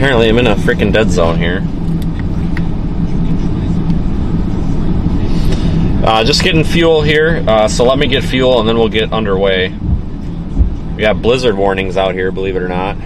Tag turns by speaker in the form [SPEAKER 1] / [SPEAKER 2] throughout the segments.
[SPEAKER 1] Apparently I'm in a freaking dead zone here. Just getting fuel here, so let me get fuel and then we'll get underway. We got blizzard warnings out here, believe it or not.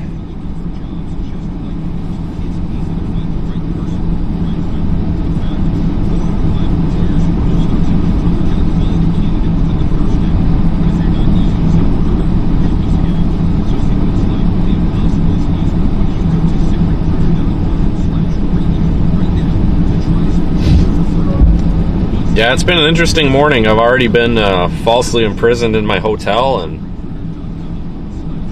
[SPEAKER 1] Yeah, it's been an interesting morning. I've already been falsely imprisoned in my hotel and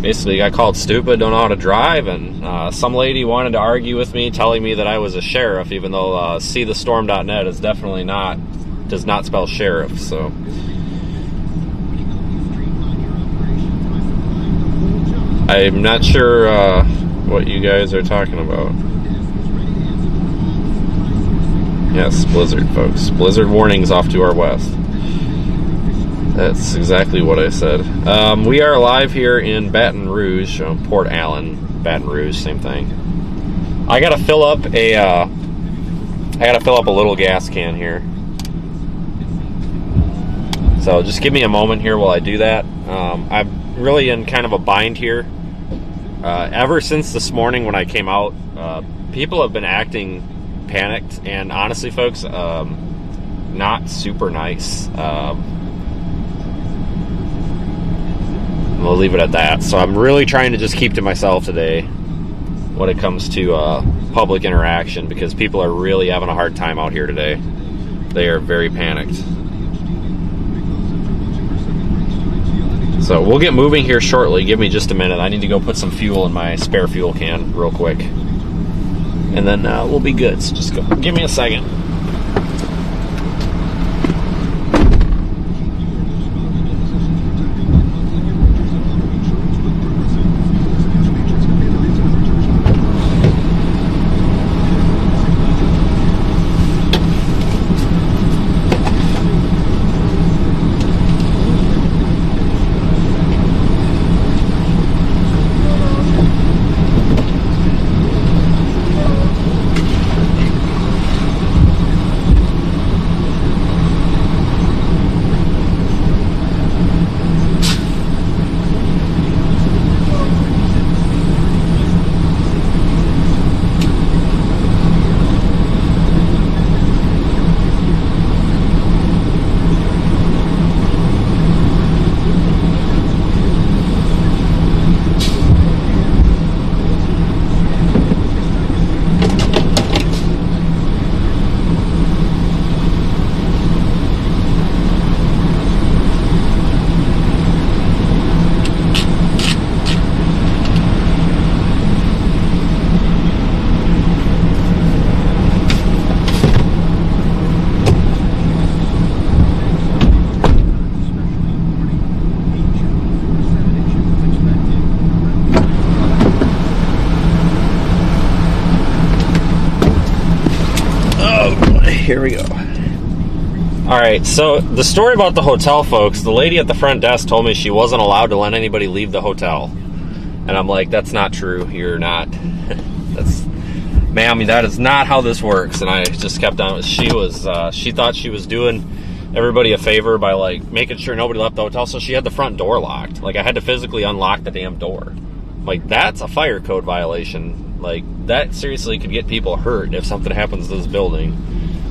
[SPEAKER 1] basically got called stupid, don't know how to drive, and some lady wanted to argue with me, telling me that I was a sheriff, even though seethestorm.net is definitely does not spell sheriff, so. I'm not sure what you guys are talking about. Yes, blizzard, folks. Blizzard warnings off to our west. That's exactly what I said. We are live here in Baton Rouge, Port Allen, Baton Rouge, same thing. I gotta fill up a little gas can here. So just give me a moment here while I do that. I'm really in kind of a bind here. Ever since this morning when I came out, people have been acting panicked, and honestly, folks, not super nice. We'll leave it at that. So I'm really trying to just keep to myself today when it comes to public interaction, because people are really having a hard time out here today. They are very panicked. So we'll get moving here shortly. Give me just a minute. I need to go put some fuel in my spare fuel can real quick, and then we'll be good. So just give me a second. Here we go. Alright, so the story about the hotel, folks, the lady at the front desk told me she wasn't allowed to let anybody leave the hotel. And I'm like, that's not true. You're not. Ma'am, that is not how this works. And I just kept on. She thought she was doing everybody a favor by, like, making sure nobody left the hotel. So she had the front door locked. Like, I had to physically unlock the damn door. Like, that's a fire code violation. Like, that seriously could get people hurt if something happens to this building.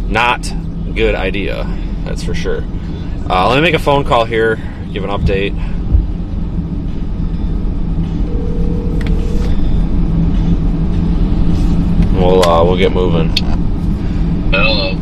[SPEAKER 1] Not a good idea, that's for sure. Let me make a phone call here, give an update. We'll get moving.
[SPEAKER 2] Hello.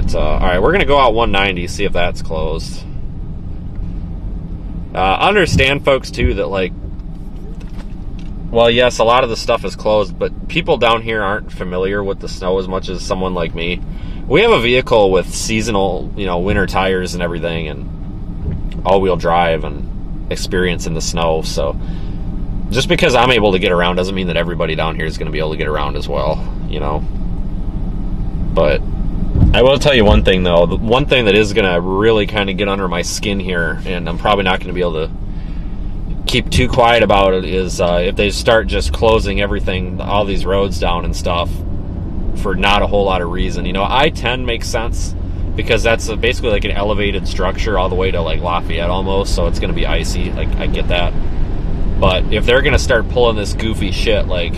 [SPEAKER 1] But all right, we're gonna go out 190, see if that's closed. Understand, folks, too, that like, well, yes, a lot of the stuff is closed, but people down here aren't familiar with the snow as much as someone like me. We have a vehicle with seasonal, winter tires and everything, and all-wheel drive and experience in the snow. So just because I'm able to get around doesn't mean that everybody down here is going to be able to get around as well, But I will tell you one thing, though. The one thing that is going to really kind of get under my skin here, and I'm probably not going to be able to keep too quiet about it, is if they start just closing everything, all these roads down and stuff, for not a whole lot of reason. I-10 makes sense because that's basically like an elevated structure all the way to like Lafayette almost, so it's going to be icy. Like, I get that. But if they're going to start pulling this goofy shit, like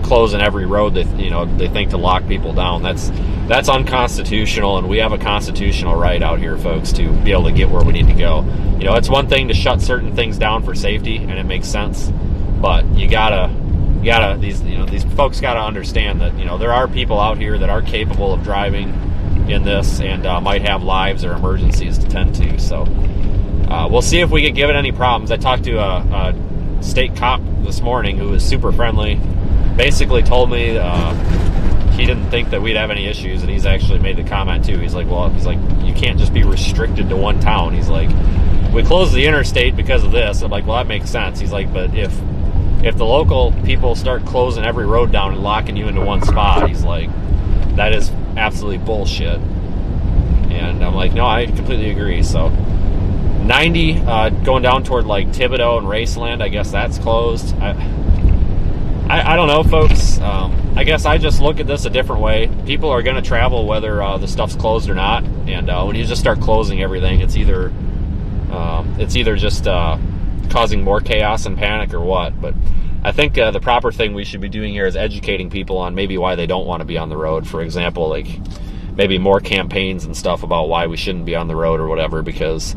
[SPEAKER 1] closing every road they think to lock people down, that's unconstitutional, and we have a constitutional right out here, folks, to be able to get where we need to go. It's one thing to shut certain things down for safety, and it makes sense, but you gotta these folks gotta understand that there are people out here that are capable of driving in this and might have lives or emergencies to tend to. So we'll see if we get given any problems. I talked to a state cop this morning who was super friendly. Basically told me he didn't think that we'd have any issues, and he's actually made the comment too. He's like, you can't just be restricted to one town. He's like, we closed the interstate because of this. I'm like, well, that makes sense. He's like, but if the local people start closing every road down and locking you into one spot, he's like, that is absolutely bullshit. And I'm like, no, I completely agree. So 90 going down toward like Thibodaux and Raceland, I guess that's closed. I don't know, folks. I guess I just look at this a different way. People are going to travel whether the stuff's closed or not. And when you just start closing everything, it's either just causing more chaos and panic or what. But I think the proper thing we should be doing here is educating people on maybe why they don't want to be on the road. For example, like maybe more campaigns and stuff about why we shouldn't be on the road or whatever, because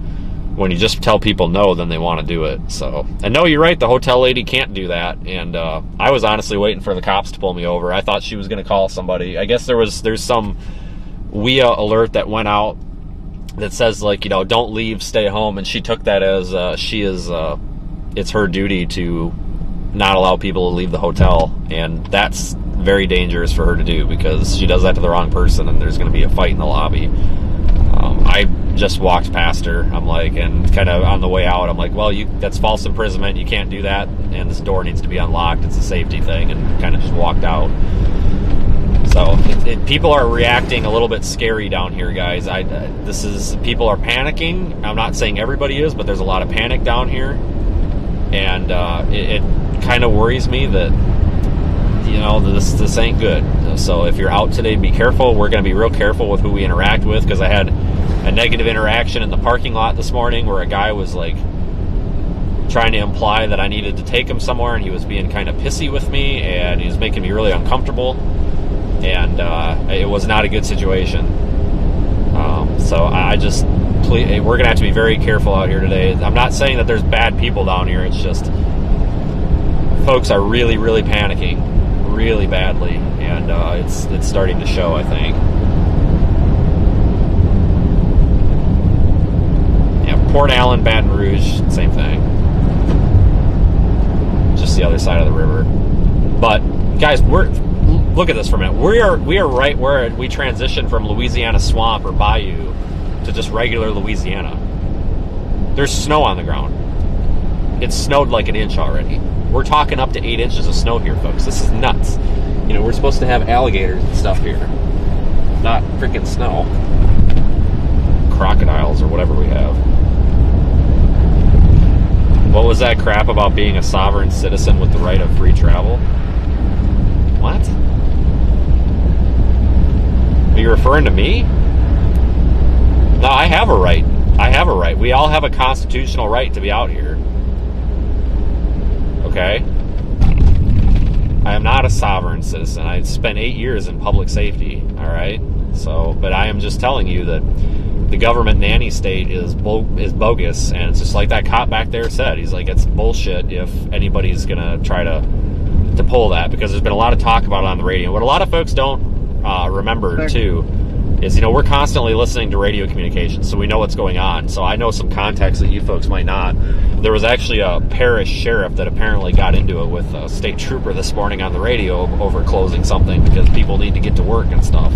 [SPEAKER 1] when you just tell people no, then they want to do it. So, and no, you're right, the hotel lady can't do that. And I was honestly waiting for the cops to pull me over. I thought she was going to call somebody. I guess there's some WIA alert that went out that says, like, don't leave, stay home. And she took that as it's her duty to not allow people to leave the hotel. And that's very dangerous for her to do, because she does that to the wrong person and there's going to be a fight in the lobby. I just walked past her. I'm like, and kind of on the way out, I'm like, well, that's false imprisonment. You can't do that. And this door needs to be unlocked. It's a safety thing. And kind of just walked out. So people are reacting a little bit scary down here, guys. People are panicking. I'm not saying everybody is, but there's a lot of panic down here. And it kind of worries me that, this ain't good. So if you're out today, be careful. We're going to be real careful with who we interact with, because I had a negative interaction in the parking lot this morning where a guy was like trying to imply that I needed to take him somewhere, and he was being kind of pissy with me, and he was making me really uncomfortable, and it was not a good situation. So we're going to have to be very careful out here today. I'm not saying that there's bad people down here. It's just folks are really, really panicking really badly, and it's starting to show, I think. Yeah, Port Allen, Baton Rouge, same thing. Just the other side of the river. But guys, look at this for a minute. We are right where we transition from Louisiana swamp or bayou to just regular Louisiana. There's snow on the ground. It's snowed like an inch already. We're talking up to 8 inches of snow here, folks. This is nuts. We're supposed to have alligators and stuff here, not freaking snow. Crocodiles or whatever we have. What was that crap about being a sovereign citizen with the right of free travel? What? Are you referring to me? No, I have a right. I have a right. We all have a constitutional right to be out here. Okay? I am not a sovereign citizen. I spent 8 years in public safety, all right? So, but I am just telling you that the government nanny state is bogus, and it's just like that cop back there said. He's like, it's bullshit if anybody's going to try to pull that, because there's been a lot of talk about it on the radio. What a lot of folks don't remember, too, is, you know, we're constantly listening to radio communications, so we know what's going on. So I know some context that you folks might not. There was actually a parish sheriff that apparently got into it with a state trooper this morning on the radio over closing something because people need to get to work and stuff,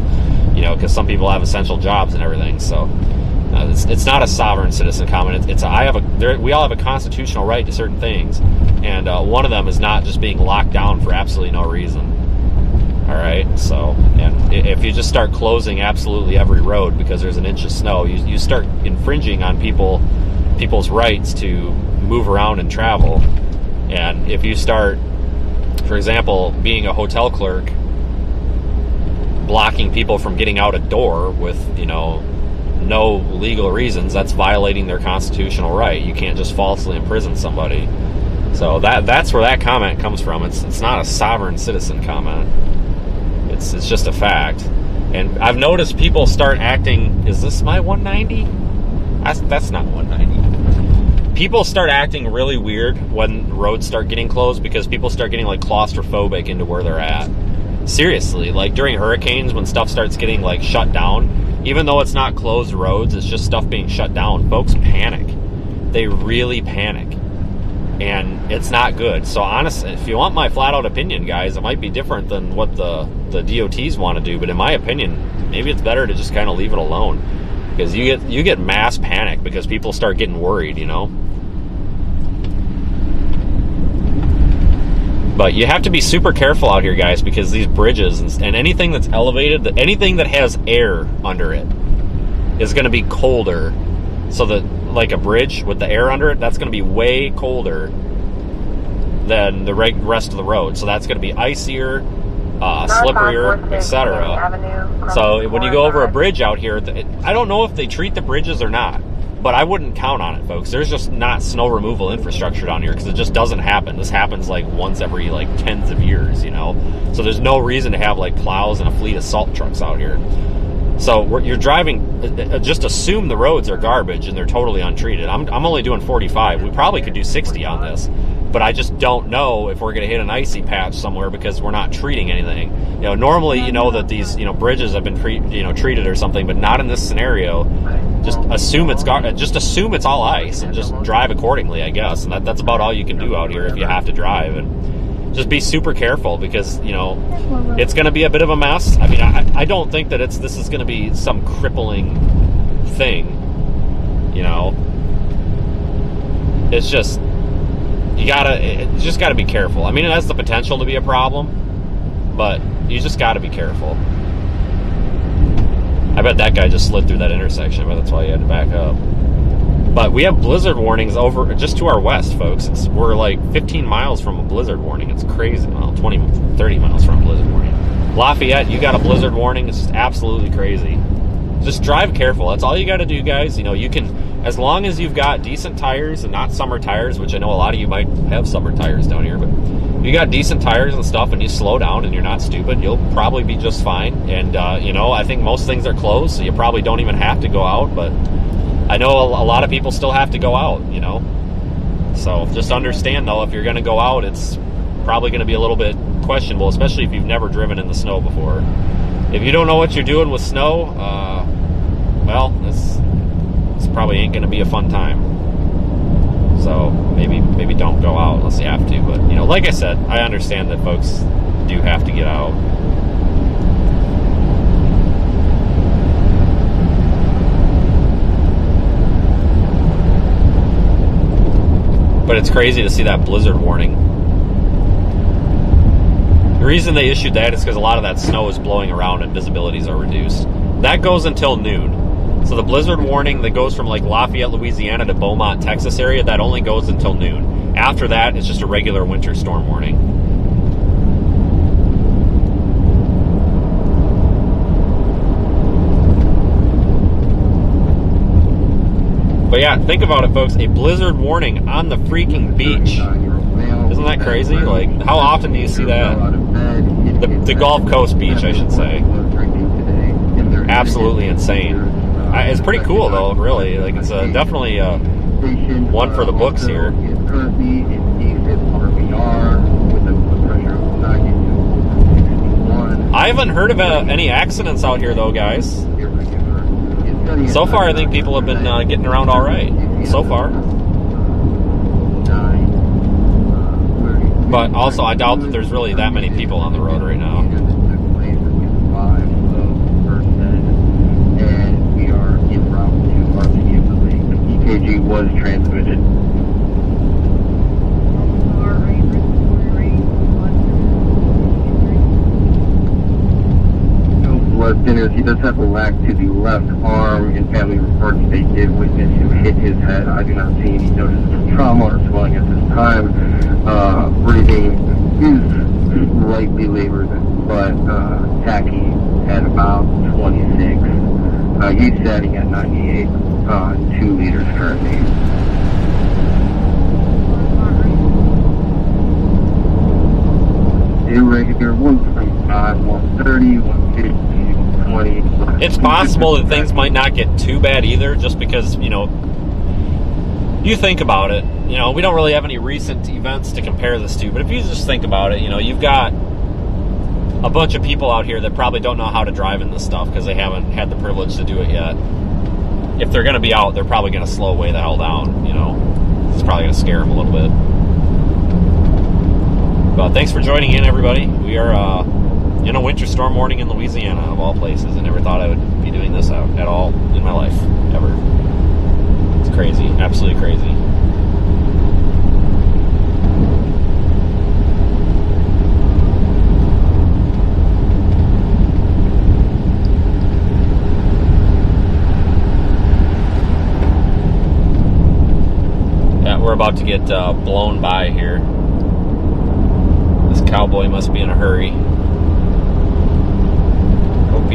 [SPEAKER 1] you know, because some people have essential jobs and everything. So it's not a sovereign citizen comment. We all have a constitutional right to certain things, and one of them is not just being locked down for absolutely no reason. All right, so, and if you just start closing absolutely every road because there's an inch of snow, you start infringing on people's rights to move around and travel. And if you start, for example, being a hotel clerk, blocking people from getting out a door with, you know, no legal reasons, that's violating their constitutional right. You can't just falsely imprison somebody. So that's where that comment comes from. It's not a sovereign citizen comment. It's just a fact. And I've noticed people start acting, is this my 190? That's not 190. People start acting really weird when roads start getting closed because people start getting like claustrophobic into where they're at. Seriously, like during hurricanes when stuff starts getting like shut down, even though it's not closed roads, it's just stuff being shut down, folks panic. They really panic. And it's not good. So honestly, if you want my flat out opinion, guys, it might be different than what the DOTs want to do, but in my opinion, maybe it's better to just kind of leave it alone, because you get mass panic because people start getting worried, you know. But you have to be super careful out here, guys, because these bridges and anything that's elevated, anything that has air under it is going to be colder. So that, like a bridge with the air under it, that's going to be way colder than the rest of the road. So that's going to be icier, slipperier, etc. So when you go over a bridge out here, I don't know if they treat the bridges or not, but I wouldn't count on it, folks. There's just not snow removal infrastructure down here because it just doesn't happen. This happens like once every like tens of years, you know. So there's no reason to have like plows and a fleet of salt trucks out here. So you're driving, just assume the roads are garbage and they're totally untreated. I'm only doing 45. We probably could do 60 on this, but I just don't know if we're going to hit an icy patch somewhere because we're not treating anything. You know, normally you know that these, you know, bridges have been treated or something, but not in this scenario. Just assume it's all ice and just drive accordingly, I guess. And that's about all you can do out here if you have to drive. And just be super careful because, you know, it's going to be a bit of a mess. I mean, I don't think that this is going to be some crippling thing, you know. It's just, you just got to be careful. I mean, it has the potential to be a problem, but you just got to be careful. I bet that guy just slid through that intersection, but that's why he had to back up. But we have blizzard warnings over just to our west, folks. We're like 15 miles from a blizzard warning. It's crazy. Well, 20, 30 miles from a blizzard warning. Lafayette, you got a blizzard warning. It's just absolutely crazy. Just drive careful. That's all you got to do, guys. You know, you can, as long as you've got decent tires and not summer tires, which I know a lot of you might have summer tires down here, but if you got decent tires and stuff and you slow down and you're not stupid, you'll probably be just fine. And, you know, I think most things are closed, so you probably don't even have to go out, but I know a lot of people still have to go out, you know. So just understand, though, if you're going to go out, it's probably going to be a little bit questionable, especially if you've never driven in the snow before. If you don't know what you're doing with snow, well, this probably ain't going to be a fun time. So maybe don't go out unless you have to. But, you know, like I said, I understand that folks do have to get out. But it's crazy to see that blizzard warning. The reason they issued that is because a lot of that snow is blowing around and visibilities are reduced. That goes until noon. So the blizzard warning that goes from like Lafayette, Louisiana to Beaumont, Texas area, that only goes until noon. After that, it's just a regular winter storm warning. But yeah, think about it, folks. A blizzard warning on the freaking beach. Isn't that crazy? Like, how often do you see that? The Gulf Coast beach, I should say. Absolutely insane. It's pretty cool, though, really. Like, it's definitely one for the books here.
[SPEAKER 3] Currently in decent RPR with a pressure of 91.
[SPEAKER 1] I haven't heard of any accidents out here, though, guys. So far, I think people have been getting around all right. So far. But also, I doubt that there's really that many people on the road right now.
[SPEAKER 3] And we are en route to RCU. The EKG was transmitted. Blood thinners. He does have a lack to the left arm. In family reports, they did witness him hit his head. I do not see any notices of trauma or swelling at this time. Breathing is slightly labored, but tachy at about 26. He's setting at 98, 2 liters currently. Irregular 125, 130, 150.
[SPEAKER 1] It's possible that things might not get too bad either, just because, you think about it. We don't really have any recent events to compare this to, but if you just think about it, you've got a bunch of people out here that probably don't know how to drive in this stuff because they haven't had the privilege to do it yet. If they're going to be out, they're probably going to slow way the hell down, It's probably going to scare them a little bit. But thanks for joining in, everybody. We are in a winter storm warning in Louisiana, of all places. I never thought I would be doing this out at all in my life, ever. It's crazy, absolutely crazy. Yeah, we're about to get blown by here. This cowboy must be in a hurry. Hope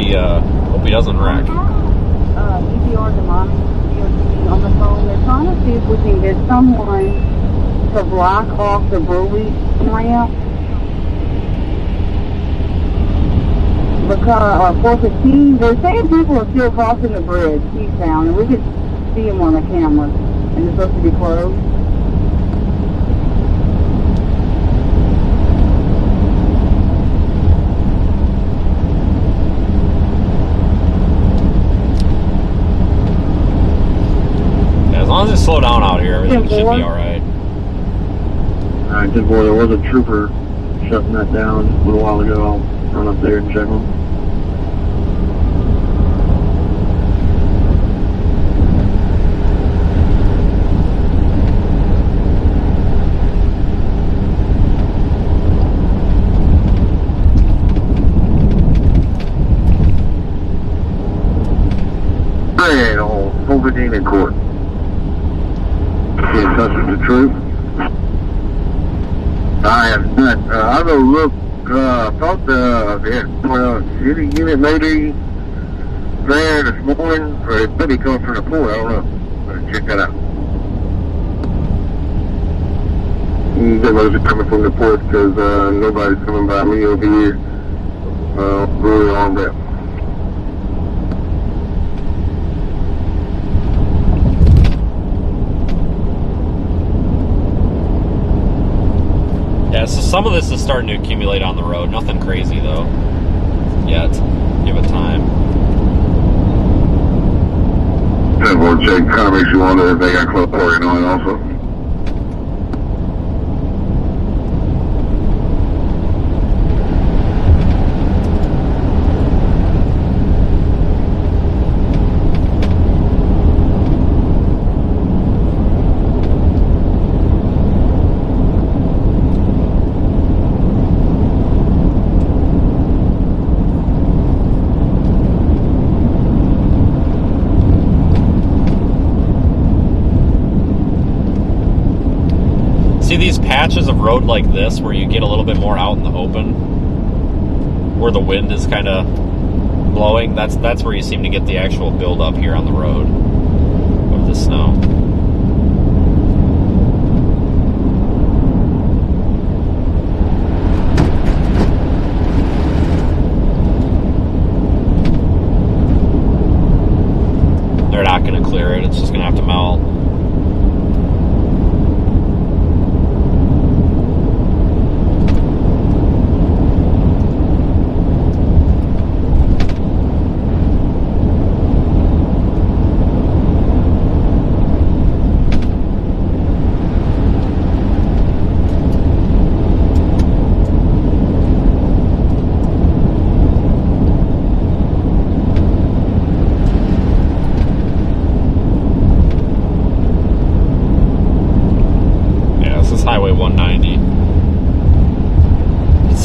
[SPEAKER 1] he doesn't wreck.
[SPEAKER 4] EPR demonic on the phone. They're trying to see if we can get someone to block off the Brewery ramp. Because 415, they're saying people are still crossing the bridge eastbound, and we could see them on the camera, and it's supposed to be closed.
[SPEAKER 1] As long as they slow down out here, everything should be alright.
[SPEAKER 3] Alright, 10-4, there was a trooper shutting that down a little while ago. I'll run up there and check them. Hey, no, Fulverdine in court. In touch with the troop. I have not. I'll go look. Thought they had city unit maybe there this morning, or it may be coming from the port. I don't know. Better check that out. Those are coming from the port because nobody's coming by me over here. Really on that.
[SPEAKER 1] Yeah, so some of this is starting to accumulate on the road. Nothing crazy, though, yet. Give it time.
[SPEAKER 3] We'll check. Kind of makes you wonder if they got close parking on also.
[SPEAKER 1] See these patches of road like this where you get a little bit more out in the open, where the wind is kind of blowing? That's where you seem to get the actual buildup here on the road of the snow. They're not going to clear it. It's just going to have to melt.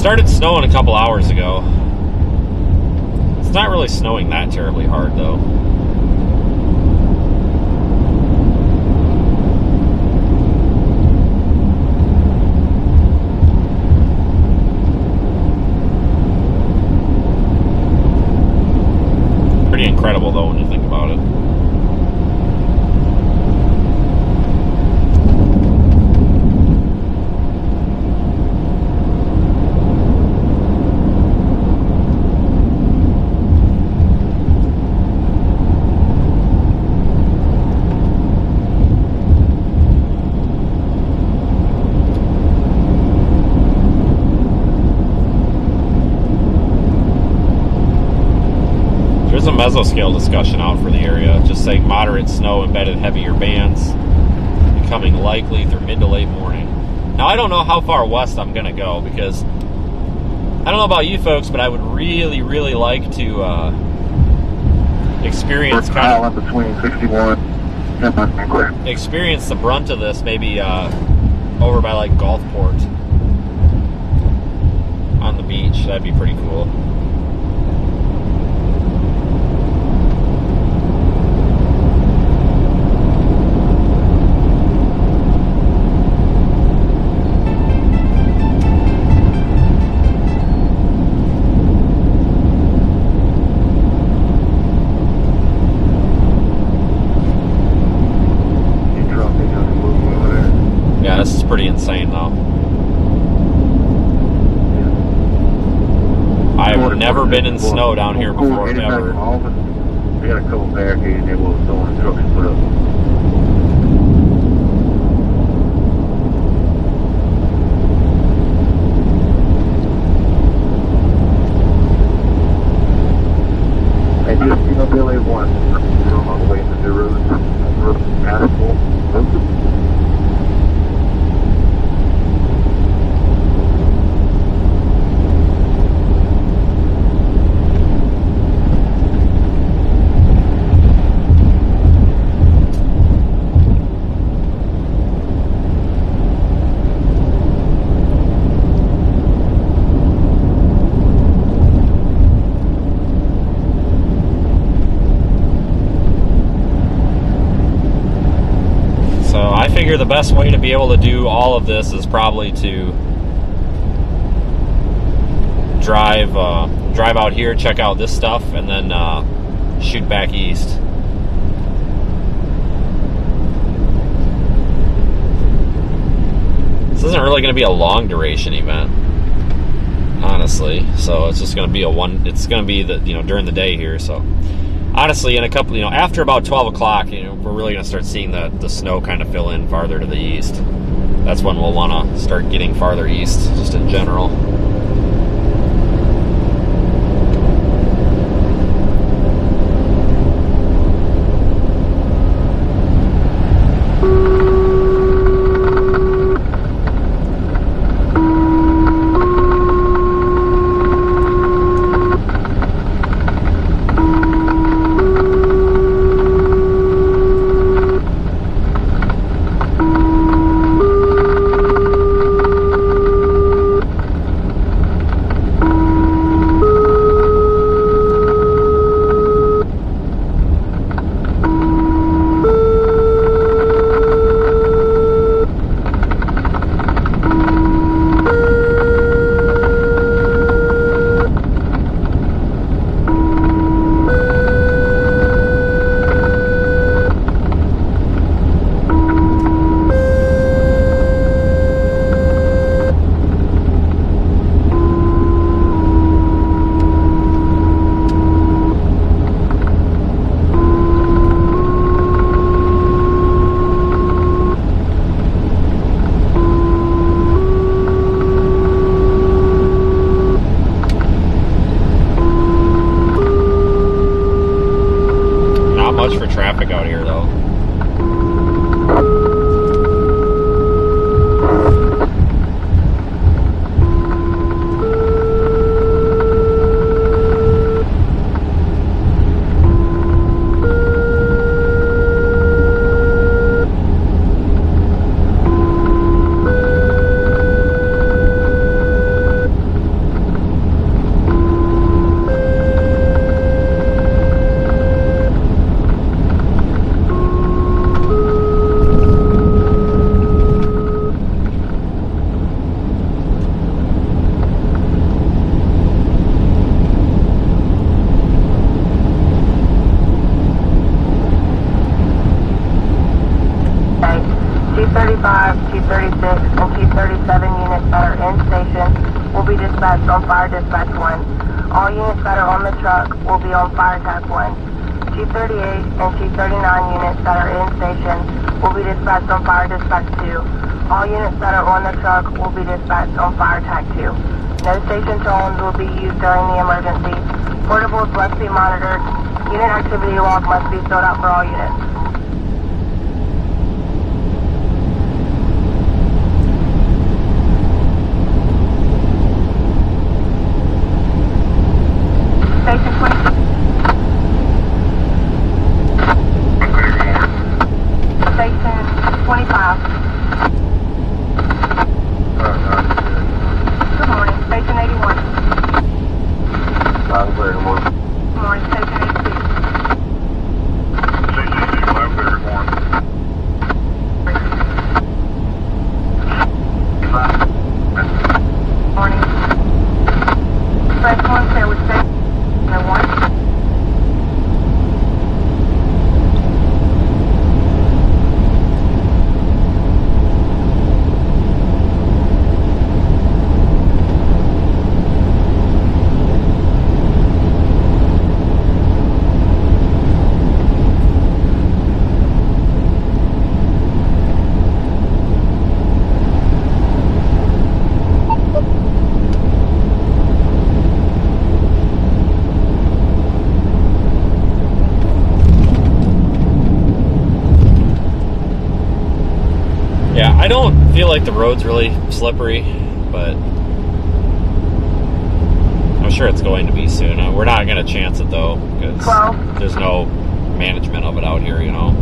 [SPEAKER 1] started snowing a couple hours ago. It's not really snowing that terribly hard, though. Pretty incredible, though, when you think about it. There's a mesoscale discussion out for the area, just saying moderate snow embedded heavier bands becoming likely through mid to late morning. Now, I don't know how far west I'm going to go, because I don't know about you folks, but I would really, really like to experience kind of
[SPEAKER 3] between 61 and clear.
[SPEAKER 1] Experience the brunt of this, maybe over by like Gulfport on the beach. That'd be pretty cool. Yeah, this is pretty insane, though. I've never been in snow down here before, ever.
[SPEAKER 3] We got a couple barricades that will throw in trucks put up. I do see no Billy one on the way into the road. Asphalt.
[SPEAKER 1] I figure the best way to be able to do all of this is probably to drive out here, check out this stuff, and then shoot back east. This isn't really going to be a long duration event, honestly. So it's just going to be it's going to be during the day here. So honestly, in a couple, after about 12 o'clock, we're really going to start seeing the snow kind of fill in farther to the east. That's when we'll want to start getting farther east, just in general. Much for traffic out here, though.
[SPEAKER 5] dispatched on Fire Dispatch 1. All units that are on the truck will be on Fire Attack 1. Chief 38 and Chief 39 units that are in station will be dispatched on Fire Dispatch 2. All units that are on the truck will be dispatched on Fire Attack 2. No station tones will be used during the emergency. Portables must be monitored. Unit activity log must be filled out for all units. Station 20. Station 25. Good morning, Station 81.
[SPEAKER 3] Good morning.
[SPEAKER 5] Good morning, Station 82.
[SPEAKER 2] Station 85, clear, good morning.
[SPEAKER 5] Morning. Dispatch 1, clear with Station 1.
[SPEAKER 1] Yeah, I don't feel like the road's really slippery, but I'm sure it's going to be soon. We're not going to chance it though, because there's no management of it out here, you know.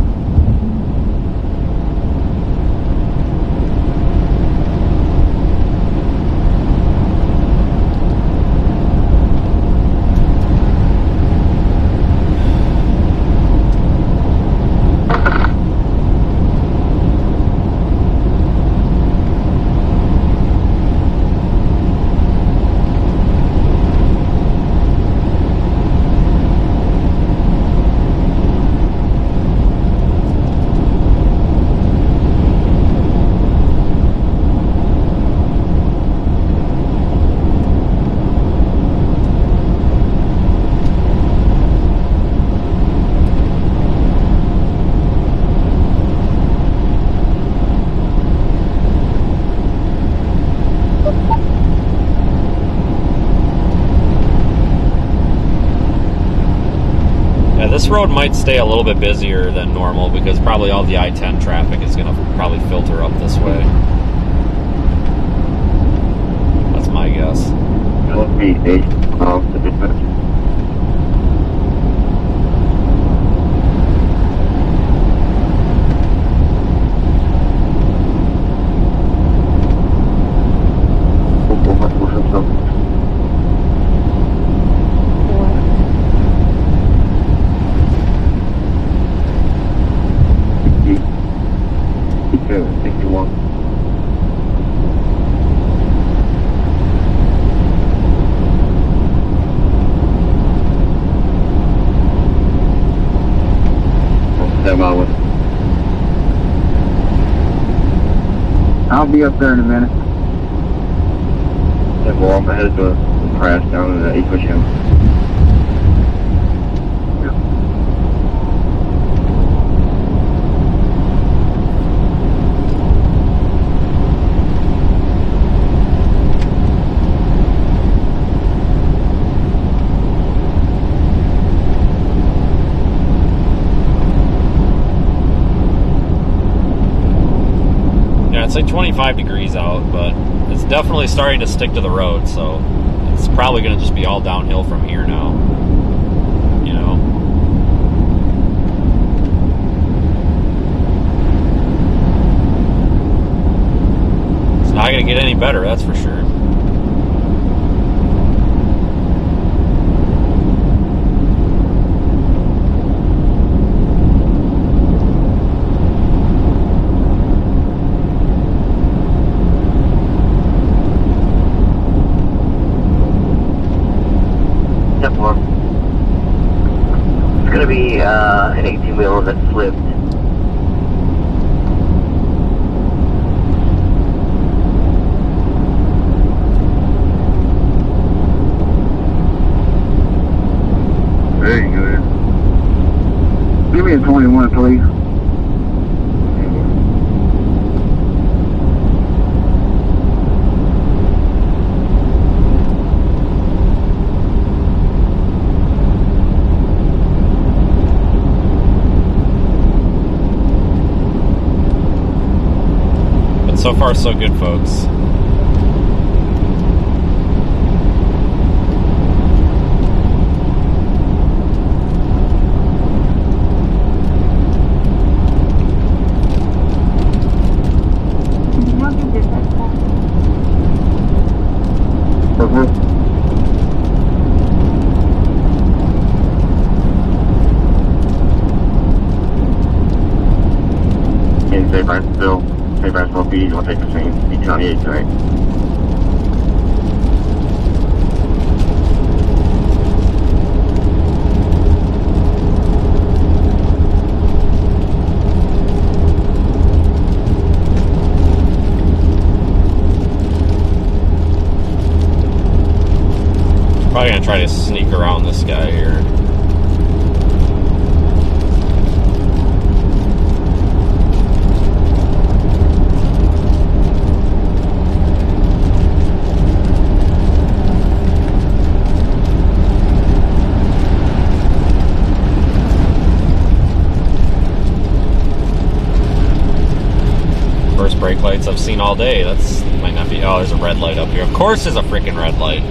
[SPEAKER 1] This road might stay a little bit busier than normal because probably all the I-10 traffic is going to probably filter up this way. That's my guess.
[SPEAKER 3] It'll be 8 off the dispatch. I'll be up there in a minute. Yeah, well, I'm headed to a crash down in the Eco Channel.
[SPEAKER 1] It's like 25 degrees out, but it's definitely starting to stick to the road, so it's probably going to just be all downhill from here now. You know? It's not going to get any better, that's for sure.
[SPEAKER 6] It's going to be an 18-wheeler that slipped.
[SPEAKER 3] Give me a 21, please.
[SPEAKER 1] But so far, so good, folks.
[SPEAKER 3] In St. Francisville PD, you want to take the same B28 tonight?
[SPEAKER 1] Probably gonna try to sneak around this guy here. First brake lights I've seen all day. That's might not be. Oh, there's a red light up here. Of course, there's a freaking red light.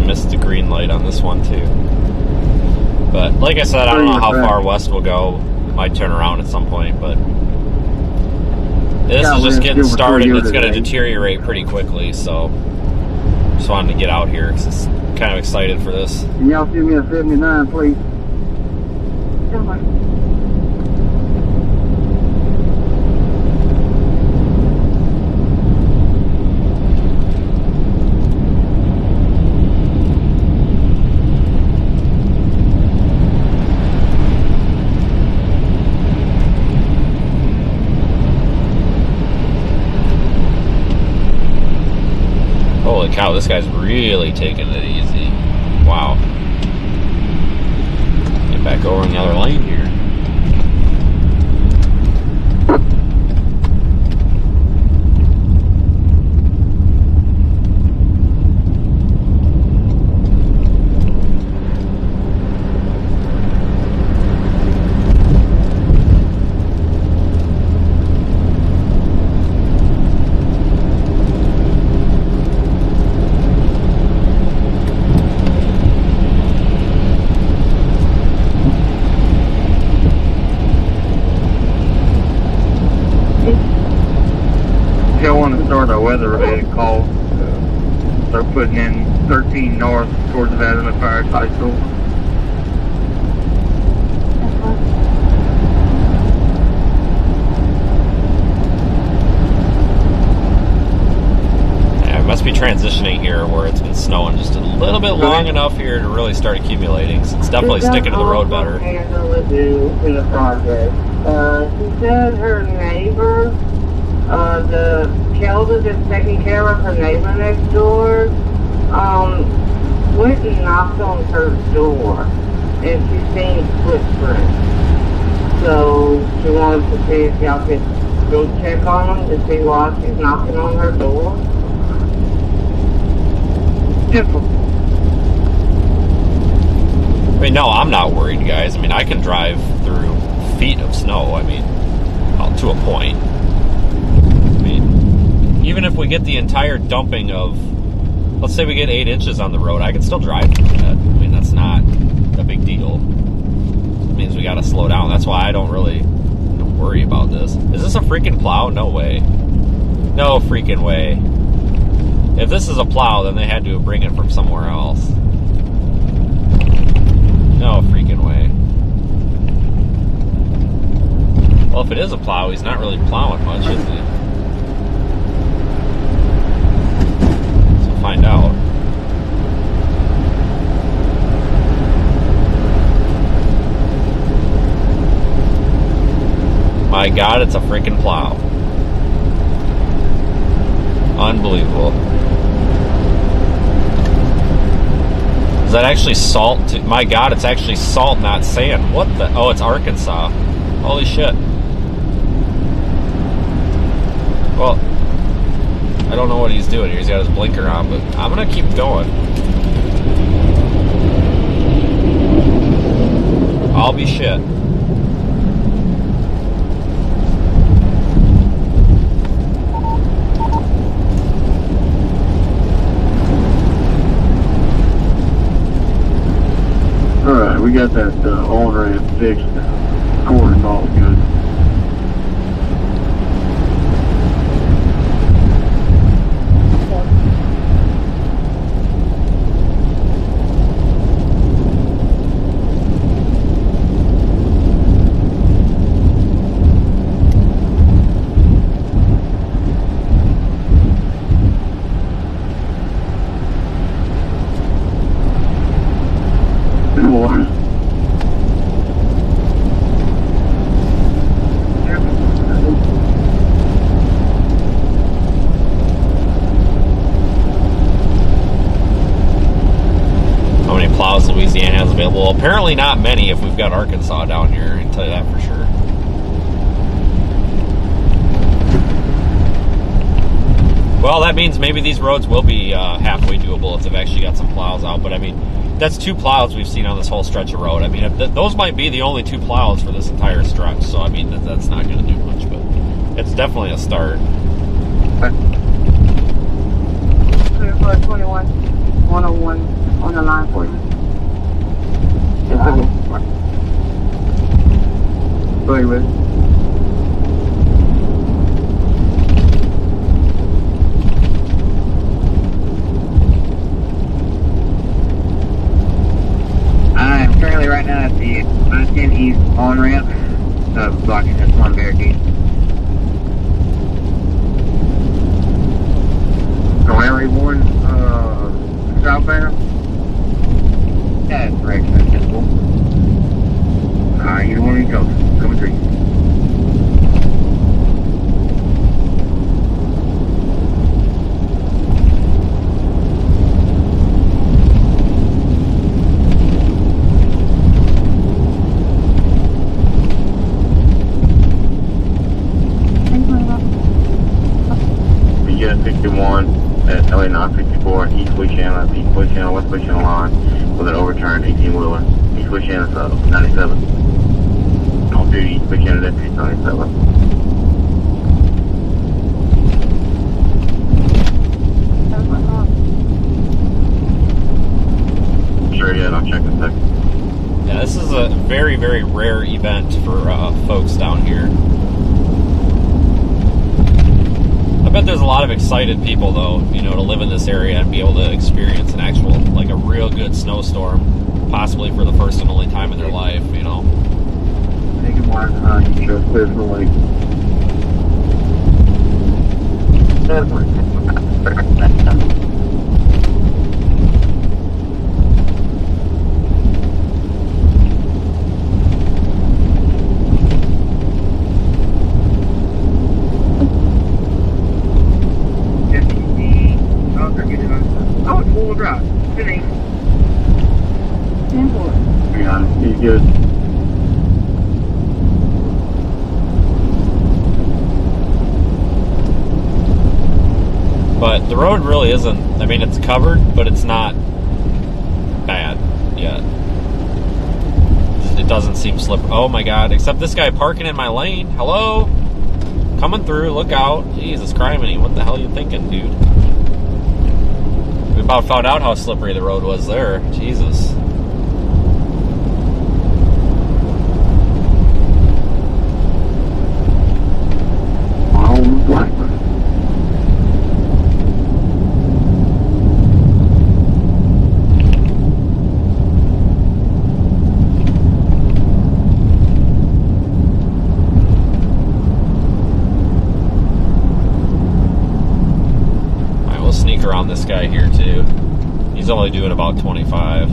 [SPEAKER 1] Missed the green light on this one too. But like I said, I don't know how far west we'll go. Might turn around at some point, but this is just getting started. It's going to deteriorate pretty quickly, so just wanted to get out here because it's kind of excited for this.
[SPEAKER 3] Can y'all give me a 79, please?
[SPEAKER 1] Holy cow, this guy's really taking it easy. Wow. Get back over in the other lane here.
[SPEAKER 3] Start a weather-related call. They're putting in 13 north towards Nevada Fire High School.
[SPEAKER 1] Yeah, it must be transitioning here where it's been snowing just a little bit long enough here to really start accumulating. So it's definitely sticking to the road better.
[SPEAKER 4] In the project. She said her neighbor, the Kelda that's taking care of her neighbor next door, went and knocked on her door, and she's seen footprints. So she wanted to see if y'all could go check on them to see why she's knocking on her door.
[SPEAKER 1] I mean, no, I'm not worried, guys. I mean, I can drive through feet of snow. I mean, well, to a point. Even if we get the entire dumping of, let's say we get 8 inches on the road, I can still drive through that. I mean, that's not a big deal. It means we got to slow down. That's why I don't really worry about this. Is this a freaking plow? No way. No freaking way. If this is a plow, then they had to bring it from somewhere else. No freaking way. Well, if it is a plow, he's not really plowing much, is he? So find out. My God, it's a freaking plow. Unbelievable. Is that actually salt? My God, it's actually salt, not sand. What the? Oh, it's Arkansas. Holy shit. Well, I don't know what he's doing here. He's got his blinker on, but I'm going to keep going. I'll be shit.
[SPEAKER 3] Alright, we got that on-ramp fixed. Quarter's all good.
[SPEAKER 1] Louisiana has available. Apparently not many if we've got Arkansas down here, I can tell you that for sure. Well, that means maybe these roads will be halfway doable if they've actually got some plows out, but I mean, that's 2 plows we've seen on this whole stretch of road. I mean, those might be the only 2 plows for this entire stretch, so I mean, that's not going to do much, but it's definitely a start.
[SPEAKER 5] Clear for 21, 101 on the line for you.
[SPEAKER 3] Wait, wait.
[SPEAKER 6] I'm currently right now at the 910 East on-ramp, blocking this one barricade.
[SPEAKER 3] So everyone, southbound?
[SPEAKER 6] That's correct, that's visible.
[SPEAKER 3] Either one of you goes. Coming through. BS 61 at LA 954, East Louisiana, East Louisiana, West Louisiana line with an overturned 18-wheeler. East Louisiana's 97. On duty, East Louisiana Deputy 97. Sure, yeah, I'll check in a second.
[SPEAKER 1] Yeah, this is a very, very rare event for folks down here. I bet there's a lot of excited people, though, you know, to live in this area and be able to experience an actual, like a real good snowstorm, possibly for the first and only time in their life, you know.
[SPEAKER 3] Take it mark, you show clear from the lake.
[SPEAKER 6] Oh, it's full drive. Sitting.
[SPEAKER 5] 10-4.
[SPEAKER 3] Yeah, he's good.
[SPEAKER 1] But the road really isn't, I mean, it's covered, but it's not bad yet. It doesn't seem slippery. Oh my God, except this guy parking in my lane. Hello? Coming through, look out. Jesus criminy, what the hell are you thinking, dude? We about found out how slippery the road was there. Jesus. he's only doing about 25,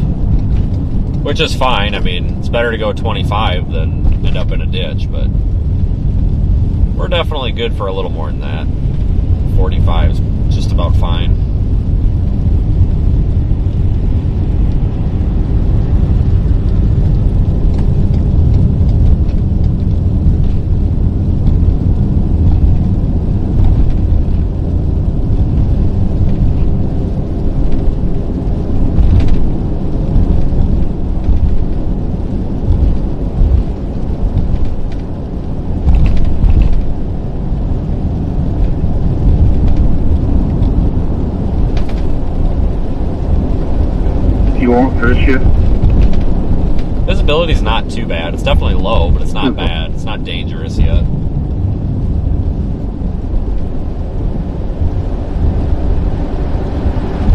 [SPEAKER 1] which is fine. I mean, it's better to go 25 than end up in a ditch, but we're definitely good for a little more than that. 45 is just about fine.
[SPEAKER 3] First shift.
[SPEAKER 1] Visibility's not too bad. It's definitely low, but it's not bad. It's not dangerous yet.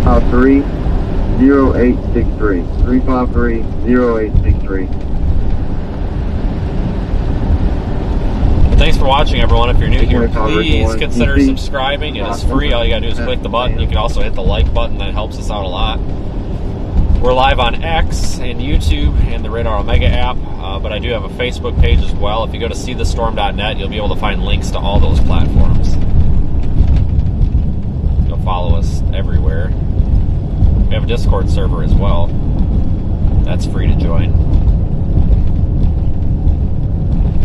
[SPEAKER 3] Top 30863. 353-0863.
[SPEAKER 1] Thanks for watching, everyone. If you're new here, please consider subscribing. It is free. All you gotta do is click the button. You can also hit the like button. That helps us out a lot. We're live on X and YouTube and the Radar Omega app, but I do have a Facebook page as well. If you go to seethestorm.net, you'll be able to find links to all those platforms. You'll follow us everywhere. We have a Discord server as well. That's free to join.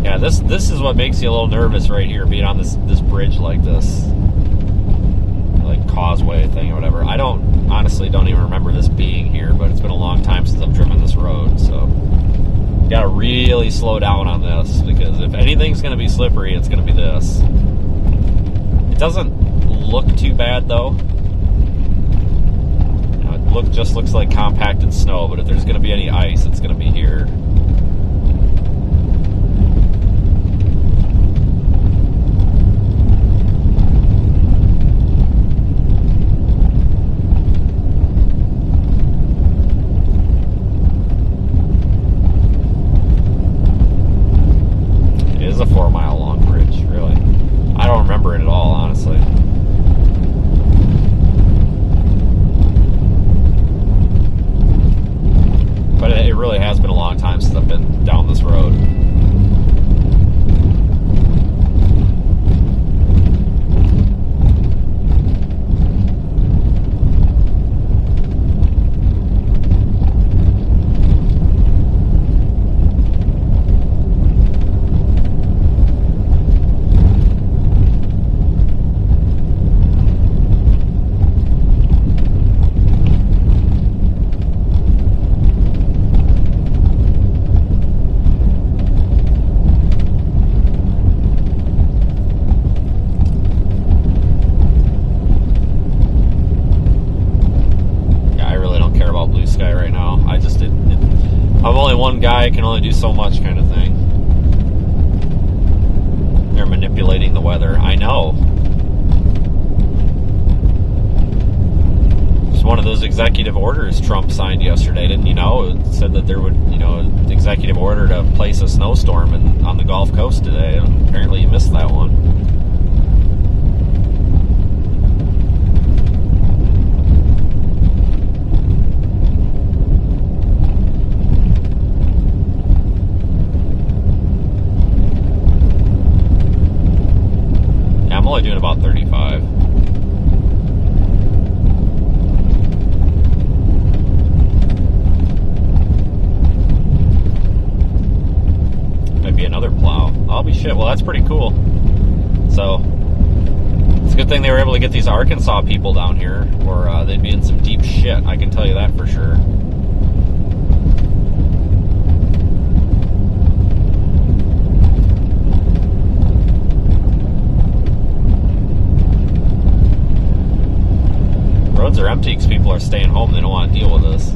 [SPEAKER 1] Yeah, this is what makes you a little nervous right here, being on this bridge like this. Like causeway thing or whatever. I honestly don't even remember this being here, but it's been a long time since I've driven this road, so you gotta really slow down on this, because if anything's gonna be slippery, it's gonna be this. It doesn't look too bad though. You know, it just looks like compacted snow, but if there's gonna be any ice, it's gonna be here. It's a 4 mile long bridge, really. I don't remember it at all, honestly. But it really has been a long time since I've been down this road. One guy can only do so much, kind of thing. They're manipulating the weather. I know. It's one of those executive orders Trump signed yesterday, didn't you know? It said that there would, executive order to place a snowstorm on the Gulf Coast today, and apparently you missed that one. I'm only doing about 35. Might be another plow. I'll be shit. Well, that's pretty cool. So, it's a good thing they were able to get these Arkansas people down here, or they'd be in some deep shit. I can tell you that for sure. Roads are empty because people are staying home. They don't want to deal with this.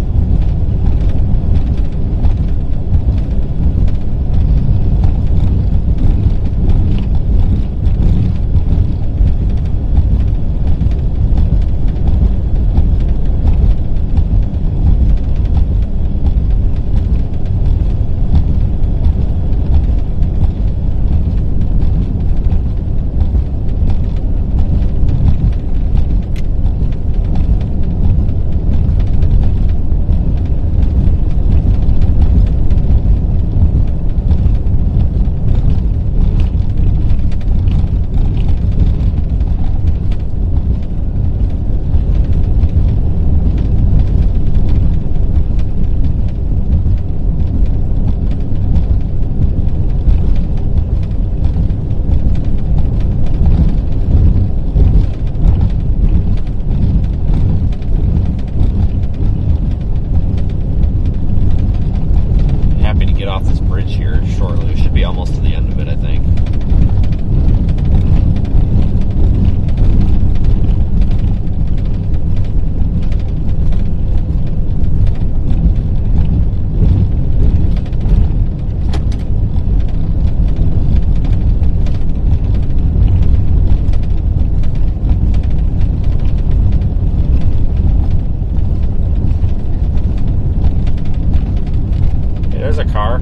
[SPEAKER 1] there's a car.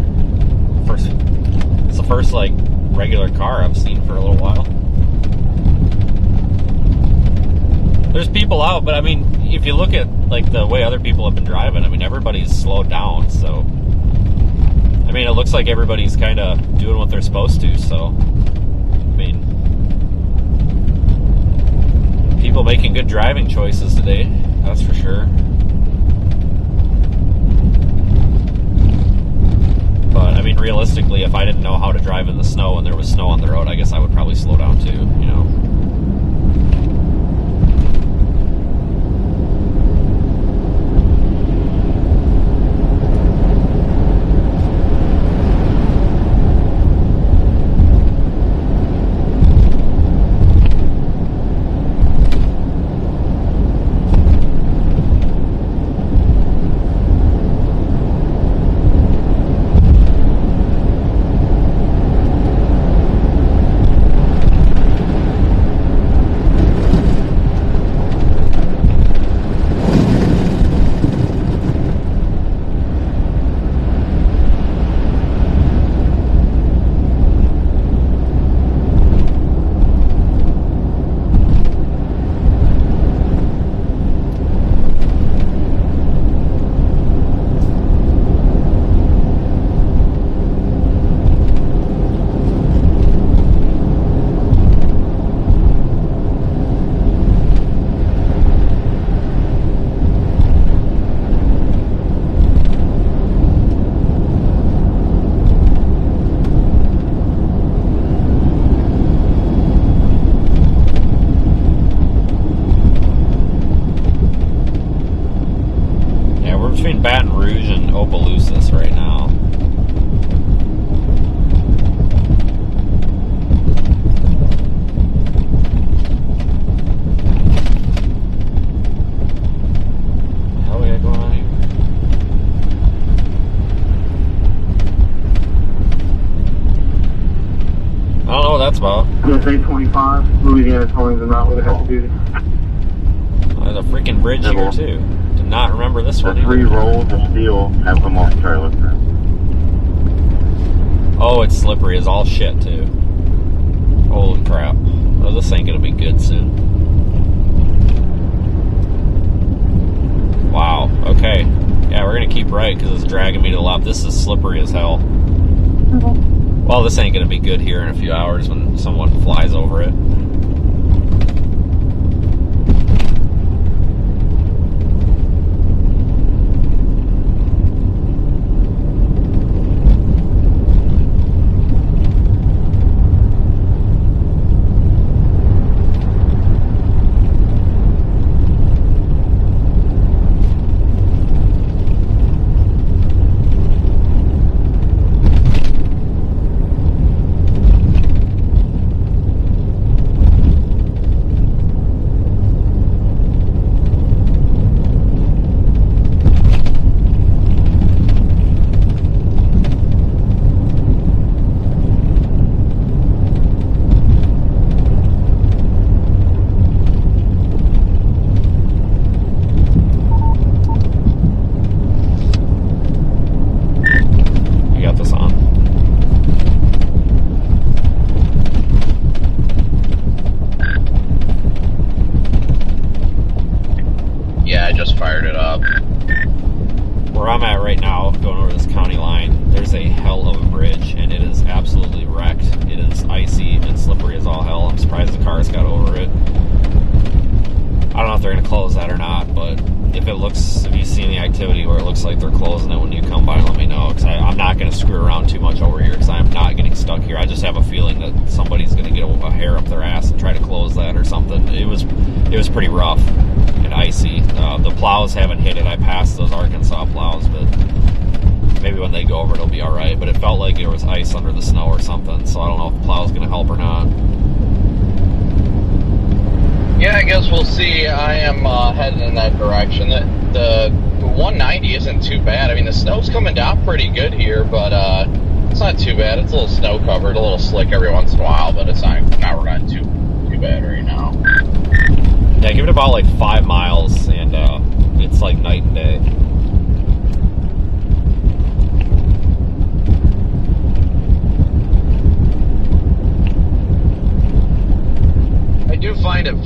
[SPEAKER 1] It's the first like regular car I've seen for a little while. There's people out, but I mean, if you look at like the way other people have been driving, I mean, everybody's slowed down. So, I mean, it looks like everybody's kind of doing what they're supposed to. So, I mean, people making good driving choices today. That's for sure. But I mean, realistically, if I didn't know how to drive in the snow and there was snow on the road, I guess I would probably slow down too, you know. Baton Rouge and Opelousas right now. What the hell we got going on here? I don't know what that's about.
[SPEAKER 3] USA 25, Louisiana Towing is not with a heavy duty.
[SPEAKER 1] There's a freaking bridge here too. Did not remember this one.
[SPEAKER 2] The 3 rolls of steel have come off trailer.
[SPEAKER 1] Oh, it's slippery as all shit too. Holy crap. Oh, this ain't gonna be good soon. Wow, okay. Yeah, we're gonna keep right because it's dragging me to the left. This is slippery as hell. Well, this ain't gonna be good here in a few hours when someone flies over it. Where I'm at right now, going over this county line, there's a hell of a bridge, and it is absolutely wrecked. It is icy and slippery as all hell. I'm surprised the cars got over it. I don't know if they're going to close that or not, but if you see any activity where it looks like they're closing it when you come by, let me know, because I'm not going to screw around too much over here, because I'm not getting stuck here. I just have a feeling that somebody's going to get a hair up their ass and try to close that or something. It was pretty rough and icy. The plows haven't hit it. I passed those Arkansas plows, but maybe when they go over it'll be alright. But it felt like there was ice under the snow or something, so I don't know if the plow's going to help or not.
[SPEAKER 7] Yeah, I guess we'll see. I am heading in that direction. The 190 isn't too bad. I mean, the snow's coming down pretty good here, but it's not too bad. It's a little snow covered, a little slick every once in a while, but it's not running too bad right now.
[SPEAKER 1] Yeah, give it about like 5 miles, and it's like night and day.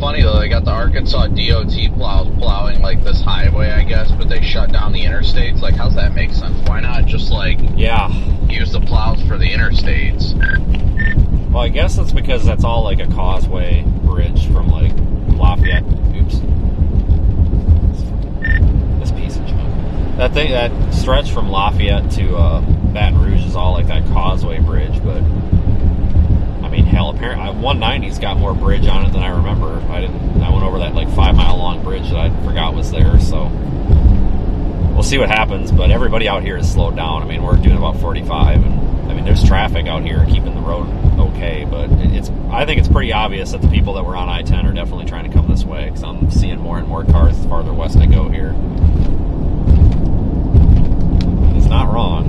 [SPEAKER 7] funny though. They got the Arkansas DOT plows plowing like this highway, I guess, but they shut down the interstates. Like, how's that make sense? Why not just like use the plows for the interstates?
[SPEAKER 1] Well, I guess it's because that's all like a causeway bridge from like Lafayette. Oops. This piece of junk. That stretch from Lafayette to Baton Rouge is all like that causeway bridge, but I mean, hell, apparently 190's got more bridge on it than I remember. I went over that like 5 mile long bridge that I forgot was there, so we'll see what happens. But everybody out here is slowed down. I mean, we're doing about 45, and I mean, there's traffic out here keeping the road okay, but I think it's pretty obvious that the people that were on I-10 are definitely trying to come this way, because I'm seeing more and more cars the farther west I go here. He's not wrong.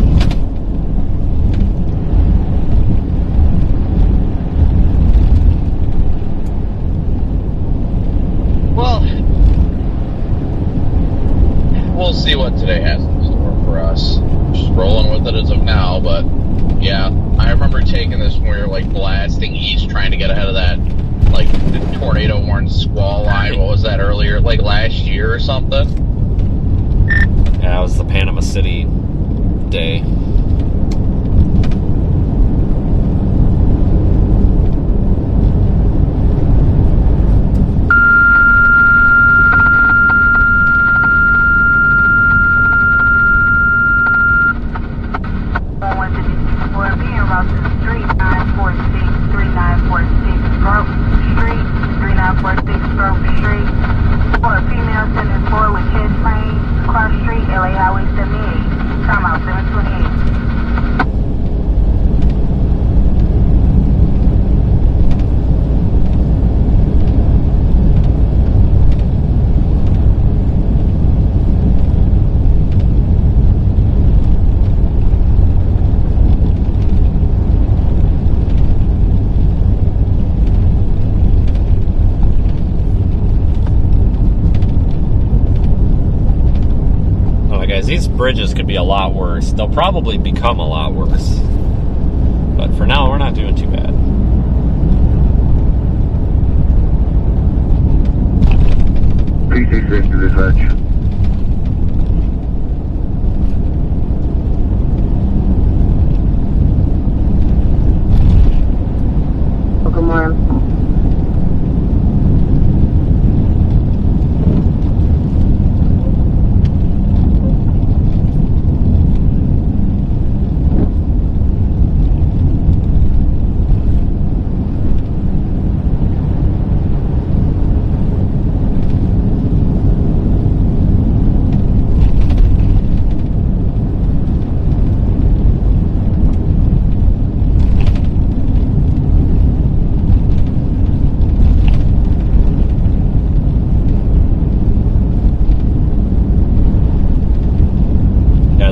[SPEAKER 7] Well, we'll see what today has in store for us. Just rolling with it as of now, but yeah, I remember taking this when we were like blasting east, trying to get ahead of that, like the tornado warning squall line. What was that earlier, like last year or something?
[SPEAKER 1] Yeah, it was the Panama City day. These bridges could be a lot worse. They'll probably become a lot worse. But for now, we're not doing too bad.
[SPEAKER 3] 366 to dispatch.
[SPEAKER 4] Good morning.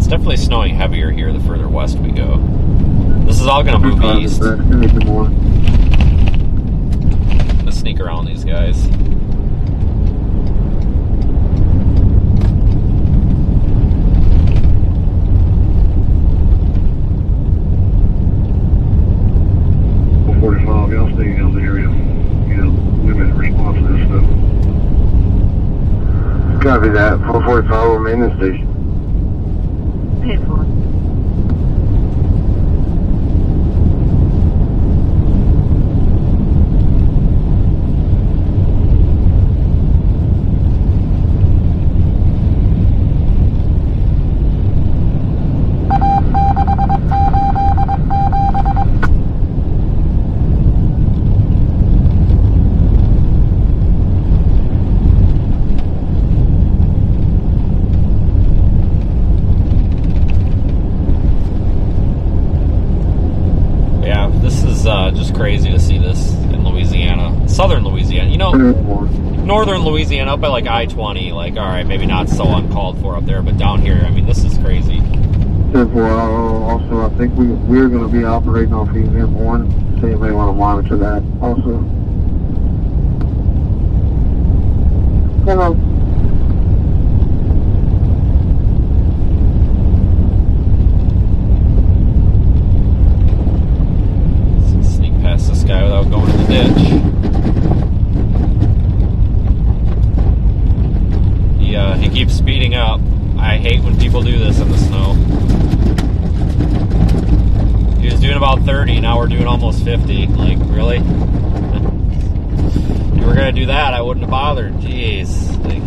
[SPEAKER 1] Definitely snowing heavier here the further west we go. This is all going to move east. Let's sneak around these guys.
[SPEAKER 3] Y'all stay out of the area. You know, limited response to this stuff. Copy that. 445 will maintenance station.
[SPEAKER 5] Paid for.
[SPEAKER 1] Just crazy to see this in Louisiana, southern Louisiana. You know, northern Louisiana up by like I-20. Like, all right, maybe not so uncalled for up there, but down here, I mean, this is crazy.
[SPEAKER 3] Also, I think we're going to be operating off EM 1, so you may want to monitor that also. Hello.
[SPEAKER 1] Sneak past this guy without going in the ditch. hate when people do this in the snow. He was doing about 30, now we're doing almost 50. Like, really? If you were gonna do that, I wouldn't have bothered. Jeez. Like,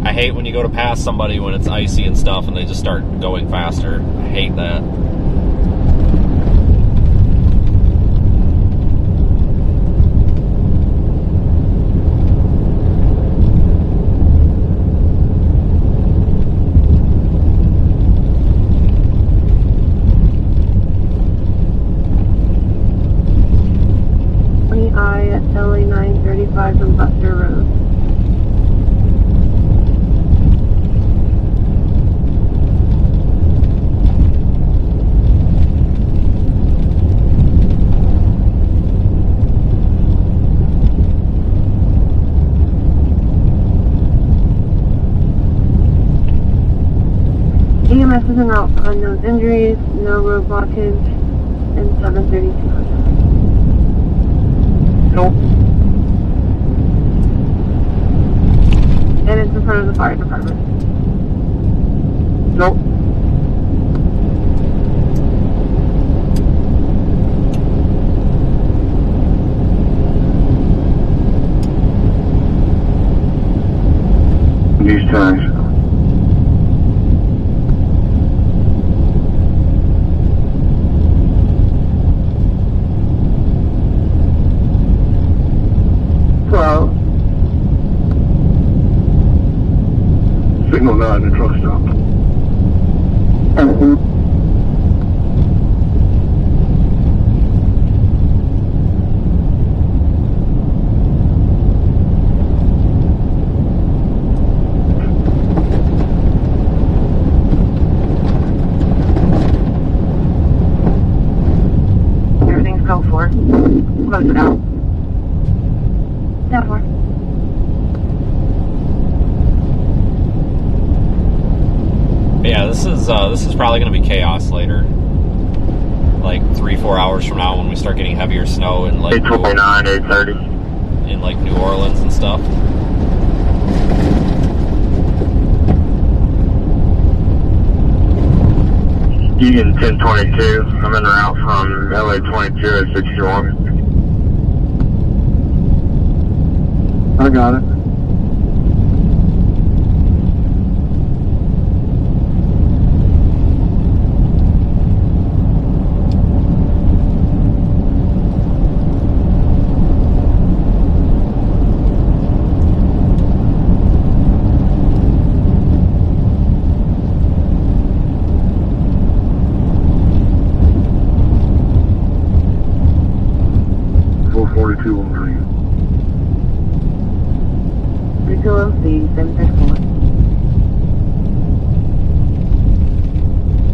[SPEAKER 1] I hate when you go to pass somebody when it's icy and stuff and they just start going faster. I hate that.
[SPEAKER 5] at LA 935 from Buster Road. EMS is en route for unknown injuries, no road blockage, and 732.
[SPEAKER 3] Nope.
[SPEAKER 5] And it's in front of the fire department.
[SPEAKER 3] Nope. These times. Signal 9 to truck stop.
[SPEAKER 5] Everything's code 4. Close it out. 10-4.
[SPEAKER 1] Yeah, this is probably going to be chaos later. Like 3-4 hours from now when we start getting heavier snow in like
[SPEAKER 2] 829, 830.
[SPEAKER 1] in like New Orleans and stuff.
[SPEAKER 2] Egan 1022. I'm in route from LA 22 at 61.
[SPEAKER 3] I got it.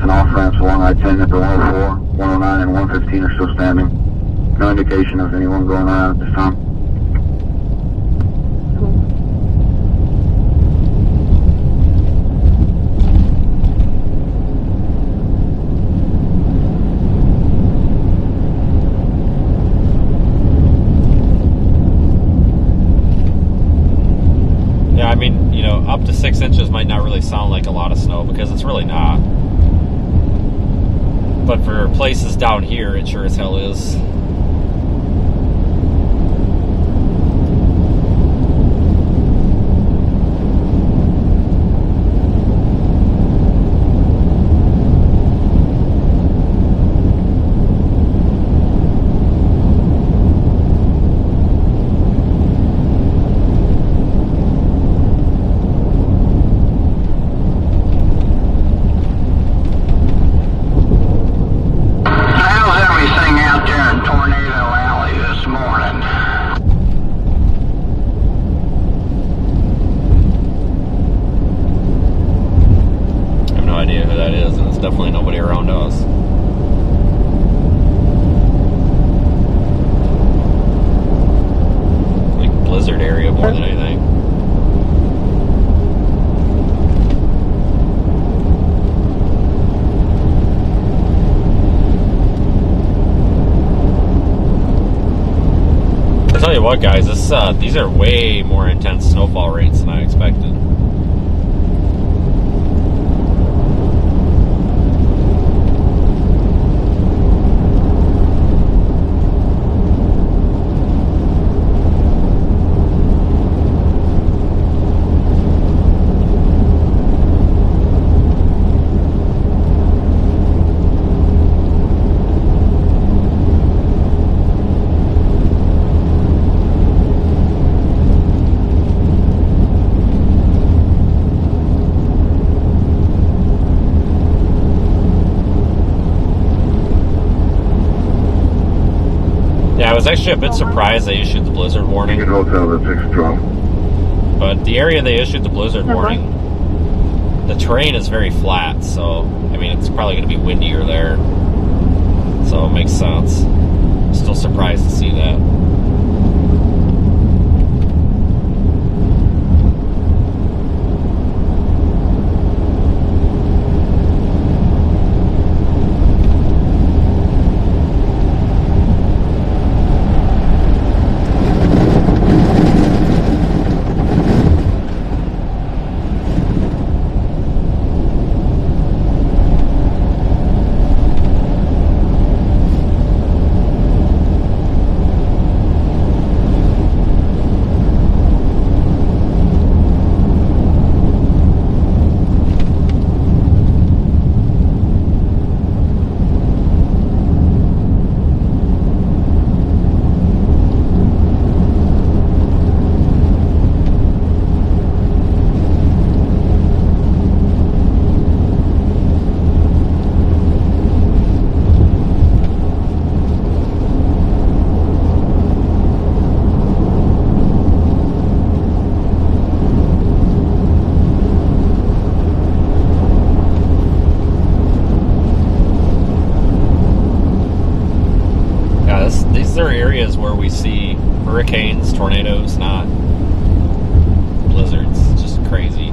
[SPEAKER 3] And off ramps along I-10 at the 104, 109, and 115 are still standing. No indication of anyone going around at this time.
[SPEAKER 1] Yeah, I mean, you know, up to 6 inches might not really sound like a lot of snow because it's really not. But for places down here, it sure as hell is. Definitely nobody around us. Like blizzard area more than anything. I'll tell you what, guys, these are way more intense snowfall rates than I expected. was actually a bit surprised they issued the blizzard warning.
[SPEAKER 2] Beacon Hotel, that's 612.
[SPEAKER 1] But the area they issued the blizzard warning, the terrain is very flat, so I mean it's probably going to be windier there. So it makes sense. Still surprised to see that. These are areas where we see hurricanes, tornadoes, not blizzards. It's just crazy.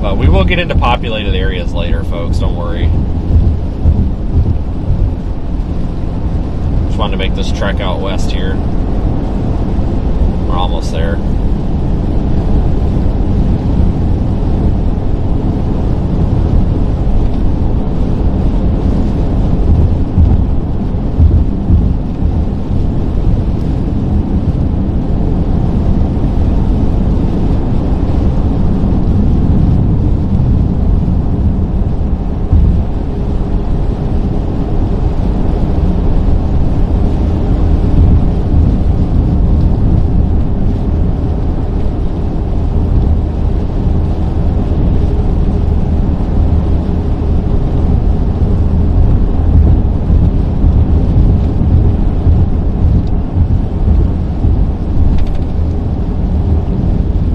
[SPEAKER 1] But we will get into populated areas later, folks. Don't worry. Just wanted to make this trek out west here. We're almost there.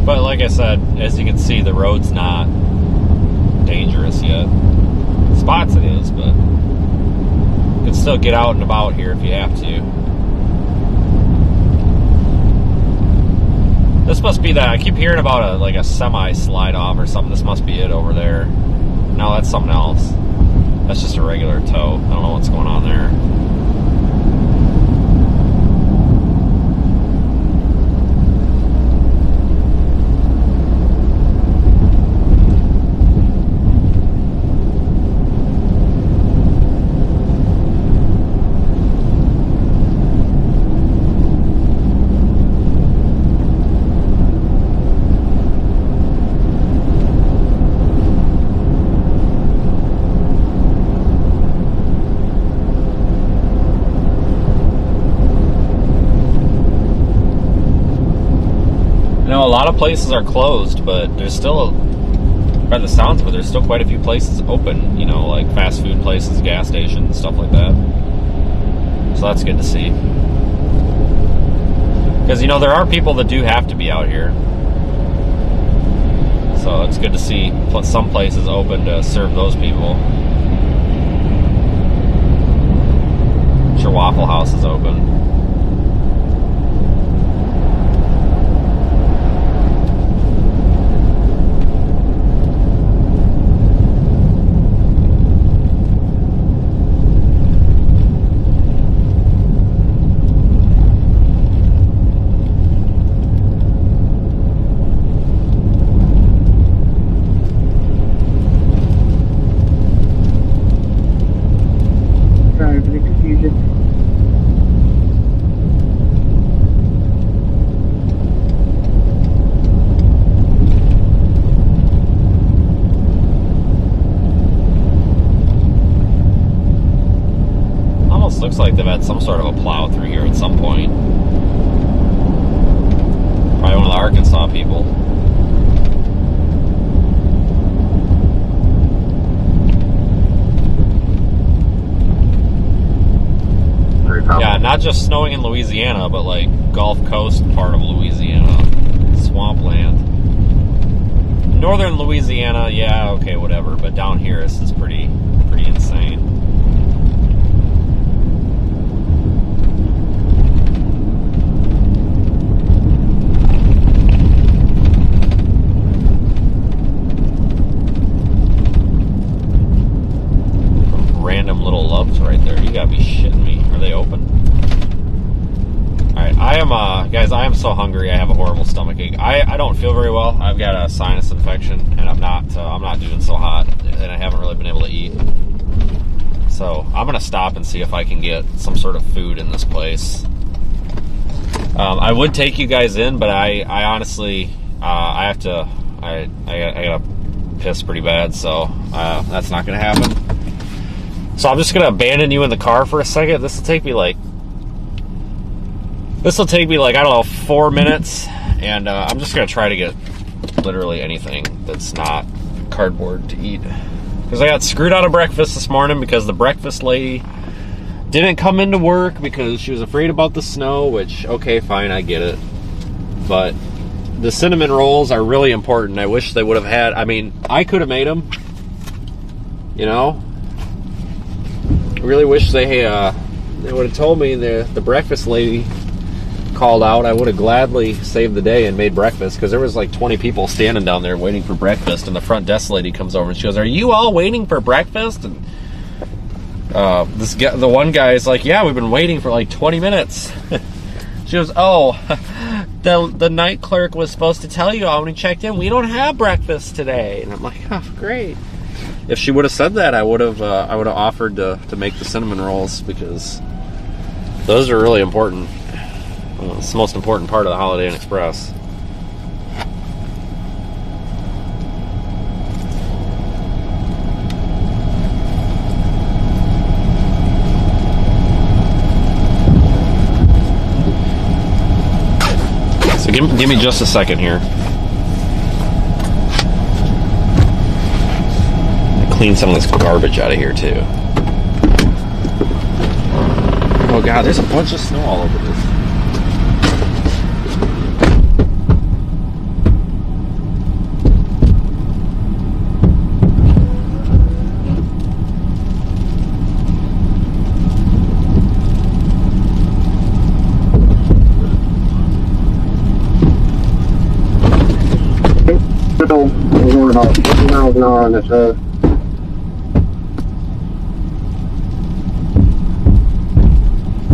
[SPEAKER 1] Like I said, as you can see, the road's not dangerous yet. Spots it is, but you can still get out and about here if you have to. This must be that. I keep hearing about like a semi slide off or something. This must be it over there. No, that's something else. That's just a regular tow. I don't know what's going on there. A lot of places are closed, but there's still, by the sounds of it, there's still quite a few places open, you know, like fast food places, gas stations, stuff like that. So that's good to see. Because, you know, there are people that do have to be out here. So it's good to see some places open to serve those people. I'm sure Waffle House is open. Looks like they've had some sort of a plow through here at some point. Probably one of the Arkansas people. Yeah, not just snowing in Louisiana, but like Gulf Coast part of Louisiana, swampland. Northern Louisiana, yeah, okay, whatever. But down here, this is pretty insane. Random little loves right there. You gotta be shitting me. Are they open? Alright, I am, guys, I am so hungry. I have a horrible stomach ache. I don't feel very well. I've got a sinus infection, and I'm not doing so hot, and I haven't really been able to eat. So I'm gonna stop and see if I can get some sort of food in this place. I would take you guys in, but I honestly, I gotta piss pretty bad, so that's not gonna happen. So I'm just gonna abandon you in the car for a second. This will take me like, I don't know, 4 minutes, and I'm just gonna try to get literally anything that's not cardboard to eat. Because I got screwed out of breakfast this morning because the breakfast lady didn't come into work because she was afraid about the snow, which, okay, fine, I get it. But the cinnamon rolls are really important. I wish they would have had, I mean, I could have made them, you know? I really wish they would have told me the breakfast lady called out. I would have gladly saved the day and made breakfast, because there was like 20 people standing down there waiting for breakfast, and the front desk lady comes over and she goes, "Are you all waiting for breakfast?" And the one guy is like, "Yeah, we've been waiting for like 20 minutes." She goes, "Oh, the night clerk was supposed to tell you all when he checked in, we don't have breakfast today." And I'm like, "Oh, great." If she would have said that, I would have offered to make the cinnamon rolls, because those are really important. It's the most important part of the Holiday Inn Express. So give me just a second here. Clean some of this garbage out of here too. Oh god, there's a bunch of snow all over this.
[SPEAKER 3] We're going about 50 miles an hour on this road.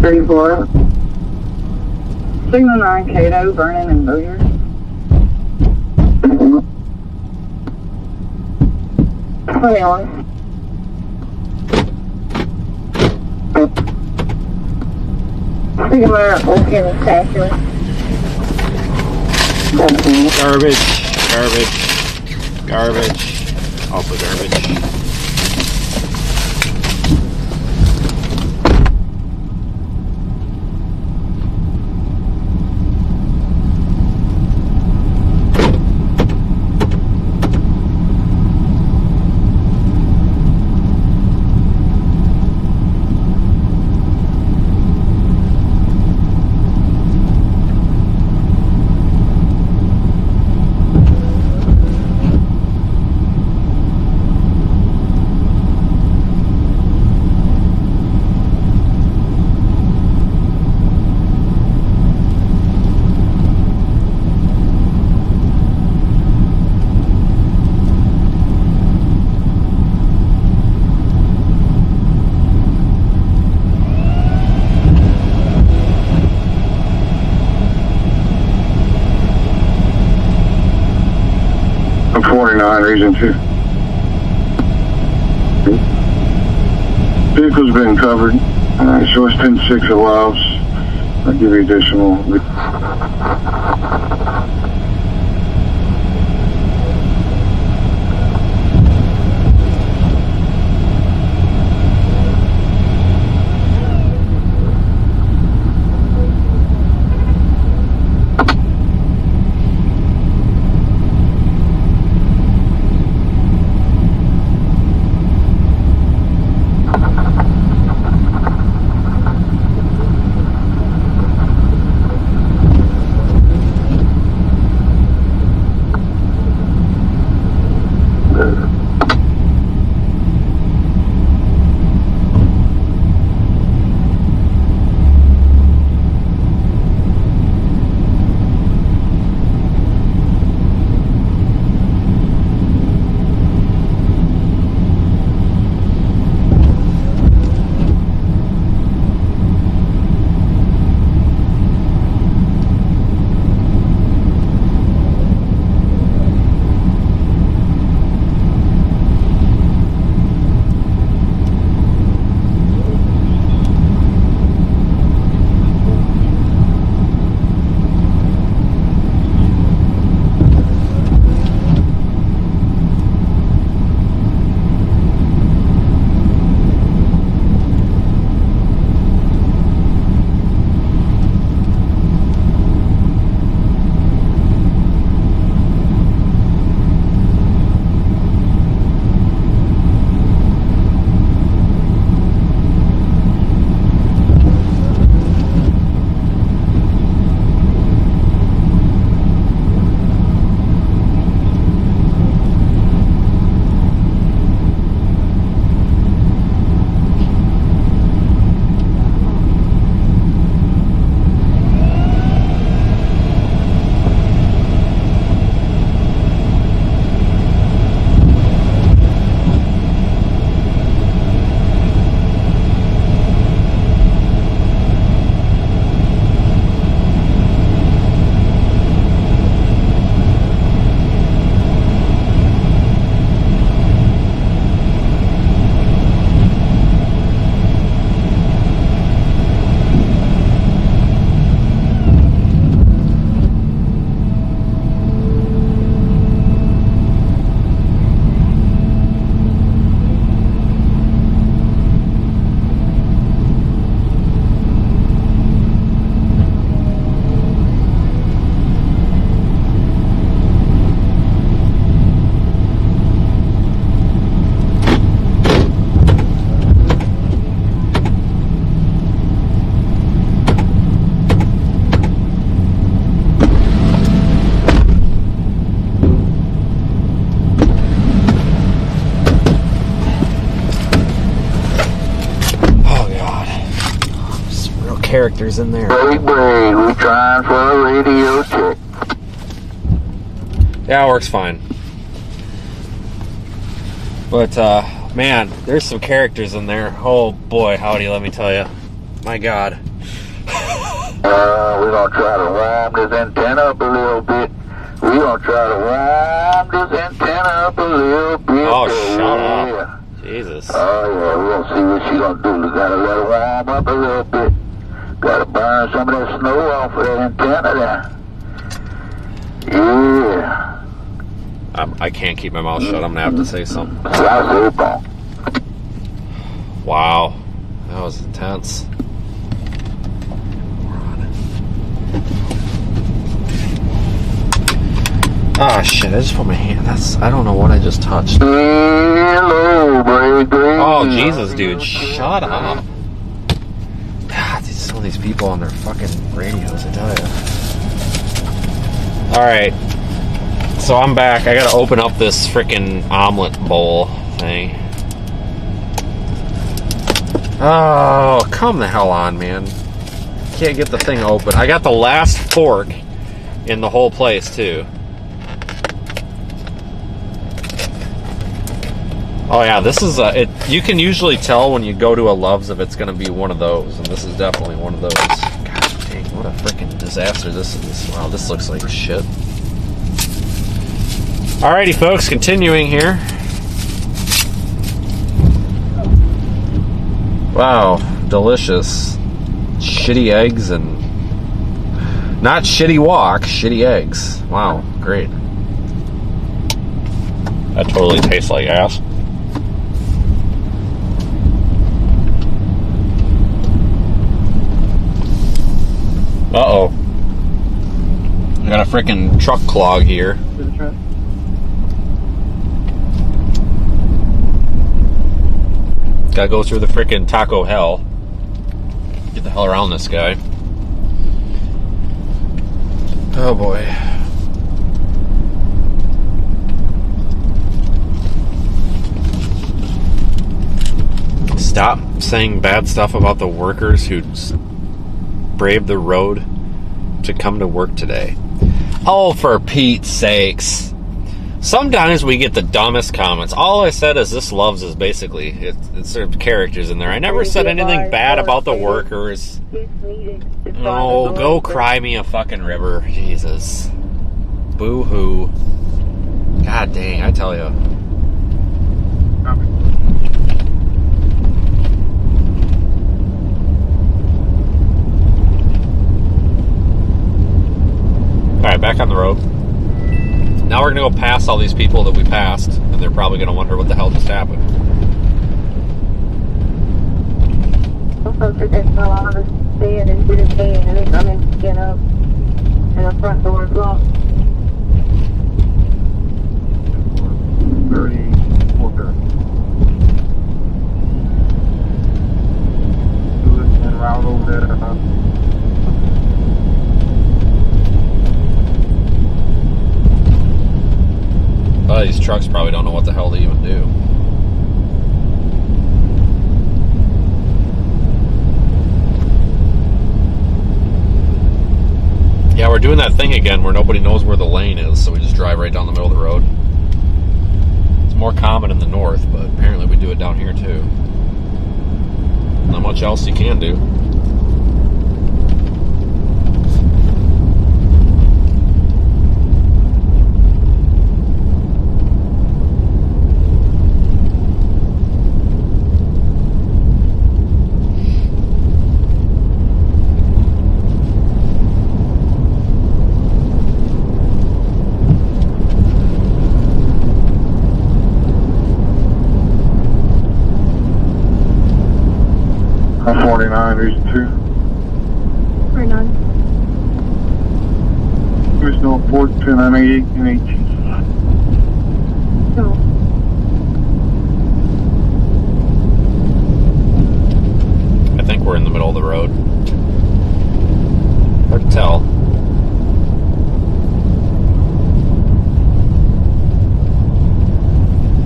[SPEAKER 4] Thirty-four. Signal 9, Cato, Vernon, and Boyer. On. Signal Oakland, Saskatchewan.
[SPEAKER 1] Garbage. Also garbage.
[SPEAKER 2] I'm 49, Region 2. Vehicle's been covered. So it's 10-6 allows. I'll give you additional.
[SPEAKER 1] characters in there.
[SPEAKER 2] Break, we're trying for a radio check.
[SPEAKER 1] Yeah, it works fine. But, man, there's some characters in there. Oh, boy, howdy, let me tell you. My God.
[SPEAKER 2] We're gonna try to rhyme this antenna up a little bit. We're gonna try to rhyme this antenna up a little bit.
[SPEAKER 1] Oh, shut up. Jesus.
[SPEAKER 2] Oh, yeah, we're gonna see what she gonna do. We gotta let her rhyme up a little bit. Gotta burn some of that snow off of that antenna there. Yeah.
[SPEAKER 1] I can't keep my mouth shut. I'm gonna have to say something. Wow. That was intense. Ah, shit, I just put my hand. I don't know what I just touched.
[SPEAKER 2] Hello, baby.
[SPEAKER 1] Oh, Jesus, dude. Shut up. God, some of these people on their fucking radios, I tell you. Alright. So I'm back. I gotta open up this freaking omelet bowl thing. Oh, come the hell on, man. Can't get the thing open. I got the last fork in the whole place, too. Oh yeah, this is you can usually tell when you go to a Love's if it's going to be one of those, and this is definitely one of those. Gosh dang, what a freaking disaster this is. Wow, this looks like shit. Alrighty folks, continuing here. Wow, delicious. Shitty eggs and... Not shitty wok, shitty eggs. Wow, great. That totally tastes like ass. Uh-oh. I got a freaking truck clog here. Gotta go through the freaking taco hell. Get the hell around this guy. Oh boy. Stop saying bad stuff about the workers who braved the road to come to work today. Oh, for Pete's sakes. Sometimes we get the dumbest comments. All I said is this Love's is basically, it's sort of characters in there. I never said anything bad about the workers. Oh, go cry me a fucking river. Jesus. Boo-hoo. God dang, I tell you. Alright, back on the road. Now we're going to go past all these people that we passed, and they're probably going to wonder what the hell just happened.
[SPEAKER 5] Some folks are just fell out of bed and did a bed, and they come in to get up, and the front door is locked.
[SPEAKER 3] 34. And route over there.
[SPEAKER 1] A lot of these trucks probably don't know what the hell they even do. Yeah, we're doing that thing again where nobody knows where the lane is, so we just drive right down the middle of the road. It's more common in the north, but apparently we do it down here too. Not much else you can do.
[SPEAKER 2] I'm 49, there's 2.
[SPEAKER 5] Or none.
[SPEAKER 2] There's no 410, I'm 88 and 18.
[SPEAKER 5] No.
[SPEAKER 1] I think we're in the middle of the road. Hard to tell.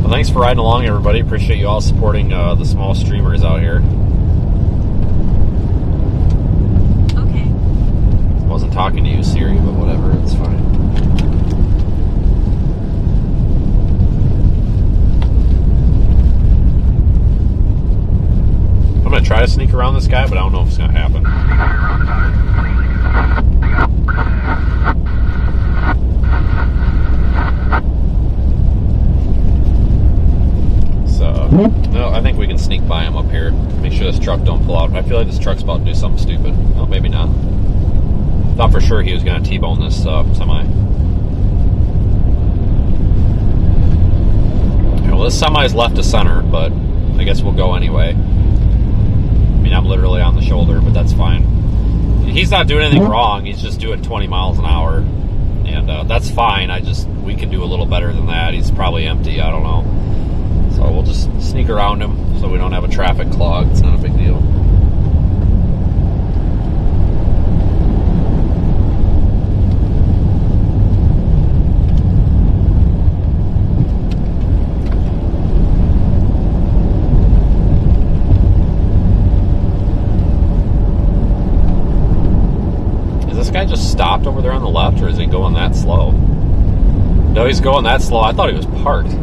[SPEAKER 1] Well, thanks for riding along, everybody. Appreciate you all supporting the small streamers out here. wasn't talking to you, Siri, but whatever, it's fine. I'm gonna try to sneak around this guy, but I don't know if it's gonna happen. So, no, I think we can sneak by him up here. Make sure this truck don't pull out. I feel like this truck's about to do something stupid. Oh, maybe not. Thought for sure he was gonna T-bone this semi. Okay, well, this semi's left to center, but I guess we'll go anyway. I mean, I'm literally on the shoulder, but that's fine. He's not doing anything wrong. He's just doing 20 miles an hour. And that's fine. We can do a little better than that. He's probably empty. I don't know. So we'll just sneak around him so we don't have a traffic clog. It's not a big deal. Guy just stopped over there on the left, or is he going that slow? No, he's going that slow. I thought he was parked.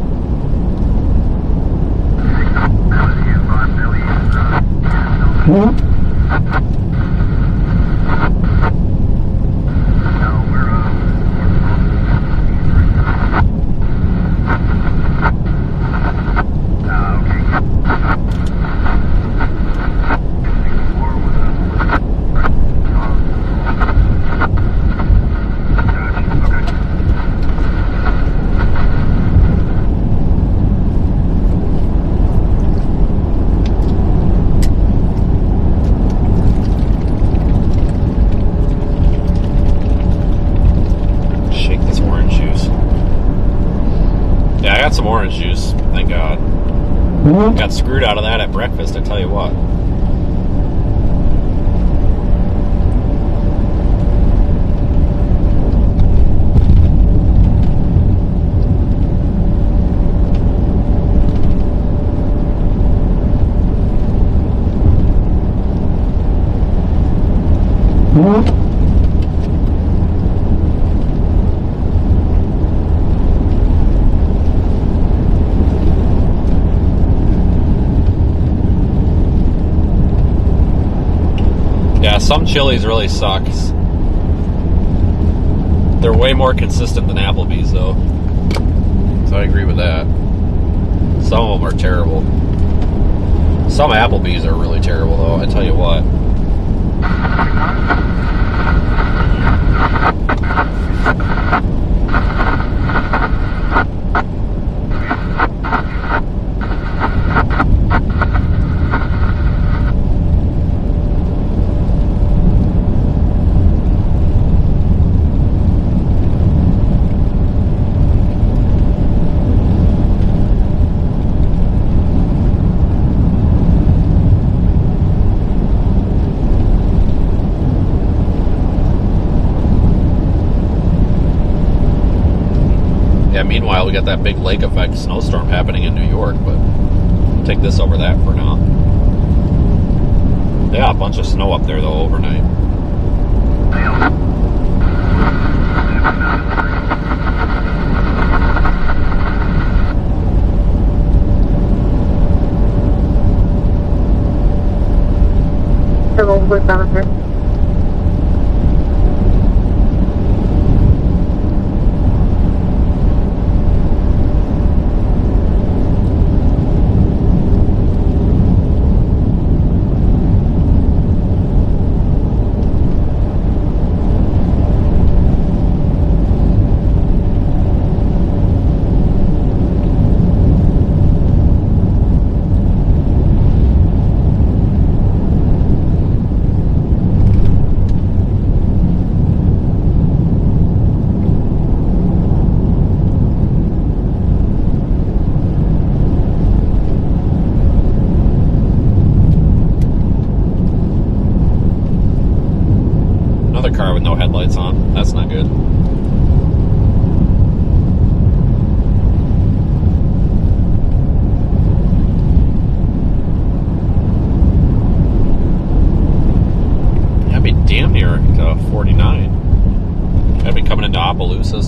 [SPEAKER 1] Some orange juice, thank God. Got screwed out of that at breakfast, I tell you what. Some Chili's really sucks. They're way more consistent than Applebee's, though. So I agree with that. Some of them are terrible. Some Applebee's are really terrible, though. I tell you what. Meanwhile, we got that big lake effect snowstorm happening in New York, but we'll take this over that for now. Yeah, a bunch of snow up there, though, overnight.
[SPEAKER 5] Hello, what's on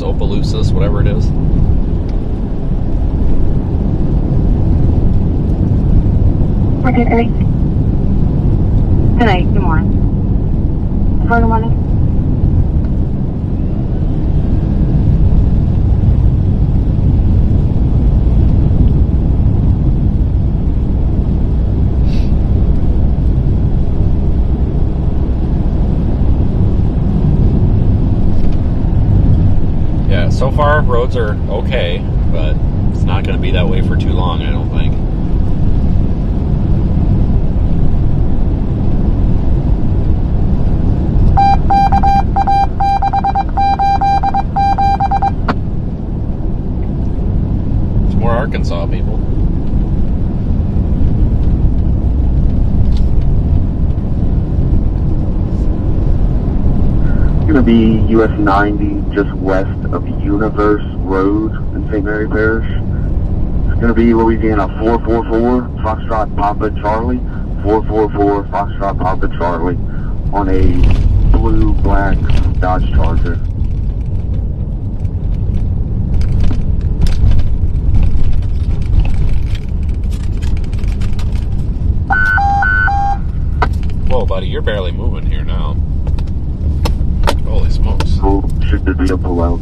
[SPEAKER 1] Opelousas, whatever it is.
[SPEAKER 5] Okay, tonight, good morning. For the morning.
[SPEAKER 1] Yeah, so far roads are okay, but it's not going to be that way for too long, I don't think. It's more Arkansas people.
[SPEAKER 3] Going to be US 90 just west of Universe Road in St. Mary Parish. It's going to be Louisiana 444 Foxtrot Papa Charlie, 444 Foxtrot Papa Charlie on a blue-black Dodge Charger.
[SPEAKER 1] Whoa, buddy, you're barely moving here now. Holy smokes.
[SPEAKER 3] Oh, should be a pullout.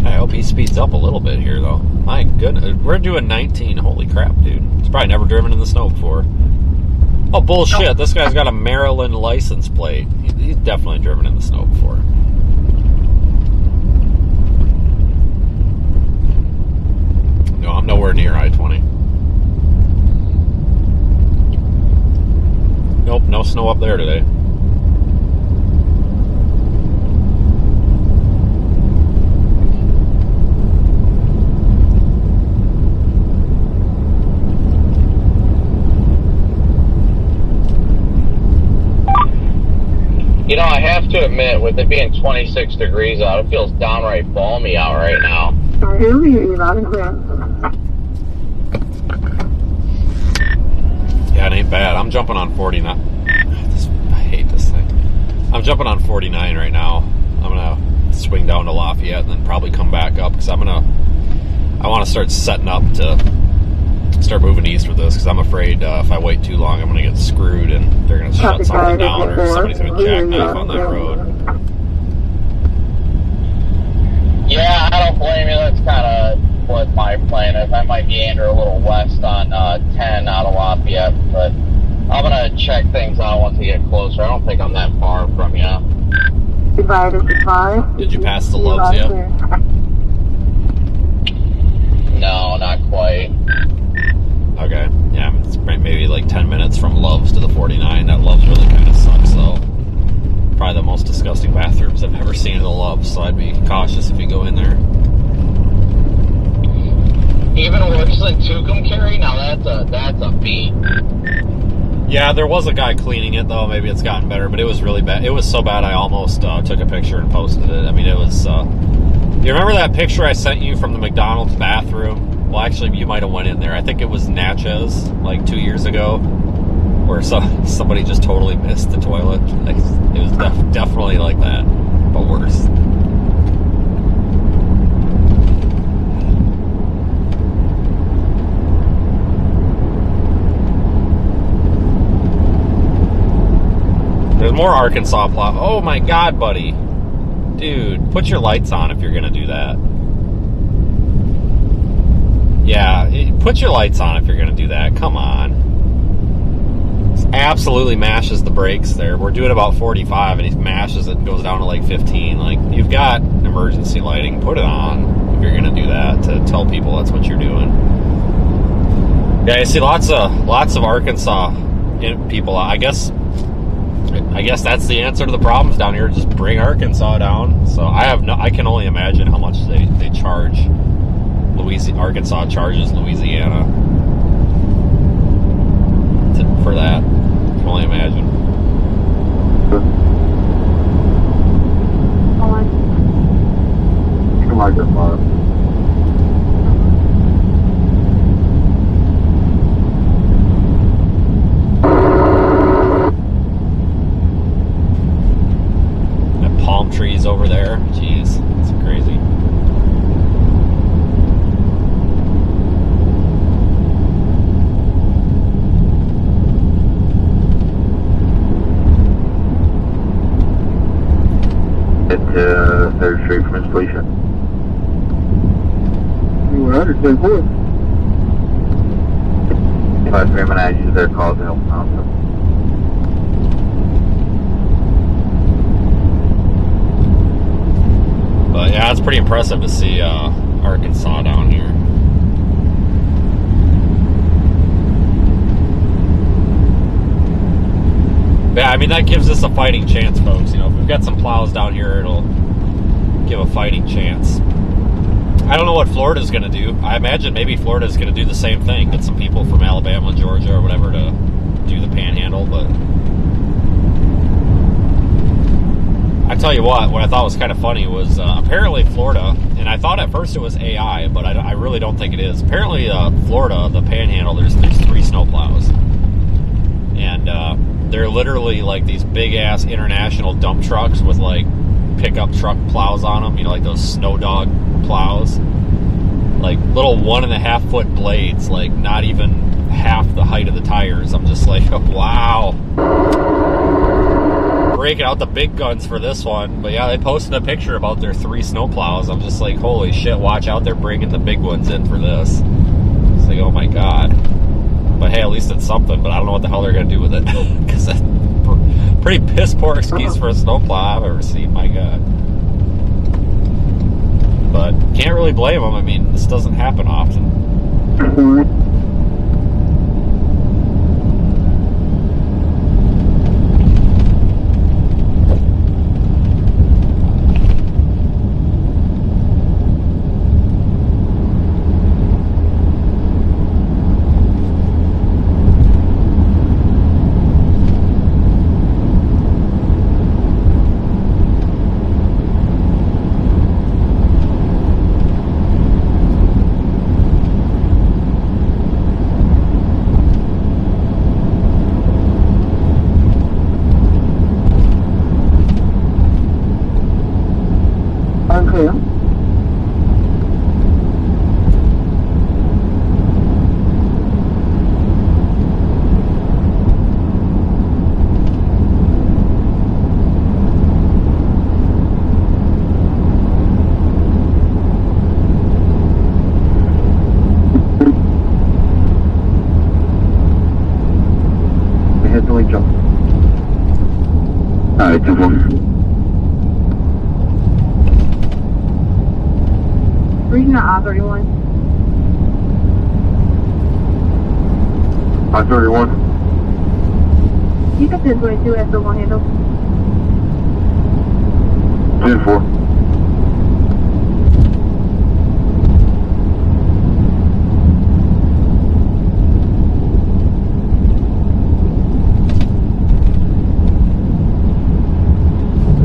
[SPEAKER 1] I hope he speeds up a little bit here, though. My goodness, we're doing 19. Holy crap, dude. He's probably never driven in the snow before. Oh, bullshit. This guy's got a Maryland license plate. He's definitely driven in the snow before. No, I'm nowhere near I-20. Nope, no snow up there today.
[SPEAKER 7] You know, I have to admit, with it being 26 degrees out, it feels downright balmy out right now.
[SPEAKER 1] Yeah, it ain't bad. I'm jumping on 49. I hate this thing. I'm jumping on 49 right now. I'm going to swing down to Lafayette and then probably come back up because I want to start setting up to start moving east with this because I'm afraid if I wait too long, I'm going to get screwed and they're going to shut something down or somebody's going to jackknife on that road.
[SPEAKER 7] Yeah, I don't blame you. That's kind of what my plan is. I might meander a little west on 10 out of Lafayette, but I'm going to check things out once we get closer. I don't think I'm that far from you.
[SPEAKER 1] Did you pass the Loves yet?
[SPEAKER 7] No, not quite.
[SPEAKER 1] Okay, yeah, it's maybe like 10 minutes from Loves to the 49. That Loves really kind of sucks, though. Probably the most disgusting bathrooms I've ever seen in the Loves, so I'd be cautious if you go in there.
[SPEAKER 7] Even worse than Tucumcari? Now that's a beat.
[SPEAKER 1] Yeah, there was a guy cleaning it, though. Maybe it's gotten better, but it was really bad. It was so bad I almost took a picture and posted it. I mean, it was... you remember that picture I sent you from the McDonald's bathroom? Well, actually, you might have went in there. I think it was Natchez, like 2 years ago, where somebody just totally missed the toilet. Like, it was definitely like that, but worse. There's more Arkansas plot. Oh my God, buddy. Dude, put your lights on if you're going to do that. Yeah, put your lights on if you're going to do that. Come on. It absolutely mashes the brakes there. We're doing about 45 and he mashes it and goes down to like 15. Like, you've got emergency lighting. Put it on if you're going to do that, to tell people that's what you're doing. Yeah, you see lots of Arkansas people. I guess that's the answer to the problems down here. Just bring Arkansas down. So I can only imagine how much they charge. Arkansas charges Louisiana for that. I can only imagine.
[SPEAKER 3] Come on, good mom.
[SPEAKER 1] degrees over there. Jeez, it's crazy.
[SPEAKER 2] At 3rd Street from installation.
[SPEAKER 3] You were 124.
[SPEAKER 2] 5-3, I'm going to add you to their call to help out.
[SPEAKER 1] But yeah, it's pretty impressive to see Arkansas down here. Yeah, I mean, that gives us a fighting chance, folks. You know, if we've got some plows down here, it'll give a fighting chance. I don't know what Florida's going to do. I imagine maybe Florida's going to do the same thing. Get some people from Alabama, Georgia, or whatever to do the panhandle. But I tell you what I thought was kind of funny was apparently Florida, and I thought at first it was AI, but I really don't think it is. Apparently Florida, the panhandle, there's 3 snowplows. And they're literally like these big-ass international dump trucks with like pickup truck plows on them, you know, like those snow dog plows, like little 1.5-foot blades, like not even half the height of the tires. I'm just like, wow, breaking out the big guns for this one. But yeah, they posted a picture about their 3 snow plows. I'm just like, holy shit, watch out, they're bringing the big ones in for this. It's like, oh my god. But hey, at least it's something, but I don't know what the hell they're going to do with it. Because that's pretty piss poor excuse for a snowplow I've ever seen, my god. But can't really blame them. I mean, this doesn't happen often.
[SPEAKER 3] Unclear. My head's only jumping.
[SPEAKER 2] Alright, 2-4.
[SPEAKER 5] Region I-31.
[SPEAKER 2] I-31.
[SPEAKER 5] You got 1022 as the one handle.
[SPEAKER 2] 10-4.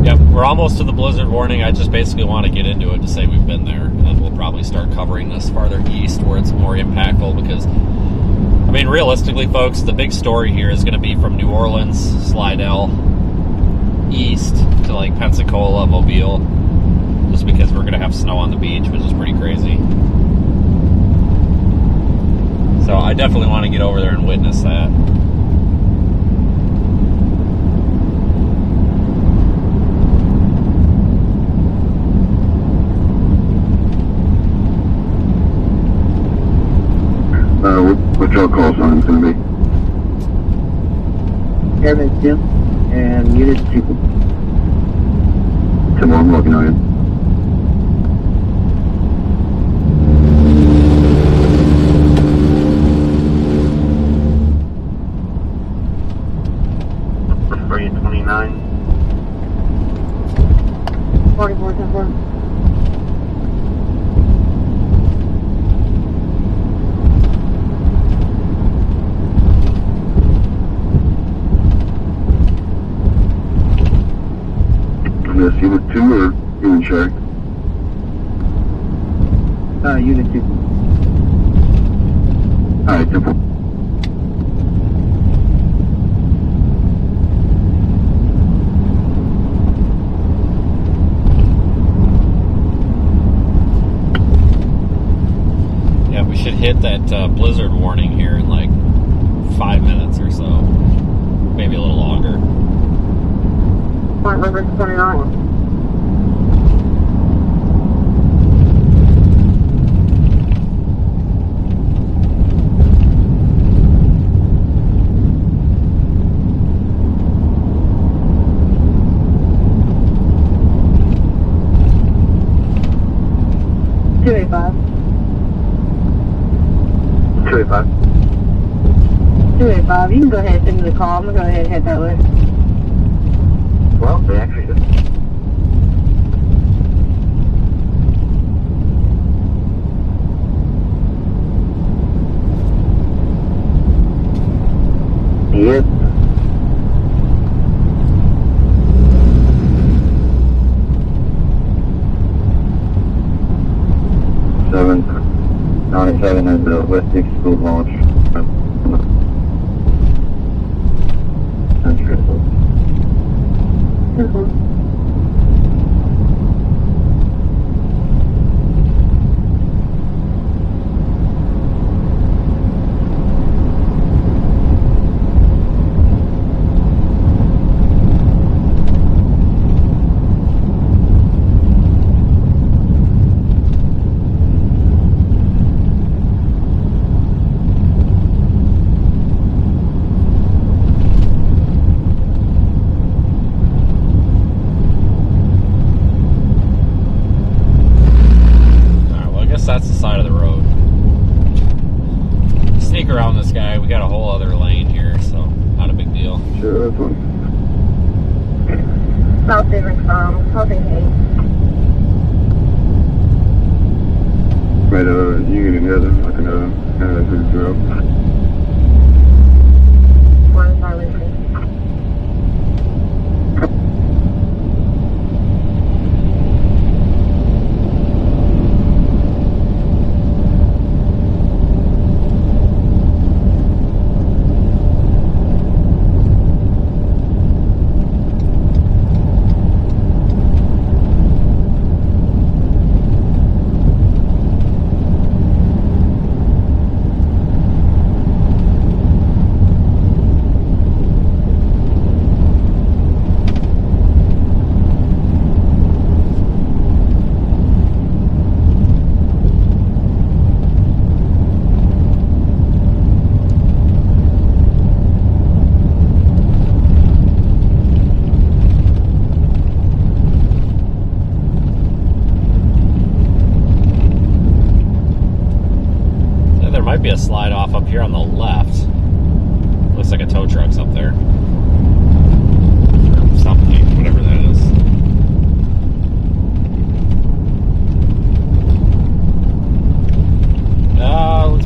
[SPEAKER 1] Yep, we're almost to the blizzard warning. I just basically want to get into it to say we've been there, and then we'll probably start covering this farther east where it's more impactful because, I mean, realistically, folks, the big story here is going to be from New Orleans, Slidell, east to like Pensacola, Mobile, just because we're going to have snow on the beach, which is pretty crazy. So I definitely want to get over there and witness that.
[SPEAKER 2] What your call sign's going to be?
[SPEAKER 3] Airman Tim and Unit 2.
[SPEAKER 2] Tim, I'm looking at you. Spray 29.
[SPEAKER 5] 44, 10-4.
[SPEAKER 2] This Unit 2 or Unit Shark?
[SPEAKER 3] Unit 2.
[SPEAKER 2] Alright, simple.
[SPEAKER 1] hit that blizzard warning here in like 5 minutes or so, maybe a little longer.
[SPEAKER 4] Point number 29.
[SPEAKER 5] $285.
[SPEAKER 3] 285.
[SPEAKER 5] 285. You can go ahead and send me the call. I'm going to go ahead and head that way.
[SPEAKER 3] Well, they actually did. Yep. Seven 97 at the West Sixth School launch.
[SPEAKER 1] That's the side of the road. Sneak around this guy. We got a whole other lane here, so not a big deal.
[SPEAKER 3] Sure, that's one.
[SPEAKER 5] South Different from Southern Gate.
[SPEAKER 3] Right, Union and Heather, I can, have that to the drill.
[SPEAKER 5] One is our listening.
[SPEAKER 1] Might be a slide off up here on the left. Looks like a tow truck's up there. Or something, whatever that is.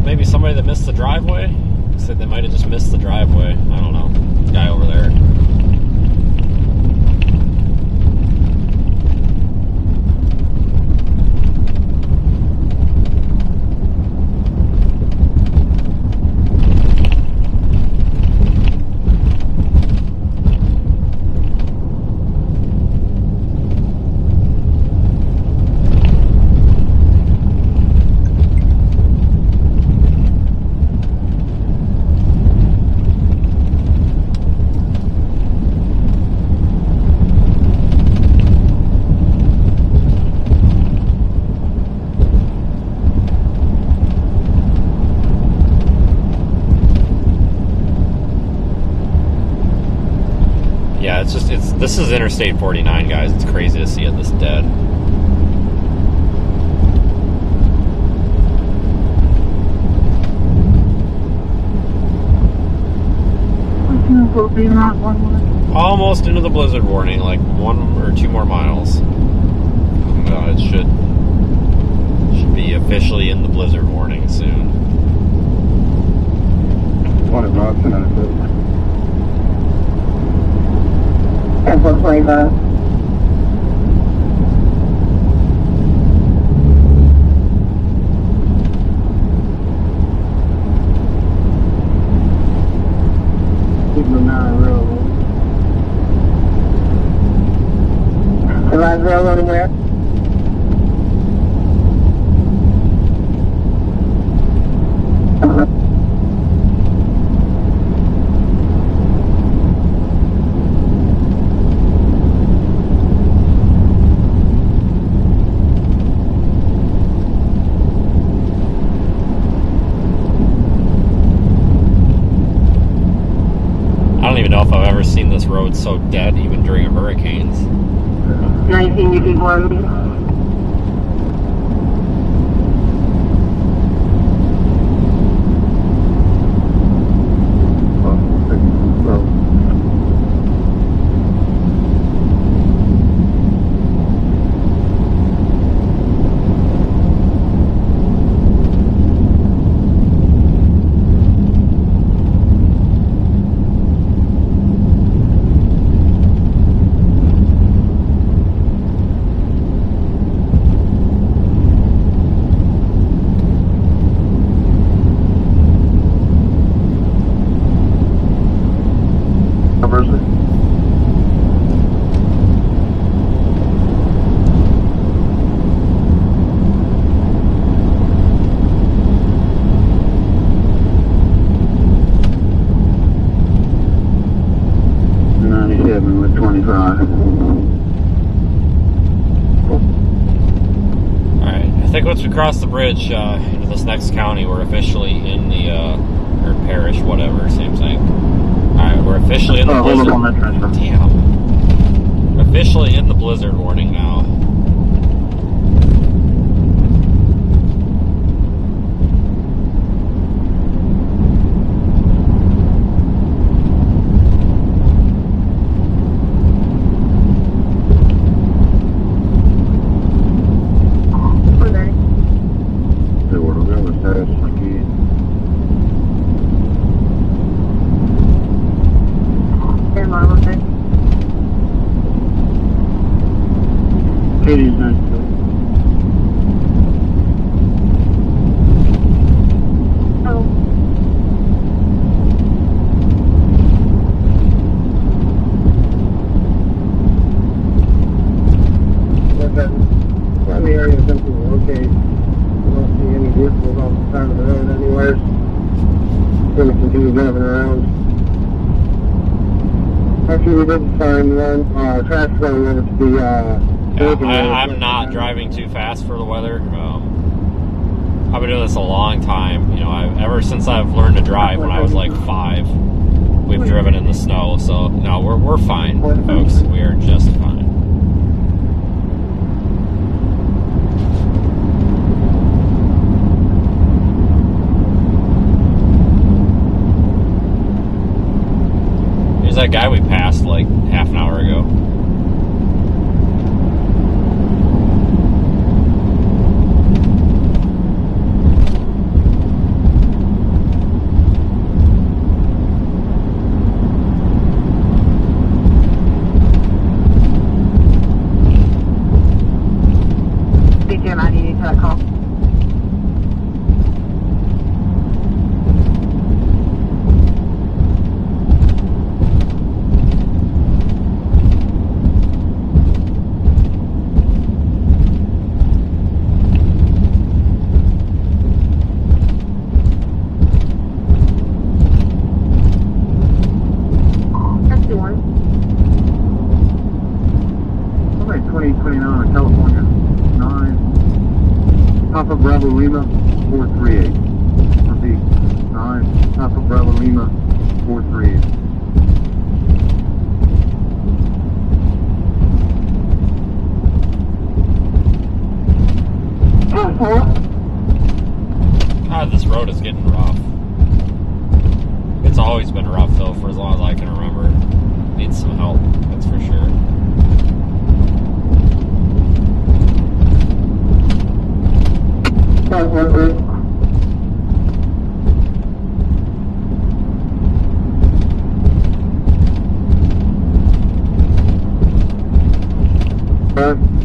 [SPEAKER 1] Maybe somebody that missed the driveway? Said they might have just missed the driveway. I don't know. This guy over there. Yeah, this is Interstate 49, guys. It's crazy to see it this dead. Almost into the blizzard warning, like 1 or 2 more miles. It should be officially in the blizzard warning soon.
[SPEAKER 3] One at Robson, I said.
[SPEAKER 5] That's 125. The line railroading where?
[SPEAKER 1] road's so dead even during hurricanes.
[SPEAKER 5] 19, you can go on me.
[SPEAKER 1] Once we cross the bridge into this next county, we're officially in the, or parish, whatever, same thing. Alright, we're officially in the blizzard. Damn. Officially in the blizzard warning now. I'm not driving too fast for the weather. I've been doing this a long time. You know, ever since I've learned to drive when I was like 5, we've driven in the snow. So no, we're fine, folks. We are just fine. There's that guy we passed like half an hour ago. God, this road is getting rough. It's always been rough, though, for as long as I can remember. Needs some help, that's for sure.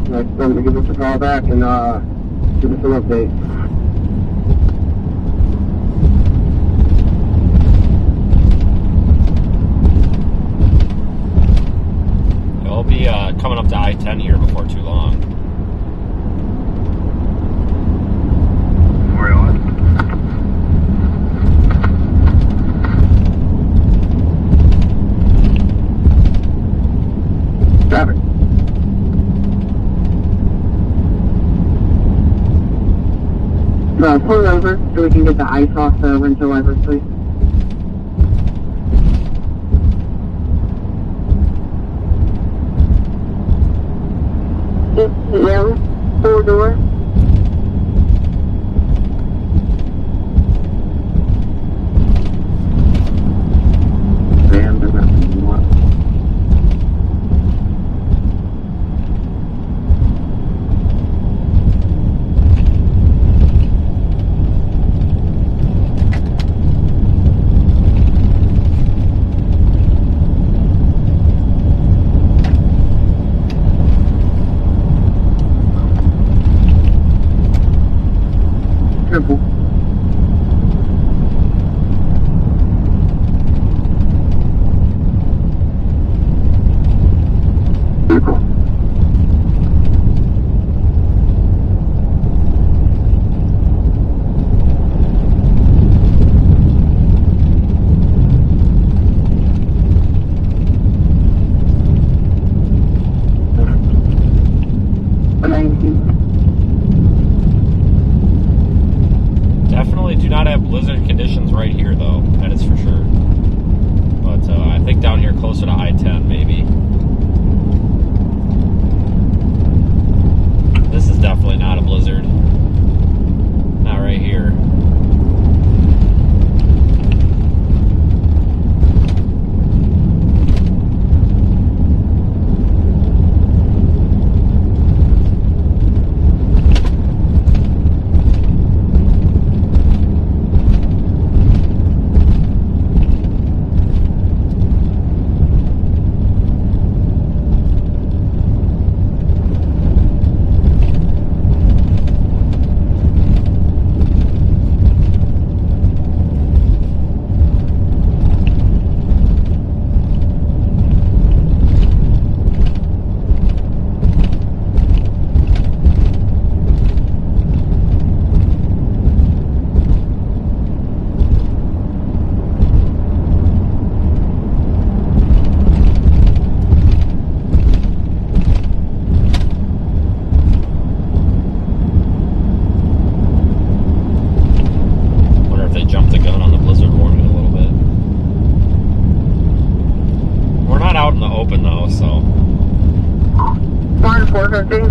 [SPEAKER 3] Next time to give us a call back and give us an update.
[SPEAKER 1] It'll be coming up to I-10 here before too long.
[SPEAKER 3] Where are you? Traffic. Pull over so we can get the ice off the windshield wipers, please.
[SPEAKER 5] door.
[SPEAKER 3] Van, do nothing more. Careful.
[SPEAKER 2] Vehicle.
[SPEAKER 5] Thank you.
[SPEAKER 1] Definitely do not have blizzard conditions right here, though. That is for sure. But I think down here closer to I-10, maybe. This is definitely not a blizzard. Not right here. Open though, so
[SPEAKER 5] 450.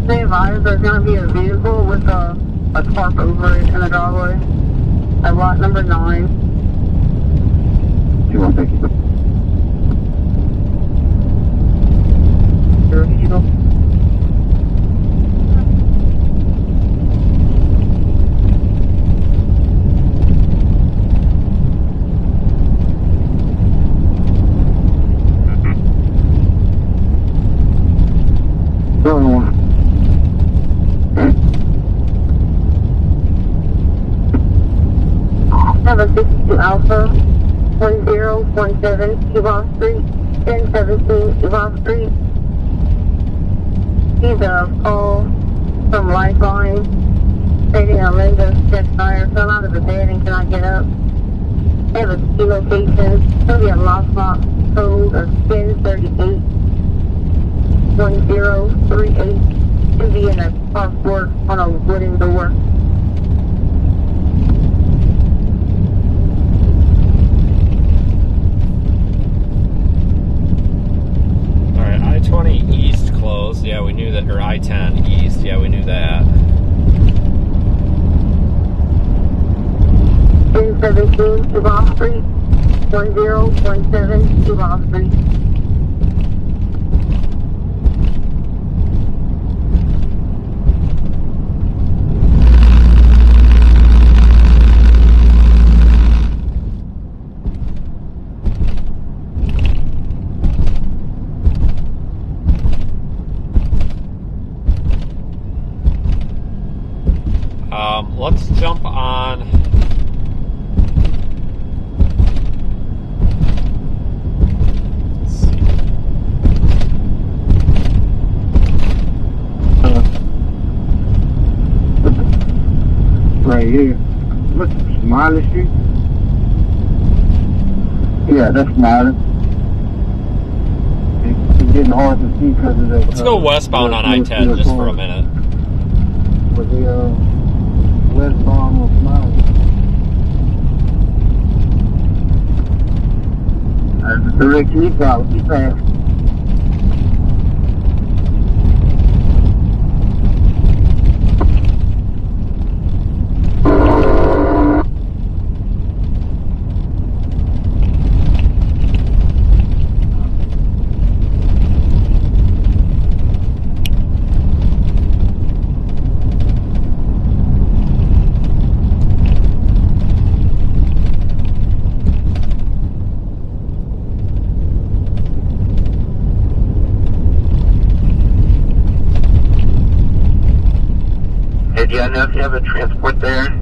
[SPEAKER 5] They advise there's going to be a vehicle with a tarp over it in the driveway at lot number 9.
[SPEAKER 3] 2-1, thank you.
[SPEAKER 5] Have a 62 Alpha 1017 Yvonne Street, 1017 Yvonne Street. He's a call from Lifeline stating a Linda set fire, fell out of the bed and cannot get up. They have a key location. There'll be a lockbox code of 1038 1038. Should be in a carport on a wooden door.
[SPEAKER 1] alright, I-20 East closed. Yeah, we knew that. Or I-10 East. Yeah, we knew that.
[SPEAKER 5] 1017 Duval Street, 1017 Duval Street.
[SPEAKER 1] Let's jump on. Let's see.
[SPEAKER 3] Right here. What's Smiley Street? Yeah, that's Smiley. It's getting hard to see because of that.
[SPEAKER 1] Let's go westbound on I-10 just for a minute.
[SPEAKER 3] With the westbound on Smiley. I
[SPEAKER 6] Rick, keep fast.
[SPEAKER 3] Hey, do you know if you have a transport there?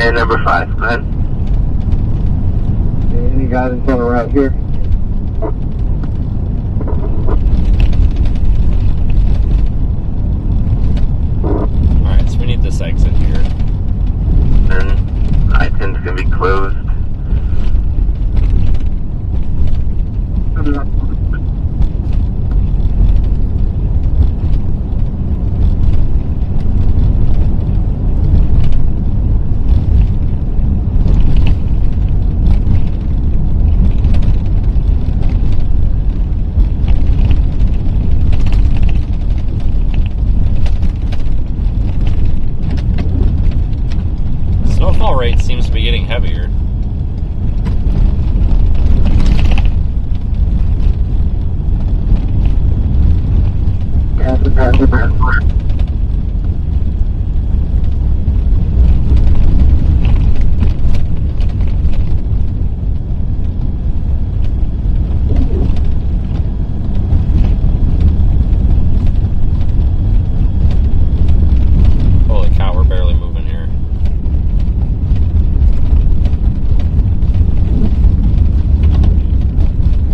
[SPEAKER 3] And number 5, go ahead.
[SPEAKER 6] Any guys in front of right here?
[SPEAKER 1] Alright, so we need this exit here.
[SPEAKER 3] And I-10's gonna be closed.
[SPEAKER 1] Snowfall rate seems to be getting heavier. Holy cow, we're barely moving here.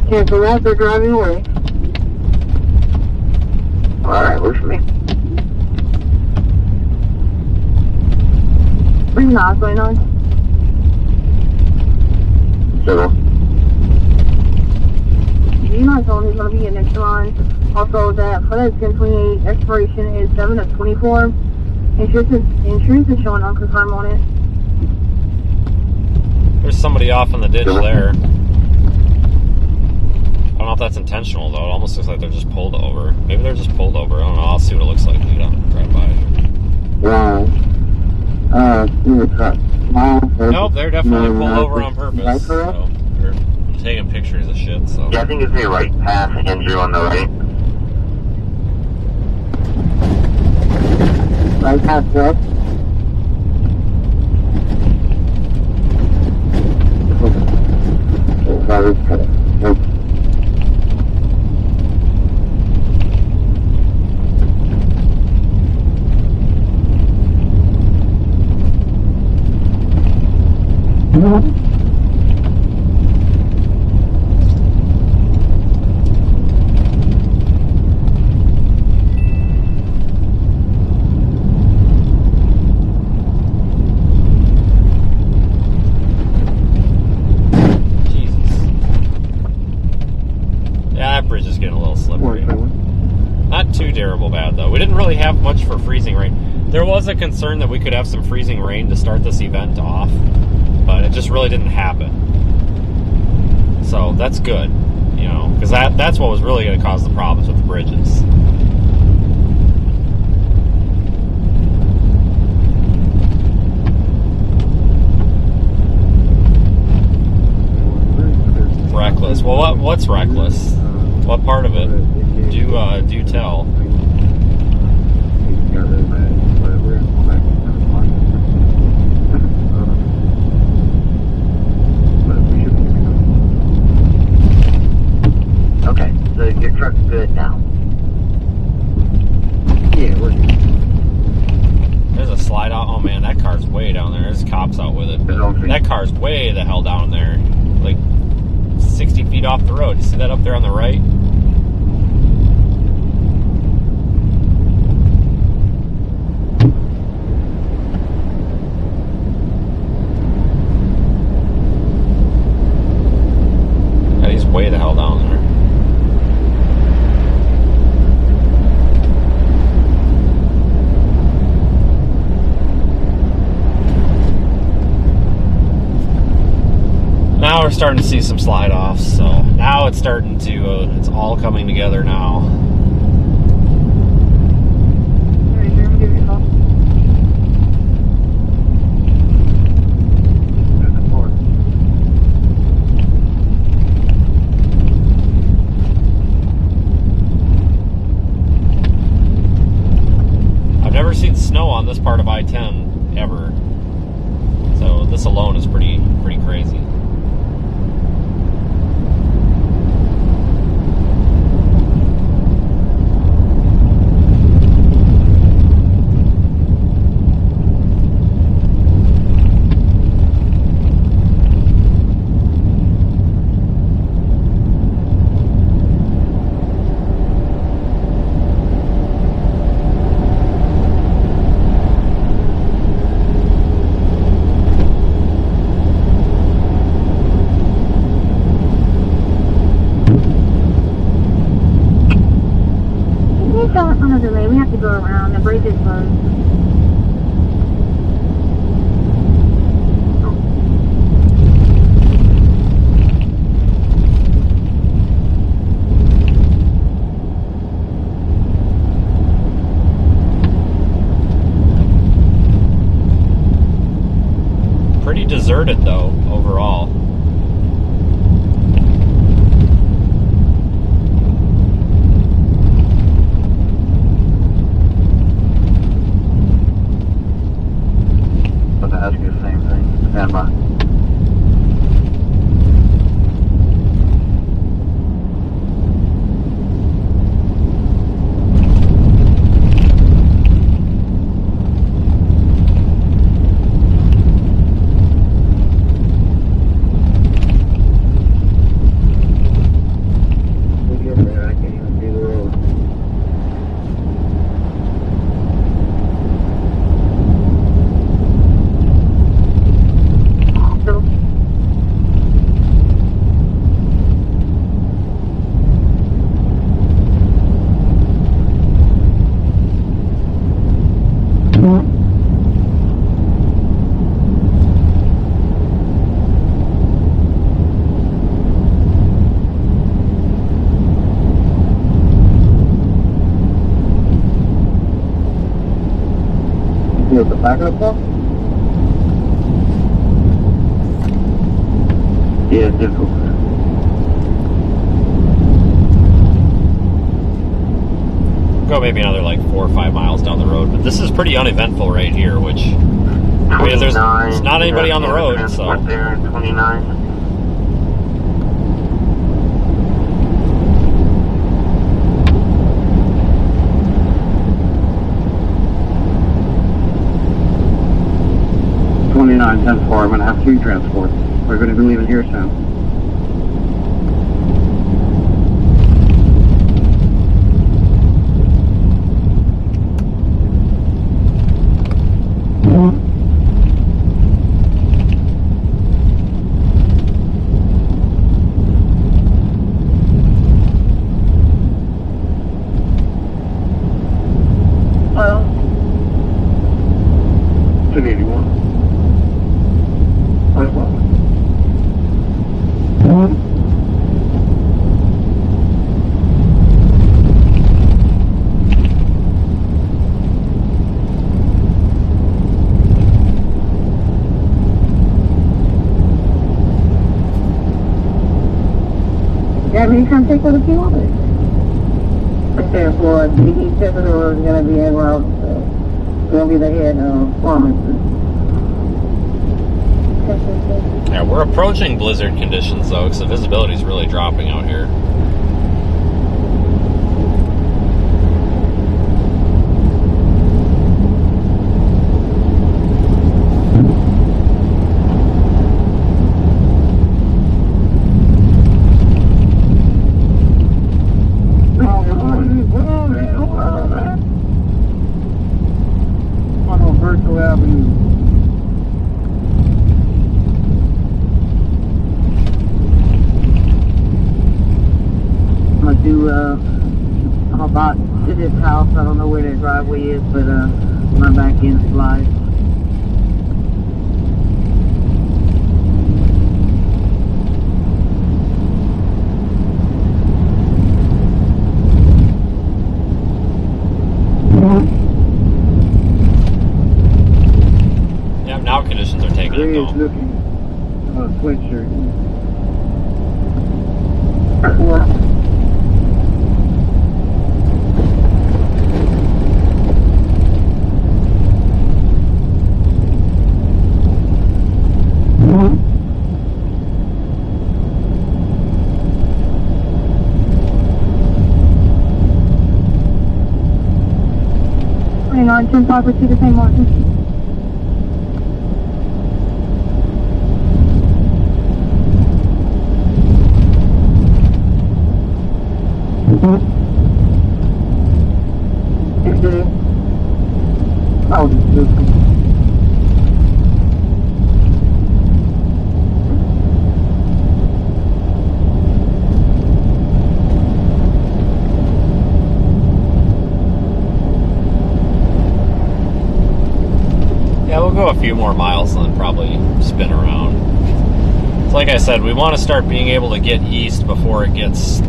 [SPEAKER 4] Cancel that, they're driving away.
[SPEAKER 3] Alright, works for me.
[SPEAKER 5] What's not going on?
[SPEAKER 3] So,
[SPEAKER 5] Not told he's going to be in Exelon. Also, that FedEx 1028 expiration is 7 of 24. Insurance is showing unconfirmed on it.
[SPEAKER 1] There's somebody off in the ditch there. I don't know if that's intentional though. It almost looks like they're just pulled over. Maybe they're just pulled over. I don't know. I'll see what it looks like when we get on and drive by. Nope, they're definitely pulled over on purpose. So they're taking pictures of shit. So
[SPEAKER 3] yeah, I think it's the right path, Andrew, on the right.
[SPEAKER 6] Right pass, right?
[SPEAKER 1] we didn't really have much for freezing rain. There was a concern that we could have some freezing rain to start this event off, but it just really didn't happen. So that's good, you know, because that's what was really going to cause the problems with the bridges. Reckless. Well, what's reckless? What part of it? Do tell.
[SPEAKER 6] Okay, so your truck's good now. Yeah, we're good.
[SPEAKER 1] There's a slide out. Oh man, that car's way down there. There's cops out with it. That car's way the hell down there. Like 60 feet off the road. You see that up there on the right? we're starting to see some slide offs, so now it's starting to, it's all coming together now. I've never seen snow on this part of I-10 ever, so this alone is pretty crazy.
[SPEAKER 5] On a delay, we have to go around. The bridge is closed.
[SPEAKER 1] Pretty deserted though, overall.
[SPEAKER 3] Ask you the same thing. Stand by. We get there, I can't even see the road. You at the back of the bus? Yeah, it's difficult.
[SPEAKER 1] Go maybe another like 4 or 5 miles down the road, but this is pretty uneventful right here, which I mean, there's not anybody on the road, so.
[SPEAKER 3] There, 29. I'm going to have 2 transports. We're going to be leaving here soon.
[SPEAKER 4] Well,
[SPEAKER 3] 281.
[SPEAKER 4] yeah, we can take with a few others. Therefore, he said that it was going to be a route, going to be the head of pharmacy.
[SPEAKER 1] Yeah, we're approaching blizzard conditions though, because the visibility is really dropping out here.
[SPEAKER 3] On Virtual Avenue.
[SPEAKER 4] I'm about to this house. I don't know where their driveway is, but my back end slides.
[SPEAKER 3] nice looking sweatshirt.
[SPEAKER 4] Yeah. Hang on, 10-5 proceed to St. Martin. Oh, this is
[SPEAKER 1] Yeah, we'll go a few more miles and then probably spin around. So like I said, we want to start being able to get east before it gets,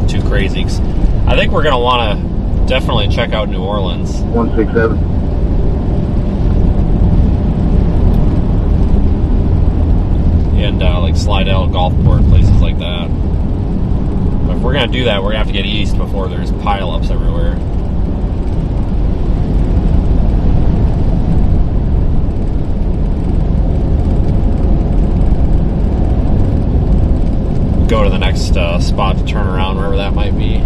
[SPEAKER 1] too crazy. 'Cause I think we're going to want to definitely check out New Orleans.
[SPEAKER 3] 167.
[SPEAKER 1] And like Slidell, Gulfport, places like that. But if we're going to do that, we're going to have to get east before there's pileups everywhere. Go to the next spot to turn around, wherever that might be.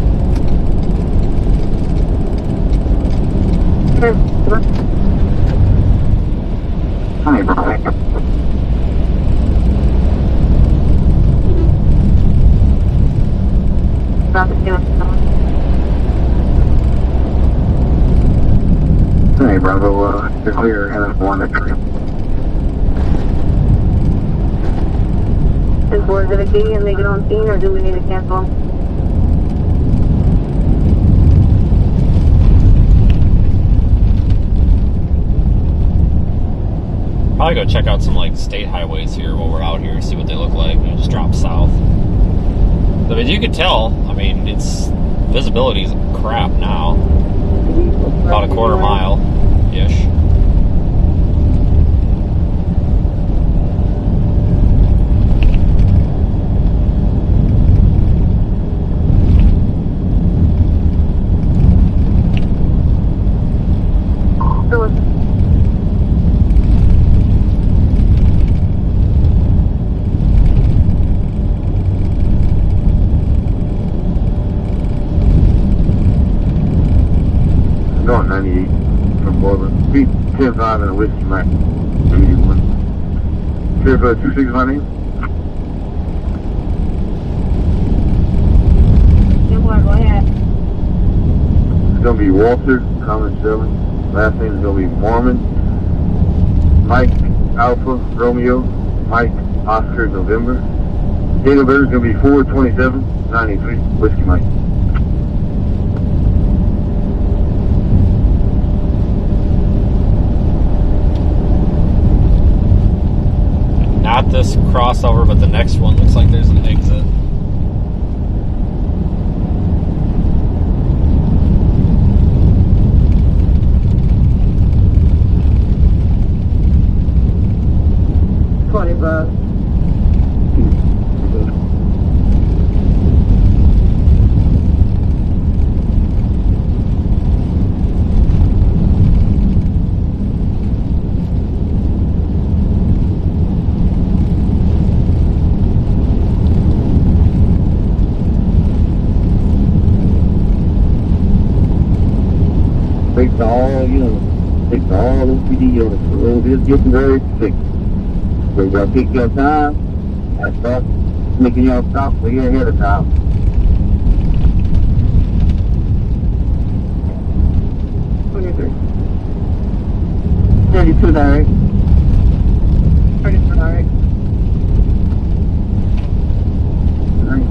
[SPEAKER 3] Hey, Bravo, you're clear, NF1 to trip.
[SPEAKER 5] Is board it a key and make it on scene, or do we need to cancel?
[SPEAKER 1] Probably go check out some like state highways here while we're out here, see what they look like. Just drop south. But as you can tell, it's visibility's crap now. About a quarter mile ish.
[SPEAKER 3] Going 98 from Portland. Beat 10-5 and a whiskey Mac. 81. Clear for 26 my name.
[SPEAKER 5] Go ahead.
[SPEAKER 3] It's going to be Walter, Common 7. Last name is going to be Mormon. Mike, Alpha, Romeo. Mike, Oscar, November. Date of birth is going to be 4/27/93. Whiskey Mike.
[SPEAKER 1] Not this crossover, but the next one looks like there's an exit.
[SPEAKER 4] $20.
[SPEAKER 3] Takes all, takes all OPD units. So it is getting very sick. So you gotta take your time and start making your stop way ahead of time.
[SPEAKER 4] $32 direct. $32 direct.
[SPEAKER 3] 19.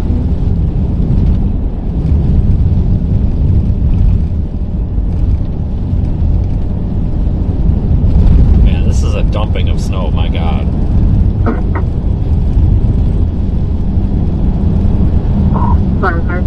[SPEAKER 1] Man, this is a dumping of snow, my God.
[SPEAKER 4] $20.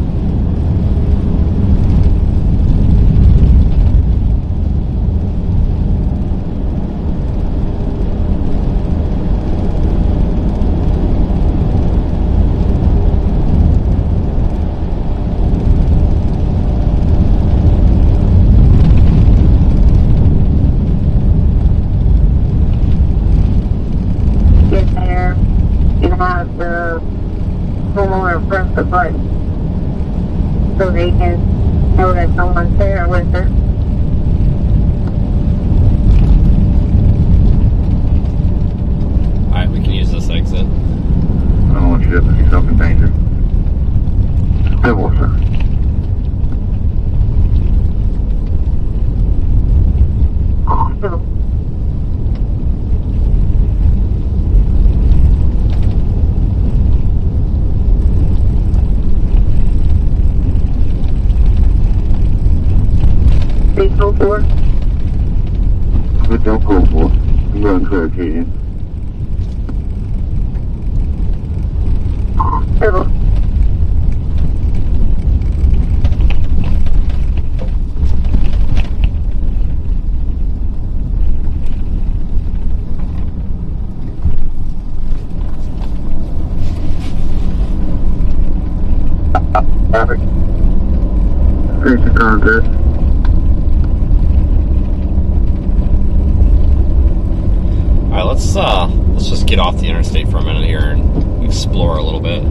[SPEAKER 5] pull over and press the button so they can know that someone's there with her.
[SPEAKER 1] Alright, we can use this exit.
[SPEAKER 3] I don't want you to put yourself in danger.
[SPEAKER 2] Civil, sir.
[SPEAKER 5] So, they go for it.
[SPEAKER 2] Good, don't go for it. I'm going to encourage you.
[SPEAKER 5] So,
[SPEAKER 2] Traffic. Station contest.
[SPEAKER 1] Alright, let's just get off the interstate for a minute here and explore a little bit.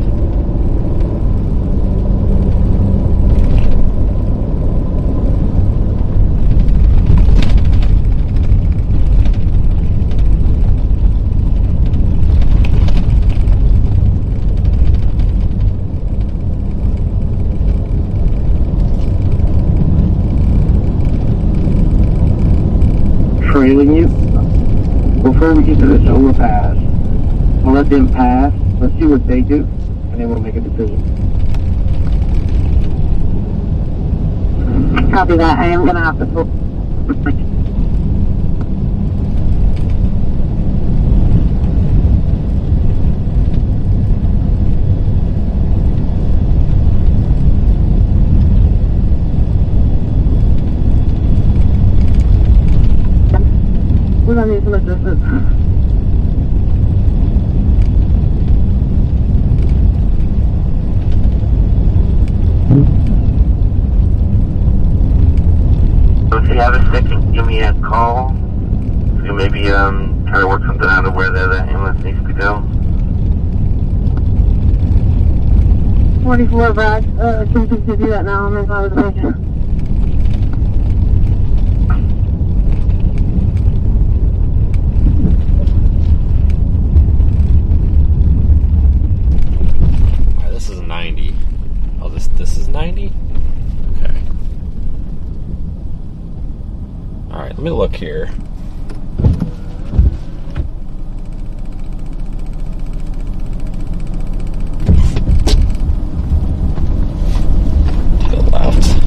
[SPEAKER 3] Trailing you. Before we get to this overpass, we'll let them pass. Let's see what they do, and then we'll make a decision.
[SPEAKER 5] copy that. I am going to have to pull. We're going to need some assistance.
[SPEAKER 6] If you have a second, give me a call. So maybe try to work something out of where the ambulance needs to go.
[SPEAKER 5] 44 Brad, can you do that now? I'm in conversation.
[SPEAKER 1] Alright, this is 90. Oh, this is 90? Okay. Alright, let me look here. To the left.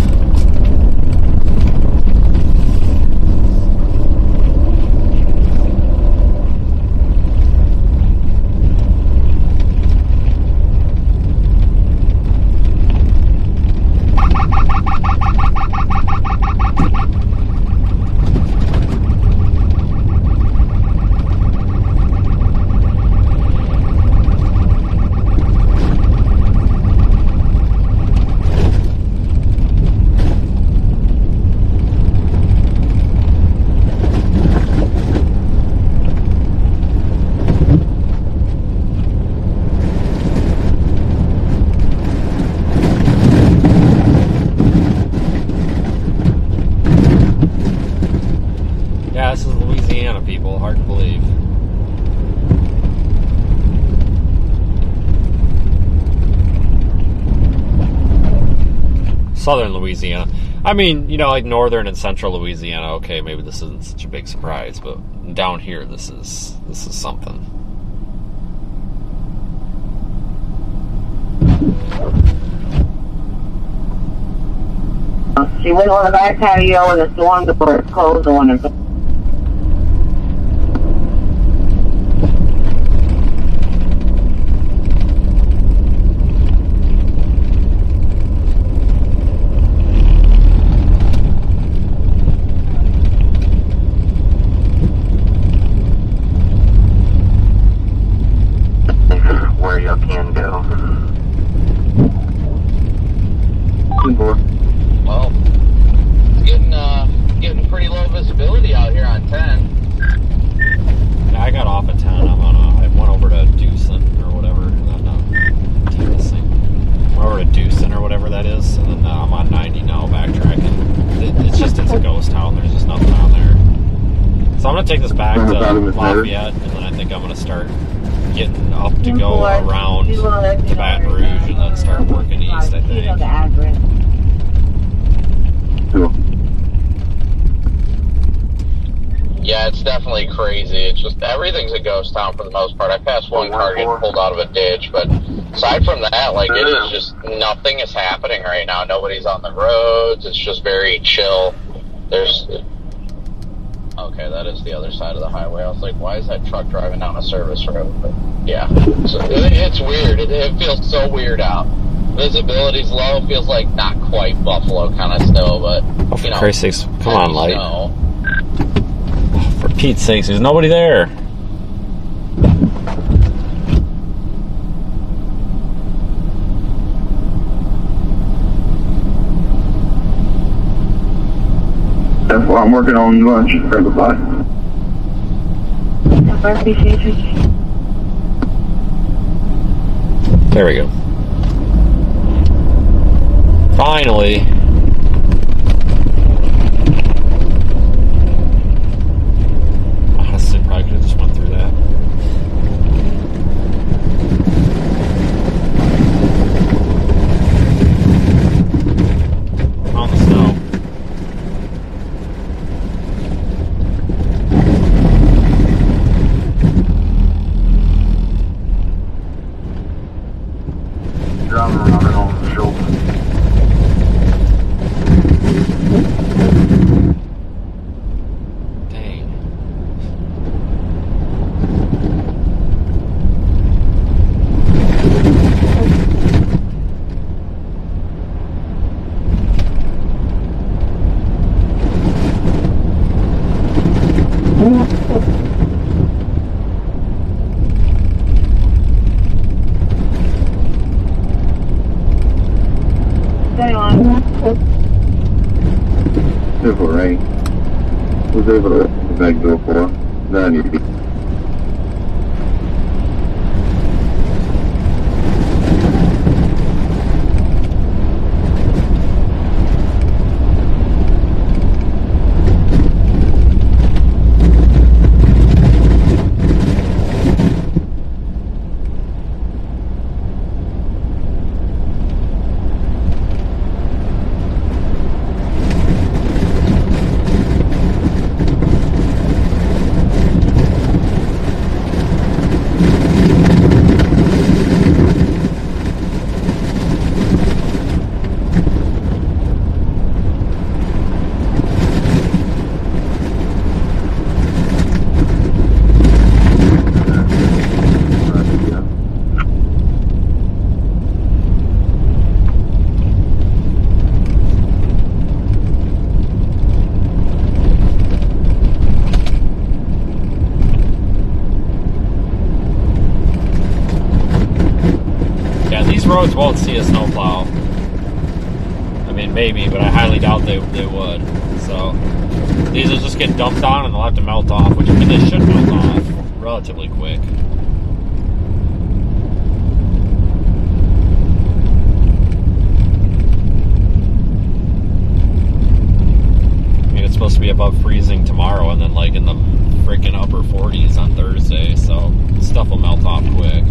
[SPEAKER 1] Yeah, this is Louisiana, people. Hard to believe. Southern Louisiana. I mean, you know, like northern and central Louisiana. Okay, maybe this isn't such a big surprise, but down here, this is something.
[SPEAKER 4] She went on the back patio and the storm door closed on her.
[SPEAKER 6] Where y'all can go.
[SPEAKER 3] Two more.
[SPEAKER 7] Well, it's getting pretty low visibility out
[SPEAKER 1] Lafayette, and then I think I'm going to start getting up to go around to Baton Rouge and then start working east, I think.
[SPEAKER 4] The address.
[SPEAKER 3] Cool.
[SPEAKER 7] Yeah, it's definitely crazy. It's just everything's a ghost town for the most part. I passed one car getting pulled out of a ditch, but aside from that, like, it is just nothing is happening right now. Nobody's on the roads. It's just very chill. Okay, that is the other side of the highway. I was like, why is that truck driving down a service road? But yeah, so it's weird. It feels so weird out. Visibility's low. Feels like not quite Buffalo kind of snow, but
[SPEAKER 1] Oh, for Christ's sakes, come on, light.
[SPEAKER 7] Snow.
[SPEAKER 1] For Pete's sakes, there's nobody there.
[SPEAKER 3] That's why I'm working on lunch for everybody.
[SPEAKER 1] There we go. Finally. Honestly, probably could have just went through that. On the snow.
[SPEAKER 3] Driving around it on the shoulder.
[SPEAKER 1] Dang.
[SPEAKER 4] Stay on.
[SPEAKER 3] Civil rain. Was able to back door for. Then I need to be.
[SPEAKER 1] Roads won't see a snowplow. I mean, maybe, but I highly doubt they would. So these will just get dumped on and they'll have to melt off, which I mean they should melt off relatively quick. I mean, it's supposed to be above freezing tomorrow and then like in the freaking upper 40s on Thursday, so stuff will melt off quick.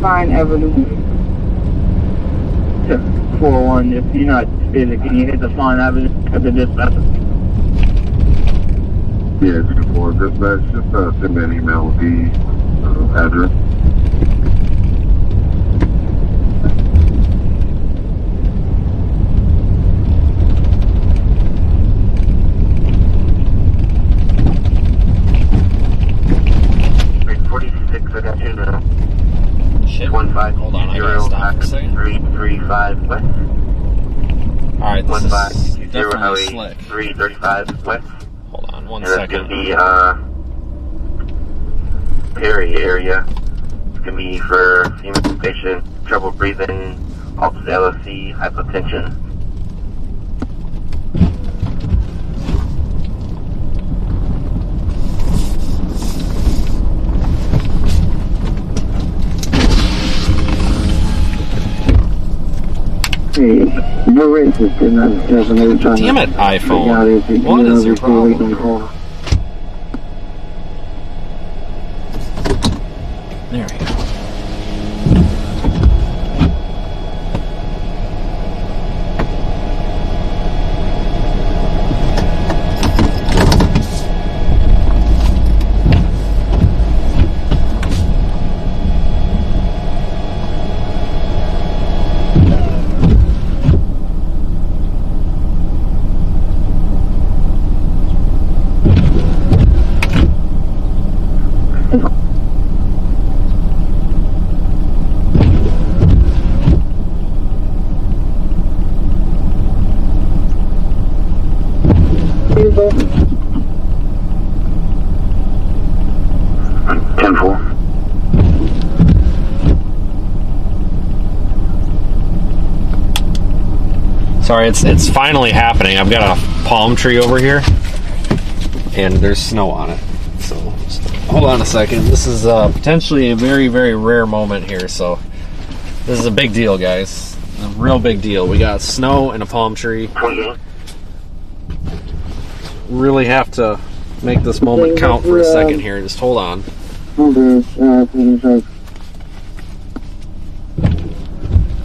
[SPEAKER 4] Fine Avenue.
[SPEAKER 3] 401, if you're not busy, can you hit the Fine Avenue at the dispatcher? Yeah, 2-4 dispatch, just send me an email with the address.
[SPEAKER 1] Shit. Hold on, I gotta stop for a second.
[SPEAKER 3] 335 west.
[SPEAKER 1] Alright, this is
[SPEAKER 3] 1520
[SPEAKER 1] definitely slick.
[SPEAKER 3] 335 west.
[SPEAKER 1] Hold on, one
[SPEAKER 3] and
[SPEAKER 1] second.
[SPEAKER 3] That's gonna be, Perry area. It's gonna be for female patient, trouble breathing, Altus LFC, hypotension. Hey, you're racist, and I'm definitely trying
[SPEAKER 1] Damn it, iPhone. What is your problem? There we go. Sorry, it's finally happening. I've got a palm tree over here, and there's snow on it. So, hold on a second. This is potentially a very, very rare moment here. So, this is a big deal, guys. A real big deal. We got snow and a palm tree. Really have to make this moment count for a second here. Just hold on.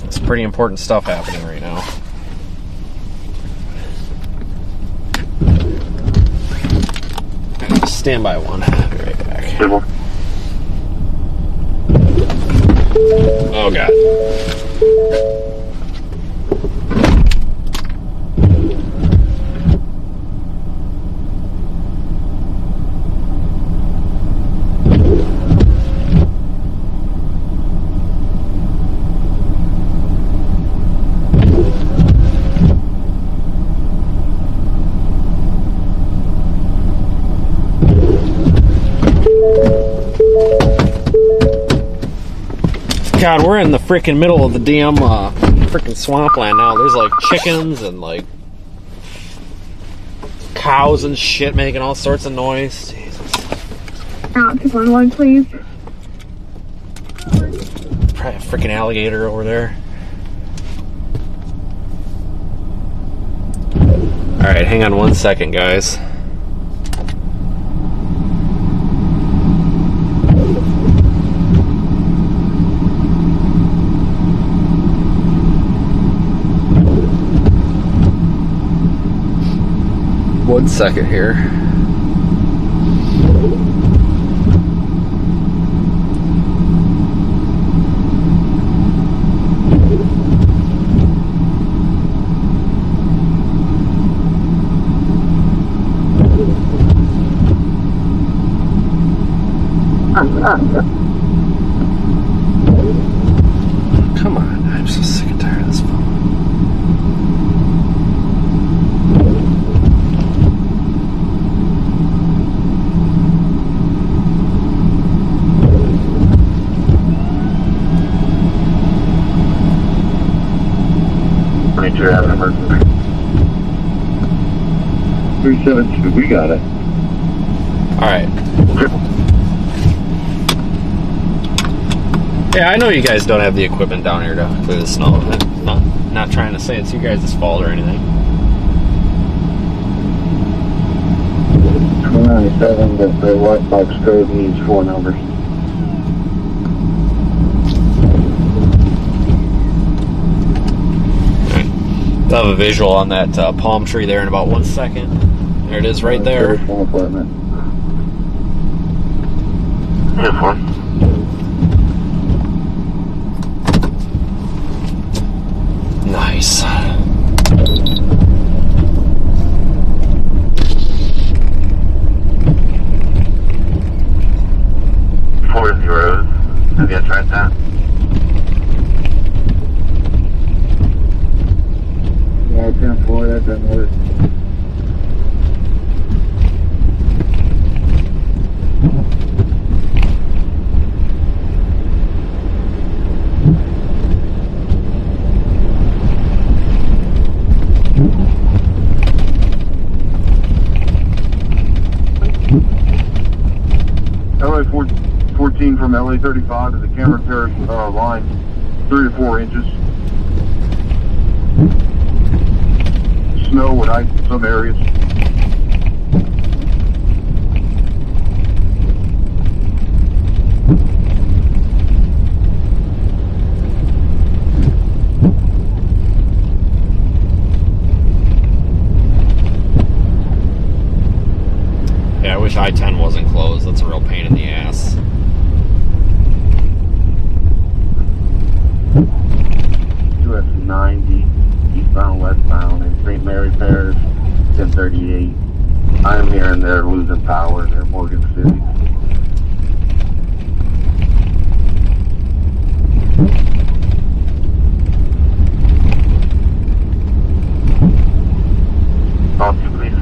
[SPEAKER 1] It's pretty important stuff happening right now. Stand by one. I'll be right back. Oh, God. God, we're in the freaking middle of the damn freaking swampland now. There's like chickens and like cows and shit making all sorts of noise. Jesus.
[SPEAKER 5] Out to 1-1, please.
[SPEAKER 1] Probably a freaking alligator over there. Alright, hang on 1 second, guys. One second here. Come on, I'm so sick and tired of this phone.
[SPEAKER 3] Have an emergency. 372, we got it.
[SPEAKER 1] Alright. Yeah, I know you guys don't have the equipment down here to clear the snow. I'm not trying to say it's you guys' fault or anything.
[SPEAKER 3] 297, the white box code needs 4 numbers.
[SPEAKER 1] I'll have a visual on that palm tree there in about 1 second. There it is right there. Nice.
[SPEAKER 6] Four zeros. Have you tried that?
[SPEAKER 3] Yeah, 10-4, that doesn't work. LA 14 from LA 35 to the Cameron Parish line, 3 to 4 inches. Snow and ice in some areas.
[SPEAKER 1] Yeah, I wish I-10 wasn't closed. That's a real pain in the ass.
[SPEAKER 3] US 90, eastbound, westbound, in St. Mary Parish, 1038. I'm hearing they're losing power near Morgan City.
[SPEAKER 6] Call you, please.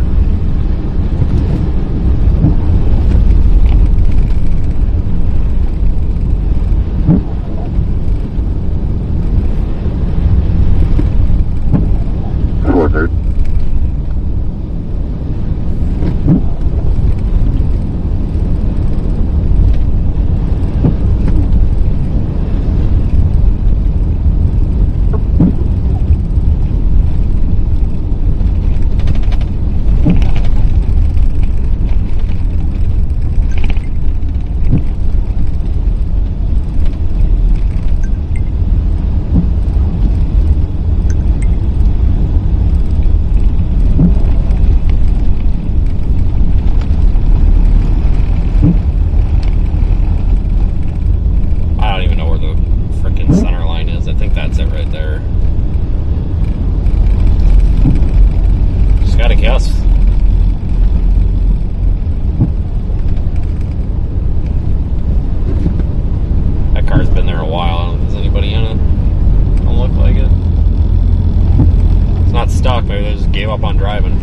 [SPEAKER 1] Up on driving.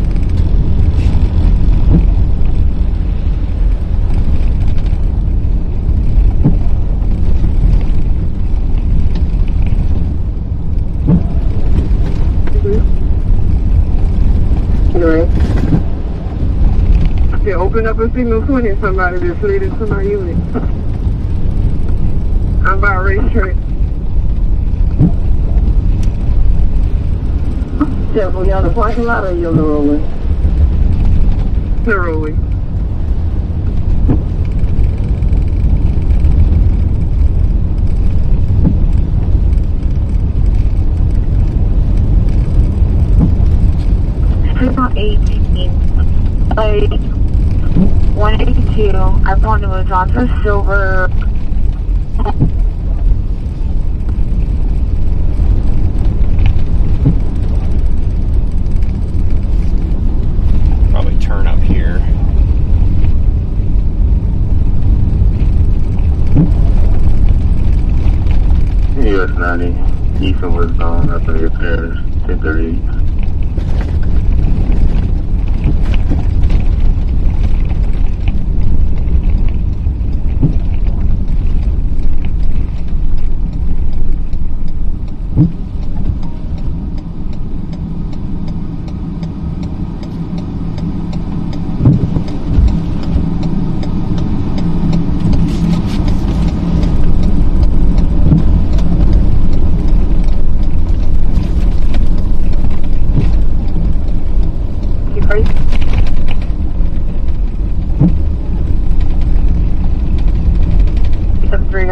[SPEAKER 4] Right. They open up a signal 20 and somebody just slid into my unit. I'm by a racetrack. Careful, you on the parking lot or you're rolling? They're rolling.
[SPEAKER 5] April 18, 182. I want to move on for silver.
[SPEAKER 1] Turn up here.
[SPEAKER 3] US 90, Ethan was on up in the repairs, 1038.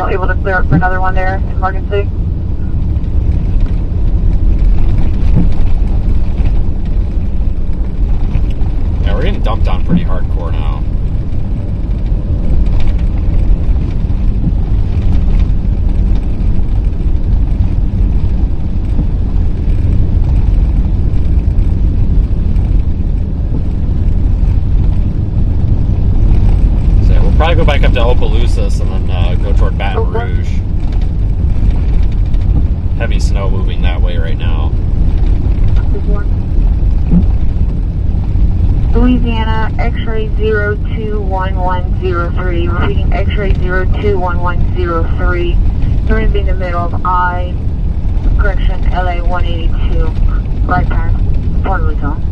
[SPEAKER 5] Able to clear up for another one there in Morgan City.
[SPEAKER 1] Yeah, we're getting dumped on pretty hardcore now. So we'll probably go back up to Opelousas and then go toward Baton Rouge. Heavy snow moving that way right now.
[SPEAKER 5] Louisiana, X-ray 021103. Repeating X-ray 021103. You're going to be in the middle of correction, LA 182. Right turn. Port Luzon.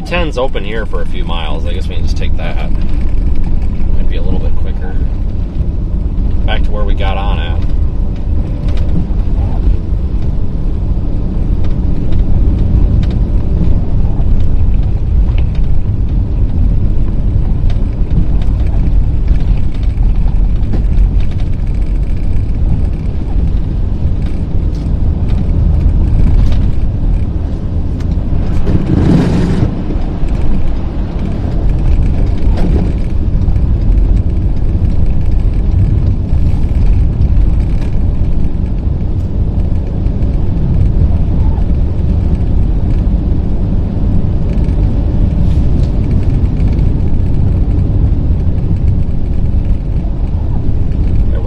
[SPEAKER 1] I-10's open here for a few miles. I guess we can just take that. Might be a little bit quicker. Back to where we got on at.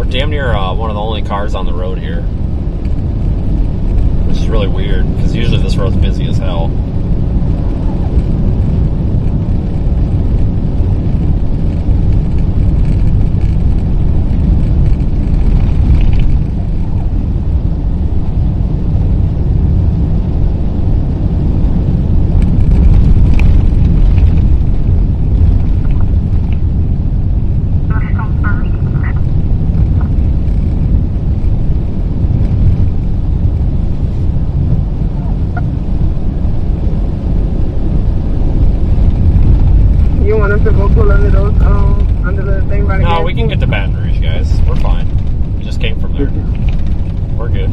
[SPEAKER 1] Damn near one of the only cars on the road here, which is really weird because usually this road's busy as hell. No, we can get to Baton Rouge, guys. We're fine. We just came from there. We're good.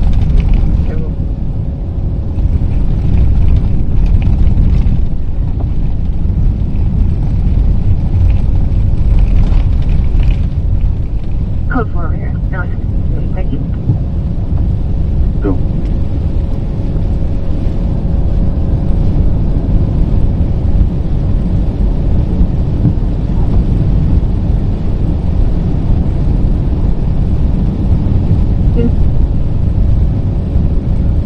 [SPEAKER 5] Code 4 over here. No, thank you.
[SPEAKER 3] Go.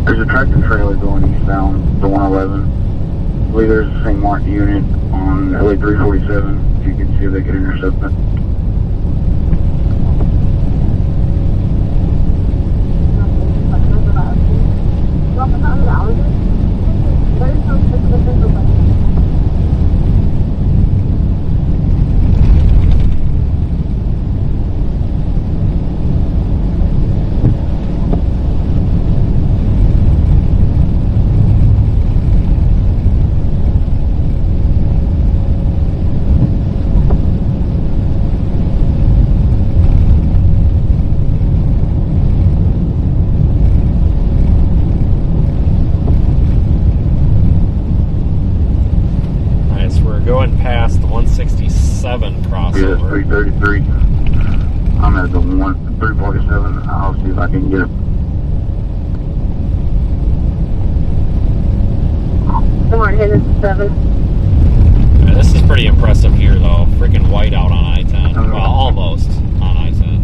[SPEAKER 3] There's a tractor trailer going eastbound, the 111. I believe there's the same marked unit on LA 347. If you can see if they can intercept it.
[SPEAKER 1] Going past the 167 crossover.
[SPEAKER 3] Yeah, it's 333. I'm at the 347. I'll see if I can get it.
[SPEAKER 5] Come on, hit it 7.
[SPEAKER 1] Yeah, this is pretty impressive here, though. Freaking white out on I-10. Well, almost on I-10.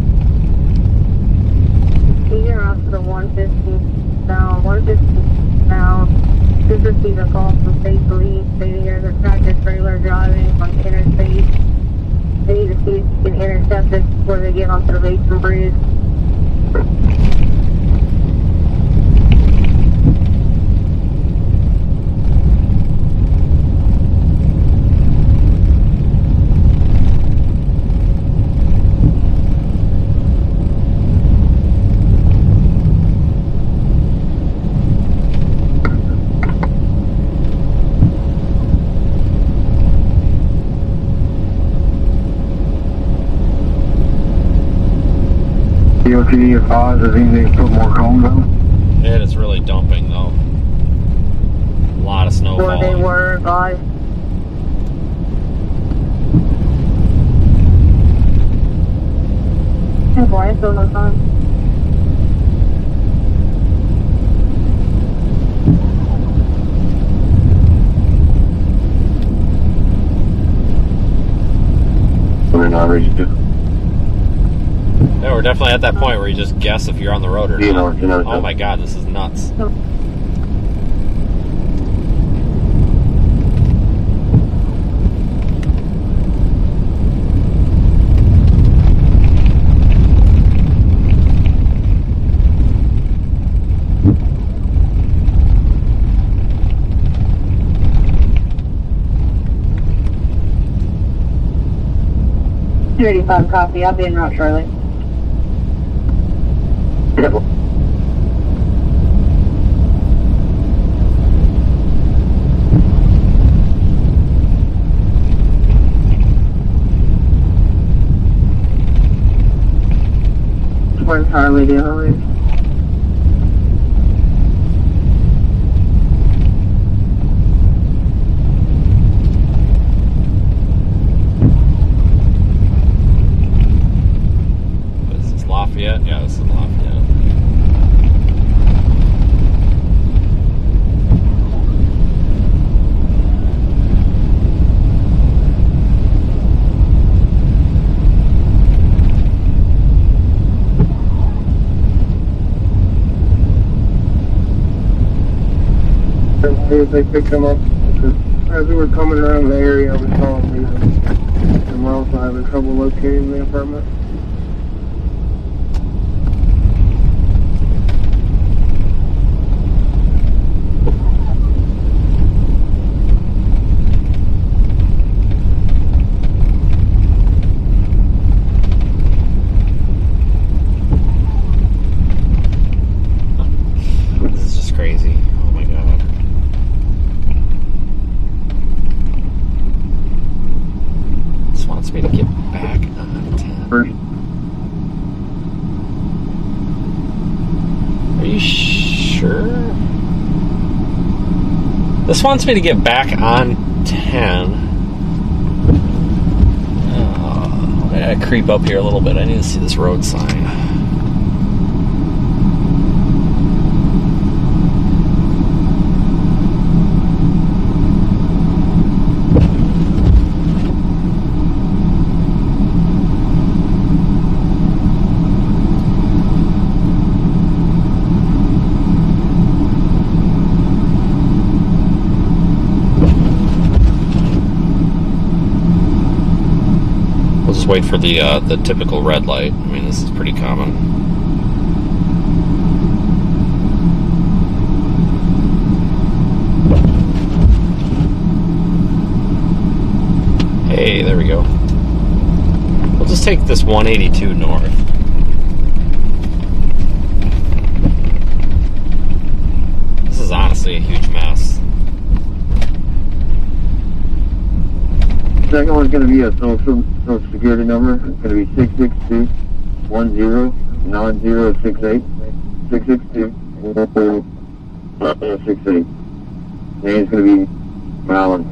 [SPEAKER 5] You're off to the 150 down. 150 down. This is a call from State Police stating there's a tractor trailer driving on the interstate. They need to see if you can intercept it before they get onto the Basin Bridge.
[SPEAKER 3] DOTD advised that they need to put more cones on.
[SPEAKER 1] It is really dumping, though. A lot of snow
[SPEAKER 5] Where they
[SPEAKER 1] falling.
[SPEAKER 5] were, guys. Hey boy, I still no time.
[SPEAKER 3] We're not ready to.
[SPEAKER 1] Yeah, we're definitely at that point where you just guess if you're on the road or not.
[SPEAKER 3] You know,
[SPEAKER 1] Oh my god, this is nuts.
[SPEAKER 5] 285 copy. I'll be en route shortly.
[SPEAKER 4] Where's Harley doing?
[SPEAKER 1] Is this Lafayette? Yeah, this is Lafayette.
[SPEAKER 3] As they picked him up, because as we were coming around the area, I was calling me, and we're also having trouble locating the apartment.
[SPEAKER 1] This is just crazy. Oh my god. This wants me to get back on 10.
[SPEAKER 3] First,
[SPEAKER 1] Are you sure? This wants me to get back on 10. Oh, I gotta creep up here a little bit. I need to see this road sign. We'll just wait for the typical red light. I mean, this is pretty common. Hey, there we go. We'll just take this 182 north. This is honestly a huge mess.
[SPEAKER 3] second one's going to be a social security number. It's going to be 662-10-9068. 662-10-68. Name's going to be Malin.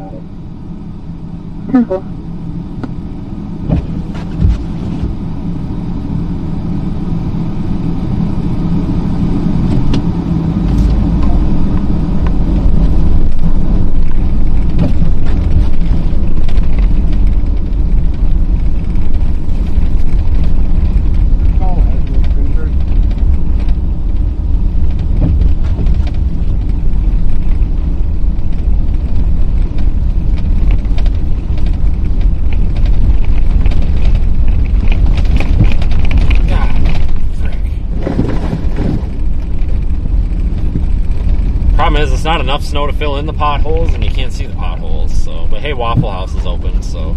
[SPEAKER 1] Problem is, it's not enough snow to fill in the potholes, and you can't see the potholes. So, but hey, Waffle House is open, so.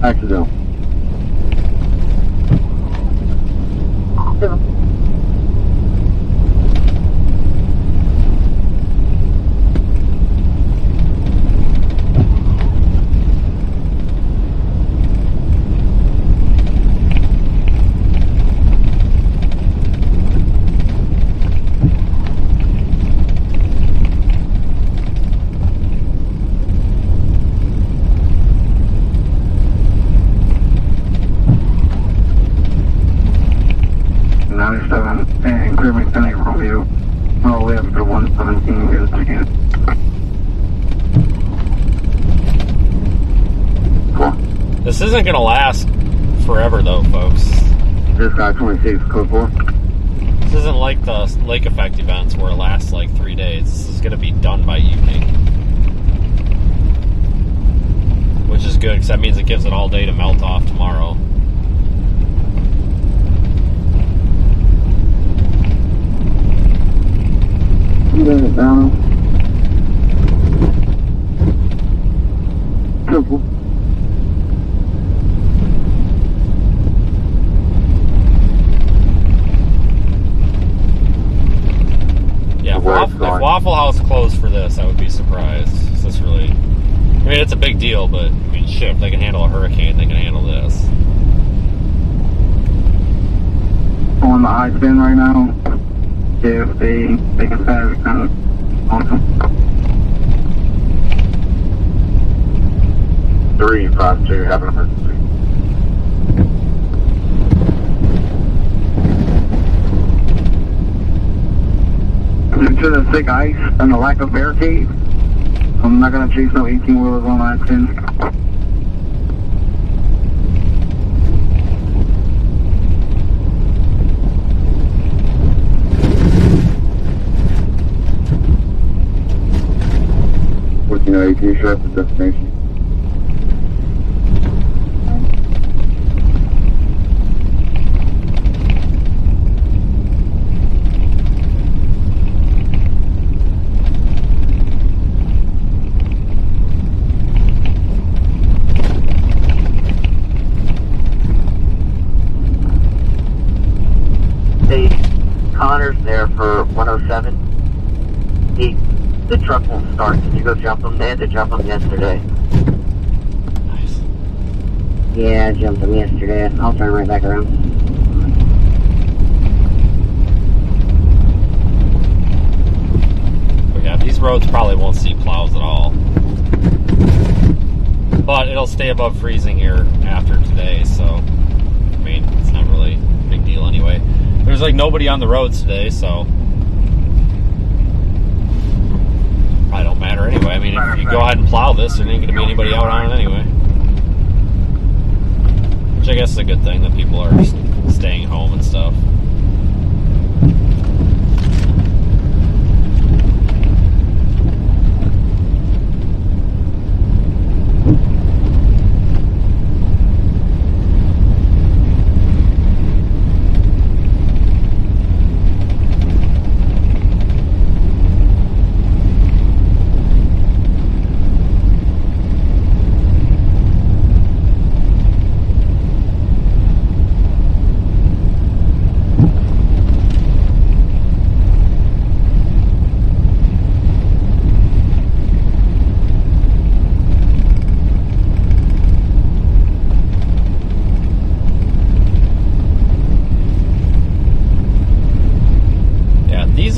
[SPEAKER 3] Accidental. And Grimmie Penny Romeo, all the way up to 117 is again. Cool.
[SPEAKER 1] This isn't going to last forever, though, folks.
[SPEAKER 3] This guy 26, code 4.
[SPEAKER 1] This isn't like like the lake effect events where it lasts like 3 days. This is going to be done by evening, which is good because that means it gives it all day to melt off tomorrow.
[SPEAKER 3] Careful.
[SPEAKER 1] Yeah, if Waffle House closed for this, I would be surprised. Is this really... I mean, it's a big deal, but, I mean, shit, if they can handle a hurricane, they can handle this.
[SPEAKER 3] On the I-10 right now. If they can pass it kind of awesome.
[SPEAKER 6] 352, have an emergency.
[SPEAKER 3] Due to the thick ice and the lack of barricade, I'm not going to chase no 18-wheelers on I-10. What you know, 18 show up the destination.
[SPEAKER 6] Hey, Connor's there for 107. The truck won't start. Can you go jump him? They had to jump him yesterday.
[SPEAKER 1] Nice.
[SPEAKER 4] Yeah, I jumped him yesterday. I'll turn right back around.
[SPEAKER 1] But yeah, these roads probably won't see plows at all. But it'll stay above freezing here after today, so... I mean, it's not really a big deal anyway. There's like nobody on the roads today, so... Probably don't matter anyway. I mean, if you go ahead and plow this, there ain't going to be anybody out on it anyway. Which I guess is a good thing that people are staying home and stuff.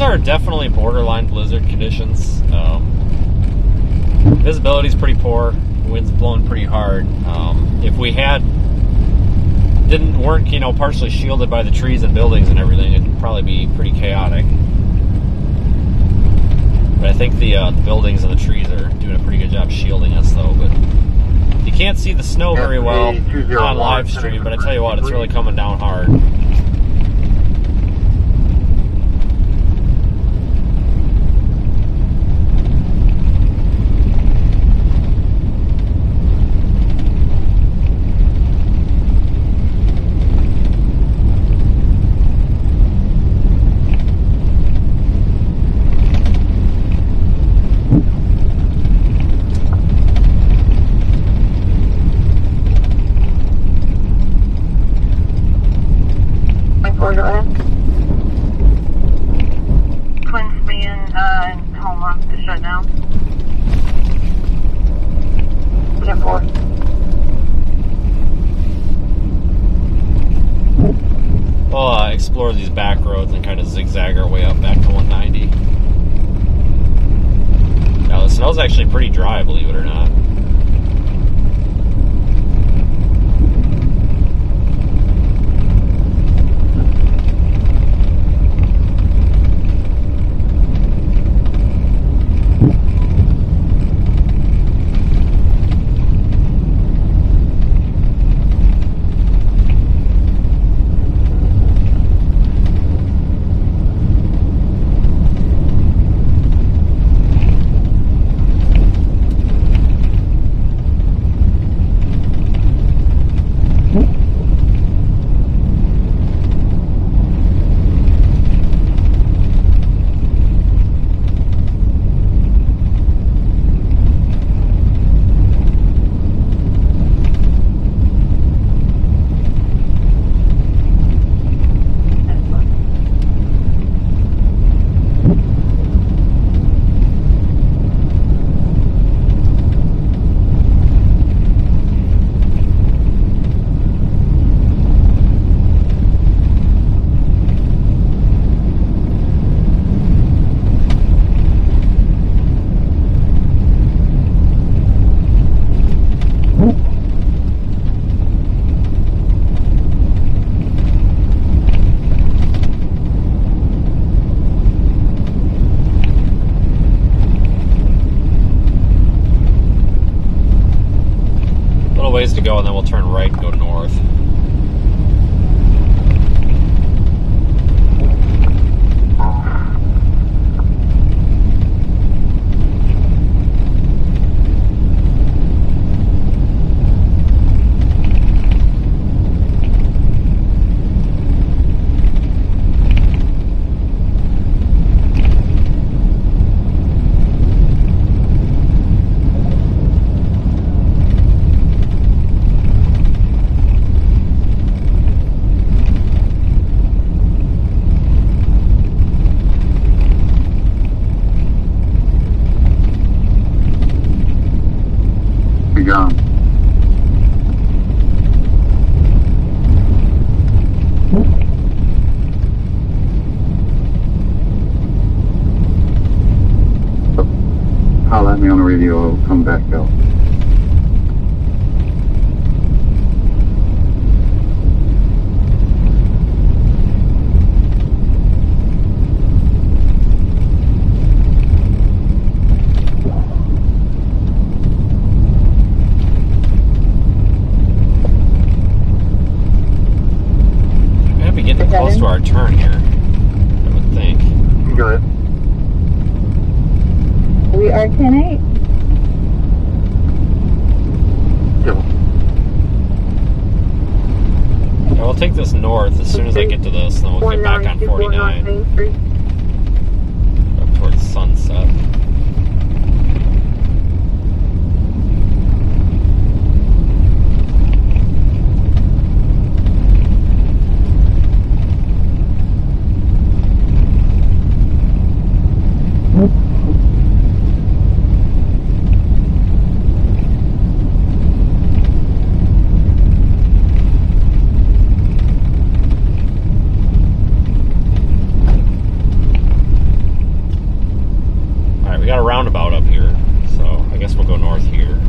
[SPEAKER 1] Are definitely borderline blizzard conditions. Visibility's pretty poor. Wind's blowing pretty hard. If we weren't partially shielded by the trees and buildings and everything, it'd probably be pretty chaotic. But I think the buildings and the trees are doing a pretty good job shielding us, though. But you can't see the snow very well on live stream. But I tell you what, it's really coming down hard. Explore these back roads and kind of zigzag our way up back to 190. Now the snow's actually pretty dry, believe it or not. to go, and then we'll turn right and go north.
[SPEAKER 2] John. Holler at me on the radio, I'll come back out.
[SPEAKER 1] Close to our turn here, I would think.
[SPEAKER 6] Go ahead.
[SPEAKER 5] We are 10-8.
[SPEAKER 1] Yeah, we'll take this north as soon as I get to this, and then we'll get back on 49. Up towards Sunset. We got a roundabout up here, so I guess we'll go north here.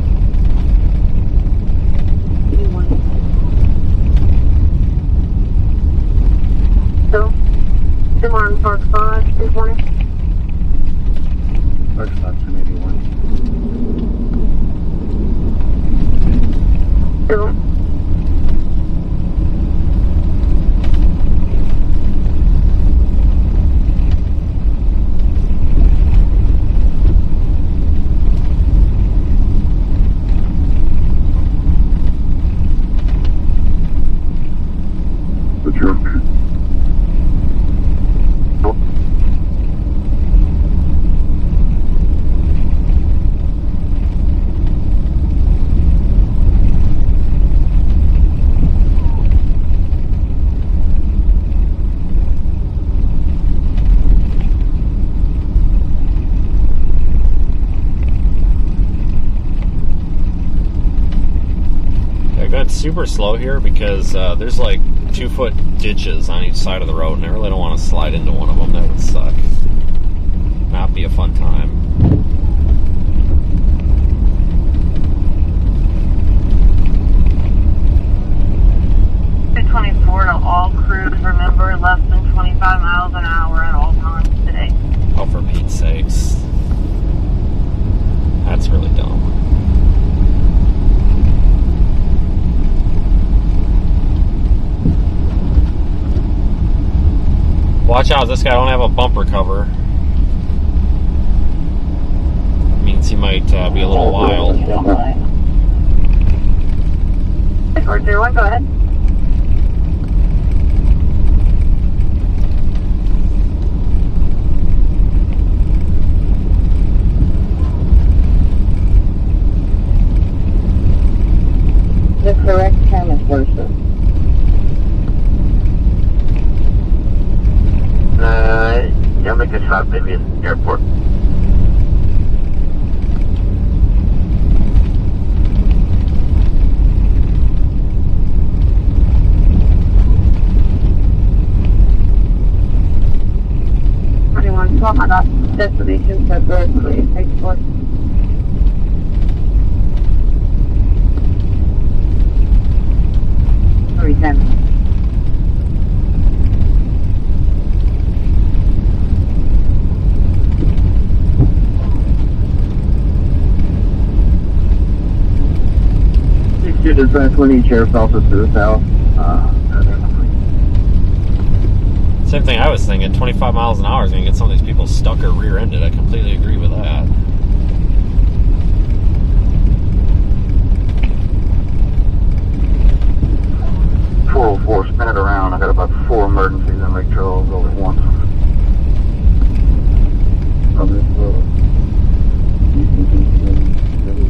[SPEAKER 5] So, Des Moines Park 5, 220.
[SPEAKER 3] Park 5, 1081.
[SPEAKER 5] So,
[SPEAKER 1] It's super slow here because there's like 2-foot ditches on each side of the road, and I really don't want to slide into one of them. That would suck. Not be a fun time.
[SPEAKER 5] 224 to all crews. Remember, less than 25 miles an hour at all times today.
[SPEAKER 1] Oh, for Pete's sakes. That's really dumb. Watch out, this guy don't have a bumper cover. Means he might be a little wild.
[SPEAKER 5] 401, go ahead. The correct time is Versa.
[SPEAKER 6] Yeah, make a stop maybe in the airport.
[SPEAKER 5] Talk about destination for Berkeley. Take 4. Hurry, 10.
[SPEAKER 3] dispatch 1, need sheriff's office to the south.
[SPEAKER 1] Same thing I was thinking. 25 miles an hour is going to get some of these people stuck or rear-ended. I completely agree with that.
[SPEAKER 3] Spin it around. I got about 4 emergencies on Lake Charles all at once. On this road.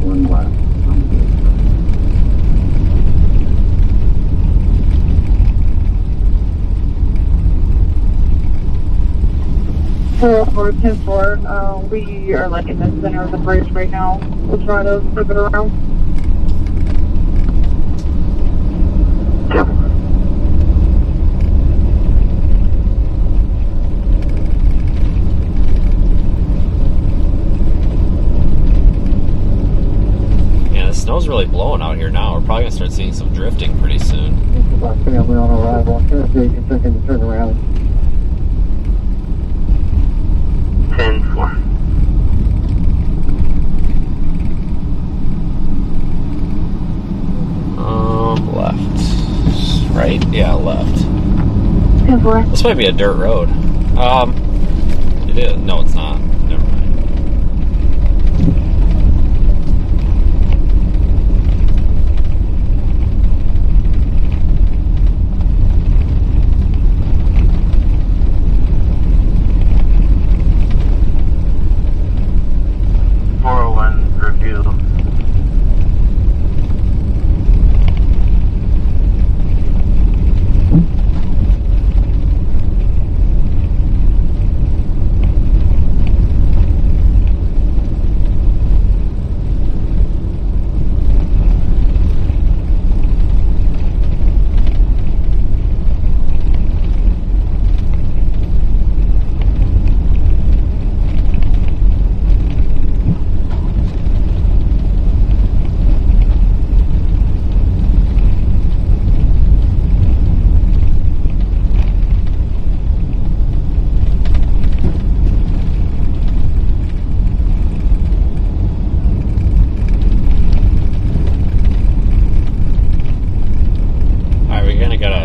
[SPEAKER 3] One left.
[SPEAKER 8] 410-4. We are like in the center of the bridge right now. We'll try to flip it around.
[SPEAKER 1] Yeah, the snow's really blowing out here now. We're probably going to start seeing some drifting pretty soon.
[SPEAKER 3] My family on arrival. I'm trying to see if you can turn around.
[SPEAKER 6] 10-4.
[SPEAKER 1] Left. Right? Yeah, left.
[SPEAKER 8] 10-4.
[SPEAKER 1] This might be a dirt road. It is. No, it's not. Never mind.
[SPEAKER 6] Review.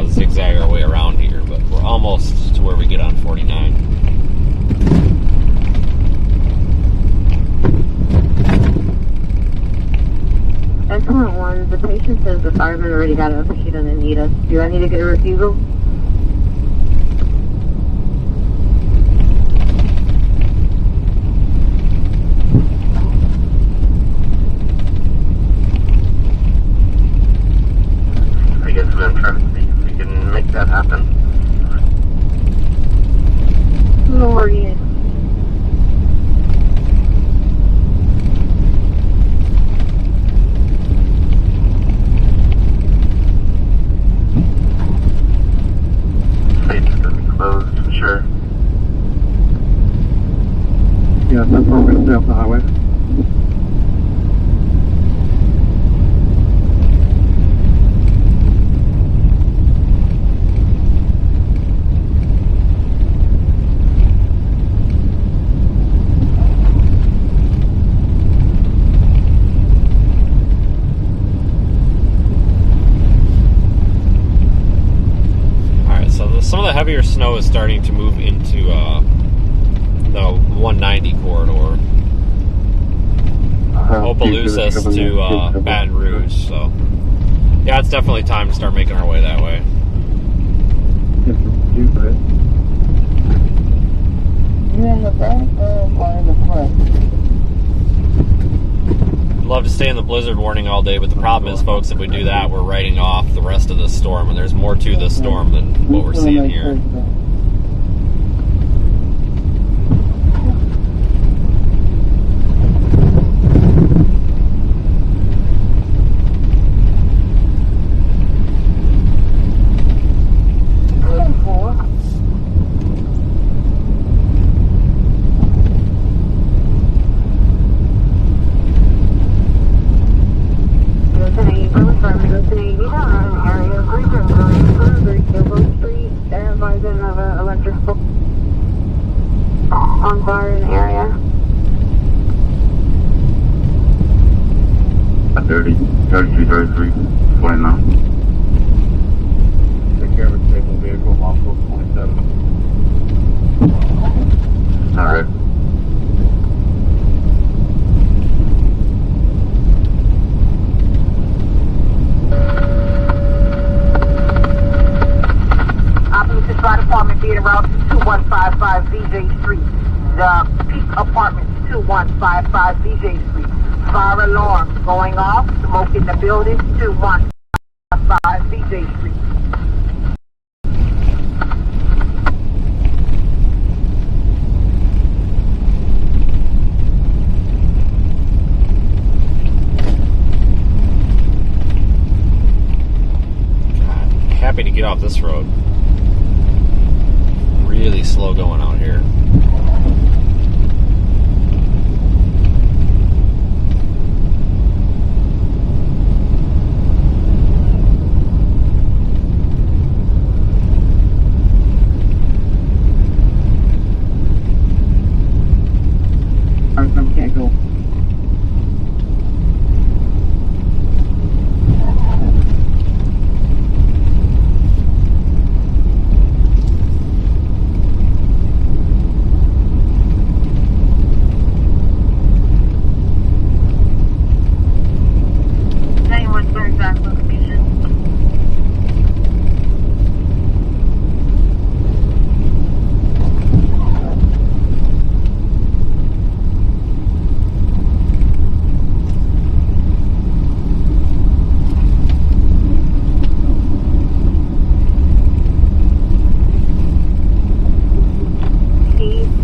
[SPEAKER 1] Zigzag our way around here, but we're almost to where we get on 49.
[SPEAKER 8] And 1, the patient says the fireman already got up, but she doesn't need us. Do I need to get a refusal?
[SPEAKER 6] I guess we're trying to see if we can make that happen.
[SPEAKER 8] Lordy.
[SPEAKER 6] State's gonna be closed for sure.
[SPEAKER 3] Yeah, that's where we're going to stay off the highway.
[SPEAKER 1] Some of the heavier snow is starting to move into the 190 corridor. Opelousas to Baton Rouge. So, yeah, it's definitely time to start making our way that way.
[SPEAKER 8] You in the back or in the front?
[SPEAKER 1] I'd love to stay in the blizzard warning all day, but the problem is, folks, if we do that, we're writing off the rest of the storm, and there's more to this storm than what we're seeing here.
[SPEAKER 8] On fire in the area.
[SPEAKER 3] Dirty. 3233, 29. Take care of a stable vehicle, Moscow 27. Alright.
[SPEAKER 9] Operations Fire Department being around 2155 VJ Street. The Peak Apartments 2155 VJ Street. Fire alarm going off. Smoke in the building 2155 VJ Street.
[SPEAKER 1] Happy to get off this road. Really slow going out here.
[SPEAKER 4] Can't go.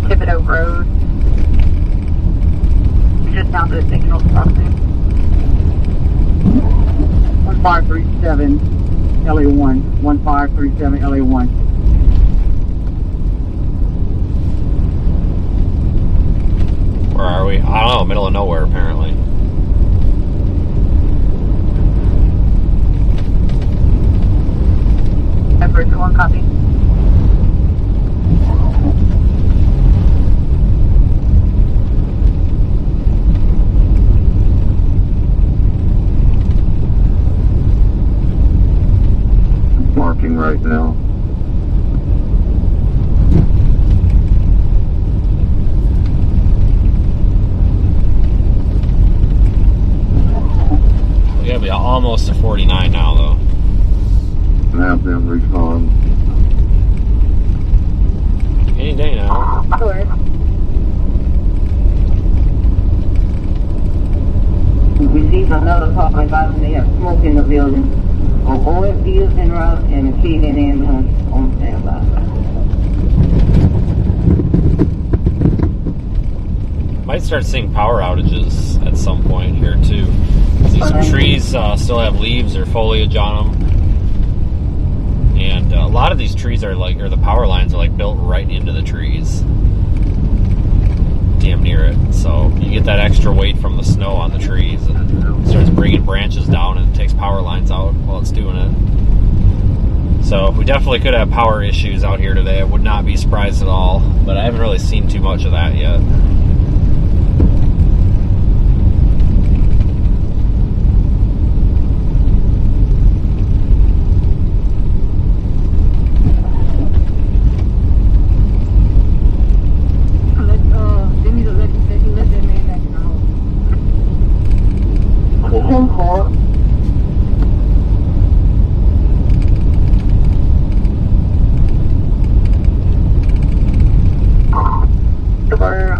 [SPEAKER 9] Thibodeau Road. Just down to the signal crossing.
[SPEAKER 4] 1537 LA1. 1537 LA1.
[SPEAKER 1] Where are we? I don't know, middle of nowhere apparently.
[SPEAKER 9] Everett, one copy.
[SPEAKER 3] Marking right now.
[SPEAKER 1] We gotta be almost to 49 now though.
[SPEAKER 3] Have them respond.
[SPEAKER 1] Any day now.
[SPEAKER 4] We received another call advising they have smoke in the building. OFD is en route and a key and ambulance on standby.
[SPEAKER 1] Might start seeing power outages at some point here too. These trees still have leaves or foliage on them. And a lot of these trees are like, or the power lines are like built right into the trees. Damn near it. So you get that extra weight from the snow on the trees and it starts bringing branches down and it takes power lines out while it's doing it. So we definitely could have power issues out here today. I would not be surprised at all, but I haven't really seen too much of that yet.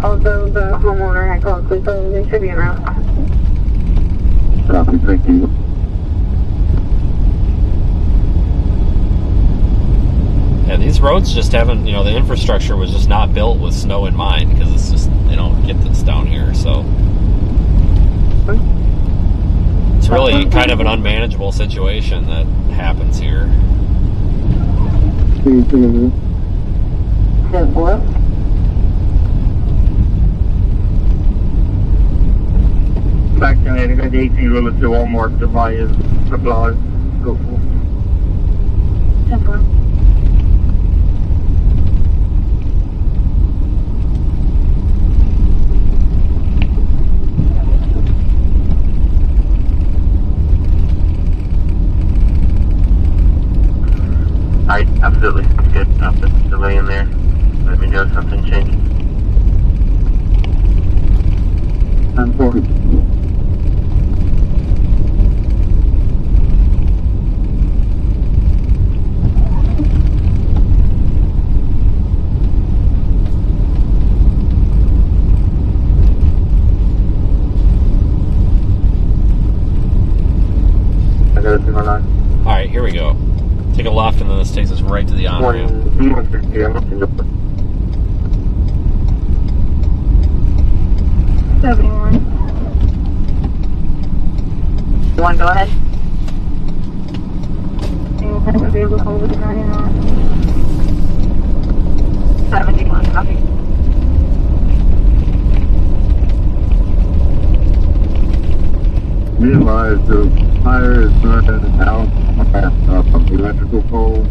[SPEAKER 9] Although the homeowner had called, so they should be around.
[SPEAKER 3] Copy, thank you.
[SPEAKER 1] Yeah, these roads just haven't, you know, the infrastructure was just not built with snow in mind because it's just, they don't get this down here, so. It's really kind of an unmanageable situation that happens here.
[SPEAKER 4] Said what?
[SPEAKER 3] Back to 18 relative to Walmart to buy his supplies. Go for it.
[SPEAKER 4] Simple.
[SPEAKER 3] 1040. I got a 209.
[SPEAKER 1] Alright, here we go. Take a left and then this takes us right to the on-ramp.
[SPEAKER 3] 160, I'm looking up.
[SPEAKER 8] 71.
[SPEAKER 9] One, go ahead.
[SPEAKER 8] Any type of vehicle over the 99.
[SPEAKER 9] 71, copy.
[SPEAKER 3] Realize the fire is burning out from the electrical pole.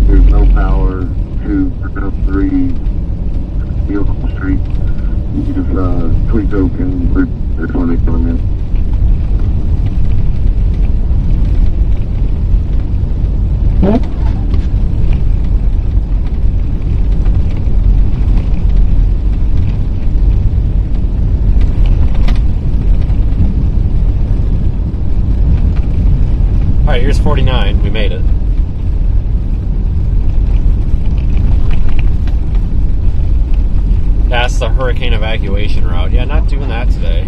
[SPEAKER 3] There's no power to 3 Vehicle Street. You just Tweed Oak and Bridge. That's when they come in.
[SPEAKER 1] Alright, here's 49. We made it. That's the hurricane evacuation route. Yeah, not doing that today.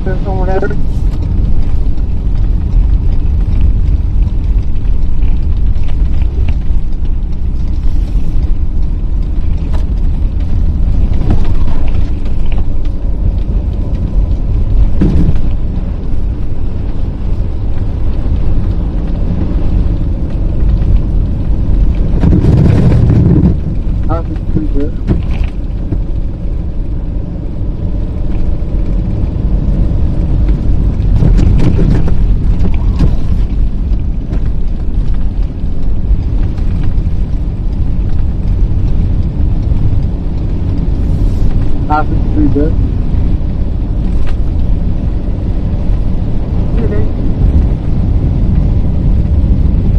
[SPEAKER 8] There's someone there.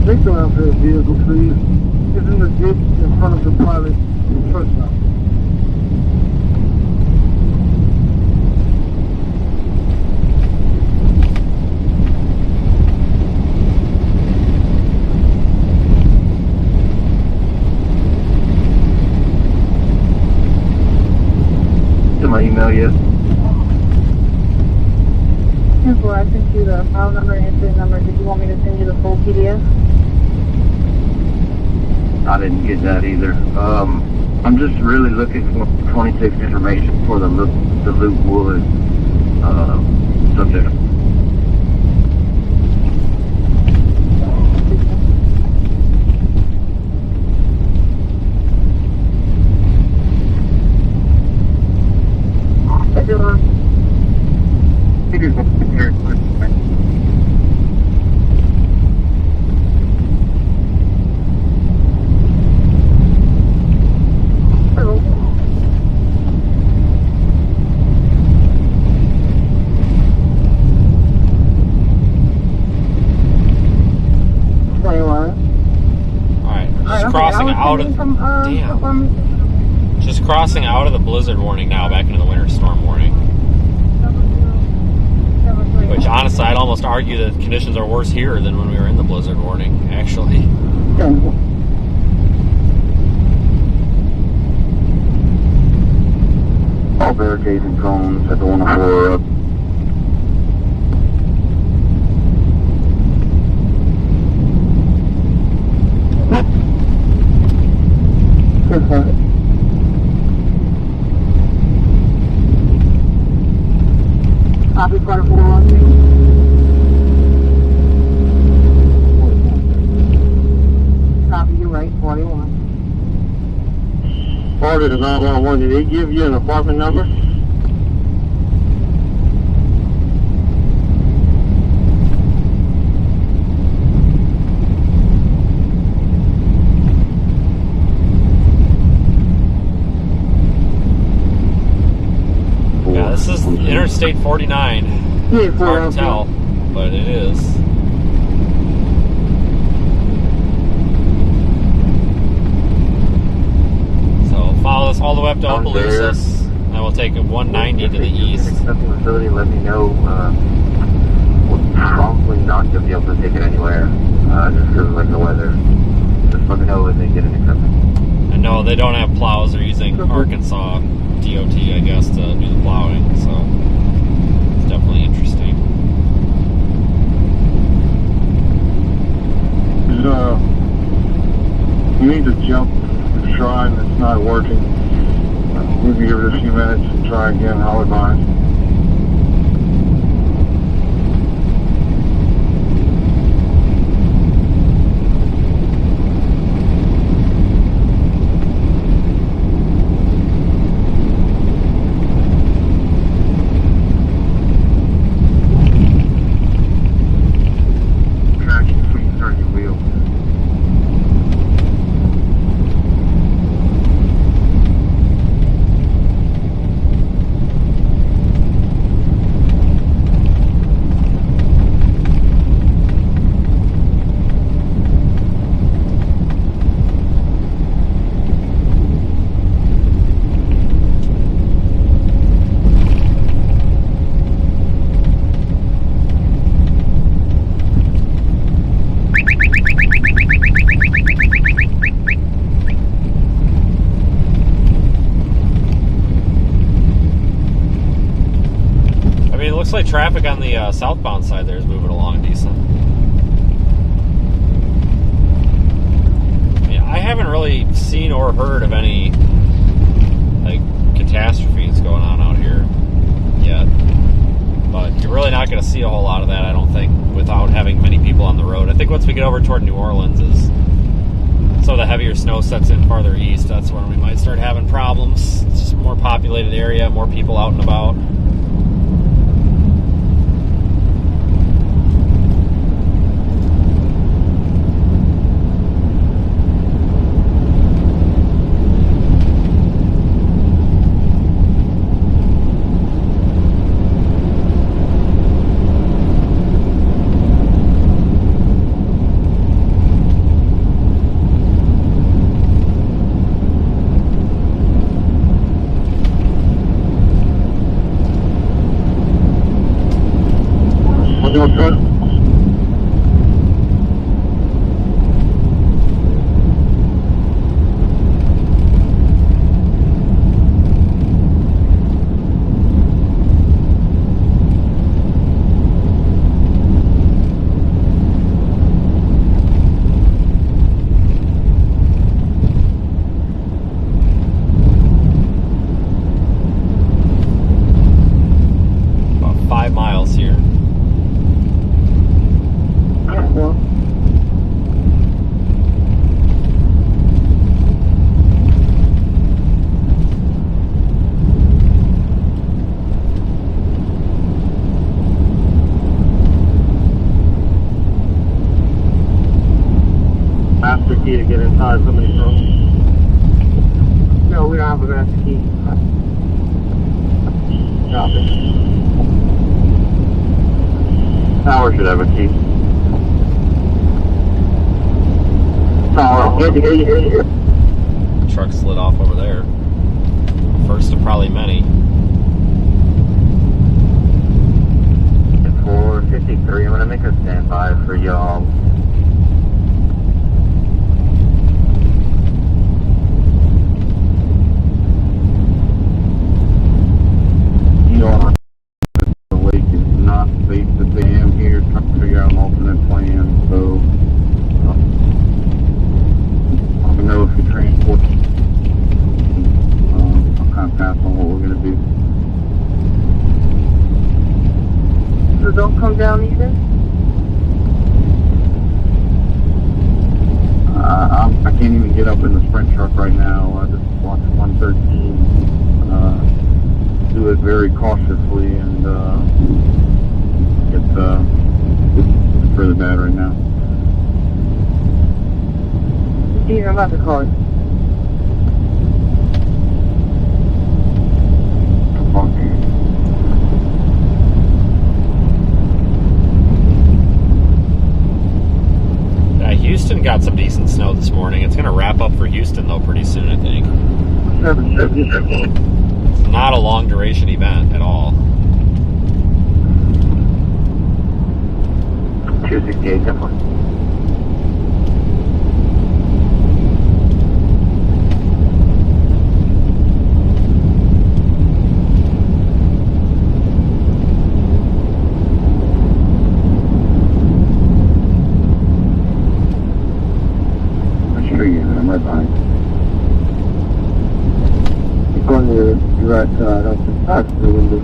[SPEAKER 3] Victor out there, vehicle, please. Is in the ditch in front of the private truck stop. Did my email yet?
[SPEAKER 8] Simple, I sent you the file number and entry number. Did you want me to send you the full PDF?
[SPEAKER 3] I didn't get that either. I'm just really looking for 26 information for the Luke Wood subject.
[SPEAKER 8] I do want.
[SPEAKER 3] Very quick.
[SPEAKER 8] Hello.
[SPEAKER 1] Alright, just crossing out of just crossing out of the blizzard warning now, back into the winter storm warning. Which honestly, I'd almost argue that conditions are worse here than when we were in the blizzard warning, actually.
[SPEAKER 3] All barricades and cones at the 104 up.
[SPEAKER 8] Copy, Carter 413. Copy, you're right, 41.
[SPEAKER 3] Order to 911. Did they give you an apartment number?
[SPEAKER 1] Yeah, this is Interstate 49. Hard to tell. but it is. So follow us all the way up to Opelousas, and we'll take a 190 to the east.
[SPEAKER 3] Accepting facility, let me know. We'll probably not be able to take it anywhere, just because of like the weather. Just let me know when they get it accepted.
[SPEAKER 1] And no, they don't have plows. They're using Arkansas DOT, I guess, to do the plowing. So it's definitely interesting.
[SPEAKER 10] You need to jump the shrine that's not working. We'll give it a few minutes and try again. I'll advise.
[SPEAKER 1] Like traffic on the southbound side there is moving along decent. Yeah, I haven't really seen or heard of any like catastrophes going on out here yet, but you're really not going to see a whole lot of that, I don't think, without having many people on the road. I think once we get over toward New Orleans, as some of the heavier snow sets in farther east, that's when we might start having problems. It's just a more populated area, more people out and about.
[SPEAKER 10] Master key to get inside somebody's room?
[SPEAKER 4] No, we don't have a master key.
[SPEAKER 10] Copy.
[SPEAKER 3] Tower should have a key. Tower.
[SPEAKER 1] Truck slid off over there. First of probably many.
[SPEAKER 3] 453, I'm gonna make a standby for y'all.
[SPEAKER 10] The lake is not safe to dam here. Trying to figure out an alternate plan. So I don't know if you transport. I'll kind of pass on what we're gonna do.
[SPEAKER 4] So don't come down either?
[SPEAKER 10] I can't even get up in the sprint truck right now. I just watched 113. Do it very cautiously, and it's further bad right now.
[SPEAKER 4] Steve, I'm about to call you.
[SPEAKER 1] Houston got some decent snow this morning. It's going to wrap up for Houston, though, pretty soon, I think.
[SPEAKER 10] 777.
[SPEAKER 1] It's not a long duration event at all.
[SPEAKER 6] 268, definitely.
[SPEAKER 10] I'm right behind. You're going to the right side off the passenger window.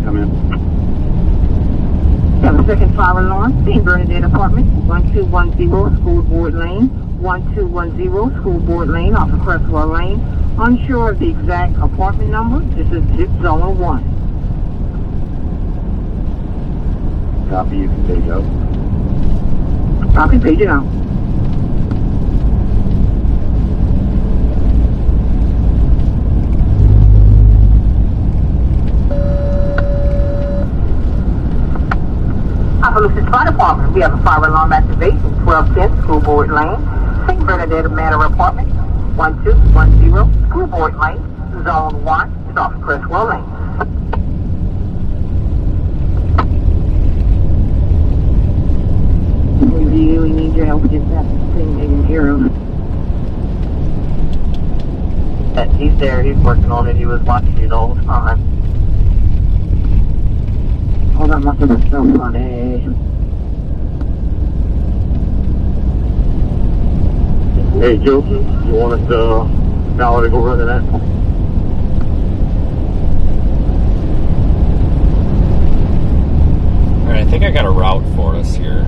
[SPEAKER 10] Come in.
[SPEAKER 9] Second fire alarm, St. Bernadette Apartments, 1210 School Board Lane, 1210 School Board Lane off of Crestwell Lane. Unsure of the exact apartment number, this is zip zone 1.
[SPEAKER 10] Copy, you can take out.
[SPEAKER 9] Copy, page it out. Appaloosa Fire Department, we have a fire alarm activation, 1210 School Board Lane, St. Bernadette Manor Apartment, 1210 School Board Lane, Zone 1 is off Crestwell Lane. We really need your help with that thing taken care of.
[SPEAKER 6] He's there, he's working on it, he was watching you the whole time.
[SPEAKER 9] Hold on, must have been so funny.
[SPEAKER 10] Hey, Joe, you want us to now to go run to that?
[SPEAKER 1] Alright, I think I got a route for us here.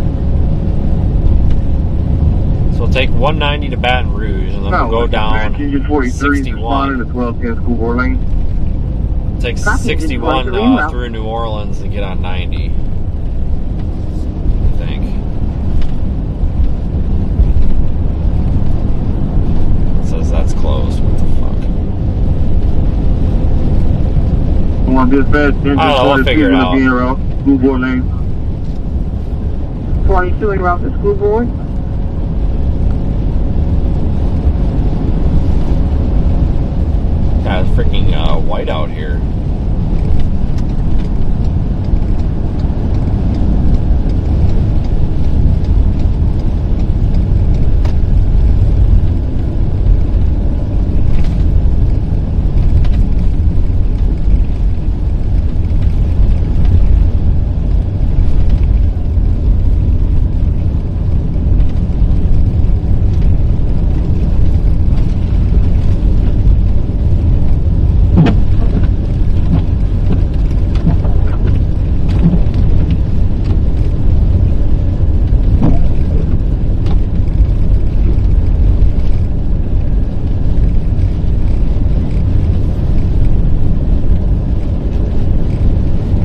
[SPEAKER 1] So we'll take 190 to Baton Rouge, and then we'll go down 61.
[SPEAKER 10] To 1210 School Board Lane.
[SPEAKER 1] Take 61 through New Orleans and get on 90. I think. It says that's closed. What the fuck?
[SPEAKER 10] You want to dispatch?
[SPEAKER 1] We'll figure it out.
[SPEAKER 10] School Board Lane.
[SPEAKER 9] 42 en route to School Board.
[SPEAKER 1] God, it's freaking white out here.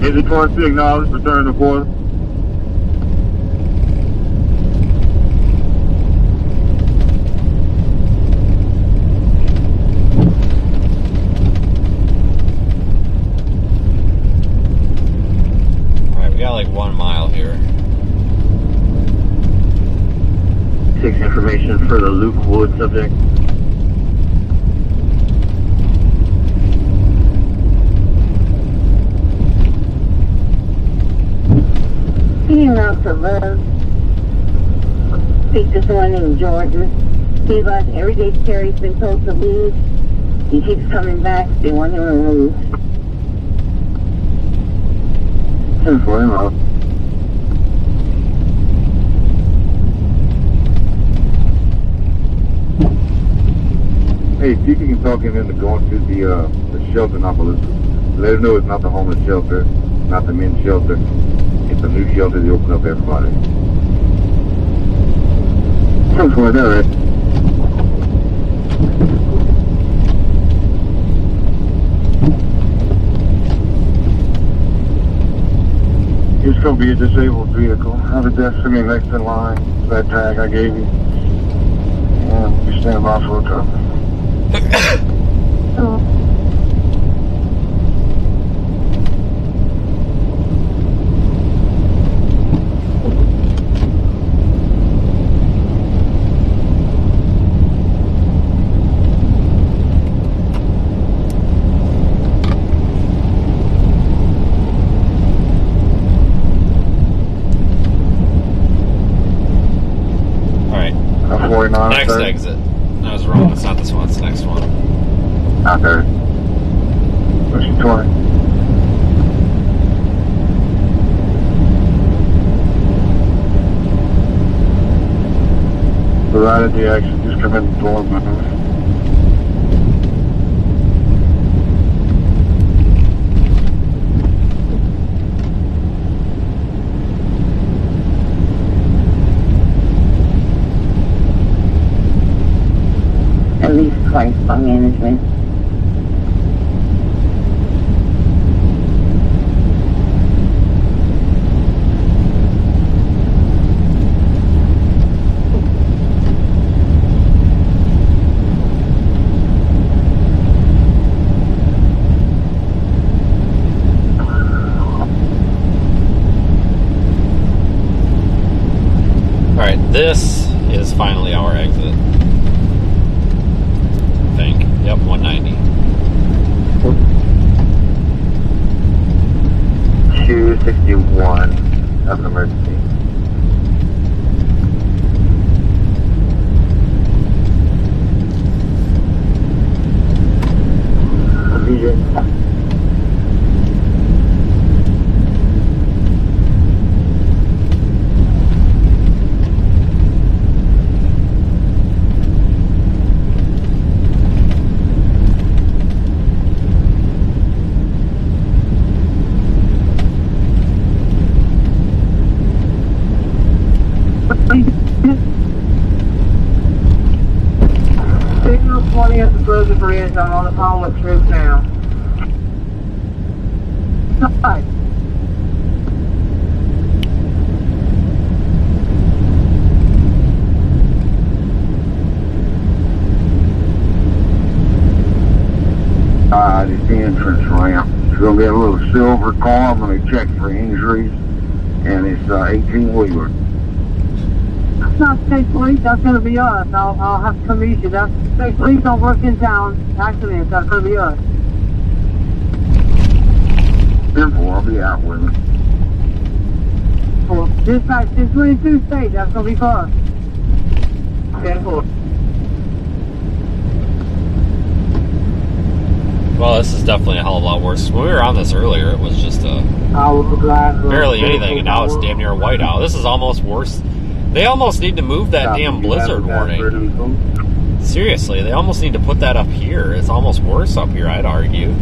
[SPEAKER 10] Engine 22 acknowledged, return to quarter.
[SPEAKER 1] Alright, we got like 1 mile here.
[SPEAKER 6] 6 information for the Luke Wood subject.
[SPEAKER 8] En route to Love. Speak to someone in Georgia. He advised every day Terry's been told to leave. He keeps coming back. They want him removed.
[SPEAKER 10] 10-4 en route. Hey, see if you can talk him into going to the shelter in Appaloosa. Let him know it's not the homeless shelter, not the men's shelter. It's a new shelter they open up everybody. 10-4, that right? gonna be a disabled vehicle. Have a death to me next in line. That tag I gave you. And you stand by for a truck.
[SPEAKER 1] Next exit. I was wrong. It's not this one. It's the next one.
[SPEAKER 10] Not there. Pushing 20. We're right at the exit. Just come in the door.
[SPEAKER 8] At least twice by management.
[SPEAKER 1] Alright, this is finally our exit. 190.
[SPEAKER 6] 261. Have an emergency.
[SPEAKER 4] Signal 20 at the Frozen Bridge. I'm on the phone with troops now. Hi.
[SPEAKER 10] It's the entrance ramp. It's going to be a little silver car. I'm going to check for injuries. And it's 18-wheeler.
[SPEAKER 4] That's not state police. That's going to be us. I'll have to come meet you. That's state police don't work in town. Accidents. That's going to be us.
[SPEAKER 10] Simple. I'll be out with it.
[SPEAKER 4] Well, dispatch 22 state. That's going to be for us. 10-4.
[SPEAKER 1] Well, this is definitely a hell of a lot worse. When we were on this earlier, it was just barely anything, and now it's damn near whiteout. This is almost worse. They almost need to move that damn blizzard warning. Seriously, they almost need to put that up here. It's almost worse up here, I'd argue.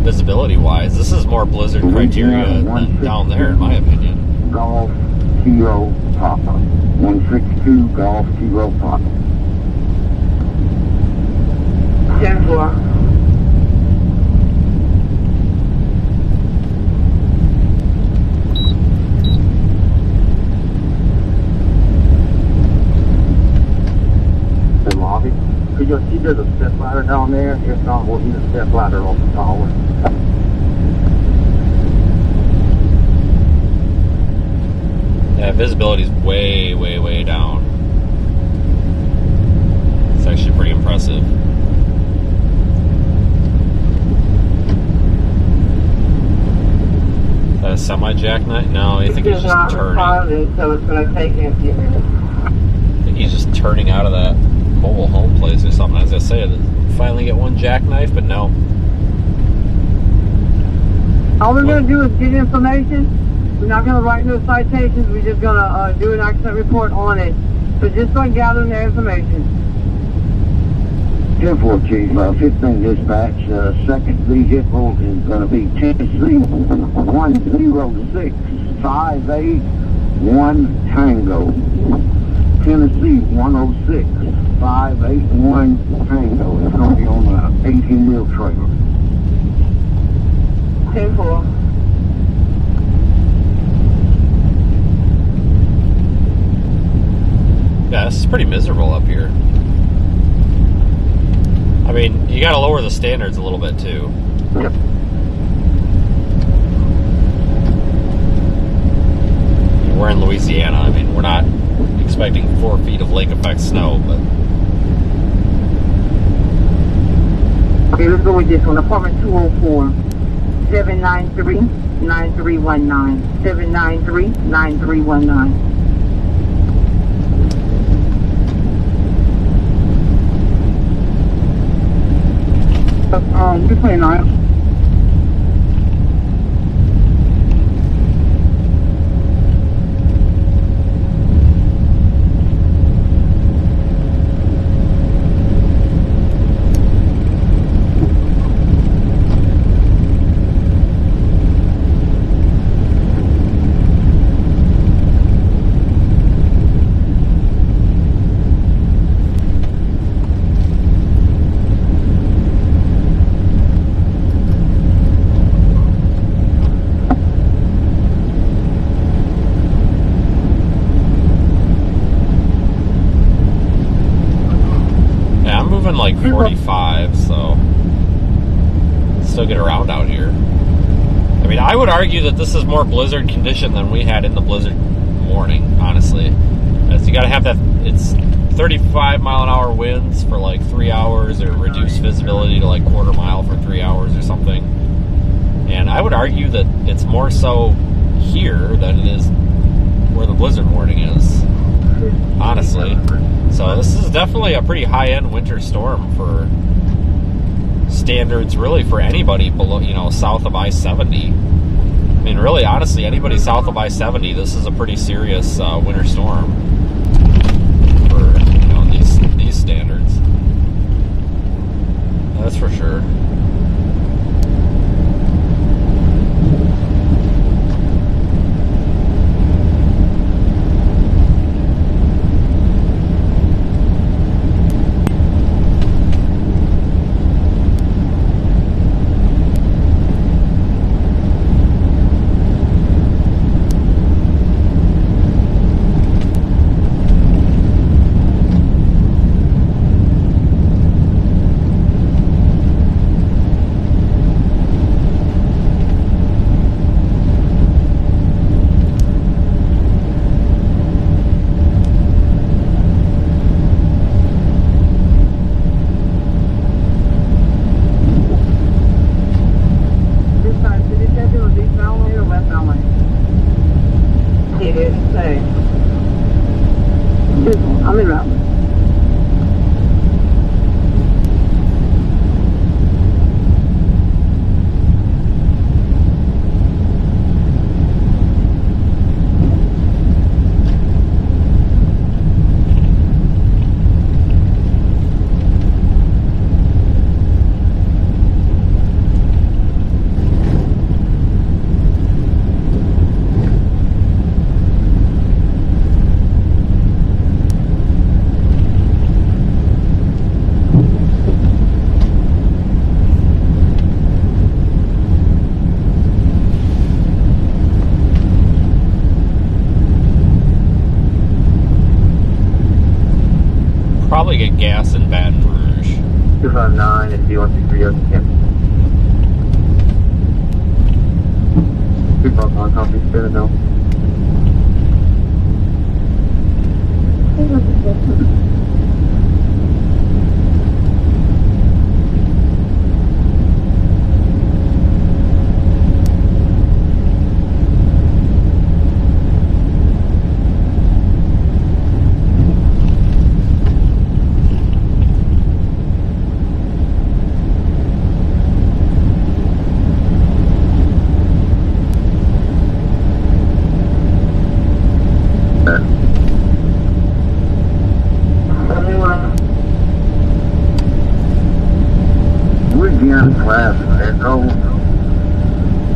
[SPEAKER 1] Visibility-wise, this is more blizzard criteria than down there, in my opinion.
[SPEAKER 10] Golf Kilo Papa. 162 Golf Kilo Papa.
[SPEAKER 4] 10-4.
[SPEAKER 10] Could you see there's a step ladder down there? If not, we'll need a step ladder off the tower.
[SPEAKER 1] Yeah, visibility's way, way, way down. It's actually pretty impressive. Is that a semi-jackknife? No, I think he's just turning.
[SPEAKER 4] So it's going to take him a few minutes.
[SPEAKER 1] I think he's just turning out of that mobile home place or something. As I say, finally get one jackknife, but no.
[SPEAKER 4] All we're going to do is get information. We're not going to write no citations. We're just going to do an accident report on it. So just by gathering their information.
[SPEAKER 10] 10-4 Chief, 15 dispatch. Second vehicle is going to be Tennessee 106-581 Tango. Tennessee 106-581 Tango. It's going to be on the 18-wheel trailer.
[SPEAKER 4] 10-4.
[SPEAKER 1] It's pretty miserable up here. I mean, you gotta lower the standards a little bit too.
[SPEAKER 3] Yep.
[SPEAKER 1] We're in Louisiana. I mean, we're not expecting 4 feet of lake effect snow, but
[SPEAKER 8] Okay, let's go with this one. Apartment 204, 793-9319. 793-9319. This way, Niles.
[SPEAKER 1] like 45, so still get around out here. I mean, I would argue that this is more blizzard condition than we had in the blizzard morning, honestly. As you got to have that, it's 35 mile an hour winds for like 3 hours, or reduced visibility to like quarter mile for 3 hours or something. And I would argue that it's more so here than it is where the blizzard warning is, honestly. So this is definitely a pretty high-end winter storm for standards, really, for anybody below, you know, south of I-70. I mean, really, honestly, anybody south of I-70, this is a pretty serious winter storm for, you know, these standards. That's for sure. Probably get gas in Baton Rouge.
[SPEAKER 3] 259 and D163, yep. 259, copy, spin it now.
[SPEAKER 2] Class Echo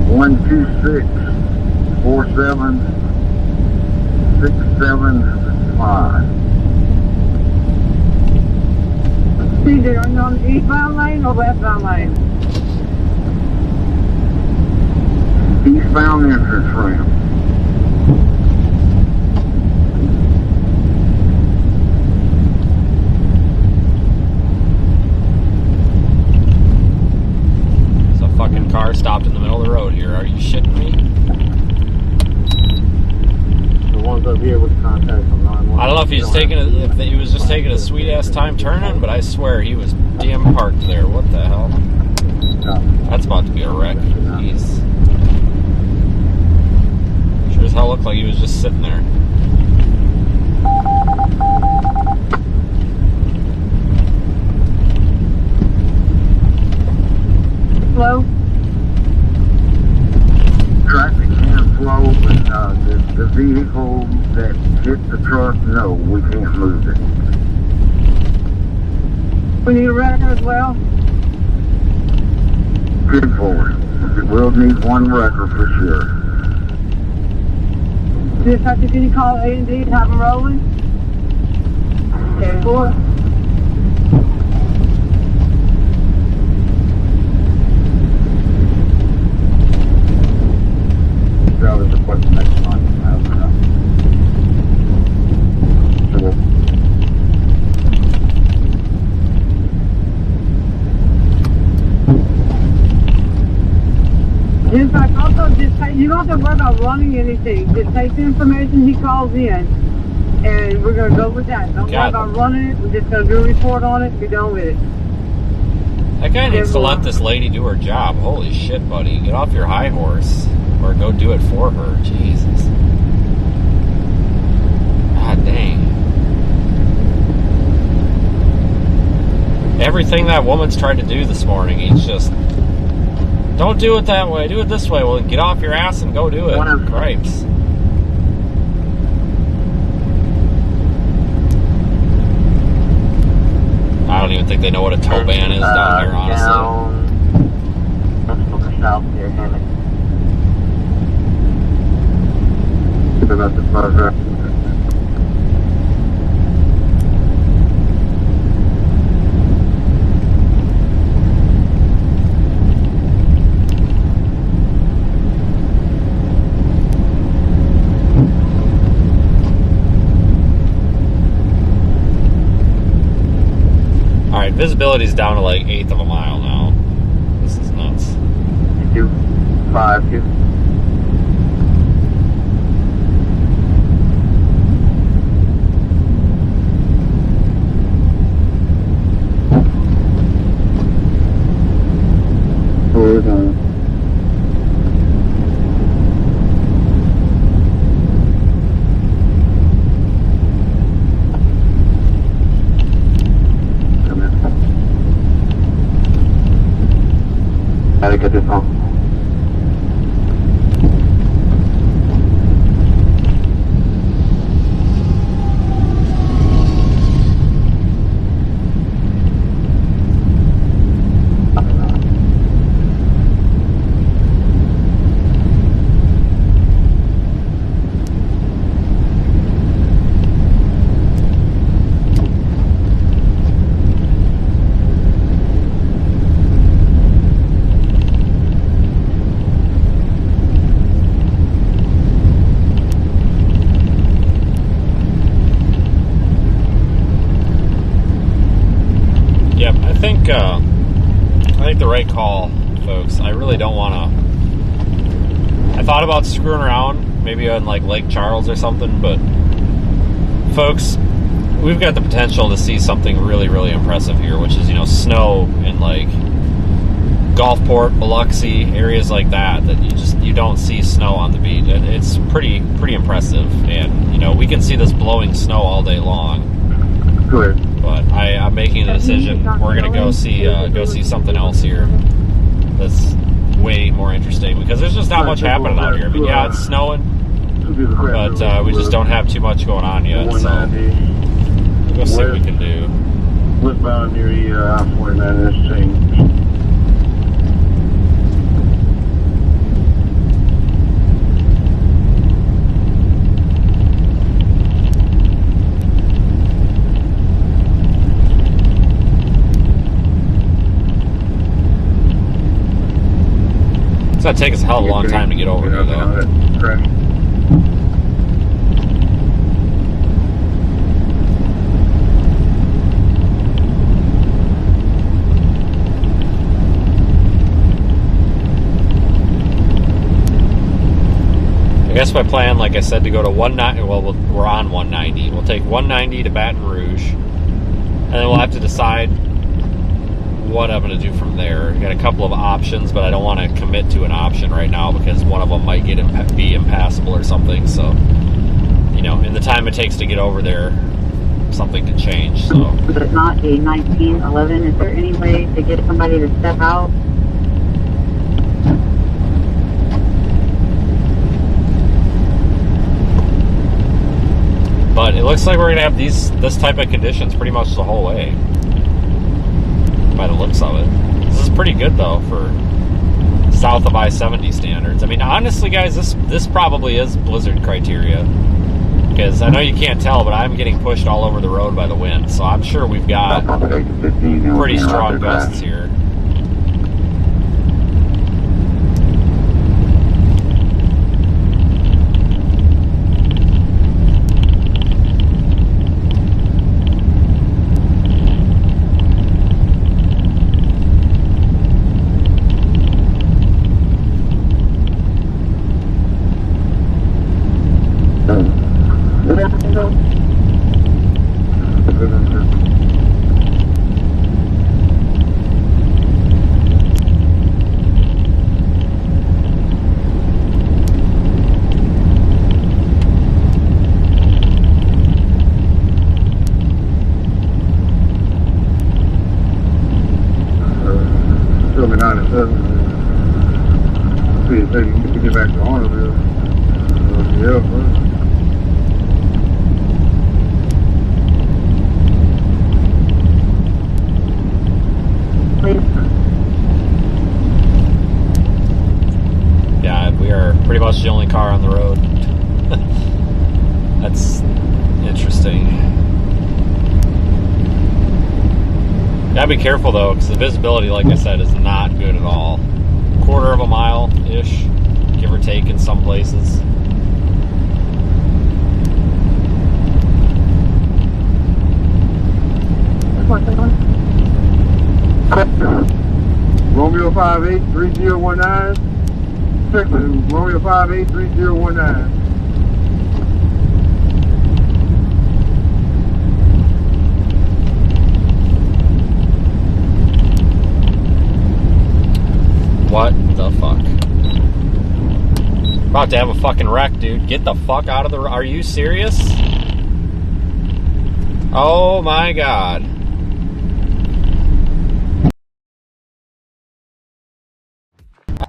[SPEAKER 2] 126-47-675.
[SPEAKER 8] CJ, are you on the eastbound lane or westbound lane?
[SPEAKER 2] Eastbound entrance ramp.
[SPEAKER 1] he was just taking a sweet ass time turning, but I swear he was damn parked there. What the hell? That's about to be a wreck. Jeez. Sure as hell looked like he was just sitting there.
[SPEAKER 8] Hello?
[SPEAKER 2] Traffic can flow, but the vehicle that hit the truck, no, we can't move it.
[SPEAKER 8] We need a wrecker as well?
[SPEAKER 2] Good forward. We'll need one wrecker for sure.
[SPEAKER 8] Dispatcher, can you call A&D and have them rolling? 10-4.
[SPEAKER 10] Drivers request the next time.
[SPEAKER 8] In fact, also just take, you don't have to worry about running anything. Just take the information he calls in, and we're going to go with that. Don't worry about running it. We're just going to do a report on it. Be done with it.
[SPEAKER 1] That guy needs to let this lady do her job. Holy shit, buddy. Get off your high horse. Or go do it for her. Jesus. God dang. Everything that woman's tried to do this morning, he's just... Don't do it that way. Do it this way. Well, then get off your ass and go do it. Cripes. I don't even think they know what a tow ban is down here, honestly.
[SPEAKER 6] Let's look south here, Hammond.
[SPEAKER 10] About the plaza.
[SPEAKER 1] Alright, visibility's down to like 1/8 of a mile now. This is nuts.
[SPEAKER 3] 252.
[SPEAKER 10] Horizontal.
[SPEAKER 3] Gotta get this on.
[SPEAKER 1] I think the right call, folks. I really don't want to. I thought about screwing around, maybe on like Lake Charles or something, but folks, we've got the potential to see something really, really impressive here, which is, snow in like Gulfport, Biloxi, areas like that you don't see snow on the beach. It's pretty impressive, and we can see this blowing snow all day long.
[SPEAKER 10] Good.
[SPEAKER 1] But I'm making a decision. We're gonna go see something else here that's way more interesting, because there's just not much happening out here. I mean, yeah, it's snowing, but we just don't have too much going on yet. So we'll go see what we can do.
[SPEAKER 10] Westbound near I-49 interchange.
[SPEAKER 1] It's gonna take us a hell of a long time to get over here, though. I guess my plan, like I said, to go to 190. Well, we're on 190. We'll take 190 to Baton Rouge, and then we'll have to decide what I'm going to do from there. Got a couple of options, but I don't want to commit to an option right now because one of them might be impassable or something. So, you know, in the time it takes to get over there, something could change. So,
[SPEAKER 11] but it's not a 1911. Is there any way to get somebody to step out?
[SPEAKER 1] But it looks like we're gonna have this type of conditions pretty much the whole way, by the looks of it. This is pretty good though for south of I-70 standards. I mean, honestly, guys, this probably is blizzard criteria, because I know you can't tell, but I'm getting pushed all over the road by the wind. So I'm sure we've got pretty strong gusts here.
[SPEAKER 10] Get back to Arnoldville. Yeah,
[SPEAKER 1] Yeah, we are pretty much the only car on the road. That's interesting. Gotta be careful though, because the visibility, like I said, is not good at all. Quarter of a mile-ish, give or take in some places.
[SPEAKER 10] Romeo 583019. Romeo 583019.
[SPEAKER 1] What the fuck? About to have a fucking wreck, dude. Get the fuck out of the... Are you serious? Oh my god.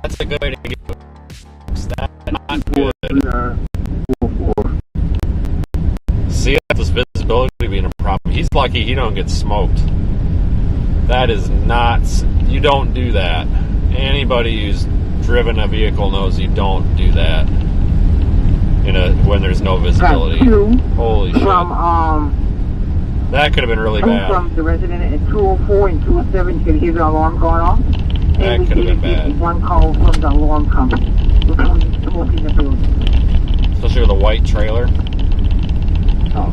[SPEAKER 1] That's a good way to get it. That's not good. See, this visibility being a problem. He's lucky he don't get smoked. That is not... You don't do that. Anybody who's driven a vehicle knows you don't do that when there's no visibility. Holy shit. That could have been really bad.
[SPEAKER 11] From the resident at 204 and 207, you can hear the alarm going off.
[SPEAKER 1] That could have been bad.
[SPEAKER 11] One call from the alarm company. Smoke in the building.
[SPEAKER 1] Especially with a white trailer.
[SPEAKER 11] Oh.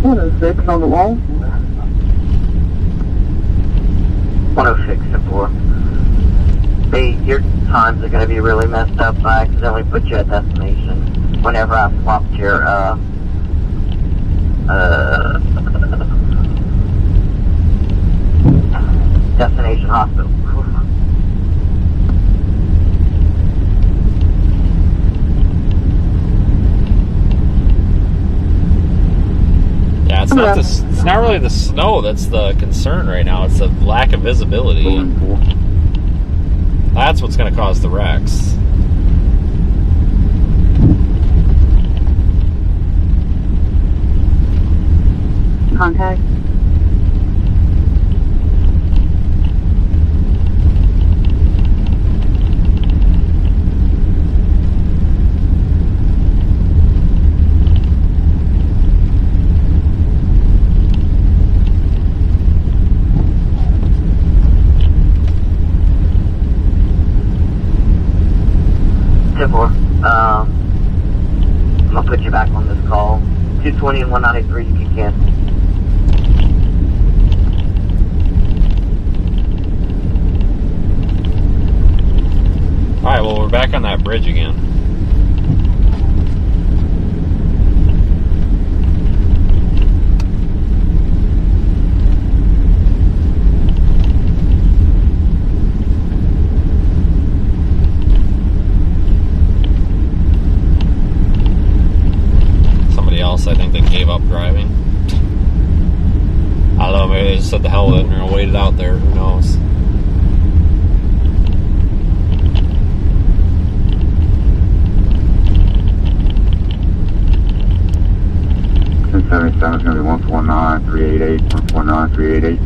[SPEAKER 11] 106 on the wall.
[SPEAKER 9] 106 and 4. Hey, your times are going to be really messed up. I accidentally put you at destination whenever I swapped your, destination hospital.
[SPEAKER 1] Yeah, it's not really the snow that's the concern right now. It's the lack of visibility. That's what's going to cause the wrecks.
[SPEAKER 11] Contact.
[SPEAKER 9] I'm gonna put you back on this call. 220 and 193, if you can.
[SPEAKER 1] back on that bridge again. Somebody else, I think, that gave up driving. I don't know, maybe they just said the hell with it and they're gonna wait it out there. Who knows?
[SPEAKER 10] 77 is going to be 149, 388, 149, 388.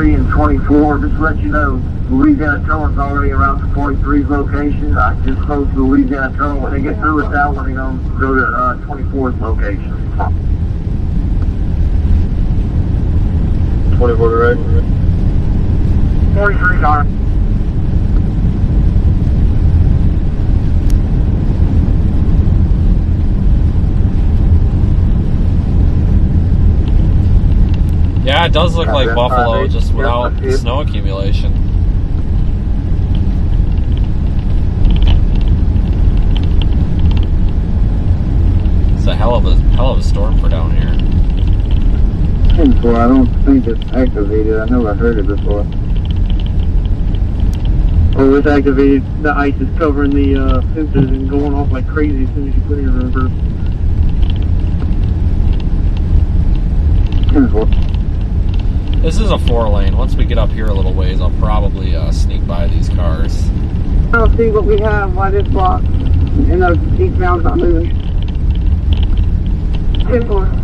[SPEAKER 2] And 24, just to let you know, Louisiana Tunnel's already around to 43's location. I just closed the Louisiana Tunnel. When they get through with that one, they're going to go to 24's location.
[SPEAKER 3] 24 right?
[SPEAKER 2] 43's on.
[SPEAKER 1] Yeah, it does look like Buffalo, just without snow accumulation. It's a hell of a storm for down here.
[SPEAKER 10] Well, I don't think it's activated. I know I heard it before.
[SPEAKER 3] Oh, it's activated. The ice is covering the sensors and going off like crazy as soon as you put it in reverse.
[SPEAKER 1] This is a 4-lane. Once we get up here a little ways, I'll probably sneak by these cars.
[SPEAKER 8] I'll see what we have by this block. And those eastbound's not moving. 10-4.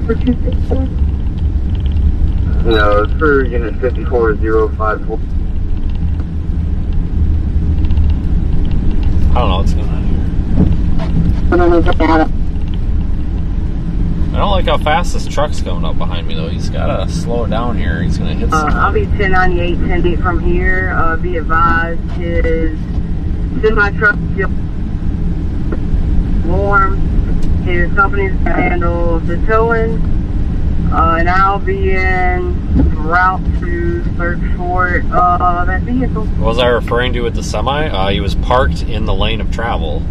[SPEAKER 2] For 264? No, it's for unit 54054.
[SPEAKER 1] I don't know what's going on here. I don't like how fast this truck's coming up behind me, though. He's got to slow down here. He's going to hit something.
[SPEAKER 8] I'll be 1098, 10 feet from here. Be advised, his semi-truck is warm. His company's going to handle the towing. And I'll be en route to search for that vehicle.
[SPEAKER 1] What was I referring to with the semi? He was parked in the lane of travel.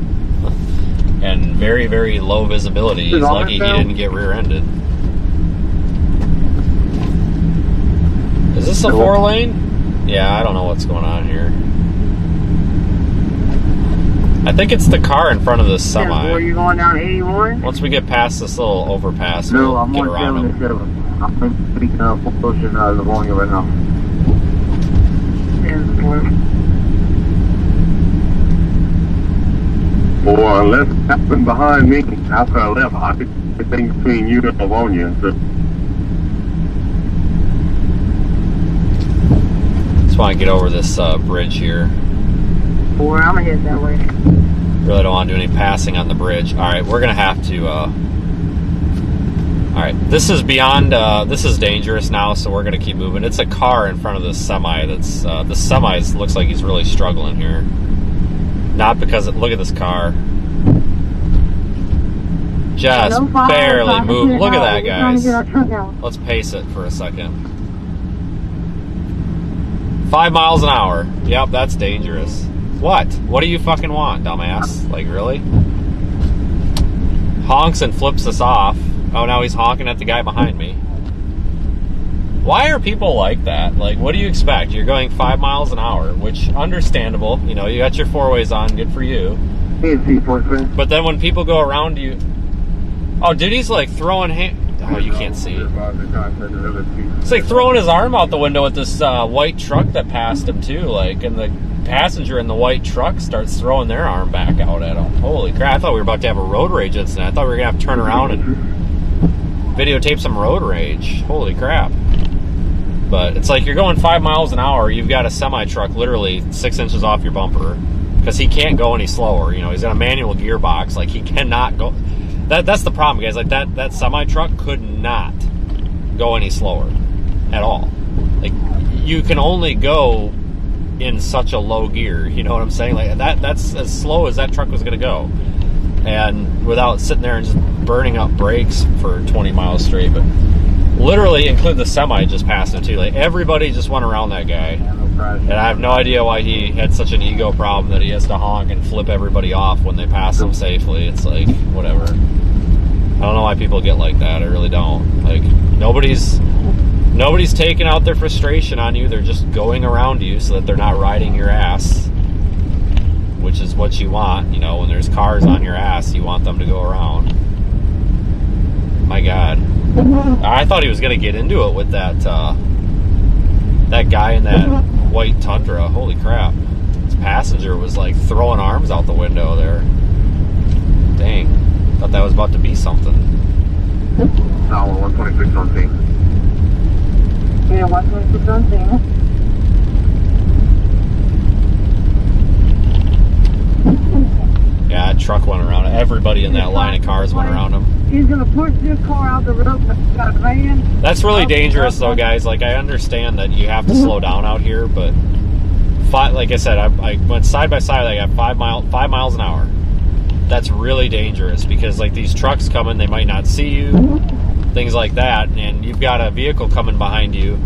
[SPEAKER 1] And very, very low visibility. He's lucky he didn't get rear-ended. Is this a 4-lane? Yeah, I don't know what's going on here. I think it's the car in front of the semi.
[SPEAKER 8] Are you going down 81?
[SPEAKER 1] Once we get past this little overpass,
[SPEAKER 2] No,
[SPEAKER 1] we'll
[SPEAKER 2] I'm
[SPEAKER 1] get
[SPEAKER 2] on
[SPEAKER 1] around him.
[SPEAKER 2] 77. I'm speaking of pushing Livonia right now.
[SPEAKER 10] Boy, unless it happened behind me after I left, I could see things between you and Livonia. So.
[SPEAKER 1] Just want to get over this bridge here.
[SPEAKER 8] Or I'm gonna head that way.
[SPEAKER 1] Really don't want to do any passing on the bridge. Alright, we're gonna have to alright, this is beyond this is dangerous now, so we're gonna keep moving. It's a car in front of the semi that's the semi looks like he's really struggling here. Not because look at this car. Just barely move. Look at that, guys. Let's pace it for a second. 5 miles an hour. Yep, that's dangerous. What? What do you fucking want, dumbass? Like, really? Honks and flips us off. Oh, now he's honking at the guy behind me. Why are people like that? Like, what do you expect? You're going 5 miles an hour, which, understandable. You know, you got your four-ways on, good for you. But then when people go around you... Oh, dude, he's like throwing... Oh, you can't see. It's like throwing his arm out the window at this white truck that passed him, too. Like, and the passenger in the white truck starts throwing their arm back out at him. Holy crap, I thought we were about to have a road rage incident. I thought we were going to have to turn around and videotape some road rage. Holy crap. But it's like you're going 5 miles an hour, you've got a semi-truck literally 6 inches off your bumper because he can't go any slower. You know, he's got a manual gearbox. Like, he cannot go... That's the problem, guys. Like, that semi-truck could not go any slower at all. Like, you can only go in such a low gear. You know what I'm saying? Like, that's as slow as that truck was going to go. And without sitting there and just burning up brakes for 20 miles straight. But literally, include the semi just passed him, too. Like, everybody just went around that guy. And I have no idea why he had such an ego problem that he has to honk and flip everybody off when they pass him safely. It's like, whatever. I don't know why people get like that. I really don't. Like, nobody's taking out their frustration on you. They're just going around you so that they're not riding your ass, which is what you want. You know, when there's cars on your ass, you want them to go around. My God. I thought he was going to get into it with that guy in that white Tundra. Holy crap. His passenger was like throwing arms out the window there. Dang. Thought that was about to be something.
[SPEAKER 2] No, 126 on scene.
[SPEAKER 8] Yeah, 126 on scene.
[SPEAKER 1] Yeah, that truck went around. Everybody in that line of cars went around him.
[SPEAKER 8] He's going to push this car out the road. Got a van.
[SPEAKER 1] That's really dangerous, though, guys. Like, I understand that you have to slow down out here, but like I said, I went side by side. I got 5 miles an hour. That's really dangerous because, like, these trucks coming, they might not see you, things like that, and you've got a vehicle coming behind you.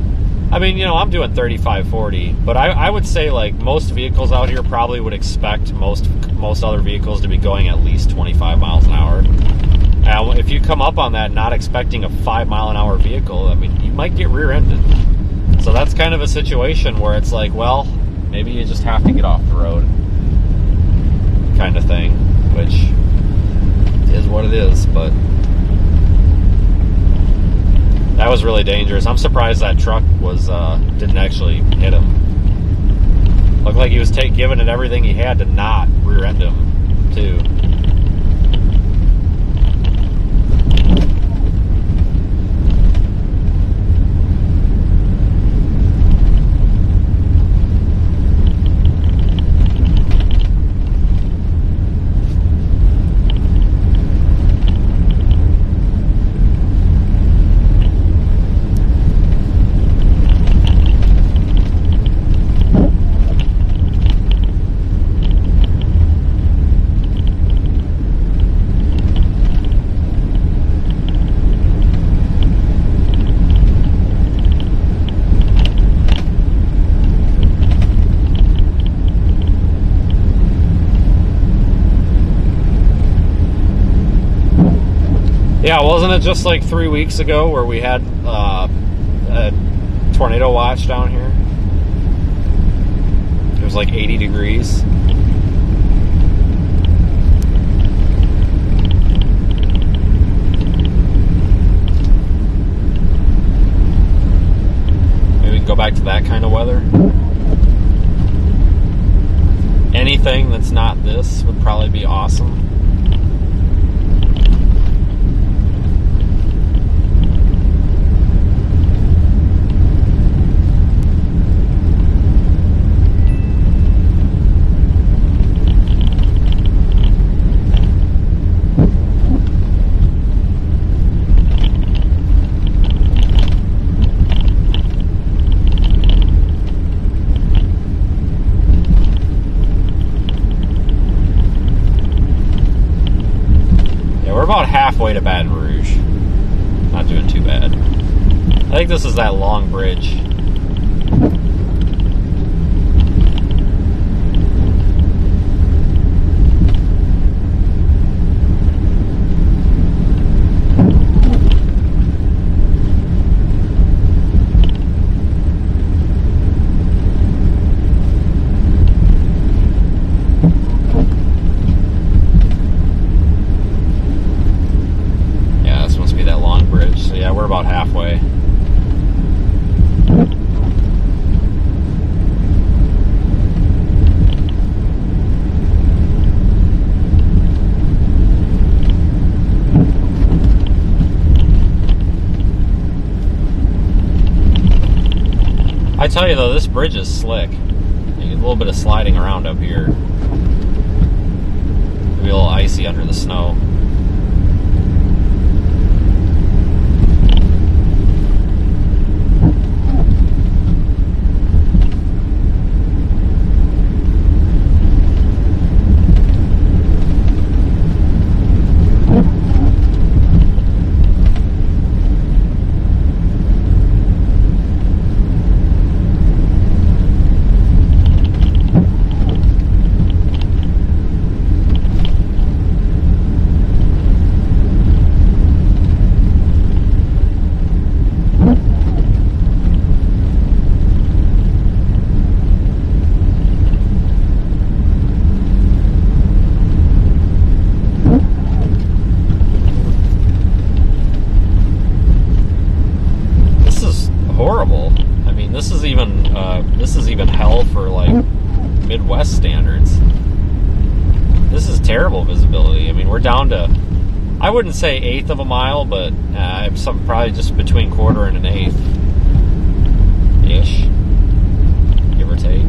[SPEAKER 1] I mean, you know, I'm doing 35, 40, but I would say, like, most vehicles out here probably would expect most other vehicles to be going at least 25 miles an hour. And if you come up on that not expecting a 5 mile an hour vehicle, I mean, you might get rear-ended. So that's kind of a situation where it's like, well, maybe you just have to get off the road kind of thing, which is what it is. But that was really dangerous. I'm surprised that truck didn't actually hit him. Looked like he was giving it everything he had to not rear-end him, too. Yeah, wasn't it just like 3 weeks ago where we had a tornado watch down here? It was like 80 degrees. Maybe we can go back to that kind of weather. Anything that's not this would probably be awesome. About halfway to Baton Rouge. Not doing too bad. I think this is that long bridge. tell you though, this bridge is slick. You get a little bit of sliding around up here. Maybe a little icy under the snow. This is even hell for like Midwest standards. This is terrible visibility. I mean, we're down to, I wouldn't say 1/8 of a mile, but probably just between 1/4 and an 1/8 ish, give or take.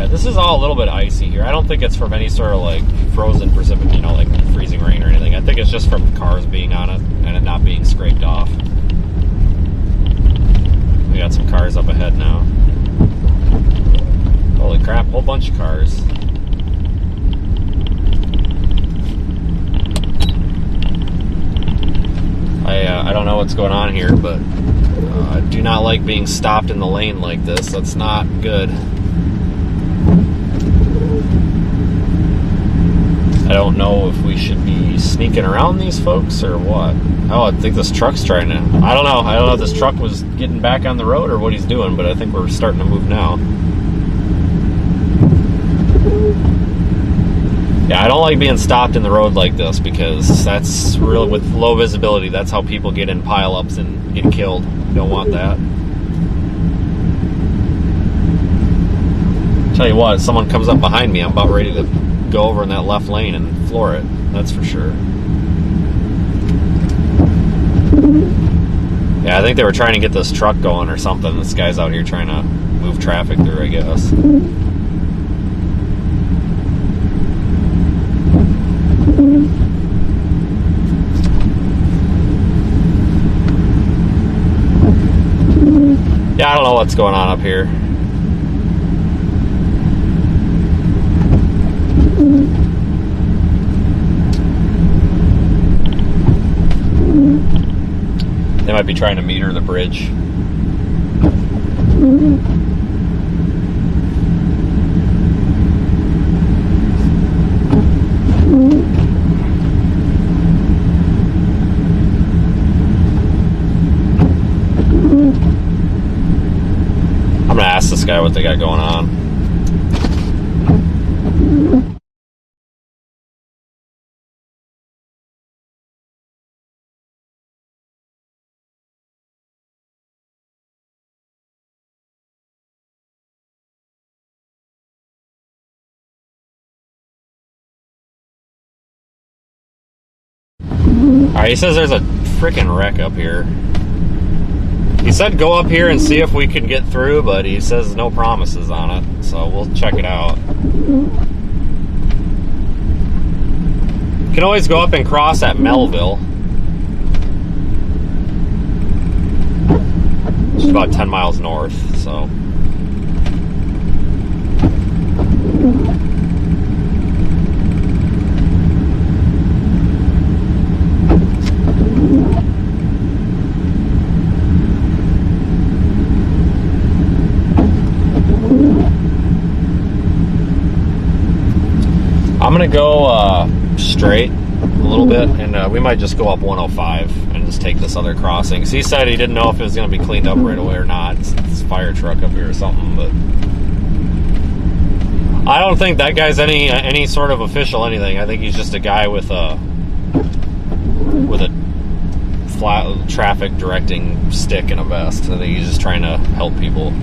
[SPEAKER 1] This is all a little bit icy here. I don't think it's from any sort of like frozen precipitation, like freezing rain or anything. I think it's just from cars being on it and it not being scraped off. We got some cars up ahead now. Holy crap, whole bunch of cars. I don't know what's going on here, but I do not like being stopped in the lane like this. That's not good. I don't know if we should be sneaking around these folks or what. Oh, I think this truck's trying to... I don't know if this truck was getting back on the road or what he's doing, but I think we're starting to move now. Yeah, I don't like being stopped in the road like this because that's really, with low visibility, that's how people get in pileups and get killed. Don't want that. Tell you what, if someone comes up behind me, I'm about ready to go over in that left lane and floor it. That's for sure. Yeah, I think they were trying to get this truck going or something. This guy's out here trying to move traffic through, I guess. Yeah, I don't know what's going on up here. They might be trying to meter the bridge. I'm gonna ask this guy what they got going on. Alright, he says there's a freaking wreck up here. He said go up here and see if we can get through, but he says no promises on it, so we'll check it out. You can always go up and cross at Melville, which is about 10 miles north, so... gonna go straight a little bit, and we might just go up 105 and just take this other crossing. So he said he didn't know if it was gonna be cleaned up right away or not. It's a fire truck up here or something, but I don't think that guy's any sort of official anything. I think he's just a guy with a flat traffic directing stick and a vest. I think he's just trying to help people.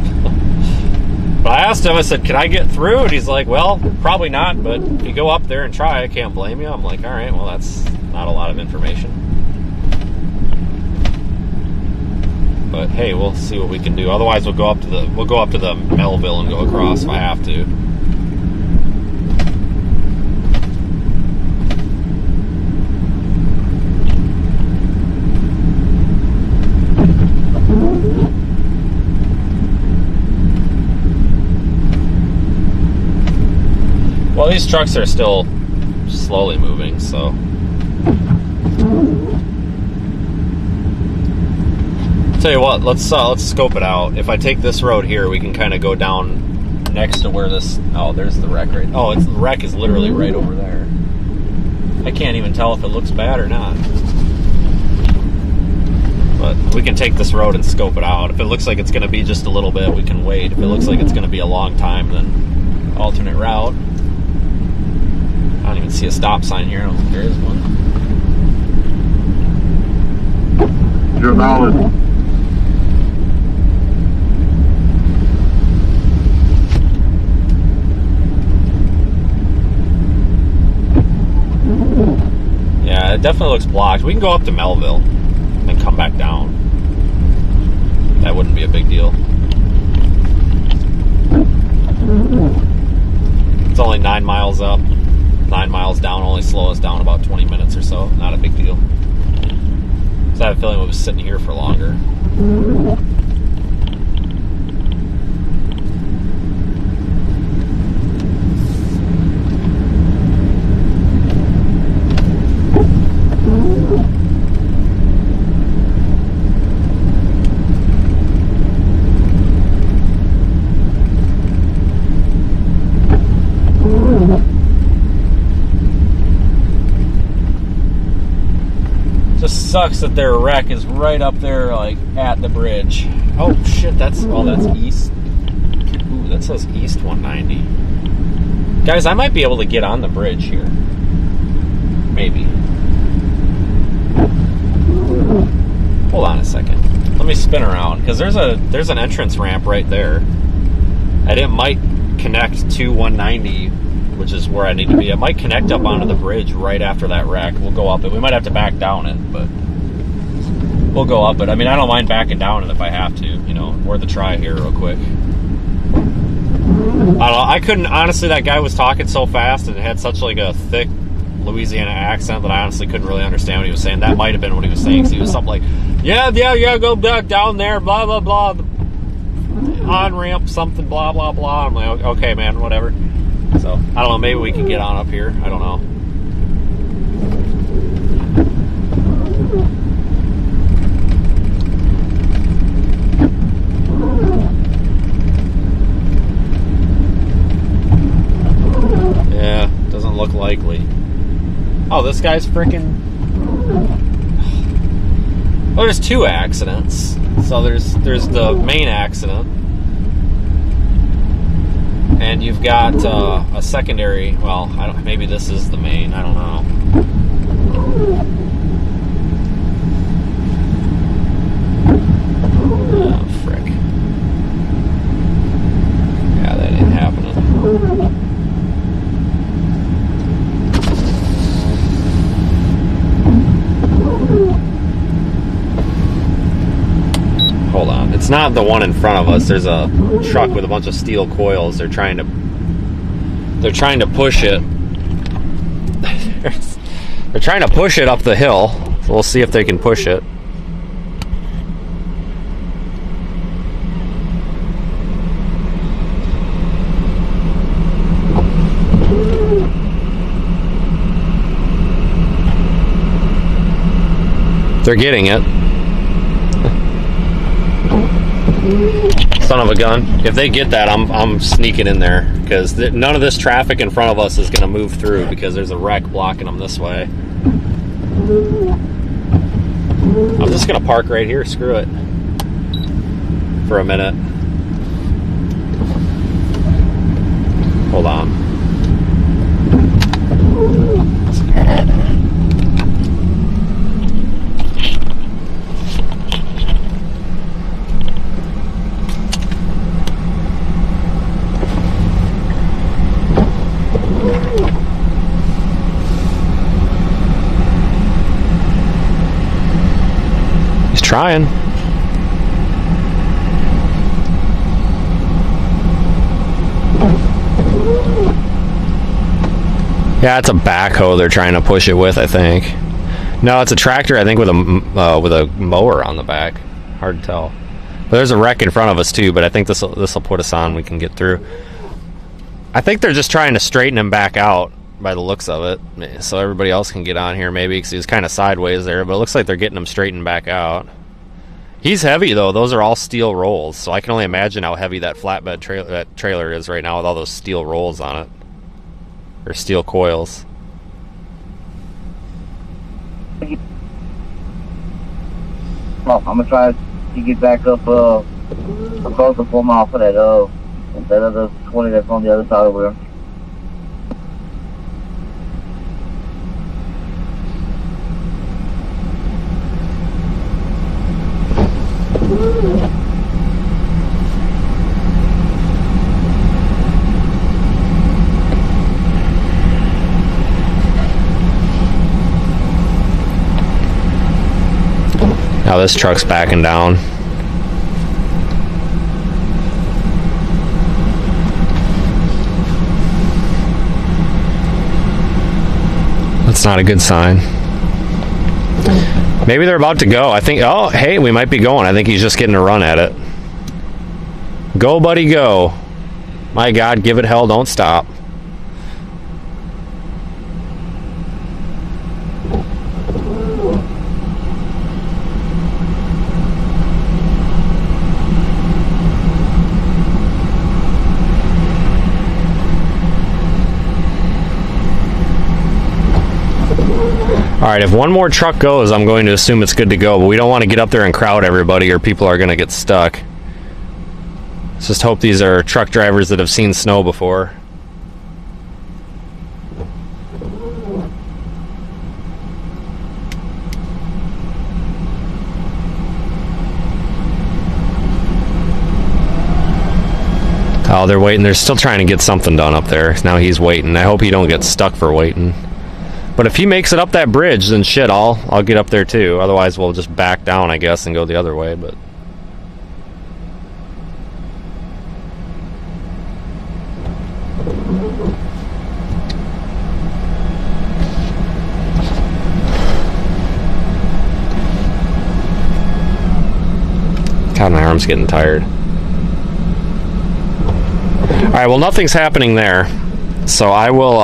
[SPEAKER 1] But I asked him, I said, can I get through? And he's like, well, probably not, but if you go up there and try, I can't blame you. I'm like, all right, well, that's not a lot of information. But hey, we'll see what we can do. Otherwise, we'll go up to the Melville and go across if I have to. Well, these trucks are still slowly moving, so. Tell you what, let's scope it out. If I take this road here, we can kind of go down next to where this. Oh, there's the wreck right. Oh, the wreck is literally right over there. I can't even tell if it looks bad or not. But we can take this road and scope it out. If it looks like it's going to be just a little bit, we can wait. If it looks like it's going to be a long time, then alternate route. I don't even see a stop sign here. I don't think there is one.
[SPEAKER 10] Your knowledge.
[SPEAKER 1] Yeah, it definitely looks blocked. We can go up to Melville and come back down. That wouldn't be a big deal. It's only 9 miles up. 9 miles down, only slow us down about 20 minutes or so. Not a big deal. So I have a feeling we was sitting here for longer. Sucks that their wreck is right up there, like at the bridge. Oh shit, that's east. Ooh, that says east 190. Guys, I might be able to get on the bridge here. Maybe. Hold on a second. Let me spin around because there's an entrance ramp right there, and it might connect to 190, which is where I need to be. It might connect up onto the bridge right after that wreck. We'll go up it. We might have to back down it, but we'll go up it. I mean, I don't mind backing down it if I have to, you know, worth a try here real quick. I don't know, I couldn't, honestly, that guy was talking so fast and it had such like a thick Louisiana accent that I honestly couldn't really understand what he was saying. That might have been what he was saying, because he was something like, yeah, go back down there, blah, blah, blah, on-ramp, something, blah, blah, blah. I'm like, okay, man, whatever. So, I don't know, maybe we can get on up here. I don't know. Yeah, doesn't look likely. Oh, this guy's freaking... Oh, there's two accidents. So there's the main accident. And you've got a secondary. Well, maybe this is the main. I don't know. Oh, frick. Yeah, that ain't happening. Hold on. It's not the one in front of us. There's a truck with a bunch of steel coils. They're trying to push it. They're trying to push it up the hill. So we'll see if they can push it. They're getting it. Son of a gun. If they get that, I'm sneaking in there because none of this traffic in front of us is going to move through because there's a wreck blocking them this way. I'm just going to park right here. Screw it. For a minute. Hold on. He's trying. Yeah, it's a backhoe they're trying to push it with, I think. No, it's a tractor, I think, with a mower on the back. Hard to tell. But there's a wreck in front of us too, but I think this'll put us on. We can get through. I think they're just trying to straighten him back out by the looks of it, so everybody else can get on here maybe, because he was kind of sideways there, but it looks like they're getting him straightened back out. He's heavy though. Those are all steel rolls, so I can only imagine how heavy that flatbed trailer is right now with all those steel rolls on it. Or steel coils.
[SPEAKER 2] I'm gonna try to get back up across the 4 mile for that other 20 that's on the other side of the
[SPEAKER 1] Now this truck's backing down. That's not a good sign. Maybe they're about to go. I think, oh, hey, we might be going. I think he's just getting a run at it. Go, buddy, go. My God, give it hell, don't stop. Alright, if one more truck goes, I'm going to assume it's good to go, but we don't want to get up there and crowd everybody or people are going to get stuck. Let's just hope these are truck drivers that have seen snow before. Oh, they're waiting. They're still trying to get something done up there. Now he's waiting. I hope he don't get stuck for waiting. But if he makes it up that bridge, then shit, I'll get up there too. Otherwise, we'll just back down, I guess, and go the other way. But God, my arm's getting tired. All right, well, nothing's happening there, so I will.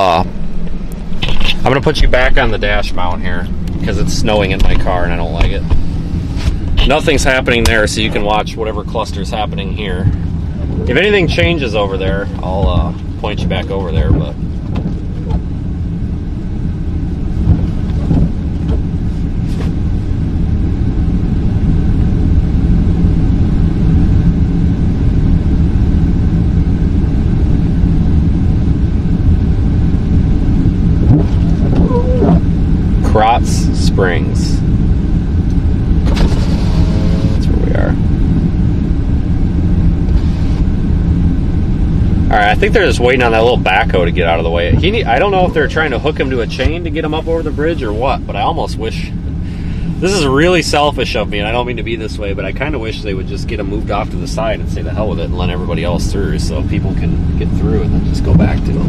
[SPEAKER 1] I'm going to put you back on the dash mount here because it's snowing in my car and I don't like it. Nothing's happening there, so you can watch whatever cluster's happening here. If anything changes over there, I'll point you back over there, but Krotz Springs. That's where we are. Alright, I think they're just waiting on that little backhoe to get out of the way. I don't know if they're trying to hook him to a chain to get him up over the bridge or what, but I almost wish... This is really selfish of me, and I don't mean to be this way, but I kind of wish they would just get him moved off to the side and say the hell with it and let everybody else through so people can get through and then just go back to them.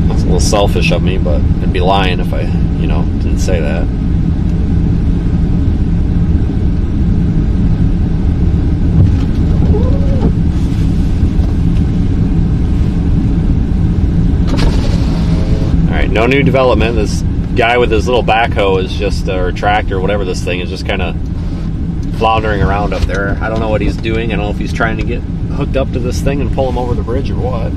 [SPEAKER 1] But it's a little selfish of me, but I'd be lying if I, didn't say that. No new development. This guy with his little backhoe is just, or tractor, whatever this thing is, just kind of floundering around up there. I don't know what he's doing. I don't know if he's trying to get hooked up to this thing and pull him over the bridge or what.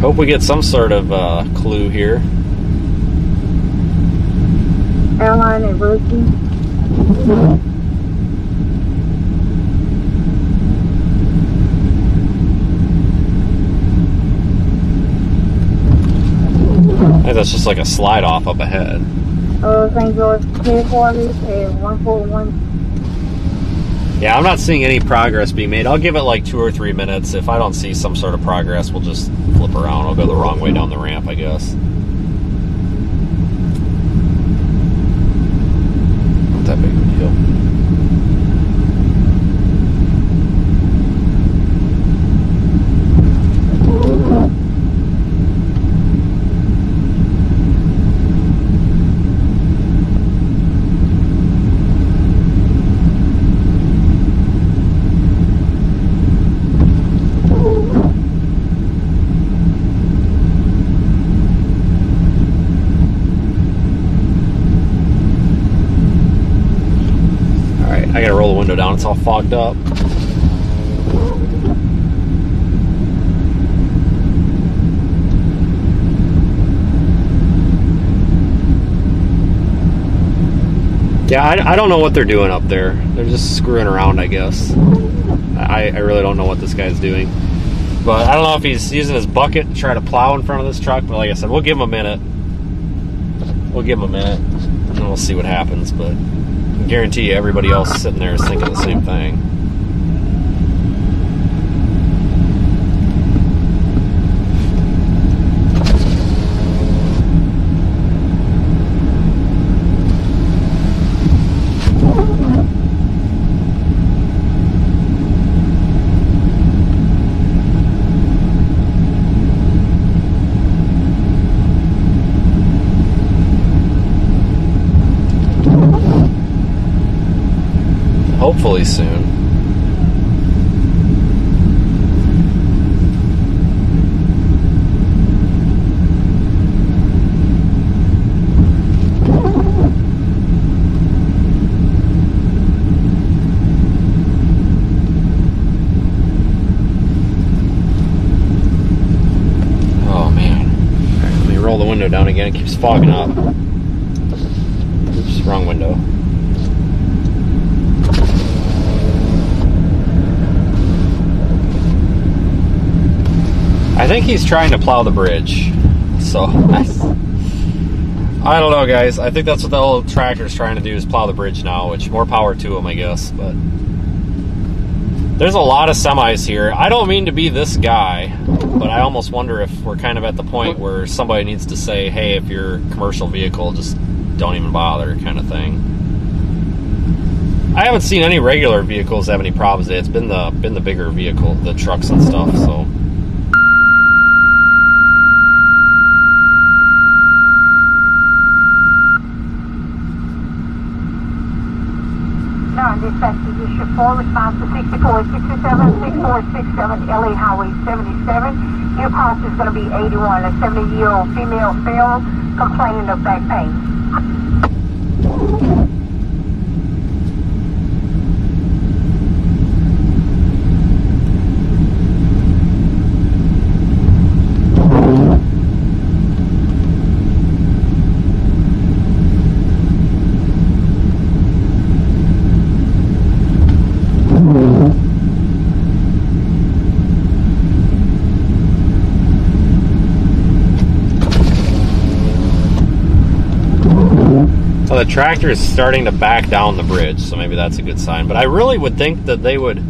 [SPEAKER 1] Hope we get some sort of clue here.
[SPEAKER 11] Airline at Wilkie.
[SPEAKER 1] I think that's just like a slide off up ahead.
[SPEAKER 11] St. George, 1040 and 141.
[SPEAKER 1] Yeah, I'm not seeing any progress being made. I'll give it like 2 or 3 minutes. If I don't see some sort of progress, we'll just flip around. I'll go the wrong way down the ramp, I guess. Not that big of a deal. I gotta roll the window down, it's all fogged up. Yeah, I don't know what they're doing up there. They're just screwing around, I guess. I really don't know what this guy's doing. But I don't know if he's using his bucket to try to plow in front of this truck. But like I said, we'll give him a minute. We'll give him a minute, and then we'll see what happens. But I guarantee you everybody else sitting there is thinking the same thing. Hopefully soon. Oh man. All right, let me roll the window down again. It keeps fogging up. Oops, wrong window. I think he's trying to plow the bridge. So, I don't know, guys. I think that's what the old tractor's trying to do, is plow the bridge now, which more power to him, I guess. But there's a lot of semis here. I don't mean to be this guy, but I almost wonder if we're kind of at the point where somebody needs to say, hey, if you're a commercial vehicle, just don't even bother, kind of thing. I haven't seen any regular vehicles have any problems. It's been the bigger vehicle, the trucks and stuff, so...
[SPEAKER 9] Dispatch position 4, response to 6467, 6467, LA Highway 77. Your cost is going to be 81. A 70-year-old female male complaining of back pain.
[SPEAKER 1] So the tractor is starting to back down the bridge, so maybe that's a good sign. But I really would think that they would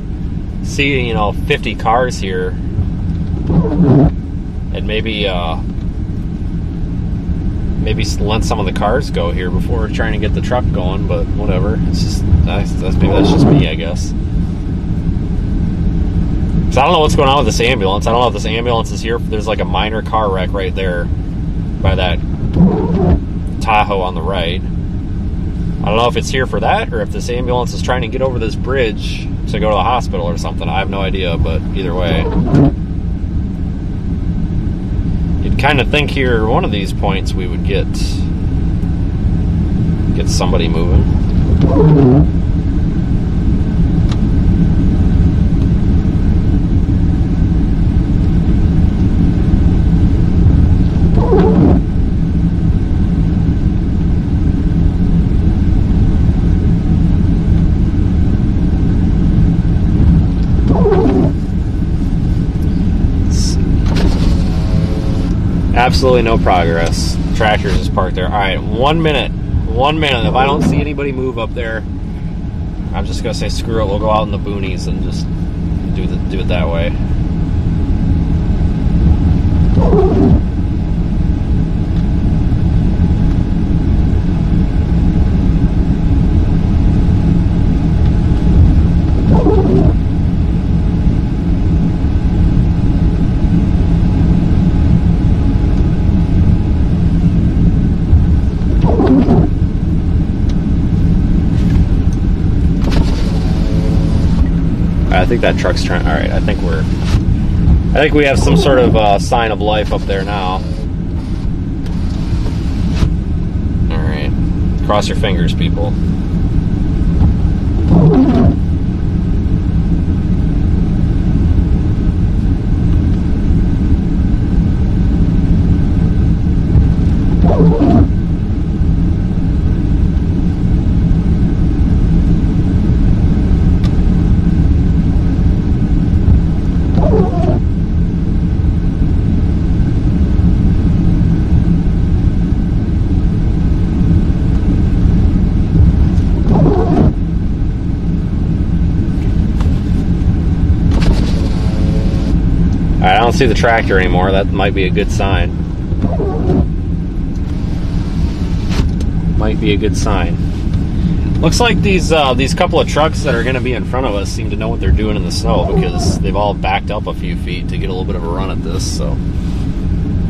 [SPEAKER 1] see, 50 cars here, and maybe let some of the cars go here before trying to get the truck going. But whatever, it's just maybe that's just me, I guess. So I don't know what's going on with this ambulance. I don't know if this ambulance is here. There's like a minor car wreck right there by that Tahoe on the right. I don't know if it's here for that or if this ambulance is trying to get over this bridge to go to the hospital or something. I have no idea, but either way. You'd kind of think here, one of these points, we would get somebody moving. Absolutely no progress. Tractor's just parked there. All right, 1 minute. 1 minute. If I don't see anybody move up there, I'm just gonna say screw it. We'll go out in the boonies and just do it that way. I think that truck's trying. All right, I think we have some sort of sign of life up there now. All right, cross your fingers, people. I don't see the tractor anymore. That might be a good sign. Might be a good sign. Looks like these couple of trucks that are going to be in front of us seem to know what they're doing in the snow, because they've all backed up a few feet to get a little bit of a run at this. So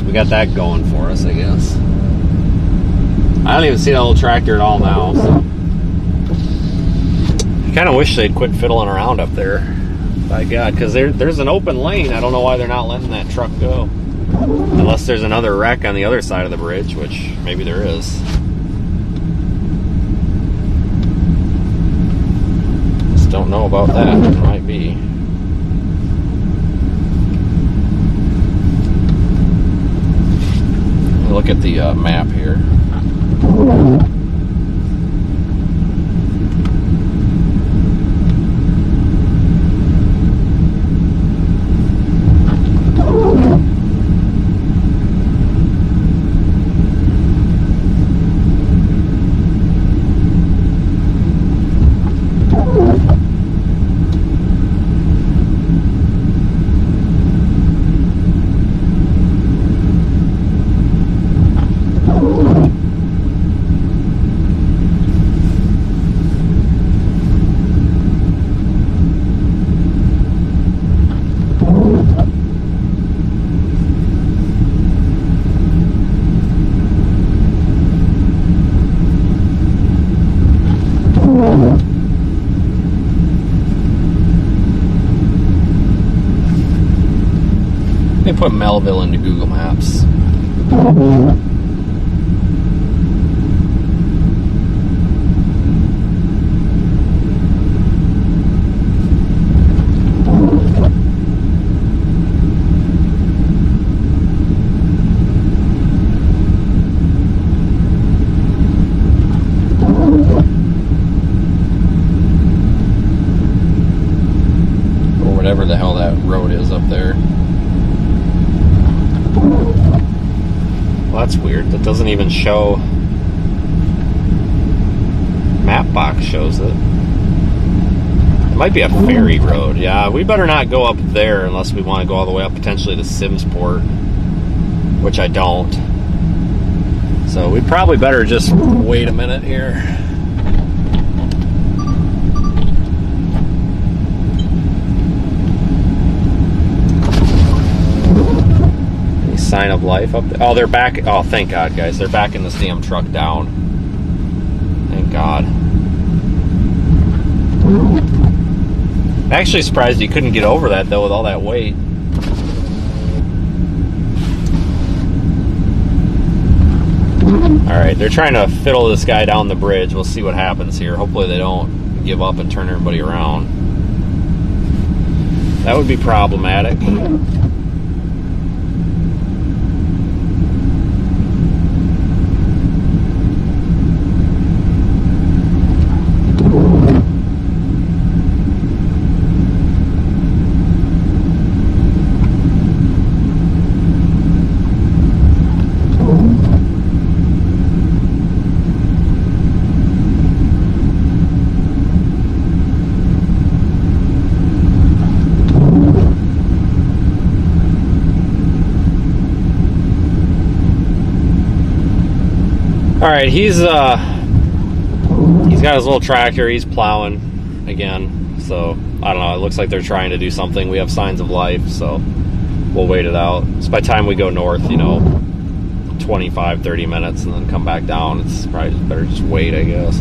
[SPEAKER 1] we got that going for us, I guess. I don't even see that little tractor at all now. So I kind of wish they'd quit fiddling around up there. By God, because there's an open lane. I don't know why they're not letting that truck go. Unless there's another wreck on the other side of the bridge, which maybe there is. Just don't know about that. There might be. Look at the map here. They put Melville into Google Maps. Or whatever the hell that road is up there. Well, that's weird. That doesn't even show. Mapbox shows it. It might be a ferry road. Yeah, we better not go up there unless we want to go all the way up potentially to Simsport, which I don't. So we probably better just wait a minute here. Sign of life up there. Oh, they're back. Oh, thank God, guys. They're backing this damn truck down. Thank God. I'm actually surprised you couldn't get over that, though, with all that weight. All Alright, they're trying to fiddle this guy down the bridge. We'll see what happens here. Hopefully they don't give up and turn everybody around. That would be problematic. All right, he's got his little tractor. He's plowing again. So I don't know. It looks like they're trying to do something. We have signs of life, so we'll wait it out. So by the time we go north, you know, 25, 30 minutes, and then come back down, it's probably just better just wait, I guess.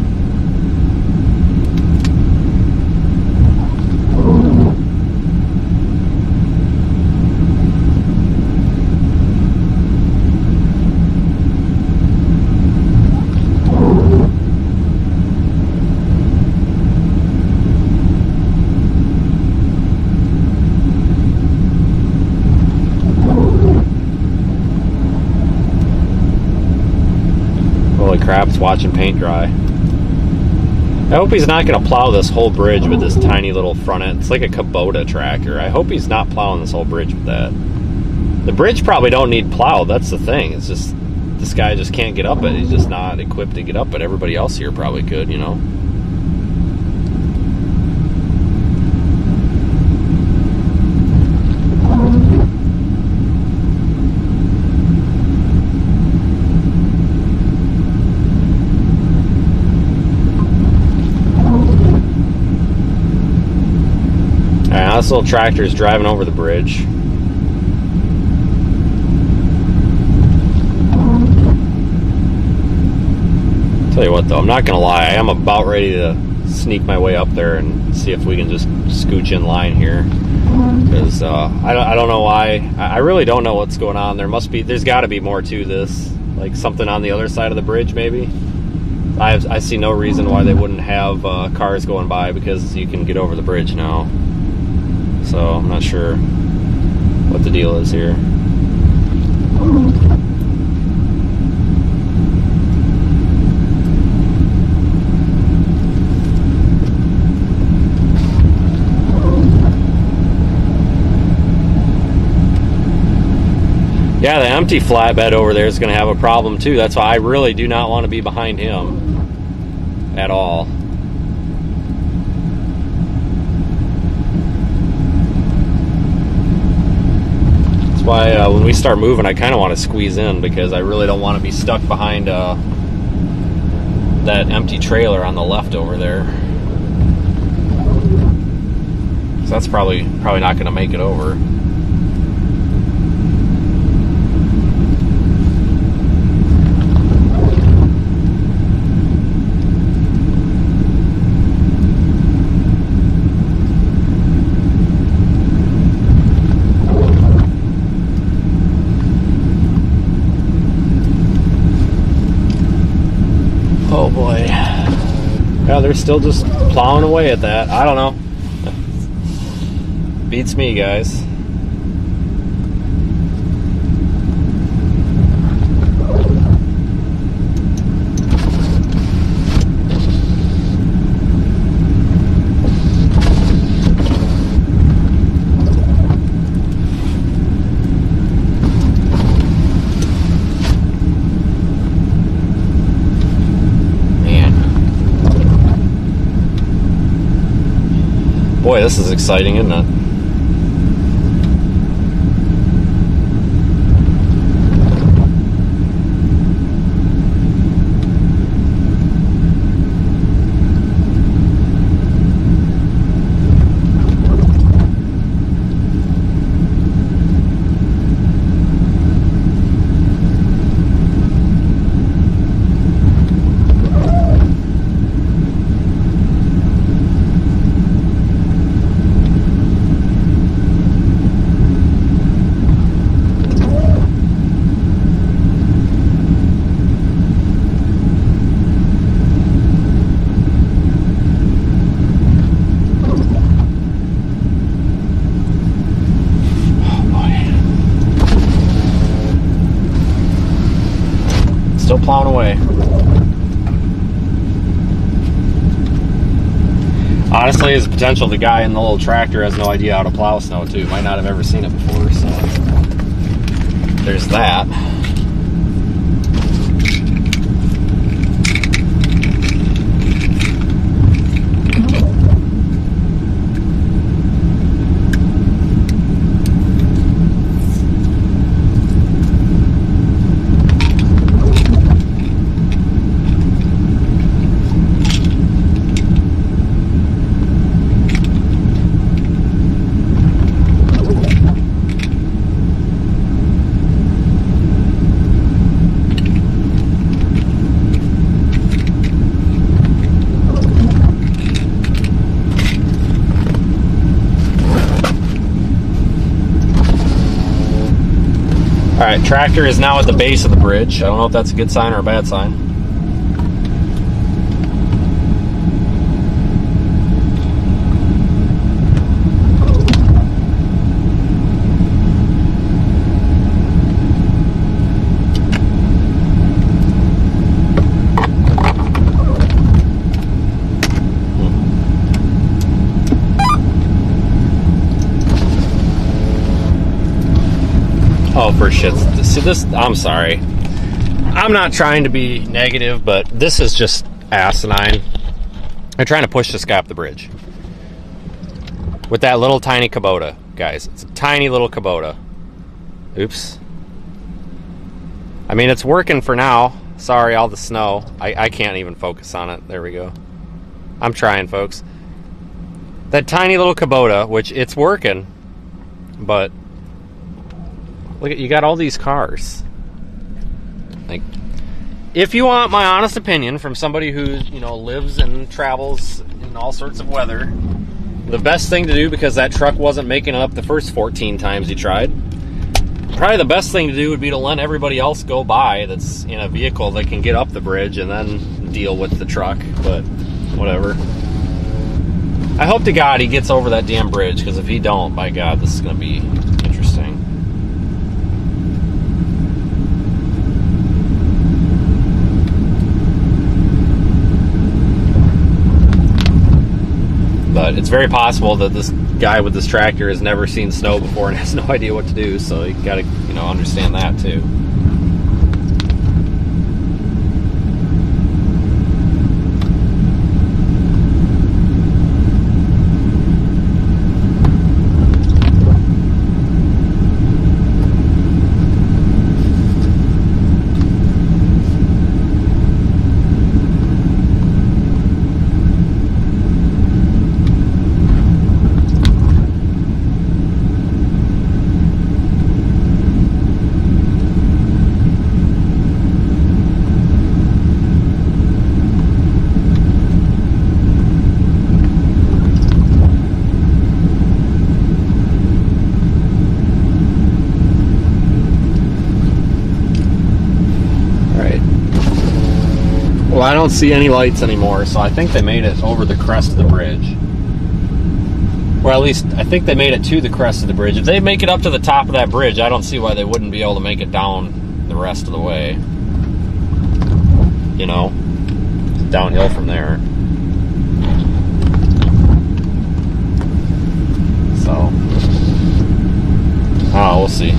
[SPEAKER 1] Crap, it's watching paint dry. I hope he's not going to plow this whole bridge with this tiny little front end. It's like a Kubota tractor. I hope he's not plowing this whole bridge with that. The bridge probably don't need plowed. That's the thing. It's just this guy just can't get up it. He's just not equipped to get up it. Everybody else here probably could, you know. This little tractor is driving over the bridge. Tell you what though, I'm not gonna lie, I am about ready to sneak my way up there and see if we can just scooch in line here. Because I don't know why. I really don't know what's going on. There's got to be more to this. Like something on the other side of the bridge maybe. I see no reason why they wouldn't have cars going by, because you can get over the bridge now. So I'm not sure what the deal is here. Yeah, the empty flatbed over there is going to have a problem too. That's why I really do not want to be behind him at all. Why when we start moving, I kind of want to squeeze in, because I really don't want to be stuck behind that empty trailer on the left over there. So that's probably not going to make it over. Oh boy. Yeah, they're still just plowing away at that. I don't know. Beats me, guys. Boy, this is exciting, isn't it? Honestly, there's potential the guy in the little tractor has no idea how to plow snow too. Might not have ever seen it before, so there's that. Alright, tractor is now at the base of the bridge. I don't know if that's a good sign or a bad sign. Oh, for shit. See, this, I'm sorry. I'm not trying to be negative, but this is just asinine. They're trying to push this guy up the bridge with that little tiny Kubota, guys. It's a tiny little Kubota. Oops. I mean, it's working for now. Sorry, all the snow. I can't even focus on it. There we go. I'm trying, folks. That tiny little Kubota, which it's working, but look at, you got all these cars. Like, if you want my honest opinion from somebody who, you know, lives and travels in all sorts of weather, the best thing to do, because that truck wasn't making it up the first 14 times he tried, probably the best thing to do would be to let everybody else go by that's in a vehicle that can get up the bridge and then deal with the truck. But whatever. I hope to God he gets over that damn bridge, because if he don't, by God, this is going to be interesting. But it's very possible that this guy with this tractor has never seen snow before and has no idea what to do, so you gotta, you know, understand that too. I don't see any lights anymore, so I think they made it over the crest of the bridge. Or at least, I think they made it to the crest of the bridge. If they make it up to the top of that bridge, I don't see why they wouldn't be able to make it down the rest of the way. You know? Downhill from there. So, oh, we'll see.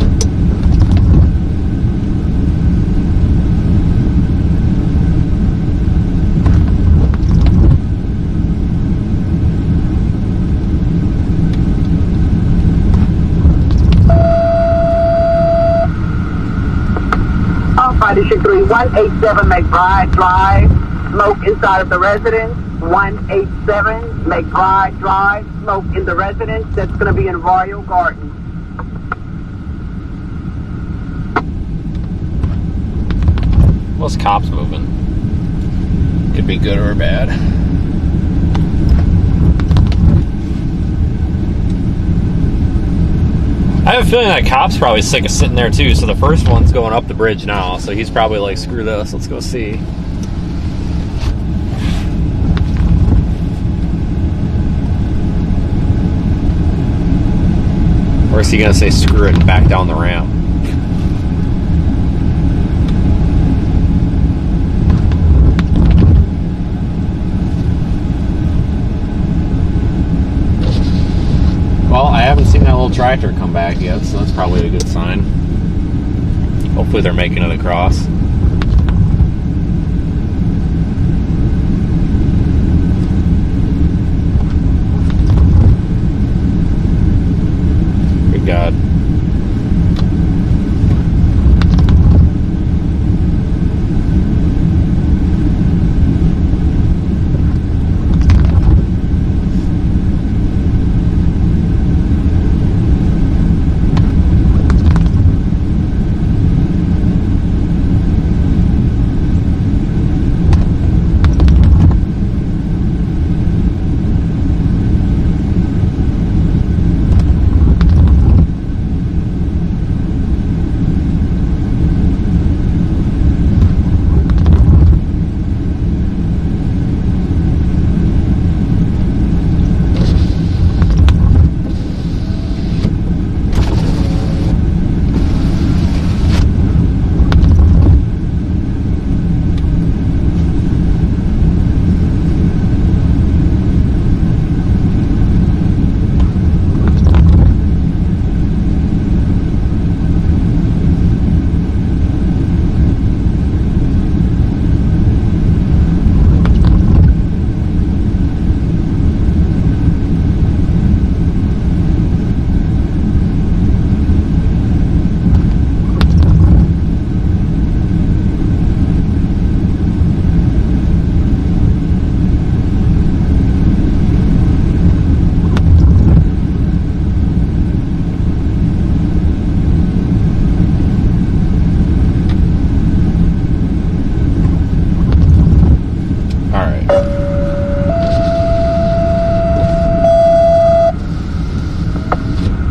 [SPEAKER 9] District 3, 187 McBride Drive, smoke inside of the residence. 187 McBride Drive, smoke in the residence. That's going to be in Royal Garden.
[SPEAKER 1] Those cops moving. Could be good or bad. I have a feeling that cop's probably sick of sitting there too, so the first one's going up the bridge now, so he's probably like, screw this, let's go see. Or is he gonna say screw it and back down the ramp? tractor come back yet, so that's probably a good sign. Hopefully they're making it across. Good God.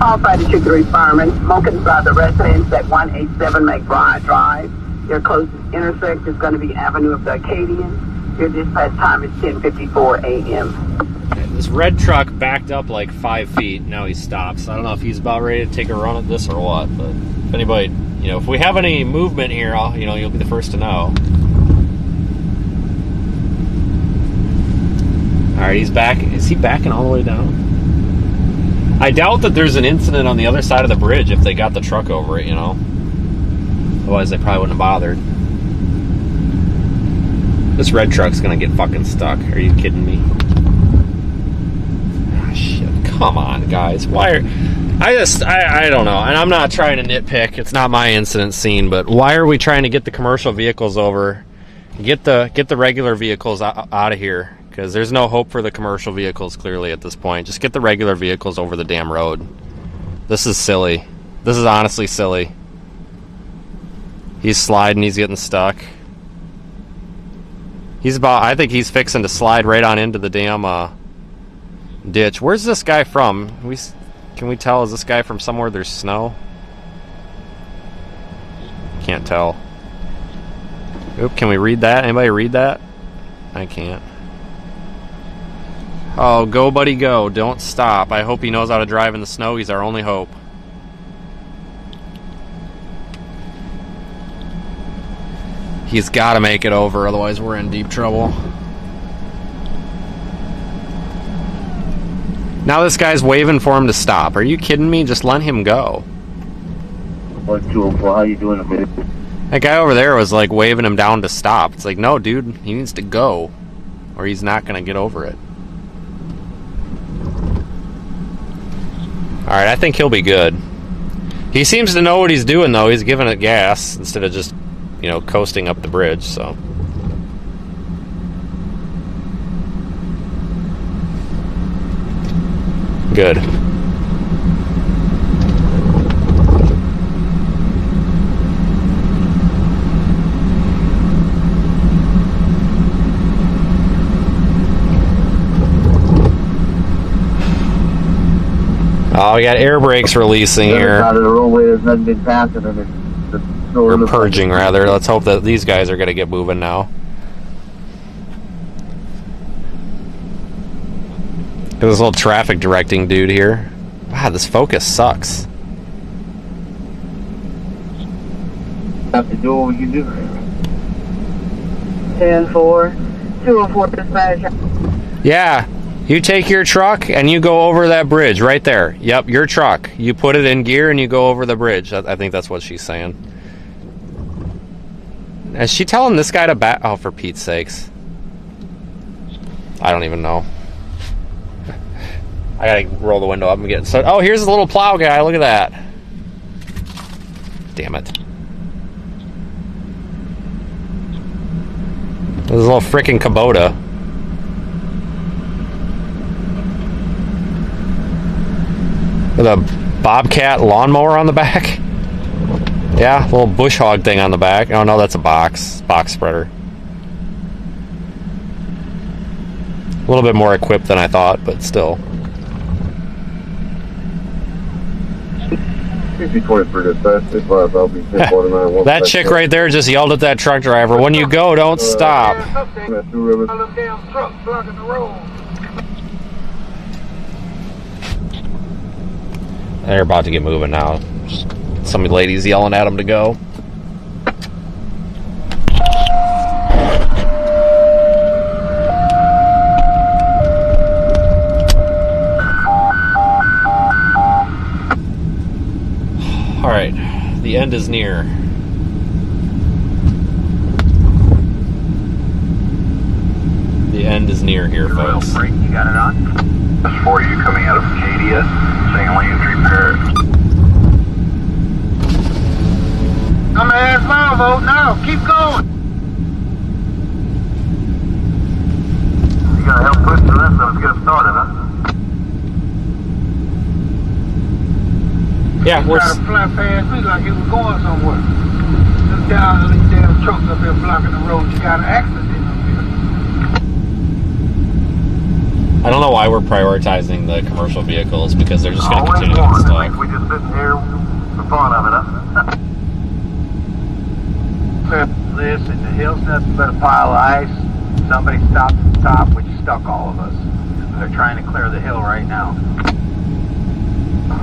[SPEAKER 9] All Friday 23 firemen smoking inside the residence at 187 McBride Drive. Your closest intersect is going to be Avenue of the Acadians. Your dispatch time is 10:54 a.m.
[SPEAKER 1] This red truck backed up like 5 feet. Now he stops. I don't know if he's about ready to take a run at this or what. But if anybody, if we have any movement here, you'll be the first to know. All right, he's back. Is he backing all the way down? I doubt that there's an incident on the other side of the bridge if they got the truck over it, Otherwise, they probably wouldn't have bothered. This red truck's gonna get fucking stuck. Are you kidding me? Ah, shit. Come on, guys. Why are... I don't know. And I'm not trying to nitpick. It's not my incident scene, but why are we trying to get the commercial vehicles over? Get the regular vehicles out of here. Because there's no hope for the commercial vehicles, clearly, at this point. Just get the regular vehicles over the damn road. This is silly. This is honestly silly. He's sliding. He's getting stuck. I think he's fixing to slide right on into the damn ditch. Where's this guy from? Can we tell? Is this guy from somewhere there's snow? Can't tell. Oop, can we read that? Anybody read that? I can't. Oh, go, buddy, go. Don't stop. I hope he knows how to drive in the snow. He's our only hope. He's got to make it over, otherwise we're in deep trouble. Now this guy's waving for him to stop. Are you kidding me? Just let him go.
[SPEAKER 2] What 204? How you doing, baby?
[SPEAKER 1] That guy over there was like waving him down to stop. It's like, no, dude, he needs to go, or he's not going to get over it. Alright, I think he'll be good. He seems to know what he's doing, though. He's giving it gas instead of just, coasting up the bridge, so. Good. Oh, we got air brakes releasing here.
[SPEAKER 2] Out of the roadway, there's nothing been passing, and
[SPEAKER 1] or purging, rather. Let's hope that these guys are going to get moving now. This little traffic directing dude here. Wow, this Focus sucks.
[SPEAKER 2] Have to do what you do.
[SPEAKER 4] 10-4, 204 dispatch.
[SPEAKER 1] Yeah, You take your truck and you go over that bridge right there. Yep, your truck. You put it in gear and you go over the bridge. I think that's what she's saying. Is she telling this guy to back? Oh, for Pete's sakes. I don't even know. I gotta roll the window up and get... So, oh, here's the little plow guy. Look at that. Damn it. There's a little freaking Kubota. With a Bobcat lawnmower on the back. Yeah, little bush hog thing on the back. Oh no, that's a box spreader. A little bit more equipped than I thought, but still. That chick right there just yelled at that truck driver, when you go, don't stop. They're about to get moving now. Some ladies yelling at them to go. All right, the end is near. The end is near here, folks.
[SPEAKER 12] Brake, you got it on? That's for you coming out of Acadia, single entry Paris. I'm gonna ask Volvo now. Keep going.
[SPEAKER 2] You gotta help push the rest of us get started, huh?
[SPEAKER 1] Yeah, we're...
[SPEAKER 12] trying to fly past me like he was going somewhere. Just down these damn trucks up here blocking the road. You got an accident up here.
[SPEAKER 1] I don't know why we're prioritizing the commercial vehicles, because they're just going to continue to get stuck.
[SPEAKER 2] We just sitting here for fun of it, huh?
[SPEAKER 12] Listen, the hill's nothing but a pile of ice. Somebody stopped at the top, which stuck all of us. They're trying to clear the hill right now.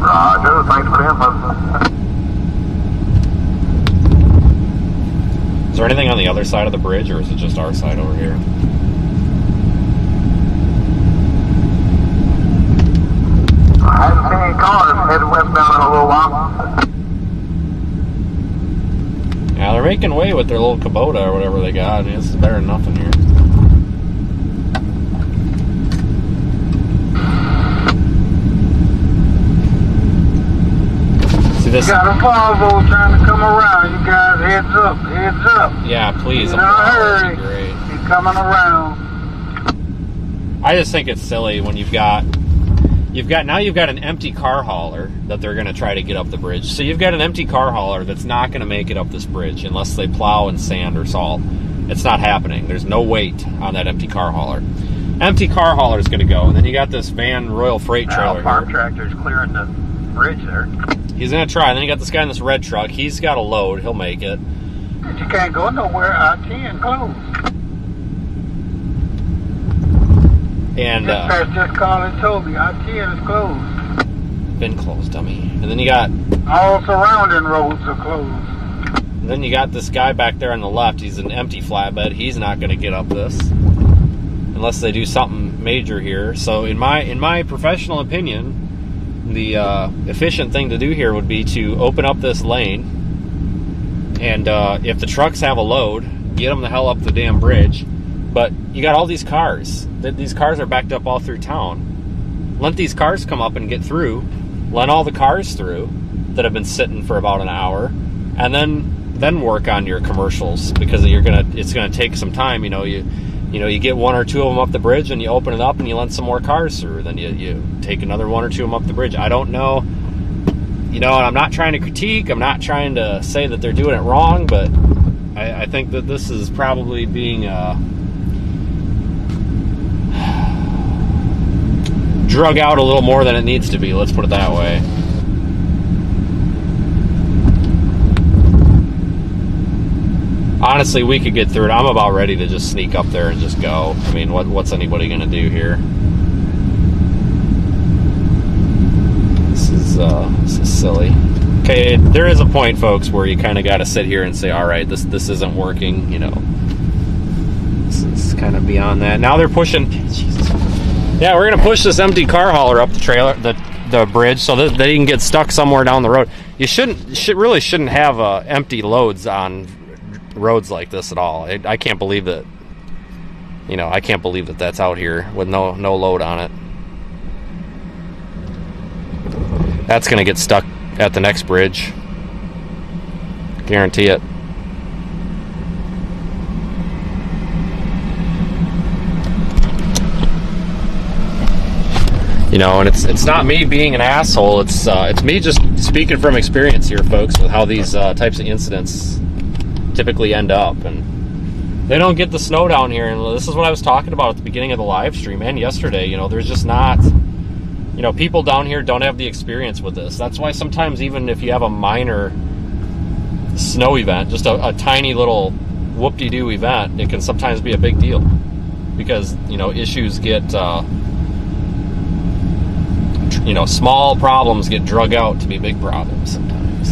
[SPEAKER 2] Roger, thanks for the info.
[SPEAKER 1] Is there anything on the other side of the bridge, or is it just our side over here?
[SPEAKER 2] I haven't seen any cars headed westbound in a little while.
[SPEAKER 1] Yeah, they're making way with their little Kubota or whatever they got. I mean, this is better than nothing here. See this?
[SPEAKER 12] You got a Volvo trying to come around. You guys, heads up, heads up.
[SPEAKER 1] Yeah, please.
[SPEAKER 12] In a hurry.
[SPEAKER 1] Great.
[SPEAKER 12] He's coming around.
[SPEAKER 1] I just think it's silly when you've got an empty car hauler that they're going to try to get up the bridge. So you've got an empty car hauler that's not going to make it up this bridge unless they plow and sand or salt. It's not happening. There's no weight on that empty car hauler. Empty car hauler is going to go, and then you got this van Royal Freight trailer.
[SPEAKER 12] Farm tractor's clearing the bridge there.
[SPEAKER 1] He's going to try. And then you got this guy in this red truck. He's got a load. He'll make it.
[SPEAKER 12] But you can't go nowhere. I-10 closed.
[SPEAKER 1] And
[SPEAKER 12] dispatch just called and told me I-10 is closed.
[SPEAKER 1] Been closed, dummy. And then you got
[SPEAKER 12] all surrounding roads are closed.
[SPEAKER 1] And then you got this guy back there on the left. He's an empty flatbed. He's not going to get up this unless they do something major here. So in my professional opinion, the efficient thing to do here would be to open up this lane, and if the trucks have a load, get them the hell up the damn bridge. But you got all these cars. These cars are backed up all through town. Let these cars come up and get through. Let all the cars through that have been sitting for about an hour, and then work on your commercials, because it's gonna take some time. You get one or two of them up the bridge, and you open it up and you let some more cars through. Then you take another one or two of them up the bridge. I don't know. And I'm not trying to critique. I'm not trying to say that they're doing it wrong, but I think that this is probably being drug out a little more than it needs to be. Let's put it that way. Honestly, we could get through it. I'm about ready to just sneak up there and just go. I mean, what's anybody going to do here? This is silly. Okay, there is a point, folks, where you kind of got to sit here and say, all right, this isn't working. This is kind of beyond that. Now they're pushing. Jesus. Yeah, we're gonna push this empty car hauler up the trailer, the bridge, so that they can get stuck somewhere down the road. You really shouldn't have empty loads on roads like this at all. I can't believe that. You know, I can't believe that that's out here with no load on it. That's gonna get stuck at the next bridge. Guarantee it. You know, and it's not me being an asshole. It's me just speaking from experience here, folks, with how these types of incidents typically end up. And they don't get the snow down here. And this is what I was talking about at the beginning of the live stream and yesterday. You know, there's just not, you know, people down here don't have the experience with this. That's why sometimes even if you have a minor snow event, just a tiny little whoop-de-doo event, it can sometimes be a big deal because, you know, issues get... you know, small problems get drug out to be big problems sometimes.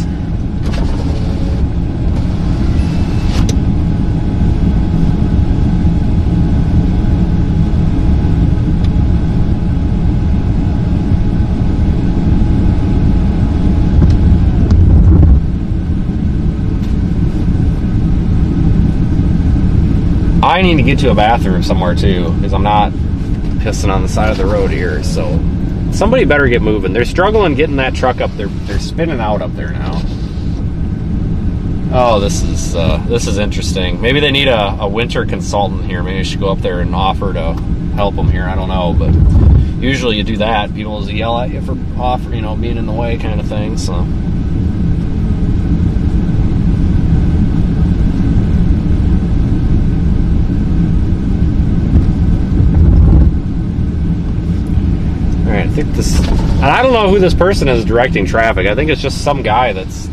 [SPEAKER 1] I need to get to a bathroom somewhere too, because I'm not pissing on the side of the road here, so somebody better get moving. They're struggling getting that truck up there. They're spinning out up there now. Oh, this is interesting. Maybe they need a winter consultant here. Maybe I should go up there and offer to help them here. I don't know, but usually you do that. People just yell at you for you know, being in the way kind of thing. So. I think this, and I don't know who this person is directing traffic. I think it's just some guy that's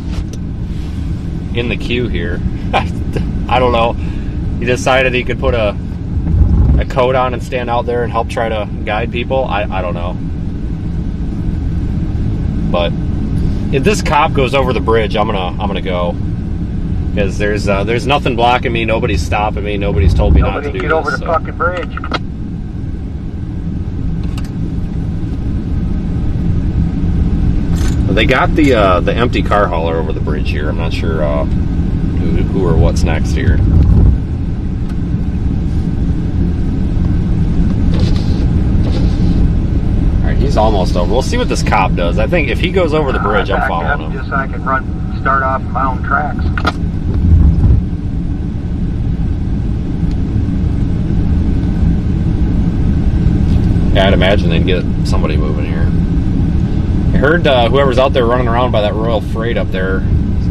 [SPEAKER 1] in the queue here. I don't know. He decided he could put a coat on and stand out there and help try to guide people. I don't know. But if this cop goes over the bridge, I'm gonna go, because there's nothing blocking me. Nobody's stopping me. Nobody's told me not to do this.
[SPEAKER 12] Nobody get over the fucking bridge.
[SPEAKER 1] They got the empty car hauler over the bridge here. I'm not sure who or what's next here. All right, he's almost over. We'll see what this cop does. I think if he goes over the bridge, I'm following him.
[SPEAKER 12] Just so I can start off my own tracks.
[SPEAKER 1] Yeah, I'd imagine they'd get somebody moving here. I heard whoever's out there running around by that Royal Freight up there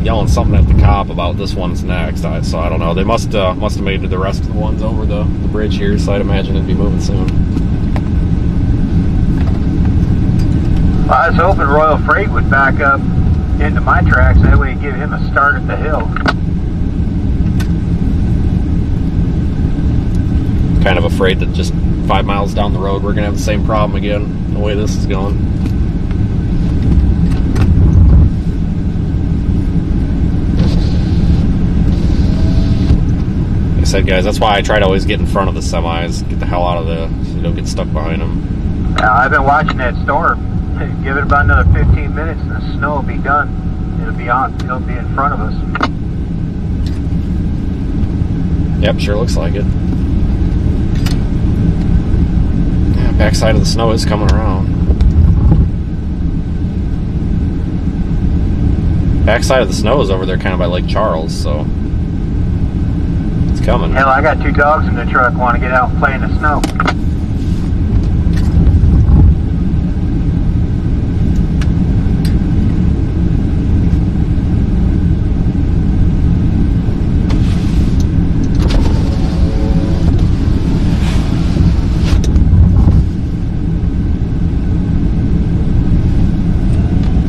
[SPEAKER 1] yelling something at the cop about this one's next. So I don't know. They must have made the rest of the ones over the bridge here, so I'd imagine it'd be moving soon.
[SPEAKER 12] I was hoping Royal Freight would back up into my tracks. That way, give him a start at the hill.
[SPEAKER 1] Kind of afraid that just 5 miles down the road we're gonna have the same problem again. The way this is going. Said, guys, that's why I try to always get in front of the semis, get the hell out of so you don't get stuck behind them.
[SPEAKER 12] I've been watching that storm. Give it about another 15 minutes and the snow will be done. It'll be in front of us.
[SPEAKER 1] Yep, sure looks like it. Yeah, backside of the snow is coming around. Backside of the snow is over there kind of by Lake Charles, so coming.
[SPEAKER 12] Hell, I got 2 dogs in the truck. Want to get out and play in the snow.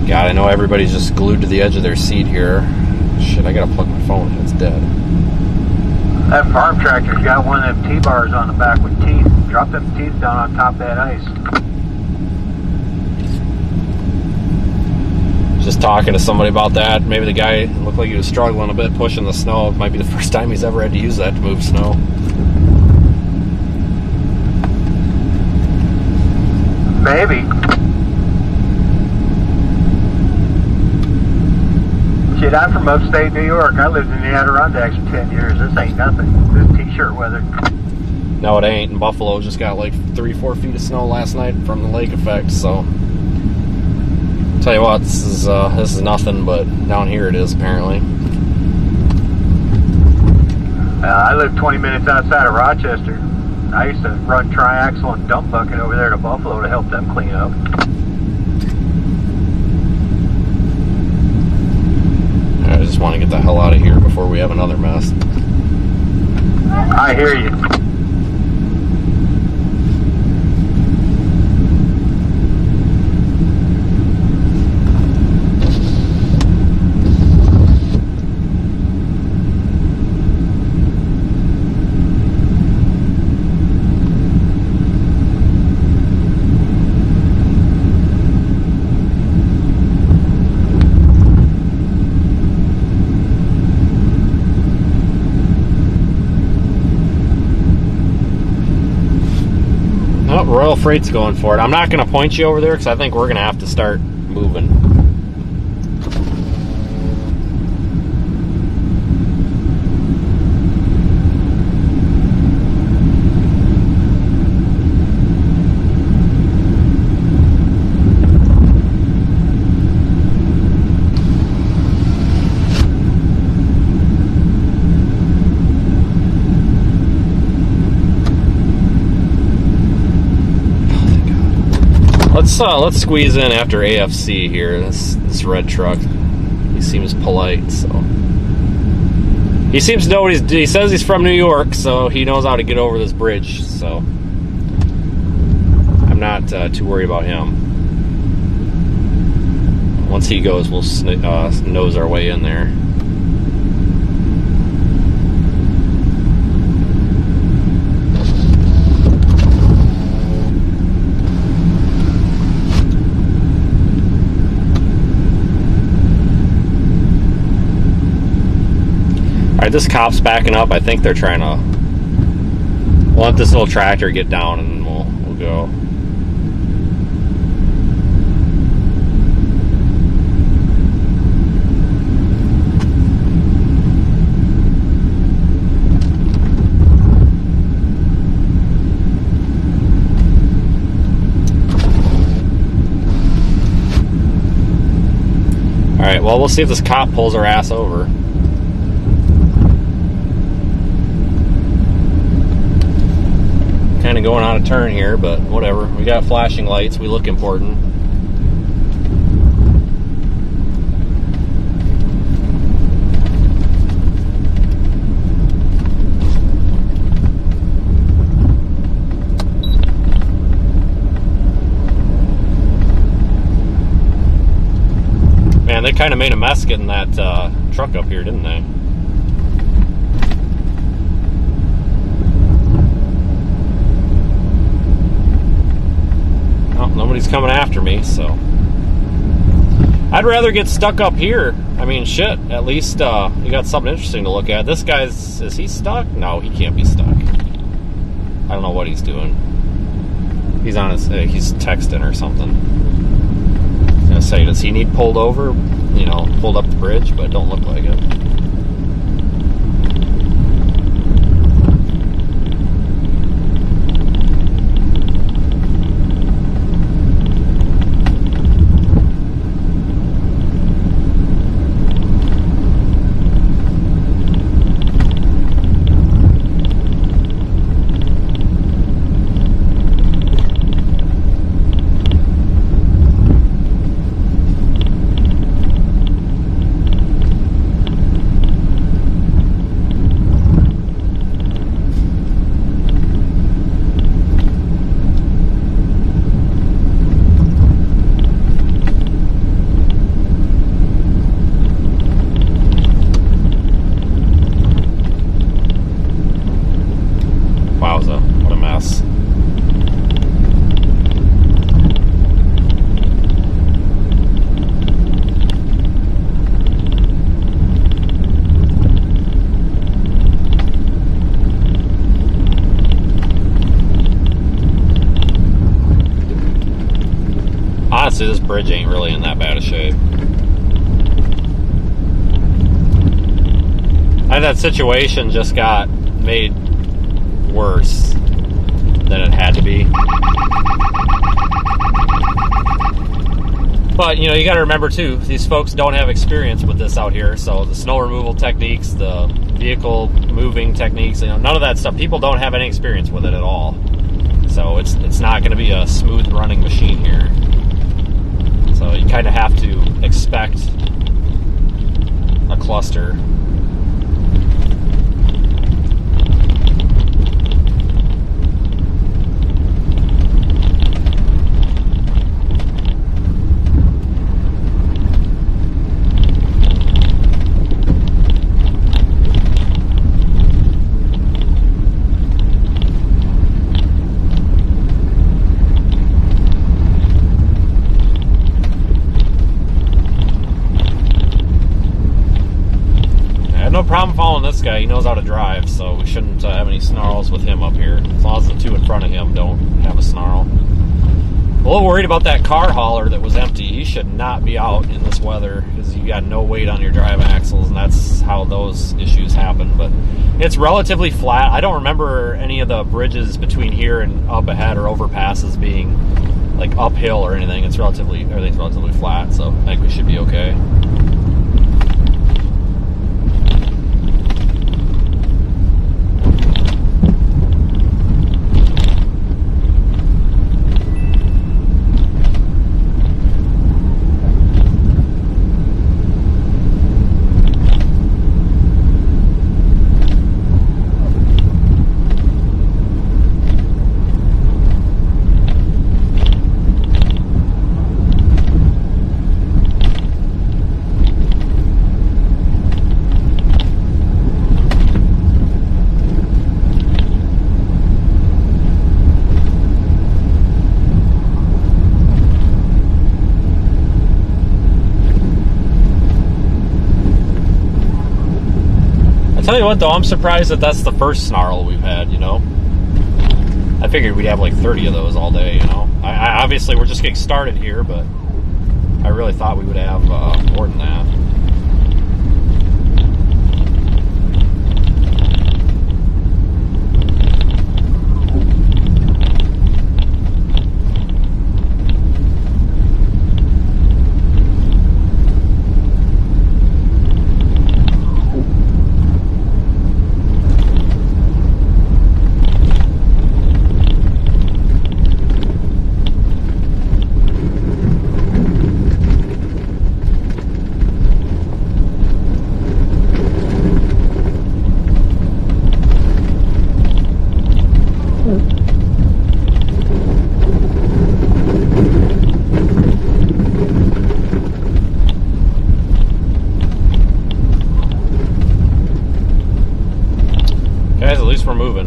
[SPEAKER 1] God, I know everybody's just glued to the edge of their seat here. Shit, I gotta plug my phone in. It's dead.
[SPEAKER 12] That farm tractor's got one of them T-bars on the back with teeth. Drop them teeth down on top of that ice.
[SPEAKER 1] Just talking to somebody about that. Maybe the guy looked like he was struggling a bit pushing the snow. It might be the first time he's ever had to use that to move snow.
[SPEAKER 12] Maybe. Shit, I'm from upstate New York. I lived in the Adirondacks for 10 years. This ain't nothing. This is t-shirt weather.
[SPEAKER 1] No, it ain't. And Buffalo just got like 3-4 feet of snow last night from the lake effect. So, tell you what, this is nothing, but down here it is apparently.
[SPEAKER 12] I live 20 minutes outside of Rochester. I used to run triaxle and dump bucket over there to Buffalo to help them clean up.
[SPEAKER 1] I just want to get the hell out of here before we have another mess.
[SPEAKER 12] I hear you.
[SPEAKER 1] Royal Freight's going for it. I'm not going to point you over there because I think we're going to have to start moving. Let's squeeze in after AFC here. This red truck. He seems polite, so he seems to know what he says he's from New York, so he knows how to get over this bridge. So I'm not too worried about him. Once he goes, we'll nose our way in there. Alright, this cop's backing up. I think they're trying to let this little tractor get down and we'll go. Alright, well, we'll see if this cop pulls our ass over. Kind of going on a turn here, but whatever. We got flashing lights. We look important. Man, they kind of made a mess getting that truck up here, didn't they? Nobody's coming after me, so I'd rather get stuck up here. I mean, shit, at least you got something interesting to look at. This guy's, is he stuck? No, he can't be stuck. I don't know what he's doing. He's on his, he's texting or something. I was gonna say, does he need pulled over? You know, pulled up the bridge, but it don't look like it. honestly, this bridge ain't really in that bad a shape. And that situation just got made worse than it had to be. But, you know, you got to remember, too, these folks don't have experience with this out here. So the snow removal techniques, the vehicle moving techniques, you know, none of that stuff. People don't have any experience with it at all. So it's not going to be a smooth running machine here. So you kind of have to expect a cluster. No problem following this guy. He knows how to drive, so we shouldn't have any snarls with him up here. As long as the two in front of him don't have a snarl. A little worried about that car hauler that was empty. He should not be out in this weather because you got no weight on your drive axles, and that's how those issues happen. But it's relatively flat. I don't remember any of the bridges between here and up ahead or overpasses being like uphill or anything. Everything's relatively flat, so I think we should be okay. Tell you what, though, I'm surprised that that's the first snarl we've had, you know. I figured we'd have like 30 of those all day, you know. I obviously, we're just getting started here, but I really thought we would have more than that. Guys, at least we're moving.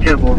[SPEAKER 2] Careful.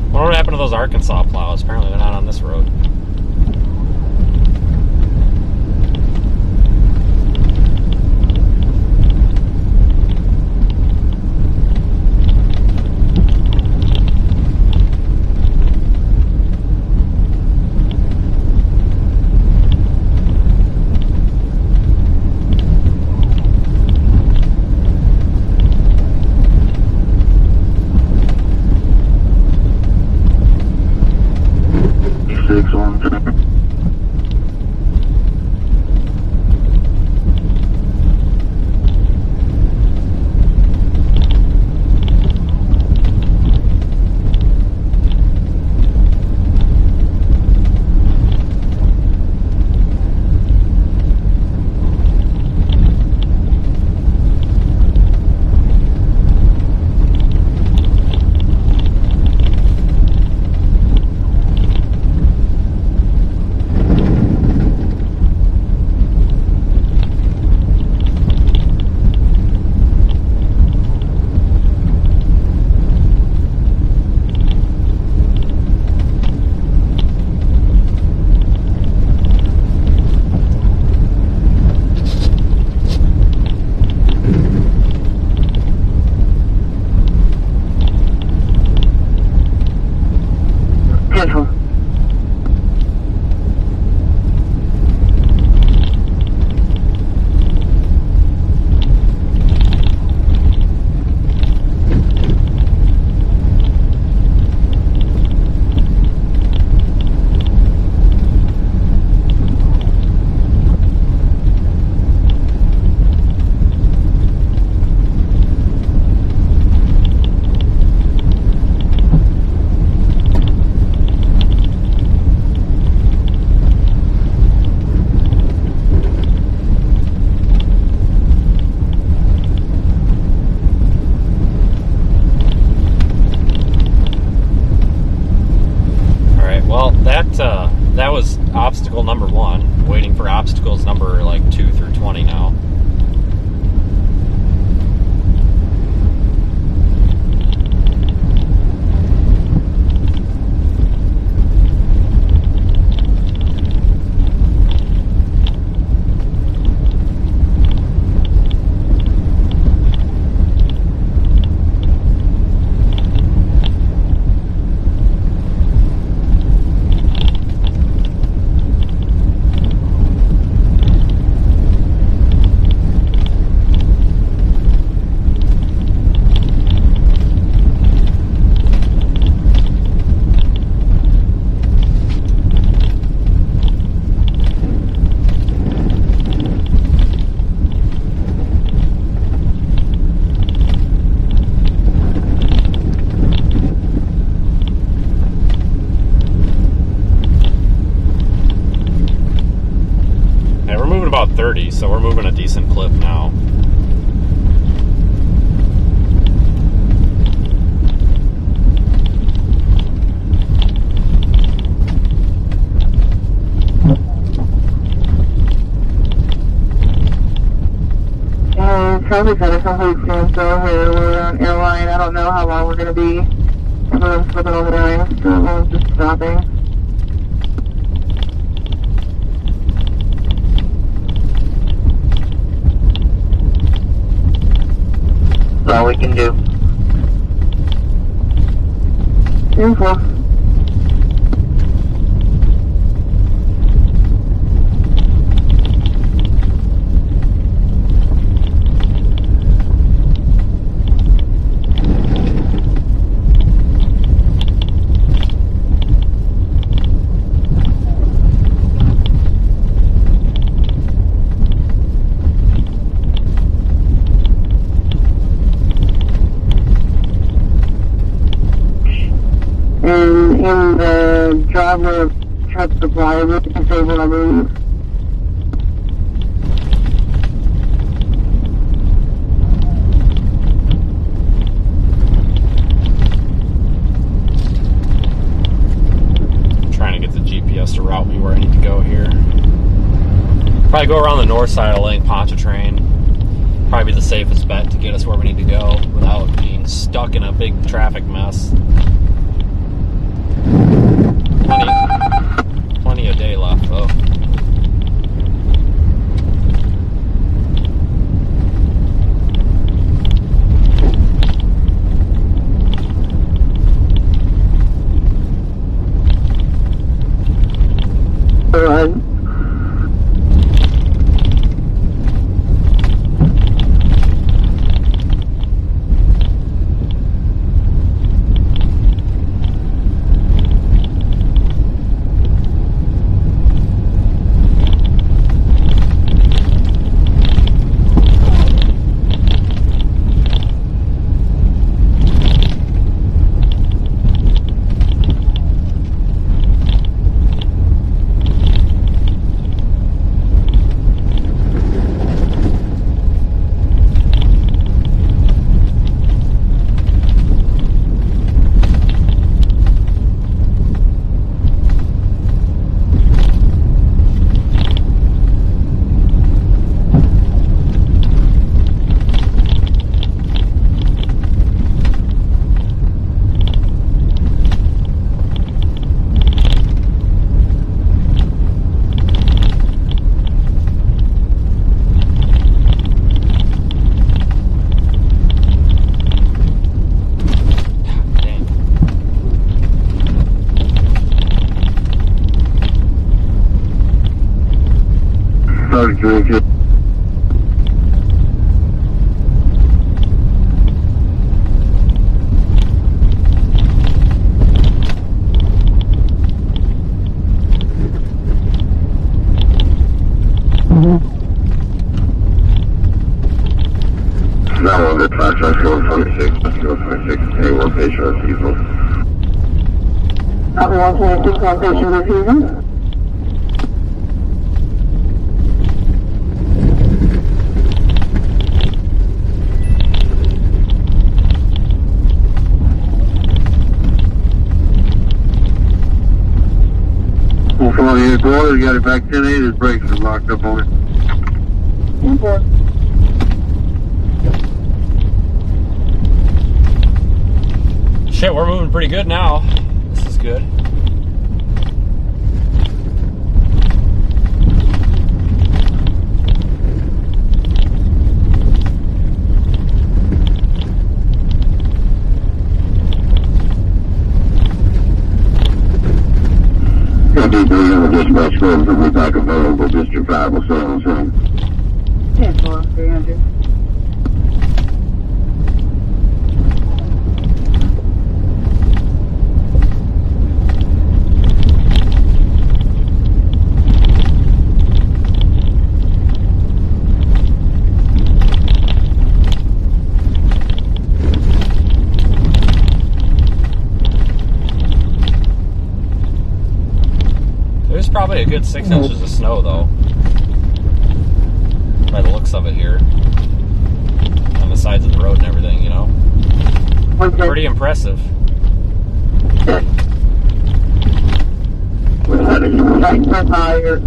[SPEAKER 1] What happened to those Arkansas plows? Apparently they're not on this road. obstacle number 1, waiting for obstacles number like 2 through 20 now. About 30, so we're moving a decent clip now.
[SPEAKER 4] Traffic at a complete standstill here. We're on airline. I don't know how long we're going to be. Everyone's flipping over the lines, so everyone's just stopping.
[SPEAKER 6] That's all we can do.
[SPEAKER 4] Info. In the driver truck supply room, disabled, I believe.
[SPEAKER 1] I'm trying to get the GPS to route me where I need to go here. Probably go around the north side of Lake Pontchartrain. Probably be the safest bet to get us where we need to go without being stuck in a big traffic mess. Plenty of day left, though.
[SPEAKER 3] Georgia. Now on the track, I feel 26, hey, one patient refusal.
[SPEAKER 4] Copy 126, one patient refusal.
[SPEAKER 2] Copy headquarters, you got it back 10-8, his brakes are locked up on it.
[SPEAKER 8] 10-4.
[SPEAKER 1] Shit, we're moving pretty good now. This is good.
[SPEAKER 2] Dispatch code will be back available. District 5 will 7.
[SPEAKER 8] 10-4, 300.
[SPEAKER 1] There's probably a good 6 inches of snow, though, by the looks of it here, on the sides of the road and everything, you know.
[SPEAKER 8] Okay.
[SPEAKER 1] Pretty impressive.
[SPEAKER 8] Thanks for higher.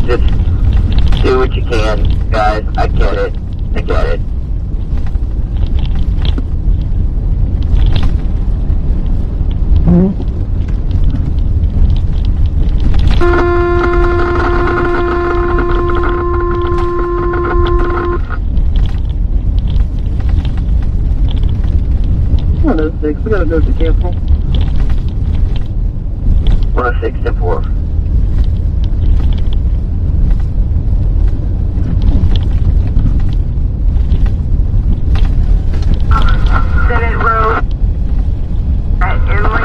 [SPEAKER 6] Just do what you can, guys. I get it.
[SPEAKER 8] One of those 6. We gotta go to careful.
[SPEAKER 6] 106 10-4.
[SPEAKER 5] Senate Road at Inley.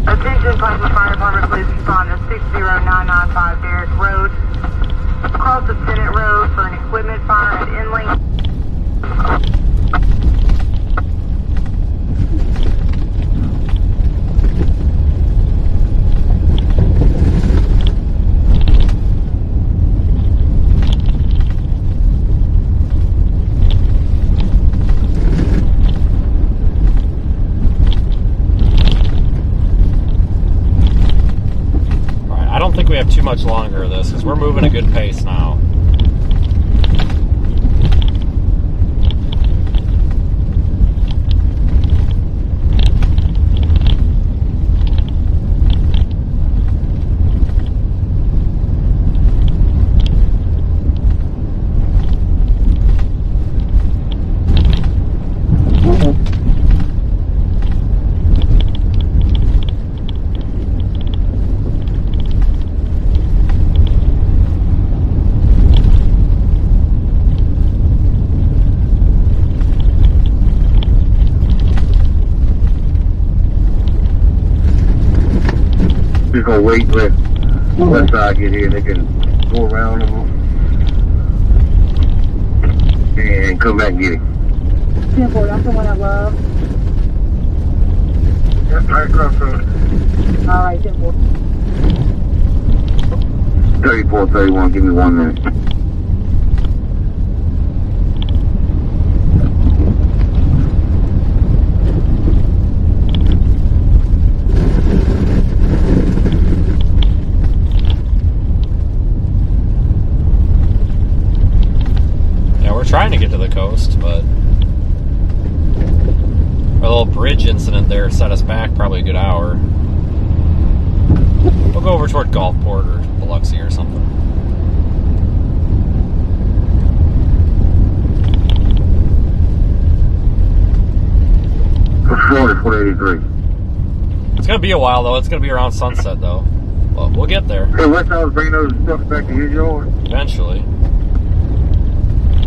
[SPEAKER 5] Attention, Plasma Fire Department, please respond to 60995 Derrick Road. Across the Senate Road for an equipment fire at Inley.
[SPEAKER 1] We have too much longer of this because we're moving a good pace now.
[SPEAKER 2] Just gonna wait till west side get here. They can go around them and come back and get him.
[SPEAKER 8] 10-4, that's the one I love.
[SPEAKER 2] Yep, right across the road.
[SPEAKER 8] Alright, 10-4.
[SPEAKER 2] 3431, give me 1 minute.
[SPEAKER 1] Trying to get to the coast, but a little bridge incident there set us back probably a good hour. We'll go over toward Gulfport or Biloxi or something.
[SPEAKER 2] Florida 483.
[SPEAKER 1] It's gonna be a while though. It's gonna be around sunset though. Well, we'll get there.
[SPEAKER 2] Hey, West Side was bringing those trucks back to his yard.
[SPEAKER 1] Eventually.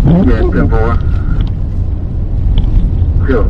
[SPEAKER 2] Yeah, 10-4. Cool.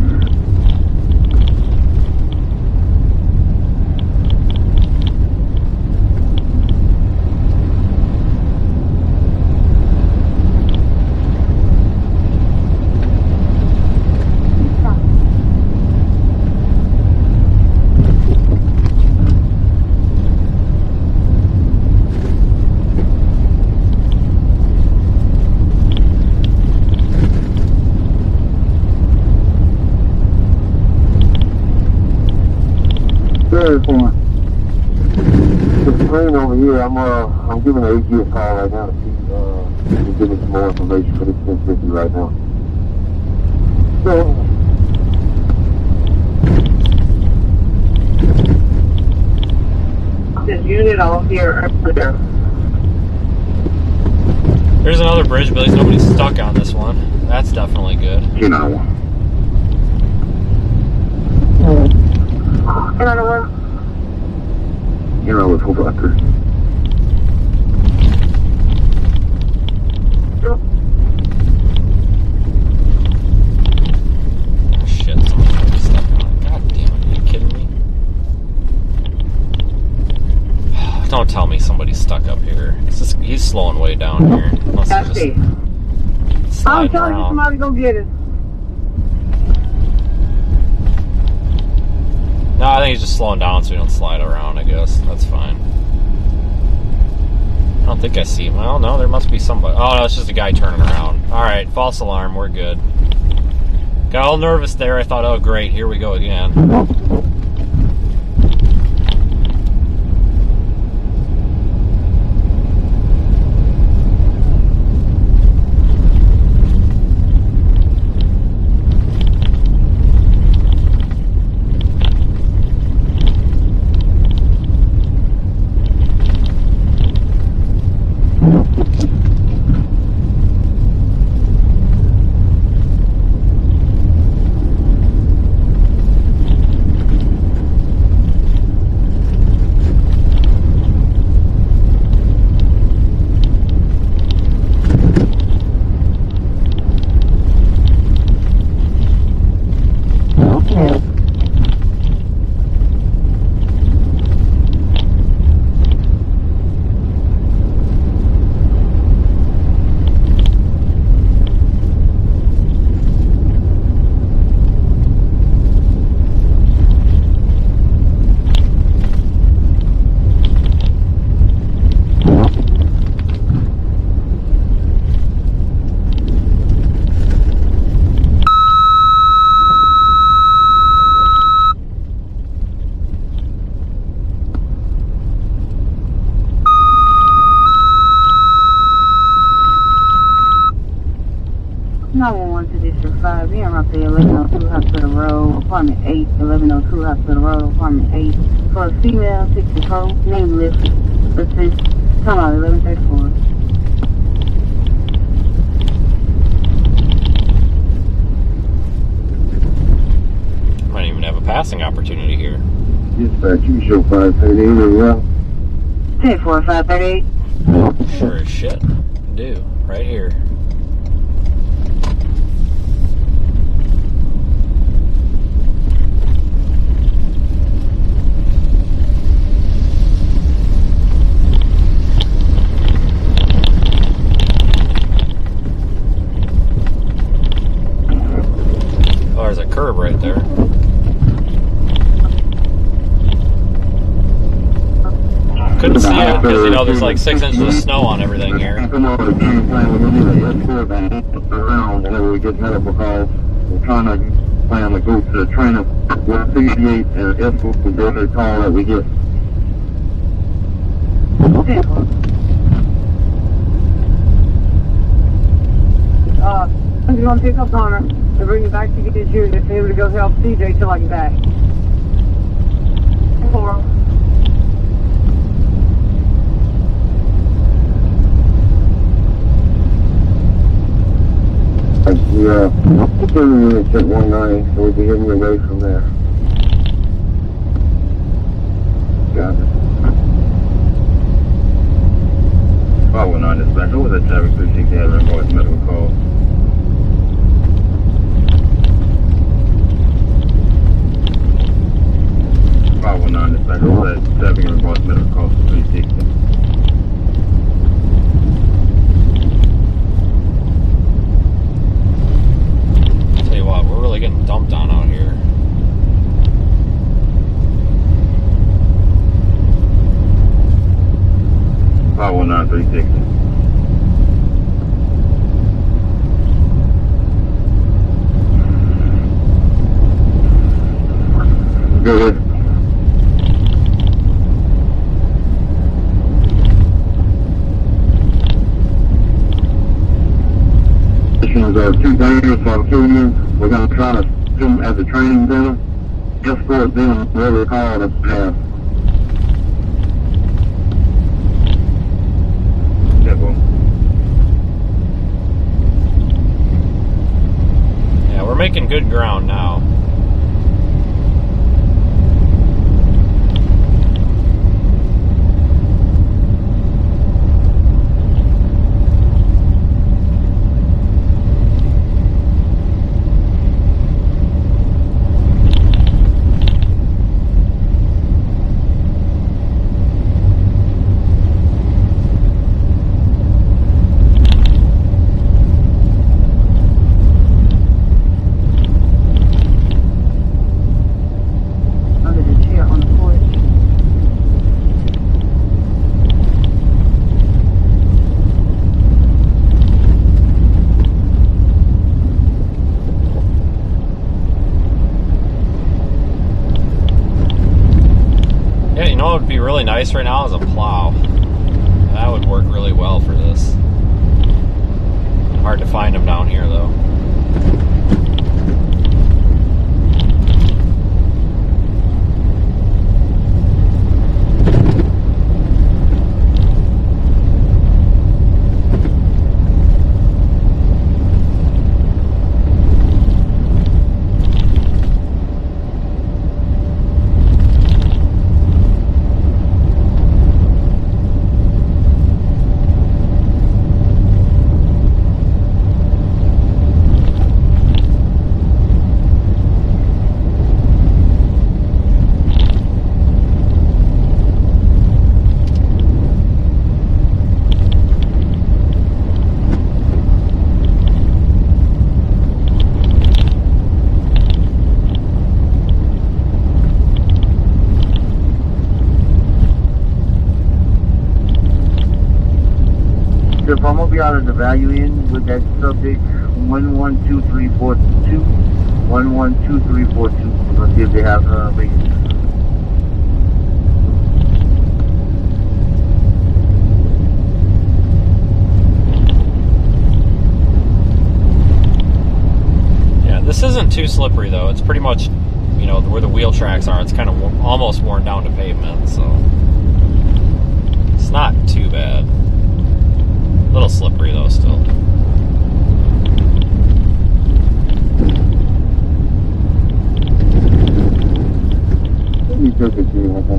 [SPEAKER 8] area for?
[SPEAKER 10] It's rain over here. I'm giving the AG a call right now to give me some more information for this 1050 right now. So,
[SPEAKER 8] this unit on here earlier.
[SPEAKER 1] There's another bridge, but there's nobody stuck on this one. That's definitely good.
[SPEAKER 10] Another one. With Hope Doctor.
[SPEAKER 1] Oh shit, somebody's stuck on it. God damn it, are you kidding me? Don't tell me somebody's stuck up here. He's slowing way down here. Unless he's just
[SPEAKER 8] I'm telling you, somebody go get it.
[SPEAKER 1] No, I think he's just slowing down so we don't slide around, I guess. That's fine. I don't think I see him. Well, no, there must be somebody. Oh, no, it's just a guy turning around. Alright, false alarm. We're good. Got all nervous there. I thought, oh, great. Here we go again.
[SPEAKER 11] Apartment 8, 1102 Hospital Road, Apartment 8, for a female, 64, nameless, listen, come on, 1134.
[SPEAKER 1] Might even have a passing opportunity here.
[SPEAKER 10] Dispatch, you show 538 or well?
[SPEAKER 11] 10-4, 538.
[SPEAKER 1] Sure as shit. Do. Right here. Curb right there. Couldn't see it because, you know, there's like 6 inches of snow on everything here.
[SPEAKER 10] Whenever we get medical calls, we're trying to plan to go to the train of 168 and escort the every call that we get.
[SPEAKER 8] I'm going to pick up Connor and bring him back to get his unit for him to go help CJ till I get back. 4.
[SPEAKER 10] Yeah, 30 minutes at 19, so we can get him away from there. Got it. 519 dispatch, what was that traffic 360 had in voice medical call? Dispatch, what was that traffic in voice medical call for 360?
[SPEAKER 1] We're really getting dumped on out here.
[SPEAKER 2] locations are too dangerous for children. We're going to try to do them at the training center. Escort them wherever called up the path.
[SPEAKER 1] Yeah, we're making good ground now. What would be really nice right now is a plow. That would work really well for this. Hard to find them down here though.
[SPEAKER 2] I'm gonna be out of the value in with that subject 112342. 112342. Let's see if they have vacancies.
[SPEAKER 1] Yeah, this isn't too slippery though. It's pretty much, you know, where the wheel tracks are. It's kind of almost worn down to pavement, so it's not too bad. A little slippery though still.
[SPEAKER 2] You took it too, okay.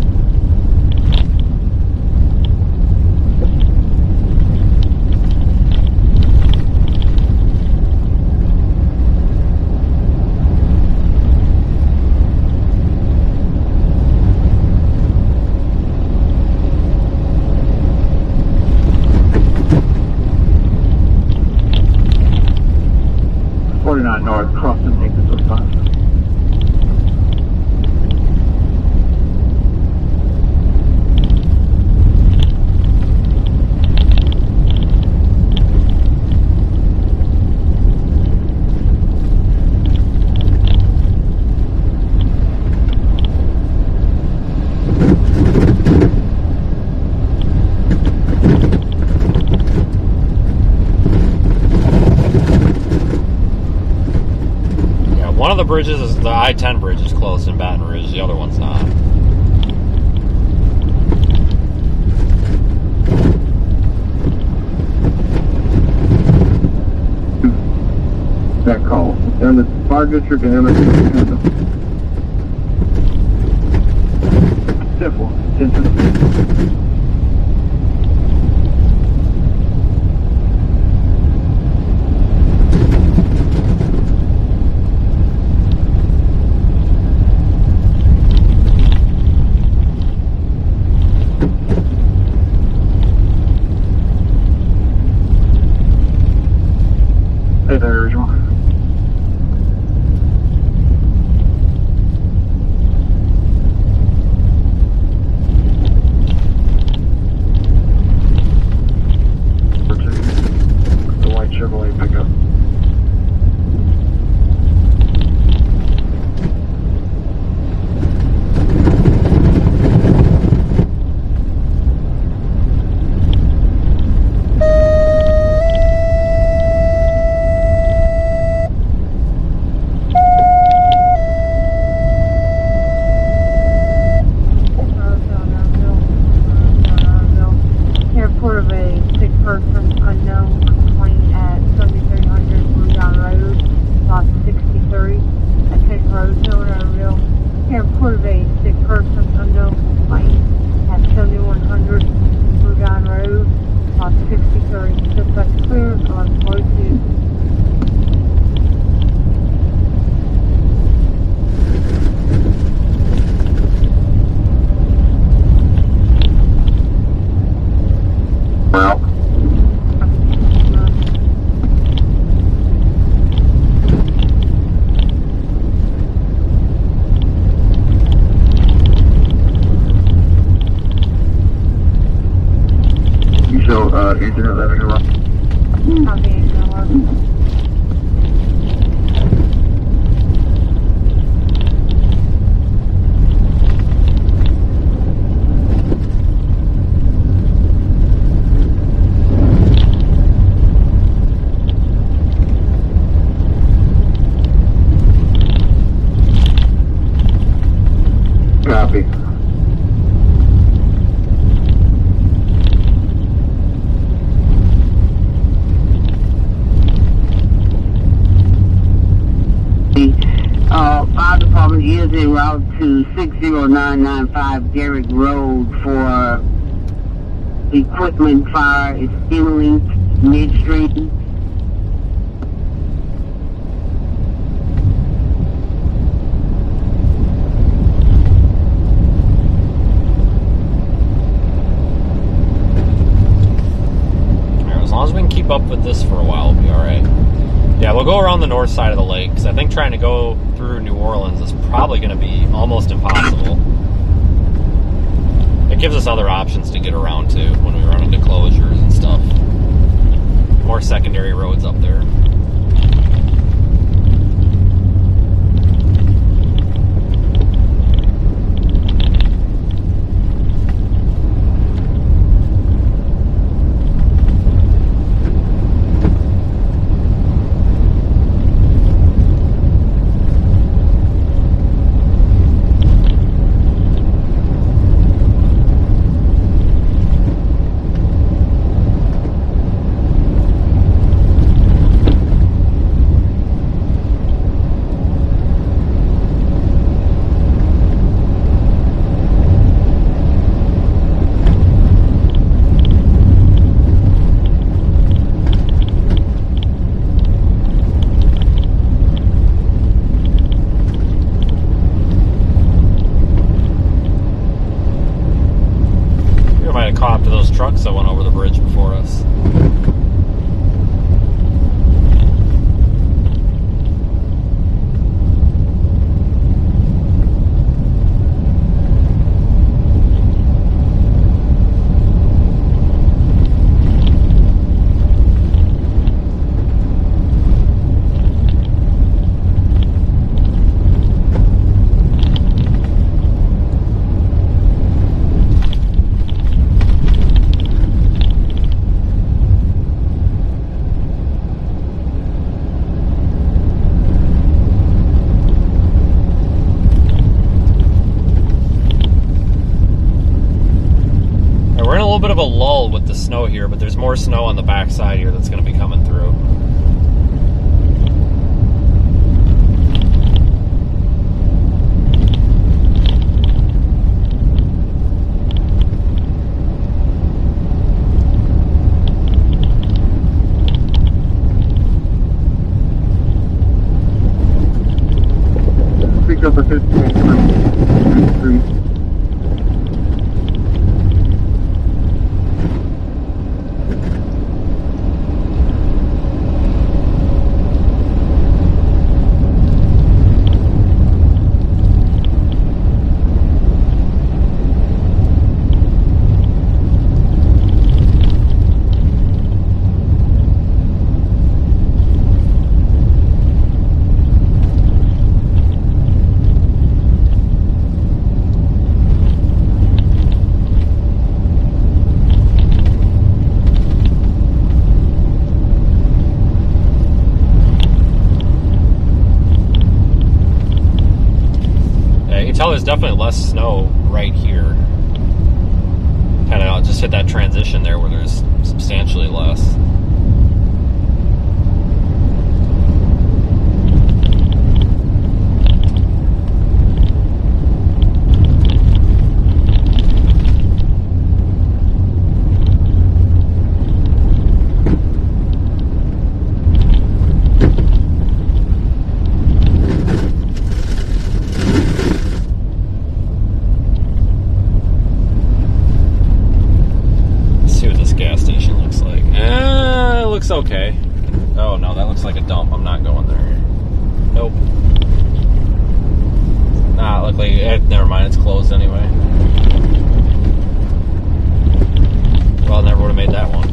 [SPEAKER 2] North crossing exit of 5.
[SPEAKER 1] One of the bridges is the I-10 bridge is closed in Baton Rouge. The other one's not.
[SPEAKER 2] That call. And the fire district and MSC. Step 1. 10-2. Hey there, Ridgewell. engine 11 to run.
[SPEAKER 11] Copy, engine 11.
[SPEAKER 2] Copy.
[SPEAKER 11] Fire department is en route to 60995 Garrick Road for equipment fire. It's Stimulink midstream.
[SPEAKER 1] As long as we can keep up with this for a while, we'll be alright. Yeah, we'll go around the north side of the lake, because I think trying to go through New Orleans is probably going to be almost impossible. It gives us other options to get around to when we run into closures and stuff. More secondary roads up there. Caught up to those trucks that went over the bridge before us. Bit of a lull with the snow here, but there's more snow on the back side here that's going to be coming through.
[SPEAKER 2] Pick up a 15 Street.
[SPEAKER 1] There's definitely less snow right here. Kind of just hit that transition there where there's substantially less. Okay. Oh no, that looks like a dump. I'm not going there. Nope. Nah, look like never mind. It's closed anyway. Well, I never would have made that one.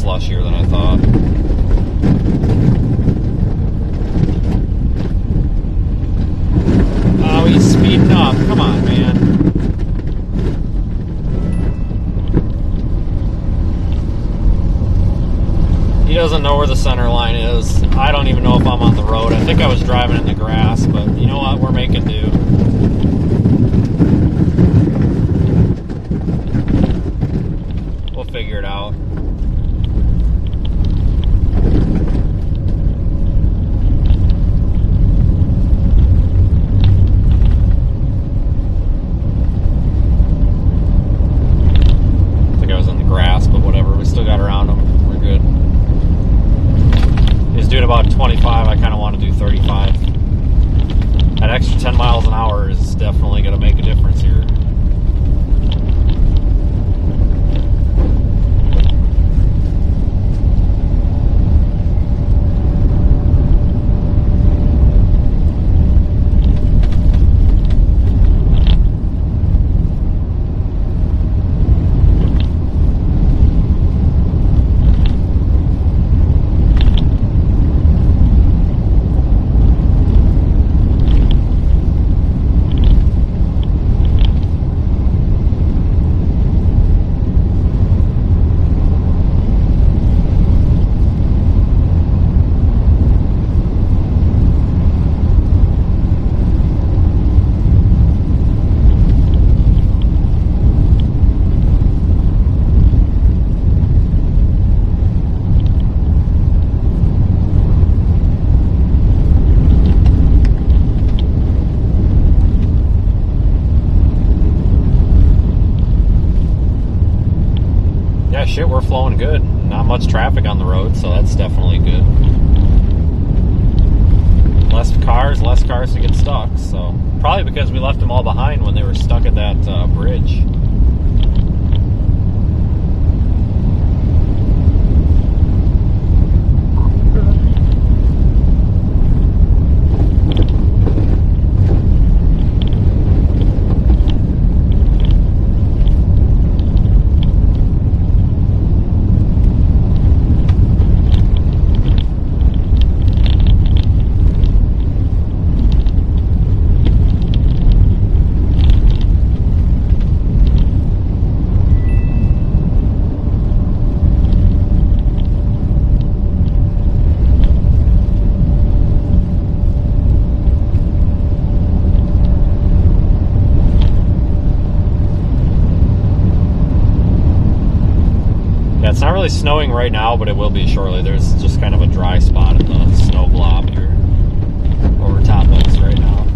[SPEAKER 1] slushier than I thought. Oh, he's speeding up. Come on, man. He doesn't know where the center line is. I don't even know if I'm on the road. I think I was driving in the grass, but you know what? We're making do. We'll figure it out. I think I was in the grass, but whatever. We still got around him. We're good. He's doing about 25. I kind of want to do 35. That extra 10 miles an hour is definitely going to make a difference here. Shit, we're flowing good. Not much traffic on the road, so that's definitely good. Less cars to get stuck. So probably because we left them all behind when they were stuck at that bridge. It's not really snowing right now, but it will be shortly. There's just kind of a dry spot in the snow blob here where we're topmost right now.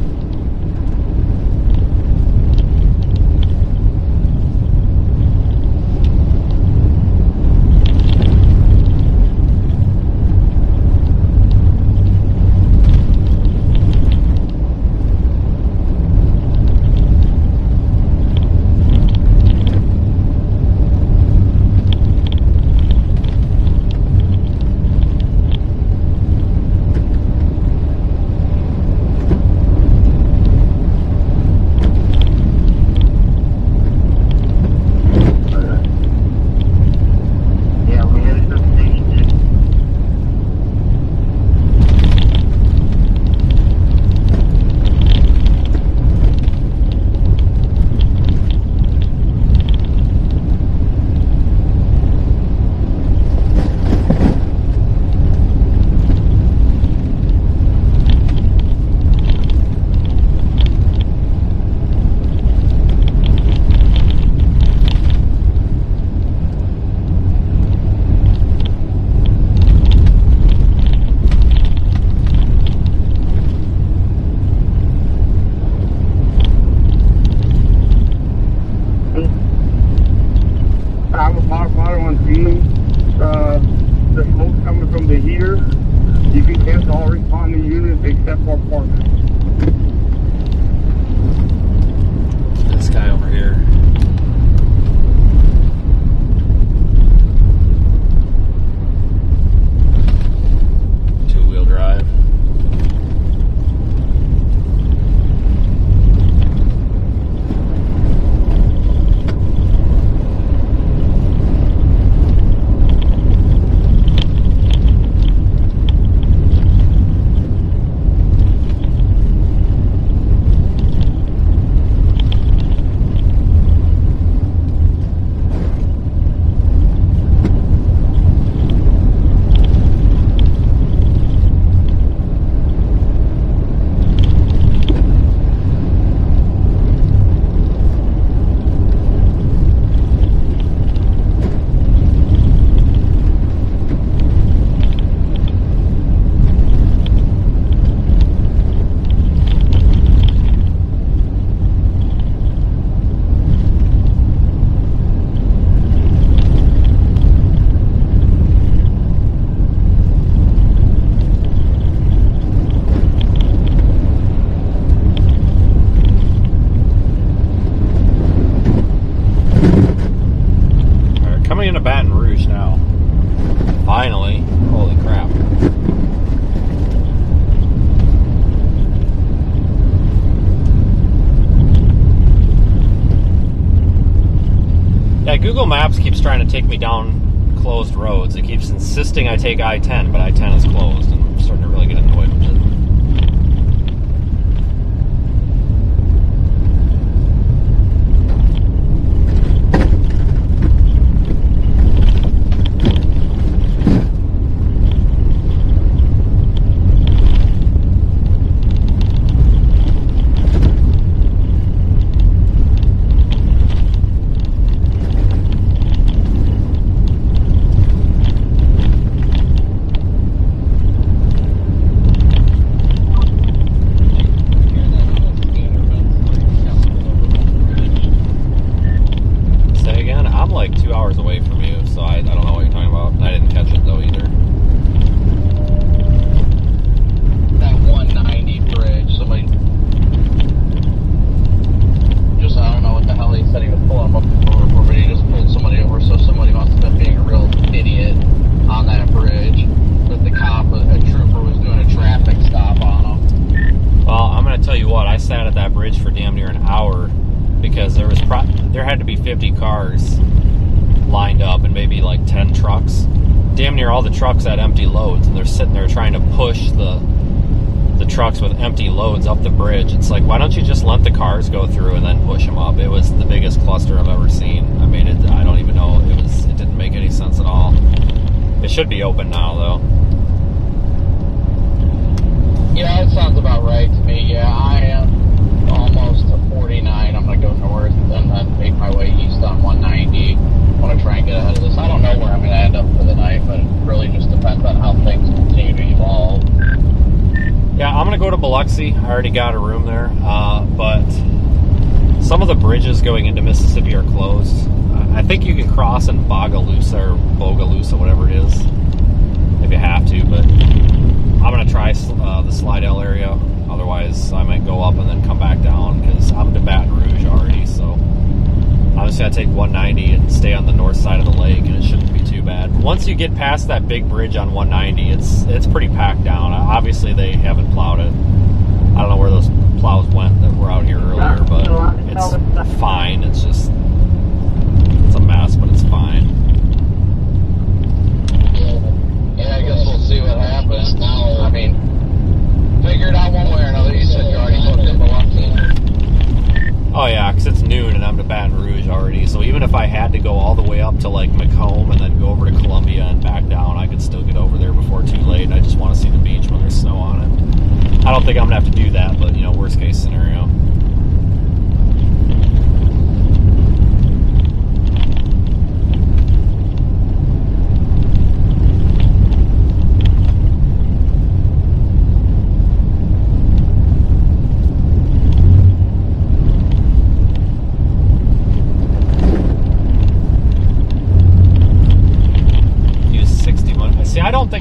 [SPEAKER 3] The smoke coming from the heater, you can cancel all responding units except for partners.
[SPEAKER 1] This guy over here. Two-wheel drive. Yeah, Google Maps keeps trying to take me down closed roads. It keeps insisting I take I-10, but I-10 is closed, and I'm starting to really get annoyed with it. There had to be 50 cars lined up and maybe like 10 trucks. Damn near all the trucks had empty loads, and they're sitting there trying to push the trucks with empty loads up the bridge. It's like, why don't you just let the cars go through and then push them up? It was the biggest cluster I've ever seen. I mean, I don't even know. It didn't make any sense at all. It should be open now, though.
[SPEAKER 7] Yeah, it sounds about right to me. Yeah, I am almost to 49. I'm going to go north and then make my way east on 190. I want to try and get ahead of this. I don't know where I'm going to end up for the night, but it really just depends on how things continue to evolve.
[SPEAKER 1] Yeah, I'm going to go to Biloxi. I already got a room there. But some of the bridges going into Mississippi are closed. I think you can cross in Bogalusa, whatever it is, if you have to, but I'm going to try the Slidell area. Otherwise, I might go up and then come back down because I'm to Baton Rouge already. So I'm just going to take 190 and stay on the north side of the lake, and it shouldn't be too bad. But once you get past that big bridge on 190, it's pretty packed down. Obviously, they haven't plowed it. I don't know where those plows went that were out here earlier, but it's fine. It's just, it's a mess, but it's fine.
[SPEAKER 7] Yeah, I guess we'll see what happens. I mean, figure it out one way or another. You said you're already booked in Biloxi.
[SPEAKER 1] Oh yeah, because it's noon and I'm to Baton Rouge already. So even if I had to go all the way up to like Macomb and then go over to Columbia and back down, I could still get over there before too late. I just want to see the beach when there's snow on it. I don't think I'm gonna have to do that, but you know, worst case scenario.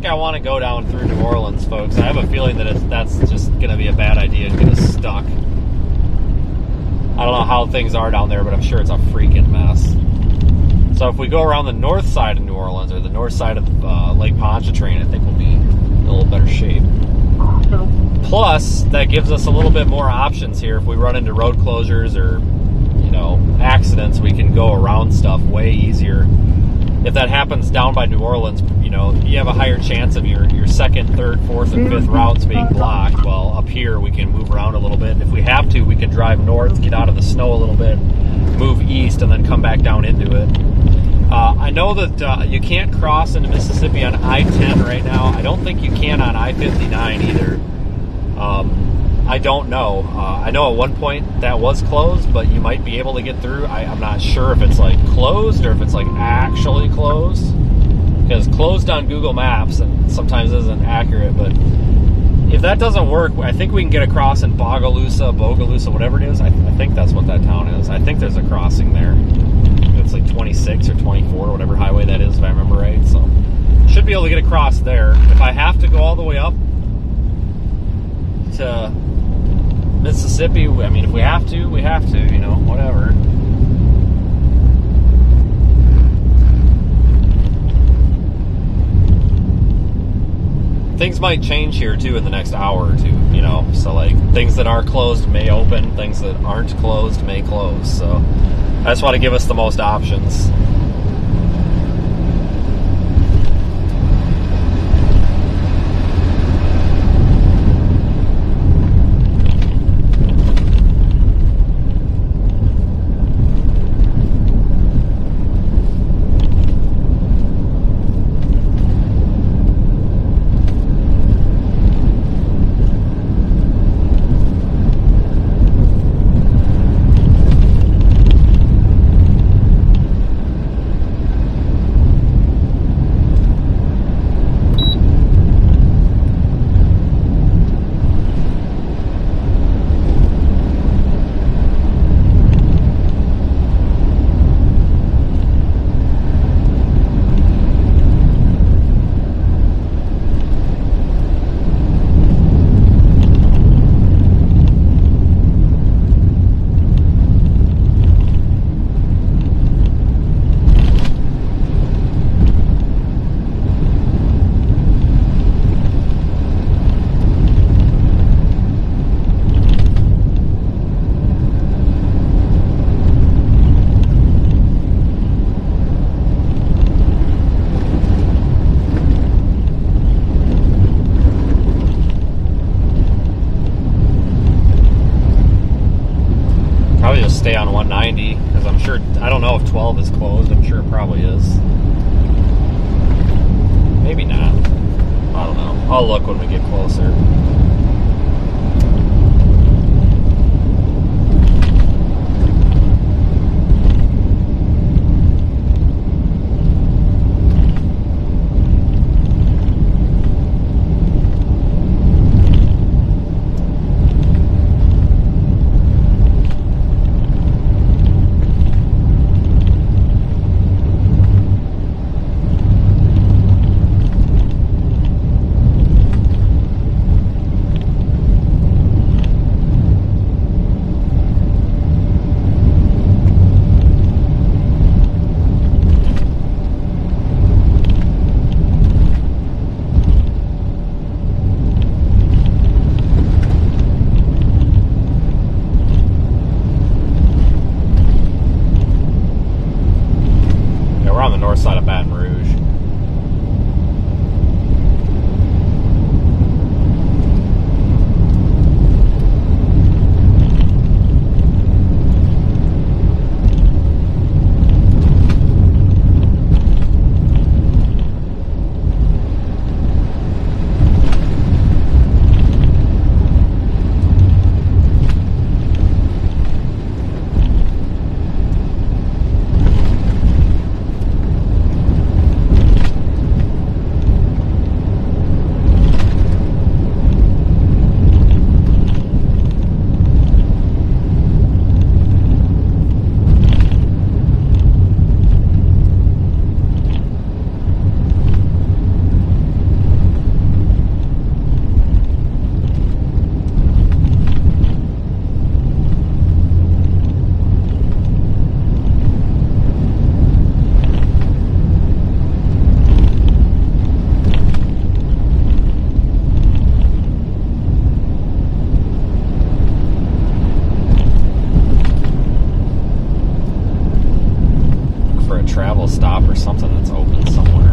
[SPEAKER 1] I want to go down through New Orleans, folks. I have a feeling that that's just going to be a bad idea and get us stuck. I don't know how things are down there, but I'm sure it's a freaking mess. So if we go around the north side of New Orleans or the north side of Lake Pontchartrain, I think we'll be in a little better shape. Plus, that gives us a little bit more options here. If we run into road closures or, you know, accidents, we can go around stuff way easier. If that happens down by New Orleans, you know, you have a higher chance of your second, third, fourth, and fifth routes being blocked. Well, up here we can move around a little bit. If we have to, we can drive north, get out of the snow a little bit, move east, and then come back down into it. I know that you can't cross into Mississippi on I-10 right now. I don't think you can on I-59 either. I don't know. I know at one point that was closed, but you might be able to get through. I'm not sure if it's like closed or if it's like actually closed. Because closed on Google Maps and sometimes isn't accurate, but if that doesn't work, I think we can get across in Bogalusa, whatever it is. I think that's what that town is. I think there's a crossing there. It's like 26 or 24 or whatever highway that is, if I remember right. So should be able to get across there. If I have to go all the way up to Mississippi, I mean, if we have to, we have to, you know, whatever. things might change here too in the next hour or two, you know. So like things that are closed may open, things that aren't closed may close. So I just want to give us the most options. Stay on 190 because I'm sure, I don't know if 12 is closed. I'm sure it probably is. Maybe not. I don't know. I'll look when we get closer. Side of Baton Rouge. Travel stop or something that's open somewhere.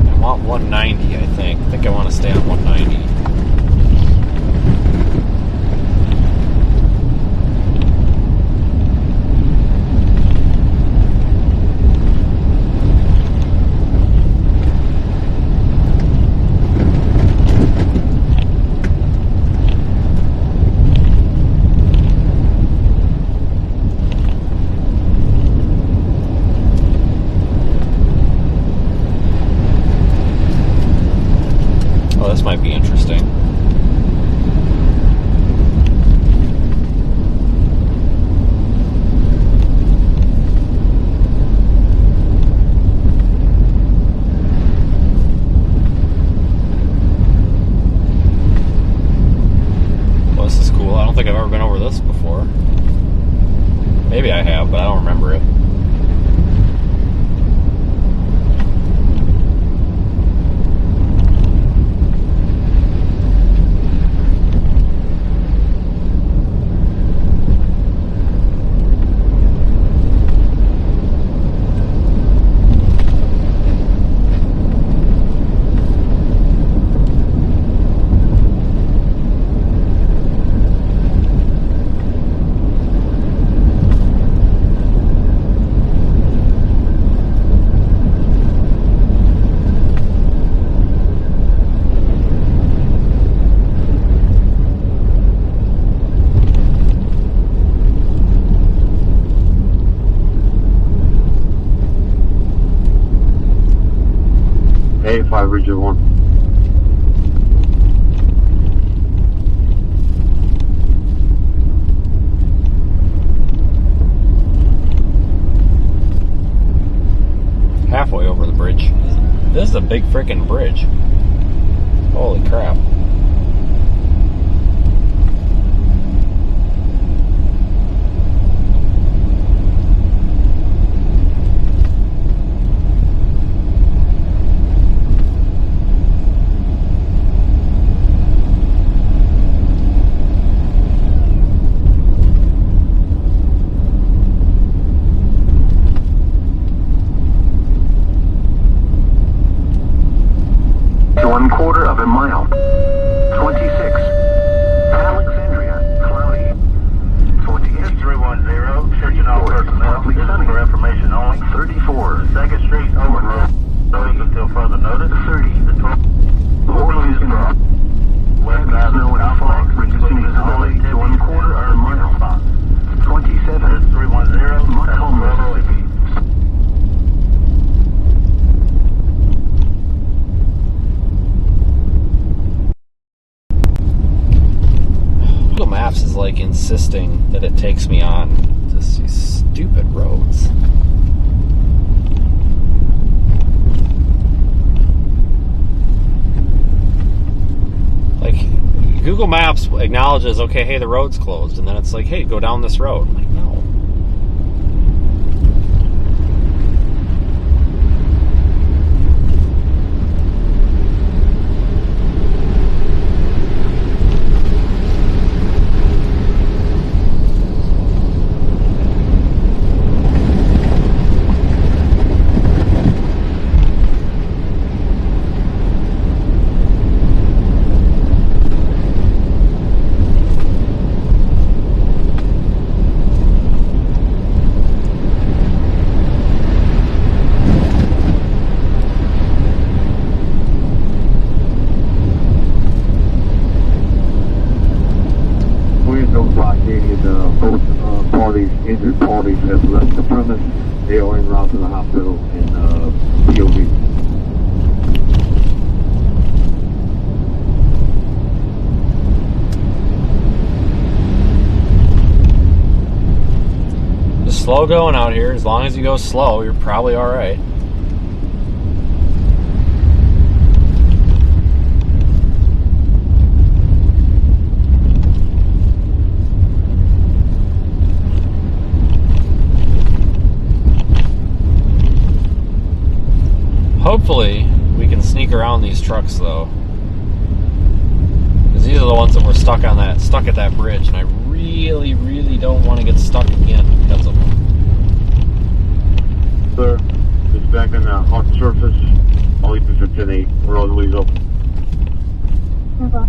[SPEAKER 1] I want 190, I think. I think I want to stay on 190. This might be interesting. Well, this is I have, but I don't remember it.
[SPEAKER 10] Region 1.
[SPEAKER 1] Halfway over the bridge. This is a big freaking bridge. Holy crap. Insisting that it takes me on just these stupid roads. Like, Google Maps acknowledges, okay, hey, the road's closed, and then it's like, hey, go down this road. I'm like, no.
[SPEAKER 10] Injured parties have left the premise. They are en route to the hospital in POV.
[SPEAKER 1] Just slow going out here. As long as you go slow, you're probably all right. Hopefully, we can sneak around these trucks, though, because these are the ones that were stuck at that bridge, and I really, really don't want to get stuck again because of them.
[SPEAKER 10] Sir, it's back on the hot surface. All you are 10-8. We're all the way open.
[SPEAKER 11] Okay.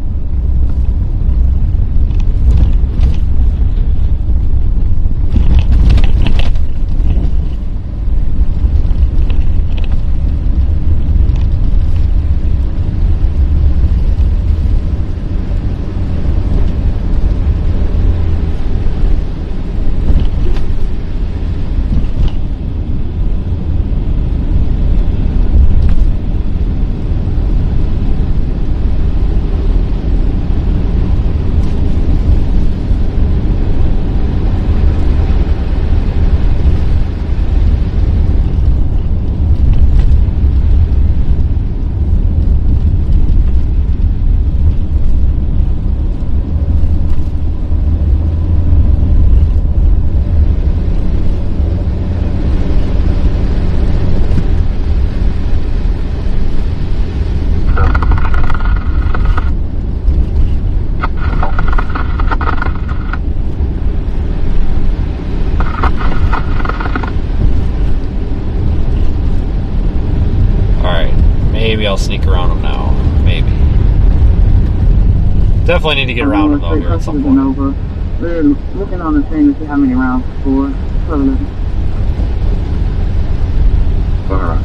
[SPEAKER 1] Maybe I'll sneak around them now. Maybe. Definitely need to get around them though here at some point.
[SPEAKER 11] Over. We're looking on the thing to see how many rounds for.
[SPEAKER 10] Alright.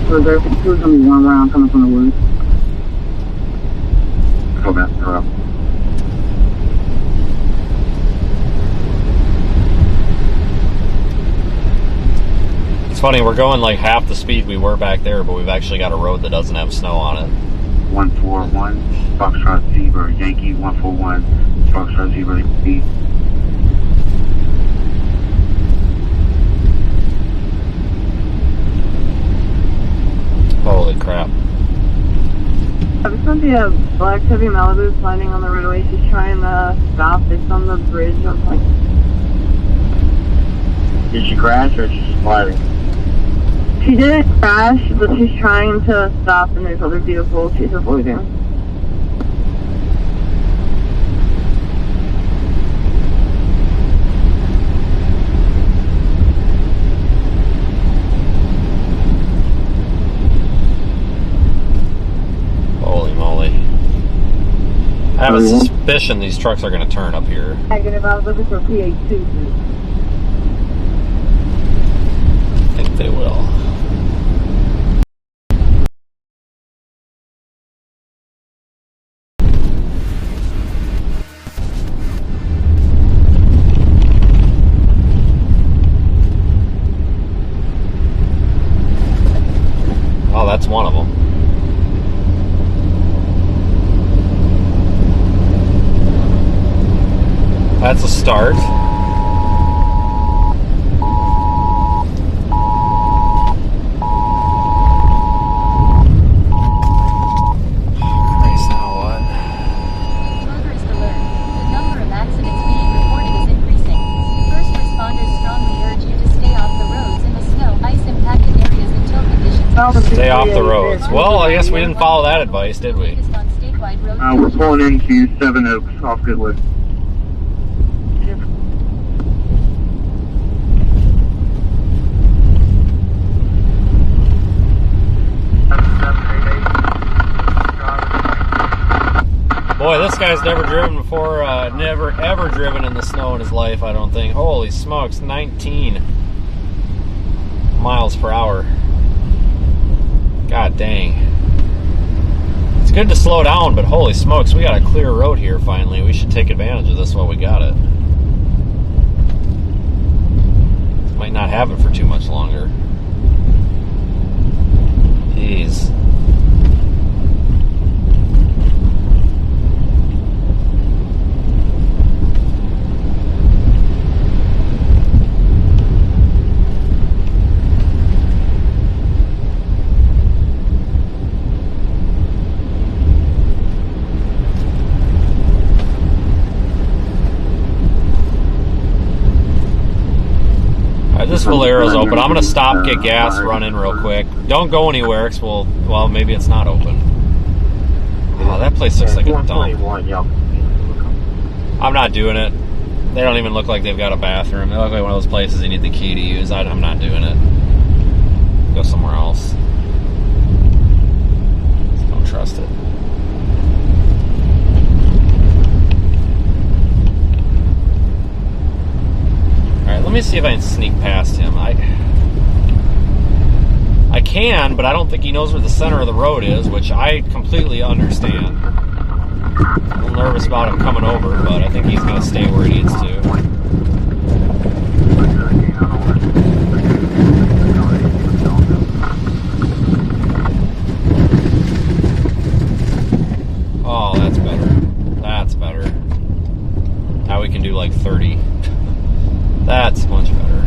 [SPEAKER 11] So there's going to be one round coming from the woods.
[SPEAKER 10] Come out, come out.
[SPEAKER 1] It's funny, we're going like half the speed we were back there, but we've actually got a road that doesn't have snow on it.
[SPEAKER 2] 141, Foxtrot Zebra, Yankee 141, Foxtrot Zebra, Yankee.
[SPEAKER 1] Holy crap.
[SPEAKER 11] There's going to be a black Chevy Malibu sliding on the roadway. She's trying to stop. It's on the bridge.
[SPEAKER 2] Did she crash or is she sliding?
[SPEAKER 11] She didn't crash, but she's trying to stop, and there's other vehicles she's avoiding.
[SPEAKER 1] Holy moly. I have a suspicion these trucks are going to turn up here.
[SPEAKER 11] Negative, I was looking for PA2.
[SPEAKER 1] I think they will. Oh, that's one of them. That's a start. Stay off the roads. Well, I guess we didn't follow that advice, did we?
[SPEAKER 2] We're pulling into Seven Oaks off Goodwood.
[SPEAKER 1] Boy, this guy's never driven before, never ever driven in the snow in his life, I don't think. Holy smokes, 19 miles per hour. God dang. It's good to slow down, but holy smokes, we got a clear road here finally. We should take advantage of this while we got it. Might not have it for too much longer. Jeez. This Valero's open. I'm going to stop, get gas, run in real quick. Don't go anywhere, because well, maybe it's not open. Oh, that place looks like a dump. I'm not doing it. They don't even look like they've got a bathroom. They look like one of those places you need the key to use. I'm not doing it. Go somewhere else. Don't trust it. Let me see if I can sneak past him. I can, but I don't think he knows where the center of the road is, which I completely understand. A little nervous about him coming over, but I think he's going to stay where he needs to. Oh, that's better. That's better. Now we can do like 30. That's much better.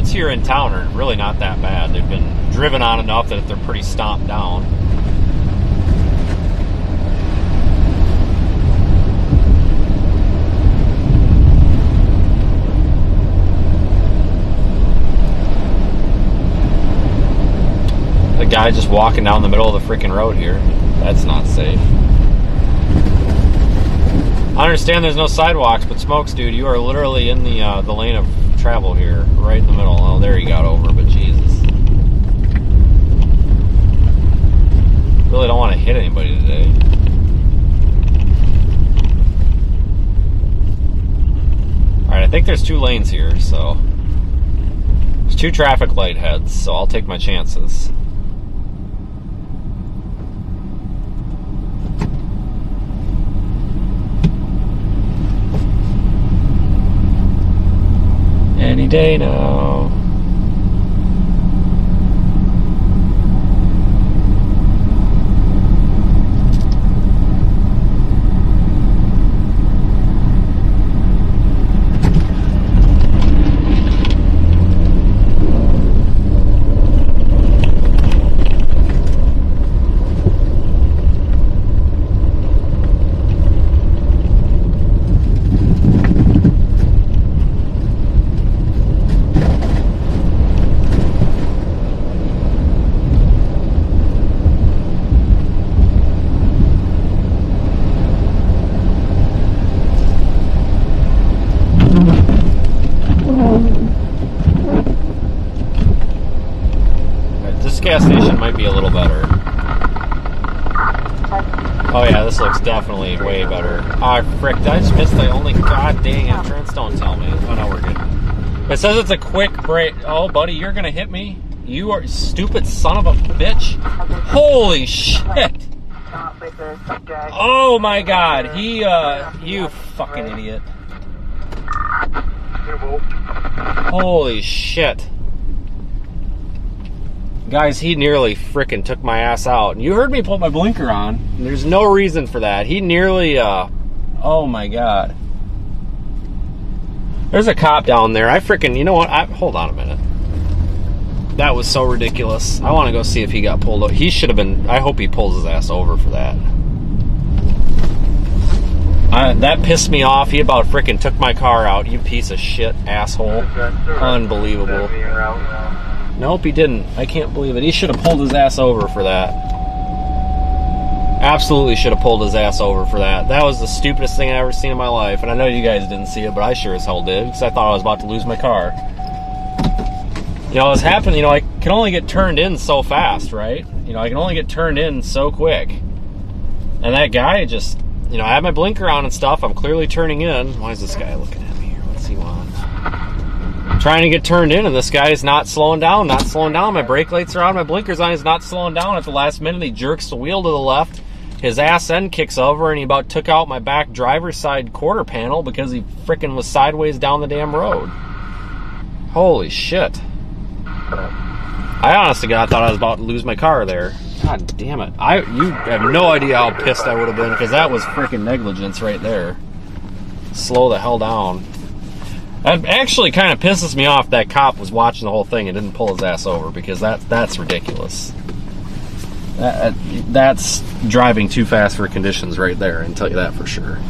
[SPEAKER 1] roads here in town are really not that bad. They've been driven on enough that they're pretty stomped down. The guy just walking down the middle of the freaking road here. That's not safe. I understand there's no sidewalks, but smokes, dude, you are literally in the lane of travel here, right in the middle. Oh, there you got over, but Jesus. Really don't want to hit anybody today. Alright, I think there's 2 lanes here, so... There's 2 traffic light heads, so I'll take my chances. Any day now. Gas station might be a little better. Oh yeah, this looks definitely way better. Oh frick, I just missed the only god dang entrance. Don't tell me. Oh no, we're good. It says it's a quick break. Oh buddy, you're gonna hit me? You are stupid son of a bitch. Holy shit. Oh my god, you fucking idiot. Holy shit. Guys, he nearly frickin' took my ass out. And you heard me put my blinker on. And there's no reason for that. He nearly, oh my god. There's a cop down there. I frickin', you know what? Hold on a minute. That was so ridiculous. I want to go see if he got pulled over. He should have been, I hope he pulls his ass over for that. That pissed me off. He about frickin' took my car out. You piece of shit, asshole. Unbelievable. Nope, he didn't. I can't believe it. He should have pulled his ass over for that. Absolutely should have pulled his ass over for that. That was the stupidest thing I ever seen in my life. And I know you guys didn't see it, but I sure as hell did. Because I thought I was about to lose my car. You know, it was happening. You know, I can only get turned in so fast, right? You know, I can only get turned in so quick. And that guy just, you know, I have my blinker on and stuff. I'm clearly turning in. Why is this guy looking at me here? What's he want? Trying to get turned in, and this guy is not slowing down. My brake lights are on, my blinkers on. He's not slowing down. At the last minute, he jerks the wheel to the left. His ass end kicks over, and he about took out my back driver's side quarter panel because he frickin' was sideways down the damn road. Holy shit. I honest to God thought I was about to lose my car there. God damn it. You have no idea how pissed I would have been, because that was frickin' negligence right there. Slow the hell down. It actually kind of pisses me off that cop was watching the whole thing and didn't pull his ass over, because that's ridiculous. That's driving too fast for conditions right there, I can tell you that for sure.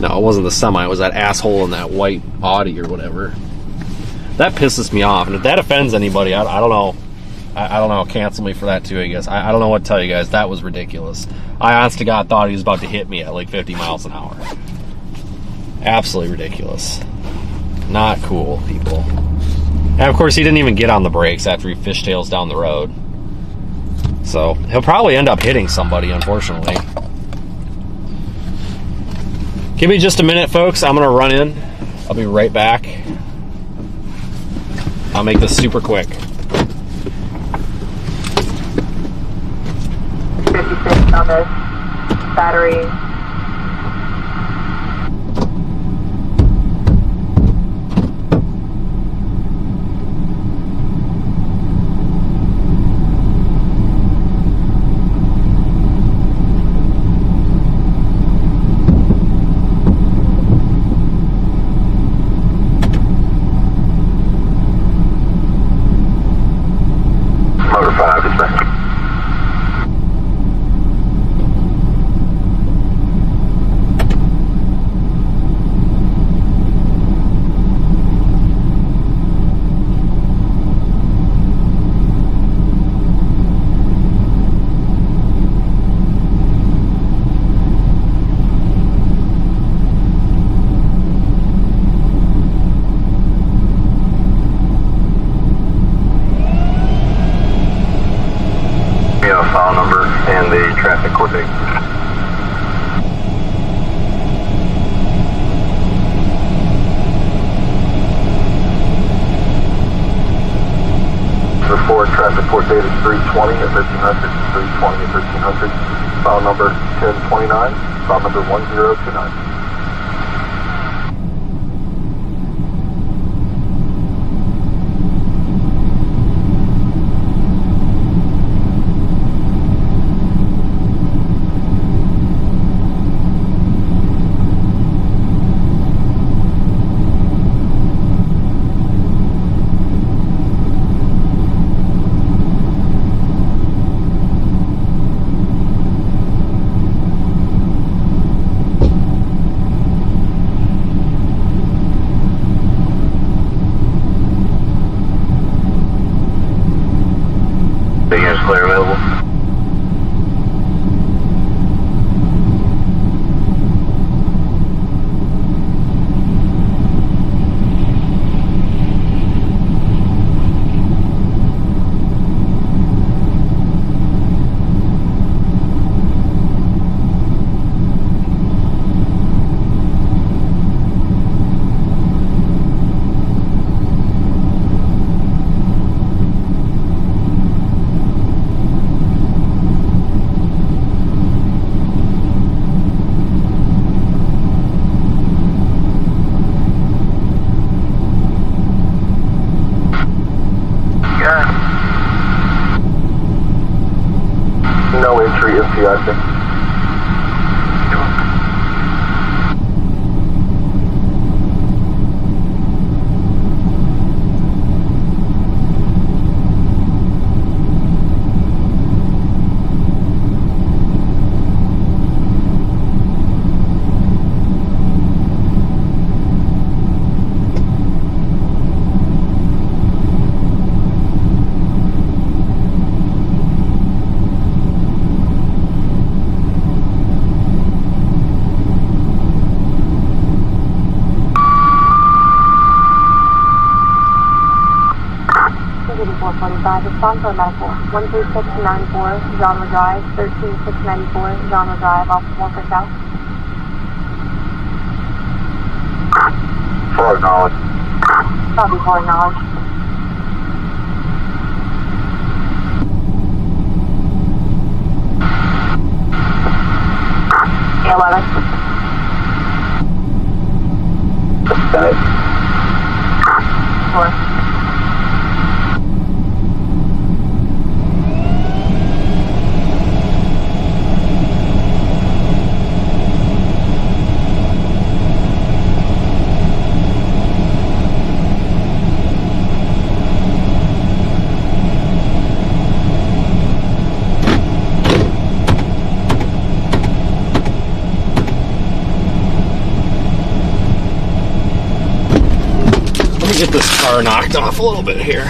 [SPEAKER 1] No, it wasn't the semi, it was that asshole in that white Audi or whatever. That pisses me off, and if that offends anybody, I don't know. I don't know, cancel me for that too, I guess. I don't know what to tell you guys. That was ridiculous. I honest to God thought he was about to hit me at like 50 miles an hour. Absolutely ridiculous. Not cool, people. And of course, he didn't even get on the brakes after he fishtails down the road. So, he'll probably end up hitting somebody, unfortunately. Give me just a minute, folks. I'm going to run in. I'll be right back. I'll make this super quick.
[SPEAKER 5] 56 on this battery.
[SPEAKER 13] 320 at 1300, 320 at 1300. File number 1029, file number 1029.
[SPEAKER 6] Big units clear available.
[SPEAKER 13] No entry NCIC.
[SPEAKER 5] Response on 13694, Genre Drive, 13694, Genre Drive, off Walker South.
[SPEAKER 13] Forward knowledge.
[SPEAKER 5] Copy, forward knowledge. A11. Sure.
[SPEAKER 1] Get this car knocked off a little bit here.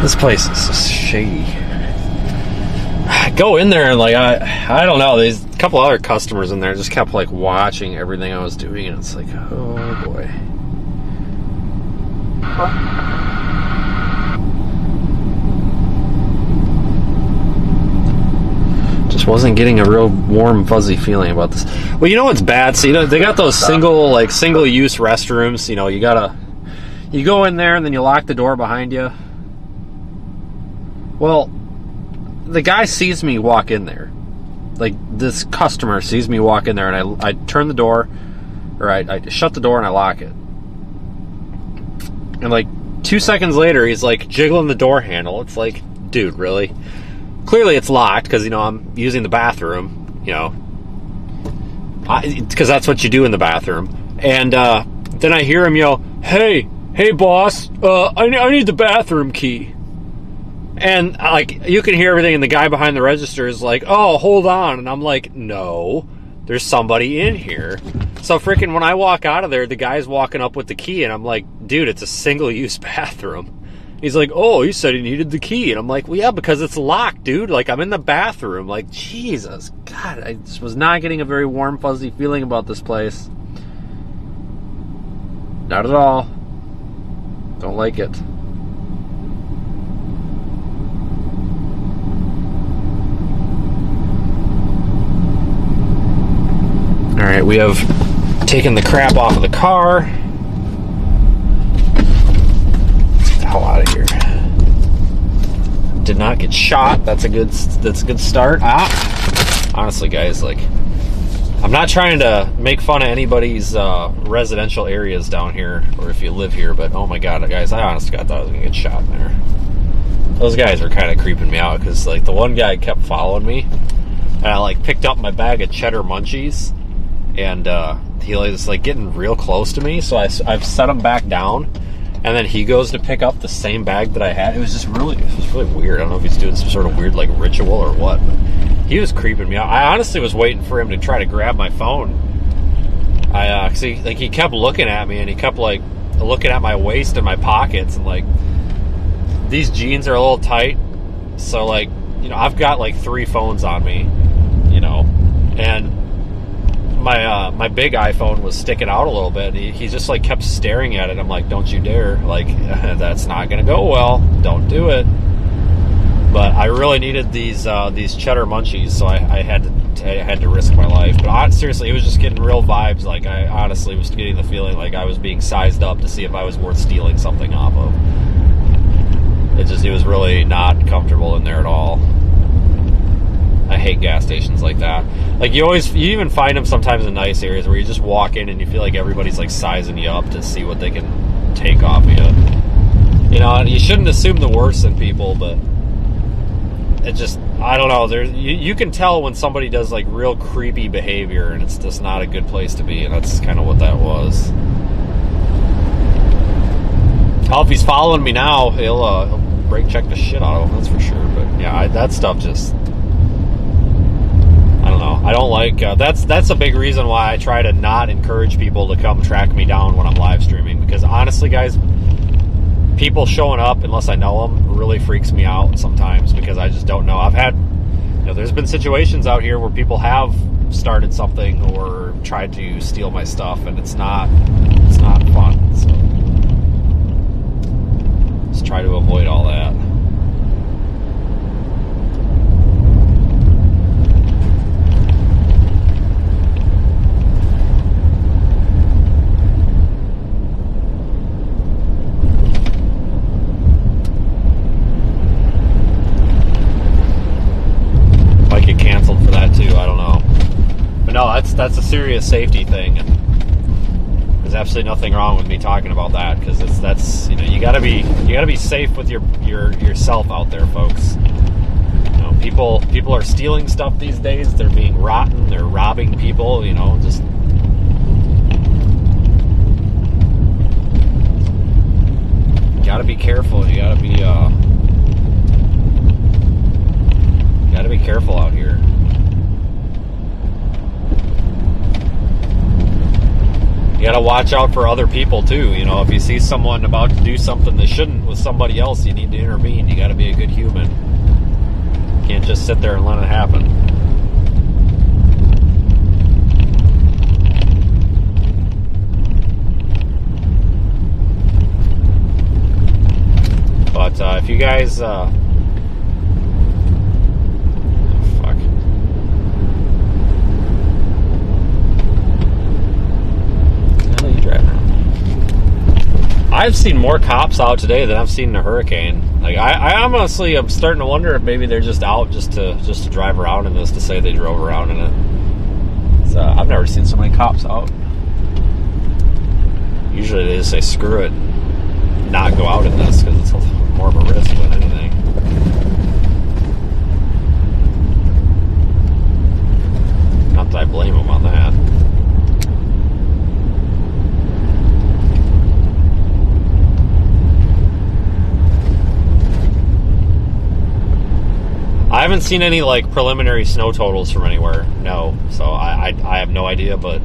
[SPEAKER 1] This place is just shady. I go in there and like I don't know. There's a couple other customers in there just kept like watching everything I was doing, and it's like, oh boy. Just wasn't getting a real warm, fuzzy feeling about this. Well, you know what's bad? So, you know, they got those single-use restrooms. You know, you go in there and then you lock the door behind you. Well, the guy sees me walk in there. Like, this customer sees me walk in there, and I turn the door, or I shut the door and I lock it. And like 2 seconds later, he's like jiggling the door handle. It's like, dude, really? Clearly it's locked because, you know, I'm using the bathroom, you know, because that's what you do in the bathroom. And then I hear him yell, hey boss, I need the bathroom key. And like, you can hear everything, and the guy behind the register is like, oh, hold on. And I'm like, no, there's somebody in here. So freaking when I walk out of there, the guy's walking up with the key, and I'm like, dude, it's a single-use bathroom. He's like, oh, you said he needed the key. And I'm like, well, yeah, because it's locked, dude. Like, I'm in the bathroom. Like, Jesus. God, I just was not getting a very warm, fuzzy feeling about this place. Not at all. Don't like it. Alright, we have taken the crap off of the car. Let's get the hell out of here. Did not get shot. That's a good start. Honestly, guys, like, I'm not trying to make fun of anybody's residential areas down here, or if you live here, but oh my god, guys, I honestly thought I was gonna get shot in there. Those guys were kind of creeping me out, because like the one guy kept following me, and I like picked up my bag of cheddar munchies, and he was like getting real close to me, so I've set him back down, and then he goes to pick up the same bag that I had. It was really weird. I don't know if he's doing some sort of weird like ritual or what, but he was creeping me out. I honestly was waiting for him to try to grab my phone. He kept looking at me, and he kept like looking at my waist and my pockets, and like these jeans are a little tight, so like, you know, I've got like 3 phones on me, you know, and my big iPhone was sticking out a little bit. He just like kept staring at it. I'm like, don't you dare, like that's not gonna go well, don't do it. But I really needed these cheddar munchies, so I had to risk my life. But seriously, it was just getting real vibes. Like, I honestly was getting the feeling like I was being sized up to see if I was worth stealing something off of. It was really not comfortable in there at all. I hate gas stations like that. Like, you even find them sometimes in nice areas where you just walk in and you feel like everybody's like sizing you up to see what they can take off of you. You know, and you shouldn't assume the worst in people, but it just, I don't know, you can tell when somebody does like real creepy behavior, and it's just not a good place to be, and that's kind of what that was. Hell, if he's following me now, he'll brake check the shit out of him, that's for sure. But yeah, that stuff just, I don't know. I don't like, that's a big reason why I try to not encourage people to come track me down when I'm live streaming, because honestly, guys, people showing up unless I know them really freaks me out sometimes, because I just don't know. I've had, you know, there's been situations out here where people have started something or tried to steal my stuff, and it's not fun. So just try to avoid all that. No, that's a serious safety thing, and there's absolutely nothing wrong with me talking about that, because that's you know, you gotta be safe with yourself out there, folks. You know, people are stealing stuff these days. They're being rotten. They're robbing people. You know, just you gotta be careful. You gotta be careful out here. You gotta watch out for other people too. You know, if you see someone about to do something they shouldn't with somebody else, you need to intervene. You gotta be a good human. You can't just sit there and let it happen. But if you guys I've seen more cops out today than I've seen in a hurricane. Like I honestly am starting to wonder if maybe they're just out just to drive around in this, to say they drove around in it. So I've never seen so many cops out. Usually they just say screw it, not go out in this because it's more of a risk than anything. Not that I blame them on that. I haven't seen any like preliminary snow totals from anywhere, no. So I have no idea, but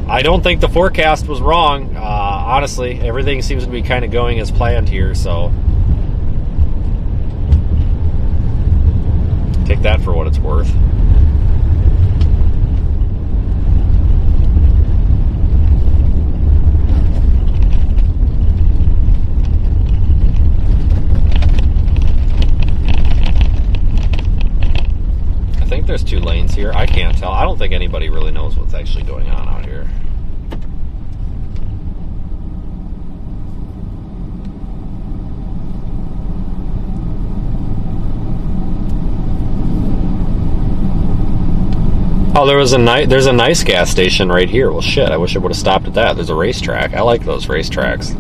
[SPEAKER 1] I don't think the forecast was wrong. Honestly, everything seems to be kind of going as planned here, so take that for what it's worth. I think there's 2 lanes here. I can't tell. I don't think anybody really knows what's actually going on out here. Oh, there's a nice gas station right here. Well, shit, I wish I would have stopped at that. There's a racetrack. I like those racetracks.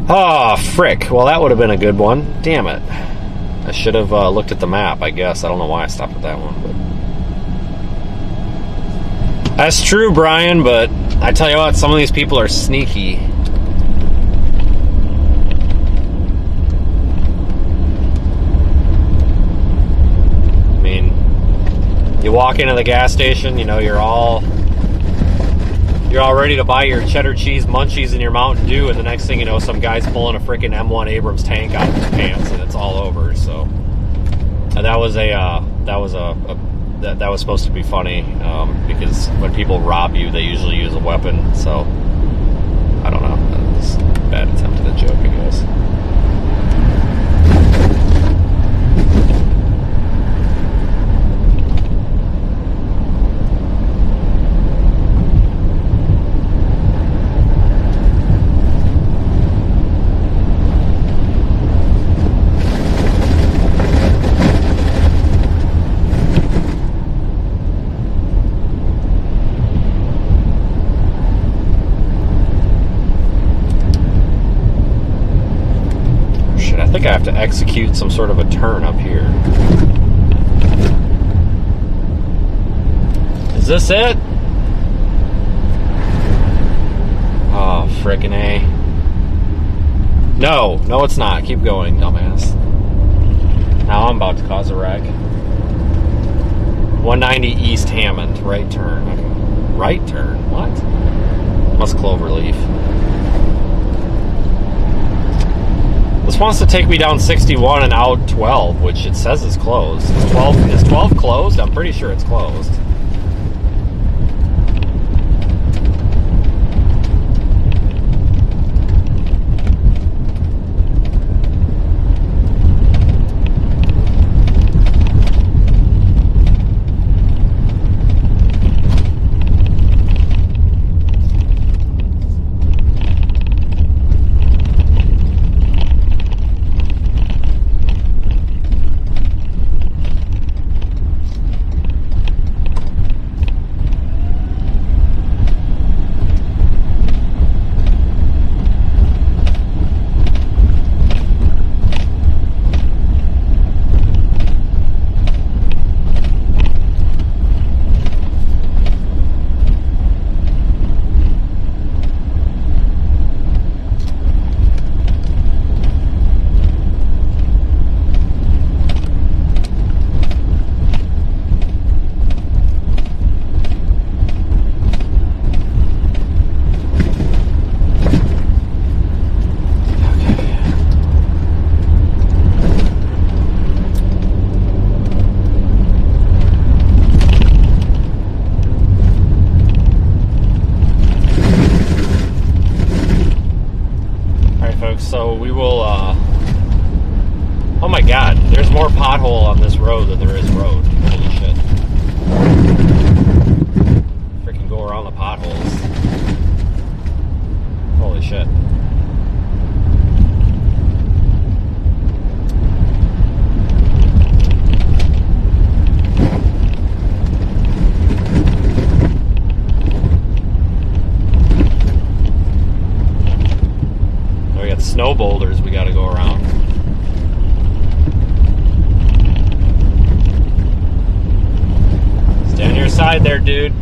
[SPEAKER 1] Oh, frick. Well, that would have been a good one. Damn it. I should have looked at the map, I guess. I don't know why I stopped at that one. But that's true, Brian, but I tell you what, some of these people are sneaky. I mean, you walk into the gas station, you know, you're all ready to buy your cheddar cheese munchies and your Mountain Dew, and the next thing you know, some guy's pulling a freaking M1 Abrams tank out of his pants, and it's all over. So, and that was supposed to be funny, because when people rob you, they usually use a weapon. So, I don't know. That was a bad attempt at a joke, I guess. I think I have to execute some sort of a turn up here. Is this it? Oh, frickin' A. No, it's not. Keep going, dumbass. Now I'm about to cause a wreck. 190 East Hammond, right turn. Okay. Right turn? What? Must Cloverleaf. This wants to take me down 61 and out 12, which it says is closed. Is 12 closed? I'm pretty sure it's closed. Oh my god, there's more pothole on this road than there is road. Holy shit. Freaking go around the potholes. Holy shit. We got snow boulders we gotta go around. Stay on your side there, dude.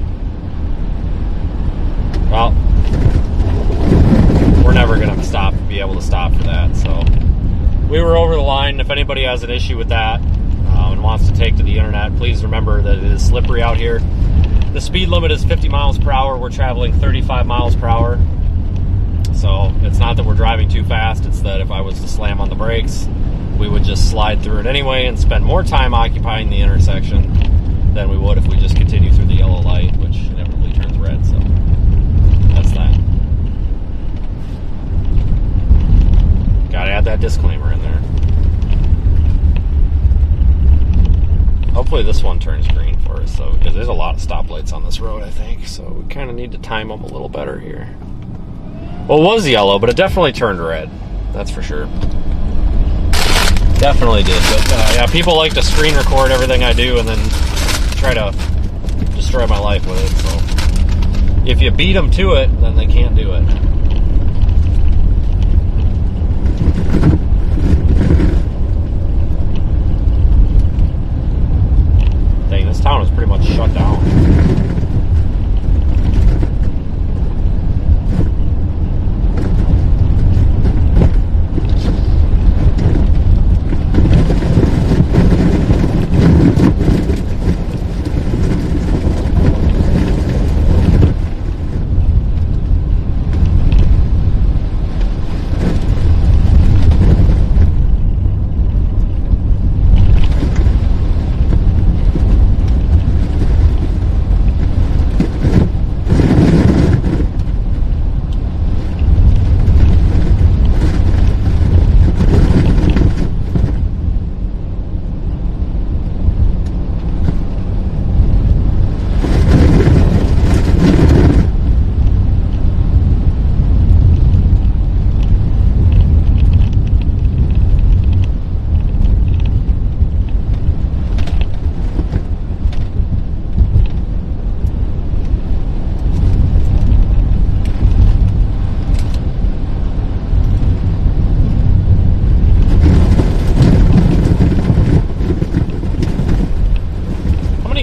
[SPEAKER 1] Well, we're never gonna be able to stop for that, so we were over the line. If anybody has an issue with that and wants to take to the internet, please remember that it is slippery out here. The speed limit is 50 miles per hour. We're traveling 35 miles per hour. So it's not that we're driving too fast, it's that if I was to slam on the brakes, we would just slide through it anyway and spend more time occupying the intersection than we would if we just continue through the yellow light, which inevitably turns red. So that's that. Gotta add that disclaimer in there. Hopefully this one turns green for us, though, because there's a lot of stoplights on this road, I think. So we kind of need to time them a little better here. Well, it was yellow, but it definitely turned red. That's for sure. Definitely did. But yeah, people like to screen record everything I do and then try to destroy my life with it. So if you beat them to it, then they can't do it. Dang, this town is pretty much shut down.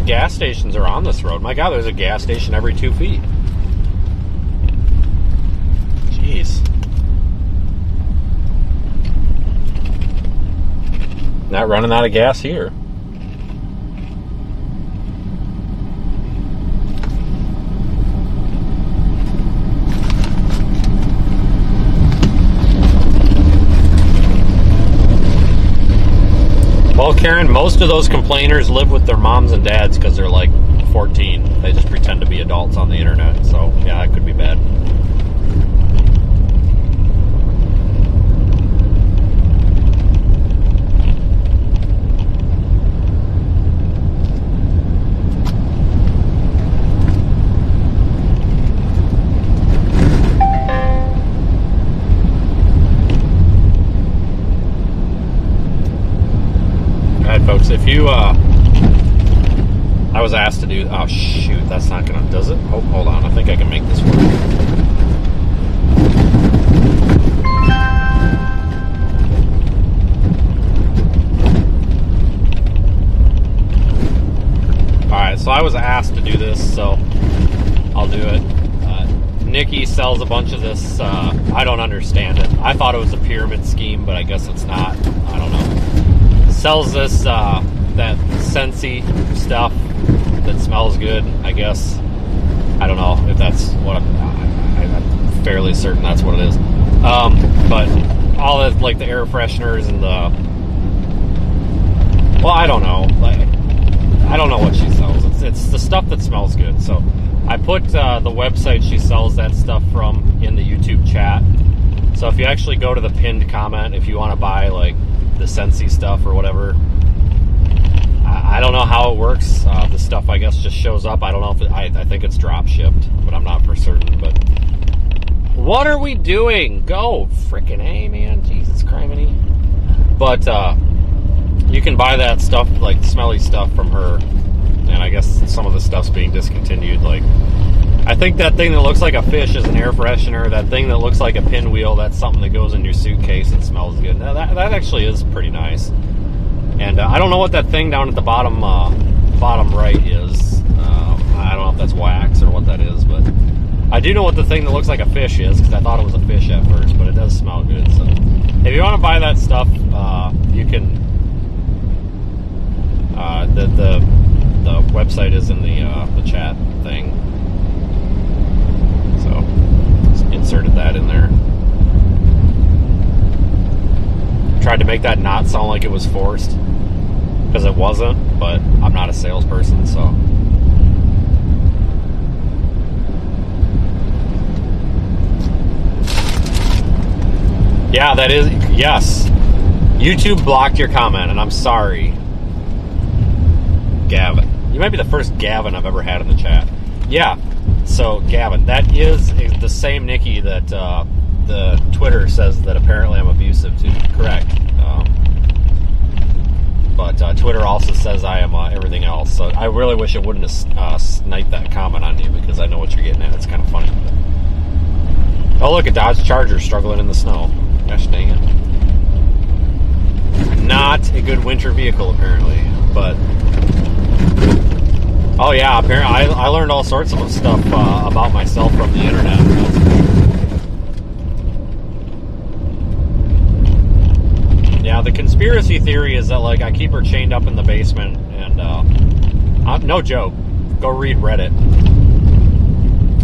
[SPEAKER 1] Gas stations are on this road. My God, there's a gas station every 2 feet. Jeez. Not running out of gas here. Well, Karen, most of those complainers live with their moms and dads because they're like 14. They just pretend to be adults on the internet. So, yeah, that could be bad. Folks, if you I was asked to do, oh shoot, that's not gonna, does it? Oh, hold on, I think I can make this work. Alright, so I was asked to do this, so I'll do it. Nikki sells a bunch of this, I don't understand it. I thought it was a pyramid scheme, but I guess it's not. I don't know. Sells this that Scentsy stuff that smells good, I guess. I don't know if that's what I'm fairly certain that's what it is. But all the like the air fresheners and the, well, I don't know. Like, I don't know what she sells. It's the stuff that smells good. So I put the website she sells that stuff from in the YouTube chat. So if you actually go to the pinned comment, if you want to buy like the Sensi stuff or whatever. I don't know how it works. The stuff, I guess, just shows up. I don't know if I think it's drop shipped, but I'm not for certain. But what are we doing? Go freaking A, man! Jesus criminy! But you can buy that stuff, like smelly stuff, from her, and I guess some of the stuff's being discontinued. Like, I think that thing that looks like a fish is an air freshener. That thing that looks like a pinwheel, that's something that goes in your suitcase and smells good. Now, that actually is pretty nice. And I don't know what that thing down at the bottom right is. I don't know if that's wax or what that is, but I do know what the thing that looks like a fish is, because I thought it was a fish at first, but it does smell good. So if you want to buy that stuff, you can. The website is in the chat thing, so just inserted that in there. Tried to make that not sound like it was forced, because it wasn't, but I'm not a salesperson, so. Yeah, that is, yes. YouTube blocked your comment, and I'm sorry. Gavin. You might be the first Gavin I've ever had in the chat. Yeah, so Gavin, that is the same Nikki that the Twitter says that apparently I'm abusive to. Correct. But Twitter also says I am everything else. So I really wish it wouldn't have sniped that comment on you, because I know what you're getting at. It's kind of funny. Oh, look, a Dodge Charger struggling in the snow. Gosh dang it. Not a good winter vehicle, apparently. But oh yeah, apparently I learned all sorts of stuff about myself from the internet. Yeah, the conspiracy theory is that, like, I keep her chained up in the basement, and no joke, go read Reddit.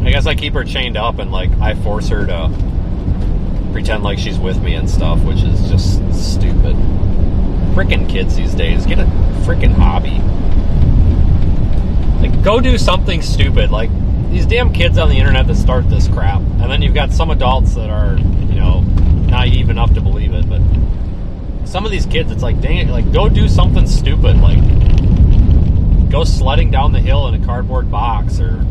[SPEAKER 1] I guess I keep her chained up, and like I force her to pretend like she's with me and stuff, which is just stupid. Frickin' kids these days, get a frickin' hobby. Like, go do something stupid. Like, these damn kids on the internet that start this crap, and then you've got some adults that are, naive enough to believe it. But some of these kids, it's like, dang it, like, go do something stupid. Like, go sledding down the hill in a cardboard box, or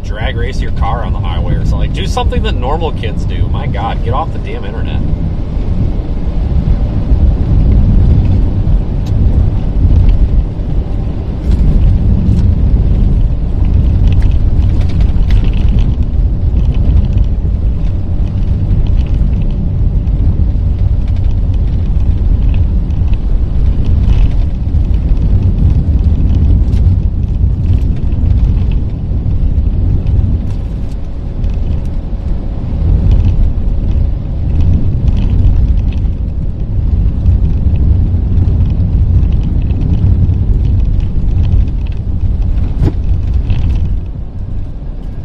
[SPEAKER 1] drag race your car on the highway or something. Like, do something that normal kids do. My God, get off the damn internet.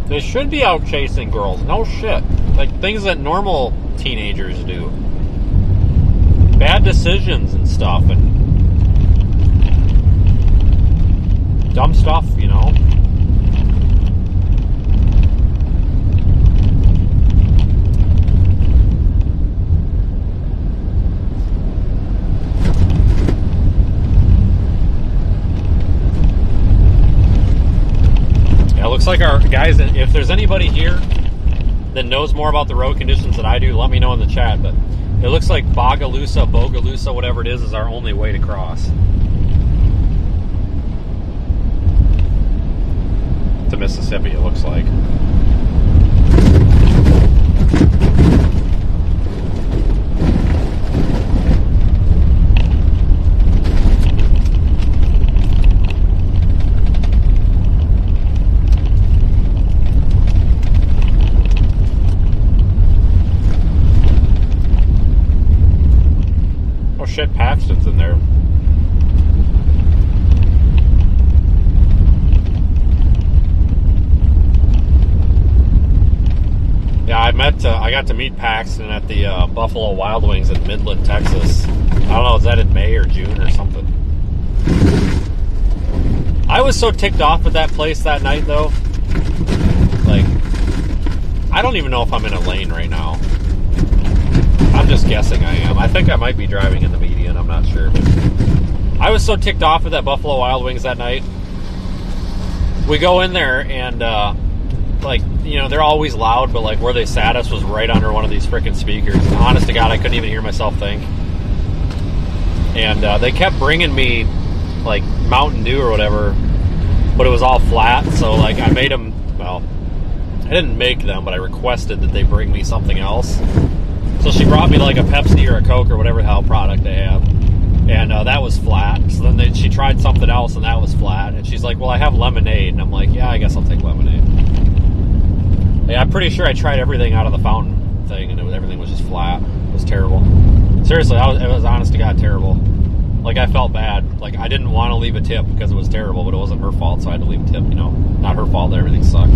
[SPEAKER 1] They should be out chasing girls. No shit. Like, things that normal teenagers do. Bad decisions and stuff, and dumb stuff, Looks like our guys, if there's anybody here that knows more about the road conditions than I do, let me know in the chat. But it looks like Bogalusa, whatever it is our only way to cross to Mississippi, it looks like. Shit, Paxton's in there. Yeah, I got to meet Paxton at the Buffalo Wild Wings in Midland, Texas. I don't know, is that in May or June or something? I was so ticked off at that place that night, though. Like, I don't even know if I'm in a lane right now. I'm just guessing I am. I think I might be driving in the median. I'm not sure. I was so ticked off with that Buffalo Wild Wings that night. We go in there and, like, you know, they're always loud, but, like, where they sat us was right under one of these freaking speakers. Honest to God, I couldn't even hear myself think. And they kept bringing me, like, Mountain Dew or whatever, but it was all flat. So, like, I made them, well, I didn't make them, but I requested that they bring me something else. So she brought me, like, a Pepsi or a Coke or whatever the hell product they have. And that was flat. So then she tried something else, and that was flat. And she's like, well, I have lemonade. And I'm like, yeah, I guess I'll take lemonade. Yeah, I'm pretty sure I tried everything out of the fountain thing, and everything was just flat. It was terrible. Seriously, it was honest to God terrible. Like, I felt bad. Like, I didn't want to leave a tip because it was terrible, but it wasn't her fault, so I had to leave a tip, you know. Not her fault that everything sucked.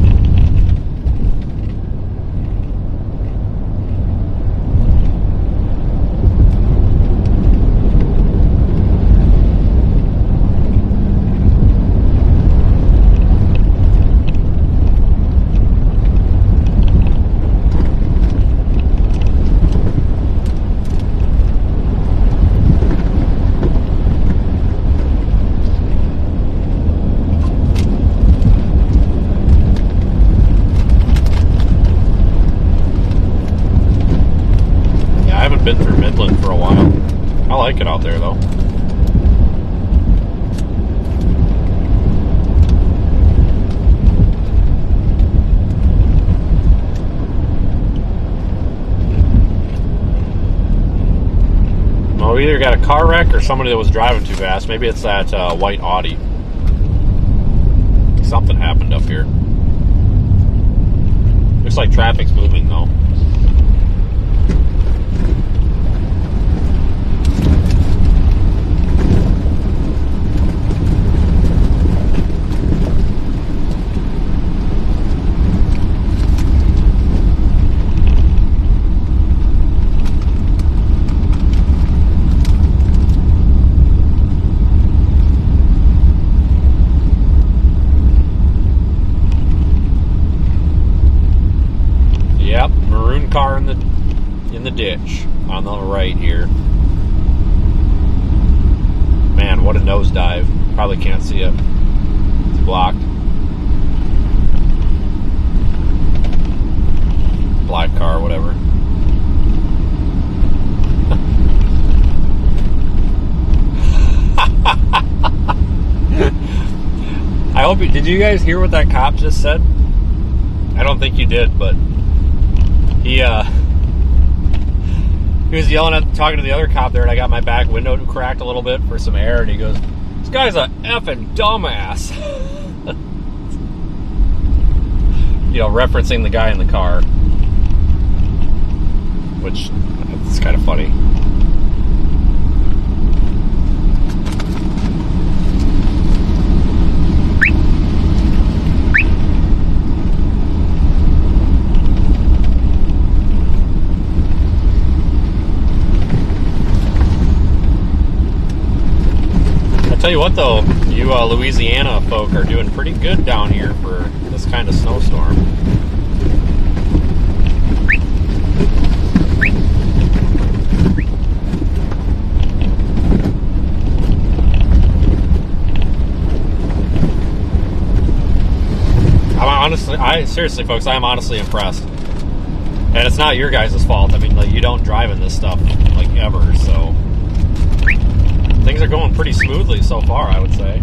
[SPEAKER 1] Been through Midland for a while. I like it out there though. Well, we either got a car wreck or somebody that was driving too fast. Maybe it's that white Audi. Something happened up here. Looks like traffic's moving though. Car in the ditch on the right here. Man, what a nosedive. Probably can't see it. It's blocked. Black car, whatever. I hope did you guys hear what that cop just said? I don't think you did, but he was yelling at, talking to the other cop there, and I got my back window cracked a little bit for some air, and he goes, "This guy's a effing dumbass." You know, referencing the guy in the car, which is kind of funny. Tell you what though, you Louisiana folk are doing pretty good down here for this kind of snowstorm. Seriously folks, I'm honestly impressed. And it's not your guys' fault. I mean, like, you don't drive in this stuff, like, ever, so things are going pretty smoothly so far, I would say.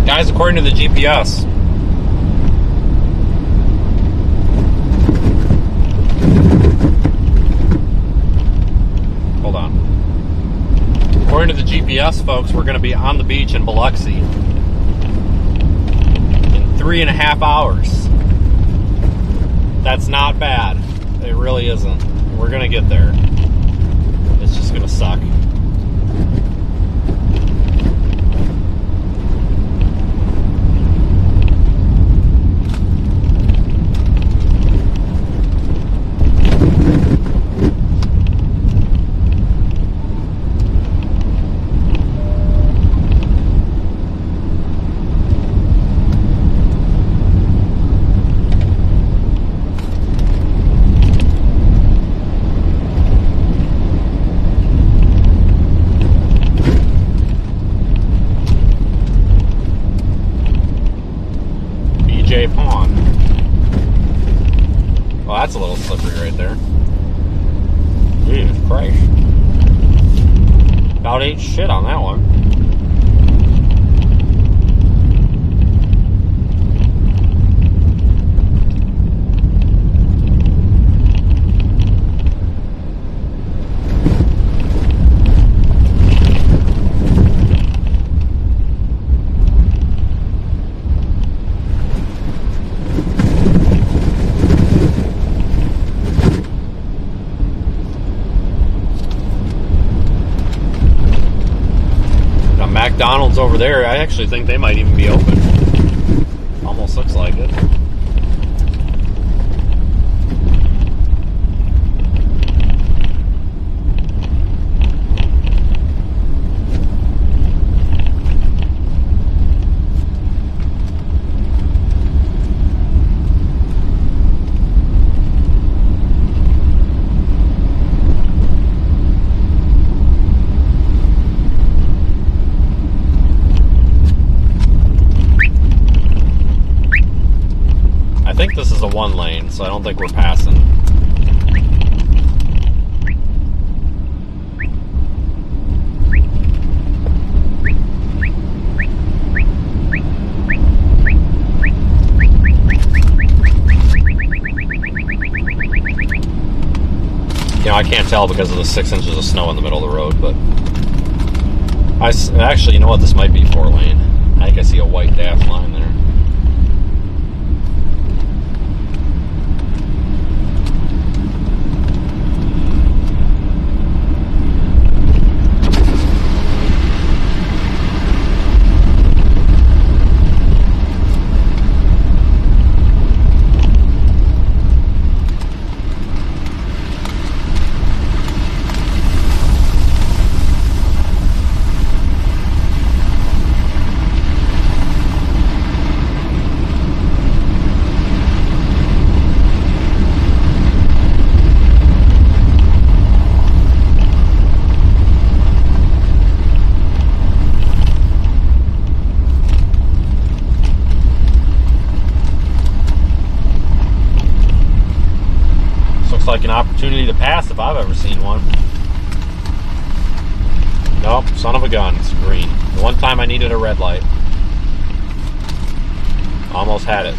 [SPEAKER 1] Guys, according to the GPS, hold on. According to the GPS, folks, we're going to be on the beach in Biloxi in 3.5 hours. That's not bad. It really isn't. We're going to get there. gonna suck. Pond. Well, that's a little slippery right there. Jesus Christ. About ate shit on that one. McDonald's over there, I actually think they might even be open. Almost looks like it. I think this is a one lane, so I don't think we're passing. You know, I can't tell because of the 6 inches of snow in the middle of the road, but actually, you know what? This might be 4 lane. I think I see a white dash line there. Like an opportunity to pass if I've ever seen one. Nope, son of a gun, it's green. The one time I needed a red light. Almost had it.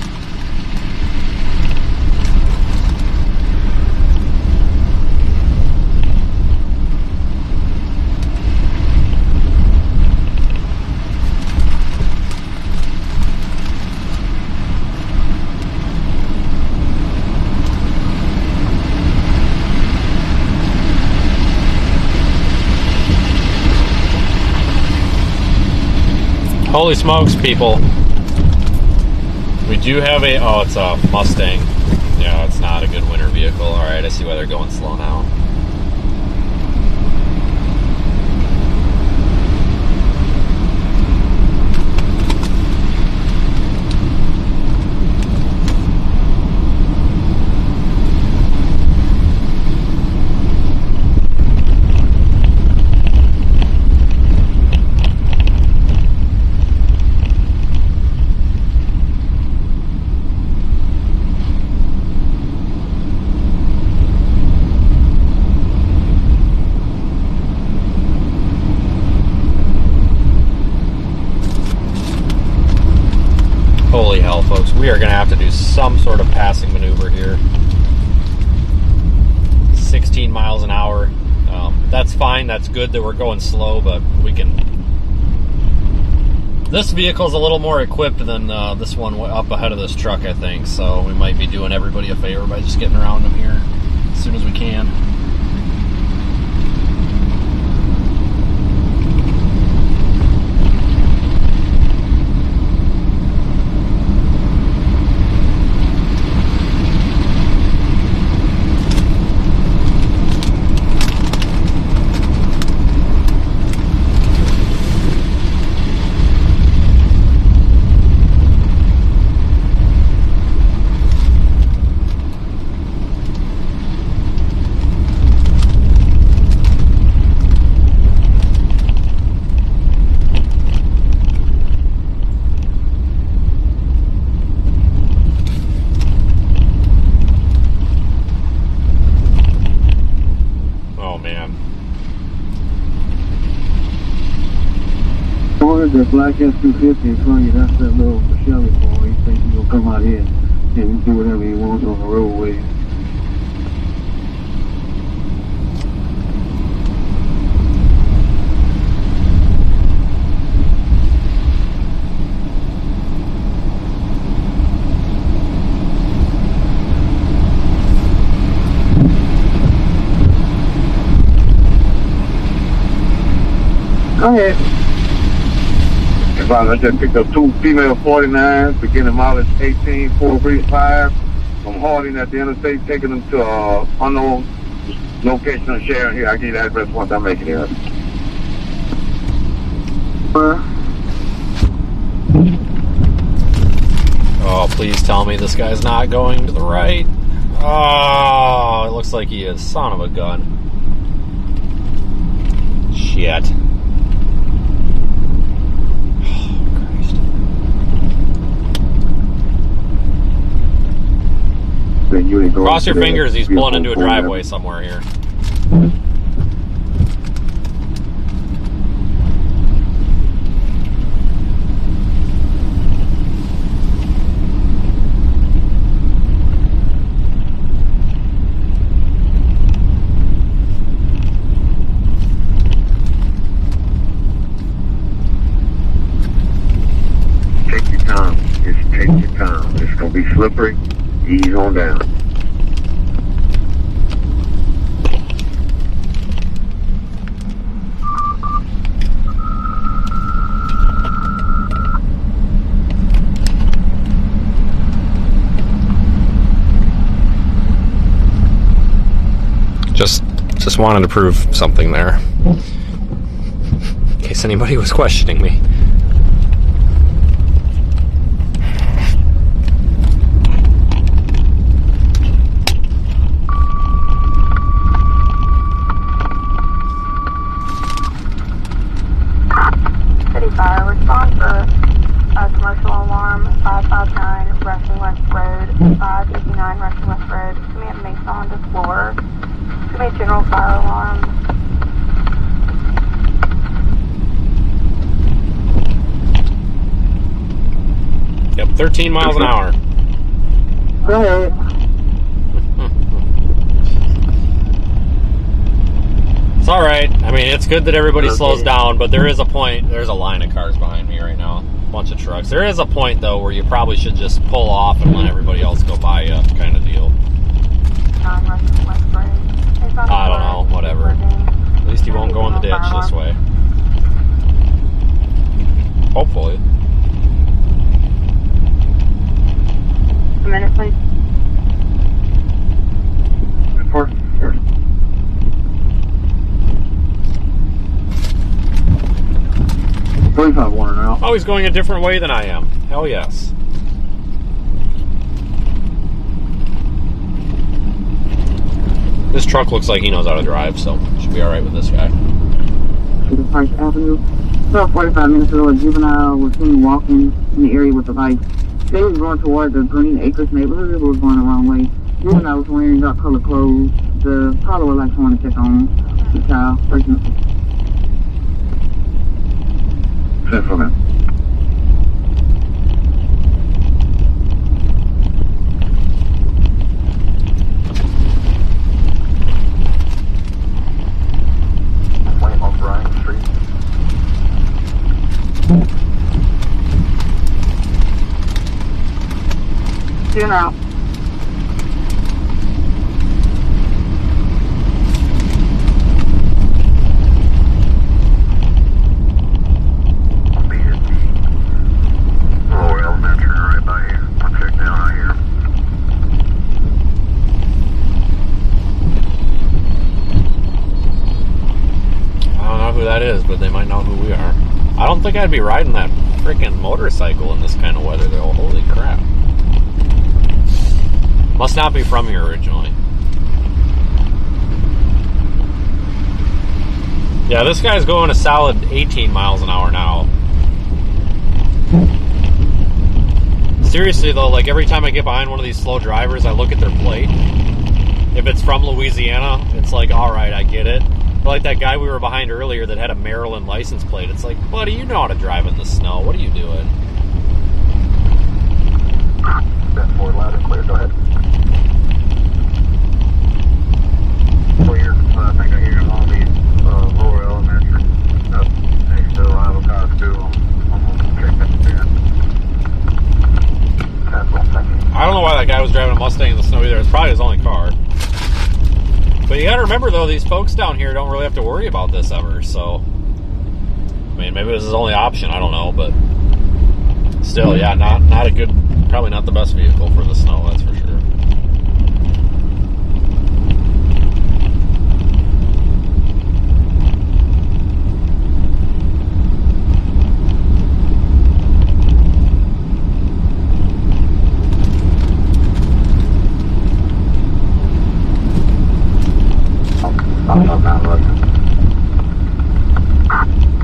[SPEAKER 1] Holy smokes, people. We do have a... Oh, it's a Mustang. Yeah, it's not a good winter vehicle. Alright, I see why they're going slow now. Holy hell, folks. We are going to have to do some sort of passing maneuver here. 16 miles an hour. That's fine. That's good that we're going slow, but we can... This vehicle's a little more equipped than this one up ahead of this truck, I think. So we might be doing everybody a favor by just getting around them here as soon as we can.
[SPEAKER 2] wanted the black F-250 in front of you. That's that little Chevy boy. He thinks he's gonna come out here and do whatever he wants on the roadway.
[SPEAKER 8] Go ahead.
[SPEAKER 10] I just picked up 2 female 49s, beginning mileage 18, 435 from Harding at the interstate, taking them to unknown location of Sharon here. I'll give you the address once I make it here.
[SPEAKER 1] Oh, please tell me this guy's not going to the right. Oh, it looks like he is. Son of a gun. Shit. Cross your fingers, he's pulling into a driveway somewhere here.
[SPEAKER 10] Take your time. Just take your time. It's going to be slippery. Ease on down.
[SPEAKER 1] Just wanted to prove something there, in case anybody was questioning me.
[SPEAKER 5] City Fire, respond for commercial alarm 559 Rushing West Road, 559 Rushing West Road. Command Mason on the floor. Command General Fire Alarm.
[SPEAKER 1] Yep, 13 miles an hour.
[SPEAKER 8] Go ahead.
[SPEAKER 1] It's alright. I mean, it's good that everybody slows down, but there is a point. There's a line of cars behind me right now. A bunch of trucks. There is a point, though, where you probably should just pull off and let everybody else go by you, kind of deal. I don't know, whatever. At least he won't go in the ditch this way. Hopefully.
[SPEAKER 8] A minute, please.
[SPEAKER 1] Oh, he's going a different way than I am. Hell yes. This truck looks like he knows how to drive, so should be alright with this guy.
[SPEAKER 11] To Park Avenue. About 45 minutes ago, a juvenile was seen walking in the area with the light. They was going toward the Green Acres neighborhood, but was going the wrong way. Juvenile was wearing dark colored clothes. The caller would like someone to check on the child.
[SPEAKER 10] Send for me.
[SPEAKER 13] On Bryan Street.
[SPEAKER 8] Juvenile.
[SPEAKER 13] Lower elementary right by here. I'll check down right here.
[SPEAKER 1] I don't know who that is, but they might know who we are. I don't think I'd be riding that freaking motorcycle in this kind of weather, though. Holy crap. Must not be from here originally. Yeah, this guy's going a solid 18 miles an hour now. Seriously, though, like every time I get behind one of these slow drivers, I look at their plate. If it's from Louisiana, it's like, alright, I get it. Like that guy we were behind earlier that had a Maryland license plate. It's like, buddy, you know how to drive in the snow. What are you doing?
[SPEAKER 13] 10-4, loud and clear. Go ahead.
[SPEAKER 10] Clear. I think I hear him on the lower elementary up next to the Ohio College School. I'm going to check that again.
[SPEAKER 13] 10-4, thank you.
[SPEAKER 1] I don't know why that guy was driving a Mustang in the snow either. It's probably his only car. But you gotta remember, though, these folks down here don't really have to worry about this ever, so... I mean, maybe it was his only option, I don't know, but... Still, yeah, not a good... Probably not the best vehicle for the snow, that's for sure.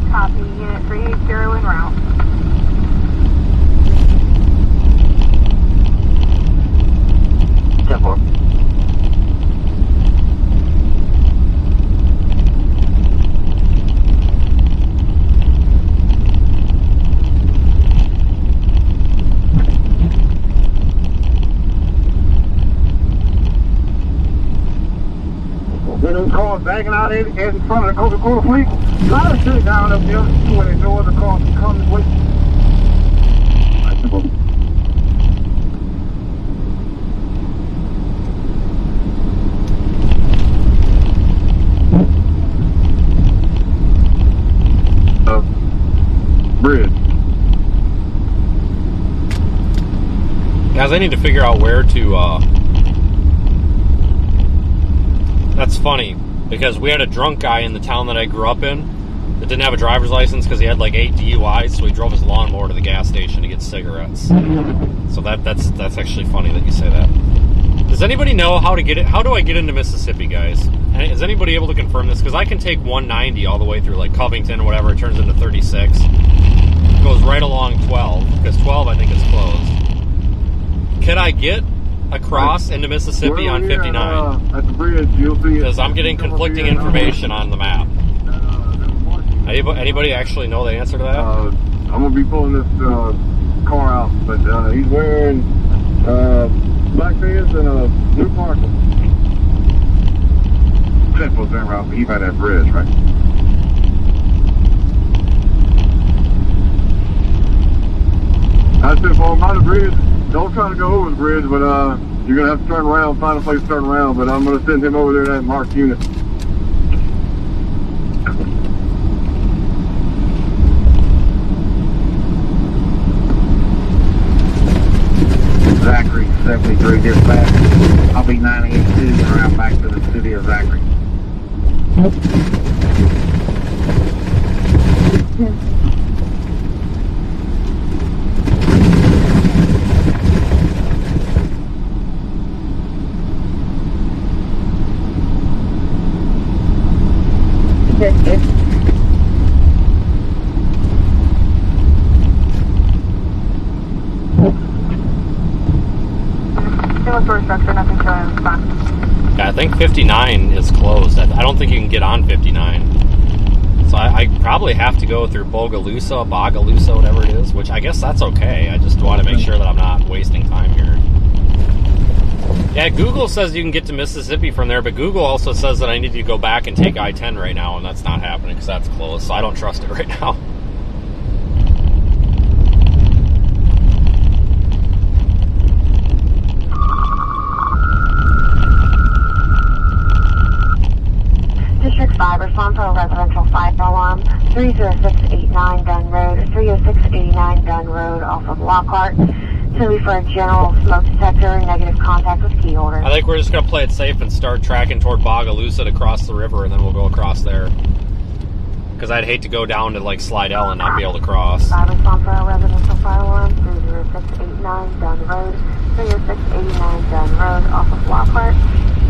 [SPEAKER 5] Copy, Unit 380 en route.
[SPEAKER 10] When those cars backing out in front of the Coca-Cola fleet, try to sit down up there where there's no other cars can come with. Bridge.
[SPEAKER 1] Guys, I need to figure out where to, That's funny, because we had a drunk guy in the town that I grew up in that didn't have a driver's license because he had like 8 DUIs, so he drove his lawnmower to the gas station to get cigarettes. So that's actually funny that you say that. Does anybody know how to get it? How do I get into Mississippi, guys? Is anybody able to confirm this? Because I can take 190 all the way through like Covington or whatever. It turns into 36. It goes right along 12, because 12 I think is closed. Can I get across into Mississippi on 59?
[SPEAKER 10] At the bridge, you'll see it.
[SPEAKER 1] Because I'm getting conflicting information on the map. Anybody actually know the answer to that?
[SPEAKER 10] I'm going to be pulling this car out, but he's wearing black pants and a blue parka. Central's in route, but he's by that bridge, right? I said, well, by the bridge, don't try to go over the bridge, but you're going to have to turn around, find a place to turn around, but I'm going to send him over there to that marked unit. Zachary, 73 dispatch. I'll be 982 and around back to the city of Zachary.
[SPEAKER 1] Yeah, I think 59 is closed. I don't think you can get on 59. So I probably have to go through Bogalusa, whatever it is, which I guess that's okay. I just want to make sure that I'm not wasting time here. Yeah, Google says you can get to Mississippi from there, but Google also says that I need to go back and take I-10 right now, and that's not happening because that's closed, so I don't trust it right now.
[SPEAKER 5] District 5, respond for a residential fire alarm. 30689 Dunn Road, 30689 Dunn Road off of Lockhart. To be for a general smoke detector, negative contact with key holder.
[SPEAKER 1] I think we're just going to play it safe and start tracking toward Bogalusa to cross the river, and then we'll go across there. Because I'd hate to go down to like Slidell and not be able to cross.
[SPEAKER 5] 5, respond for a residential fire alarm. 30689 Dunn Road, 30689 Dunn Road off of Lockhart.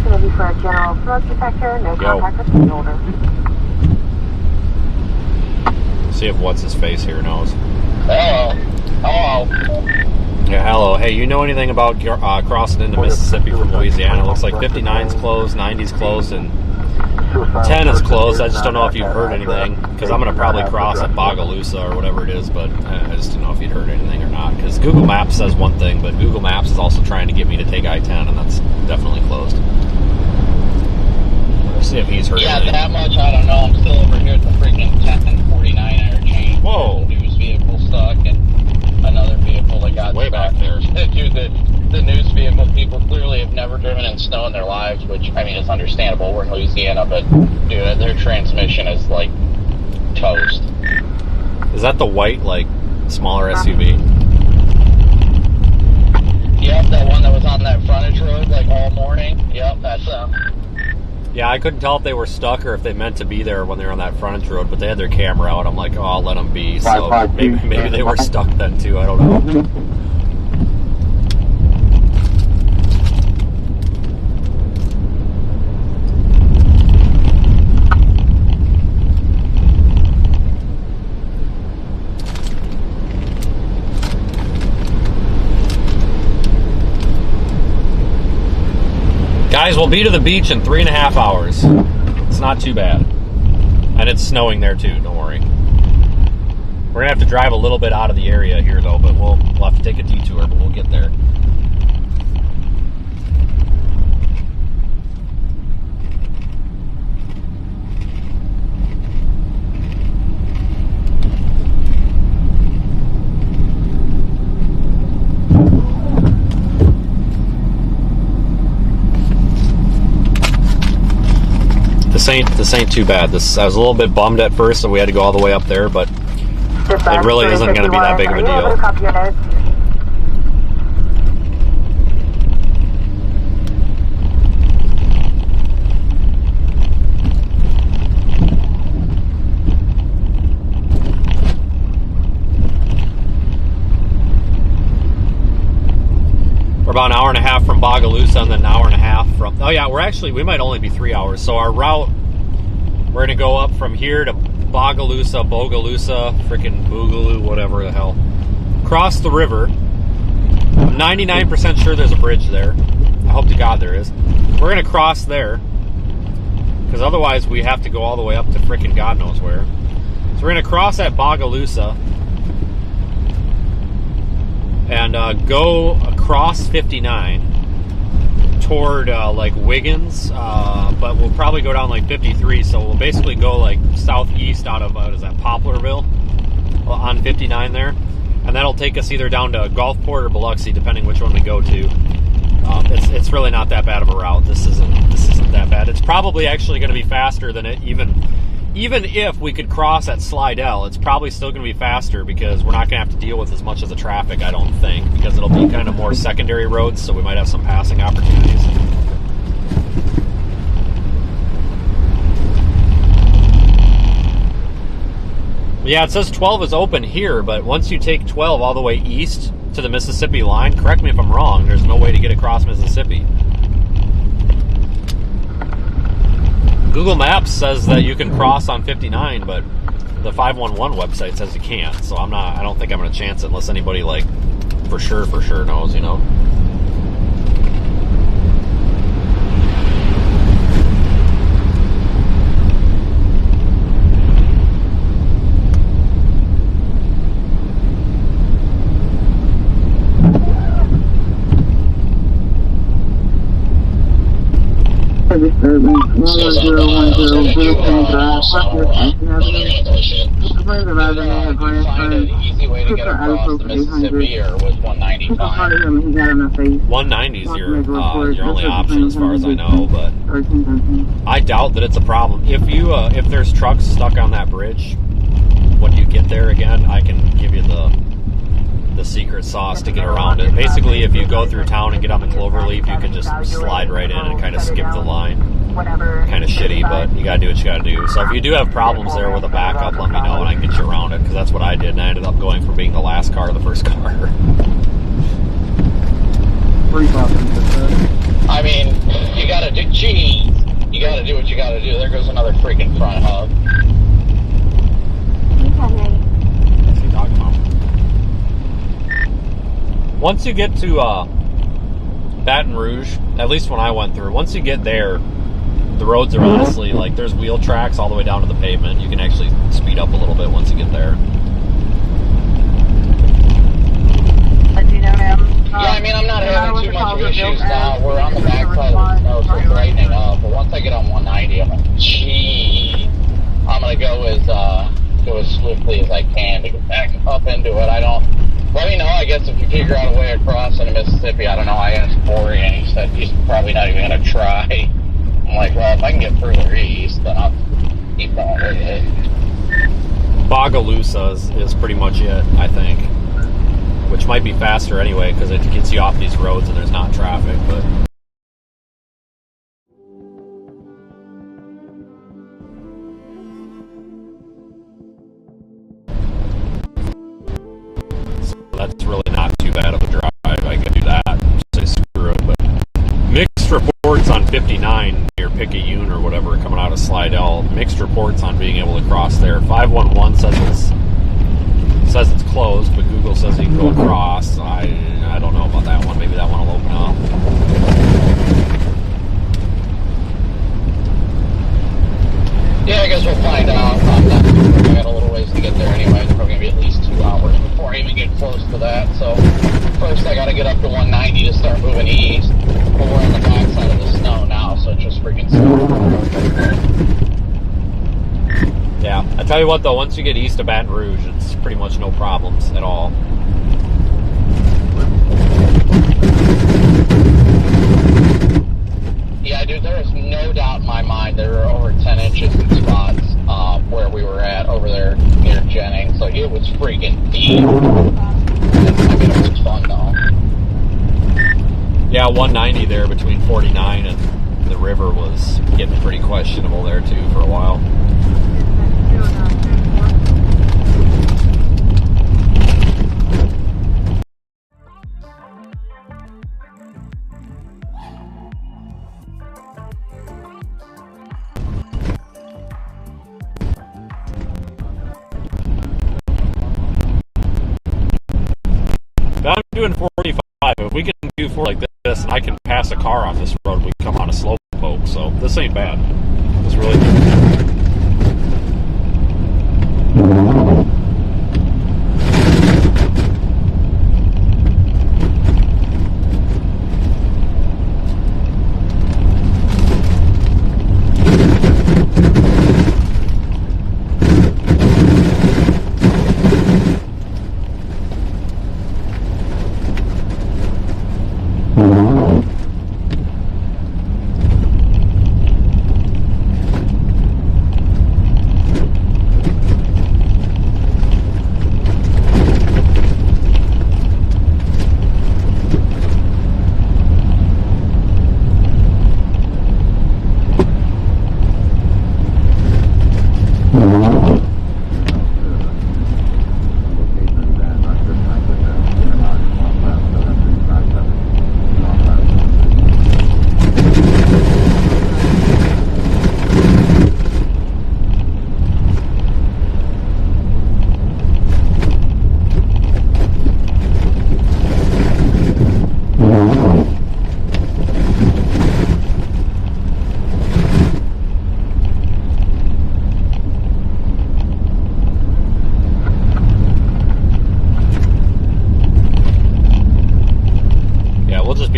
[SPEAKER 5] To be for a general smoke detector, no contact with key holder.
[SPEAKER 1] See if what's his face here knows.
[SPEAKER 7] Hello. Hello.
[SPEAKER 1] Yeah, hello. Hey, you know anything about crossing into Mississippi from Louisiana? It looks like 59's closed, 90's closed, and 10 is closed. I just don't know if you've heard anything, because I'm going to probably cross at Bogalusa or whatever it is, but I just don't know if you'd heard anything or not, because Google Maps says one thing, but Google Maps is also trying to get me to take I-10, and that's definitely closed. Let's see if he's heard anything.
[SPEAKER 7] That much I don't know. I'm still over here at the freaking 1049 interchange.
[SPEAKER 1] Whoa.
[SPEAKER 7] The news vehicle stuck, and another vehicle that got
[SPEAKER 1] way back there.
[SPEAKER 7] Dude, the news vehicle people clearly have never driven in snow in their lives, which, I mean, it's understandable. We're in Louisiana, but, dude, their transmission is, like, toast.
[SPEAKER 1] Is that the white, like, smaller SUV?
[SPEAKER 7] Yep, that one that was on that frontage road, like, all morning. Yep, that's
[SPEAKER 1] Yeah, I couldn't tell if they were stuck or if they meant to be there when they were on that frontage road, but they had their camera out. I'm like, oh, I'll let them be. So maybe they were stuck then, too. I don't know. Guys, we'll be to the beach in 3.5 hours. It's not too bad. And it's snowing there too, don't worry. We're going to have to drive a little bit out of the area here though, but we'll have to take a detour, but we'll get there. This ain't too bad. I was a little bit bummed at first that we had to go all the way up there, but it really isn't going to be that big of a deal. We're about an hour and a half from Bogalusa, and then an hour and a half from... Oh yeah, we might only be 3 hours. So our route, we're going to go up from here to Bogalusa, freaking Boogaloo, whatever the hell. Cross the river. I'm 99% sure there's a bridge there. I hope to God there is. We're going to cross there, because otherwise we have to go all the way up to freaking God knows where. So we're going to cross at Bogalusa and go across 59 toward like Wiggins, but we'll probably go down like 53, so we'll basically go like southeast out of what is that, Poplarville on 59 there, and that'll take us either down to Gulfport or Biloxi, depending which one we go to. It's really not that bad of a route. This isn't that bad. It's probably actually going to be faster than it even if we could cross at Slidell, it's probably still going to be faster because we're not going to have to deal with as much of the traffic, I don't think, because it'll be kind of more secondary roads, so we might have some passing opportunities. Yeah, it says 12 is open here, but once you take 12 all the way east to the Mississippi line, correct me if I'm wrong, there's no way to get across Mississippi. Google Maps says that you can cross on 59, but the 511 website says you can't. So I don't think I'm going to chance it unless anybody like for sure knows, you know.
[SPEAKER 11] Disturbance 11010 Drive, Southwest Ashton Avenue. Supervisor arriving at Grand Cooper Alpha 800.
[SPEAKER 1] 190 is your only option as far as I know, but I doubt that it's a problem. If there's trucks stuck on that bridge, when you get there again, I can give you the secret sauce to get around it. Basically, if you go through town and get on the Cloverleaf, you can just slide right in and kind of skip the line. Kind of shitty, but you gotta do what you gotta do. So if you do have problems there with a backup, let me know and I can get you around it, because that's what I did, and I ended up going from being the last car to the first car.
[SPEAKER 7] I mean, you gotta do what you gotta do. There goes another freaking front hub.
[SPEAKER 1] What's he talking about? Once you get to Baton Rouge, at least when I went through, once you get there, The roads are honestly, like, there's wheel tracks all the way down to the pavement. You can actually speed up a little bit once you get there.
[SPEAKER 7] Yeah, I mean, I'm not having too much of issues now. We're on the backside of the snow, so it's lightening up. But once I get on 190, I'm like, gee, I'm going to go as swiftly as I can to get back up into it. Let me know, I guess, if you figure out a way across into Mississippi. I don't know, I asked Corey, and he said he's probably not even going to try. I'm like, well, if I can get further east, then I'll keep going with it.
[SPEAKER 1] Bogalusa is pretty much it, I think. Which might be faster anyway, because it gets you off these roads and there's not traffic, but... So that's really not too bad of a drive. I can do that. Say screw it, but... Mixed reports on 59 near Picayune or whatever coming out of Slidell. Mixed reports on being able to cross there. 511 says it's closed, but Google says you can go across. I don't know about that one. Maybe that one will open up.
[SPEAKER 7] Yeah, I guess we'll find out. I got a little ways to get there anyway. It's probably going to be at least 2 hours before I even get close to that. So first I got to get up to 190 to start moving east. But we're on the backside of the snow now, so it's just freaking snow.
[SPEAKER 1] Yeah, I tell you what though, once you get east of Baton Rouge, it's pretty much no problems at all.
[SPEAKER 7] Yeah, dude, there is no doubt in my mind there were over 10 inches in spots where we were at over there near Jennings. So it was freaking deep. I mean, it was fun though.
[SPEAKER 1] Yeah, 190 there between 49 and the river was getting pretty questionable there too for a while. I'm doing 45. If we can do 4 like this, and I can pass a car off this road, we can come on a slope poke. So this ain't bad. It's really good.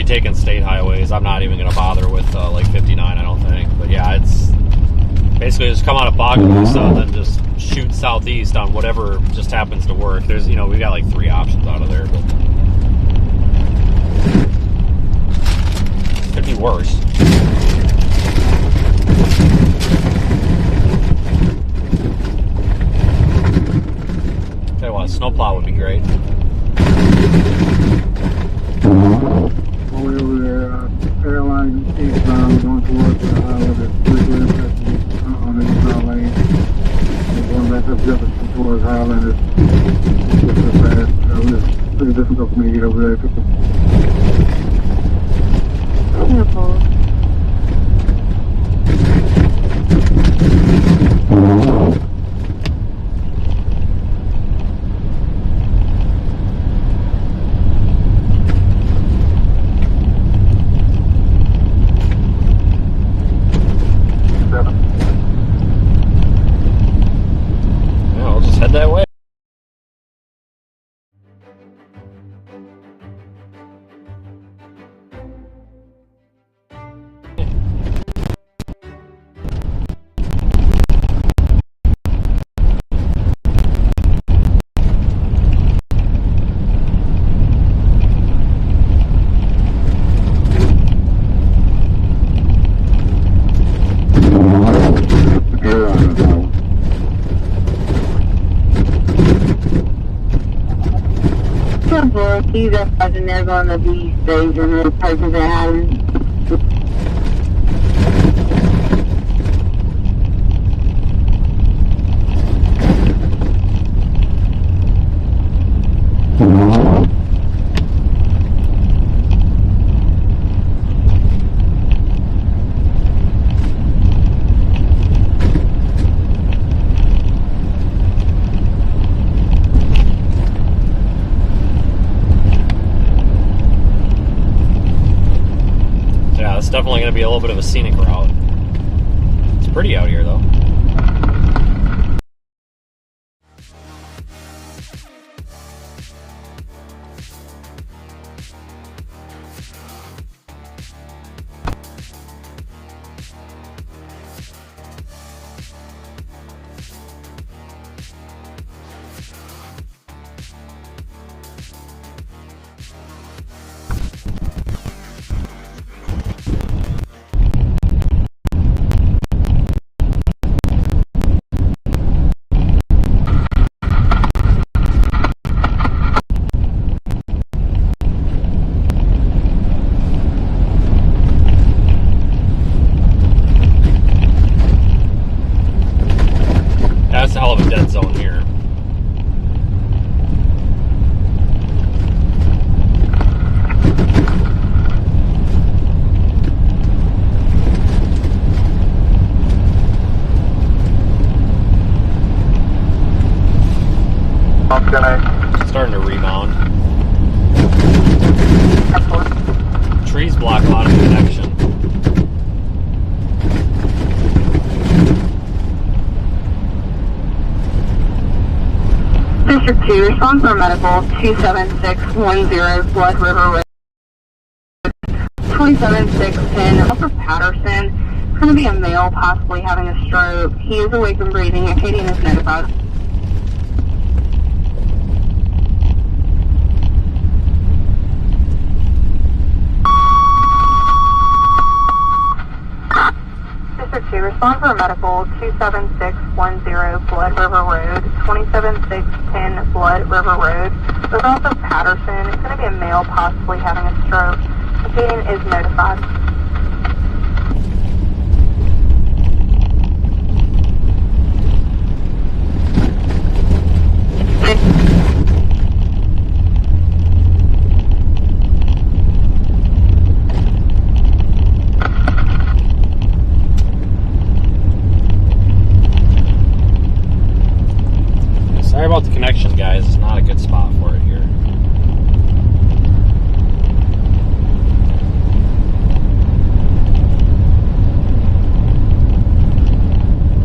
[SPEAKER 1] Taking state highways. I'm not even going to bother with like 59, I don't think. But yeah, it's basically just come out of Bogalusa and then just shoot southeast on whatever just happens to work. There's, we got like 3 options out of there, but could be worse. Tell you what, a snowplow would be great.
[SPEAKER 10] Way over there, Airlines eastbound, going towards the highway, on the eastbound lane. And going back up Jefferson towards Highland is just as bad. It's pretty difficult for me to get over there.
[SPEAKER 1] that way.
[SPEAKER 11] He's up and they're going to be staged in the places that haven't.
[SPEAKER 1] Definitely going to be a little bit of a scenic route. It's pretty out here, though. That's a hell of a dead zone here. Starting to rebound. Trees block a lot of the connection.
[SPEAKER 11] District 2, respond for medical 27610 Blood River Road 27610. Officer Patterson, it's going to be a male possibly having a stroke. He is awake and breathing. Acadian is notified. District 2, respond for medical 27610 Blood River Road 27610 Blood River Road. There's also Patterson. It's going to be a male possibly having a stroke. Acadian is notified.
[SPEAKER 1] Sorry about the connection, guys. It's not a good spot for it here.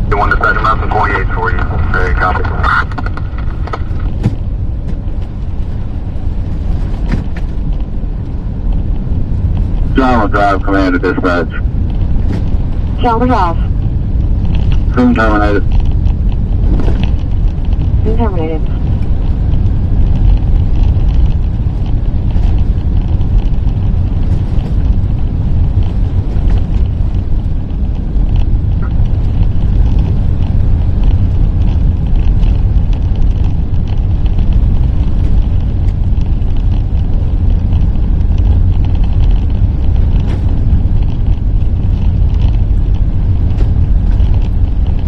[SPEAKER 13] You want to set him up in 28 for you. Very copy.
[SPEAKER 10] John will drive command to dispatch.
[SPEAKER 11] John will drive.
[SPEAKER 10] Soon terminated.
[SPEAKER 11] Terminated.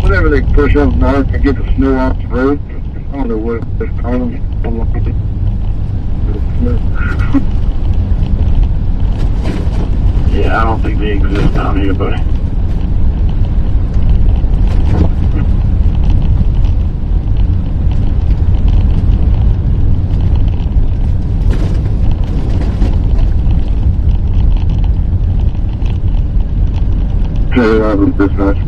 [SPEAKER 10] Whenever they push up north and get the snow off the road, I don't know what they're calling them. Yeah, I don't think they exist down here, buddy. Okay, I was dispatched.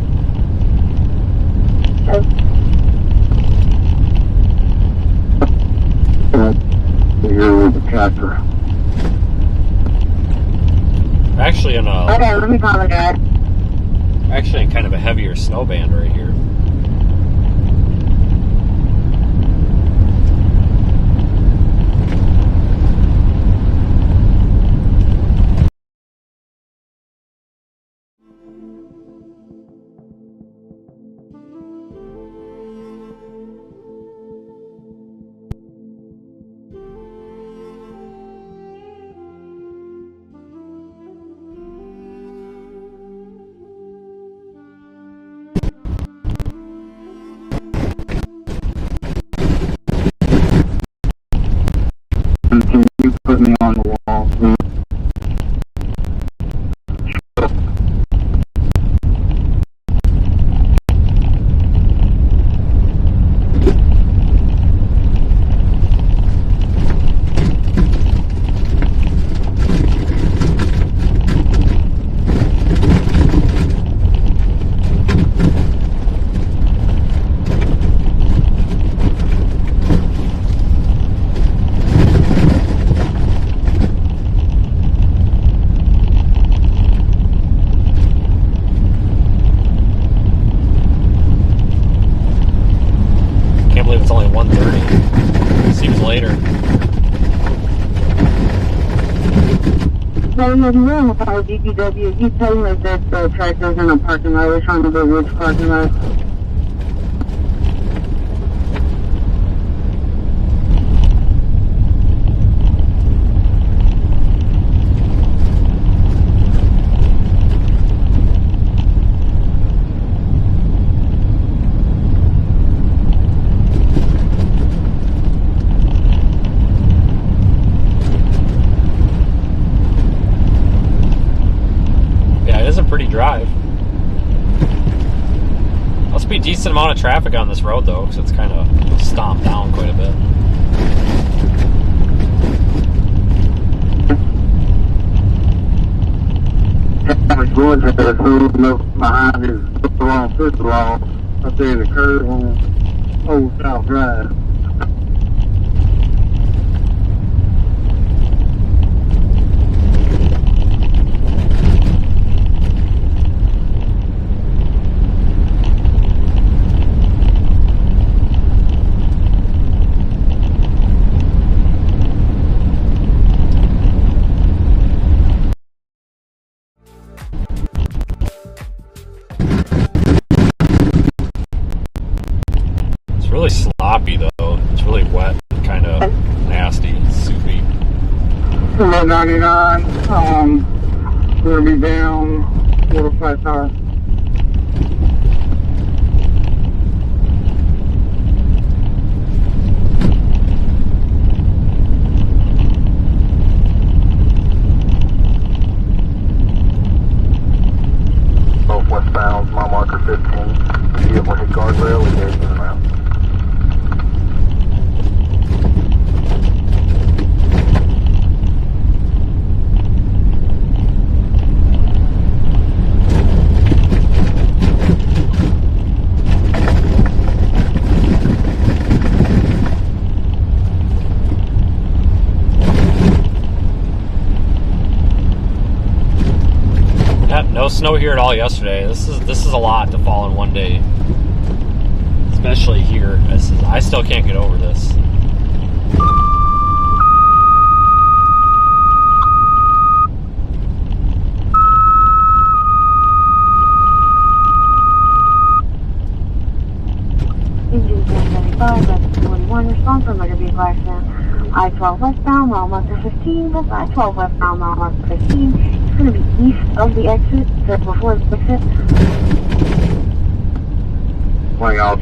[SPEAKER 11] let me call the guy.
[SPEAKER 1] Actually, in kind of a heavier snow band right here.
[SPEAKER 3] Can you put me on the wall, please?
[SPEAKER 1] Can't believe it's only 1:30. Seems later.
[SPEAKER 11] No, no, with our DPW. He told me that the tractor's in a parking lot. We're trying to go which parking lot.
[SPEAKER 1] Yeah, it is a pretty drive. Must be a decent amount of traffic on this road though, because it's kind of stomped down quite a bit.
[SPEAKER 3] I was going to the food look behind his wrong foot law up there in the curve on Old South Drive.
[SPEAKER 1] It's really sloppy though. It's really wet, kind of nasty, soupy.
[SPEAKER 11] 199, we're gonna be down 4 to 5 hours.
[SPEAKER 13] Both westbound, mile marker 15. Vehicle hit guardrail, engaged in the mount.
[SPEAKER 1] No snow here at all yesterday. This is a lot to fall in one day, especially here. I still can't get over this.
[SPEAKER 11] Engine 1075, that's 41, response from motor vehicle accident. I-12 westbound, mile marker 15, that's I-12 westbound, mile marker 15. It's going to be east of the exit, so before the exit.
[SPEAKER 3] Playing all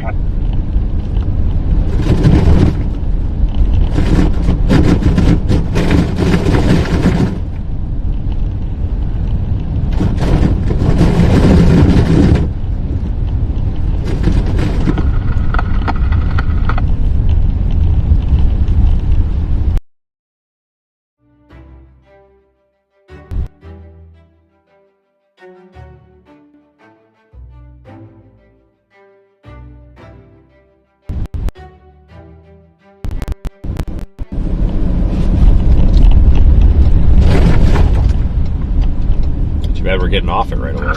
[SPEAKER 1] ever getting off it right away.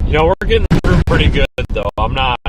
[SPEAKER 1] You know, we're getting through pretty good, though. I'm not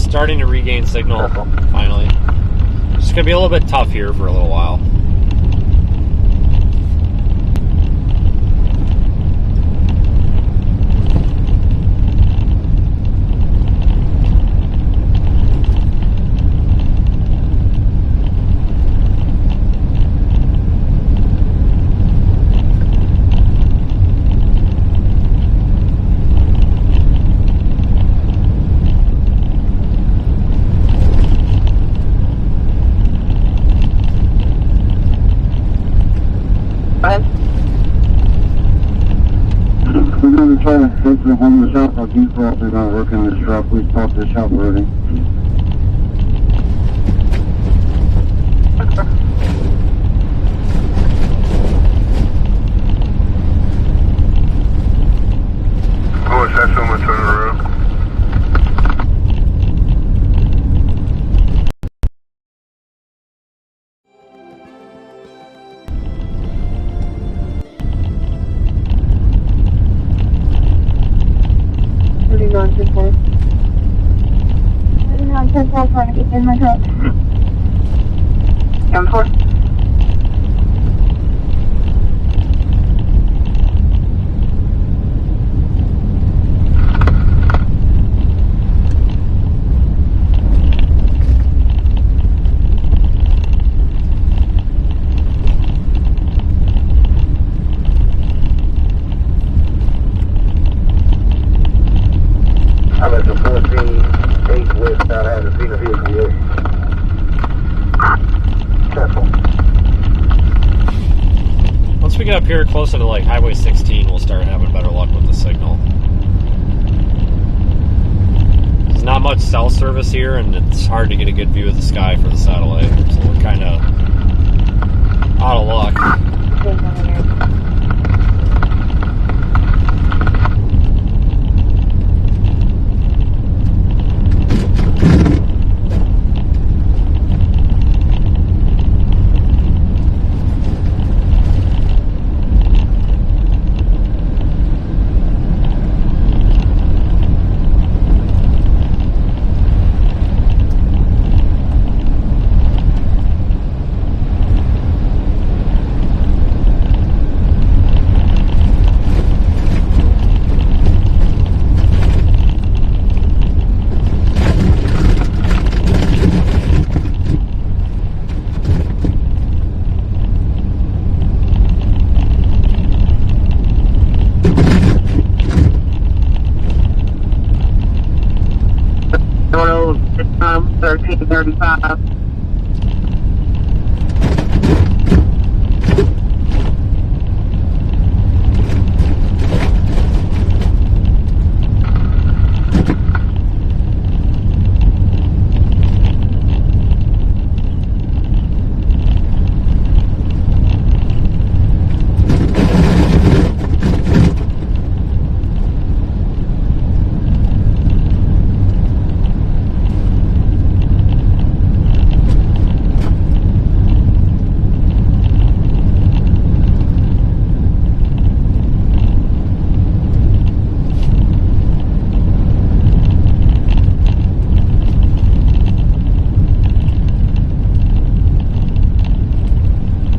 [SPEAKER 1] starting to regain signal, finally. It's going to be a little bit tough here for a little while.
[SPEAKER 2] We're going to try to take the home of the shop. I'll keep off. They're not working this truck. We've talked to the shop already.
[SPEAKER 10] Oh, is that someone turning around?
[SPEAKER 5] Trying to get in my truck. Down 4.
[SPEAKER 2] I'm at the 14-8 westbound. I haven't seen a vehicle yet. Careful.
[SPEAKER 1] here closer to like Highway 16, we'll start having better luck with the signal. There's not much cell service here, and it's hard to get a good view of the sky for the satellite, so we're kind of out of luck.
[SPEAKER 9] Total 1335.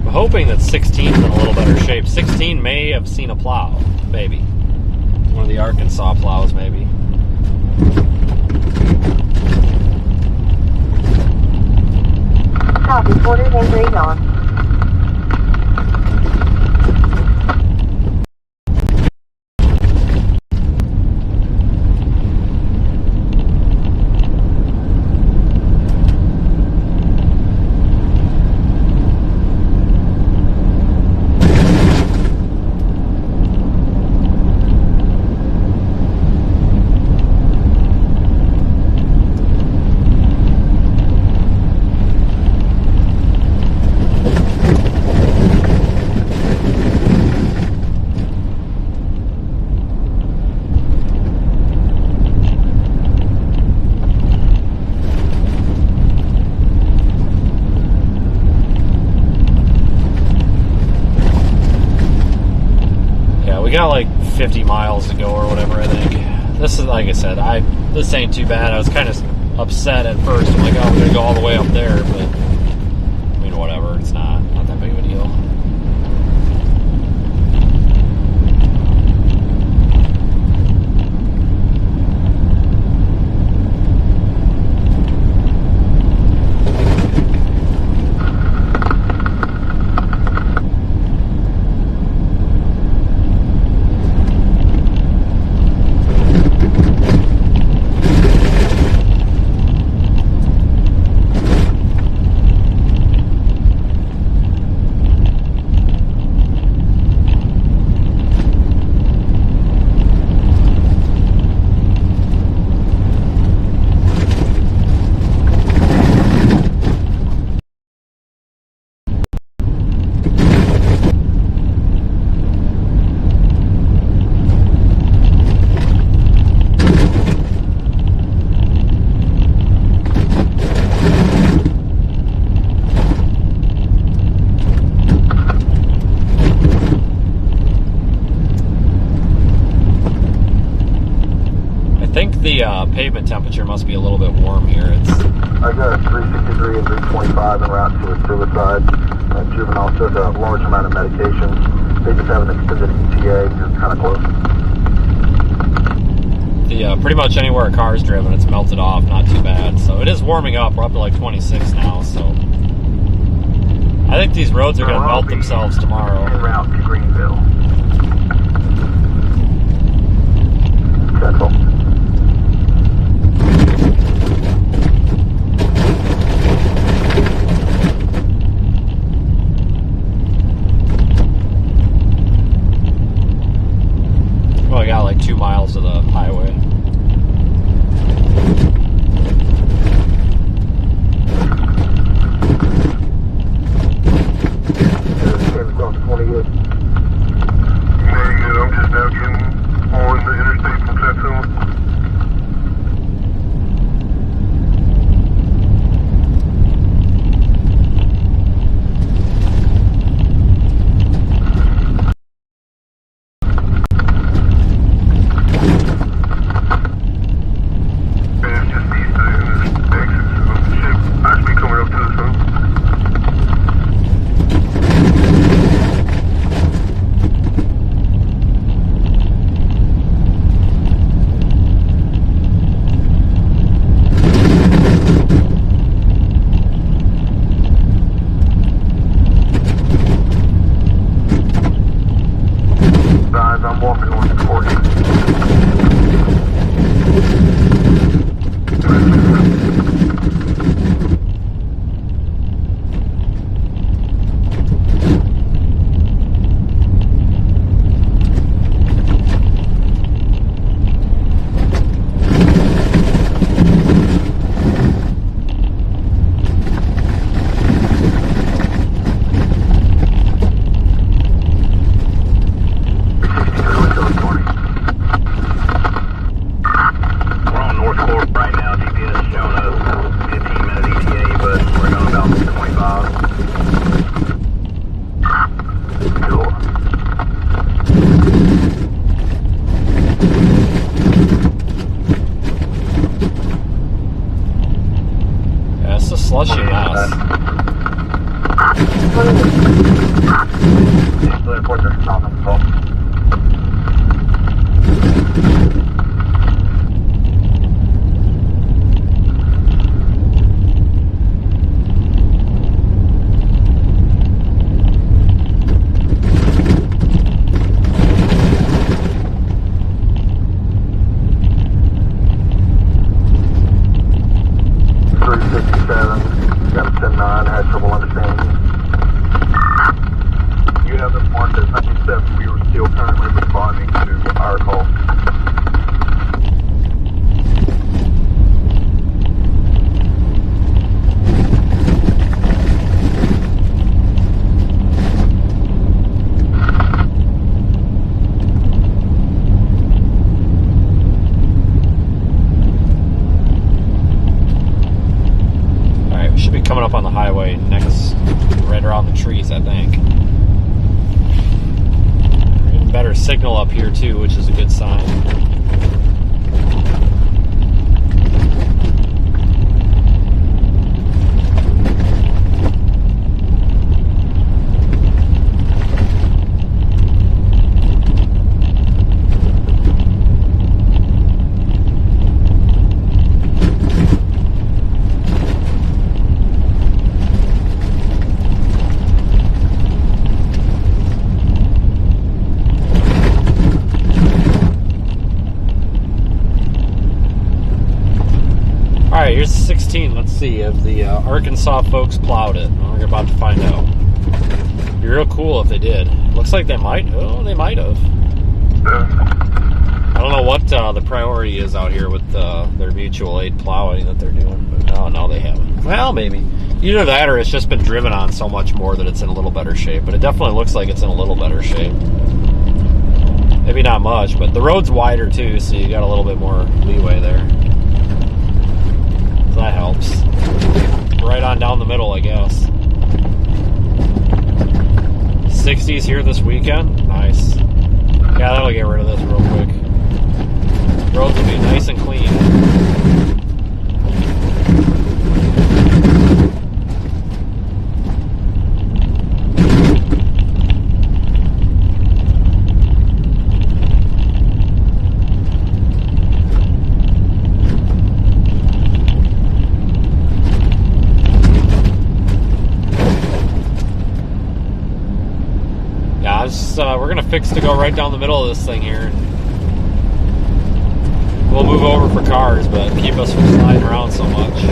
[SPEAKER 1] Hoping that 16's in a little better shape. 16 may have seen a plow, maybe. One of the Arkansas plows, maybe.
[SPEAKER 5] Copy, quarters and grade on.
[SPEAKER 1] We got like 50 miles to go or whatever, I think. This is, like I said, this ain't too bad. I was kind of upset at first. I'm like, oh, we're going to go all the way up there, but I mean, whatever. It's not that big of a deal. The pavement temperature must be a little bit warm here.
[SPEAKER 13] I got a 363 and 325 en route to a suicide. Juvenile took a large amount of medication. They just have an extended ETA because it's kind of close.
[SPEAKER 1] Pretty much anywhere a car's driven, it's melted off, not too bad. So it is warming up. We're up to like 26 now. So I think these roads are going to melt themselves tomorrow.
[SPEAKER 13] En route to Greenville. Central.
[SPEAKER 1] coming up on the highway next, right around the trees, I think. Even better signal up here too, which is a good sign. Alright, here's 16. Let's see if the Arkansas folks plowed it. Well, we're about to find out. It'd be real cool if they did. Looks like they might. Oh, they might have. I don't know what the priority is out here with their mutual aid plowing that they're doing, but no, they haven't. Well, maybe. Either that or it's just been driven on so much more that it's in a little better shape, but it definitely looks like it's in a little better shape. Maybe not much, but the road's wider too, so you got a little bit more leeway there. So that helps. Right on down the middle, I guess. 60s here this weekend. Nice. Yeah, that'll get rid of this real quick. Roads will be nice and clean. We're gonna fix to go right down the middle of this thing here. We'll move over for cars, but keep us from sliding around so much.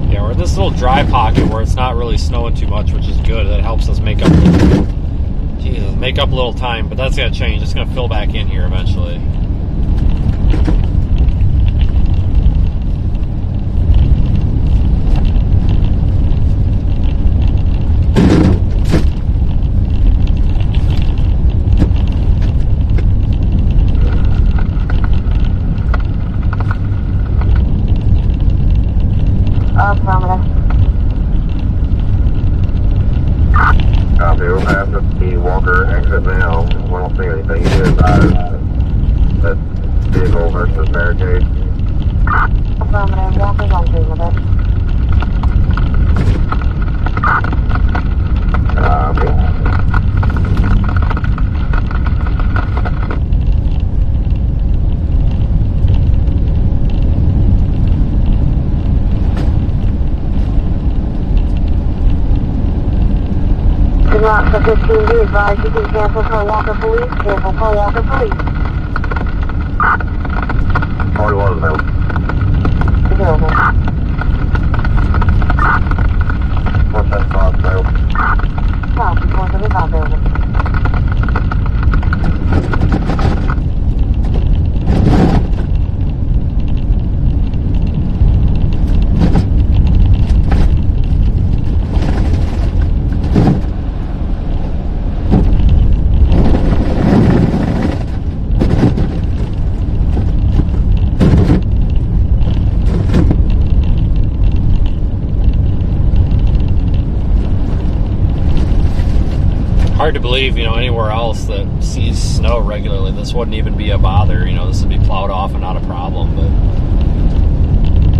[SPEAKER 1] Yeah, we're in this little dry pocket where it's not really snowing too much, which is good. That helps us make up a little time, but that's gonna change. It's gonna fill back in here eventually.
[SPEAKER 3] We'll have the Walker exit now. We don't see anything inside that vehicle versus barricade.
[SPEAKER 5] Affirmative. Walker's on through with it. Route for 15, be advised you can cancel for Walker Police, cancel for Walker Police.
[SPEAKER 3] 41 available.
[SPEAKER 5] Available.
[SPEAKER 3] What's that spot available?
[SPEAKER 5] South, 475 available.
[SPEAKER 1] Hard to believe, anywhere else that sees snow regularly, this wouldn't even be a bother. This would be plowed off and not a problem. But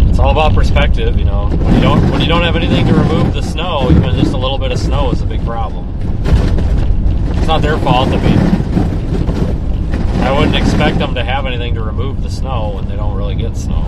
[SPEAKER 1] it's all about perspective. When you don't have anything to remove the snow, even just a little bit of snow is a big problem. It's not their fault. I I wouldn't expect them to have anything to remove the snow when they don't really get snow.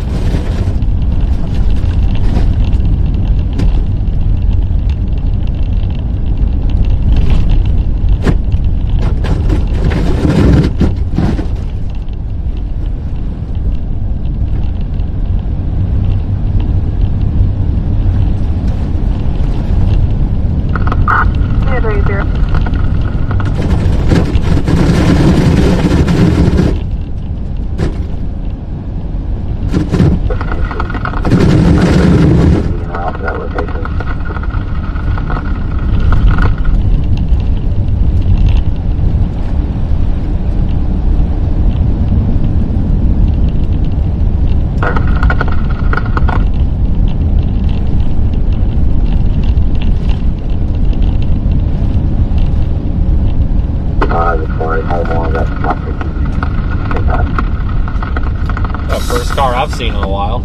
[SPEAKER 1] First car I've seen in a while.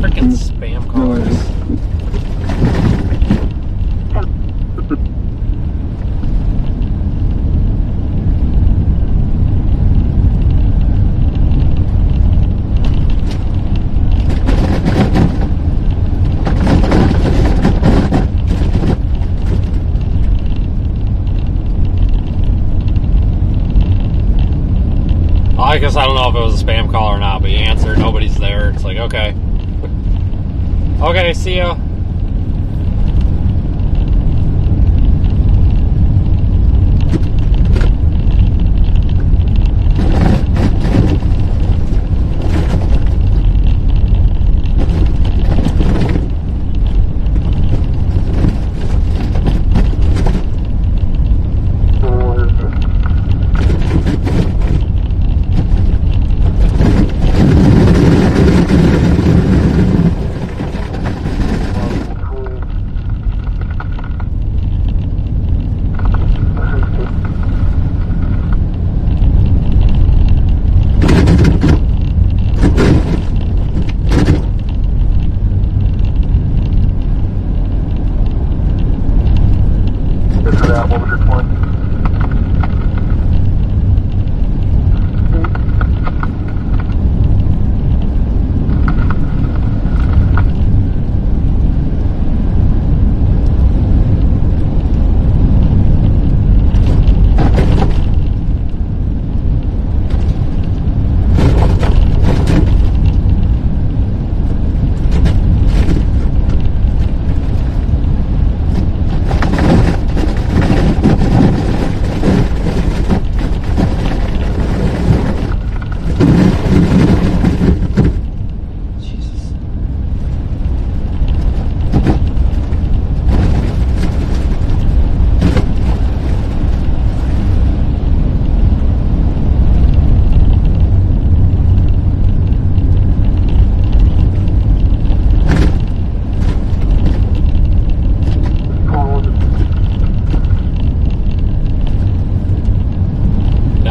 [SPEAKER 1] Freaking spam calls. I guess I don't know if it was a spam call or not, but you answer, nobody's there. It's like, okay. Okay, see ya.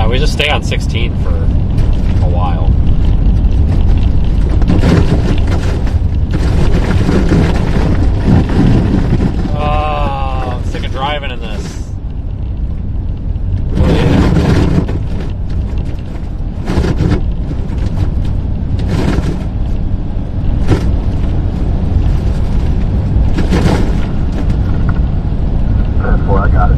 [SPEAKER 1] We just stay on 16 for a while. Oh, I'm sick of driving in this.
[SPEAKER 13] I got it.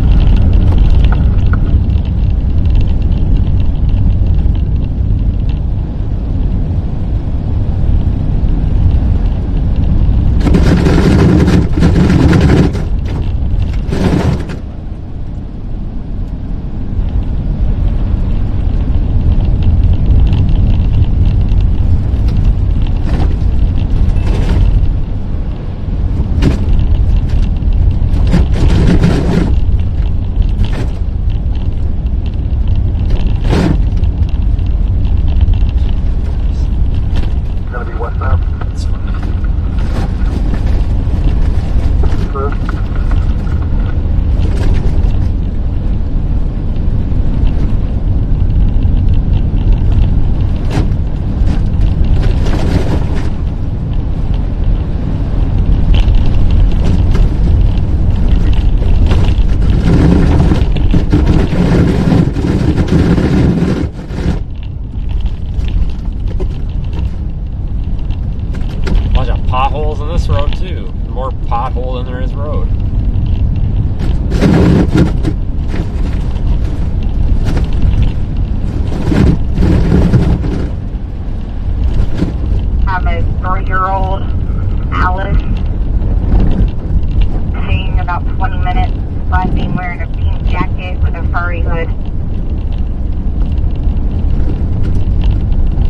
[SPEAKER 1] people than there is road.
[SPEAKER 9] Have a 3-year-old Alice seen about 20 minutes. Last seen wearing a pink jacket with a furry hood.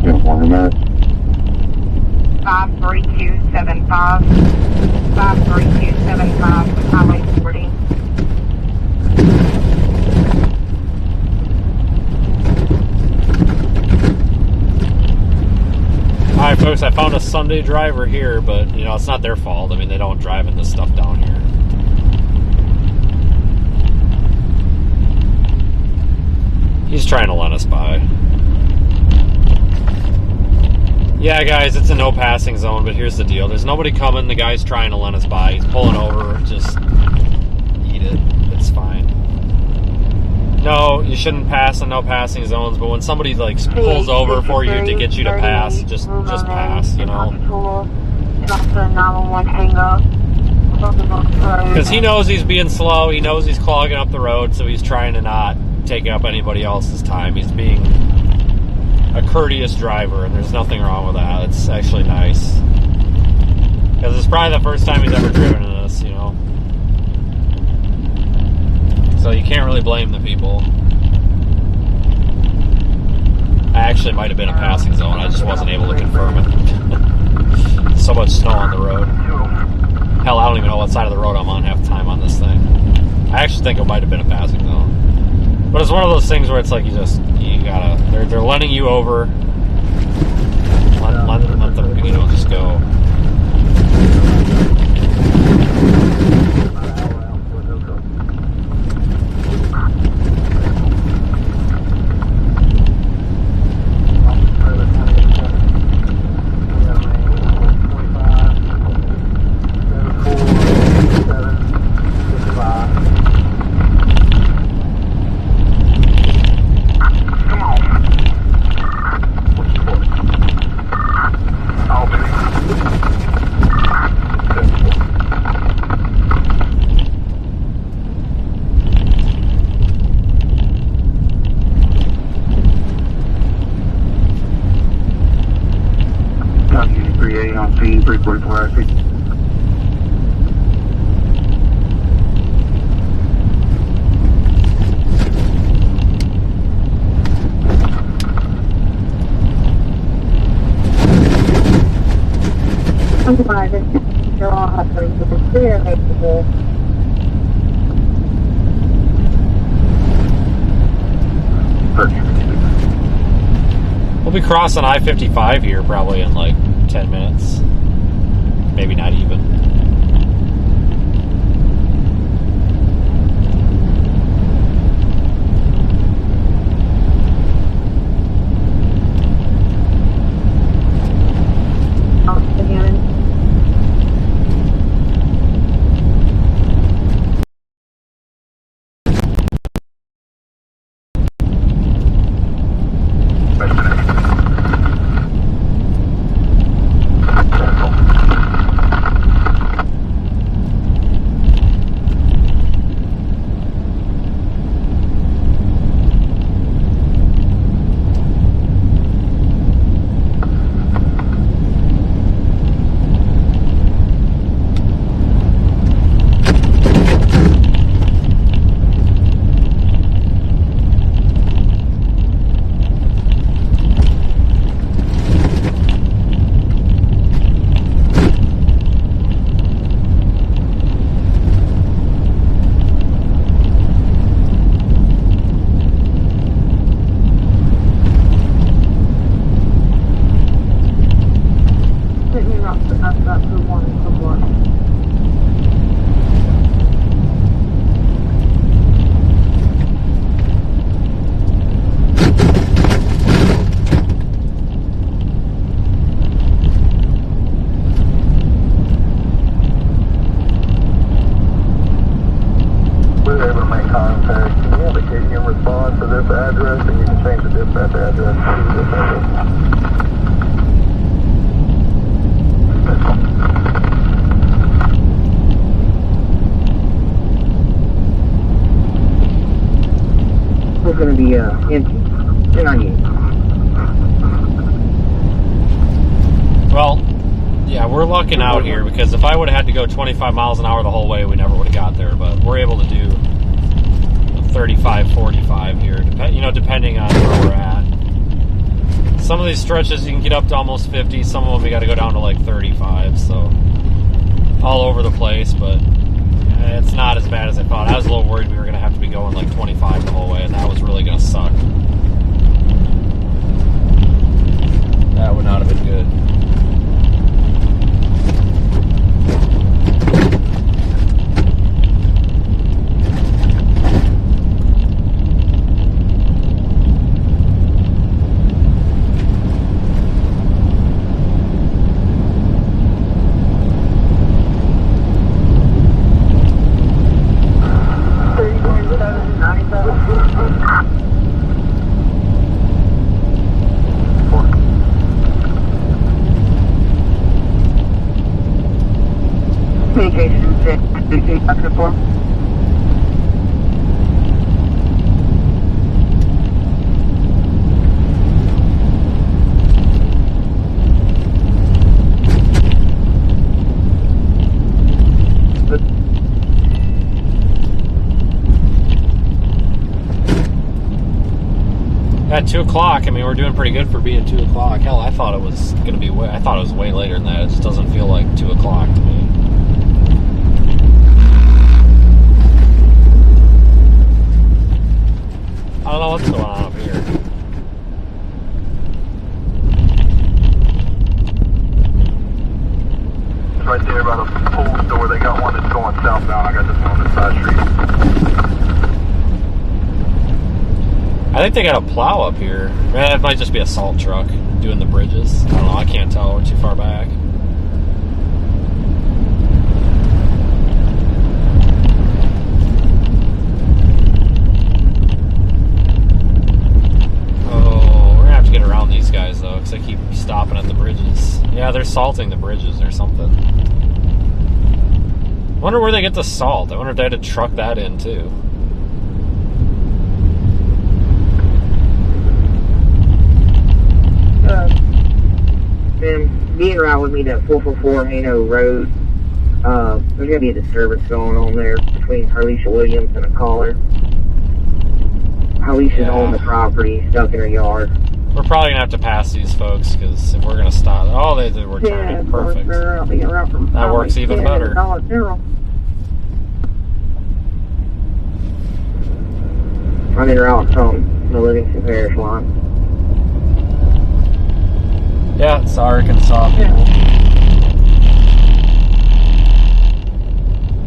[SPEAKER 10] Just 1 minute.
[SPEAKER 9] 53275. 53275, Highway 40.
[SPEAKER 1] Alright folks, I found a Sunday driver here, but you know, it's not their fault. I mean, they don't drive in this stuff down here. He's trying to let us by. Yeah, guys, it's a no passing zone, but here's the deal. There's nobody coming. The guy's trying to let us by. He's pulling over. Just eat it. It's fine. No, you shouldn't pass in no passing zones, but when somebody like pulls over for you to get you to pass, just pass, you know? Because he knows he's being slow. He knows he's clogging up the road, so he's trying to not take up anybody else's time. He's being a courteous driver, and there's nothing wrong with that. It's actually nice. Because it's probably the first time he's ever driven in this, you know? So you can't really blame the people. I actually might have been a passing zone. I just wasn't able to confirm it. So much snow on the road. Hell, I don't even know what side of the road I'm on half the time on this thing. I actually think it might have been a passing zone. But it's one of those things where it's like you gotta, they're letting you over. Let them, you know, just go. We'll be crossing I-55 here probably in like 10 minutes. Maybe not even.
[SPEAKER 4] is going to be empty. They're not used.
[SPEAKER 1] Well, yeah, we're lucking out here because if I would have had to go 25 miles an hour the whole way, we never would have got there. But we're able to do 35, 45 here, depending on where we're at. Some of these stretches you can get up to almost 50. Some of them you got to go down to like 35. So all over the place, but it's not as bad as I thought. I was a little worried we were going to have to be going like 25 the whole way, and that was really going to suck. That would not have been good. At 2 o'clock, I mean, we're doing pretty good for being 2 o'clock. Hell, I thought it was going to be I thought it was way later than that. It just doesn't feel like 2 o'clock to me. I don't know what's going on up here.
[SPEAKER 13] It's right there by the pool store. They got one that's going southbound. I got this one on the side street.
[SPEAKER 1] I think they got a plow up here. It might just be a salt truck doing the bridges. I don't know. I can't tell. We're too far back. Oh, we're going to have to get around these guys, though, because they keep stopping at the bridges. Yeah, they're salting the bridges or something. I wonder where they get the salt. I wonder if they had to truck that in, too.
[SPEAKER 4] Being around with me to 444 Hano Road, there's going to be a disturbance going on there between Harleisha Williams and a caller. Harleisha's on the property, stuck in her yard.
[SPEAKER 1] We're probably going to have to pass these folks, because if we're going to stop... Oh, they were turning. Perfect. That works even better.
[SPEAKER 4] I'm in route from the Livingston Parish line.
[SPEAKER 1] Yeah, it's Arkansas people.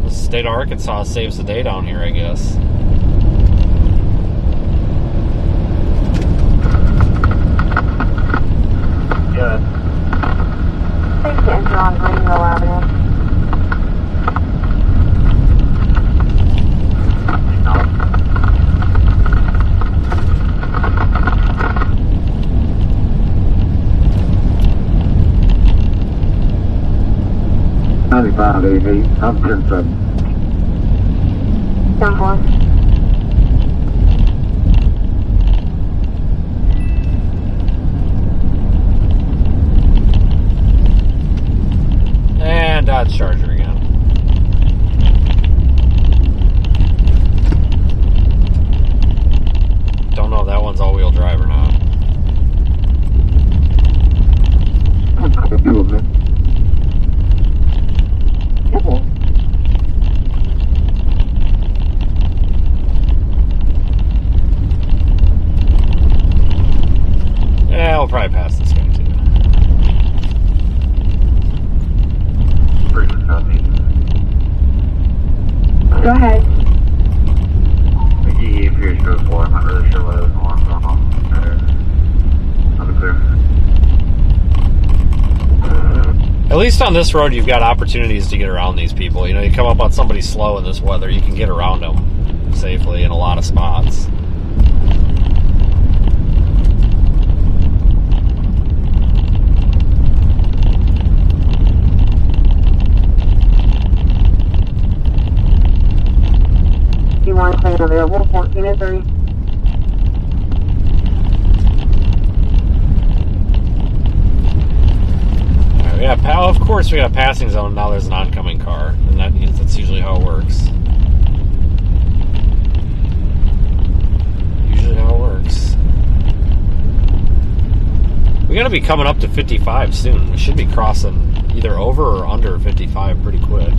[SPEAKER 1] The state of Arkansas saves the day down here, I guess.
[SPEAKER 13] Yeah.
[SPEAKER 5] Please to enter on Greenville Avenue.
[SPEAKER 2] AV, I'm 10-7.
[SPEAKER 5] 10-4.
[SPEAKER 1] And Dodge Charger again. Don't know if that one's all-wheel drive or not. Yeah, we'll probably pass this guy too.
[SPEAKER 5] Go ahead.
[SPEAKER 6] McGee appears to have I'm not really sure what it was going on. Unclear.
[SPEAKER 1] At least on this road, you've got opportunities to get around these people. You know, you come up on somebody slow in this weather, you can get around them safely in a lot of spots.
[SPEAKER 11] Line available, 14 and 3.
[SPEAKER 1] Yeah, of course we got a passing zone. Now there's an oncoming car, and that's usually how it works. Usually how it works. We gotta be coming up to 55 soon. We should be crossing either over or under 55 pretty quick.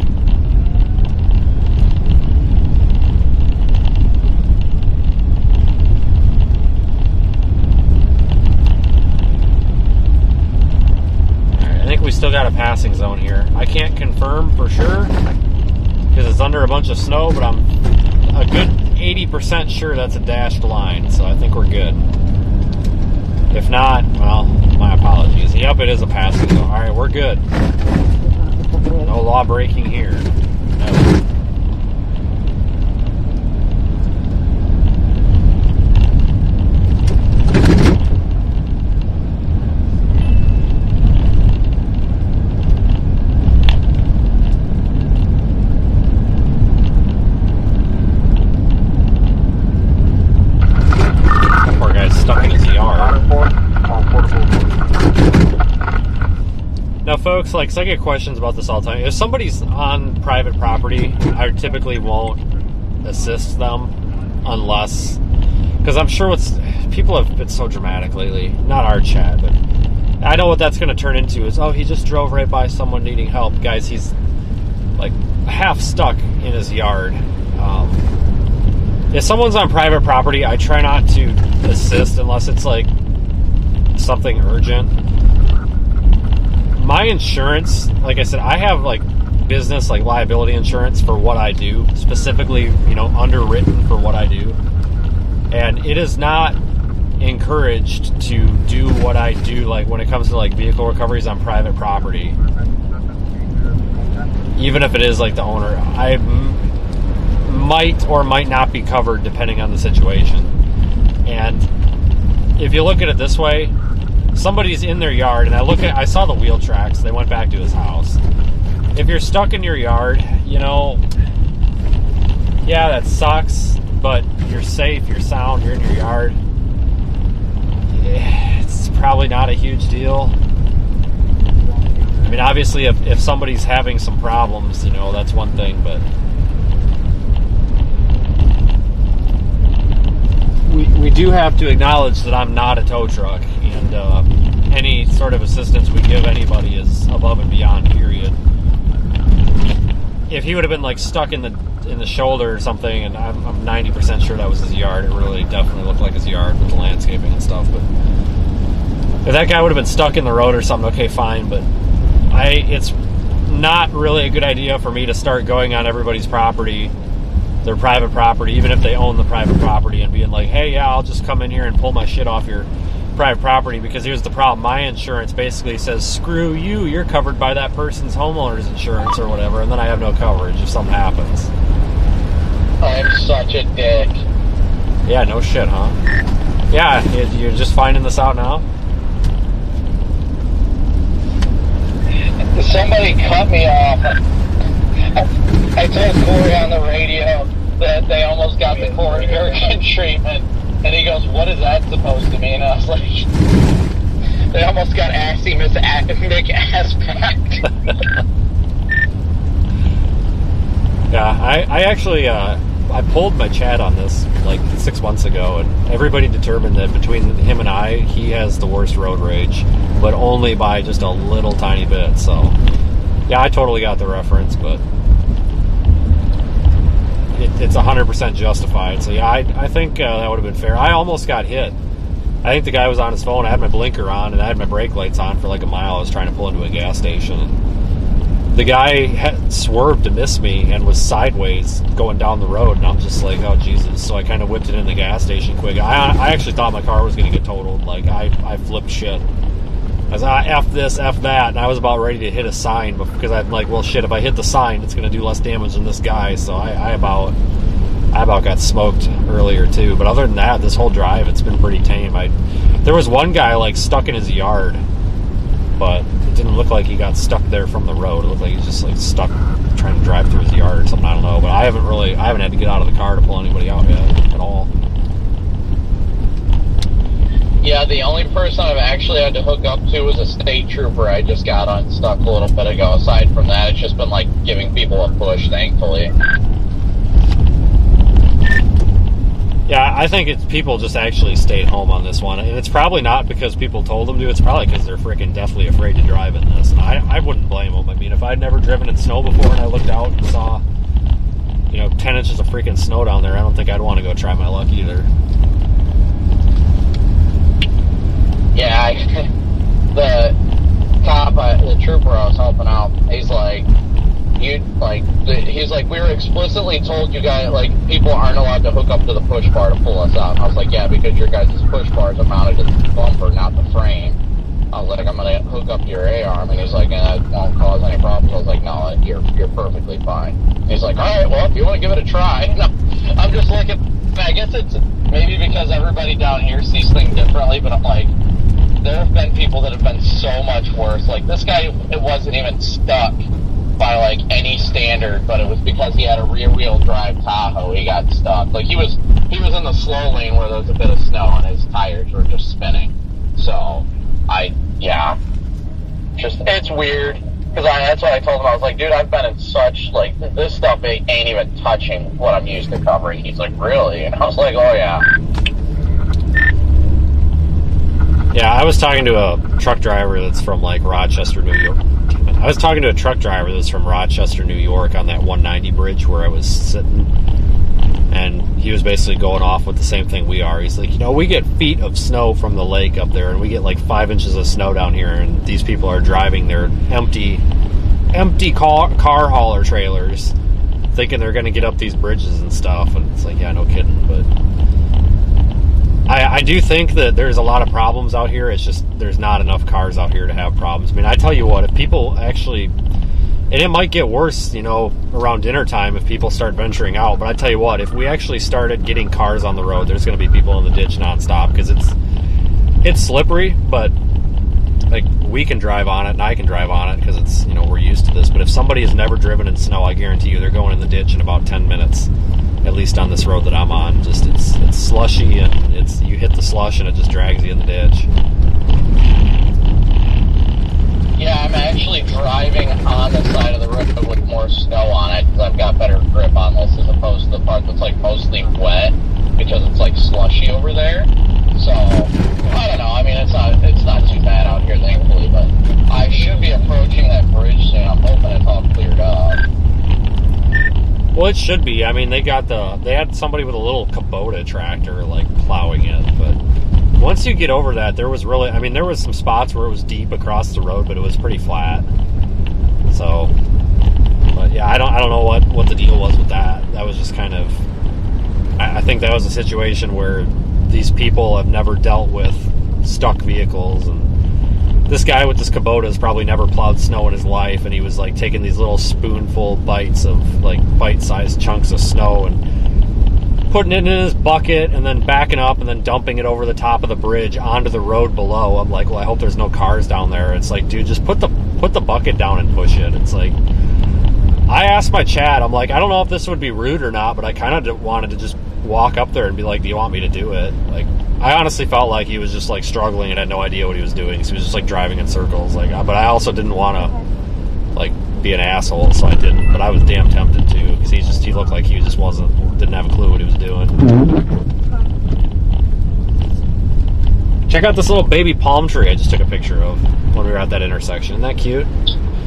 [SPEAKER 1] Alright, I think we still got a passing zone here. I can't confirm for sure because it's under a bunch of snow, but I'm a good 80% sure that's a dashed line, so I think we're good. If not, well, my apologies. Yep, it is a passing zone. Alright, we're good. No law breaking here. No. Poor guy's stuck in his yard. Now, folks, like, so I get questions about this all the time. If somebody's on private property, I typically won't assist them unless, because I'm sure people have been so dramatic lately. Not our chat, but I know what that's going to turn into is, oh, he just drove right by someone needing help. Guys, he's like half stuck in his yard. If someone's on private property, I try not to assist unless it's like something urgent. My insurance, like I said, I have like business, like liability insurance for what I do, specifically, you know, underwritten for what I do. And it is not encouraged to do what I do, like when it comes to like vehicle recoveries on private property. Even if it is like the owner, I might or might not be covered depending on the situation. And if you look at it this way, somebody's in their yard, and I saw the wheel tracks. They went back to his house. If you're stuck in your yard, you know, yeah, that sucks, but you're safe, you're sound, you're in your yard. It's probably not a huge deal. I mean, obviously, if somebody's having some problems, you know, that's one thing, but we do have to acknowledge that I'm not a tow truck, and any sort of assistance we give anybody is above and beyond, period. If he would have been like stuck in the shoulder or something, and I'm 90% sure that was his yard, it really definitely looked like his yard with the landscaping and stuff, but if that guy would have been stuck in the road or something, okay, fine, but it's not really a good idea for me to start going on everybody's property, their private property, even if they own the private property, and being like, hey, yeah, I'll just come in here and pull my shit off your private property, because here's the problem. My insurance basically says, screw you, you're covered by that person's homeowner's insurance or whatever, and then I have no coverage if something happens.
[SPEAKER 7] I'm such a dick.
[SPEAKER 1] Yeah, no shit, huh? Yeah, you're just finding this out now?
[SPEAKER 7] Somebody cut me off. I told Corey on the radio that they almost got the Corey Gergen treatment, and he goes, what is that supposed to mean? I was like, they almost got Axie Mick ass packed.
[SPEAKER 1] Yeah, I actually, I pulled my chat on this like 6 months ago, and everybody determined that between him and I, he has the worst road rage, but only by just a little tiny bit, so yeah, I totally got the reference, but it's 100% justified. So yeah, I think that would have been fair. I almost got hit. I think the guy was on his phone. I had my blinker on and I had my brake lights on for like a mile. I was trying to pull into a gas station, and the guy had swerved to miss me and was sideways going down the road, and I'm just like, oh Jesus. So I kind of whipped it in the gas station quick. I actually thought my car was going to get totaled. Like I flipped shit. I was like, F this, F that, and I was about ready to hit a sign because I'm like, well, shit, if I hit the sign, it's going to do less damage than this guy. So I about got smoked earlier too. But other than that, this whole drive, it's been pretty tame. There was one guy like stuck in his yard, but it didn't look like he got stuck there from the road. It looked like he was just like stuck trying to drive through his yard or something. I don't know. But I haven't had to get out of the car to pull anybody out yet at all.
[SPEAKER 7] Yeah, the only person I've actually had to hook up to was a state trooper I just got unstuck a little bit ago. Aside from that, it's just been like giving people a push, thankfully.
[SPEAKER 1] Yeah, I think it's people just actually stayed home on this one. And it's probably not because people told them to. It's probably because they're freaking deathly afraid to drive in this. And I wouldn't blame them. I mean, if I'd never driven in snow before and I looked out and saw, 10 inches of freaking snow down there, I don't think I'd want to go try my luck either.
[SPEAKER 7] Yeah, the cop, the trooper I was helping out, he's like, we were explicitly told you guys, people aren't allowed to hook up to the push bar to pull us out. And I was like, yeah, because your guys' push bars are mounted to the bumper, not the frame. I was like, I'm going to hook up your A-arm. And he's like, that won't cause any problems. I was like, no, you're perfectly fine. And he's like, all right, well, if you want to give it a try. No, I'm just looking, I guess it's maybe because everybody down here sees things differently, but I'm like, there have been people that have been so much worse. Like, this guy, it wasn't even stuck by, any standard, but it was because he had a rear-wheel drive Tahoe, he got stuck. He was in the slow lane where there was a bit of snow and his tires were just spinning. So, it's weird. Because that's what I told him. I was like, dude, I've been in such, this stuff ain't even touching what I'm used to covering. He's like, really? And I was like, oh, yeah.
[SPEAKER 1] Yeah, I was talking to a truck driver that's from, Rochester, New York. I was talking to a truck driver that's from Rochester, New York on that 190 bridge where I was sitting. And he was basically going off with the same thing we are. He's like, we get feet of snow from the lake up there, and we get 5 inches of snow down here, and these people are driving their empty car hauler trailers, thinking they're going to get up these bridges and stuff. And it's like, yeah, no kidding. But I do think that there's a lot of problems out here. It's just there's not enough cars out here to have problems. I mean, I tell you what, if people actually, and it might get worse, around dinner time if people start venturing out. But I tell you what, if we actually started getting cars on the road, there's going to be people in the ditch nonstop because it's slippery, but we can drive on it and I can drive on it because it's, we're used to this. But if somebody has never driven in snow, I guarantee you they're going in the ditch in about 10 minutes, at least on this road that I'm on. Just it's slushy and you hit the slush and it just drags you in the ditch.
[SPEAKER 7] Yeah, I'm actually driving on the side of the road with more snow on it because I've got better grip on this as opposed to the part that's mostly wet because it's slushy over there. So I don't know. I mean, it's not too bad out here, thankfully, but I should be approaching that bridge soon. I'm hoping it's all cleared up.
[SPEAKER 1] Well, it should be. I mean, they had somebody with a little Kubota tractor plowing it, but once you get over that, there was some spots where it was deep across the road, but it was pretty flat. So, but yeah, I don't know what the deal was with that. That was just kind of, I think that was a situation where these people have never dealt with stuck vehicles, and this guy with this Kubota has probably never plowed snow in his life, and he was taking these little spoonful bites of bite-sized chunks of snow and putting it in his bucket and then backing up and then dumping it over the top of the bridge onto the road below. I'm like, well, I hope there's no cars down there. It's like, dude, just put the bucket down and push it. It's like, I asked my Chad, I'm like, I don't know if this would be rude or not, but I kind of wanted to just walk up there and be like, do you want me to do it? I honestly felt like he was just struggling and had no idea what he was doing. So he was just driving in circles. But I also didn't want to be an asshole, so I didn't. But I was damn tempted to because he looked like he just didn't have a clue what he was doing. Check out this little baby palm tree I just took a picture of when we were at that intersection. Isn't that cute?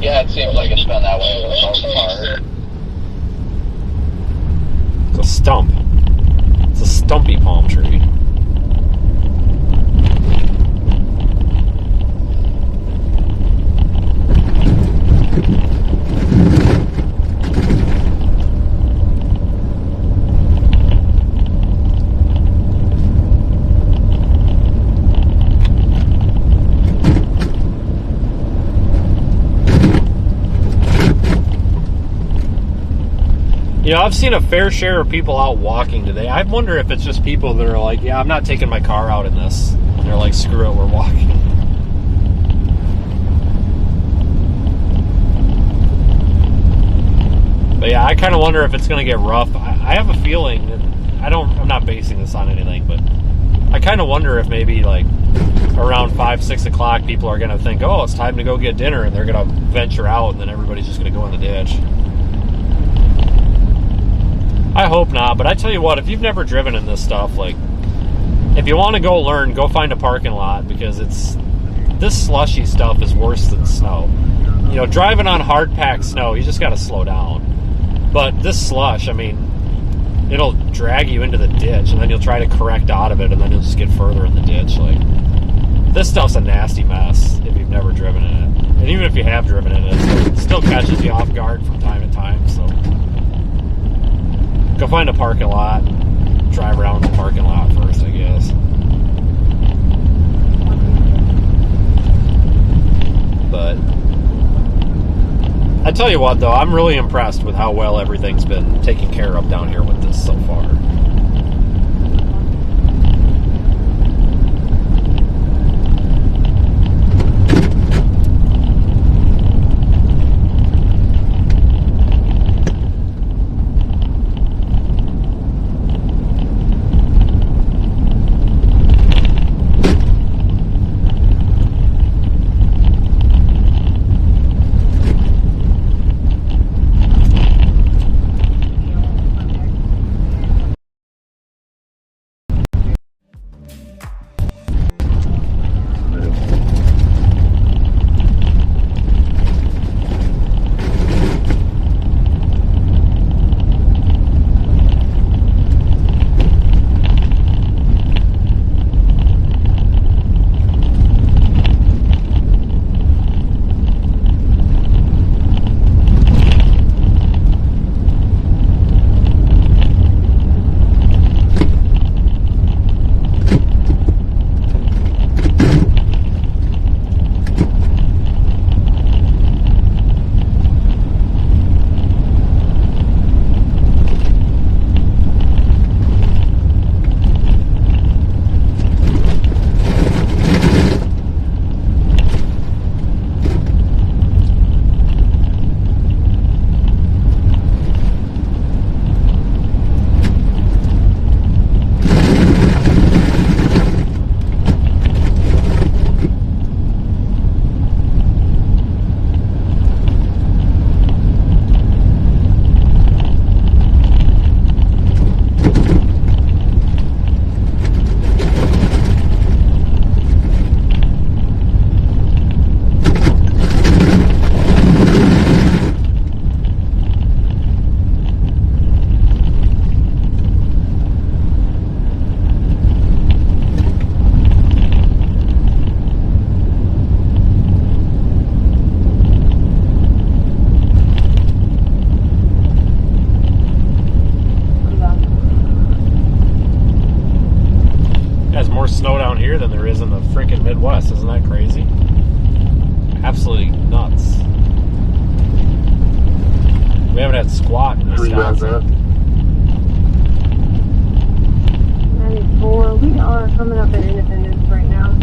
[SPEAKER 7] Yeah, it seems like it's been that way for the most part.
[SPEAKER 1] It's a stump. It's a stumpy palm tree. I've seen a fair share of people out walking today. I wonder if it's just people that are like, yeah, I'm not taking my car out in this. And they're like, screw it, we're walking. But yeah, I kind of wonder if it's going to get rough. I have a feeling that I'm not basing this on anything, but I kind of wonder if maybe around 5, 6 o'clock, people are going to think, oh, it's time to go get dinner, and they're going to venture out, and then everybody's just going to go in the ditch. I hope not, but I tell you what, if you've never driven in this stuff, like, if you want to go learn, go find a parking lot, because this slushy stuff is worse than snow. You know, driving on hard-packed snow, you just got to slow down. But this slush, I mean, it'll drag you into the ditch, and then you'll try to correct out of it, and then you'll just get further in the ditch. Like, this stuff's a nasty mess if you've never driven in it. And even if you have driven in it, it still catches you off guard from time to time, so go find a parking lot, drive around the parking lot first, I guess. But I tell you what, though, I'm really impressed with how well everything's been taken care of down here with this so far. Snow down here than there is in the freaking Midwest. Isn't that crazy? Absolutely nuts. We haven't had squat in Wisconsin.
[SPEAKER 5] 94. We are coming up in Independence right now.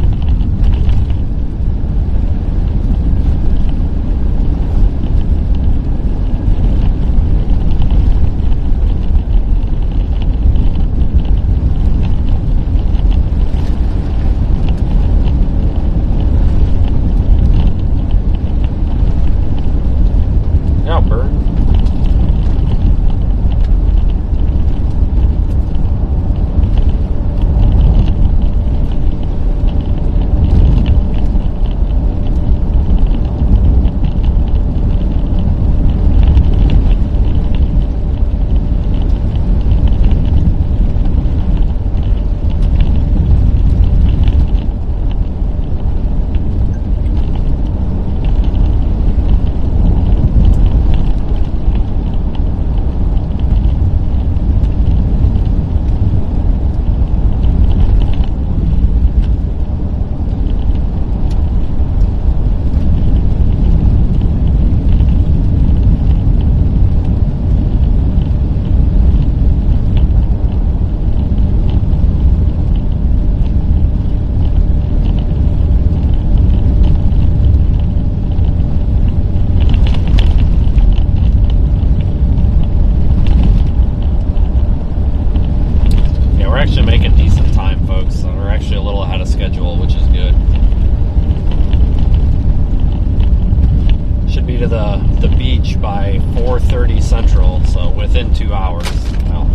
[SPEAKER 1] 2 hours. Well,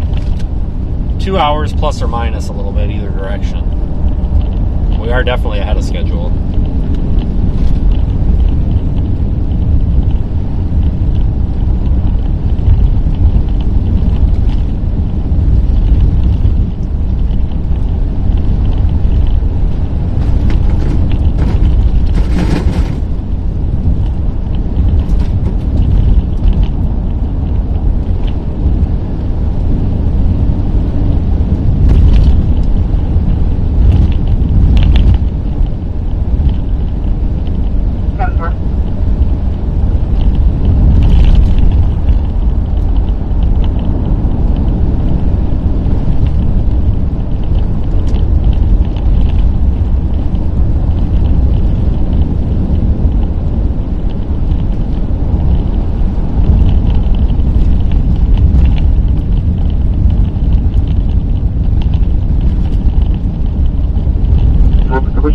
[SPEAKER 1] 2 hours plus or minus a little bit either direction. We are definitely ahead of schedule.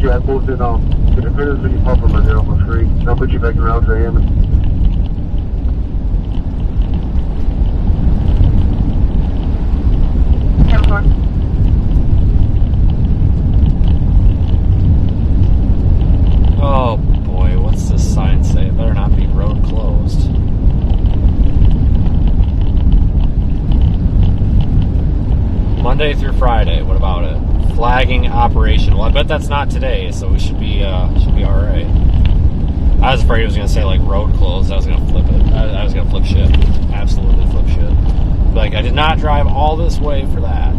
[SPEAKER 13] I posted the defenders when you pop them right there on my screen. I'll put you back around to Hammond.
[SPEAKER 5] 10-4.
[SPEAKER 1] Oh boy, what's this sign say? It better not be road closed. Monday through Friday, what about it? Flagging operation. Well, I bet that's not today, so we should be alright. I was afraid it was gonna say like road closed. I was gonna flip it. I was gonna flip shit. Absolutely flip shit. Like, I did not drive all this way for that.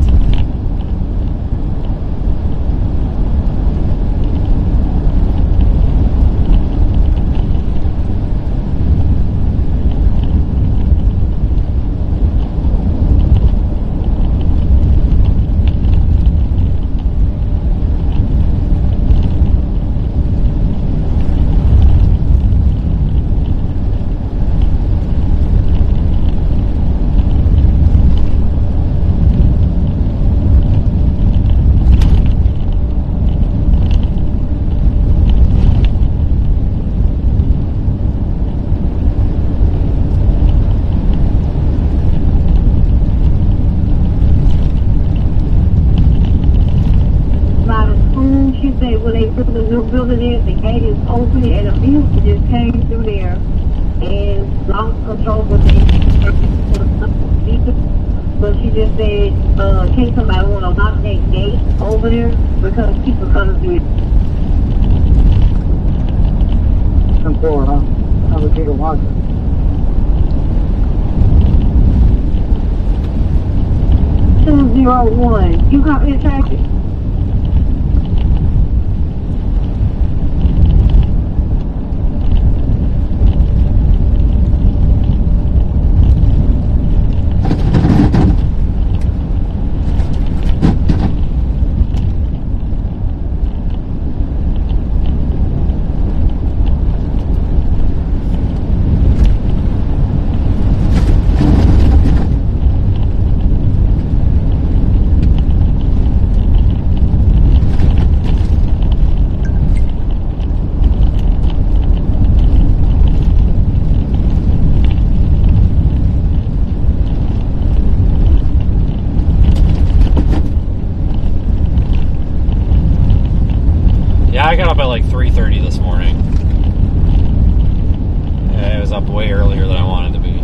[SPEAKER 8] The new building is, the gate is open, and a vehicle just came through there and lost control of the but she just said, can somebody want to lock that gate over there because people coming through it. Come forward, huh? Have a gate of water. 201, you got me traffic? I got up at like 3:30 this morning. Yeah, I was up way earlier than I wanted to be.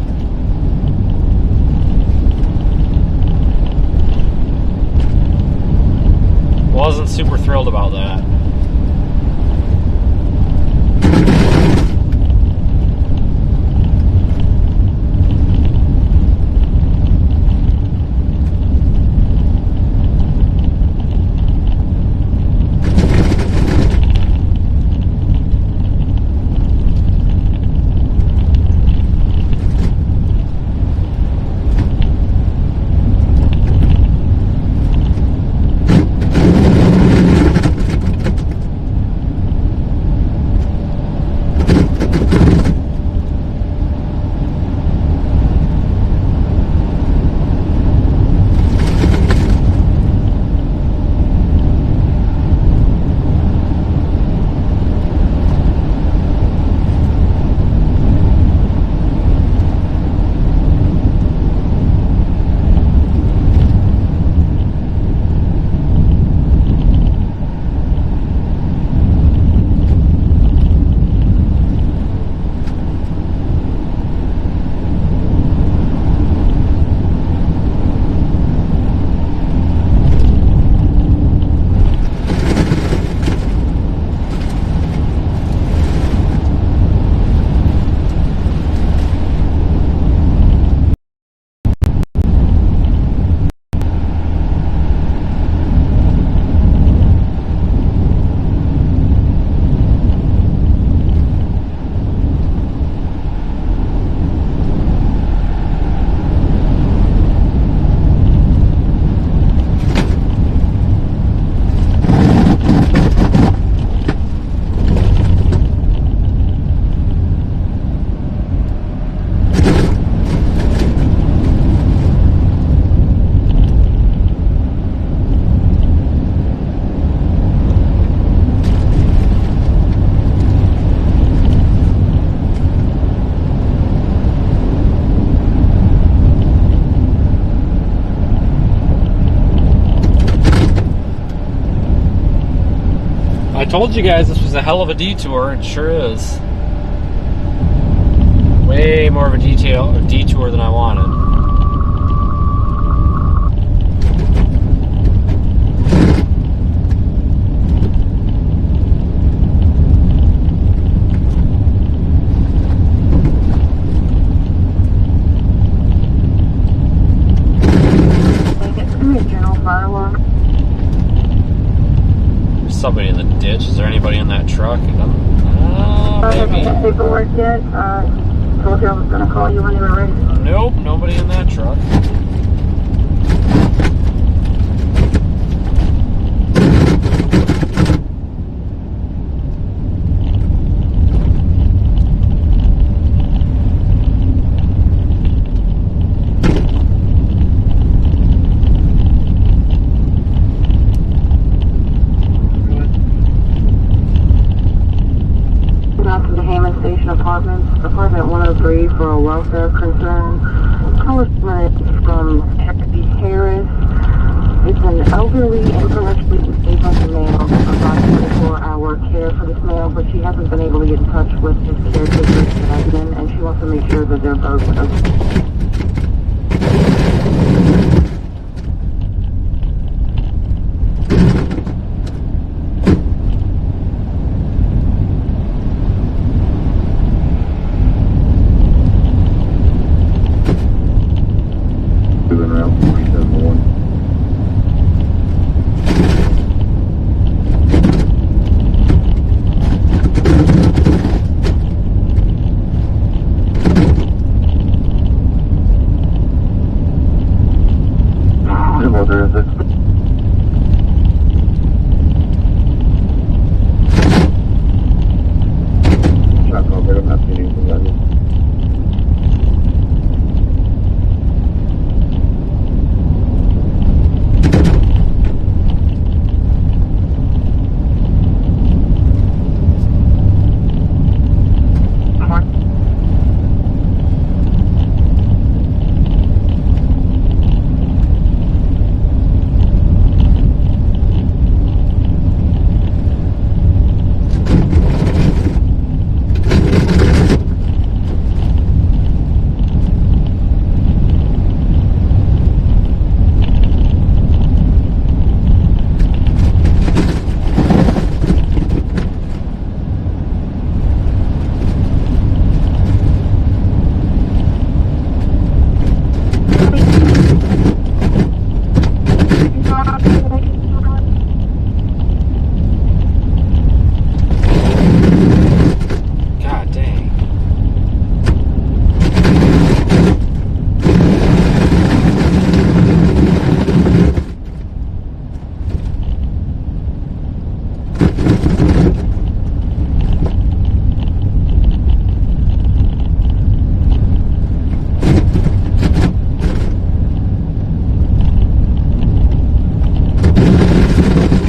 [SPEAKER 8] Wasn't super thrilled about that.
[SPEAKER 1] I told you guys this was a hell of a detour. It sure is. Way more of a detour than I wanted. There's somebody in the ditch. Is there anybody in that truck? Maybe.
[SPEAKER 11] Paperwork yet? Told you I was going to call you when you were ready.
[SPEAKER 1] Nope, nobody in that truck.
[SPEAKER 11] Apartment 103 for a welfare concern. Correspondent from Kathy Harris. It's an elderly, intellectually disabled male that provides 24-hour care for this male, but she hasn't been able to get in touch with his caretakers and she wants to make sure that they're both okay.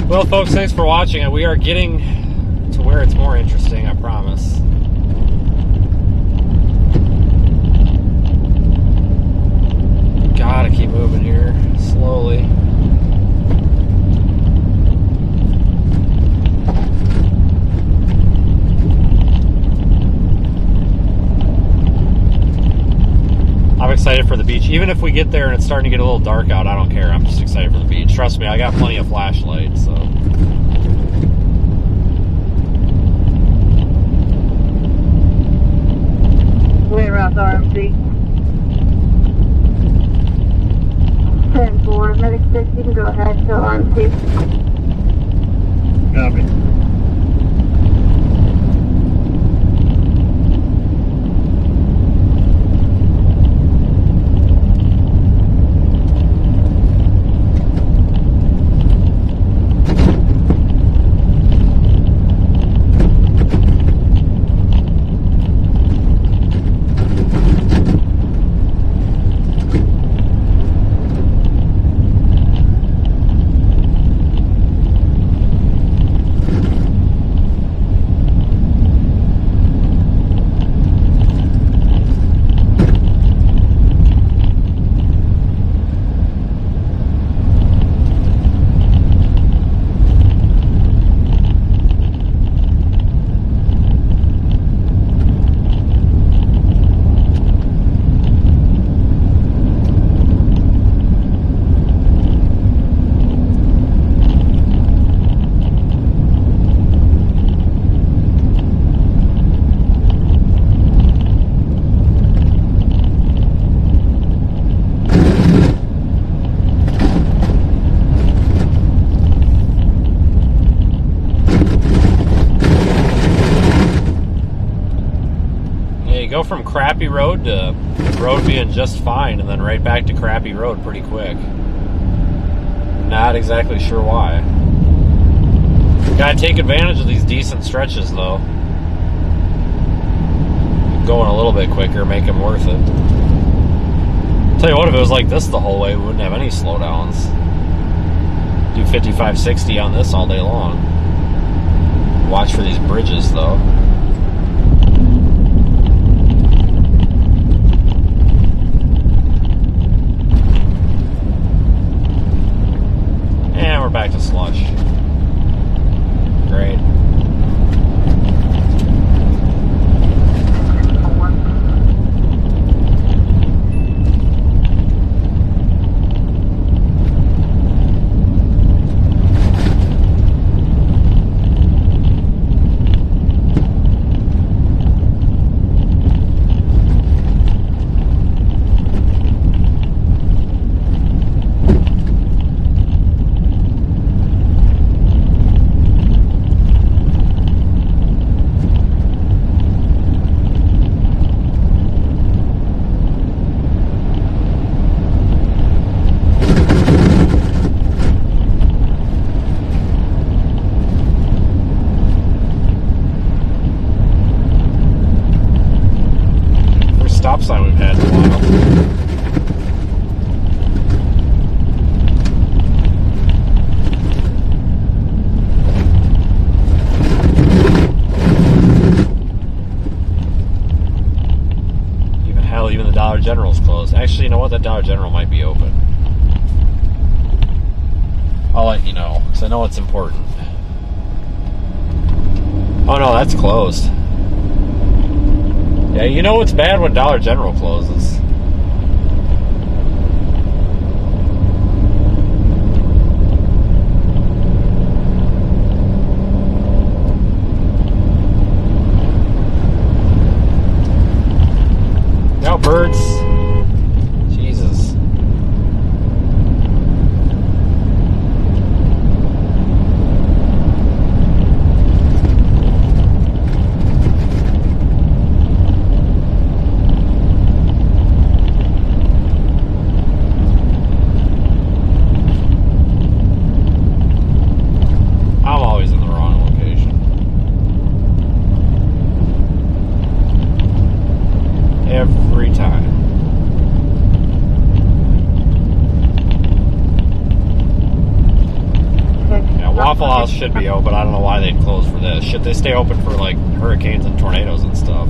[SPEAKER 1] Well, folks, thanks for watching. We are getting to where it's more interesting, I promise. Gotta keep moving here slowly. I'm excited for the beach. Even if we get there and it's starting to get a little dark out, I don't care. I'm just excited for the beach. Trust me, I got plenty of flashlights, so.
[SPEAKER 11] Wait, Route RMC. 10-4, Medic 6, you can go ahead to RMC.
[SPEAKER 10] Copy.
[SPEAKER 1] You go from crappy road to road being just fine, and then right back to crappy road pretty quick. Not exactly sure why. Gotta take advantage of these decent stretches, though. Going a little bit quicker, make them worth it. Tell you what, if it was like this the whole way, we wouldn't have any slowdowns. Do 55, 60 on this all day long. Watch for these bridges, though. And we're back to slush. Great. Stop sign we've had in a while. Even the Dollar General's closed. Actually, you know what? That Dollar General might be open. I'll let you know, because I know it's important. Oh no, that's closed. Yeah, you know it's bad when Dollar General closes. No birds. Jesus. I'm always in the wrong location. Every time. Yeah, Waffle House should be open. I don't know why they'd close for this. Should they stay open for like hurricanes and tornadoes and stuff?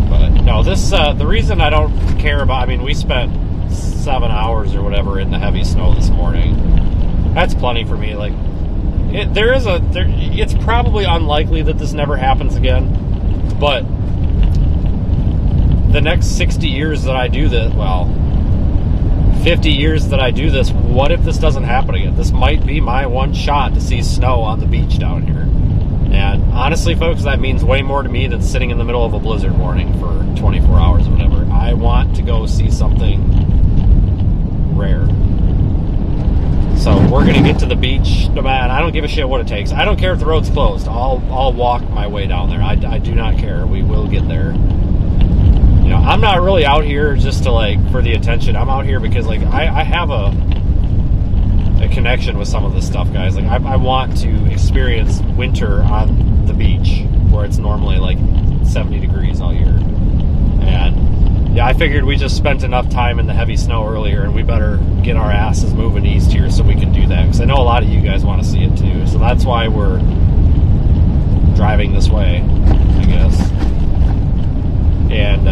[SPEAKER 1] But no, this the reason I don't care about. I mean, we spent 7 hours or whatever in the heavy snow this morning. That's plenty for me. Like, it's probably unlikely that this never happens again, but the next 60 years that I do this, well, 50 years that I do this, what if this doesn't happen again? This might be my one shot to see snow on the beach down here. And honestly, folks, that means way more to me than sitting in the middle of a blizzard warning for 24 hours or whatever. I want to go see something rare. So we're gonna get to the beach, no matter. I don't give a shit what it takes. I don't care if the road's closed. I'll walk my way down there. I do not care. We will get there. You know, I'm not really out here just to like for the attention. I'm out here because like I have a connection with some of this stuff, guys. Like I want to experience winter on the beach where it's normally like 70 degrees all year. And yeah, I figured we just spent enough time in the heavy snow earlier, and we better get our asses moving east here so we can do that. Because I know a lot of you guys want to see it too. So that's why we're driving this way, I guess. And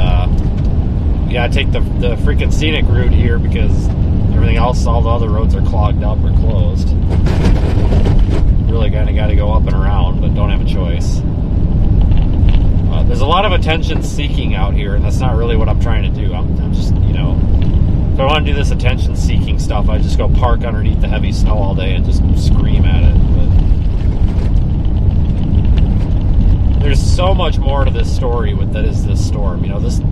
[SPEAKER 1] yeah, I take the freaking scenic route here because everything else, all the other roads are clogged up or closed. Really kind of got to go up and around, but don't have a choice. There's a lot of attention seeking out here, and that's not really what I'm trying to do. I'm just, you know, if I want to do this attention seeking stuff, I just go park underneath the heavy snow all day and just scream at it. But there's so much more to this story that is this storm. You know, this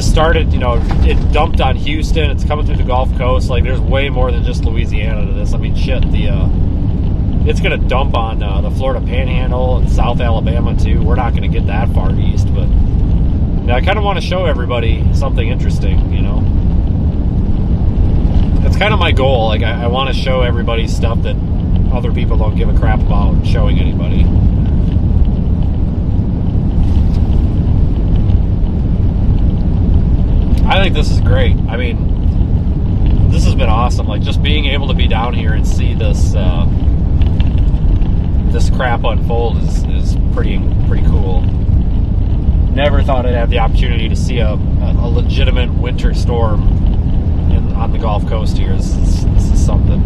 [SPEAKER 1] started, you know, it dumped on Houston. It's coming through the Gulf Coast. Like, there's way more than just Louisiana to this. I mean, shit, it's going to dump on the Florida Panhandle and South Alabama too. We're not going to get that far east, but I kind of want to show everybody something interesting, you know. That's kind of my goal. Like, I want to show everybody stuff that other people don't give a crap about showing anybody. I think this is great. I mean, this has been awesome. Like, just being able to be down here and see this this crap unfold is pretty cool. Never thought I'd have the opportunity to see a legitimate winter storm on the Gulf Coast here. This is something.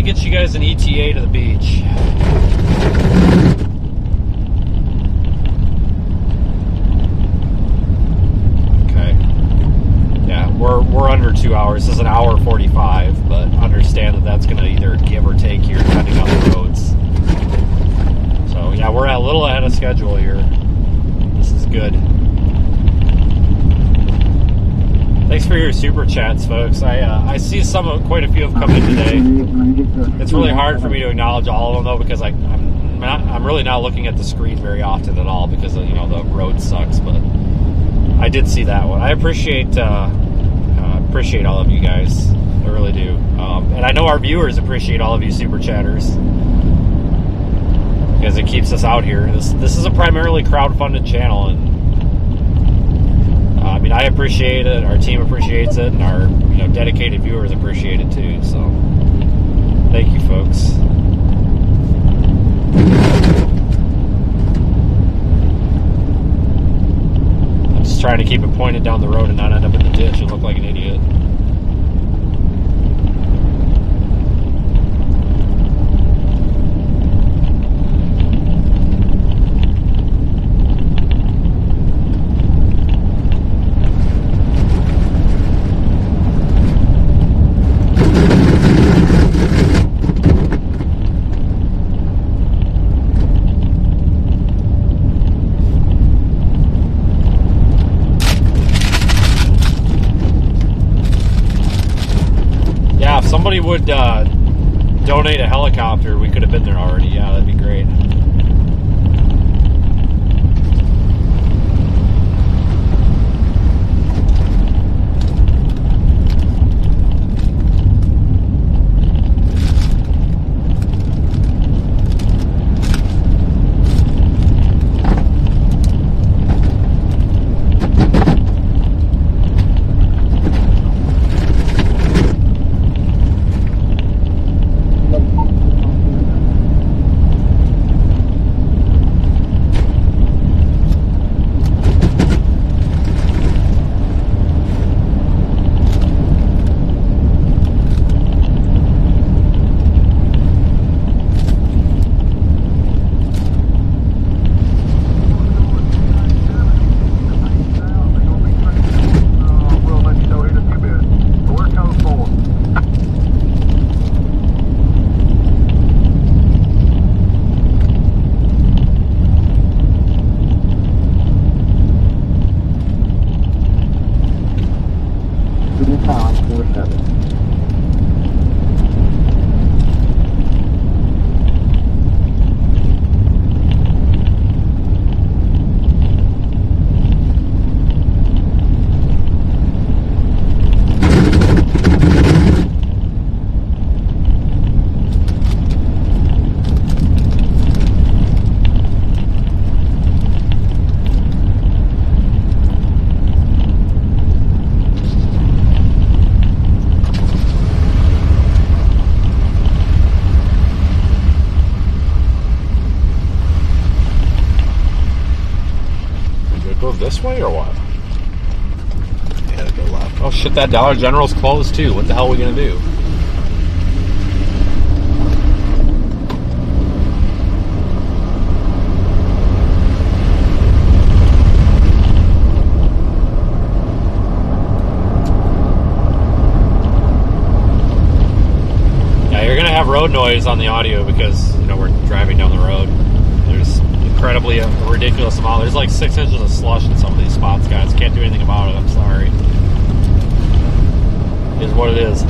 [SPEAKER 1] Get you guys an ETA to the beach. Okay. Yeah, we're under 2 hours. This is an hour 45, but understand that that's going to either give or take here depending on the roads. So yeah, we're a little ahead of schedule here. This is good. Thanks for your super chats, folks. I see quite a few have come in today. It's really hard for me to acknowledge all of them though, because I'm really not looking at the screen very often at all because of, the road sucks. But I did see that one. I appreciate all of you guys. I really do, and I know our viewers appreciate all of you super chatters because it keeps us out here. This is a primarily crowd-funded channel, and I mean, I appreciate it, our team appreciates it, and our dedicated viewers appreciate it too. So, thank you, folks. I'm just trying to keep it pointed down the road and not end up in the ditch and look like an idiot. Somebody would donate a helicopter, we could have been there already. Yeah, that'd be great. Go this way or what? Yeah, to go left. Oh shit, that Dollar General's closed too. What the hell are we gonna do? Road noise on the audio because, you know, we're driving down the road. There's incredibly a ridiculous amount. There's like 6 inches of slush in some of these spots, guys. Can't do anything about it. I'm sorry. It is what it is.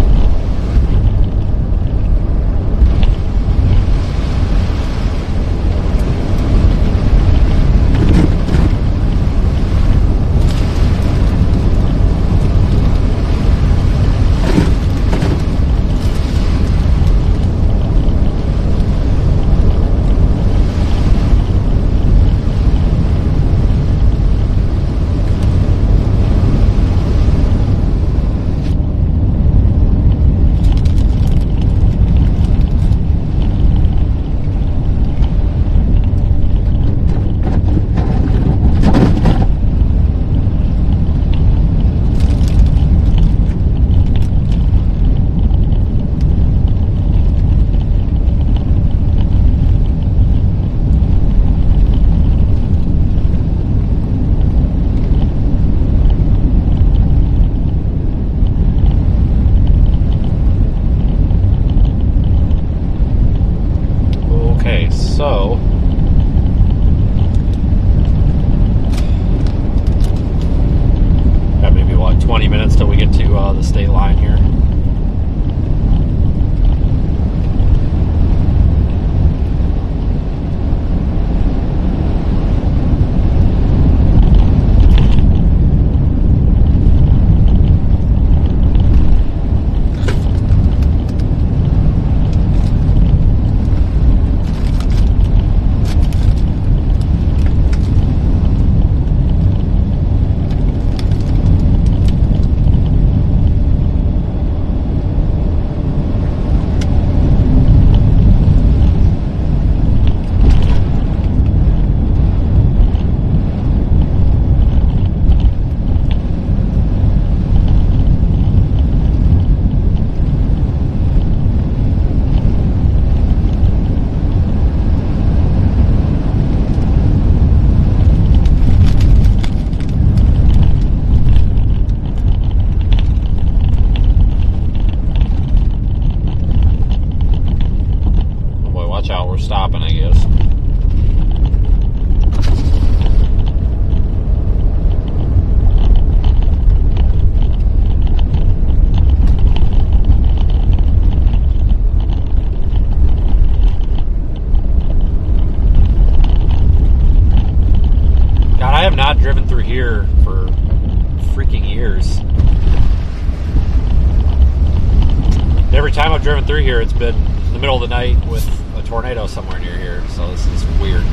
[SPEAKER 1] So, got maybe, what, 20 minutes till we get to the state line here. Stopping, I guess. God, I have not driven through here for freaking years. Every time I've driven through here, it's been in the middle of the night with a tornado somewhere near here, so this is weird.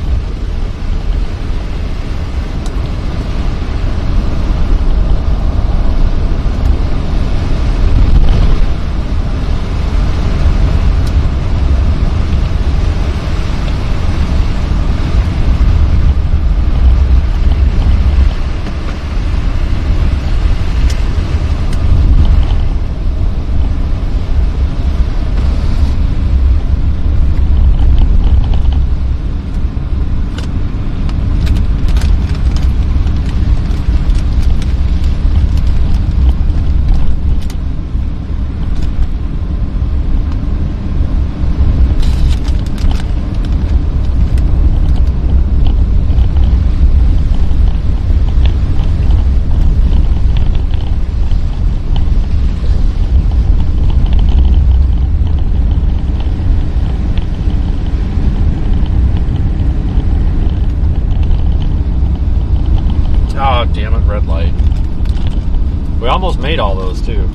[SPEAKER 1] We almost made all those too,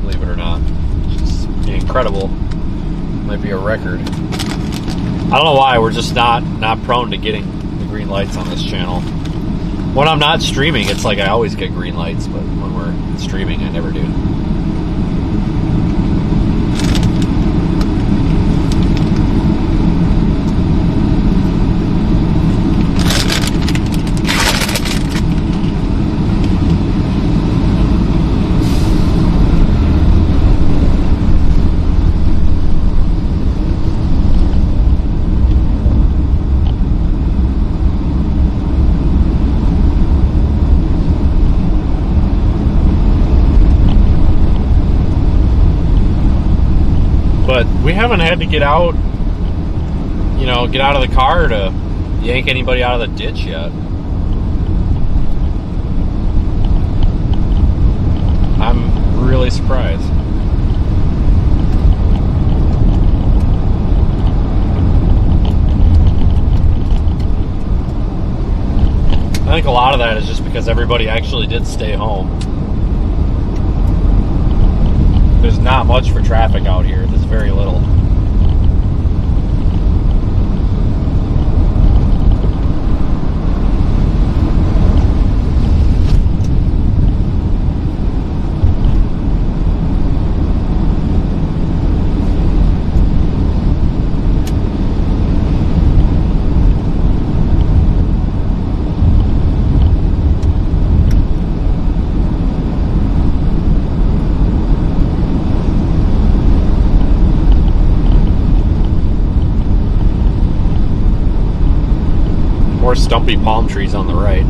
[SPEAKER 1] believe it or not. It's just incredible. Might be a record. I don't know why, we're just not prone to getting the green lights on this channel. When I'm not streaming, it's like I always get green lights, but when we're streaming, I never do. We haven't had to get out, get out of the car to yank anybody out of the ditch yet. I'm really surprised. I think a lot of that is just because everybody actually did stay home. There's not much for traffic out here. There's very little. More stumpy palm trees on the right.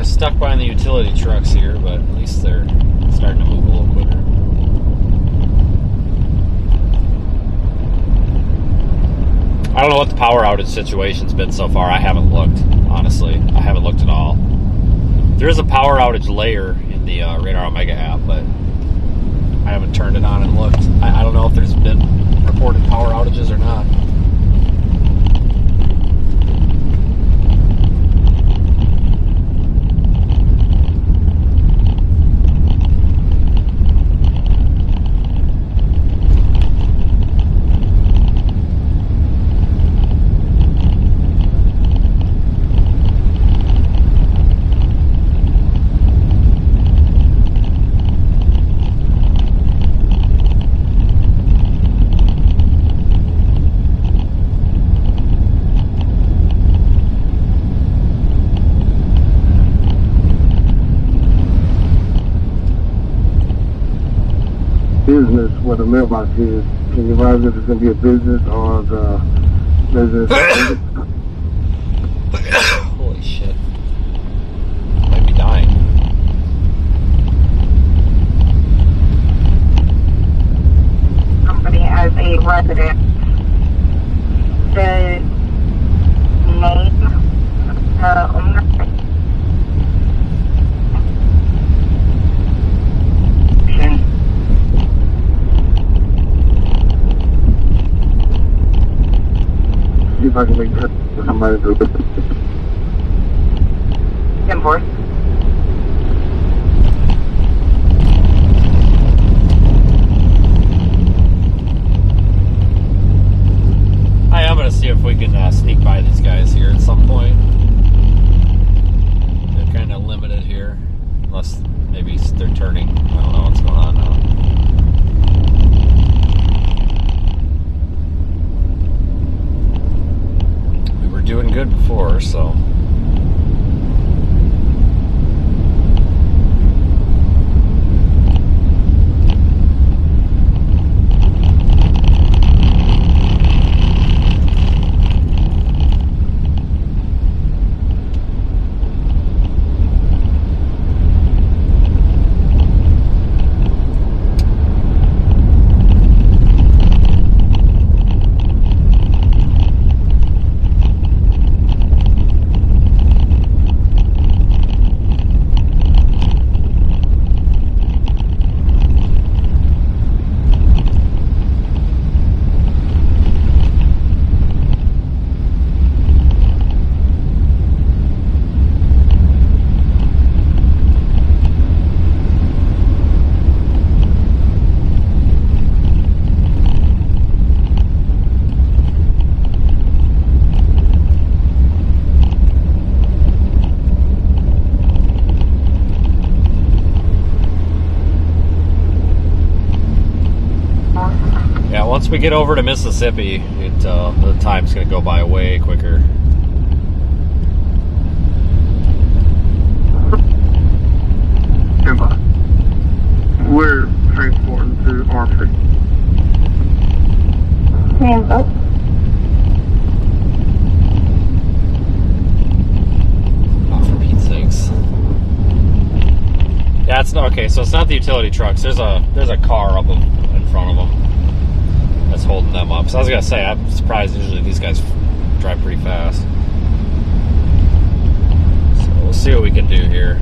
[SPEAKER 1] Stuck behind the utility trucks here, but at least they're starting to move a little quicker. I don't know what the power outage situation's been so far. I haven't looked, honestly. I haven't looked at all. There is a power outage layer in the Radar Omega app, but I haven't turned it on and looked. I don't know if there's been reported power outages or not.
[SPEAKER 10] Business where the mailbox is. Can you advise if it's going to be a business or the business?
[SPEAKER 1] Holy shit. Might be dying.
[SPEAKER 9] Company as a resident. The name, the owner.
[SPEAKER 10] See if I can make that for somebody to do it.
[SPEAKER 9] 10-4.
[SPEAKER 1] I'm going to see if we can sneak by these guys here at some point. They're kind of limited here. Unless maybe they're turning. I don't know what's going on now. We were doing good before, so... once we get over to Mississippi, the time's going to go by way quicker.
[SPEAKER 3] Goodbye. We're transporting to R3.
[SPEAKER 5] Tampa.
[SPEAKER 1] Oh, for Pete's sakes. Yeah, it's not okay. So it's not the utility trucks. There's a car up in front of them that's holding them up. So I was gonna say, I'm surprised. Usually these guys drive pretty fast. So we'll see what we can do here.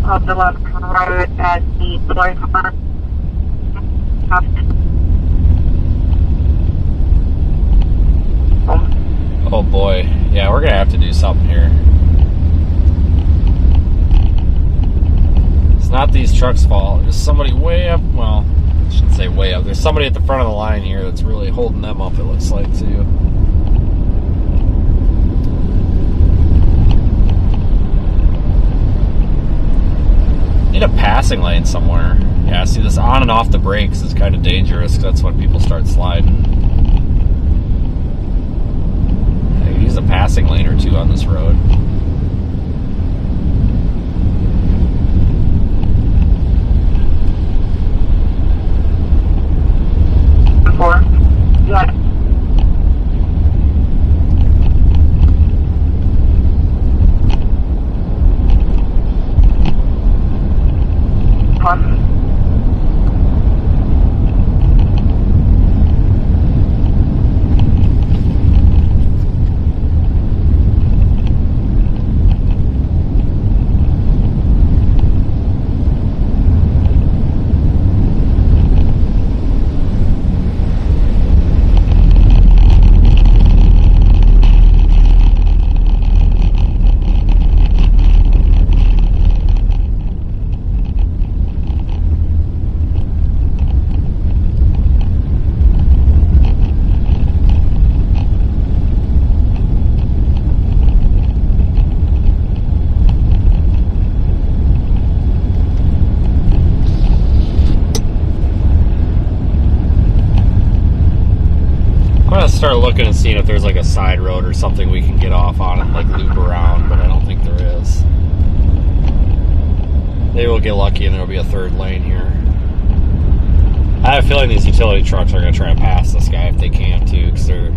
[SPEAKER 9] Of the left road at the Lloyd Farm.
[SPEAKER 1] Oh boy, yeah, we're gonna have to do something here. It's not these trucks' fault. There's somebody way up. Well, I shouldn't say way up. There's somebody at the front of the line here that's really holding them up. It looks like too. Need a passing lane somewhere. Yeah, see, this on and off the brakes is kind of dangerous because that's when people start sliding. Hey, use a passing lane or two on this road.
[SPEAKER 9] Yeah.
[SPEAKER 1] Start looking and seeing if there's like a side road or something we can get off on and like loop around, but I don't think there is. Maybe we'll get lucky and there'll be a third lane here. I have a feeling these utility trucks are going to try to pass this guy if they can too, because they're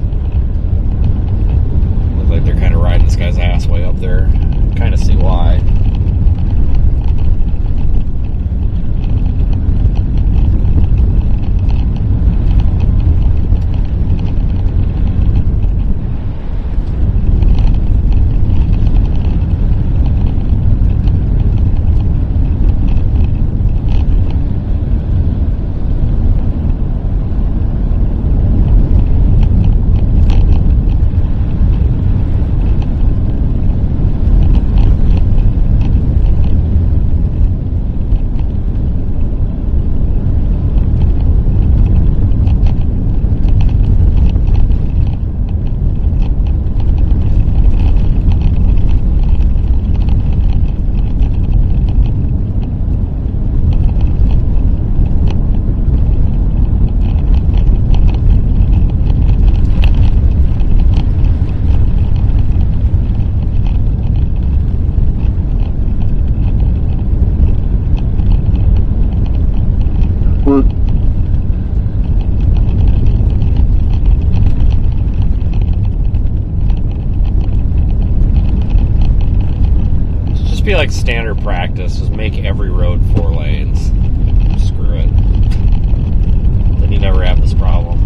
[SPEAKER 1] look like they're kind of riding this guy's ass way up there. Kind of see why. be like standard practice. Just make every road 4 lanes. Screw it. Then you never have this problem.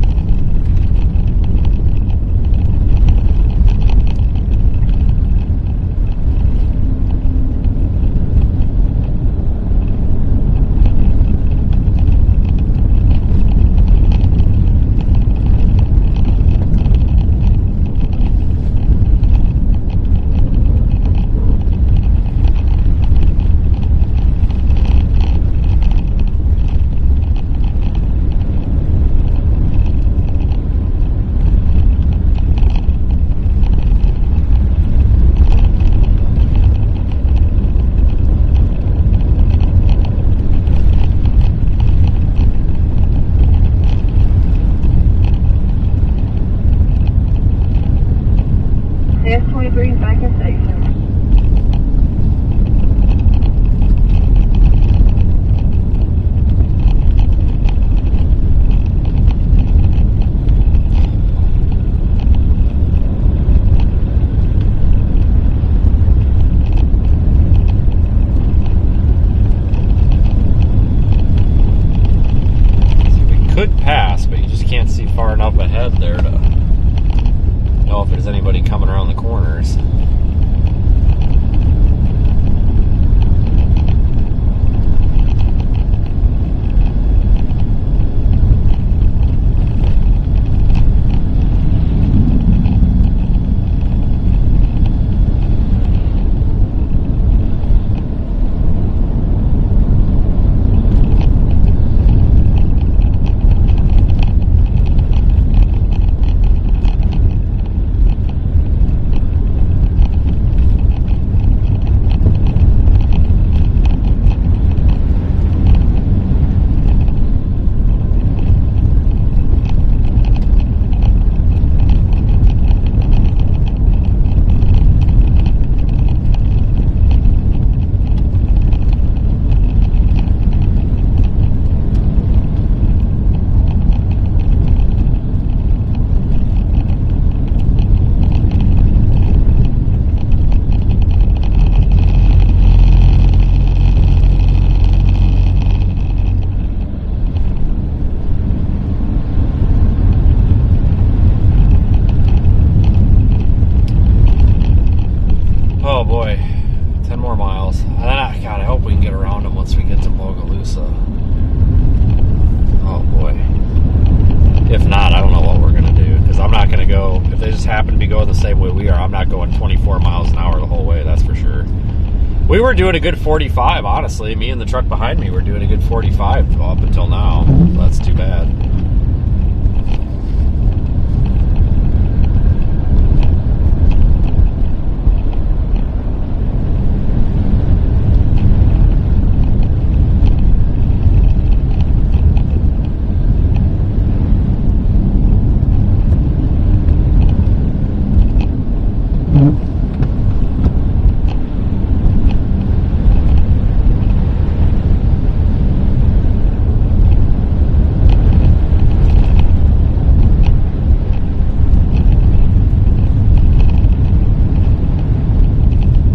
[SPEAKER 1] We were doing a good 45, honestly. Me and the truck behind me were doing a good 45 up until now. That's too bad.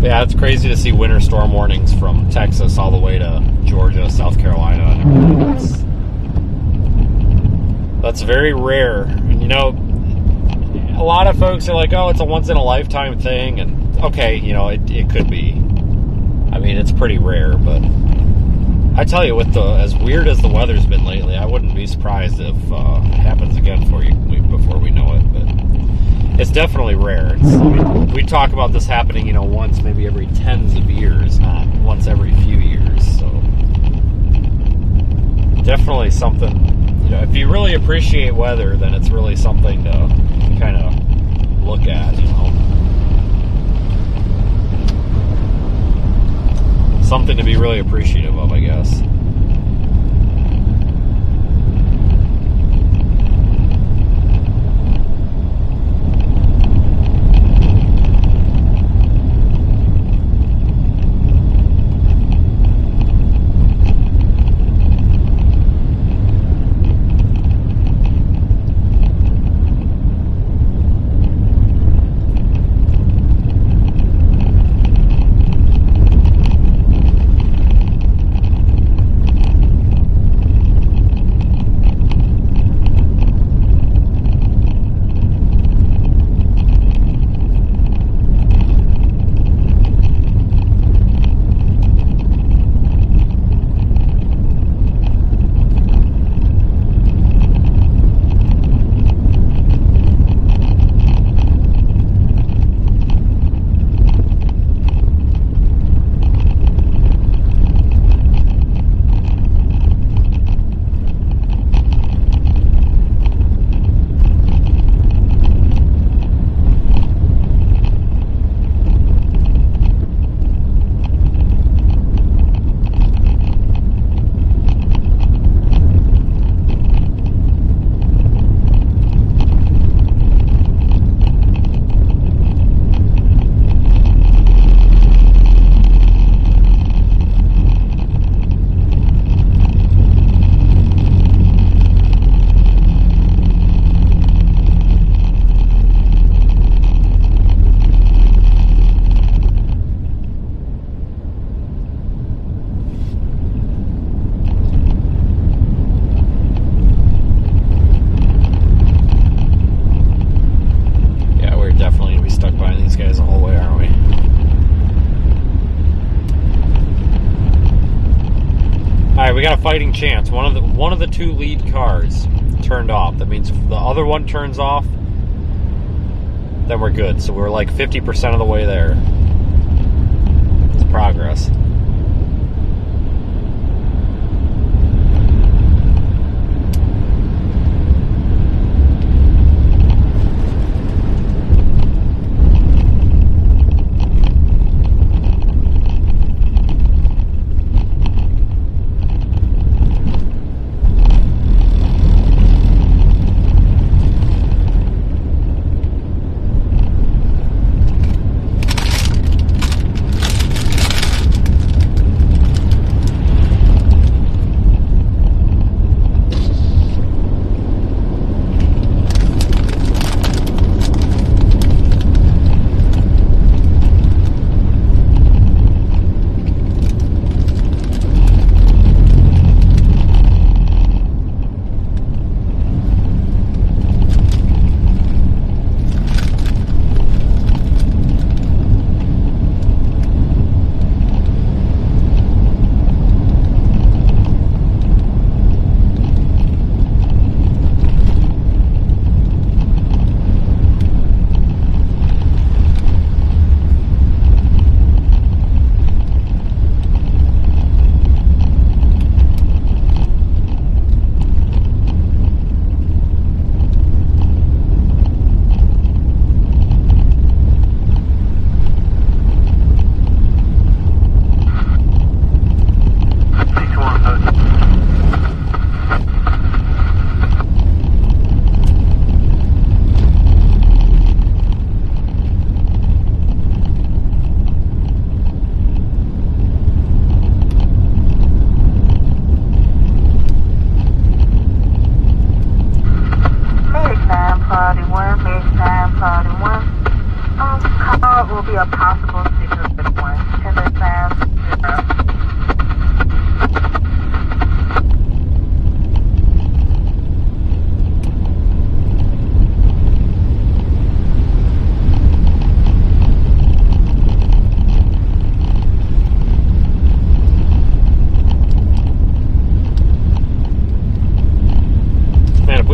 [SPEAKER 1] Yeah, it's crazy to see winter storm warnings from Texas all the way to Georgia, South Carolina, and everything. That's very rare. And, you know, a lot of folks are like, oh, it's a once-in-a-lifetime thing. And, okay, you know, it could be. I mean, it's pretty rare. But I tell you, with as weird as the weather's been lately, I wouldn't be surprised if it happens again before we know it. But it's definitely rare. We talk about this happening, you know, once maybe every tens of years, not once every few years. So definitely something, you know, if you really appreciate weather, then it's really something to kind of look at, you know. Something to be really appreciative of, I guess. fighting chance. One of the two lead cars turned off. That means if the other one turns off, then we're good. So we're like 50% of the way there. It's progress.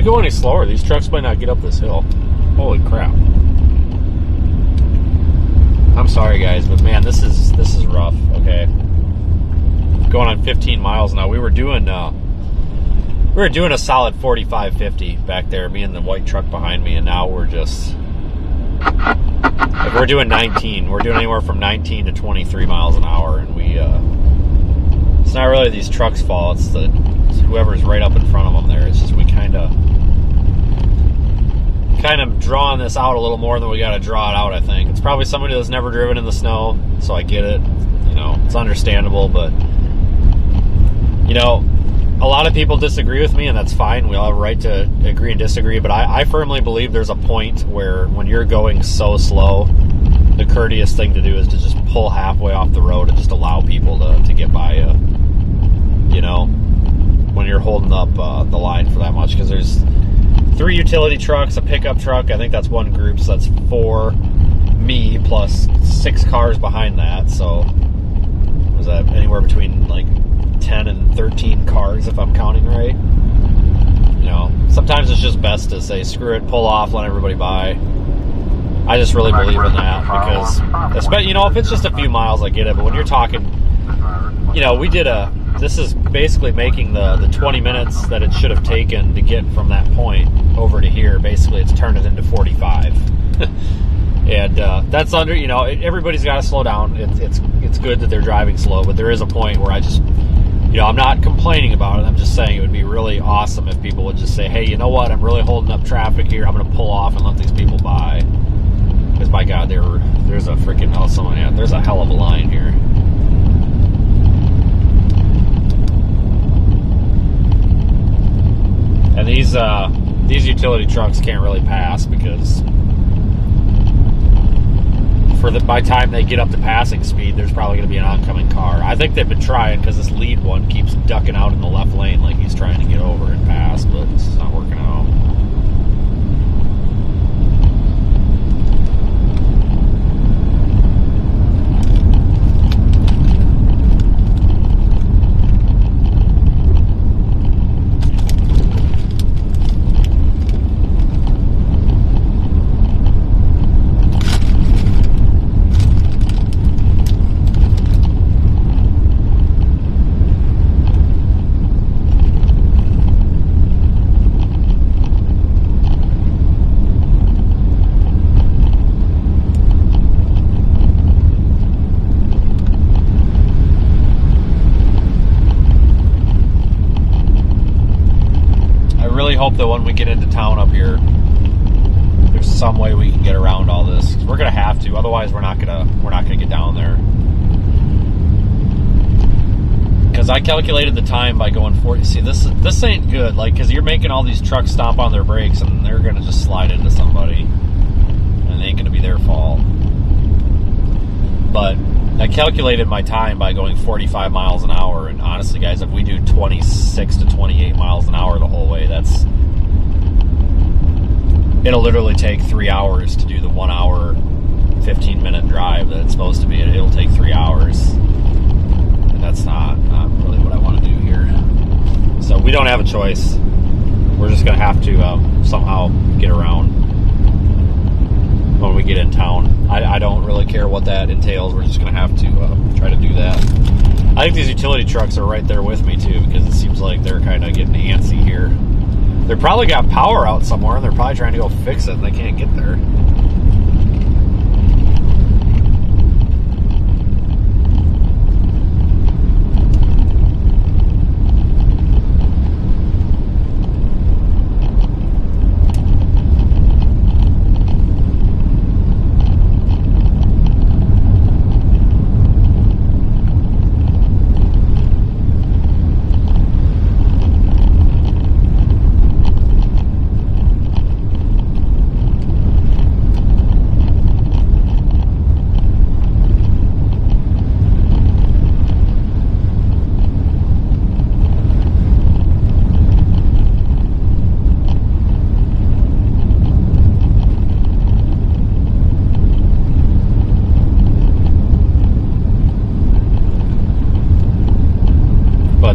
[SPEAKER 1] we go any slower, these trucks might not get up this hill. Holy crap. I'm sorry guys, but man, this is rough, okay? Going on 15 miles now. We were doing a solid 45, 50 back there, me and the white truck behind me, and now we're just, like, we're doing 19. We're doing anywhere from 19 to 23 miles an hour, and it's not really these trucks' fault, it's whoever's right up in front of them there. It's just we kind of drawing this out a little more than we got to draw it out, I think. It's probably somebody that's never driven in the snow, so I get it. You know, it's understandable, but, you know, a lot of people disagree with me, and that's fine. We all have a right to agree and disagree, but I firmly believe there's a point where when you're going so slow, the courteous thing to do is to just pull halfway off the road and just allow people to get by you, you know, when you're holding up the line for that much, because there's 3 utility trucks, a pickup truck. I think that's one group, so that's 4 me plus 6 cars behind that. So was that anywhere between like 10 and 13 cars if I'm counting right? You know, sometimes it's just best to say screw it, pull off, let everybody by. I just really believe in that, because especially, you know, if it's just a few miles I get it, but when you're talking, you know, this is basically making the 20 minutes that it should have taken to get from that point over to here. Basically, it's turned it into 45. And that's under, you know, everybody's got to slow down. It's good that they're driving slow, but there is a point where I just, you know, I'm not complaining about it. I'm just saying it would be really awesome if people would just say, hey, you know what, I'm really holding up traffic here. I'm going to pull off and let these people by. Because, my God, there's a freaking, there's a hell of a line here. And these utility trucks can't really pass, because by the time they get up to passing speed, there's probably going to be an oncoming car. I think they've been trying, because this lead one keeps ducking out in the left lane like he's trying to get over and pass, but it's not working out. hope that when we get into town up here, there's some way we can get around all this. 'Cause we're gonna have to, otherwise we're not gonna get down there. Because I calculated the time by going 40. See, this ain't good. Like, because you're making all these trucks stomp on their brakes, and they're gonna just slide into somebody, and it ain't gonna be their fault. But I calculated my time by going 45 miles an hour, and honestly, guys, if we do 26 to 28 miles an hour the whole way, it'll literally take 3 hours to do the 1 hour, 15-minute drive that it's supposed to be. It'll take 3 hours. That's not really what I want to do here. So we don't have a choice. We're just going to have to somehow get around when we get in town. I don't really care what that entails. We're just going to have to try to do that. I think these utility trucks are right there with me too, because it seems like they're kind of getting antsy here. They probably got power out somewhere, and they're probably trying to go fix it, and they can't get there.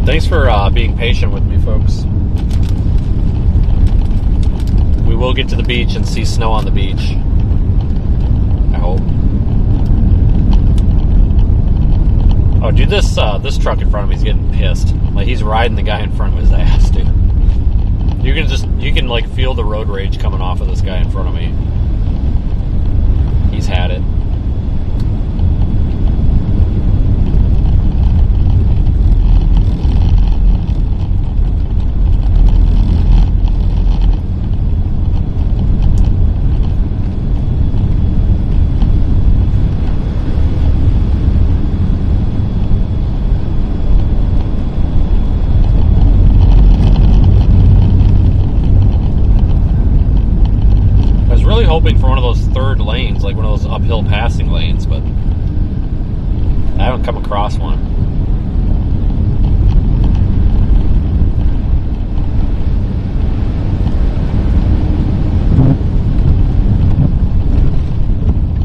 [SPEAKER 1] Thanks for being patient with me, folks. We will get to the beach and see snow on the beach. I hope. Oh, dude, this truck in front of me is getting pissed. Like, he's riding the guy in front of his ass, dude. You can like feel the road rage coming off of this guy in front of me. He's had it. Hoping for one of those third lanes, like one of those uphill passing lanes, but I haven't come across one.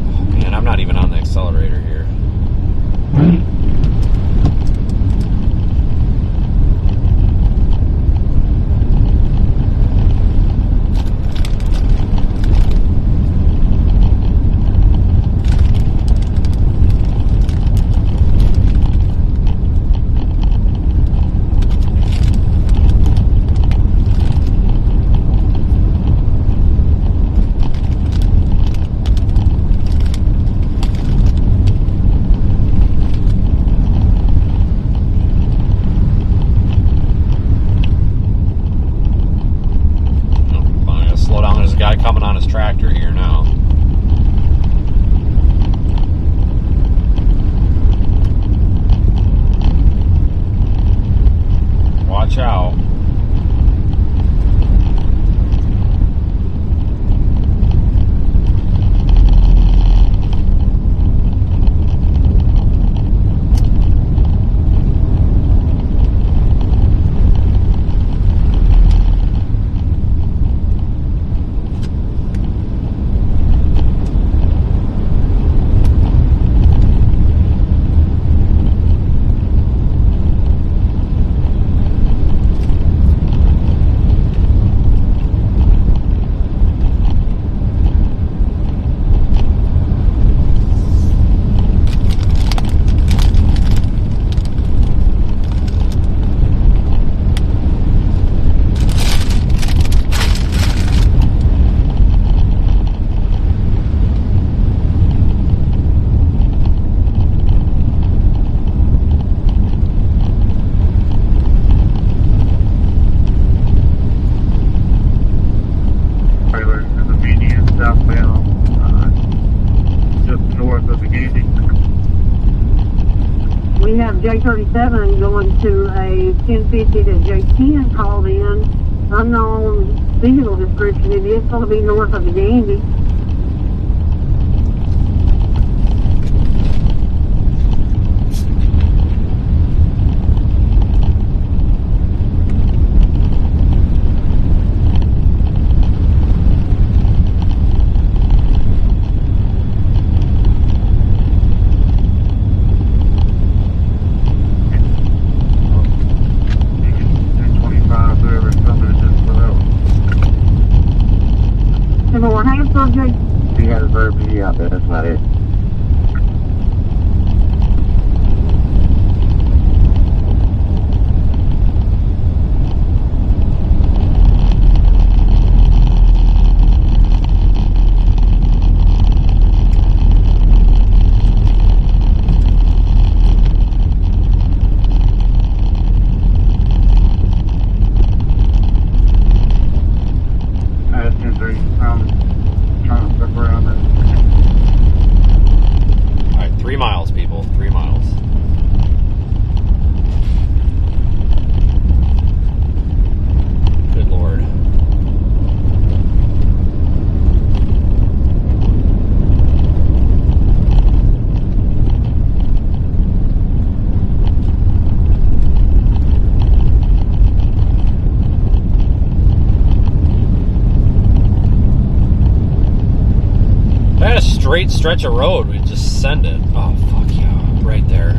[SPEAKER 1] Oh, man, I'm not even on the accelerator here. Coming on his tractor here now. Watch out.
[SPEAKER 8] J37 going to a 1050 that J10 called in. Unknown vehicle description. It is going to be north of the Gandy.
[SPEAKER 2] He has a verb PD out there, that's not it.
[SPEAKER 1] Alright, 3 miles, people. 3 miles. Good Lord. I had a straight stretch of road. We just send it. Oh, fuck yeah. Right there.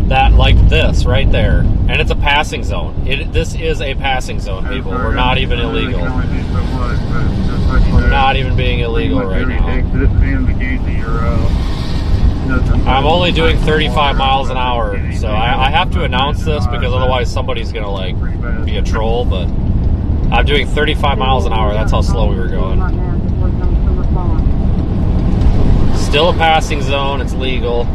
[SPEAKER 1] That, like this, right there. And it's a passing zone. This is a passing zone, people. We're not even illegal. We're not even being illegal right now. I'm only doing 35 miles an hour. So I have to announce this because otherwise somebody's going to, like, be a troll. But I'm doing 35 miles an hour. That's how slow we were going. Still a passing zone. It's legal.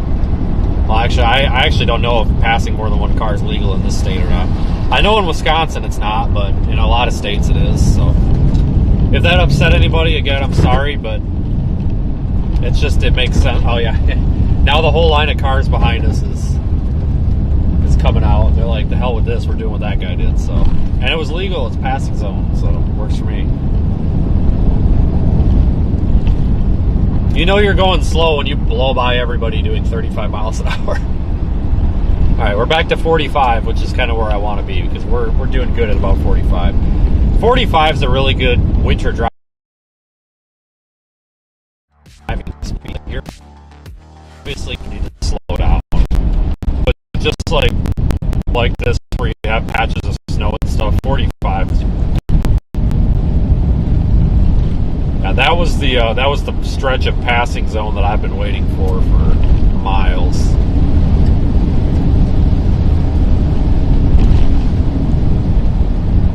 [SPEAKER 1] Well, actually, I actually don't know if passing more than one car is legal in this state or not. I know in Wisconsin it's not, but in a lot of states it is. So if that upset anybody, again, I'm sorry, but it's just, it makes sense. Oh yeah, now the whole line of cars behind us is coming out. They're like, the hell with this. We're doing what that guy did. So, and it was legal. It's passing zone, so it works for me. You know you're going slow when you blow by everybody doing 35 miles an hour. All right, we're back to 45, which is kind of where I want to be because we're doing good at about 45. 45 is a really good winter driving speed here. Obviously, you need to slow down, but just like this, where you have patches of snow and stuff, 45 is. Yeah, that was the stretch of passing zone that I've been waiting for miles.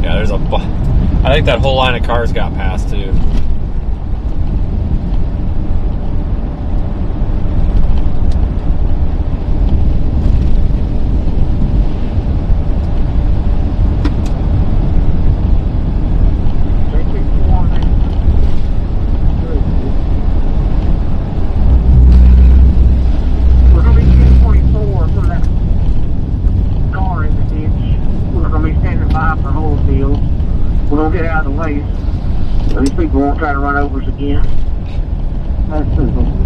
[SPEAKER 1] Yeah, I think that whole line of cars got passed too.
[SPEAKER 2] Get out of the way. So these people won't try to run over us again. That's simple.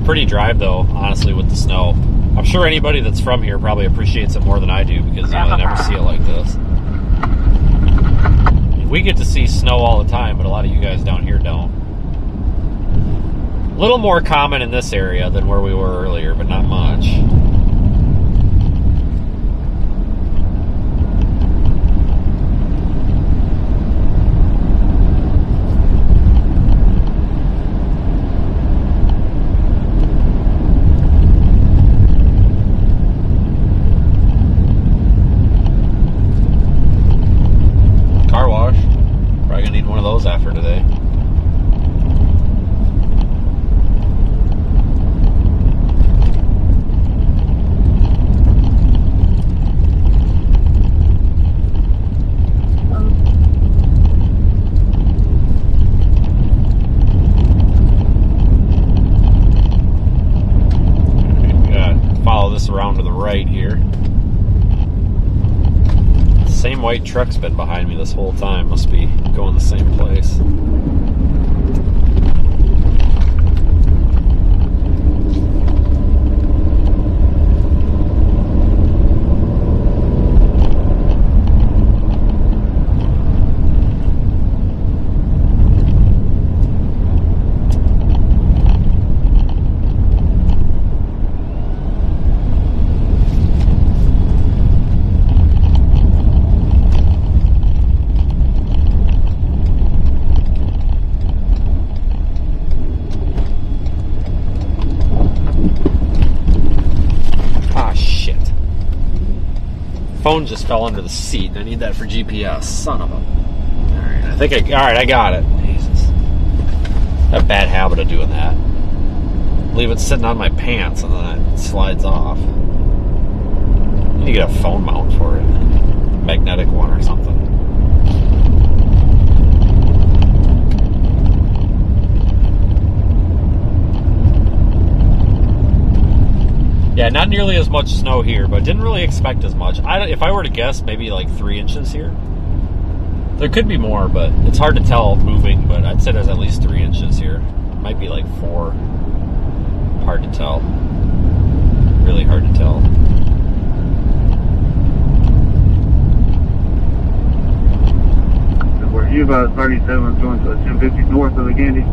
[SPEAKER 1] pretty drive, though, honestly, with the snow. I'm sure anybody that's from here probably appreciates it more than I do because, you know, they never see it like this. We get to see snow all the time, but a lot of you guys down here don't. A little more common in this area than where we were earlier, but not much. Car wash. Probably gonna need one of those after today. Around to the right here. Same white truck's been behind me this whole time. Must be going the same place. Phone just fell under the seat. I need that for GPS. Son of a. Alright, I got it. Jesus. I have a bad habit of doing that. Leave it sitting on my pants and then it slides off. I need to get a phone mount for it. Magnetic one or something. Yeah, not nearly as much snow here, but didn't really expect as much. If I were to guess, maybe like 3 inches here. There could be more, but it's hard to tell moving, but I'd say there's at least 3 inches here. Might be like 4. Hard to tell. Really hard to tell.
[SPEAKER 10] Where you about 37 going to 1050 north of the Gandy.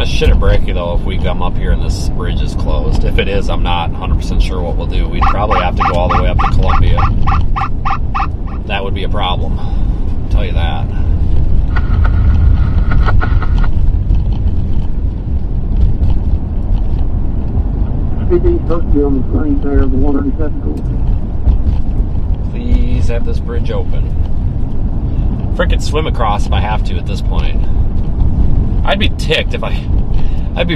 [SPEAKER 1] Shit at Breaky though if we come up here and this bridge is closed. If it is, I'm not 100% sure what we'll do. We'd probably have to go all the way up to Columbia. That would be a problem. I'll tell you that.
[SPEAKER 11] Everything's supposed to be on the screen there of the 137.
[SPEAKER 1] Please have this bridge open. Frickin' swim across if I have to at this point. I'd be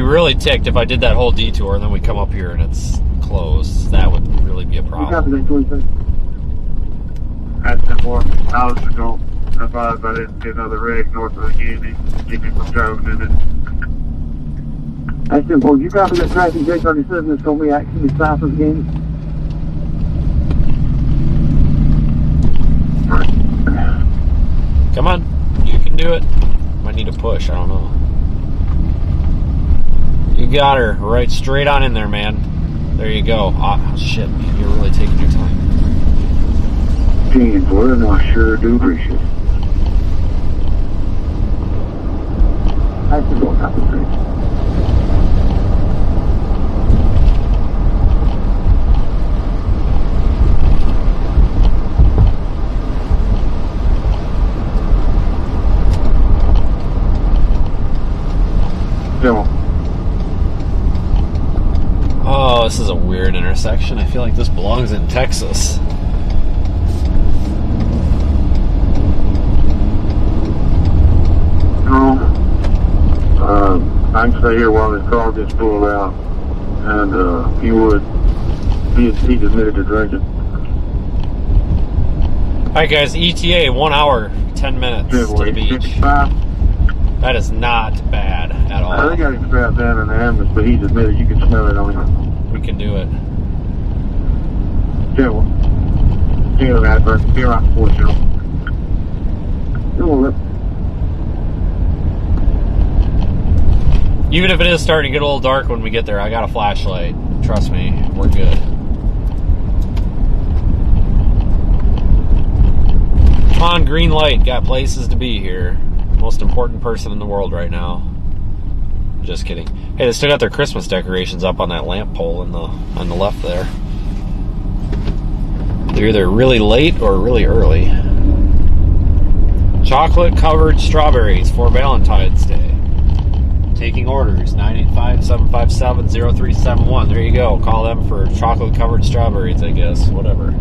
[SPEAKER 1] really ticked if I did that whole detour and then we come up here and it's closed. That would really be a problem.
[SPEAKER 10] That's 10-4. Hours ago, advised I didn't get another rig north of the Gandy. Keep people driving in it.
[SPEAKER 11] That's 10-4. You copy that tracking J37 that's going to be actually south of the Gandy?
[SPEAKER 1] Come on. You can do it. Might need a push. I don't know. You got her. Right straight on in there, man. There you go. Oh, shit, man. You're really taking your time.
[SPEAKER 10] 10-4, and I sure do appreciate it.
[SPEAKER 11] That's the door, copy the
[SPEAKER 1] Oh, this is a weird intersection. I feel like this belongs in Texas.
[SPEAKER 10] No. I can stay here while his car gets pulled out. And he would. He admitted to drinking.
[SPEAKER 1] Alright guys, ETA 1 hour, 10 minutes to the beach.
[SPEAKER 10] 55.
[SPEAKER 1] That is not bad at all.
[SPEAKER 10] They got him strapped down in the ambulance, but he's admitted you can smell it on him.
[SPEAKER 1] We can do it.
[SPEAKER 10] Careful. Careful, Radford. Be right before you.
[SPEAKER 1] Even if it is starting to get a little dark when we get there, I got a flashlight. Trust me, we're good. Come on, green light. Got places to be here. Most important person in the world right now. Just kidding. Hey, they still got their Christmas decorations up on that lamp pole on the left there. They're either really late or really early. Chocolate covered strawberries for Valentine's Day. Taking orders, 985-757-0371. There you go. Call them for chocolate covered strawberries, I guess. Whatever.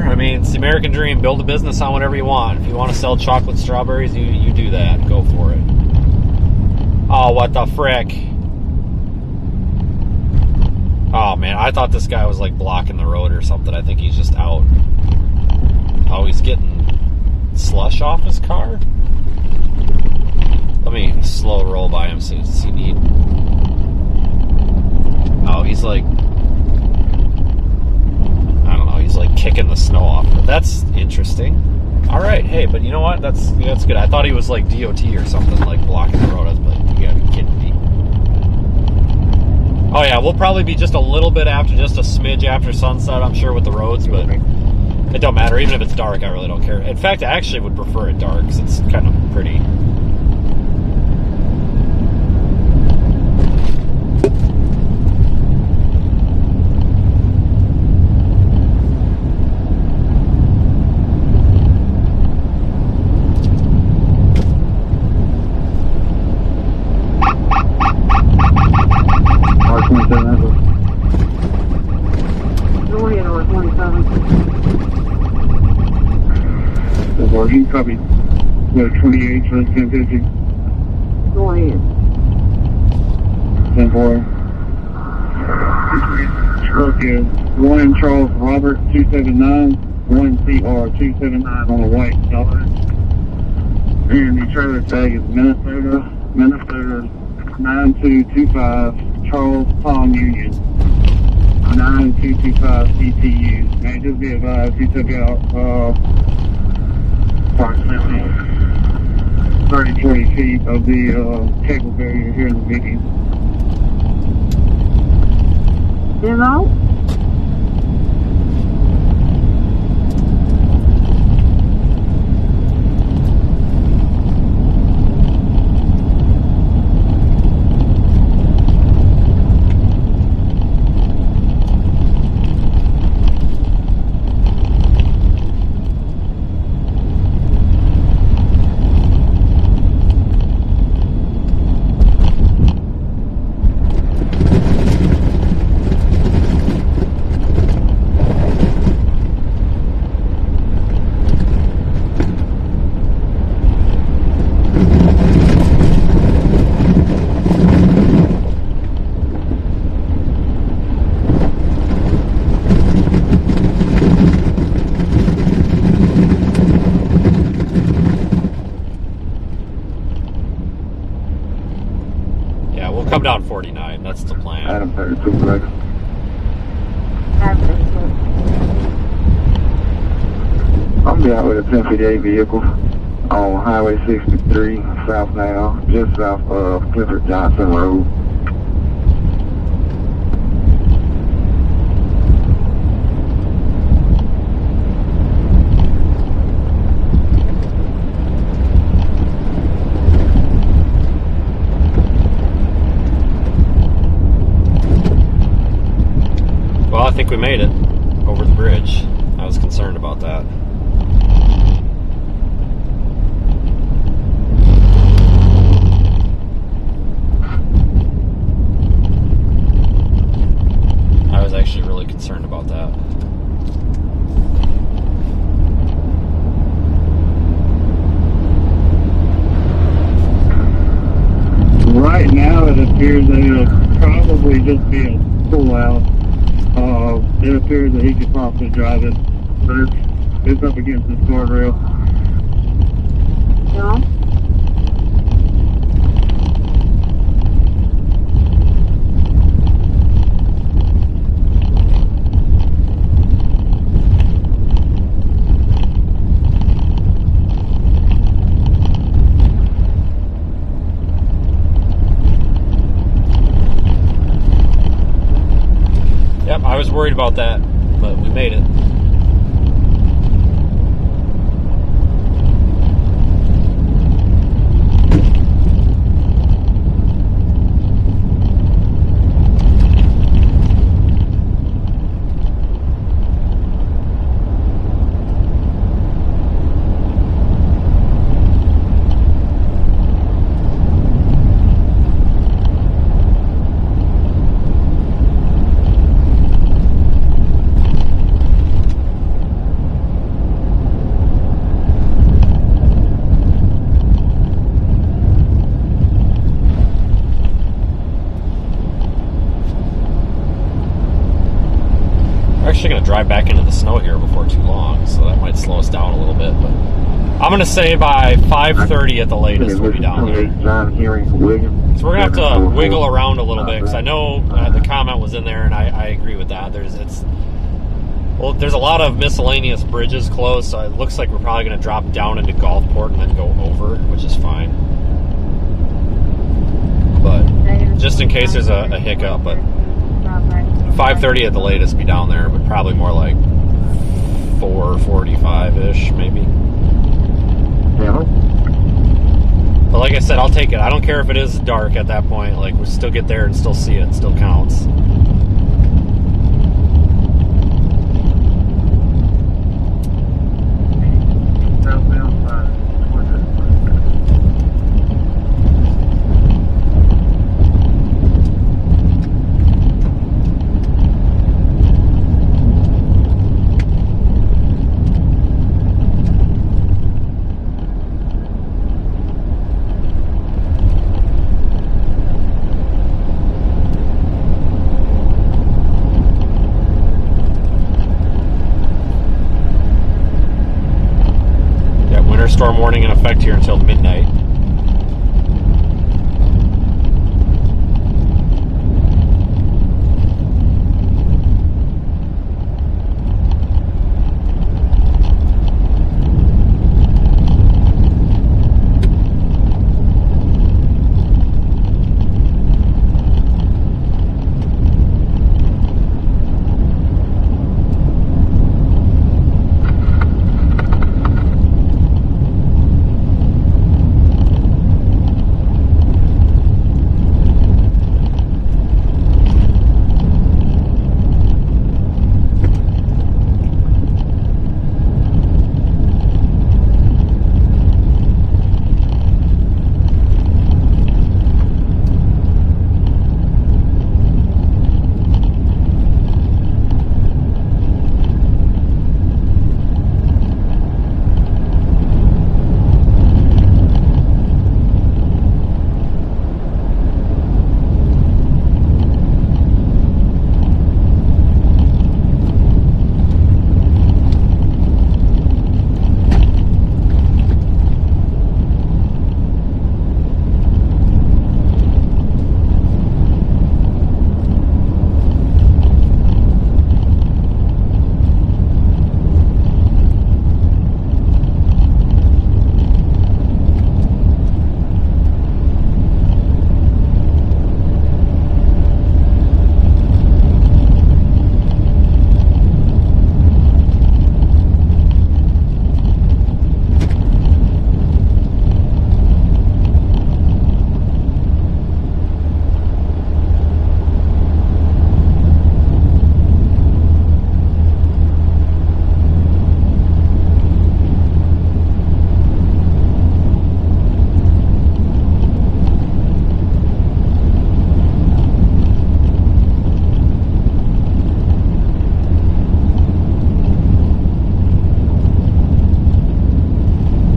[SPEAKER 1] I mean, it's the American dream. Build a business on whatever you want. If you want to sell chocolate strawberries, you do that. Go for it. Oh, what the frick? Oh, man. I thought this guy was, like, blocking the road or something. I think he's just out. Oh, he's getting slush off his car? Let me slow roll by him. See, does he need... Oh, he's like... I don't know. He's like kicking the snow off. That's interesting. All right. Hey, but you know what? That's good. I thought he was like DOT or something, like blocking the road. I was like, you gotta be kidding me. Oh yeah, we'll probably be just a little bit after, just a smidge after sunset, I'm sure, with the roads, but it don't matter. Even if it's dark, I really don't care. In fact, I actually would prefer it dark because it's kind of pretty.
[SPEAKER 10] He probably 28 for 1050.
[SPEAKER 11] Go ahead.
[SPEAKER 10] 10-4. Truck is 1 Charles Robert 279, 1 CR 279 on a white dollar. And the trailer tag is Minnesota 9225 Charles Palm Union 9225 CTU. And just be advised, he took out approximately 30-40 feet of the cable barrier here in the beginning.
[SPEAKER 11] You know?
[SPEAKER 1] Come down 49. That's the plan.
[SPEAKER 10] Adam 32, correct. I'll be out with a 1058 vehicle on Highway 63, south now, just south of Clifford Johnson Road.
[SPEAKER 1] Well, I think we made it over the bridge. I was concerned about that. I was actually really concerned about that.
[SPEAKER 10] Right now, it appears that it'll probably just be a pull-out. It appears that he could possibly drive it, but it's up against the guardrail.
[SPEAKER 8] Yeah.
[SPEAKER 1] Yep, I was worried about that, but we made it. Actually going to drive back into the snow here before too long, so that might slow us down a little bit. But I'm going to say by 5:30 at the latest we'll be down there.
[SPEAKER 3] John Hearing from Williams.
[SPEAKER 1] So we're going to have to wiggle around a little bit, because I know the comment was in there, and I agree with that. There's a lot of miscellaneous bridges closed, so it looks like we're probably going to drop down into Gulfport and then go over, which is fine. But just in case there's a hiccup, but 5:30 at the latest be down there, but probably more like 4:45-ish, maybe.
[SPEAKER 3] Yeah.
[SPEAKER 1] But like I said, I'll take it. I don't care if it is dark at that point. Like, we still get there and still see it. It still counts. Storm warning in effect here until midnight.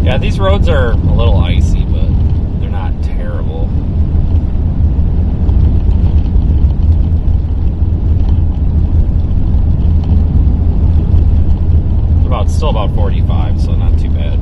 [SPEAKER 1] Yeah, these roads are a little icy, but they're not terrible. still about 45, so not too bad.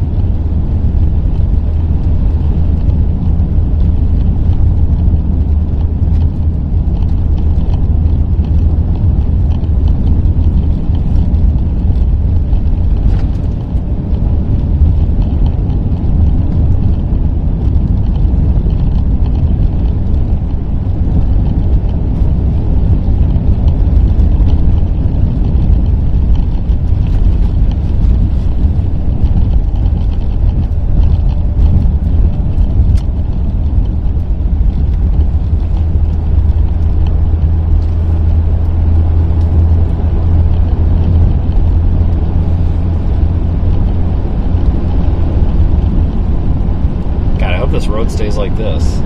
[SPEAKER 1] This road stays like this.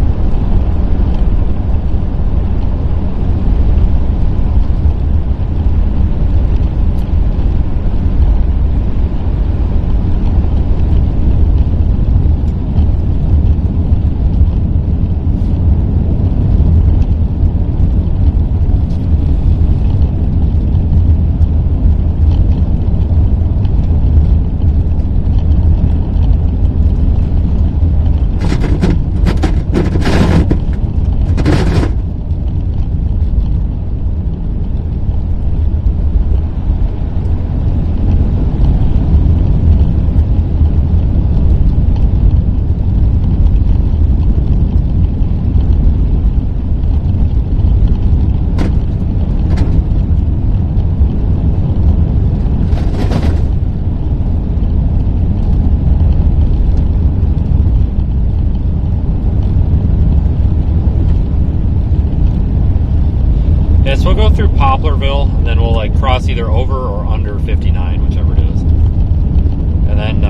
[SPEAKER 1] So we'll go through Poplarville, and then we'll like cross either over or under 59, whichever it is. And then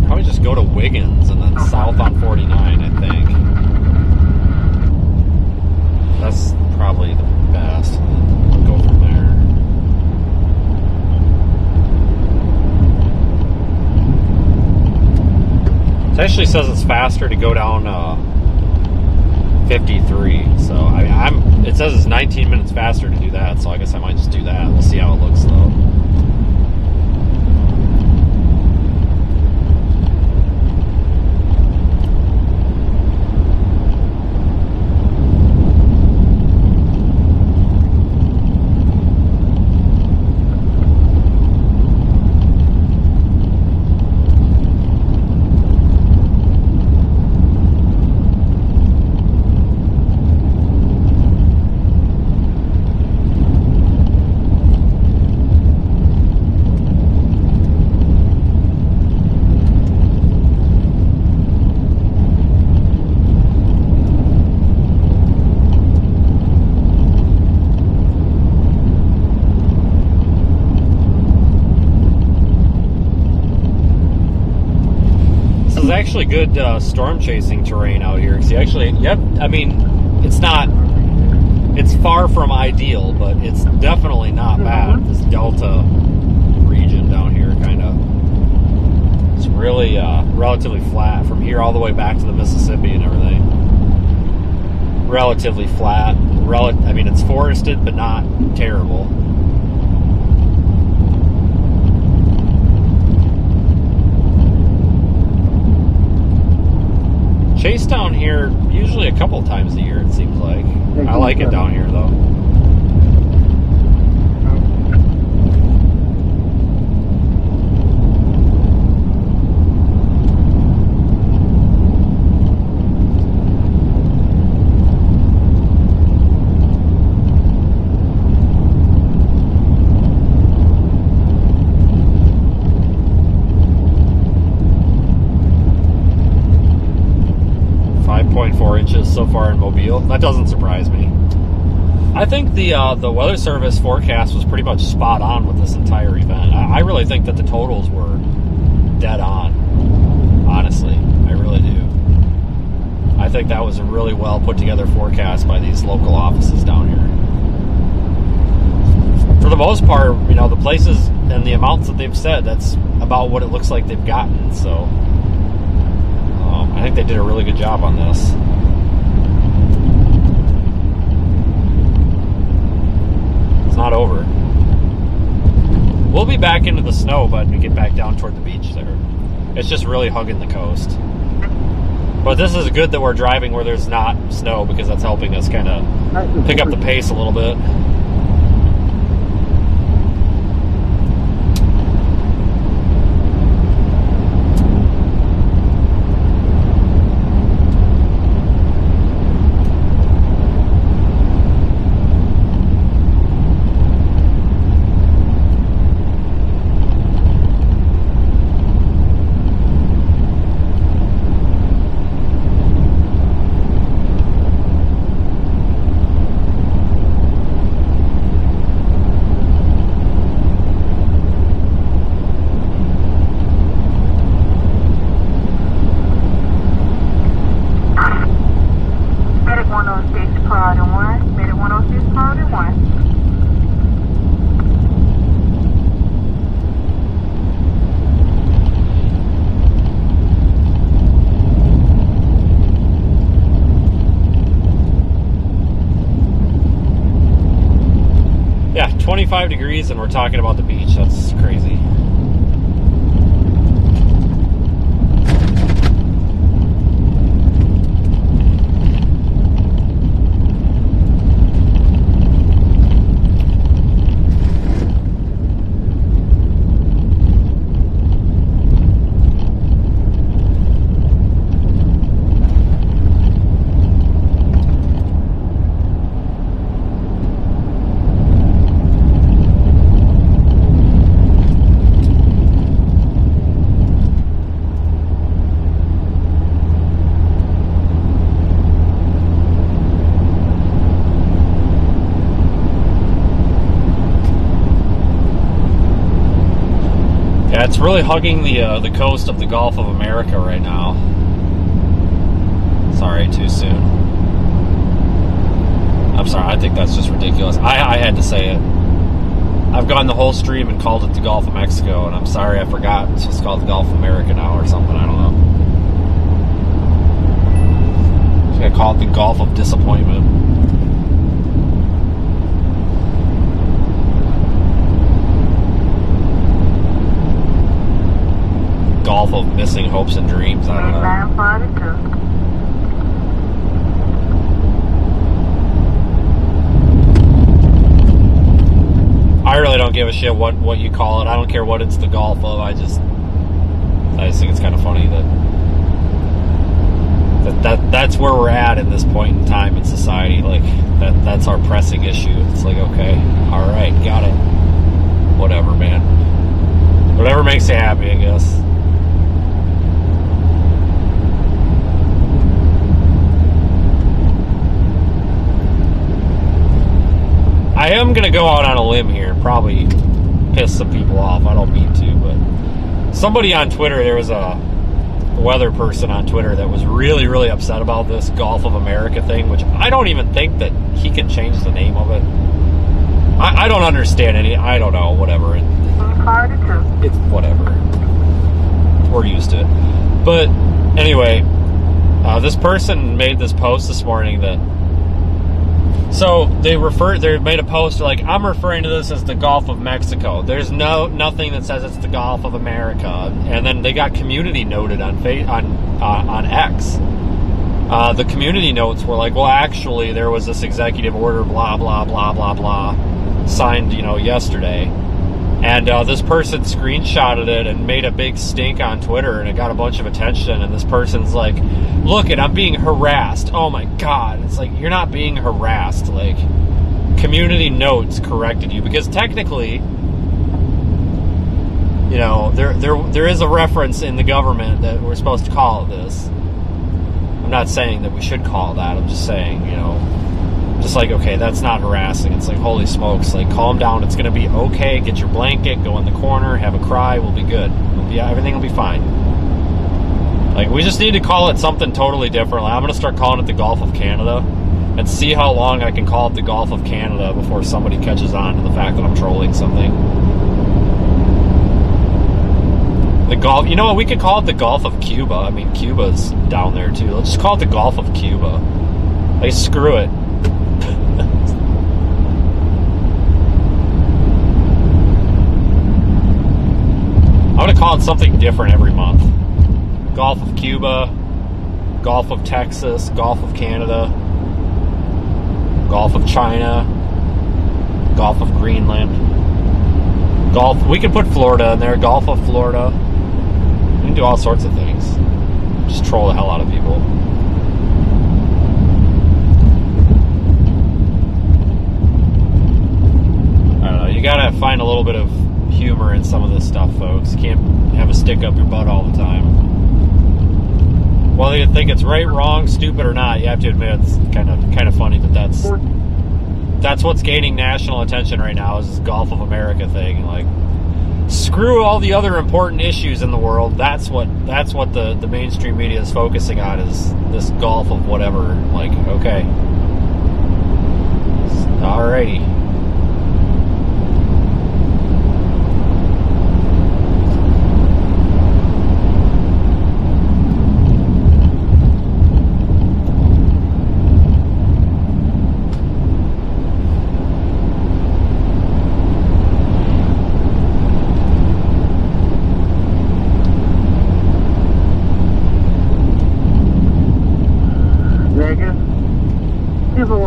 [SPEAKER 1] probably just go to Wiggins and then south on 49, I think. That's probably the best. We'll go from there. It actually says it's faster to go down 53, so I mean, it says it's 19 minutes faster to do that, so I guess I might just do that. We'll see how it looks though. Actually good storm chasing terrain out here. See, actually, yep. I mean, it's far from ideal, but it's definitely not bad. This Delta region down here, kind of, it's really relatively flat from here all the way back to the Mississippi and everything. Relatively flat. I mean, it's forested, but not terrible. Chase down here usually a couple times a year, it seems like. I like it down here though. So far in Mobile. That doesn't surprise me. I think the Weather Service forecast was pretty much spot on with this entire event. I really think that the totals were dead on. Honestly, I really do. I think that was a really well put together forecast by these local offices down here. For the most part, you know, the places and the amounts that they've said, that's about what it looks like they've gotten. So I think they did a really good job on this. Not over. We'll be back in down toward the beach there. It's just really hugging the coast. But this is good that we're driving where there's not snow, because that's helping us kind of pick up the pace a little bit. Yeah, 25 degrees and we're talking about the beach. That's crazy. It's really hugging the coast of the Gulf of America right now. Sorry, too soon. I'm sorry, I think that's just ridiculous. I had to say it. I've gone the whole stream and called it the Gulf of Mexico, and I'm sorry I forgot. It's just called the Gulf of America now or something, I don't know. So I call it the Gulf of Disappointment. Gulf of Missing Hopes and Dreams, I don't know. I really don't give a shit what you call it. I don't care what it's the Gulf of. I just think it's kind of funny that's where we're at this point in time in society. Like that's our pressing issue. It's like, okay, all right, got it. Whatever, man. Whatever makes you happy, I guess. I am going to go out on a limb here and probably piss some people off. I don't mean to, but somebody on Twitter, there was a weather person on Twitter that was really, really upset about this Gulf of America thing, which I don't even think that he can change the name of it. I don't understand I don't know, whatever. It's whatever. We're used to it. But anyway, this person made this post this morning that, so they made a post like, I'm referring to this as the Gulf of Mexico. There's nothing that says it's the Gulf of America. And then they got community noted on X. The community notes were like, well, actually, there was this executive order, blah, blah, blah, blah, blah, signed, yesterday. And this person screenshotted it and made a big stink on Twitter, and it got a bunch of attention. And this person's like, look, I'm being harassed. Oh my God. It's like, you're not being harassed. Like, community notes corrected you, because technically, there is a reference in the government that we're supposed to call it this. I'm not saying that we should call it that. I'm just saying, just like, okay, that's not harassing. It's like, holy smokes, like, calm down. It's going to be okay. Get your blanket, go in the corner, have a cry. We'll be good. Everything will be fine. Like, we just need to call it something totally different. Like, I'm going to start calling it the Gulf of Canada and see how long I can call it the Gulf of Canada before somebody catches on to the fact that I'm trolling something. The Gulf, you know what? We could call it the Gulf of Cuba. I mean, Cuba's down there too. Let's just call it the Gulf of Cuba. Like, screw it. I'm to call it something different every month. Gulf of Cuba, Gulf of Texas, Gulf of Canada, Gulf of China, Gulf of Greenland, we can put Florida in there, Gulf of Florida. We can do all sorts of things. Just troll the hell out of people. I don't know, you gotta find a little bit of humor in some of this stuff, folks. You can't have a stick up your butt all the time. Whether you think it's right, wrong, stupid, or not, you have to admit it's kind of funny that that's what's gaining national attention right now, is this Gulf of America thing. Like, screw all the other important issues in the world. That's what the mainstream media is focusing on, is this Gulf of whatever. Like, okay, alrighty.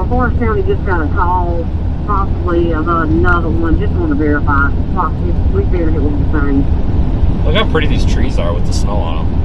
[SPEAKER 11] Forest County just got a call, possibly of another one. Just want to verify. We figured it was the same.
[SPEAKER 1] Look how pretty these trees are with the snow on them.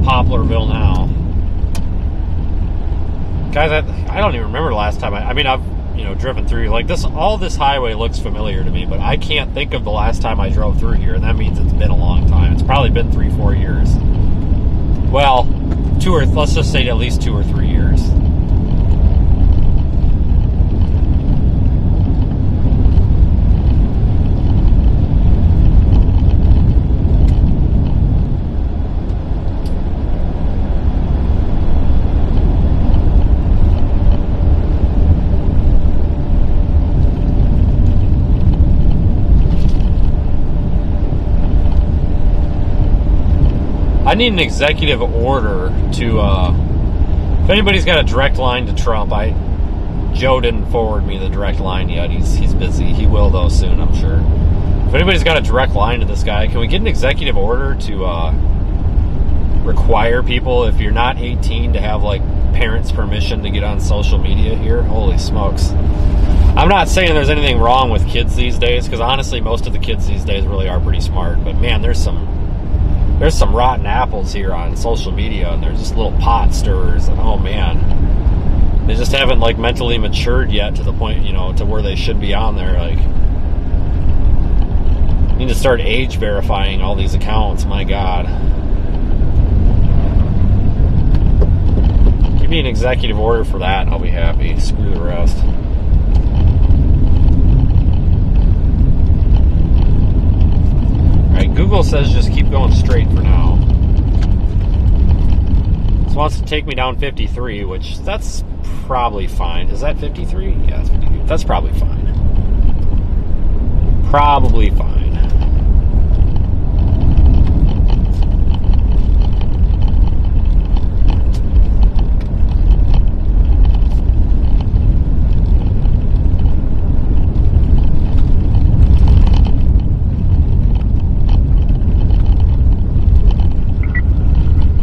[SPEAKER 1] Poplarville now. Guys, I don't even remember the last time I mean, I've, driven through, like, all this highway looks familiar to me, but I can't think of the last time I drove through here, and that means it's been a long time. It's probably been 3-4 years. Well, let's just say at least 2 or 3 years. I need an executive order to, if anybody's got a direct line to Trump, Joe didn't forward me the direct line yet. He's busy. He will, though, soon, I'm sure. If anybody's got a direct line to this guy, can we get an executive order to require people, if you're not 18, to have, like, parents' permission to get on social media here? Holy smokes. I'm not saying there's anything wrong with kids these days, because honestly, most of the kids these days really are pretty smart. But, man, there's some rotten apples here on social media, and there's just little pot stirrers, and oh man, they just haven't, like, mentally matured yet to the point, to where they should be on there. Like, need to start age verifying all these accounts. My God, give me an executive order for that, and I'll be happy. Screw the rest. Google says just keep going straight for now. This wants to take me down 53, which that's probably fine. Is that 53? Yeah, that's 53. That's probably fine. Probably fine.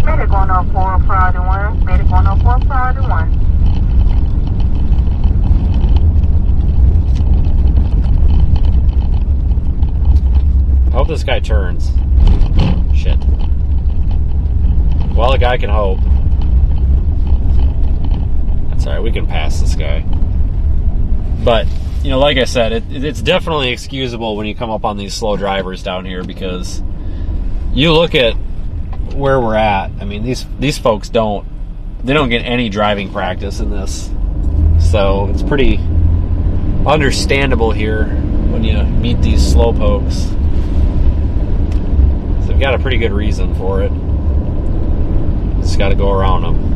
[SPEAKER 5] Medic 104 priority 1.
[SPEAKER 1] this guy turns. Shit. Well, the guy can hope. That's alright, we can pass this guy. But, you know, like I said, it's definitely excusable when you come up on these slow drivers down here, because you look at where we're at. I mean, these folks don't get any driving practice in this. So it's pretty understandable here when you meet these slow pokes. So they've got a pretty good reason for it. Just got to go around them.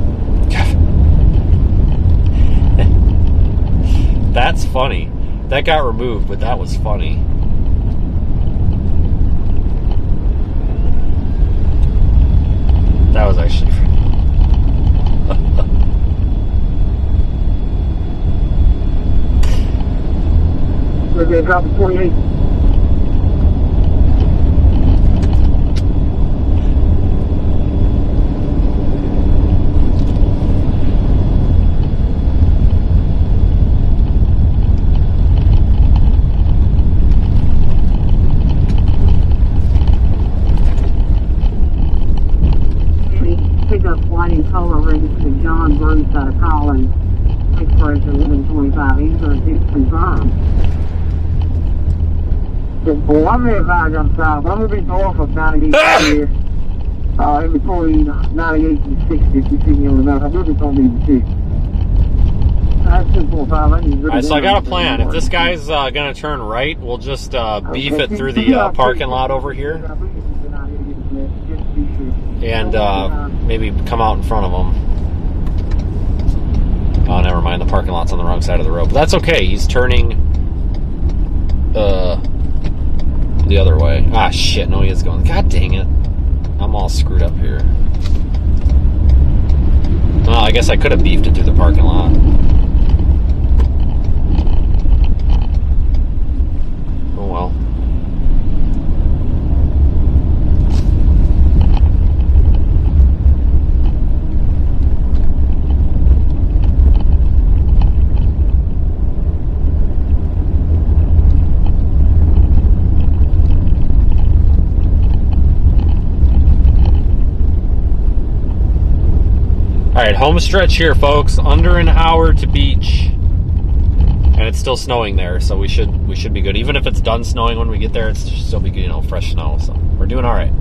[SPEAKER 1] That's funny. That got removed, but that was funny. That was actually funny.
[SPEAKER 2] We're going to drop to 28.
[SPEAKER 11] Color registered John Bruce out of Collins, expiration 1125. He's going to confirm.
[SPEAKER 2] Well, I'm going to advise I'm south. I'm going to be north of 98 here. In between 98 and 60, if you see me on the map. I believe it's on the 6. That's 245.
[SPEAKER 1] Alright, so I got a plan. If this guy's going to turn right, we'll just beef it through the parking lot over here. And maybe come out in front of him. Oh, never mind. The parking lot's on the wrong side of the road. But that's okay. He's turning the other way. Ah, shit. No, he is going. God dang it. I'm all screwed up here. Well, I guess I could have beefed it through the parking lot. Oh, well. Alright, home stretch here, folks. Under an hour to beach. And it's still snowing there, so we should be good. Even if it's done snowing when we get there, it's still be good, you know, fresh snow. So we're doing alright.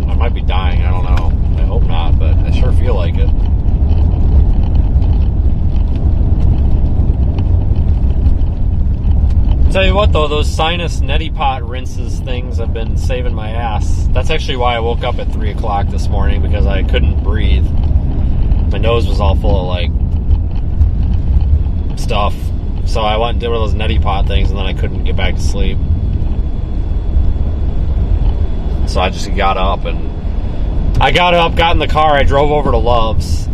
[SPEAKER 1] I might be dying, I don't know. I hope not, but I sure feel like it. Tell you what though, those sinus neti pot rinses things have been saving my ass. That's actually why I woke up at 3 o'clock this morning, because I couldn't breathe. My nose was all full of like stuff. So I went and did one of those neti pot things, and then I couldn't get back to sleep. So I just got up, and I got in the car, I drove over to Love's,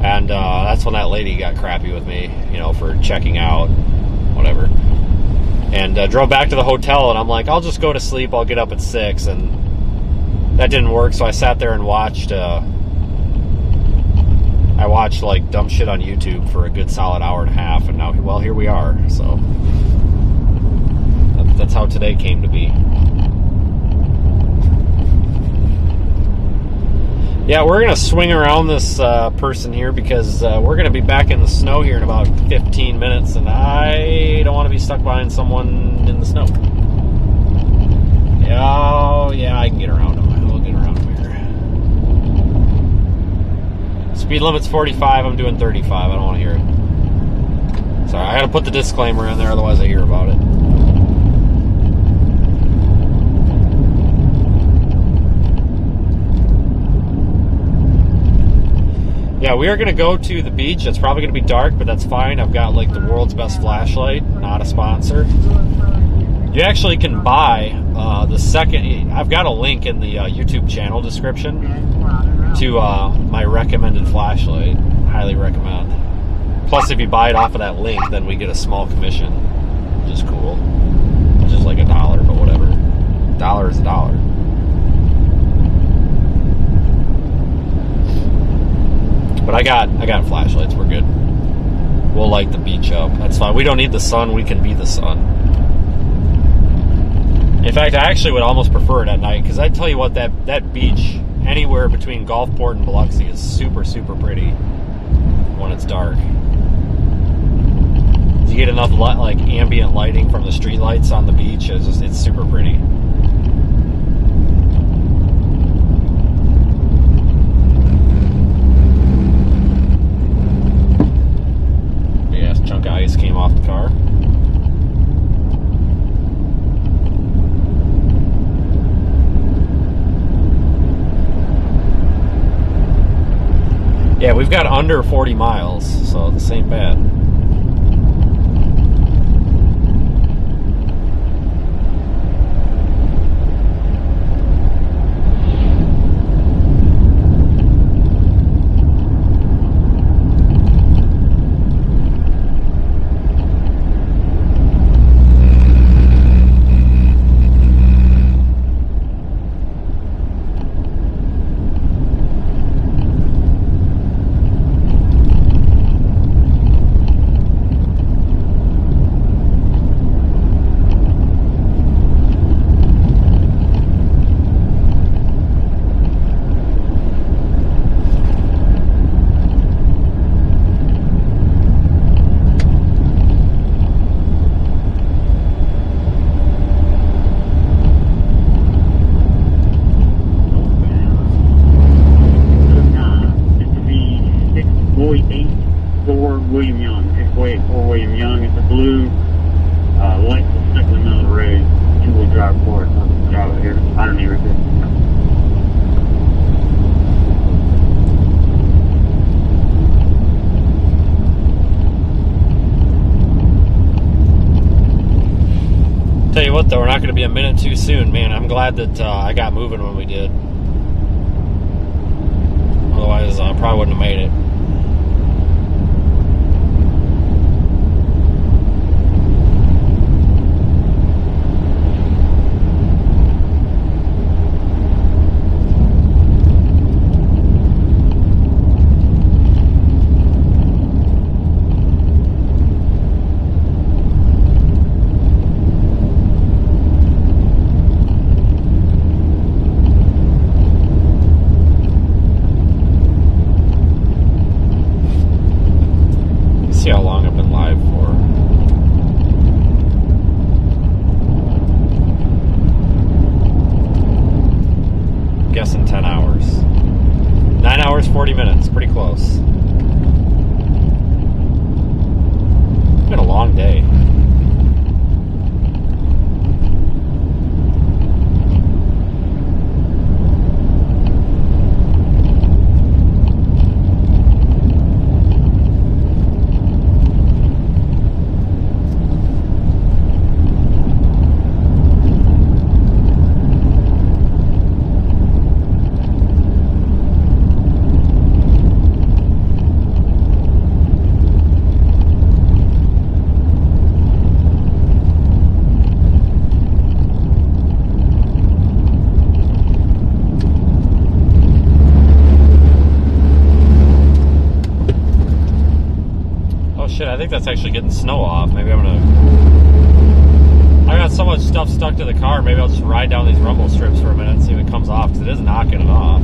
[SPEAKER 1] and that's when that lady got crappy with me, you know, for checking out, whatever. And drove back to the hotel, and I'm like, I'll just go to sleep, I'll get up at 6, and that didn't work, so I sat there and watched like dumb shit on YouTube for a good solid hour and a half, and now, well, here we are. So that's how today came to be. Yeah, we're going to swing around this person here, because we're going to be back in the snow here in about 15 minutes, and I don't want to be stuck behind someone in the snow. Oh, yeah, I can get around him. We'll get around him here. Speed limit's 45. I'm doing 35. I don't want to hear it. Sorry, I got to put the disclaimer in there, otherwise I hear about it. Yeah, we are going to go to the beach. It's probably going to be dark, but that's fine. I've got like the world's best flashlight, not a sponsor. You actually can buy the second. I've got a link in the YouTube channel description to my recommended flashlight. Highly recommend. Plus, if you buy it off of that link, then we get a small commission, which is cool. Which is like $1, but whatever. $1 is $1. But I got flashlights. We're good. We'll light the beach up. That's fine. We don't need the sun. We can be the sun. In fact, I actually would almost prefer it at night, because I tell you what, that beach anywhere between Gulfport and Biloxi is super, super pretty when it's dark. You get enough like ambient lighting from the street lights on the beach. It's super pretty. Chunk of ice came off the car. Yeah, we've got under 40 miles, so this ain't bad. Tell you what, though, we're not going to be a minute too soon, man. I'm glad that I got moving when we did. Otherwise, I probably wouldn't have made it. How long I've been live for. I'm guessing 10 hours. 9 hours, 40 minutes. Pretty close. It's been a long day. Shit, I think that's actually getting snow off. Maybe I'm gonna... I got so much stuff stuck to the car, maybe I'll just ride down these rumble strips for a minute and see if it comes off, because it is knocking it off.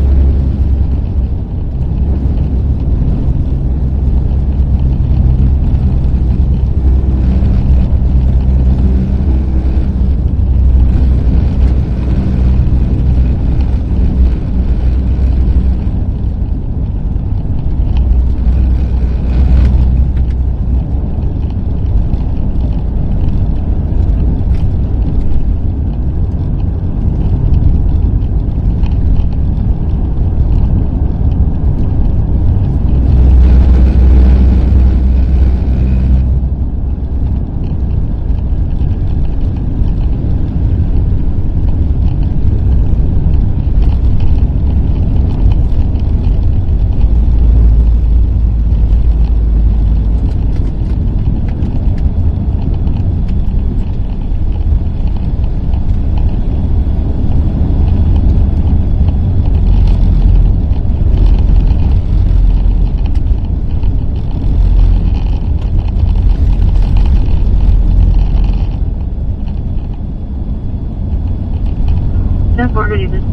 [SPEAKER 11] That's what it is.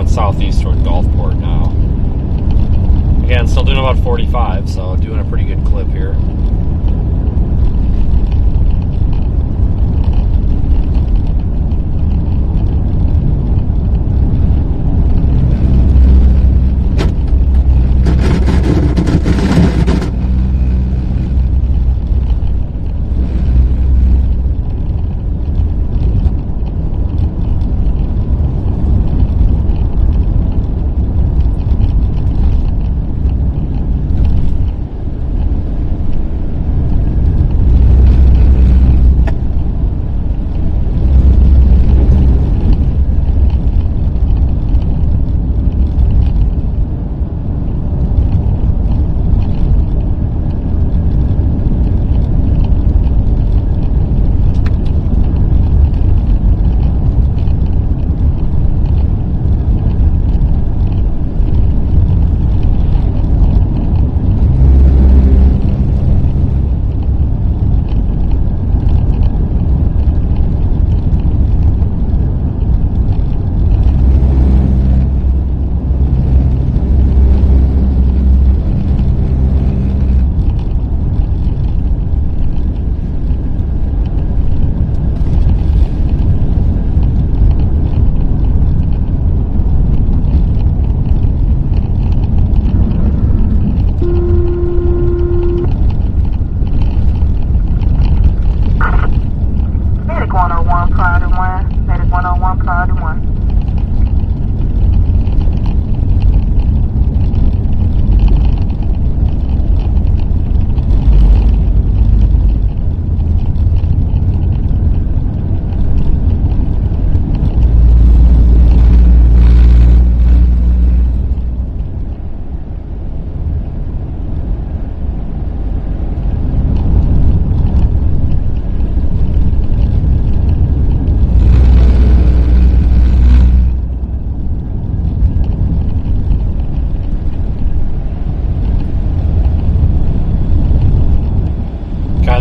[SPEAKER 1] Southeast toward Gulfport now. Again, still doing about 45, so doing a pretty good clip here.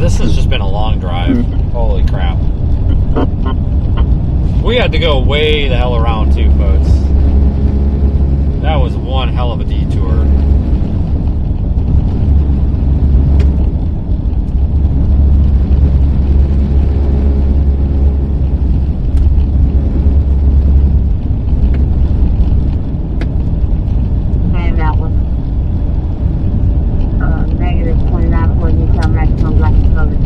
[SPEAKER 1] This has just been a long drive. Holy crap. We had to go way the hell around too, folks. That was one hell of a detour.
[SPEAKER 11] And that was negative 29 for you tell maximum black and colored.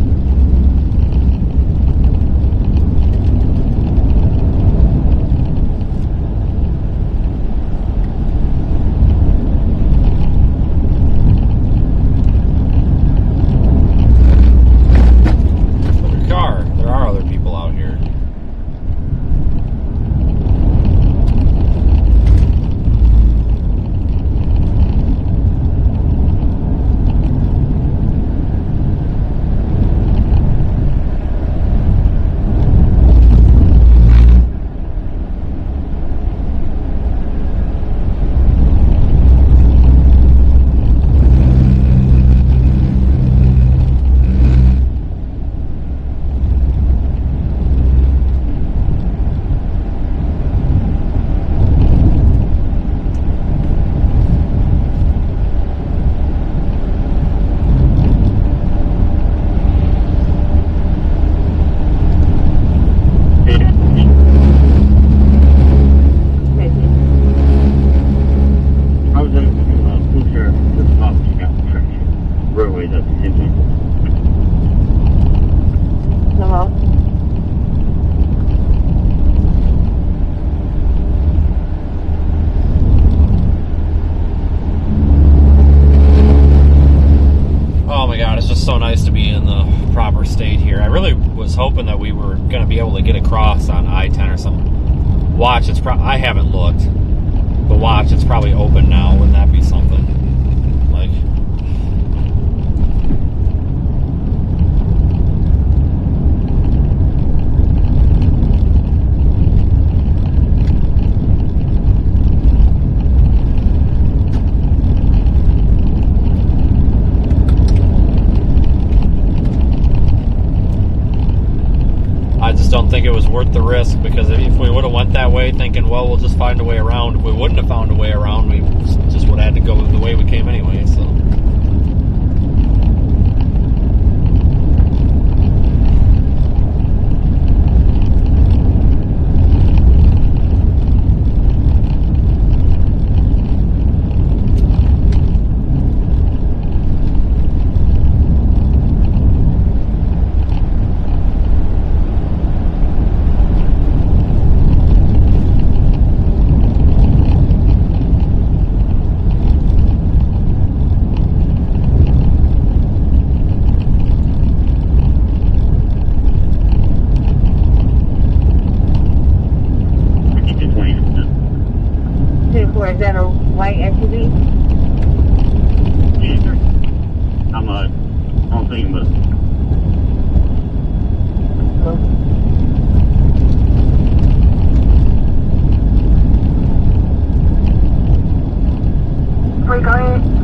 [SPEAKER 1] really was hoping that we were going to be able to get across on I-10 or something. Watch, it's I haven't looked, but watch, it's probably open now. Wouldn't that be something? Like, I just don't think it was worth the risk, because if we would have went that way thinking, well, we'll just find a way around, if we wouldn't have found a way around, we just would have had to go the way we came anyway. So
[SPEAKER 9] Is that a white SUV?
[SPEAKER 6] Yes, sir. I'm on thing, but
[SPEAKER 5] Brake on it.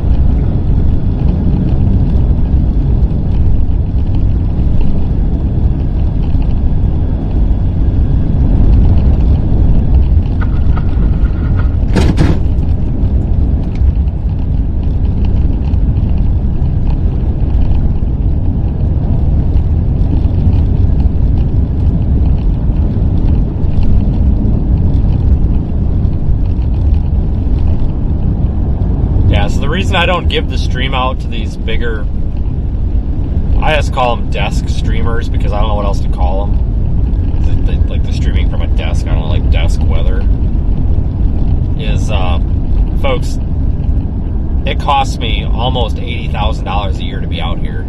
[SPEAKER 1] the reason I don't give the stream out to these bigger, I just call them desk streamers, because I don't know what else to call them. Like the streaming from a desk, I don't know, like desk weather. Is, folks, it costs me almost $80,000 a year to be out here.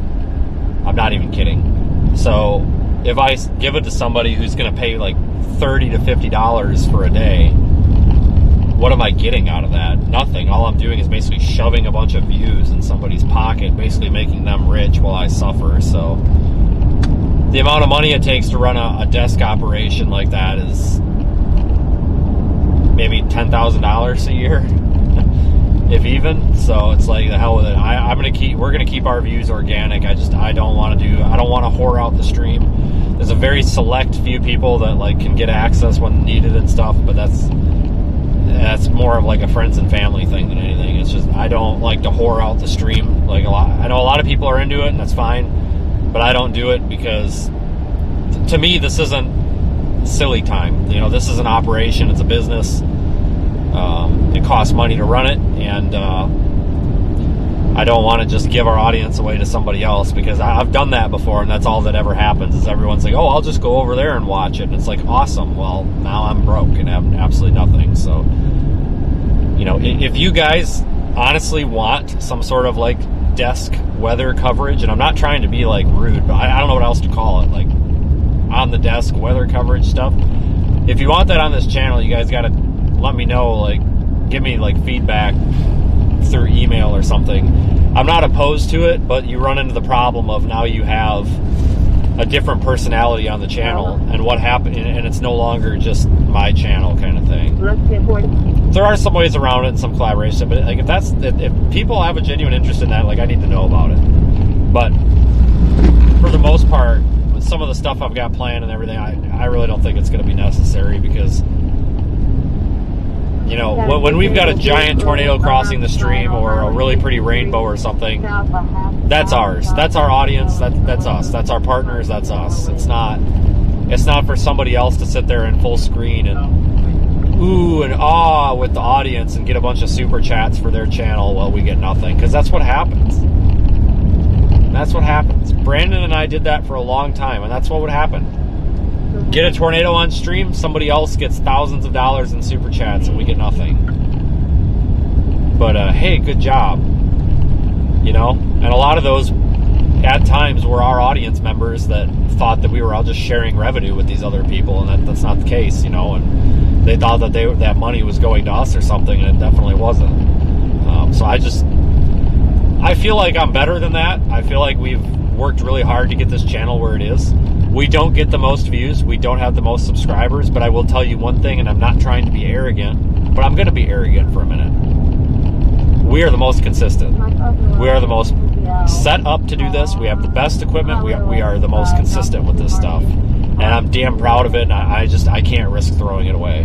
[SPEAKER 1] I'm not even kidding. So if I give it to somebody who's going to pay like $30 to $50 for a day, what am I getting out of that? Nothing. All I'm doing is basically shoving a bunch of views in somebody's pocket, basically making them rich while I suffer. So the amount of money it takes to run a desk operation like that is maybe $10,000 a year, if even. So it's like, the hell with it. We're gonna keep our views organic. I don't want to whore out the stream. There's a very select few people that like can get access when needed and stuff, but that's more of like a friends and family thing than anything. It's just, I don't like to whore out the stream like a lot. I know a lot of people are into it, and that's fine, but I don't do it because to me this isn't silly time. You know, this is an operation. It's a business. It costs money to run it, and I don't want to just give our audience away to somebody else, because I've done that before, and that's all that ever happens is everyone's like, oh, I'll just go over there and watch it. And it's like, awesome. Well, now I'm broke and have absolutely nothing. So, you know, if you guys honestly want some sort of like desk weather coverage, and I'm not trying to be like rude, but I don't know what else to call it, like on the desk weather coverage stuff. If you want that on this channel, you guys got to let me know, like give me like feedback through email or something. I'm not opposed to it, but you run into the problem of now you have a different personality on the channel, and what happened, and it's no longer just my channel kind of thing. There are some ways around it and some collaboration, but like if people have a genuine interest in that, like I need to know about it. But for the most part, with some of the stuff I've got planned and everything, I really don't think it's going to be necessary, because you know, when we've got a giant tornado crossing the stream or a really pretty rainbow or something, that's ours. That's our audience. That's us. That's our partners. That's us. It's not for somebody else to sit there in full screen and ooh and ah with the audience and get a bunch of super chats for their channel while we get nothing, because that's what happens. That's what happens. Brandon and I did that for a long time, and that's what would happen. Get a tornado on stream, somebody else gets thousands of dollars in super chats, and we get nothing. But hey, good job. You know, and a lot of those at times were our audience members that thought that we were all just sharing revenue with these other people, and that's not the case, you know, and they thought that that money was going to us or something, and it definitely wasn't. So I feel like I'm better than that. I feel like we've worked really hard to get this channel where it is. We don't get the most views, we don't have the most subscribers, but I will tell you one thing, and I'm not trying to be arrogant, but I'm going to be arrogant for a minute. We are the most consistent. We are the most set up to do this. We have the best equipment. We are the most consistent with this stuff, and I'm damn proud of it. And I can't risk throwing it away.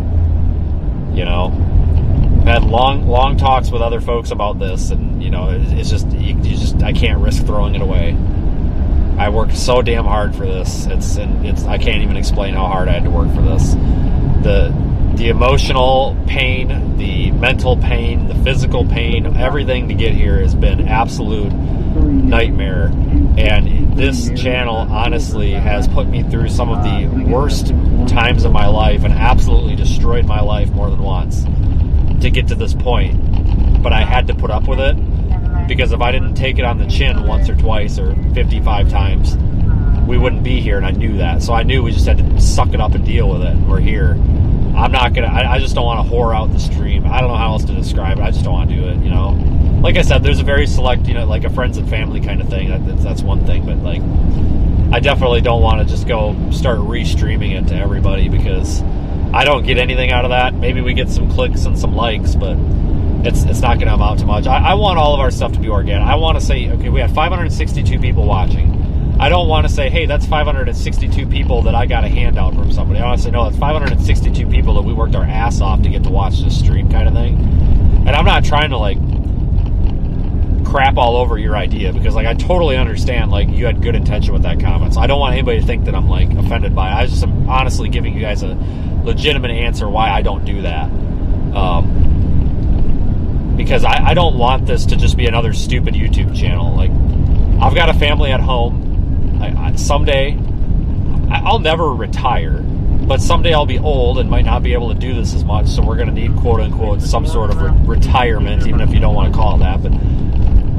[SPEAKER 1] You know, I've had long talks with other folks about this, and you know, it's just I can't risk throwing it away. I worked so damn hard for this. It's I can't even explain how hard I had to work for this. The emotional pain, the mental pain, the physical pain, everything to get here has been absolute nightmare. And this channel honestly has put me through some of the worst times of my life and absolutely destroyed my life more than once to get to this point. But I had to put up with it, because if I didn't take it on the chin once or twice or 55 times, we wouldn't be here, and I knew that. So I knew we just had to suck it up and deal with it, and we're here. I'm not gonna, I just don't want to whore out the stream. I don't know how else to describe it. I just don't want to do it, you know. Like I said, there's a very select, you know, like a friends and family kind of thing. That's one thing, but like, I definitely don't want to just go start re-streaming it to everybody, because I don't get anything out of that. Maybe we get some clicks and some likes, but it's not going to amount to much. I want all of our stuff to be organic. I want to say, okay, we had 562 people watching. I don't want to say, hey, that's 562 people that I got a handout from somebody. I want to say, no, that's 562 people that we worked our ass off to get to watch this stream, kind of thing. And I'm not trying to, like, crap all over your idea, because, like, I totally understand, like, you had good intention with that comment. So I don't want anybody to think that I'm, like, offended by it. I just am honestly giving you guys a legitimate answer why I don't do that. Because I don't want this to just be another stupid YouTube channel. Like, I've got a family at home. Someday, I'll never retire, but someday I'll be old and might not be able to do this as much, so we're going to need, quote-unquote, some sort of retirement, even if you don't want to call it that. But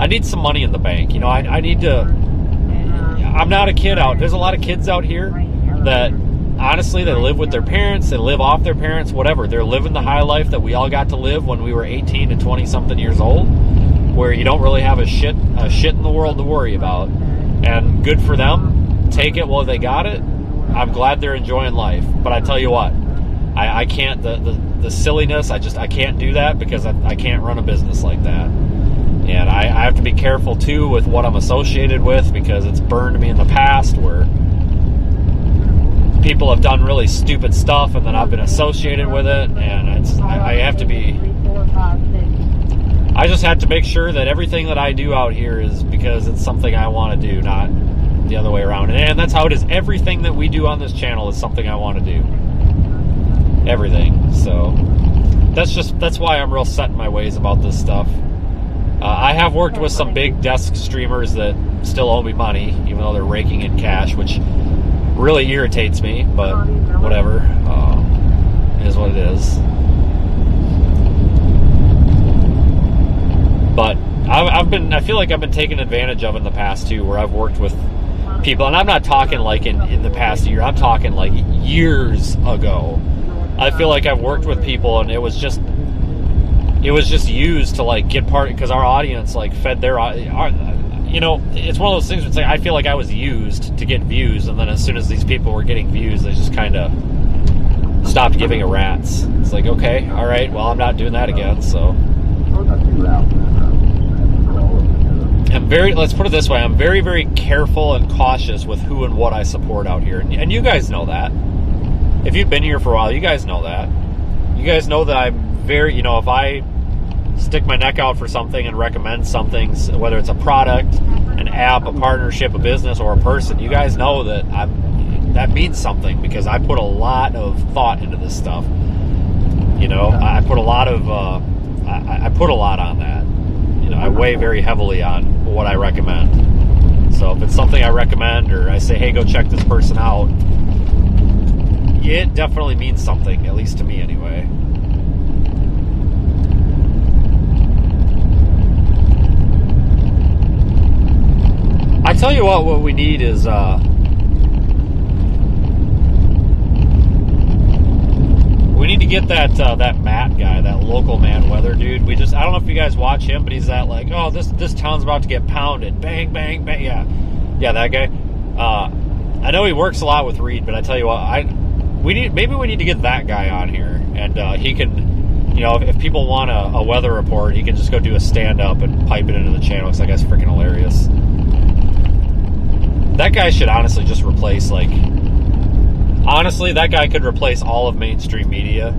[SPEAKER 1] I need some money in the bank. You know, I need to... I'm not a kid out. There's a lot of kids out here that, honestly, they live with their parents, they live off their parents, whatever. They're living the high life that we all got to live when we were 18 and 20-something years old, where you don't really have a shit in the world to worry about. And good for them. Take it while they got it. I'm glad they're enjoying life. But I tell you what, I can't, the silliness, I can't do that, because I can't run a business like that. And I have to be careful too with what I'm associated with, because it's burned me in the past where people have done really stupid stuff and then I've been associated with it, and I have to be... I just have to make sure that everything that I do out here is because it's something I want to do, not the other way around. And that's how it is. Everything that we do on this channel is something I want to do. Everything. So that's why I'm real set in my ways about this stuff. I have worked with some big desk streamers that still owe me money, even though they're raking in cash, which really irritates me, but whatever. It is what it is. But I feel like I've been taken advantage of in the past too, where I've worked with people, and I'm not talking like in the past year, I'm talking like years ago. I feel like I've worked with people and it was just used to like get part, because our audience like fed their, you know, it's one of those things where it's like, I feel like I was used to get views, and then as soon as these people were getting views, they just kind of stopped giving a rat's. It's like, okay, all right, well, I'm not doing that again, so. Let's put it this way, I'm very, very careful and cautious with who and what I support out here. And you guys know that. If you've been here for a while, you guys know that. You guys know that I'm very, you know, if I stick my neck out for something and recommend something, whether it's a product, an app, a partnership, a business, or a person, you guys know that that means something, because I put a lot of thought into this stuff. You know, I put a lot of, I put a lot on that. You know, I weigh very heavily on what I recommend. So if it's something I recommend, or I say, hey, go check this person out, it definitely means something, at least to me anyway. I tell you what we need is we need to get that that Matt guy, that local man weather dude. I don't know if you guys watch him, but he's that like, oh, this town's about to get pounded, bang bang bang. Yeah, that guy. I know he works a lot with Reed, but I tell you what, maybe we need to get that guy on here, and he can, you know, if people want a weather report, he can just go do a stand up and pipe it into the channel, because that guy's freaking hilarious. That guy should honestly just replace, like, honestly, that guy could replace all of mainstream media,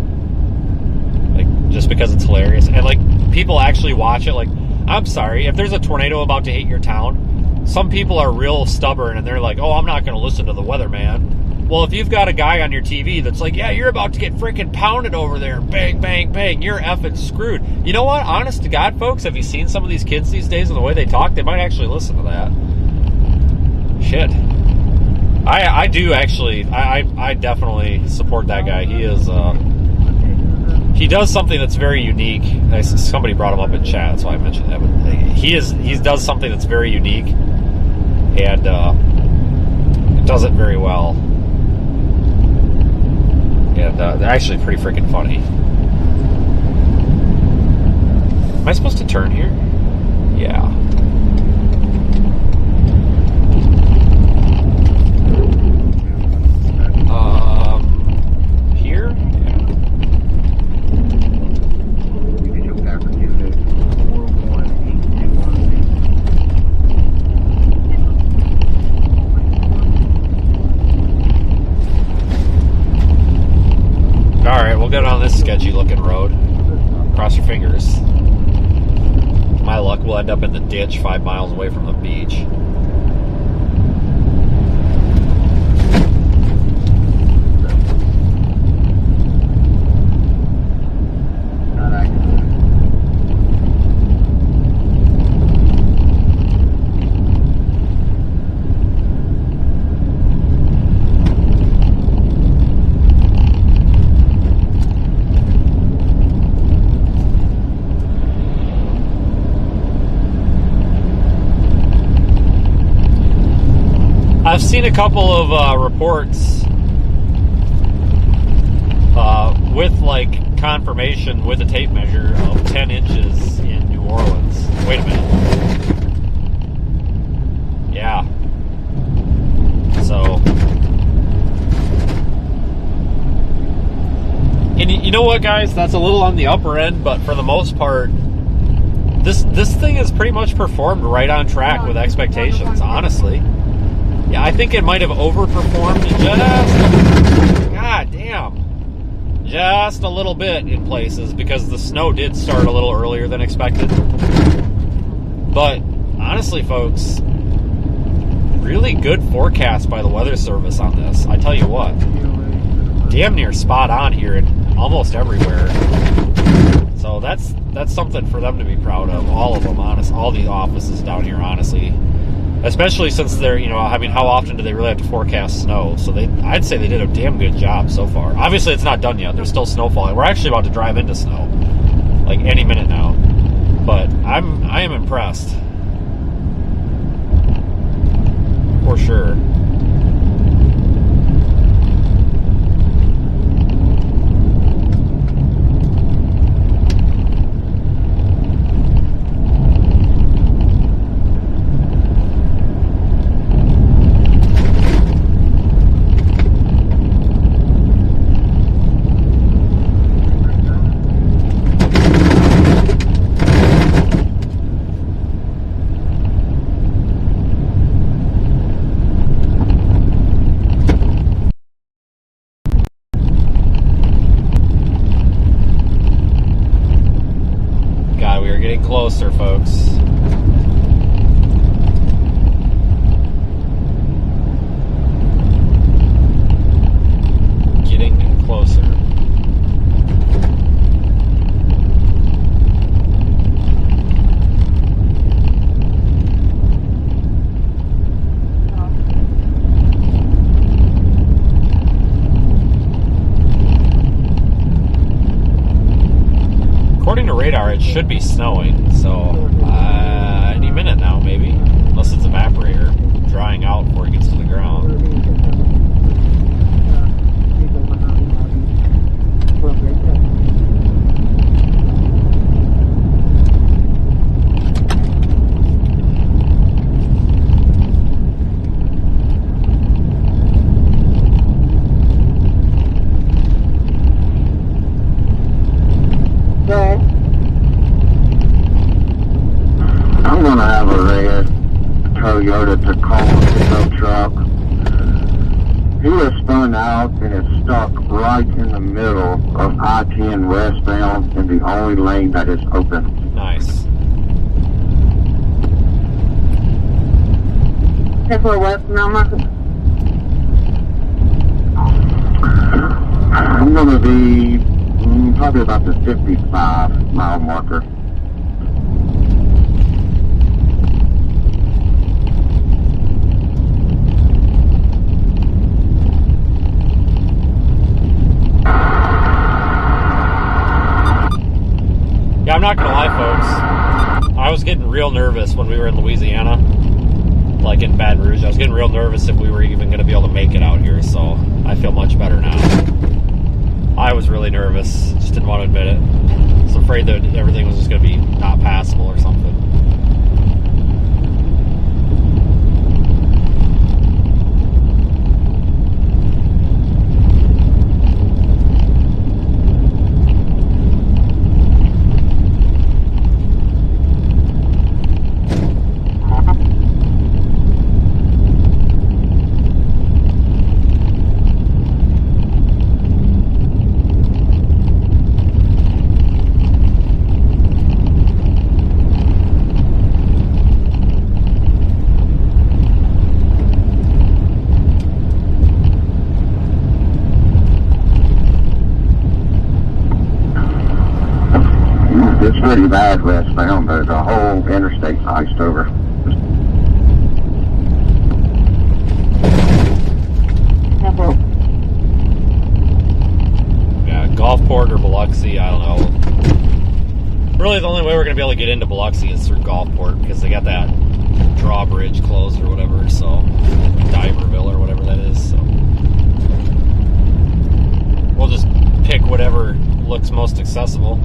[SPEAKER 1] like, just because it's hilarious, and like people actually watch it. Like, I'm sorry, if there's a tornado about to hit your town, some people are real stubborn and they're like, oh, I'm not going to listen to the weatherman. Well, if you've got a guy on your TV that's like, yeah, you're about to get freaking pounded over there, bang, bang, bang, you're effing screwed. You know what? Honest to God, folks, have you seen some of these kids these days and the way they talk? They might actually listen to that. Shit. I do actually. I definitely support that guy. He is. He does something that's very unique. Somebody brought him up in chat, that's why I mentioned that. But he does something that's very unique, and does it very well. And they're actually pretty freaking funny. Am I supposed to turn here? Yeah. Here? Yeah. Alright, we'll get on this sketchy looking road. Cross your fingers. My luck, we'll end up in the ditch 5 miles away from the beach. I've seen a couple of reports with like confirmation with a tape measure of 10 inches in New Orleans. Wait a minute. Yeah. So, and you know what, guys? That's a little on the upper end, but for the most part, this thing is pretty much performed right on track with expectations, honestly. Yeah, I think it might have overperformed just a little bit in places, because the snow did start a little earlier than expected. But honestly, folks, really good forecast by the Weather Service on this. I tell you what, damn near spot on here in almost everywhere. So that's something for them to be proud of. All of them, all the offices down here, honestly. Especially since they're, you know, I mean, how often do they really have to forecast snow? So I'd say they did a damn good job so far. Obviously, it's not done yet. There's still snow falling. We're actually about to drive into snow, like any minute now. But I am impressed, for sure. Closer, folks. Getting closer. According to radar, it should be snowing, so any minute now, maybe, unless it's evaporator. drying out before it gets to the ground.
[SPEAKER 3] I'm gonna have a red Toyota Tacoma pickup truck. He was spun out and is stuck right in the middle of I-10 westbound in the only lane that is open.
[SPEAKER 1] Nice.
[SPEAKER 11] That's what west now, Marcus.
[SPEAKER 3] I'm gonna be probably about the 55 mile marker.
[SPEAKER 1] Yeah, I'm not gonna lie, folks. I was getting real nervous when we were in Louisiana, like in Baton Rouge. I was getting real nervous if we were even gonna be able to make it out here, so I feel much better now. I was really nervous, just didn't want to admit it. I was afraid that everything was just gonna be not passable or something.
[SPEAKER 3] It's pretty bad westbound, but the whole interstate's iced over.
[SPEAKER 1] Yeah, Gulfport or Biloxi, I don't know. Really, the only way we're going to be able to get into Biloxi is through Gulfport, because they got that drawbridge closed or whatever, so Diverville or whatever that is, so we'll just pick whatever looks most accessible.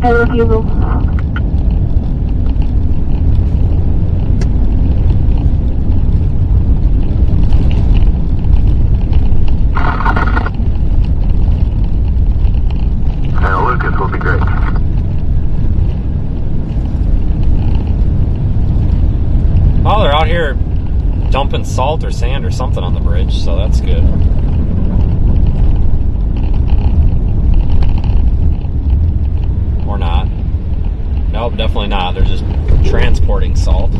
[SPEAKER 11] I love you.
[SPEAKER 13] Lucas will be great.
[SPEAKER 1] Oh, they're out here dumping salt or sand or something on the bridge, so that's good. Or not. Nope, definitely not. They're just transporting salt.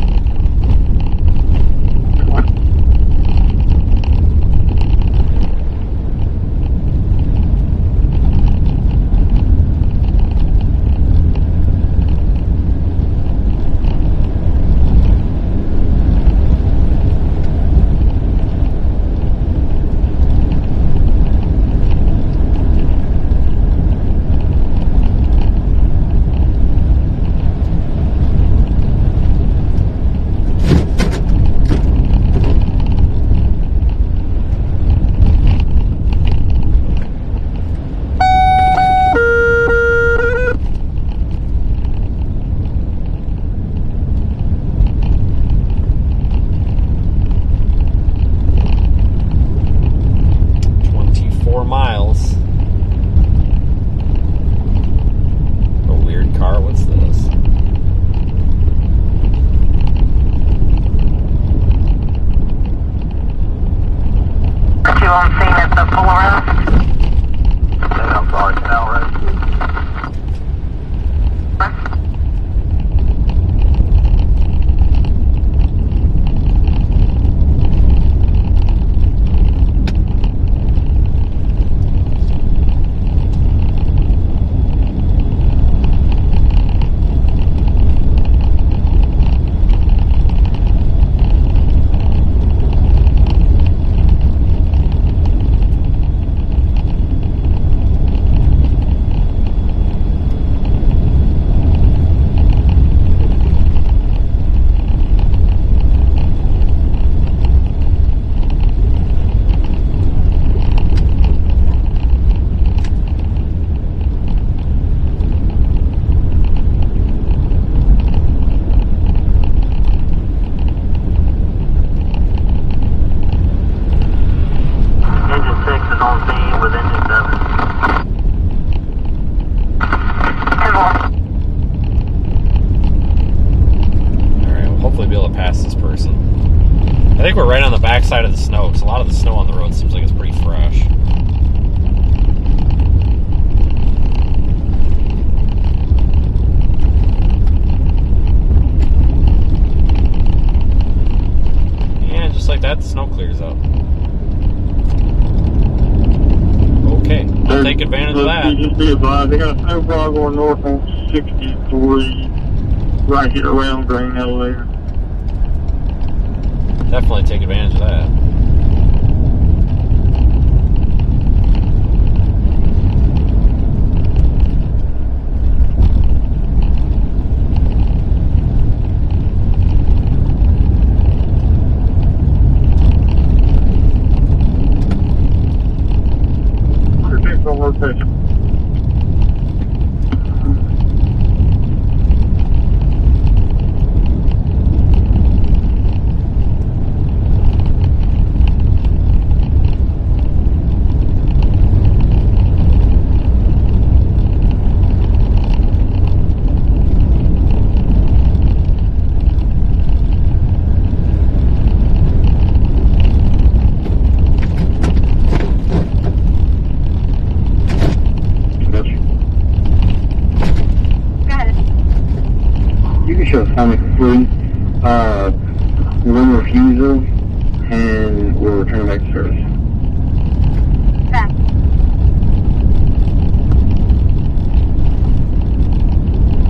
[SPEAKER 1] take advantage of that.
[SPEAKER 10] Just be advised, they got a snowplow going north on 63, right here around Grain Elevator.
[SPEAKER 1] Definitely take advantage of that.
[SPEAKER 10] On rotation. Coming free, one refusal, and we'll return back to service.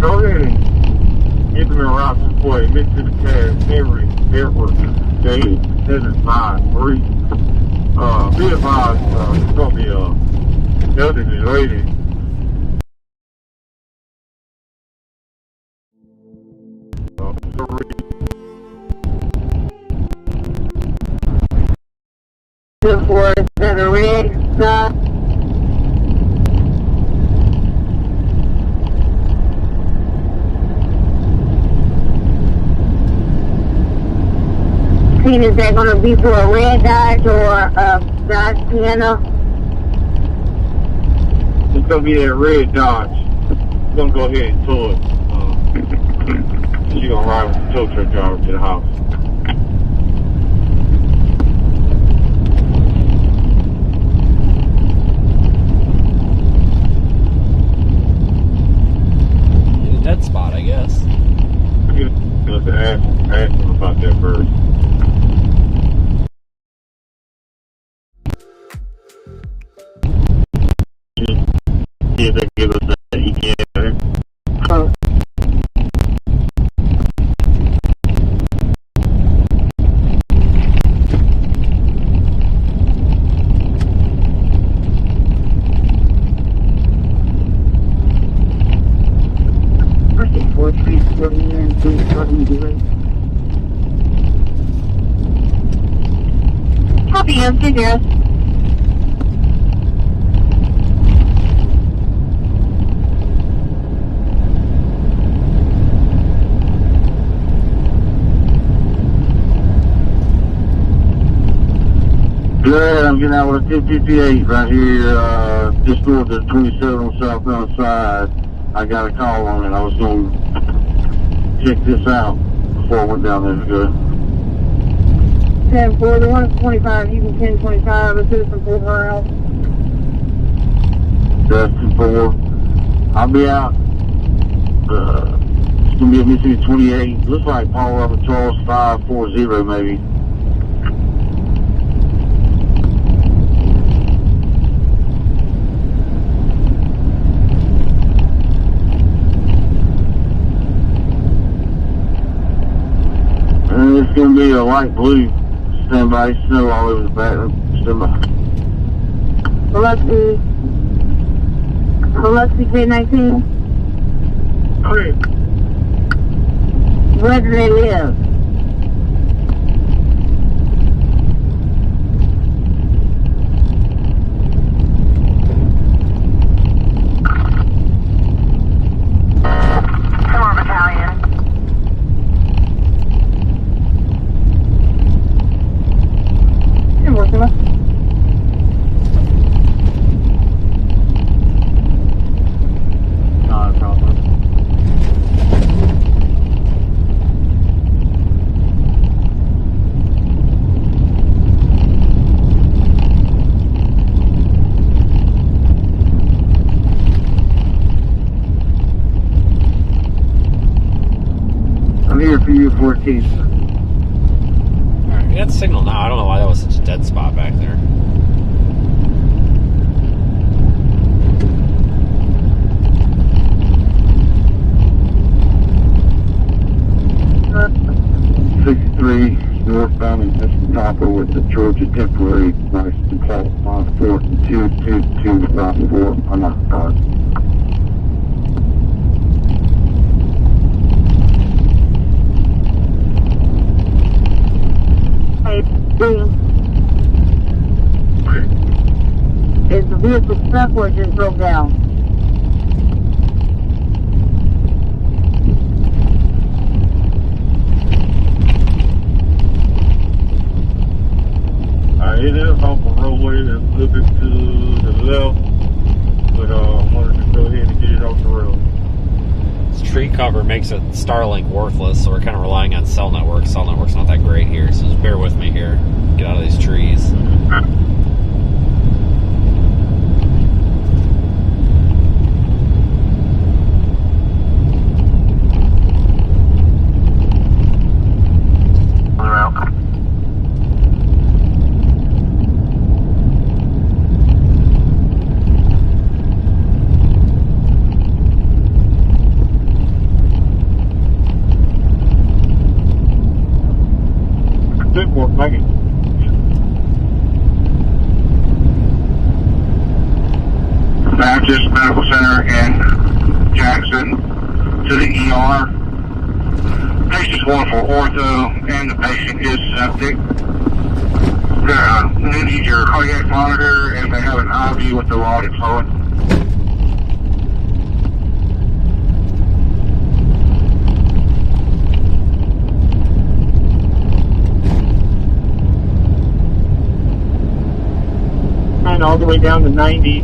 [SPEAKER 10] Go ahead and get them in Rockland Point, Mississippi Cash, Henry, Airport, Daily, 753. Be advised, it's going to be a elderly lady.
[SPEAKER 9] For that are red, is that going to be for a red Dodge or a Dodge Sienna?
[SPEAKER 10] It's going to be that red Dodge. I'm going to go ahead and tow it. She's going to ride with the tow truck driver to the house.
[SPEAKER 1] Dead spot, I guess.
[SPEAKER 10] Let's ask them about that first. See if they give us that ETA.
[SPEAKER 9] Copy, empty there.
[SPEAKER 10] Good, I'm getting out with a 258 right here, just north of 27 on southbound side. I got a call on it. I was going to check this out before I went down there. Good.
[SPEAKER 8] 10-4, the one is 25, even 10-25, a citizen pulled her out.
[SPEAKER 10] That's 10-4. I'll be out. It's going to be a Mississippi 28. Looks like Paul Robert Charles 540 maybe. And it's going to be a light blue. Stand by, snow all over the back. Stand by.
[SPEAKER 9] Biloxi K-19.
[SPEAKER 10] Okay.
[SPEAKER 9] Where do they live?
[SPEAKER 10] Here for you, 14.
[SPEAKER 1] Alright, we got the signal now. I don't know why that was such a dead spot back there.
[SPEAKER 10] Papa with the Georgia temporary license plate on 42224 on that card.
[SPEAKER 11] Hey, is the vehicle stuck or just broke down?
[SPEAKER 10] It is off the roadway, it's a little bit to the left, but I wanted to go ahead and get it off the road.
[SPEAKER 1] This tree cover makes it Starlink worthless, so we're kind of relying on cell network. Cell network's not that great here, so just bear with me here. Get out of these trees.
[SPEAKER 10] Baptist Medical Center in Jackson to the ER. Patient's going for ortho, and the patient is septic. They need your cardiac monitor, and they have an IV with the water fluid.
[SPEAKER 14] And all the way down to 90.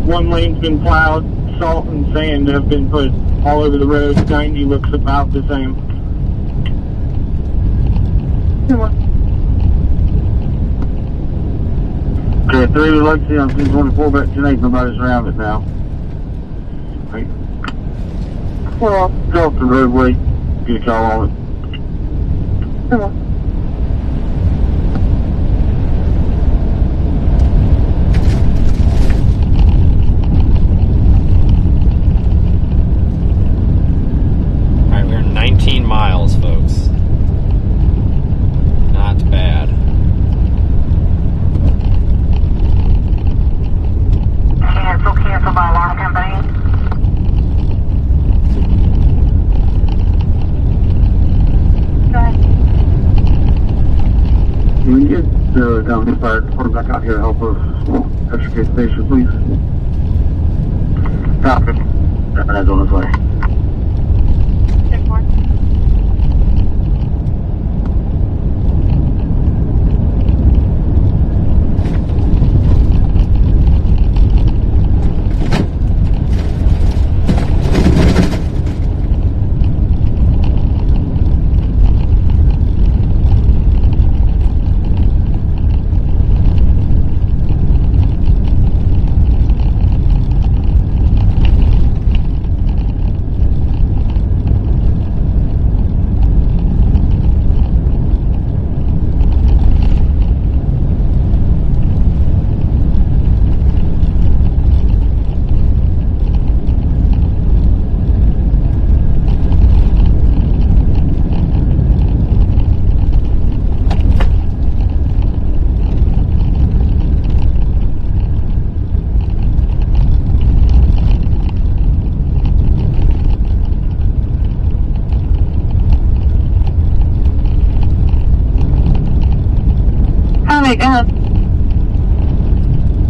[SPEAKER 14] One lane's been plowed, salt and sand have been put all over the road. 90 looks about the same.
[SPEAKER 10] Okay, 3 to Lexi on 224, back to 8, nobody's around it now. Right. Well, go off the roadway, get a call on it. Come on.
[SPEAKER 1] Miles, folks. Not bad.
[SPEAKER 9] Cancel by alarm company.
[SPEAKER 10] Can we get the Downey Fire Department back out here to help us extricate the patient, please? Copy. That's on his way.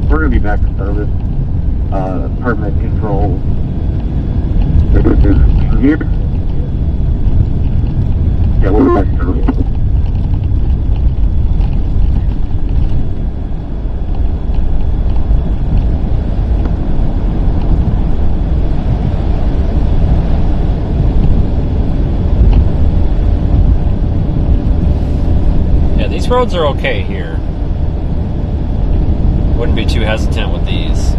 [SPEAKER 10] We're going to be back to service. Permit control. Here? Yeah, we'll be back to service.
[SPEAKER 1] Yeah, these roads are okay here. Wouldn't be too hesitant with these.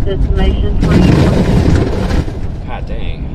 [SPEAKER 11] Destination 24.
[SPEAKER 1] God dang.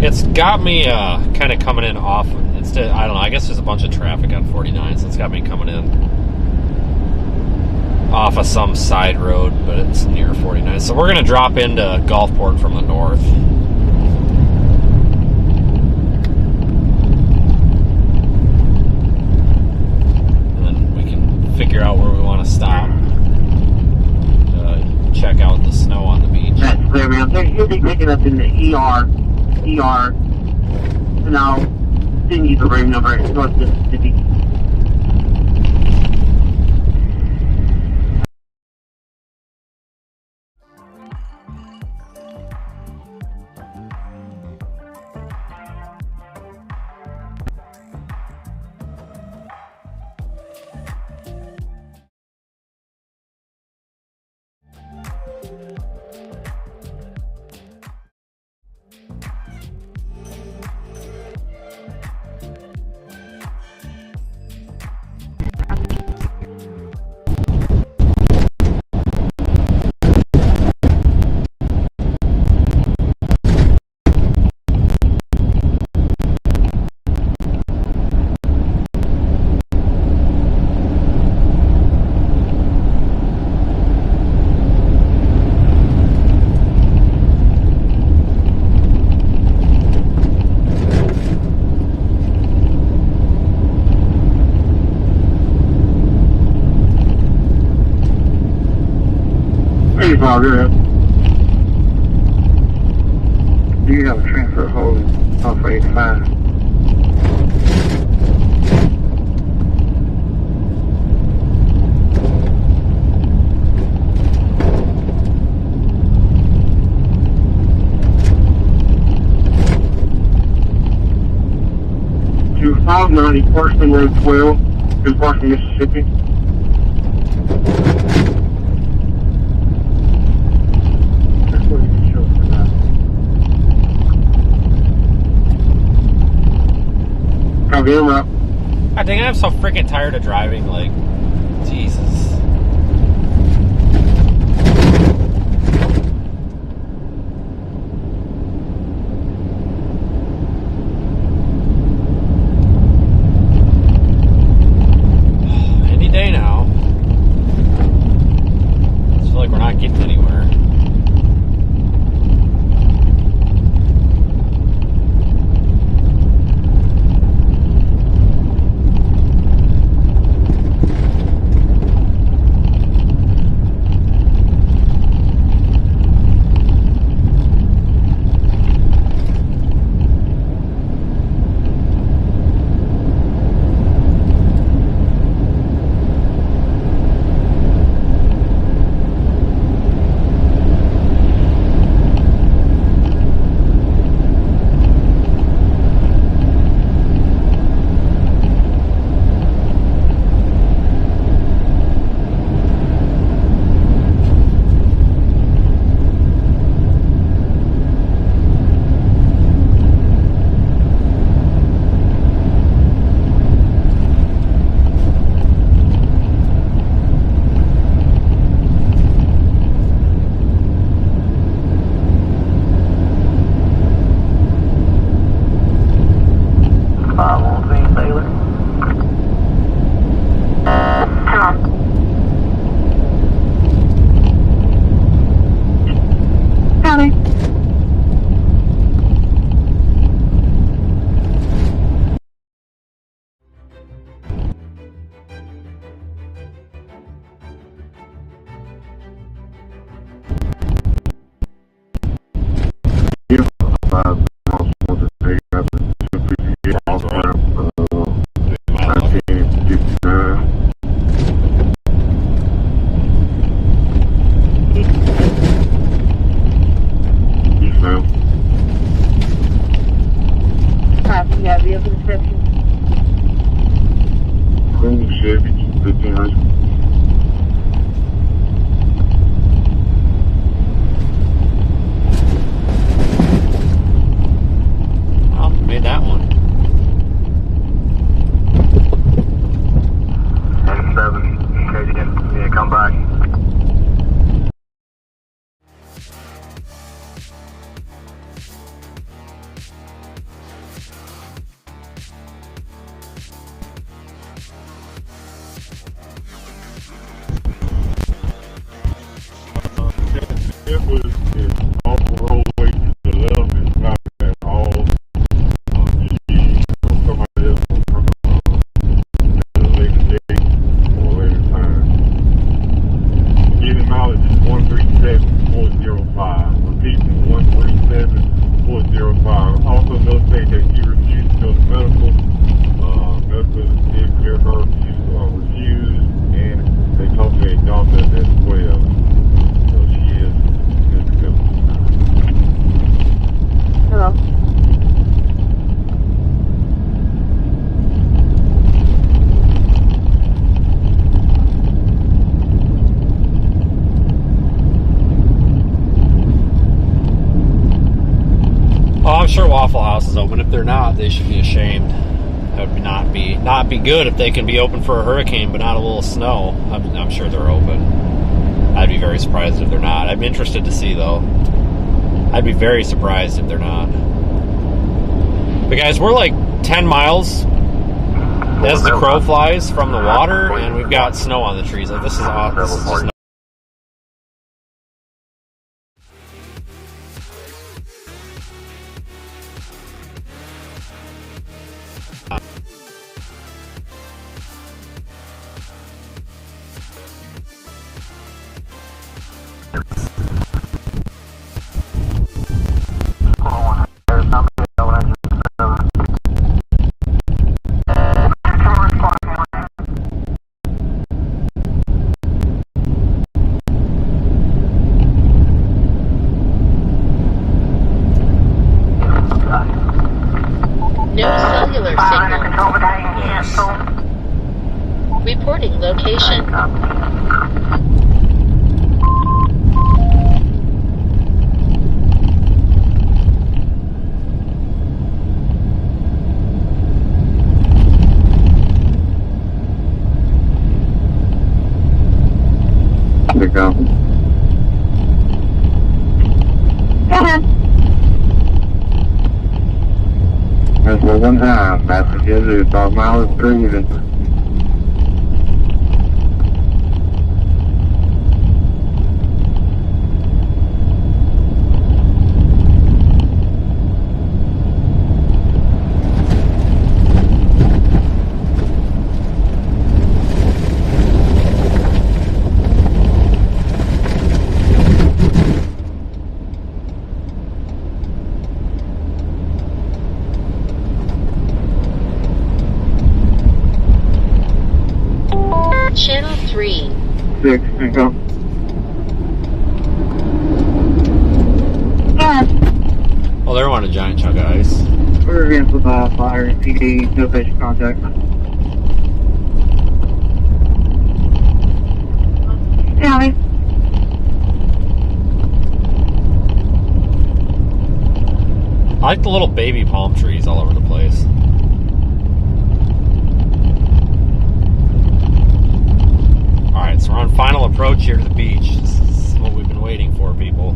[SPEAKER 1] It's got me kind of coming in off. Instead, I don't know. I guess there's a bunch of traffic on 49, so it's got me coming in off of some side road, but it's near 49. So we're gonna drop into Gulfport from the north. And then we can figure out where we want to stop. Check out the snow on the beach.
[SPEAKER 2] That's clear, man. You'll be picking up in the ER, and I'll send you the room number in North Mississippi.
[SPEAKER 10] Good. Do you have a transfer holding off 85?
[SPEAKER 14] To 590 Parkland Road 12 in Parkland, Mississippi.
[SPEAKER 1] I think I'm so freaking tired of driving, like, Jesus. Any day now. I feel like we're not getting anywhere.
[SPEAKER 10] 1500.
[SPEAKER 1] Well, made that one.
[SPEAKER 13] 87, in case you need to come back.
[SPEAKER 10] It was off the roadway to the left. It's not at all. Somebody else will come at a later date or a later time. Getting mileage is 137,405. Repeating 137,405. Also notate that she refused to go to medical. Medical did clear her refused, and they talked to a doctor as well.
[SPEAKER 11] Hello.
[SPEAKER 1] Oh, I'm sure Waffle House is open. If they're not, they should be ashamed. That would not be good if they can be open for a hurricane, but not a little snow. I'm sure they're open. I'd be very surprised if they're not. I'm interested to see, though. I'd be very surprised if they're not. But guys, we're like 10 miles as the crow flies from the water, and we've got snow on the trees. Like, this is awesome. This is just
[SPEAKER 15] No cellular signal. Reporting location.
[SPEAKER 10] The copy. That's for one time. Massachusetts, 12 miles, 3 even.
[SPEAKER 15] Channel 3.
[SPEAKER 10] 6, and go.
[SPEAKER 1] oh, they want a giant chunk of ice.
[SPEAKER 11] We're against with fire and PD, no fish contact. Yeah,
[SPEAKER 1] I like the little baby palm trees all over the place. Alright, so we're on final approach here to the beach. This is what we've been waiting for, people.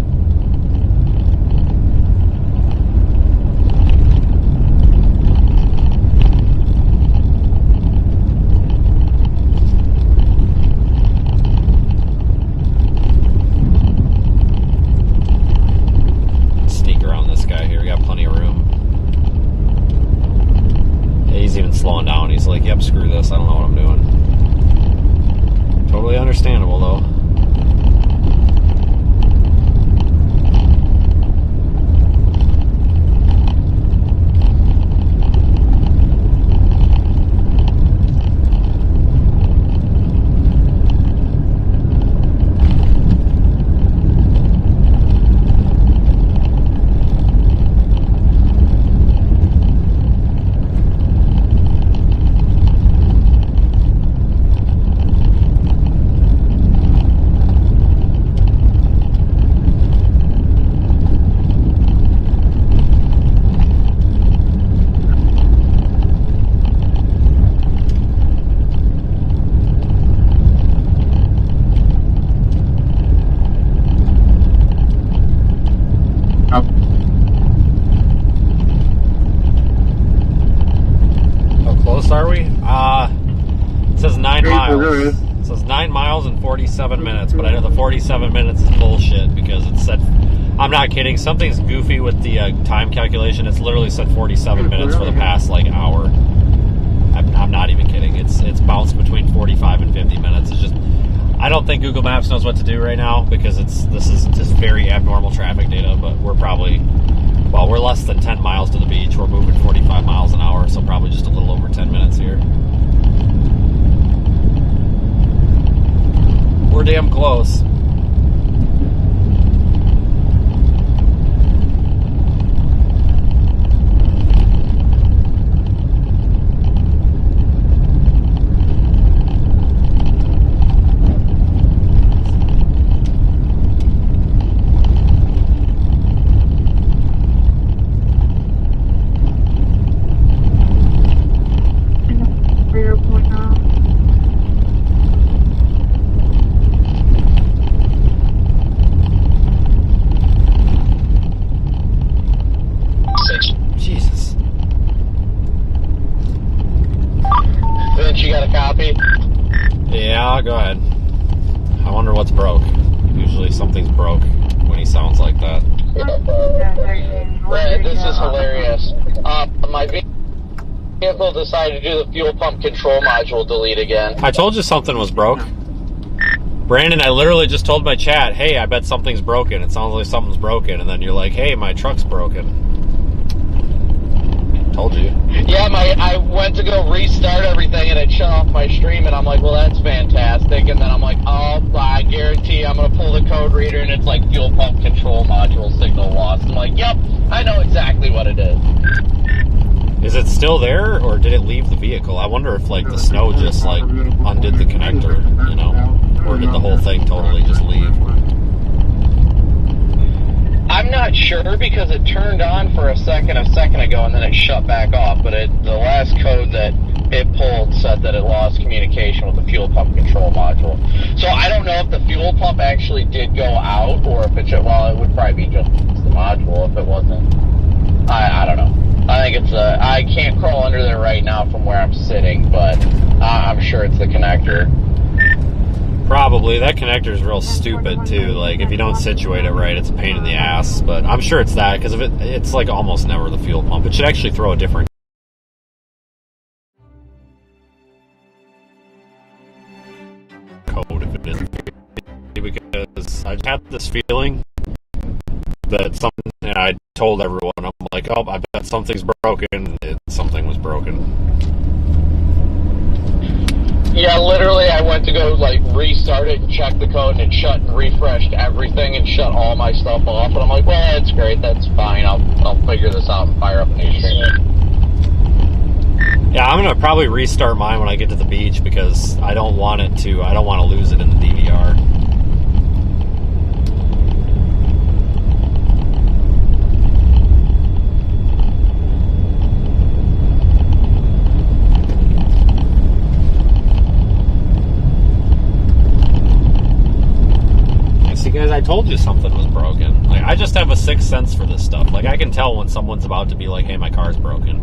[SPEAKER 1] Sneak around this guy here. We got plenty of room. Yeah, he's even slowing down. He's like, yep, screw this. I don't know what I'm doing. Totally understandable, though. 9 miles. It says 9 miles and 47 minutes, but I know the 47 minutes is bullshit because it said, I'm not kidding, something's goofy with the time calculation. It's literally said 47 minutes for the past like hour. I'm not even kidding. It's bounced between 45 and 50 minutes. It's just, I don't think Google Maps knows what to do right now because this is just very abnormal traffic data, but we're probably, well, we're less than 10 miles to the beach. We're moving 45 miles an hour, so probably just a little over 10 minutes here. We're damn close. Go ahead. I wonder what's broke. Usually something's broke when he sounds like that.
[SPEAKER 7] This is hilarious. My vehicle decided to do the fuel pump control module delete again.
[SPEAKER 1] I told you something was broke. Brandon, I literally just told my chat, hey, I bet something's broken. It sounds like something's broken. And then you're like, hey, my truck's broken. Told you.
[SPEAKER 7] Yeah, I went to go restart everything and it shut off my stream, and I'm like, well, that's fantastic. And then I'm like, oh, I guarantee I'm going to pull the code reader and it's like fuel pump control module signal lost. I'm like, yep, I know exactly what it is.
[SPEAKER 1] Is it still there, or did it leave the vehicle? I wonder if, like, the snow just, like, undid the connector, you know? Or did the whole thing totally just leave?
[SPEAKER 7] I'm not sure because it turned on for a second ago and then it shut back off, but the last code that it pulled said that it lost communication with the fuel pump control module. So I don't know if the fuel pump actually did go out or if it would probably be just the module if it wasn't. I don't know. I think it's I can't crawl under there right now from where I'm sitting, but I'm sure it's the connector.
[SPEAKER 1] Probably. That connector is real stupid, too. Like, if you don't situate it right, it's a pain in the ass. But I'm sure it's that, because it's like almost never the fuel pump. It should actually throw a different code if it is. Because I just have this feeling that something, and I told everyone, I'm like, oh, I bet something's broken. Something was broken.
[SPEAKER 7] Yeah, literally, I went to go, like, restart it and check the code, and it shut and refreshed everything and shut all my stuff off. And I'm like, well, that's great, that's fine. I'll figure this out and fire up a new stream.
[SPEAKER 1] Yeah, I'm going to probably restart mine when I get to the beach because I don't want to lose it in the DVR. Guys, I told you something was broken. Like, I just have a sixth sense for this stuff. Like, I can tell when someone's about to be like, hey, my car's broken.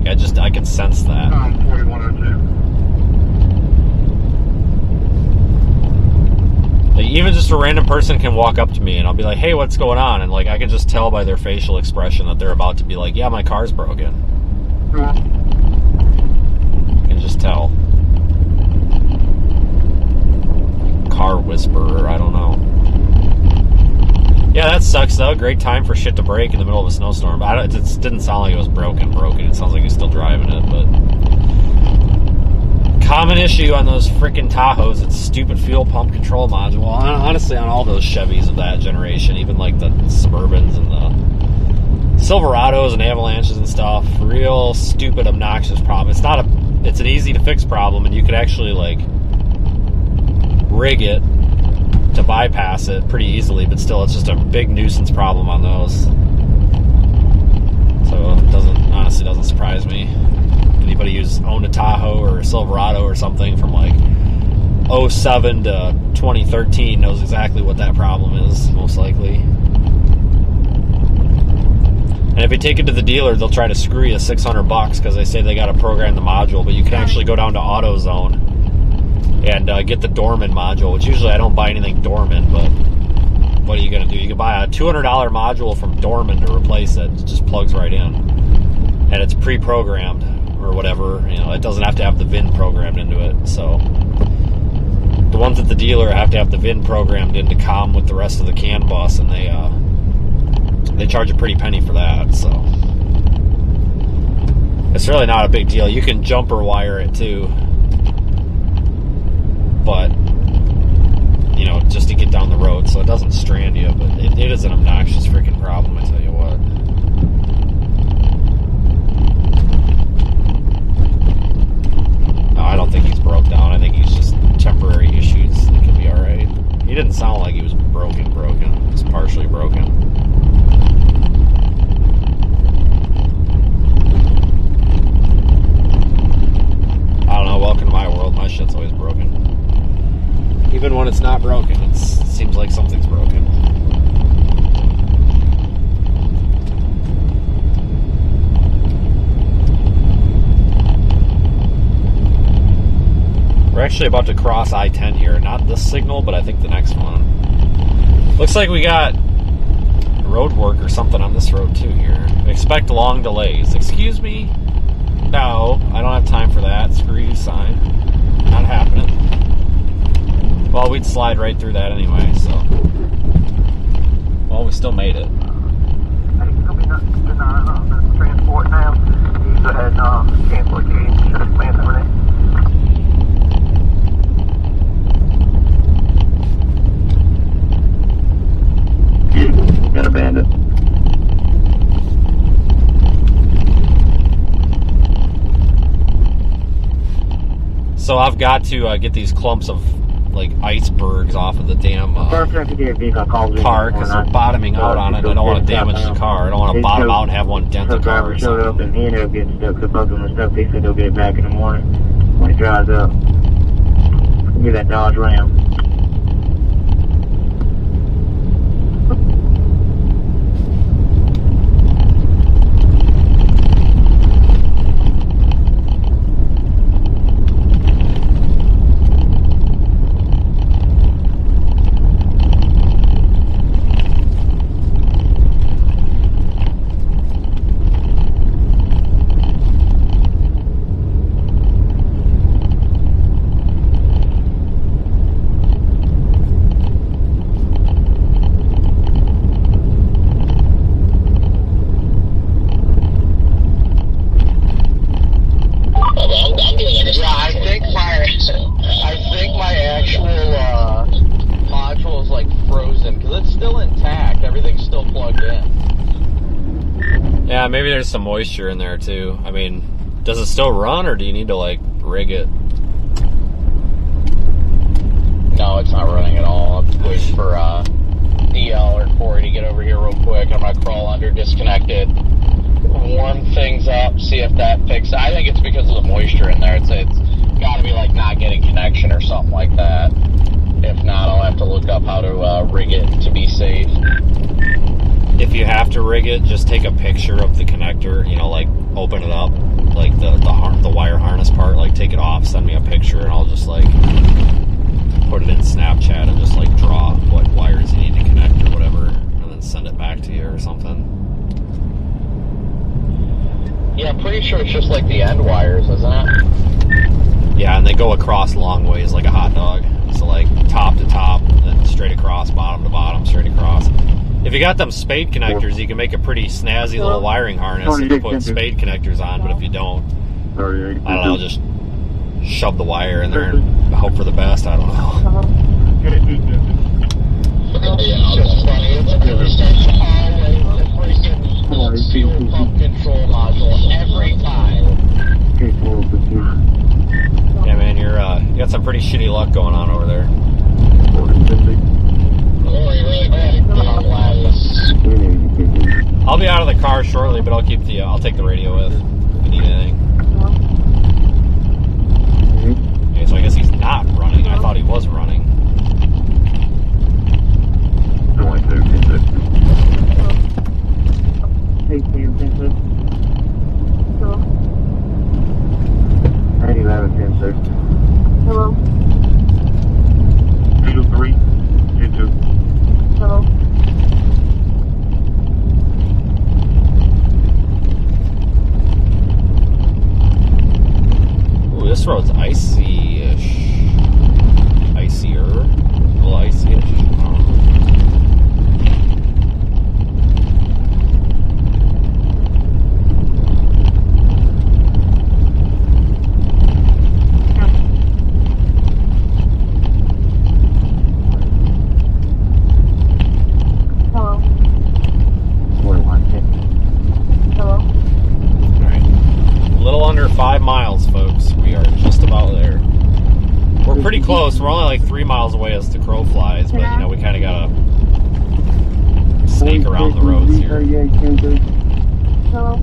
[SPEAKER 1] I can sense that. 4102. Like, even just a random person can walk up to me and I'll be like, hey, what's going on? And like, I can just tell by their facial expression that they're about to be like, yeah, my car's broken. I can just tell. Car whisperer, I don't know. Yeah, that sucks though. Great time for shit to break in the middle of a snowstorm. It didn't sound like it was broken. It sounds like he's still driving it, but common issue on those freaking Tahoes, it's stupid fuel pump control module. Honestly, on all those Chevys of that generation, even like the Suburbans and the Silverados and Avalanches and stuff, real stupid, obnoxious problem. It's an easy to fix problem, and you could actually like rig it to bypass it pretty easily, but still it's just a big nuisance problem on those. So it honestly doesn't surprise me. Anybody who's owned a Tahoe or a Silverado or something from like 07 to 2013 knows exactly what that problem is, most likely. And if you take it to the dealer, they'll try to screw you $600 because they say they got to program the module, but you can actually go down to AutoZone and get the Dorman module, which usually I don't buy anything Dorman, but what are you going to do? You can buy a $200 module from Dorman to replace it. It just plugs right in. And it's pre-programmed or whatever. You know, it doesn't have to have the VIN programmed into it. So the ones at the dealer have to have the VIN programmed in to comm with the rest of the CAN bus, and they charge a pretty penny for that. So it's really not a big deal. You can jumper wire it too, but you know, just to get down the road so it doesn't strand you. But it is an obnoxious freaking problem, I tell you what. No, I don't think he's broke down. I think he's just temporary issues. It could be alright. He didn't sound like he was broken. Just partially broken. I don't know, welcome to my world. My shit's always broken. Even when it's not broken, it seems like something's broken. We're actually about to cross I-10 here. Not this signal, but I think the next one. Looks like we got road work or something on this road too here. Expect long delays. Excuse me? No, I don't have time for that. Screw you, sign. Not happening. Well, we'd slide right through that anyway, so. Well, we still made it.
[SPEAKER 13] Transport now. He's ahead, cancel the gate. Should have planned everything.
[SPEAKER 3] Got a bandit.
[SPEAKER 1] So I've got to get these clumps of like icebergs off of the damn car because they're bottoming out on it. And I don't want to damage the car. I don't want to bottom out and have one dent the car or
[SPEAKER 11] showed up and he ended up getting stuck. So both of them stuck. They said they'll get it back in the morning when he drives up. Give me that Dodge Ram.
[SPEAKER 1] Yeah, maybe there's some moisture in there too. I mean, does it still run, or do you need to like rig it?
[SPEAKER 7] No, it's not running at all. I'm waiting for DL or Corey to get over here real quick. I'm gonna crawl under, disconnect it, warm things up, see if that fixes it. I think it's because of the moisture in there. It's got to be like not getting connection or something like that. If not, I'll have to look up how to rig it to be safe.
[SPEAKER 1] If you have to rig it, just take a picture of the connector, you know, like open it up, like the wire harness part, like take it off, send me a picture, and I'll just like put it in Snapchat and just like draw what wires you need to connect or whatever, and then send it back to you or something.
[SPEAKER 7] Yeah, I'm pretty sure it's just like the end wires, isn't it?
[SPEAKER 1] Yeah, and they go across long ways like a hot dog. So like top to top, then straight across, bottom to bottom, straight across. If you got them spade connectors, you can make a pretty snazzy little wiring harness and put spade connectors on, but if you don't, I don't know, just shove the wire in there and hope for the best, I don't know.
[SPEAKER 7] It's just funny. It's always the freaking fuel pump control module every time.
[SPEAKER 1] Yeah, man, you got some pretty shitty luck going on over there. I'll be out of the car shortly, but I'll take the radio with if you need anything. Okay, so I guess he's not running. I thought he was running.
[SPEAKER 11] Hello.
[SPEAKER 1] close. We're only like 3 miles away as the crow flies, but you know, we kind of gotta snake around the roads here.
[SPEAKER 8] Hello?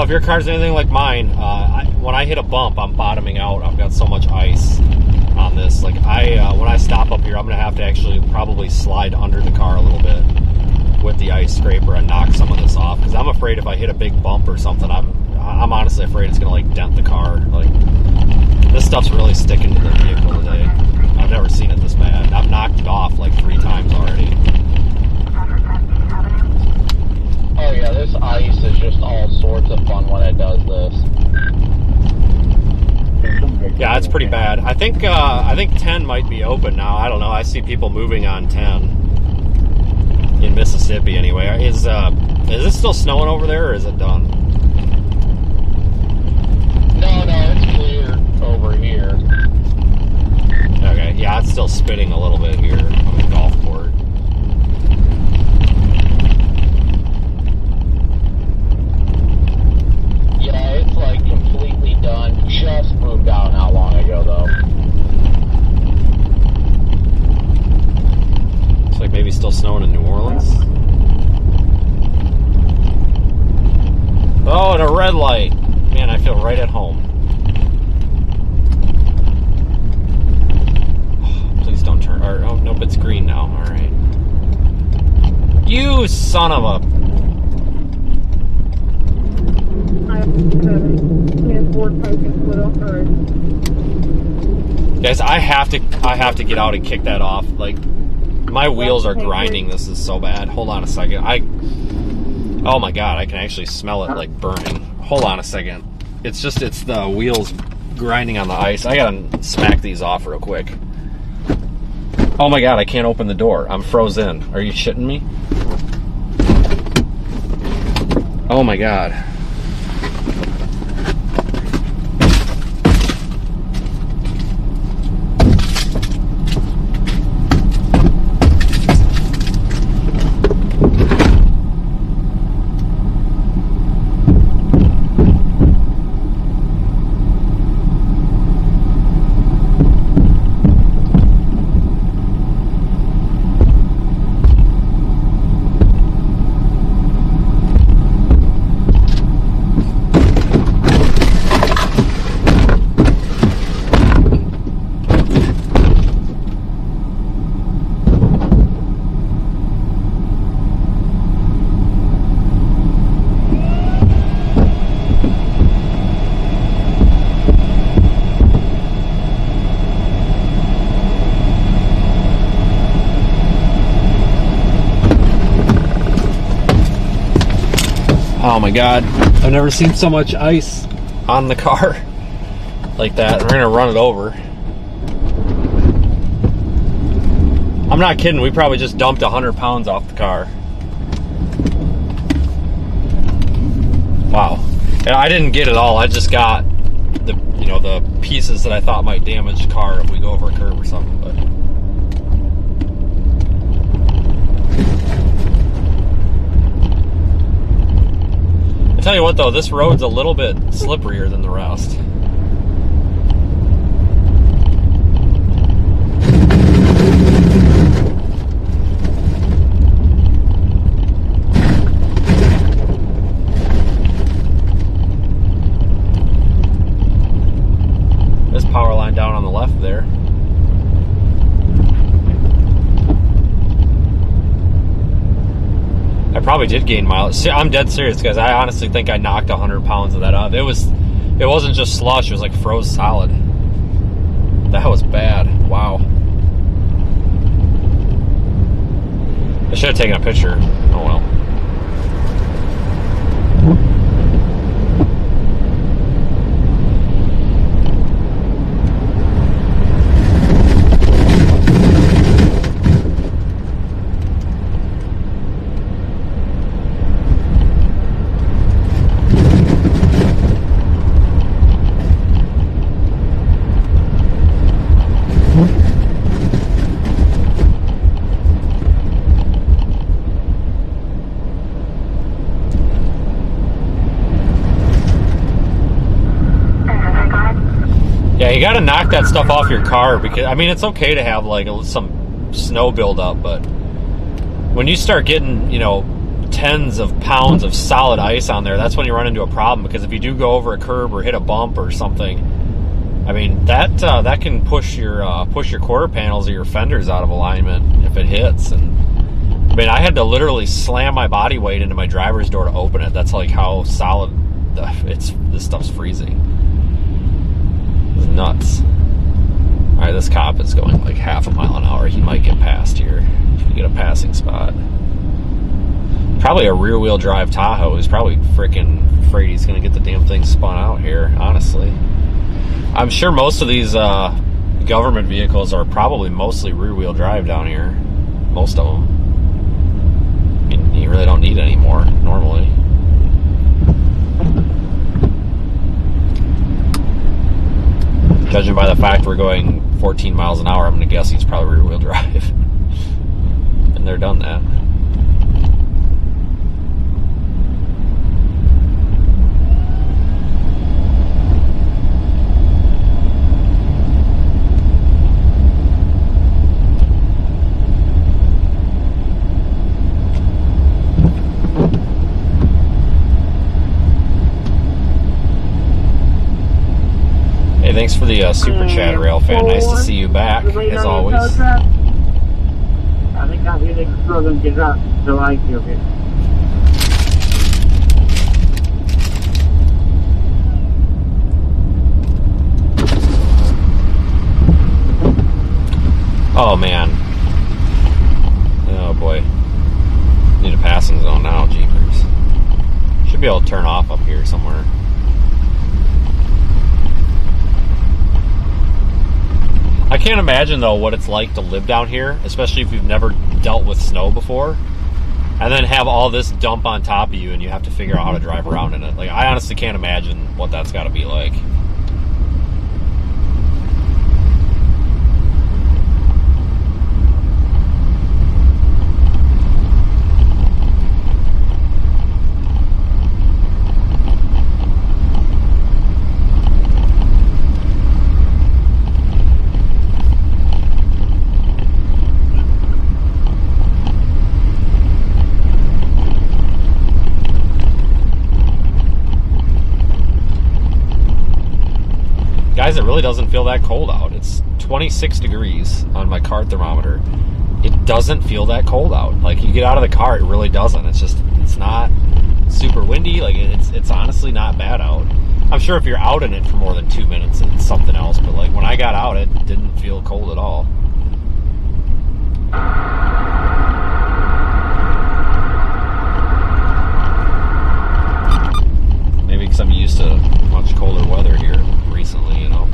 [SPEAKER 1] Your car's anything like mine, when I hit a bump, I'm bottoming out. I've got so much ice on this. Like when I stop up here, I'm gonna have to actually probably slide under the car a little bit with the ice scraper and knock some of this off, because I'm afraid if I hit a big bump or something, I'm honestly afraid it's gonna like dent the car. Like this stuff's really sticking to the vehicle today. I've never seen it this bad. I've knocked it off like 3 times already.
[SPEAKER 7] Oh yeah, this ice is just all sorts of fun when it does this.
[SPEAKER 1] Yeah, it's pretty bad. I think 10 might be open now. I don't know. I see people moving on 10 in Mississippi anyway. Is it still snowing over there, or is it done?
[SPEAKER 7] No, it's clear over here.
[SPEAKER 1] Okay, yeah, it's still spitting a little bit here on the golf court.
[SPEAKER 7] Yeah, it's like completely done. Just moved out not long ago, though.
[SPEAKER 1] Looks like maybe still snowing in New Orleans. Oh, and a red light. Man, I feel right at home. Please don't turn. Oh, nope, it's green now. All right. You son of a... Guys, I have to get out and kick that off. Like, my wheels are grinding. This is so bad. Hold on a second. Oh my god, I can actually smell it like burning. Hold on a second. It's the wheels grinding on the ice. I gotta smack these off real quick. Oh my god, I can't open the door. I'm frozen. Are you shitting me? Oh my god. Oh my god, I've never seen so much ice on the car like that. We're gonna run it over. I'm not kidding, we probably just dumped 100 pounds off the car. Wow. And I didn't get it all, I just got the pieces that I thought might damage the car if we go over a curb or something, but Tell you what though, this road's a little bit slipperier than the rest. This power line down on the left there. I probably did gain mileage. See, I'm dead serious, guys. I honestly think I knocked 100 pounds of that off. It wasn't just slush. It was like froze solid. That was bad. Wow. I should have taken a picture. Oh well. Yeah, you gotta knock that stuff off your car because, I mean, it's okay to have like some snow buildup, but when you start getting, you know, tens of pounds of solid ice on there, that's when you run into a problem, because if you do go over a curb or hit a bump or something, I mean, that can push your quarter panels or your fenders out of alignment if it hits. And I mean, I had to literally slam my body weight into my driver's door to open it. That's like how solid this stuff's freezing. It's nuts. All right, this cop is going like half a mile an hour. He might get past here if you get a passing spot. Probably a rear-wheel drive Tahoe. He's probably freaking afraid he's going to get the damn thing spun out here, honestly. I'm sure most of these government vehicles are probably mostly rear-wheel drive down here. Most of them. I mean, you really don't need any more normally. Judging by the fact we're going 14 miles an hour, I'm going to guess he's probably rear-wheel drive. And they're done that. Thanks for the super chat, Rail Fan. Nice to see you back, as always.
[SPEAKER 8] I think I'm really struggling to get out the light here.
[SPEAKER 1] Oh, man. Oh, boy. Need a passing zone now, jeepers. Should be able to turn off up here somewhere. I can't imagine, though, what it's like to live down here, especially if you've never dealt with snow before, and then have all this dump on top of you and you have to figure out how to drive around in it. Like, I honestly can't imagine what that's got to be like. Guys, it really doesn't feel that cold out. It's 26 degrees on my car thermometer. It doesn't feel that cold out. Like, you get out of the car, it really doesn't. It's not super windy. Like, it's honestly not bad out. I'm sure if you're out in it for more than 2 minutes, it's something else. But like, when I got out, it didn't feel cold at all. Maybe because I'm used to much colder weather here recently, you know.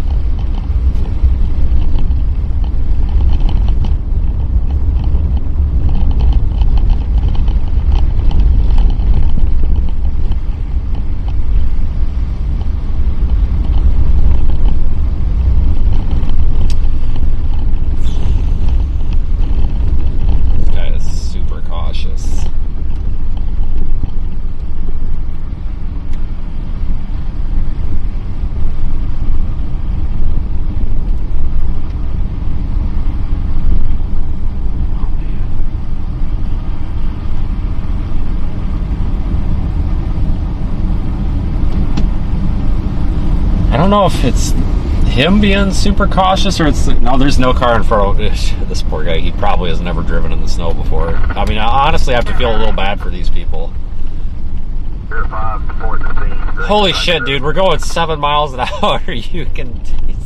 [SPEAKER 1] This guy is super cautious. I don't know if it's him being super cautious or it's no. There's no car in front of this poor guy. He probably has never driven in the snow before. I mean, I honestly have to feel a little bad for these people. Holy shit, dude! We're going 7 miles an hour. You can. Jesus.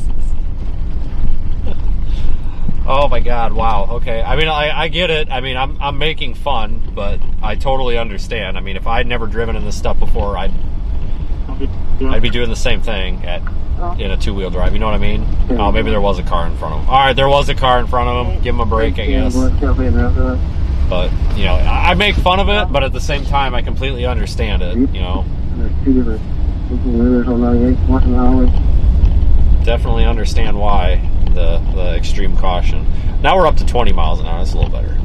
[SPEAKER 1] Oh my God! Wow. Okay. I mean, I get it. I mean, I'm making fun, but I totally understand. I mean, if I'd never driven in this stuff before, I'd be doing the same thing in a two-wheel drive. You know what I mean? Oh, maybe there was a car in front of him. All right, there was a car in front of him. Give him a break, I guess. But you know, I make fun of it, but at the same time, I completely understand it. You know. Definitely understand why the extreme caution. Now we're up to 20 miles an hour. That's a little better.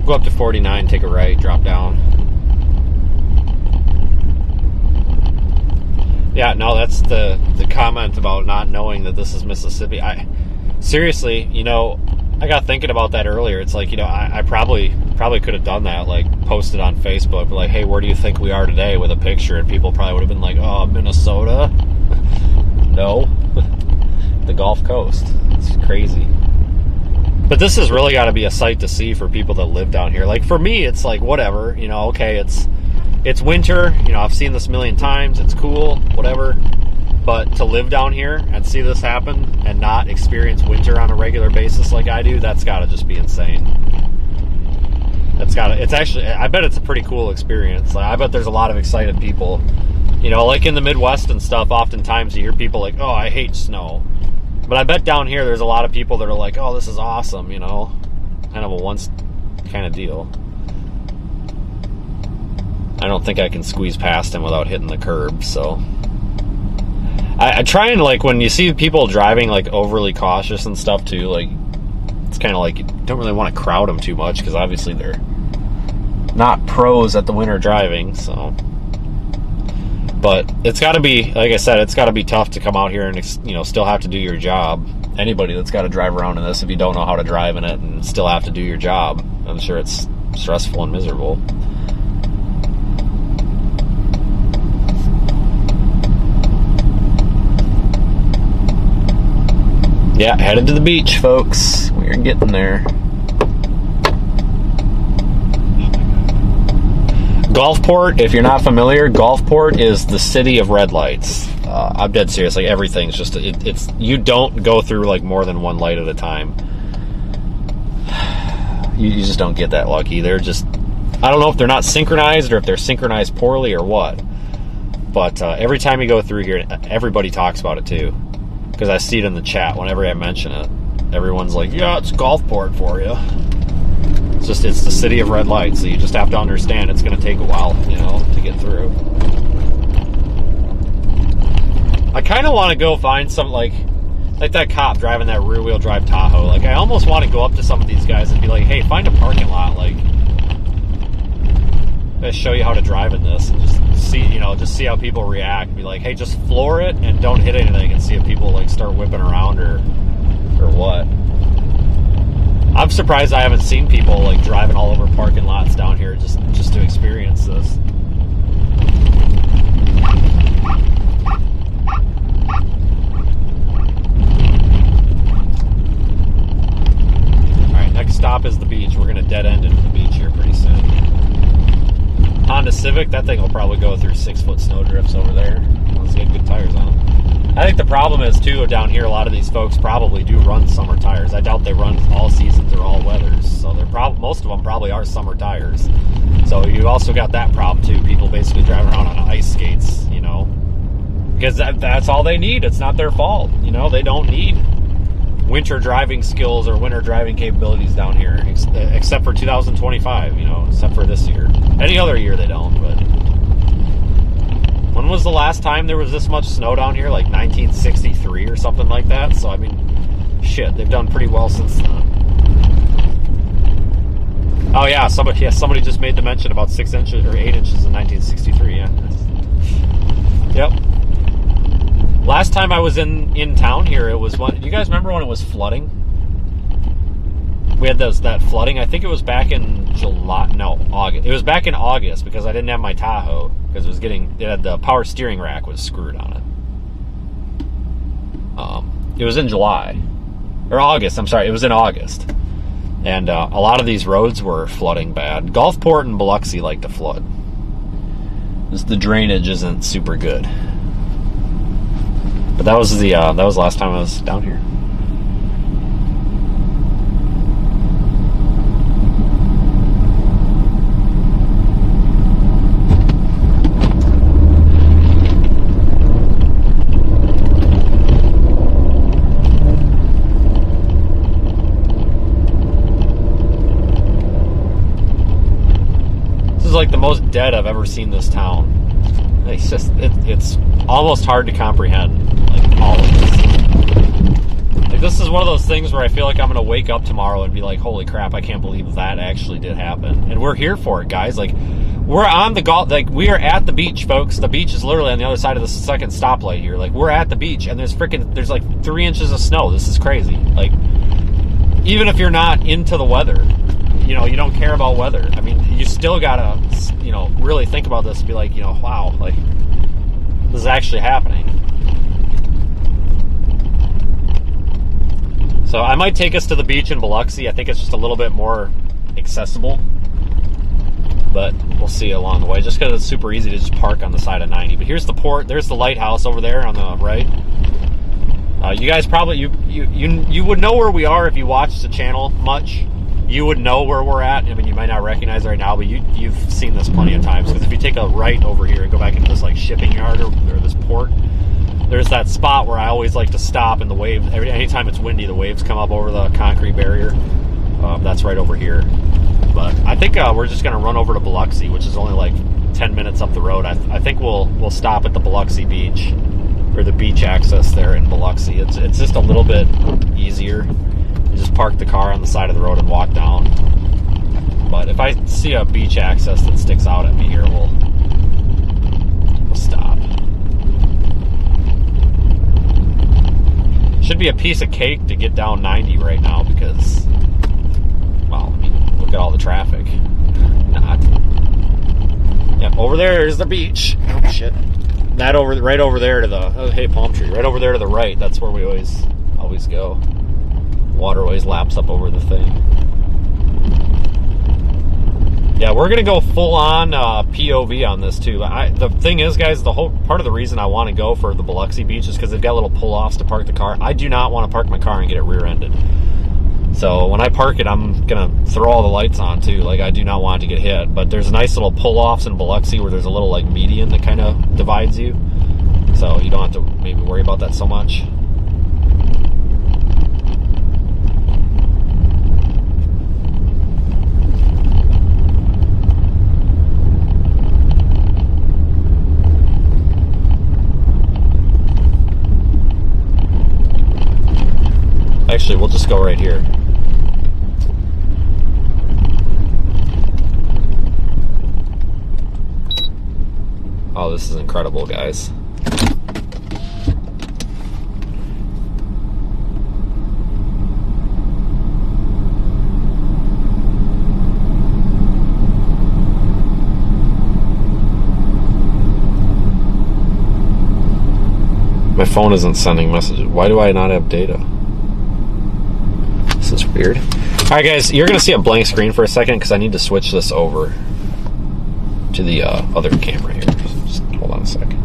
[SPEAKER 1] Go up to 49, take a right, drop down. Yeah, no, that's the comment about not knowing that this is Mississippi. Seriously, you know, I got thinking about that earlier. It's like, you know, I probably could have done that, like posted on Facebook, like, hey, where do you think we are today, with a picture, and people probably would have been like, oh, Minnesota. No, the Gulf Coast. It's crazy. But this has really got to be a sight to see for people that live down here. Like, for me, it's like, whatever, you know, okay, it's winter, you know, I've seen this a million times, it's cool, whatever. But to live down here and see this happen and not experience winter on a regular basis like I do, that's got to just be insane. It's actually, I bet it's a pretty cool experience. Like, I bet there's a lot of excited people. You know, like in the Midwest and stuff, oftentimes you hear people like, oh, I hate snow. But I bet down here there's a lot of people that are like, oh, this is awesome, you know? Kind of a once kind of deal. I don't think I can squeeze past him without hitting the curb, so. I try and, like, when you see people driving, like, overly cautious and stuff, too, like, it's kind of like you don't really want to crowd them too much, because obviously they're not pros at the winter driving, so. But it's got to be, like I said, it's got to be tough to come out here and, you know, still have to do your job. Anybody that's got to drive around in this, if you don't know how to drive in it and still have to do your job, I'm sure it's stressful and miserable. Yeah, headed to the beach, folks. We're getting there. Gulfport, if you're not familiar, Gulfport is the city of red lights. I'm dead serious. Like, everything's just, it's you don't go through like more than one light at a time. You just don't get that lucky. They're just, I don't know if they're not synchronized or if they're synchronized poorly or what. But every time you go through here, everybody talks about it too. Because I see it in the chat whenever I mention it. Everyone's like, yeah, it's Gulfport for you. It's the city of red lights, so you just have to understand it's going to take a while, you know, to get through. I kind of want to go find some, like that cop driving that rear-wheel drive Tahoe. Like, I almost want to go up to some of these guys and be like, hey, find a parking lot, like, I show you how to drive in this, and just see, you know, just see how people react. Be like, hey, just floor it and don't hit anything, and see if people, like, start whipping around or what. I'm surprised I haven't seen people like driving all over parking lots down here just to experience this. Alright, next stop is the beach. We're going to dead end into the beach here pretty soon. Honda Civic, that thing will probably go through 6-foot snow drifts over there. Let's get good tires on them. I think the problem is, too, down here, a lot of these folks probably do run summer tires. I doubt they run all seasons or all weathers. So they're most of them probably are summer tires. So you also got that problem, too. People basically driving around on ice skates, you know. Because that's all they need. It's not their fault. You know, they don't need winter driving skills or winter driving capabilities down here. Except for 2025, you know, except for this year. Any other year they don't, but... When was the last time there was this much snow down here? Like 1963 or something like that. So, I mean, shit, they've done pretty well since then. Oh yeah, somebody just made the mention about 6 inches or 8 inches in 1963. Yeah. Yep. Last time I was in town here, it was one. Do you guys remember when it was flooding? We had that flooding. I think it was back in July. No, August. It was back in August because I didn't have my Tahoe because it had the power steering rack was screwed on it. It was in July or August. I'm sorry, it was in August. And a lot of these roads were flooding bad. Gulfport and Biloxi like to flood. Just the drainage isn't super good. But that was the last time I was down here. Like the most dead I've ever seen this town. It's just it's almost hard to comprehend, like all of this. Like this is one of those things where I feel like I'm gonna wake up tomorrow and be like, holy crap, I can't believe that actually did happen. And we're here for it, guys. Like we're on the we are at the beach, folks. The beach is literally on the other side of the second stoplight here. Like we're at the beach and there's like 3 inches of snow. This is crazy. Like even if you're not into the weather, you know, you don't care about weather. I mean, you still gotta, you know, really think about this and be like, you know, wow, like, this is actually happening. So I might take us to the beach in Biloxi. I think it's just a little bit more accessible. But we'll see along the way, just because it's super easy to just park on the side of 90. But here's the port. There's the lighthouse over there on the right. You guys probably, you would know where we are if you watch the channel much. You would know where we're at. I mean, you might not recognize it right now, but you've seen this plenty of times. Because if you take a right over here and go back into this like shipping yard or this port, there's that spot where I always like to stop, and the waves. Anytime it's windy, the waves come up over the concrete barrier. That's right over here. But I think we're just gonna run over to Biloxi, which is only like 10 minutes up the road. I think we'll stop at the Biloxi beach or the beach access there in Biloxi. It's just a little bit easier. Just park the car on the side of the road and walk down. But if I see a beach access that sticks out at me here, we'll stop. Should be a piece of cake to get down 90 right now because, well, I mean, look at all the traffic. Not. Yep, over there is the beach. Oh shit. That right over there to the hey, palm tree. Right over there to the right. That's where we always go. Water always laps up over the thing. Yeah, we're gonna go full on POV on this too. The thing is, guys, the whole part of the reason I want to go for the Biloxi beach is because they've got little pull-offs to park the car. I do not want to park my car and get it rear-ended. So when I park it, I'm gonna throw all the lights on too. Like I do not want it to get hit. But there's nice little pull-offs in Biloxi where there's a little like median that kind of divides you, so you don't have to maybe worry about that so much. Actually, we'll just go right here. Oh, this is incredible, guys. My phone isn't sending messages. Why do I not have data? This is weird. Alright guys, you're going to see a blank screen for a second because I need to switch this over to the other camera here. Just hold on a second.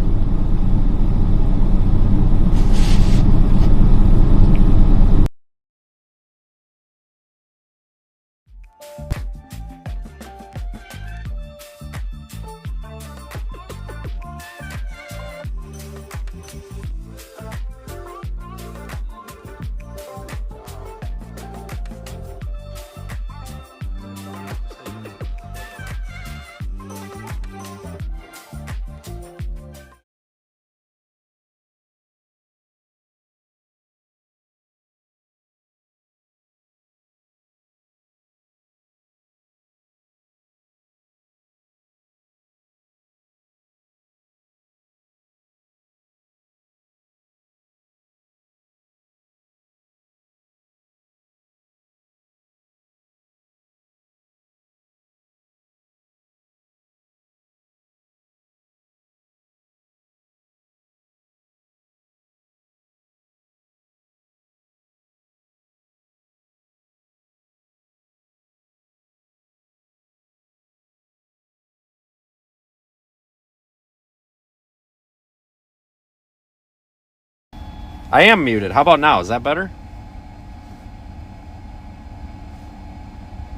[SPEAKER 1] I am muted. How about now? Is that better?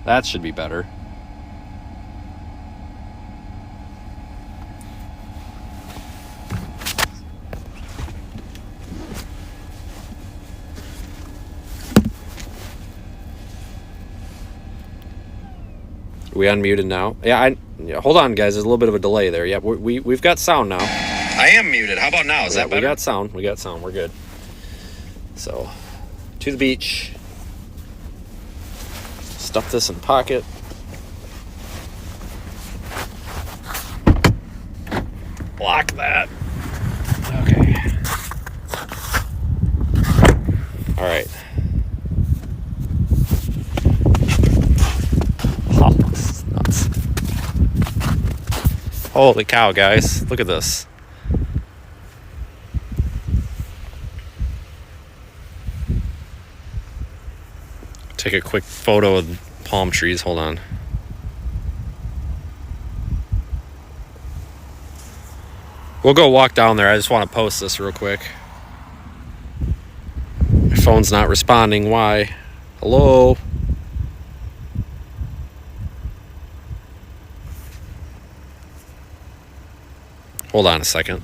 [SPEAKER 1] That should be better. Are we unmuted now? Yeah, hold on, guys. There's a little bit of a delay there. Yeah, we've got sound now. I am muted. How about now? Is that better? We got sound. We got sound. We're good. So, to the beach. Stuff this in pocket. Block that. Okay. All right. Oh, this is nuts. Holy cow, guys. Look at this. Take a quick photo of the palm trees. Hold on. We'll go walk down there. I just want to post this real quick. My phone's not responding. Why? Hello? Hold on a second.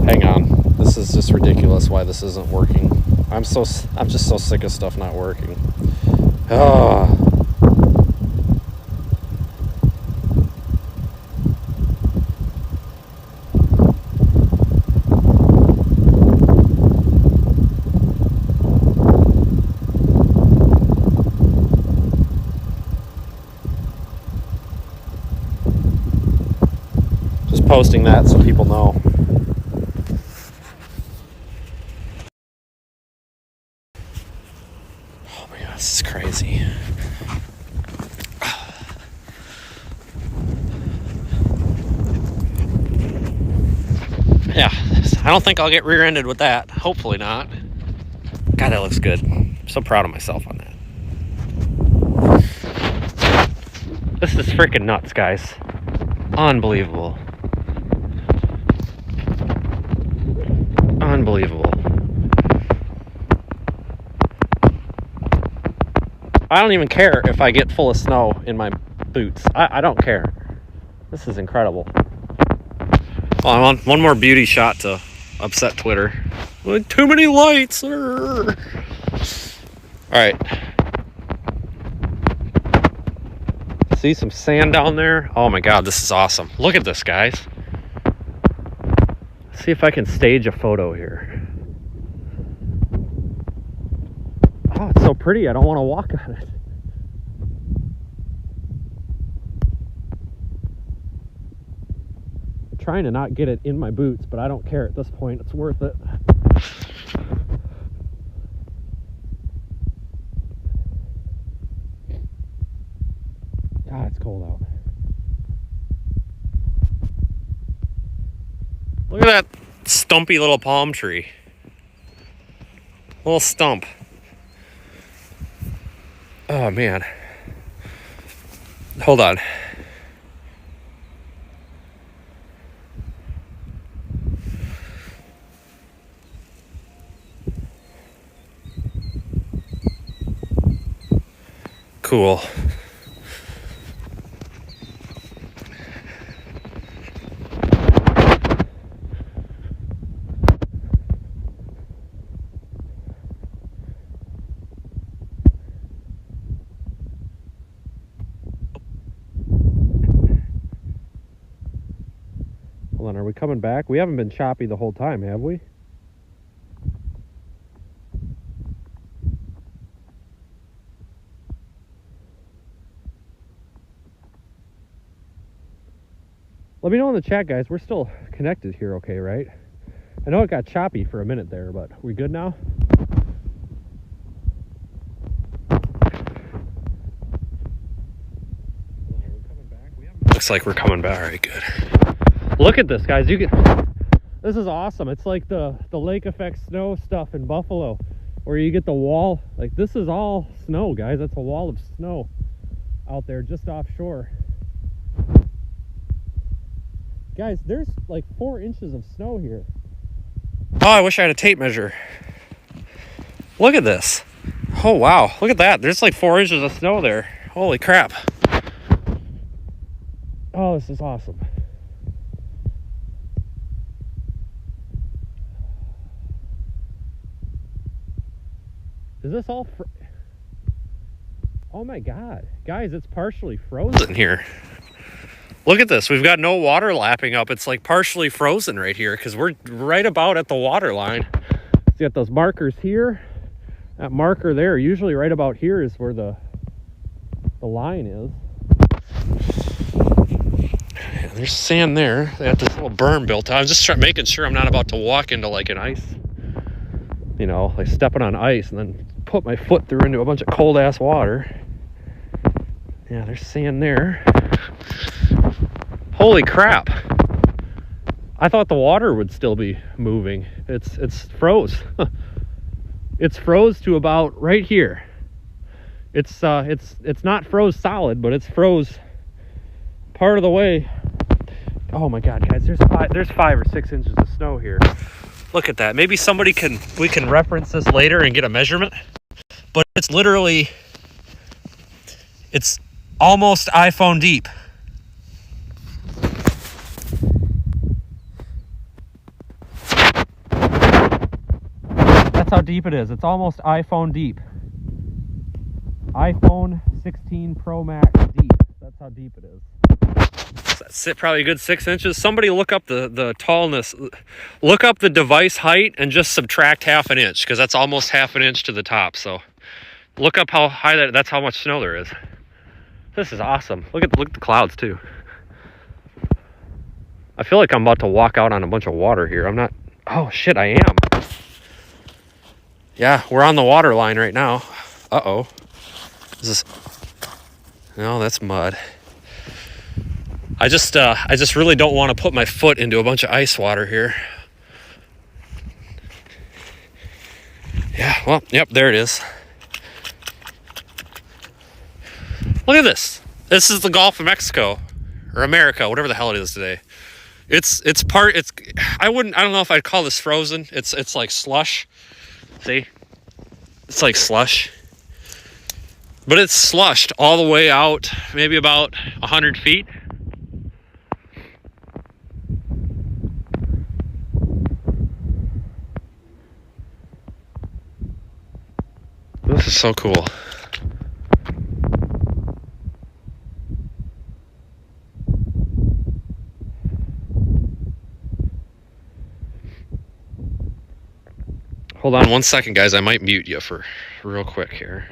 [SPEAKER 1] Hang on. This is just ridiculous why this isn't working. I'm just so sick of stuff not working. Oh. Just posting that so people know. This is crazy. Yeah, I don't think I'll get rear-ended with that. Hopefully not. God, that looks good. I'm so proud of myself on that. This is freaking nuts, guys. Unbelievable. Unbelievable. I don't even care if I get full of snow in my boots. I don't care. This is incredible. Well, I want one more beauty shot to upset Twitter. Too many lights. All right. See some sand down there? Oh my God, this is awesome. Look at this, guys. Let's see if I can stage a photo here. Oh, it's so pretty. I don't want to walk on it. I'm trying to not get it in my boots, but I don't care at this point. It's worth it. God, it's cold out. Look at that stumpy little palm tree. Little stump. Oh, man. Hold on. Cool. Hold on, are we coming back? We haven't been choppy the whole time, have we? Let me know in the chat, guys. We're still connected here, okay, right? I know it got choppy for a minute there, but we good now? Looks like we're coming back. All right, good. Look at this, guys. This is awesome. It's like the lake effect snow stuff in Buffalo, where you get the wall. Like, this is all snow, guys. That's a wall of snow out there just offshore. Guys, there's like 4 inches of snow here. Oh, I wish I had a tape measure. Look at this. Oh, wow. Look at that. There's like 4 inches of snow there. Holy crap. Oh, this is awesome. Is this all... Oh my God. Guys, it's partially frozen here. Look at this. We've got no water lapping up. It's like partially frozen right here because we're right about at the water line. You got those markers here. That marker there, usually right about here is where the line is. Yeah, there's sand there. They have this little berm built out. I'm just making sure I'm not about to walk into like an ice, you know, like stepping on ice and then put my foot through into a bunch of cold ass water. Yeah, there's sand there. Holy crap. I thought the water would still be moving. It's froze. It's froze to about right here. It's not froze solid, but it's froze part of the way. Oh my God, guys, there's 5 or 6 inches of snow here. Look at that. Maybe we can reference this later and get a measurement. But it's literally, it's almost iPhone deep. That's how deep it is. It's almost iPhone deep. iPhone 16 Pro Max deep. That's how deep it is. That's probably a good 6 inches. Somebody look up the tallness. Look up the device height and just subtract ½ an inch because that's almost ½ an inch to the top. So look up how high that's how much snow there is. This is awesome. Look at the clouds too. I feel like I'm about to walk out on a bunch of water here. I'm not. Oh shit, I am. Yeah, we're on the water line right now. Uh-oh. Is this... No, that's mud. I just really don't want to put my foot into a bunch of ice water here. Yeah, well, yep, there it is. Look at this. This is the Gulf of Mexico. Or America, whatever the hell it is today. I don't know if I'd call this frozen. It's like slush. See? It's like slush. But it's slushed all the way out, maybe about 100 feet. This is so cool. Hold on 1 second, guys. I might mute you for real quick here.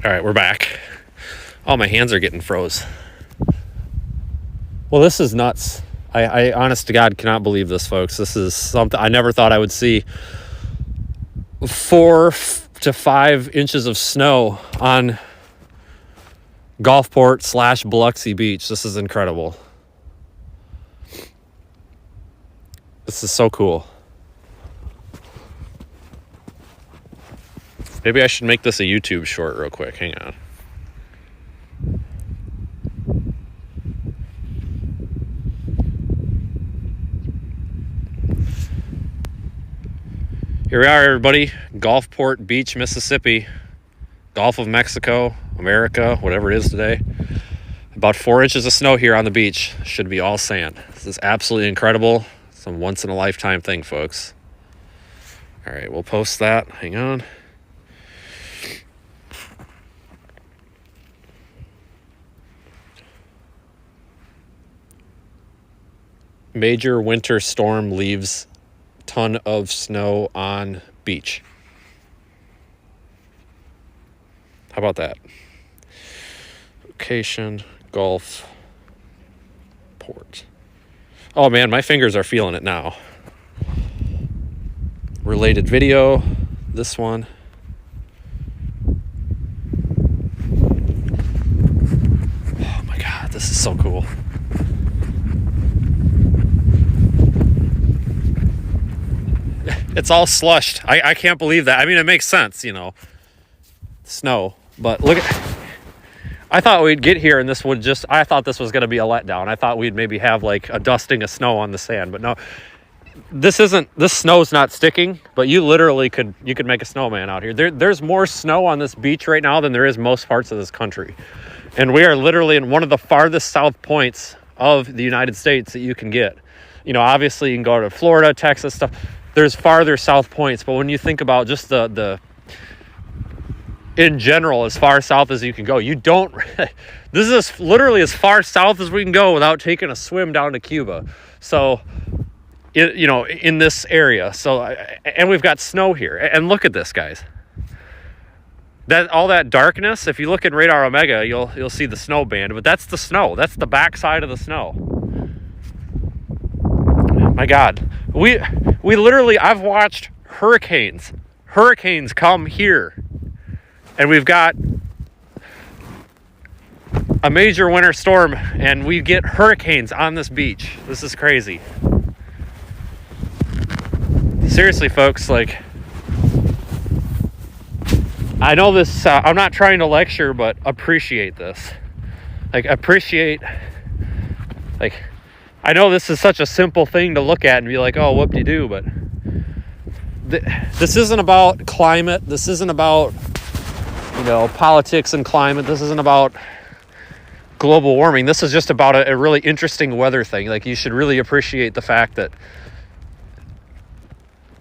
[SPEAKER 1] All right, we're back. Oh, my hands are getting froze. Well, this is nuts. I honest to God cannot believe this, folks. This is something I never thought I would see. 4 to 5 inches of snow on Gulfport / Biloxi Beach. This is incredible. This is so cool. Maybe I should make this a YouTube short real quick. Hang on. Here we are, everybody. Gulfport Beach, Mississippi. Gulf of Mexico, America, whatever it is today. About 4 inches of snow here on the beach. Should be all sand. This is absolutely incredible. Some once-in-a-lifetime thing, folks. All right, we'll post that. Hang on. Major winter storm leaves ton of snow on beach. How about that? Location, Gulf, Port. Oh man, my fingers are feeling it now. Related video, this one. Oh my God, this is so cool. It's all slushed. I can't believe that. I mean, it makes sense, you know, snow. But look at, I thought we'd get here and this would just, I thought this was going to be a letdown. I thought we'd maybe have like a dusting of snow on the sand, but no, this snow's not sticking, but you literally could make a snowman out here. There's more snow on this beach right now than there is most parts of this country. And we are literally in one of the farthest south points of the United States that you can get. You know, obviously you can go to Florida, Texas, stuff. There's farther south points, but when you think about just the in general, as far south as you can go, you don't, this is literally as far south as we can go without taking a swim down to Cuba. So, you know, in this area. So, and we've got snow here. And look at this, guys. That all that darkness, if you look in Radar Omega, you'll see the snow band, but that's the snow. That's the backside of the snow. My God. We literally, I've watched hurricanes come here. And we've got a major winter storm and we get hurricanes on this beach. This is crazy. Seriously, folks, like, I know this, I'm not trying to lecture, but appreciate this. Like, I know this is such a simple thing to look at and be like, oh, whoop-de-doo, but this isn't about climate. This isn't about, you know, politics and climate. This isn't about global warming. This is just about a really interesting weather thing. Like, you should really appreciate the fact that,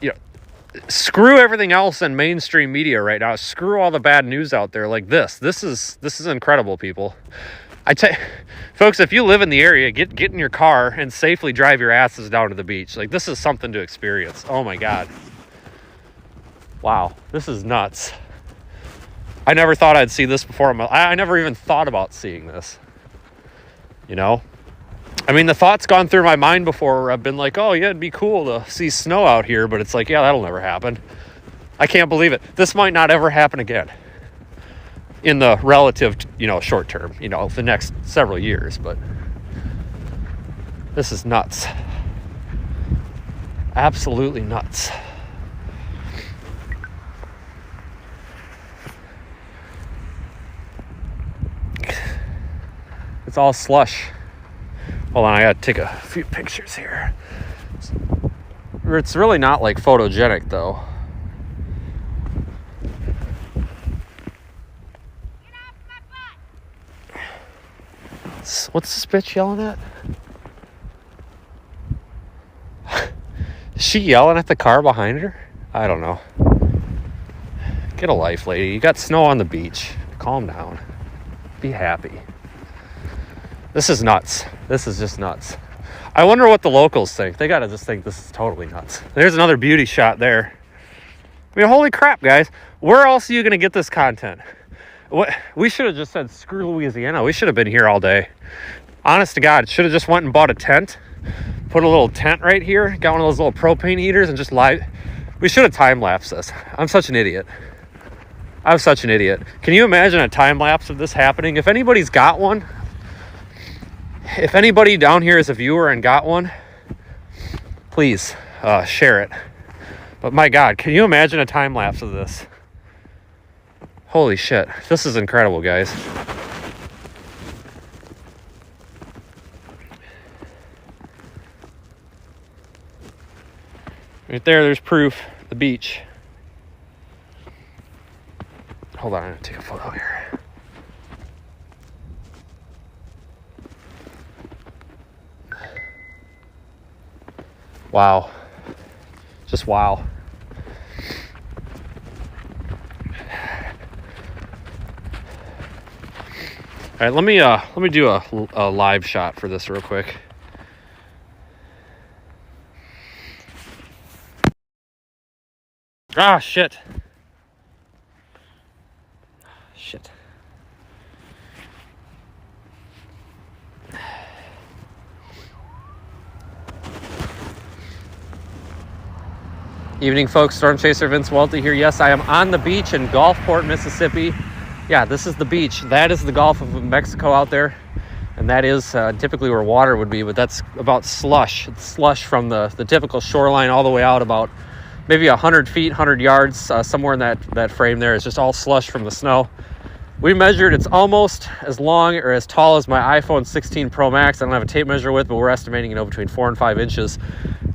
[SPEAKER 1] you know, screw everything else in mainstream media right now. Screw all the bad news out there. Like this is incredible, people. I tell you, folks, if you live in the area, get in your car and safely drive your asses down to the beach. Like, this is something to experience. Oh my God. Wow, this is nuts. I never thought I'd see this before. I never even thought about seeing this. You know? I mean, the thought's gone through my mind before where I've been like, oh yeah, it'd be cool to see snow out here, but it's like, yeah, that'll never happen. I can't believe it. This might not ever happen again in the relative, you know, short term, you know, the next several years, but this is nuts. Absolutely nuts. It's all slush. Hold on, I gotta take a few pictures here. It's really not like photogenic though. What's this bitch yelling at? Is she yelling at the car behind her? I don't know. Get a life, lady. You got snow on the beach. Calm down. Be happy. This is nuts. This is just nuts. I wonder what the locals think. They gotta just think this is totally nuts. There's another beauty shot there. I mean, holy crap, guys. Where else are you gonna get this content? What, we should have just said, screw Louisiana. We should have been here all day. Honest to God, should have just went and bought a tent. Put a little tent right here. Got one of those little propane heaters and just live. We should have time-lapsed this. I'm such an idiot. I'm such an idiot. Can you imagine a time-lapse of this happening? If anybody's got one, if anybody down here is a viewer and got one, please share it. But my God, can you imagine a time-lapse of this? Holy shit. This is incredible, guys. Right there's proof the beach. Hold on, I'm gonna take a photo here. Wow. Just wow. All right, let me do a live shot for this real quick. Ah, shit. Shit. Evening, folks. Storm Chaser Vince Welty here. Yes, I am on the beach in Gulfport, Mississippi. Yeah, this is the beach. That is the Gulf of Mexico out there. And that is typically where water would be, but that's about slush. It's slush from the typical shoreline all the way out about maybe 100 feet, 100 yards, somewhere in that frame there. It's just all slush from the snow. We measured, it's almost as long or as tall as my iPhone 16 Pro Max. I don't have a tape measure with, but we're estimating, between 4 and 5 inches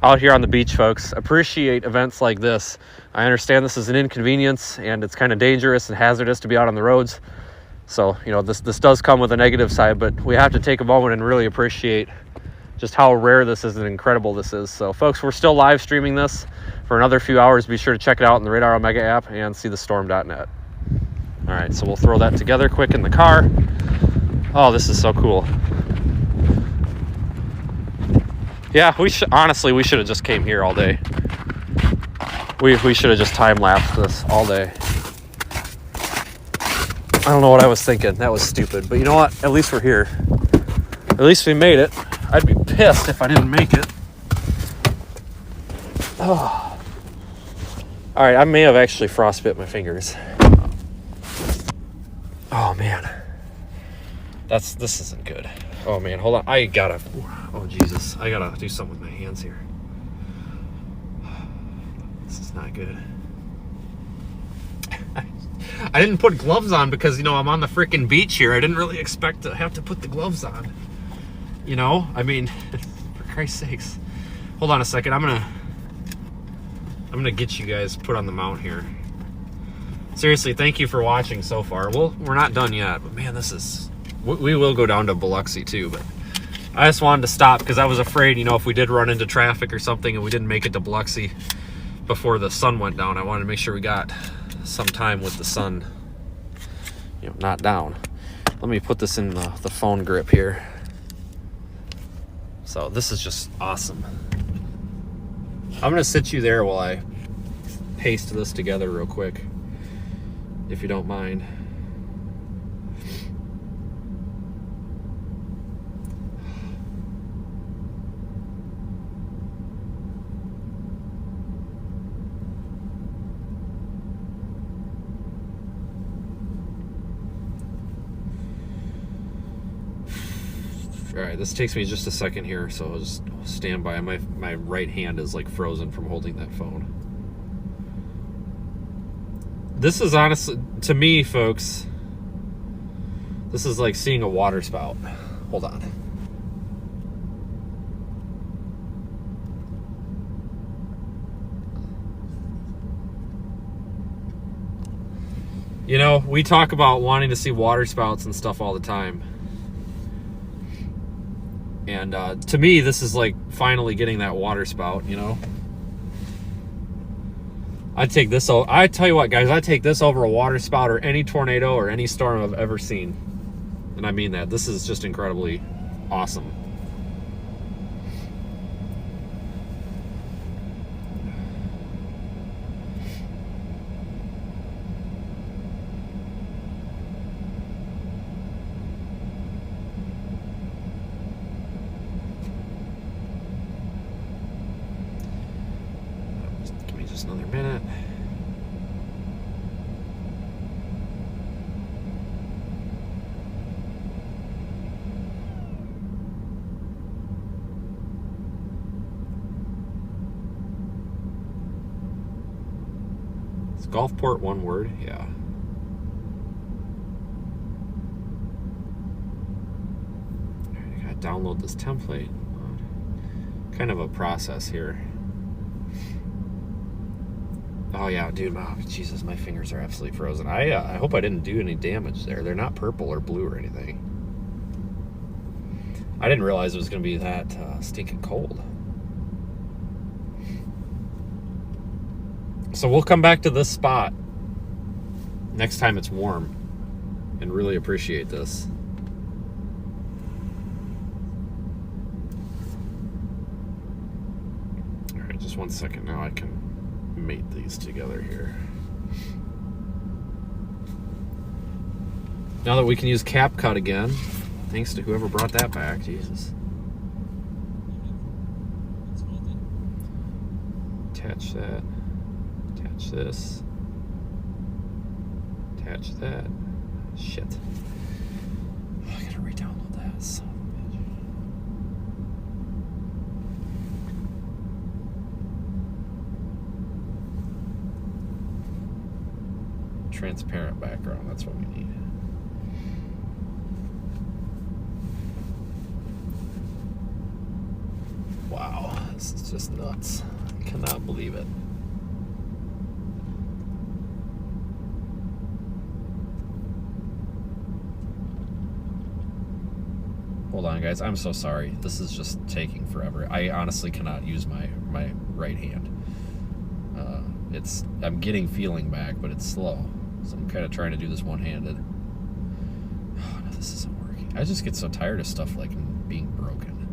[SPEAKER 1] out here on the beach, folks. Appreciate events like this. I understand this is an inconvenience and it's kind of dangerous and hazardous to be out on the roads. So, this does come with a negative side, but we have to take a moment and really appreciate just how rare this is and incredible this is. So, folks, we're still live streaming this for another few hours. Be sure to check it out in the Radar Omega app and seethestorm.net. All right, so we'll throw that together quick in the car. Oh, this is so cool. Yeah, we should have just came here all day. We should have just time-lapsed this all day. I don't know what I was thinking. That was stupid. But you know what? At least we're here. At least we made it. I'd be pissed if I didn't make it. Oh. All right, I may have actually frostbit my fingers. Oh, man. This isn't good. Oh, man, hold on. Oh, Jesus. I gotta do something with my hands here. This is not good. I didn't put gloves on because, I'm on the freaking beach here. I didn't really expect to have to put the gloves on. For Christ's sakes. Hold on a second. I'm gonna get you guys put on the mount here. Seriously, thank you for watching so far. Well, we're not done yet, but man, we will go down to Biloxi too, but I just wanted to stop because I was afraid, if we did run into traffic or something and we didn't make it to Biloxi before the sun went down, I wanted to make sure we got some time with the sun, not down. Let me put this in the phone grip here. So this is just awesome. I'm gonna sit you there while I paste this together real quick, if you don't mind. All right, this takes me just a second here, so I'll just stand by. My right hand is like frozen from holding that phone. This is honestly, to me, folks, this is like seeing a water spout. Hold on. We talk about wanting to see water spouts and stuff all the time. And to me, this is like finally getting that water spout, I'd take this. I tell you what, guys, I'd take this over a water spout or any tornado or any storm I've ever seen. And I mean that. This is just incredibly awesome. Another minute. Is Gulfport one word? Yeah. I gotta download this template. Kind of a process here. Oh yeah, dude, Jesus, my fingers are absolutely frozen. I hope I didn't do any damage there. They're not purple or blue or anything. I didn't realize it was going to be that stinking cold. So we'll come back to this spot next time it's warm and really appreciate this. All right, just 1 second now. I can mate these together here. Now that we can use CapCut again, thanks to whoever brought that back, Jesus. Attach that. Attach this. Attach that. Shit. I gotta re-download that. Son of a bitch. Transparent background, that's what we need. Wow, this is just nuts. I cannot believe it. Hold on, guys. I'm so sorry. This is just taking forever. I honestly cannot use my right hand. I'm getting feeling back, but it's slow. So I'm kind of trying to do this one-handed. Oh, no, this isn't working. I just get so tired of stuff like being broken.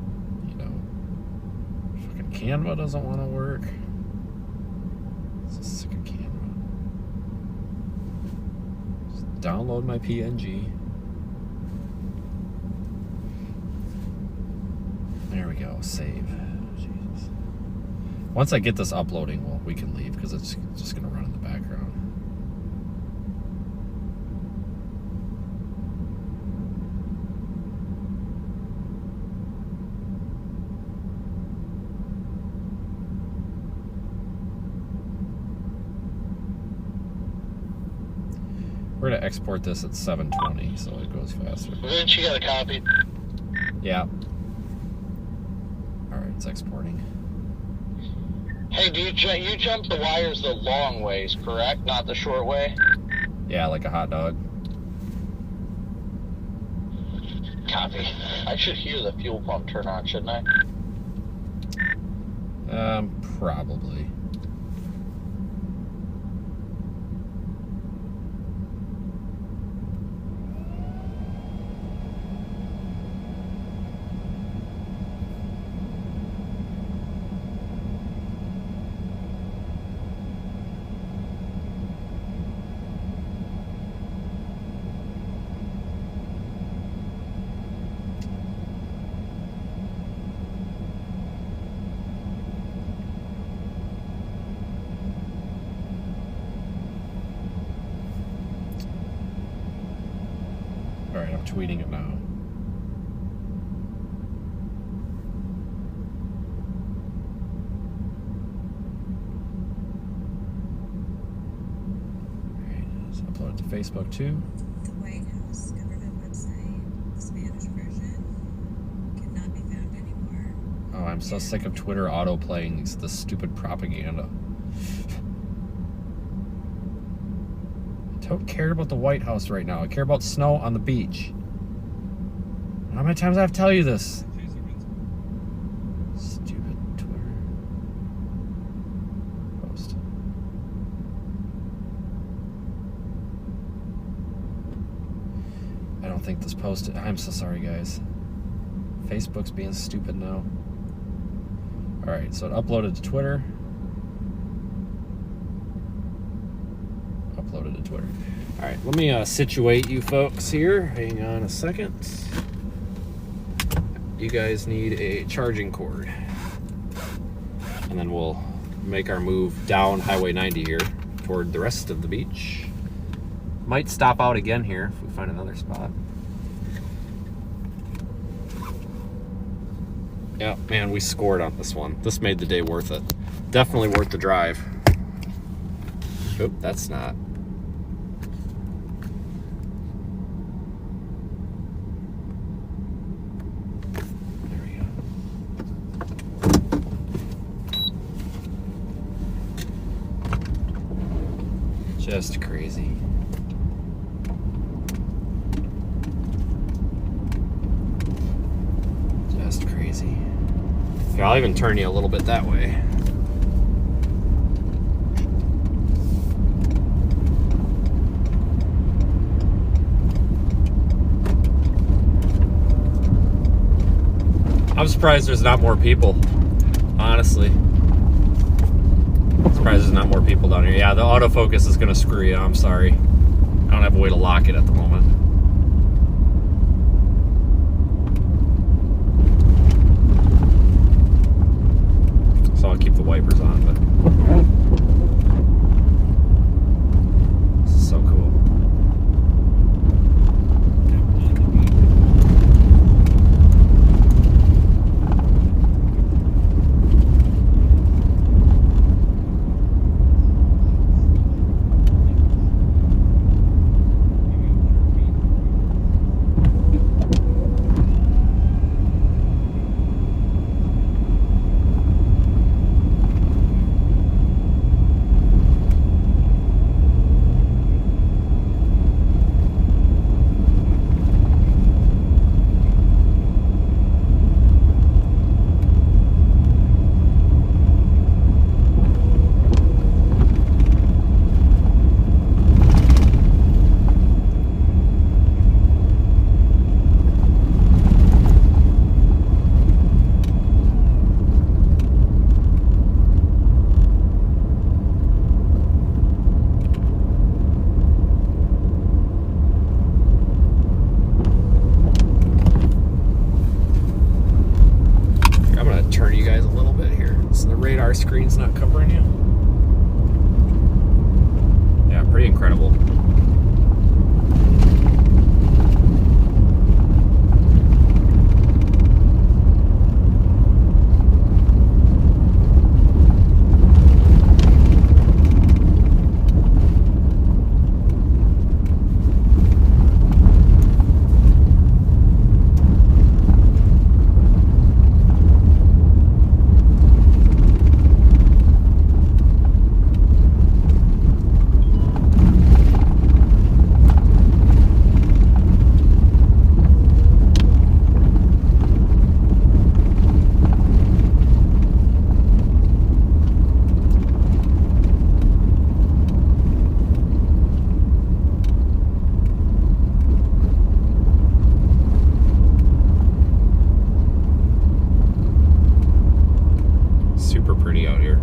[SPEAKER 1] You know, fucking Canva doesn't want to work. I'm so sick of Canva. Just download my PNG. There we go. Save. Jesus. Once I get this uploading, well, we can leave because it's just going to run in the background. We're going to export this at 720 so it goes faster.
[SPEAKER 7] Vince, you got a copy?
[SPEAKER 1] Yeah. Alright, it's exporting.
[SPEAKER 7] Hey, you jump the wires the long ways, correct? Not the short way?
[SPEAKER 1] Yeah, like a hot dog.
[SPEAKER 7] Copy. I should hear the fuel pump turn on, shouldn't I?
[SPEAKER 1] Probably. Alright, I'm tweeting it now. Alright, let's upload it to Facebook too.
[SPEAKER 16] The White House government website, the Spanish version, cannot be found anymore.
[SPEAKER 1] Oh, I'm so sick of Twitter auto-playing this stupid propaganda. I don't care about the White House right now. I care about snow on the beach. How many times I have to tell you this? Stupid Twitter. Post. I don't think this post... I'm so sorry, guys. Facebook's being stupid now. Alright, so it uploaded to Twitter. Uploaded to Twitter. Alright, let me situate you folks here. Hang on a second. You guys need a charging cord. And then we'll make our move down Highway 90 here toward the rest of the beach. Might stop out again here if we find another spot. Yeah, man, we scored on this one. This made the day worth it. Definitely worth the drive. Oop, that's not. There we go. Just crazy. Just crazy. Here, I'll even turn you a little bit that way. I'm surprised there's not more people, honestly. Surprised there's not more people down here. Yeah, the autofocus is gonna screw you. I'm sorry. I don't have a way to lock it at the moment. So I'll keep the wipers on, but this is so cool. Screen's not covering you. Yeah, pretty incredible. Super pretty out here.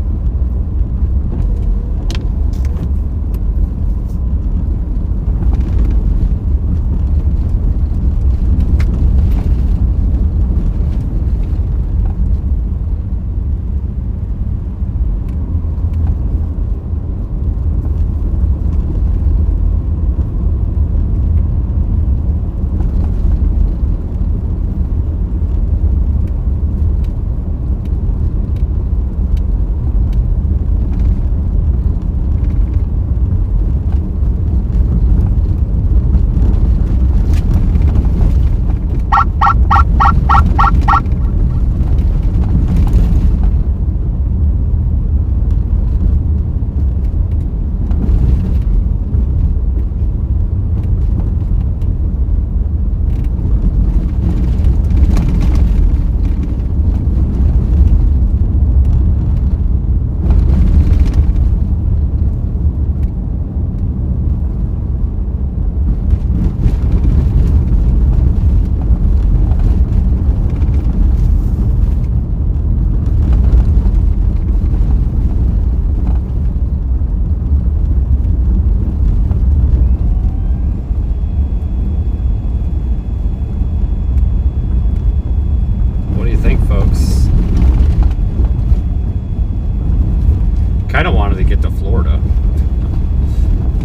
[SPEAKER 1] Kind of wanted to get to Florida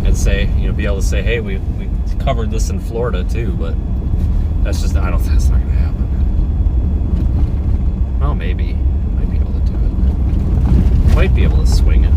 [SPEAKER 1] and say, be able to say, hey, we covered this in Florida too, but that's just, that's not going to happen. Well, maybe. Might be able to do it. Might be able to swing it.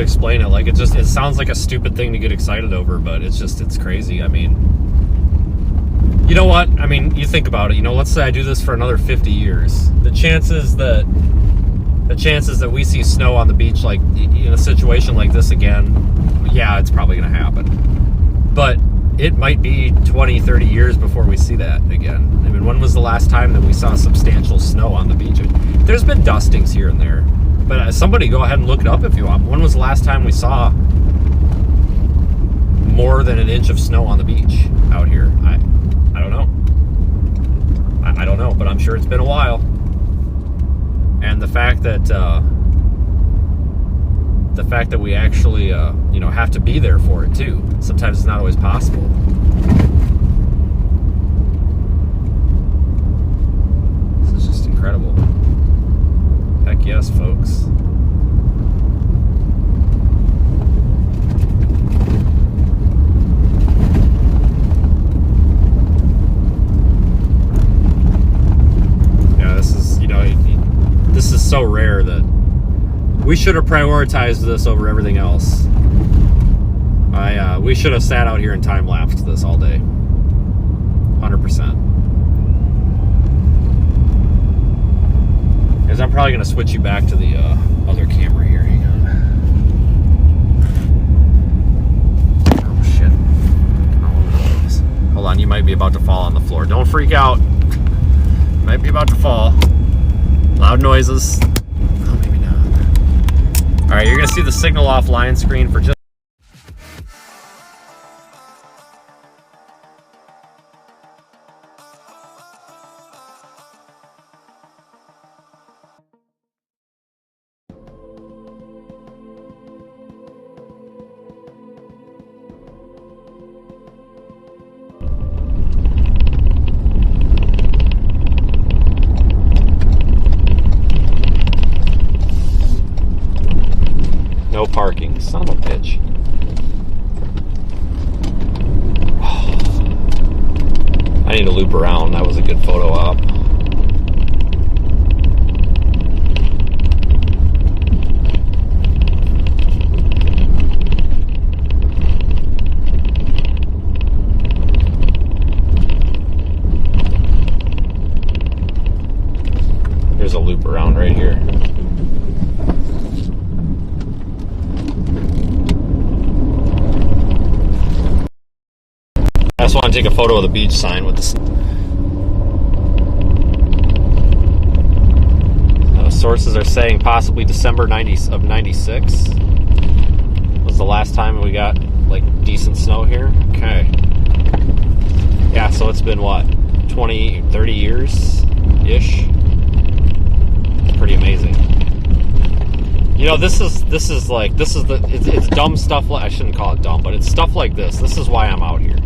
[SPEAKER 1] explain it. Like, it sounds like a stupid thing to get excited over, but it's crazy. I mean, you know what? I mean, you think about it. You know, let's say I do this for another 50 years. The chances that we see snow on the beach, like in a situation like this again, yeah, it's probably going to happen. But it might be 20, 30 years before we see that again. I mean, when was the last time that we saw substantial snow on the beach? There's been dustings here and there, but somebody go ahead and look it up if you want. When was the last time we saw more than an inch of snow on the beach out here? I don't know. I don't know, but I'm sure it's been a while. And the fact that we actually you know, have to be there for it too. Sometimes it's not always possible. This is just incredible. Heck yes, folks. Yeah, this is, you know, this is so rare that we should have prioritized this over everything else. We should have sat out here and time-lapsed this all day. 100%. Because I'm probably going to switch you back to the other camera here. Hang on. Oh, shit. Hold on, you might be about to fall on the floor. Don't freak out. You might be about to fall. Loud noises. Oh, maybe not. All right, you're going to see the signal offline screen for just... No parking. Son of a bitch. I need to loop around. That was a good photo op. There's a loop around right here. I just want to take a photo of the beach sign with this. Sources are saying possibly December of 96 was the last time we got like decent snow here. Okay. Yeah, so it's been what, 20, 30 years ish. It's pretty amazing. You know, this is it's dumb stuff. I shouldn't call it dumb, but it's stuff like this. This is why I'm out here.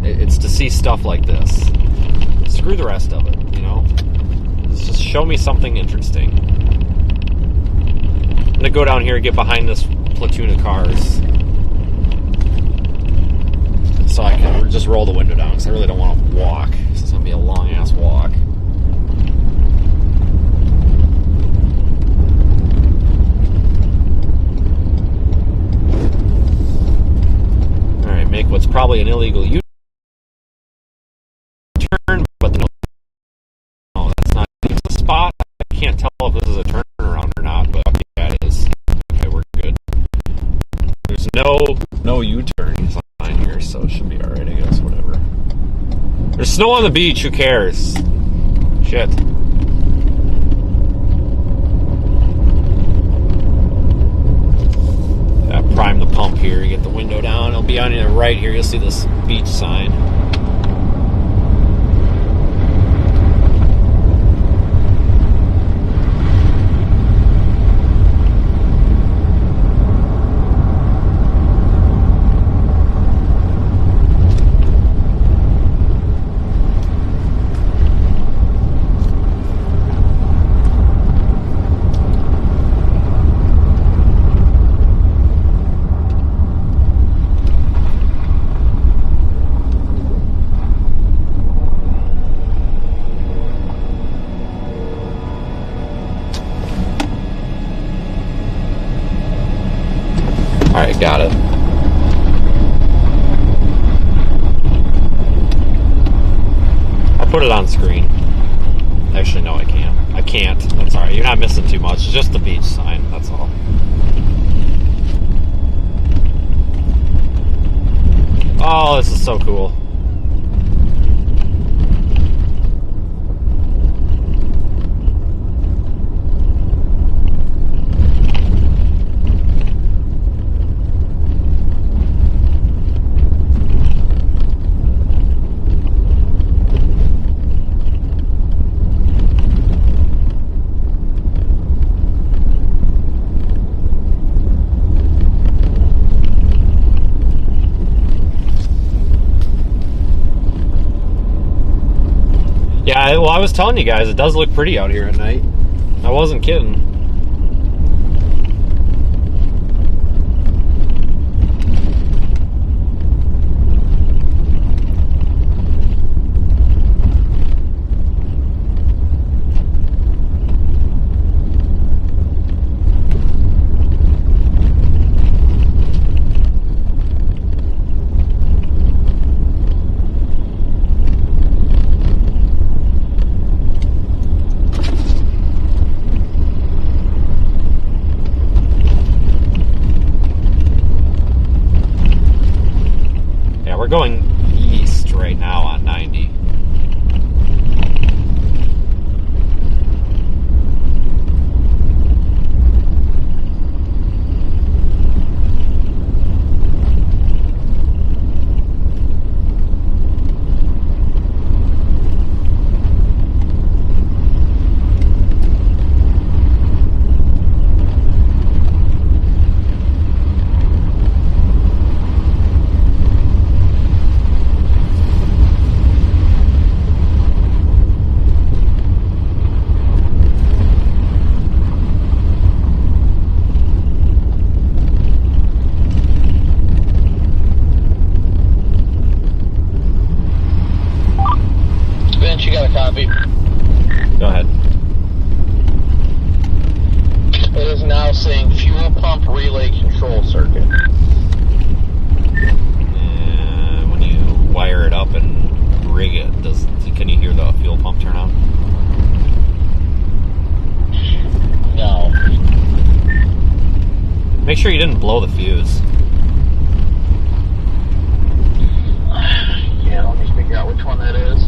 [SPEAKER 1] It's to see stuff like this. Screw the rest of it, you know? Just show me something interesting. I'm gonna go down here and get behind this platoon of cars so I can just roll the window down, because I really don't want to walk. This is gonna be a long ass walk. Alright, make what's probably an illegal U-turn, but no, that's not the spot. I can't tell if this is a turnaround or not, but yeah, it is. Okay, we're good. There's no U-turn sign here, so it should be alright, I guess, whatever. There's snow on the beach, who cares? Shit. Prime the pump here, get the window down. It'll be on the right here, you'll see this beach sign. put it on screen. Actually, no, I can't. I can't. That's alright. You're not missing too much. It's just the beach sign. That's all. Oh, this is so cool. Yeah, well, I was telling you guys, it does look pretty out here at night. I wasn't kidding. We're going east right now on 90.
[SPEAKER 7] Vince, you got a copy?
[SPEAKER 1] Go ahead.
[SPEAKER 7] It is now saying fuel pump relay control circuit.
[SPEAKER 1] And when you wire it up and rig it, can you hear the fuel pump turn on?
[SPEAKER 7] No.
[SPEAKER 1] Make sure you didn't blow the fuse.
[SPEAKER 7] Yeah, let me figure out which one that is.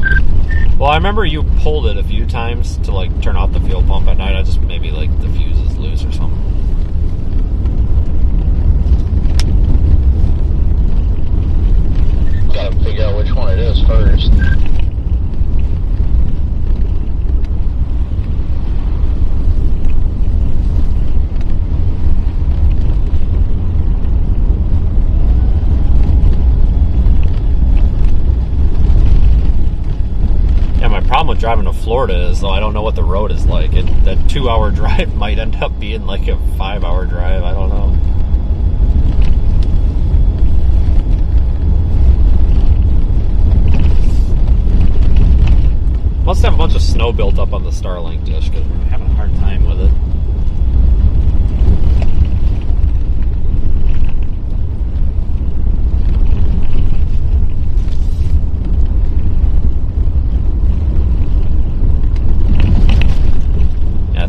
[SPEAKER 1] Well, I remember you pulled it a few times to like turn off the fuel pump at night. I just maybe like the fuse is loose or something.
[SPEAKER 7] Gotta figure out which one it is first.
[SPEAKER 1] Yeah, my problem with driving to Florida is, though, I don't know what the road is like. That 2-hour drive might end up being like a 5-hour drive. I don't know. Must have a bunch of snow built up on the Starlink dish because we're having a hard time with it.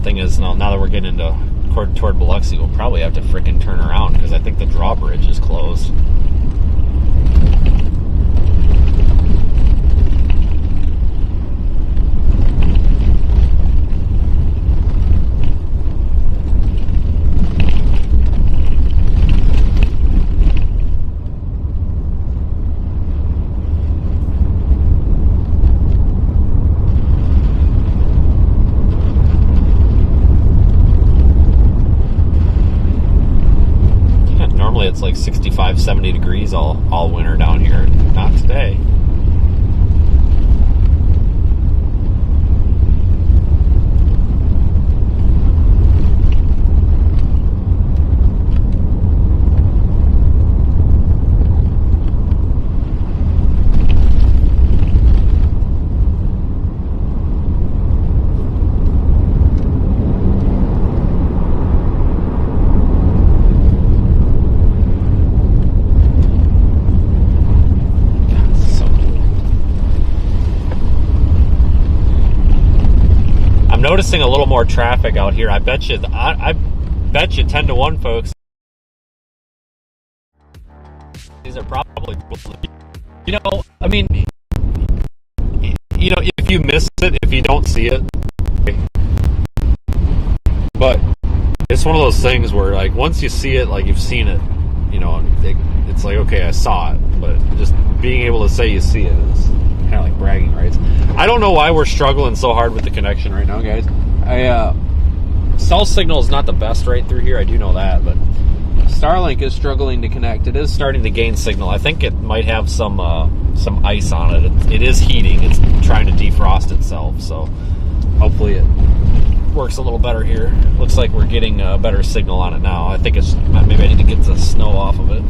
[SPEAKER 1] Thing is, now that we're getting into toward Biloxi, we'll probably have to frickin' turn around because I think the drawbridge is closed. It's like 65, 70 degrees all winter down here. Not today. So noticing a little more traffic out here. I bet you 10 to 1, folks. These are probably, you know, I mean, you know, if you miss it, if you don't see it, but it's one of those things where, like, once you see it, like, you've seen it, you know, it's like, okay, I saw it, but just being able to say you see it is kind of like bragging rights. I don't know why we're struggling so hard with the connection right now, guys. Cell signal is not the best right through here, I do know that, but Starlink is struggling to connect. It is starting to gain signal. I think it might have some ice on it. It is heating. It's trying to defrost itself, so hopefully it works a little better here. Looks like we're getting a better signal on it now. I think it's maybe I need to get the snow off of it.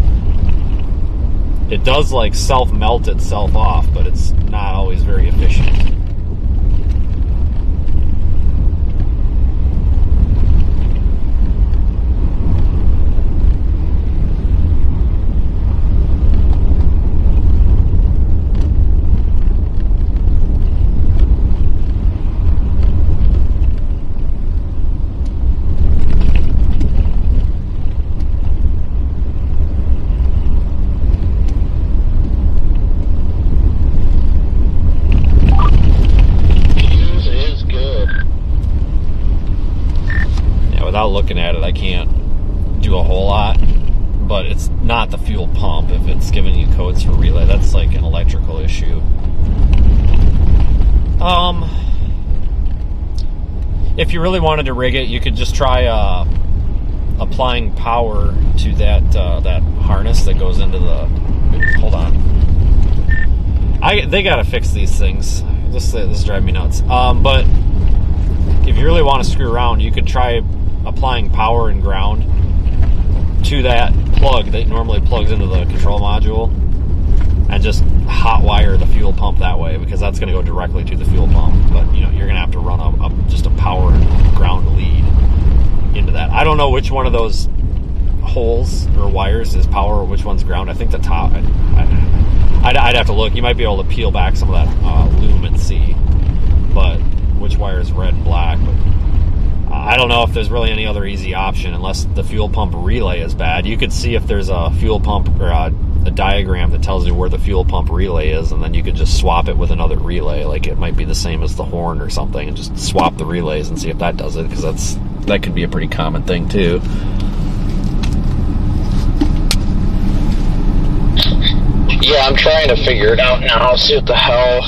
[SPEAKER 1] It does like self-melt itself off, but it's not always very efficient. Looking at it, I can't do a whole lot, but it's not the fuel pump. If it's giving you codes for relay, that's like an electrical issue. If you really wanted to rig it, you could just try applying power to that that harness that goes into the. Hold on, they gotta fix these things. This is driving me nuts. But if you really want to screw around, you could try applying power and ground to that plug that normally plugs into the control module and just hot wire the fuel pump that way, because that's going to go directly to the fuel pump. But you know, you're going to have to run just a power and ground lead into that. I don't know which one of those holes or wires is power or which one's ground. I think the top. I'd have to look. You might be able to peel back some of that loom and see, but which wire is red and black. But I don't know if there's really any other easy option unless the fuel pump relay is bad. You could see if there's a fuel pump or a diagram that tells you where the fuel pump relay is, and then you could just swap it with another relay. Like it might be the same as the horn or something, and just swap the relays and see if that does it, because that could be a pretty common thing too.
[SPEAKER 7] Yeah, I'm trying to figure it out now. See what the hell.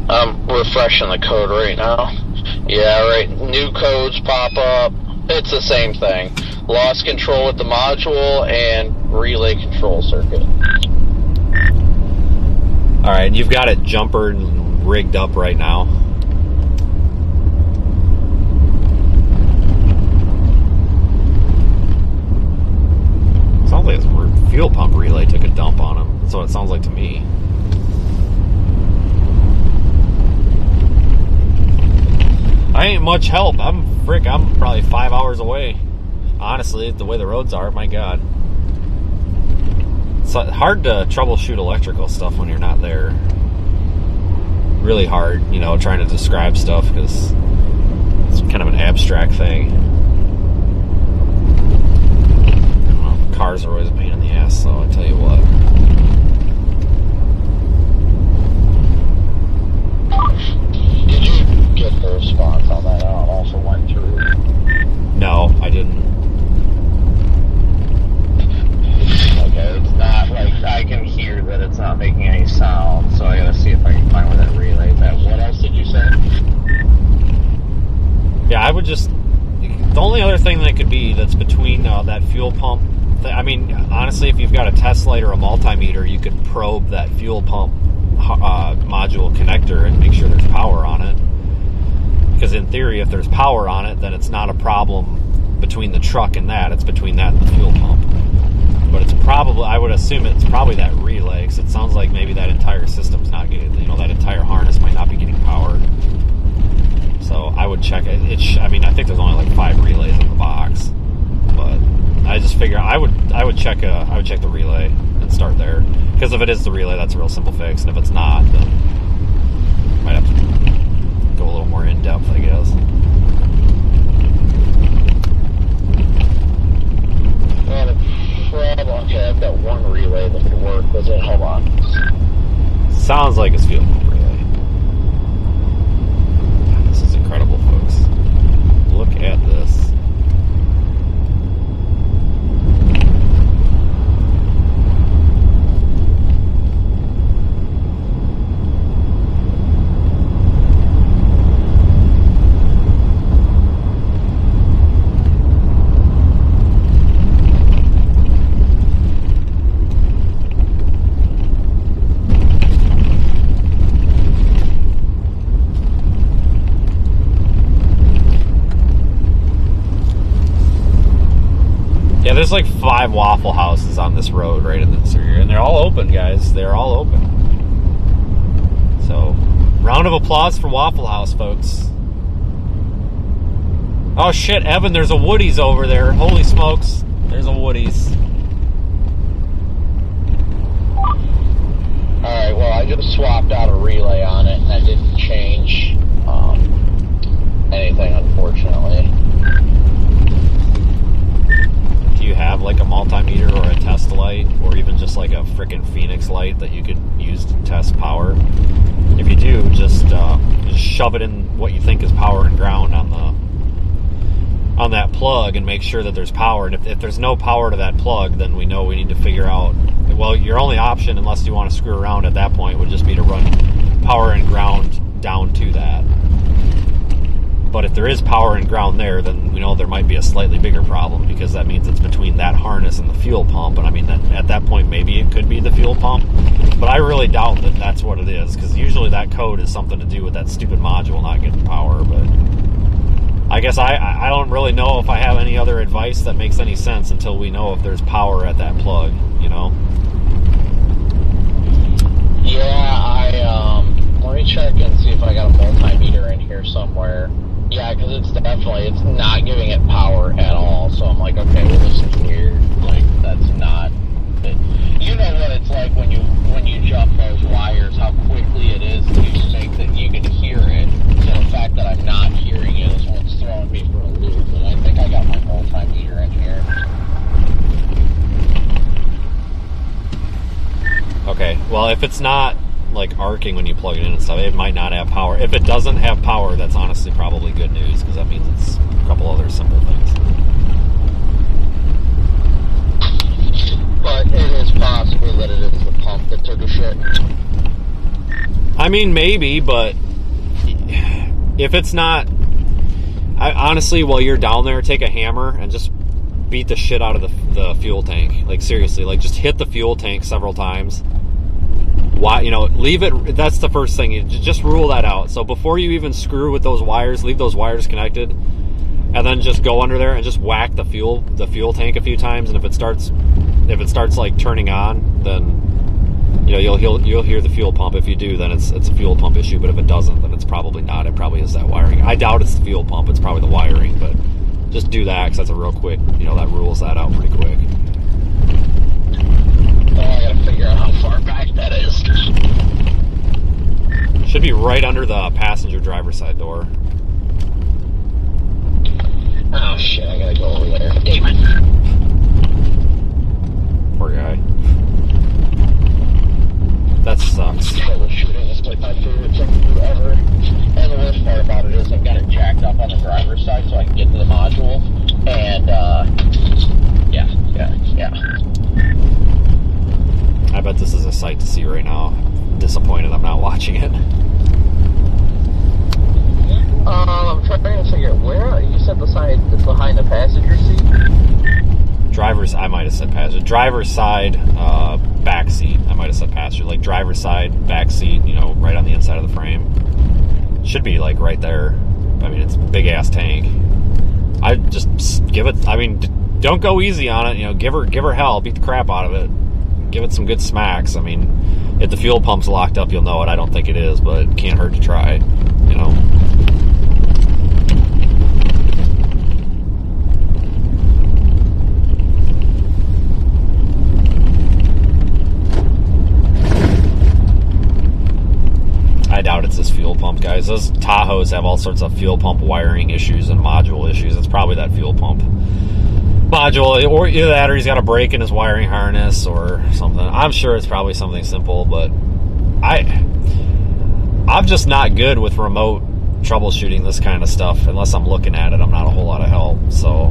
[SPEAKER 7] I'm refreshing the code right now. Yeah, right. New codes pop up. It's the same thing. Lost control with the module and relay control circuit.
[SPEAKER 1] Alright, and you've got it jumpered and rigged up right now. Sounds like his fuel pump relay took a dump on him. That's what it sounds like to me. I ain't much help. I'm probably 5 hours away. Honestly, the way the roads are, my God. It's hard to troubleshoot electrical stuff when you're not there. Really hard, you know, trying to describe stuff, because it's kind of an abstract thing. Well, cars are always a pain in the ass, so I tell you what.
[SPEAKER 7] Get the response on that. I also went through.
[SPEAKER 1] No, I didn't.
[SPEAKER 7] Okay, it's not like I can hear that it's not making any sound, so I gotta see if I can find where that relay is at. What else did you say?
[SPEAKER 1] Yeah, I would just. The only other thing that could be that's between that fuel pump. I mean, honestly, if you've got a test light or a multimeter, you could probe that fuel pump module connector and make sure there's power on it. Because in theory, if there's power on it, then it's not a problem between the truck and that. It's between that and the fuel pump. But it's probably, I would assume it's probably that relay, because it sounds like maybe that entire system's not getting, you know, that entire harness might not be getting powered. So I would check it. I mean, I think there's only like 5 relays in the box, but I just figure I would check the relay and start there, because if it is the relay, that's a real simple fix, and if it's not, then I might have to go a little more more in depth, I guess.
[SPEAKER 17] Well, the problem, okay, I've got one relay that could work. Was it? Hold on.
[SPEAKER 1] Sounds like it's fuel pump relay. This is incredible, folks. Look at this. Yeah, there's like 5 Waffle Houses on this road right in this area, and they're all open, guys. They're all open. So, round of applause for Waffle House, folks. Oh shit, Evan, there's a Woody's over there. Holy smokes, there's a Woody's.
[SPEAKER 17] Alright, well, I just swapped out a relay on it, and that didn't change anything, unfortunately.
[SPEAKER 1] Do you have like a multimeter or a test light, or even just like a frickin' Phoenix light that you could use to test power? If you do, just shove it in what you think is power and ground on that plug and make sure that there's power. And if there's no power to that plug, then we know we need to figure out, well, your only option, unless you want to screw around at that point, would just be to run power and ground down to that. But if there is power and ground there, then we know there might be a slightly bigger problem, because that means it's between that harness and the fuel pump. And I mean, at that point, maybe it could be the fuel pump. But I really doubt that that's what it is, because usually that code is something to do with that stupid module not getting power. But I guess I don't really know if I have any other advice that makes any sense until we know if there's power at that plug, you know?
[SPEAKER 17] Yeah, let me check and see if I got a multimeter in here somewhere. Yeah, because it's not giving it power at all. So I'm like, okay, well, this is weird. Like, that's not. You know what it's like when you jump those wires, how quickly it is to think that you can hear it. So the fact that I'm not hearing it is what's throwing me for a loop. And I think I got my multimeter in here.
[SPEAKER 1] Okay, well, if it's not like arcing when you plug it in and stuff, it might not have power. If it doesn't have power, that's honestly probably good news, because that means it's a couple other simple things.
[SPEAKER 17] But it is possible that it is the pump that took a shit.
[SPEAKER 1] I mean, maybe, but if it's not, honestly, while you're down there, take a hammer and just beat the shit out of the fuel tank. Like, seriously, like, just hit the fuel tank several times. Why, you know, leave it. That's the first thing. You just rule that out. So before you even screw with those wires, leave those wires connected, and then just go under there and just whack the fuel tank a few times. And if it starts like turning on, then you know you'll hear the fuel pump. If you do, then it's a fuel pump issue. But if it doesn't, then it's probably not. It probably is that wiring. I doubt it's the fuel pump. It's probably the wiring. But just do that, because that's a real quick. You know, that rules that out pretty quick.
[SPEAKER 17] Oh, I gotta figure out how far back that is.
[SPEAKER 1] Should be right under the passenger driver's side door.
[SPEAKER 17] Oh shit, I gotta go over there. Damn it.
[SPEAKER 1] Poor guy. That sucks.
[SPEAKER 17] Troubleshooting is like my favorite thing to do ever. And the worst part about it is I've got it jacked up on the driver's side so I can get to the module. And, yeah.
[SPEAKER 1] I bet this is a sight to see right now. I'm disappointed I'm not watching it.
[SPEAKER 17] I'm trying to figure out where. You said the side that's behind the passenger seat?
[SPEAKER 1] I might have said passenger. Driver's side, back seat. I might have said passenger. Like driver's side, back seat, you know, right on the inside of the frame. Should be like right there. I mean, it's a big ass tank. I just give it, I mean, don't go easy on it. You know, give her hell, beat the crap out of it. Give it some good smacks. I mean, if the fuel pump's locked up, you'll know it. I don't think it is, but it can't hurt to try, you know. I doubt it's this fuel pump. pump, guys. Those Tahoes have all sorts of fuel pump wiring issues and module issues. It's probably that fuel pump module, or either that or he's got a break in his wiring harness or something. I'm sure it's probably something simple, but I'm just not good with remote troubleshooting this kind of stuff. Unless I'm looking at it, I'm not a whole lot of help. So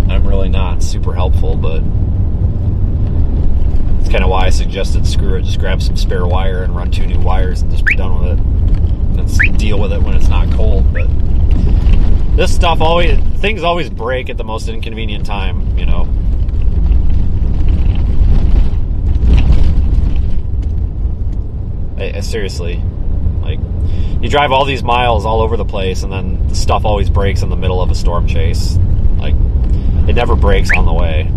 [SPEAKER 1] I'm really not super helpful, but it's kind of why I suggested screw it, just grab some spare wire and run 2 new wires and just be done with it. And deal with it when it's not cold. But this stuff things always break at the most inconvenient time, you know. Seriously, like, you drive all these miles all over the place and then the stuff always breaks in the middle of a storm chase. Like, it never breaks on the way.